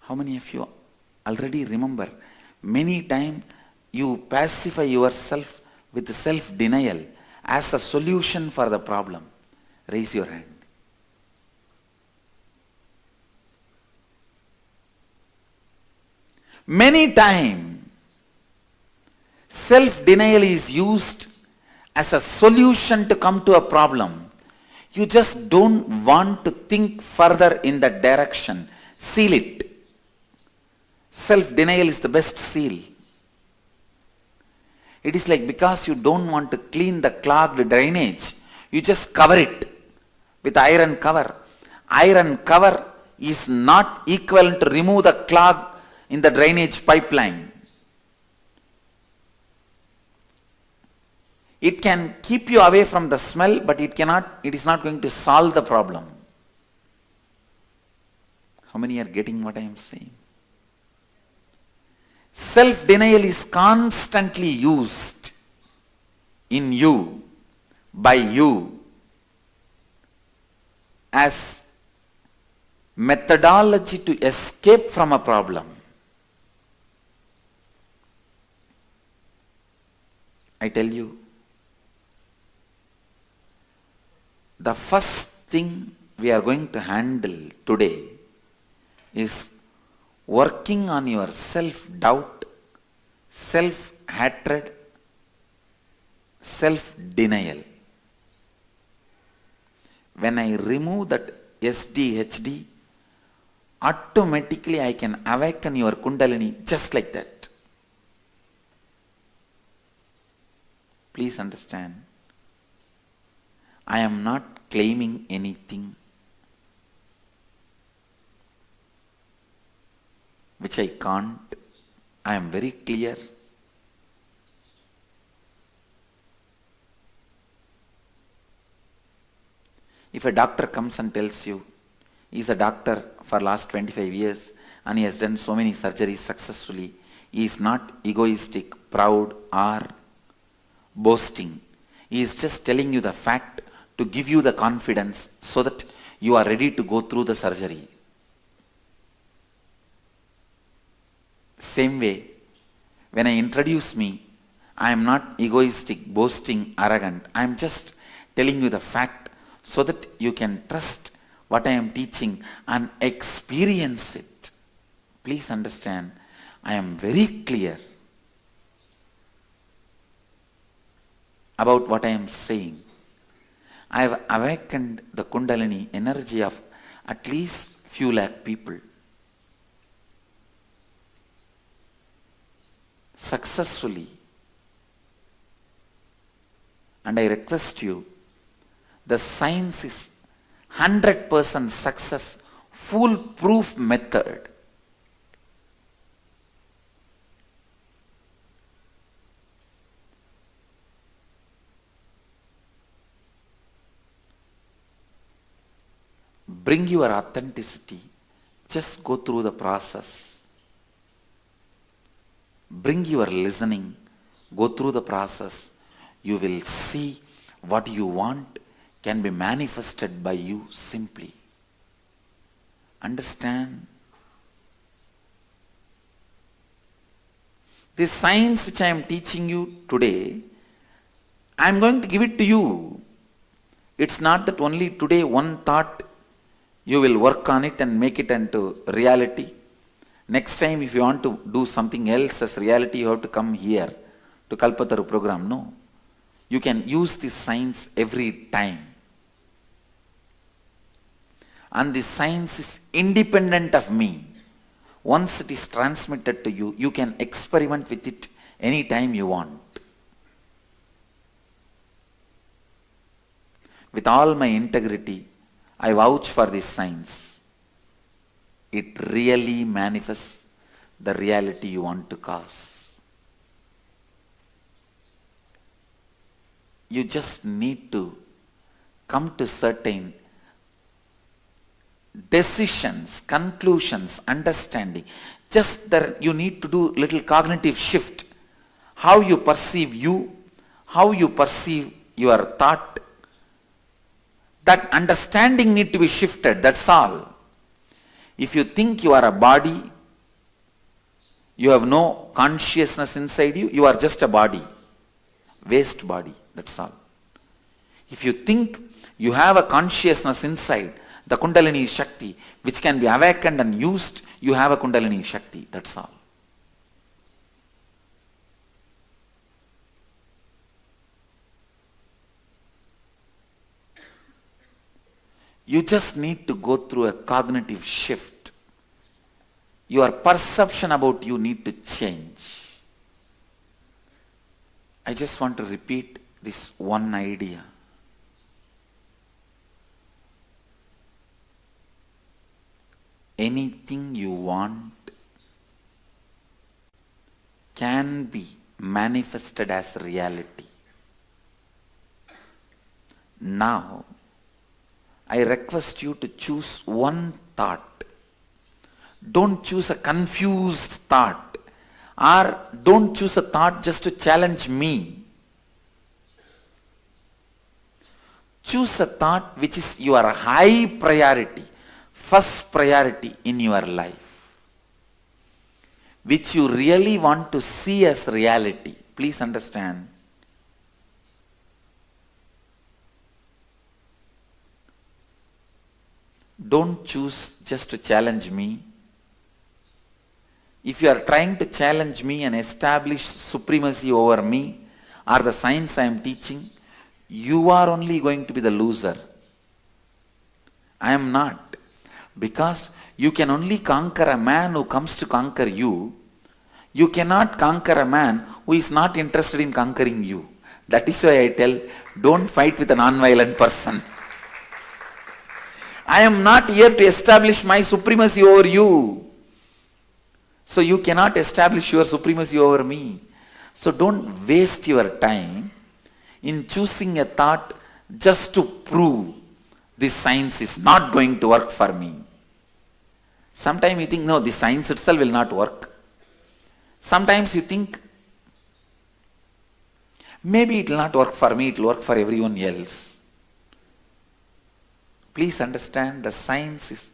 How many of you already remember, many times you pacify yourself with self-denial as a solution for the problem? Raise your hand. Many times, self-denial is used as a solution to come to a problem. You just don't want to think further in that direction. Seal it. Self-denial is the best seal. It is like because you don't want to clean the clogged drainage, you just cover it with iron cover. Iron cover is not equivalent to remove the clog in the drainage pipeline. It can keep you away from the smell, but it is not going to solve the problem. How many are getting what I am saying? Self-denial is constantly used in you, by you, as methodology to escape from a problem. I tell you, the first thing we are going to handle today is working on your self-doubt, self-hatred, self-denial. When I remove that sdhd, automatically I can awaken your Kundalini just like that. Please understand. I am not claiming anything which I can't. I am very clear. If a doctor comes and tells you, he is a doctor for last 25 years and he has done so many surgeries successfully, he is not egoistic, proud or boasting. He is just telling you the fact to give you the confidence so that you are ready to go through the surgery. Same way, when I introduce me, I am not egoistic, boasting, arrogant. I am just telling you the fact so that you can trust what I am teaching and experience it. Please understand, I am very clear about what I am saying. I have awakened the Kundalini energy of at least few lakh people. Successfully. And I request you, the science is 100% success, foolproof method. Bring your authenticity. Just go through the process. Bring your listening. Go through the process. You will see what you want can be manifested by you simply. Understand? This science which I am teaching you today, I am going to give it to you. It's not that only today one thought you will work on it and make it into reality. Next time if you want to do something else as reality, you have to come here to Kalpataru program. No. You can use this science every time. And this science is independent of me. Once it is transmitted to you, you can experiment with it anytime you want. With all my integrity, I vouch for this science. It really manifests the reality you want to cause. You just need to come to certain decisions, conclusions, understanding. Just that you need to do little cognitive shift. How you perceive you, how you perceive your thought, that understanding need to be shifted, that's all. If you think you are a body, you have no consciousness inside you, you are just a body, waste body, that's all. If you think you have a consciousness inside, the Kundalini Shakti, which can be awakened and used, you have a Kundalini Shakti, that's all. You just need to go through a cognitive shift. Your perception about you need to change. I just want to repeat this one idea. Anything you want can be manifested as reality. Now, I request you to choose one thought. Don't choose a confused thought, or don't choose a thought just to challenge me. Choose a thought which is your high priority, first priority in your life, which you really want to see as reality. Please understand. Don't choose just to challenge me. If you are trying to challenge me and establish supremacy over me or the science I am teaching, you are only going to be the loser. I am not. Because you can only conquer a man who comes to conquer you. You cannot conquer a man who is not interested in conquering you. That is why I tell, don't fight with a non-violent person. I am not here to establish my supremacy over you. So you cannot establish your supremacy over me. So don't waste your time in choosing a thought just to prove this science is not going to work for me. Sometimes you think, no, the science itself will not work. Sometimes you think, maybe it will not work for me, it will work for everyone else. Please understand, the science is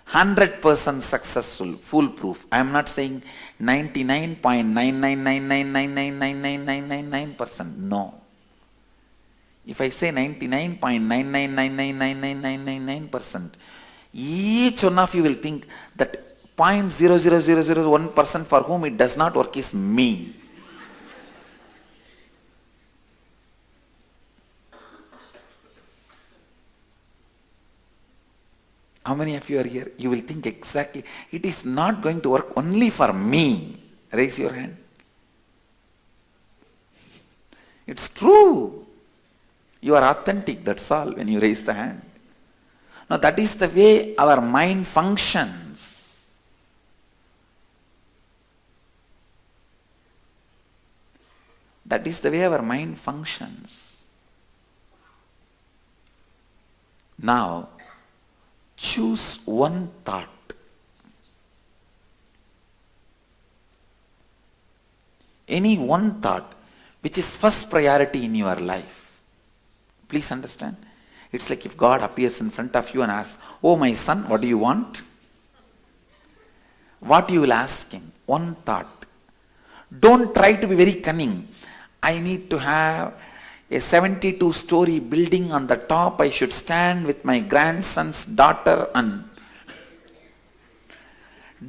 100% successful, foolproof. I am not saying 99.99999999999%. No. If I say 99.999999999%, each one of you will think that 0.00001% for whom it does not work is me. How many of you are here? You will think exactly, it is not going to work only for me. Raise your hand. It's true. You are authentic, that's all, when you raise the hand. Now that is the way our mind functions. That is the way our mind functions. Now, choose one thought. Any one thought which is first priority in your life. Please understand. It's like if God appears in front of you and asks, "Oh my son, what do you want?" What you will ask him? One thought. Don't try to be very cunning. I need to have a 72-story building. On the top I should stand with my grandson's daughter and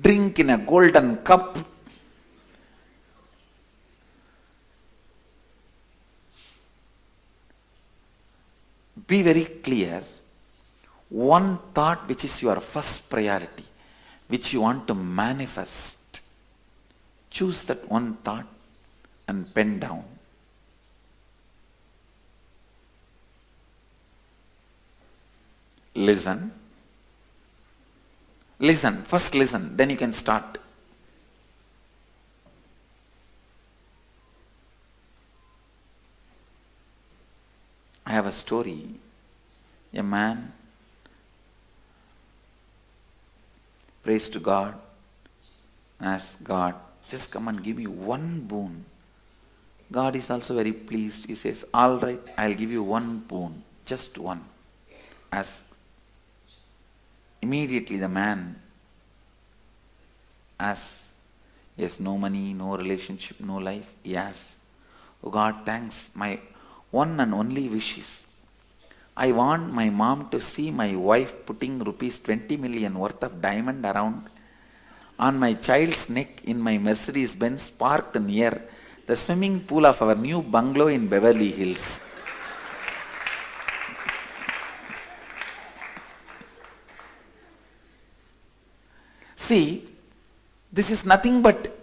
drink in a golden cup. Be very clear. One thought which is your first priority, which you want to manifest. Choose that one thought and pen down. Listen. Listen. First listen, then you can start. I have a story. A man prays to God and asks God, just come and give me one boon. God is also very pleased. He says, all right, I'll give you one boon, just one. Ask. Immediately the man asks, he has no money, no relationship, no life. He asks, oh God, thanks. My one and only wish is, I want my mom to see my wife putting rupees 20 million worth of diamond around on my child's neck in my Mercedes Benz parked near the swimming pool of our new bungalow in Beverly Hills. See, this is nothing but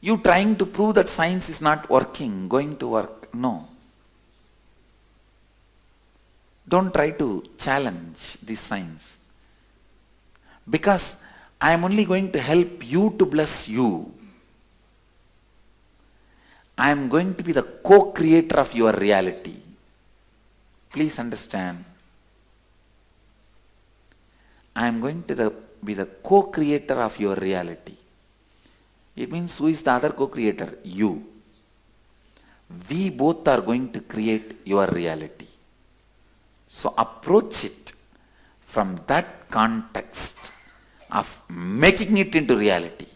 you trying to prove that science is not working, going to work. No. Don't try to challenge this science. Because I am only going to help you to bless you. I am going to be the co-creator of your reality. Please understand. I am going to be the co-creator of your reality. It means who is the other co-creator? You. We both are going to create your reality. So approach it from that context of making it into reality.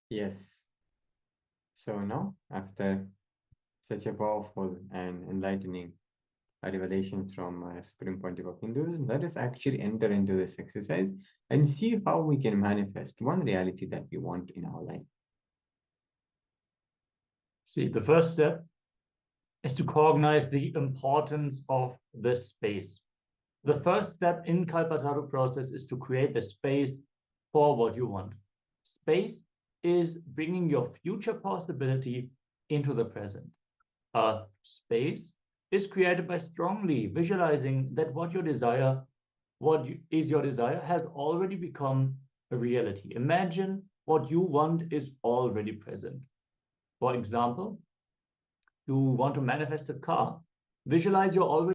Yes. So now, after such a powerful and enlightening revelation from Supreme Pontiff of Hinduism, let us actually enter into this exercise and see how we can manifest one reality that we want in our life. See, the first step is to cognize the importance of this space. The first step in Kalpataru process is to create the space for what you want. Space is bringing your future possibility into the present. A space is created by strongly visualizing that what your desire, is your desire, has already become a reality. Imagine what you want is already present. For example, you want to manifest a car. Visualize you're already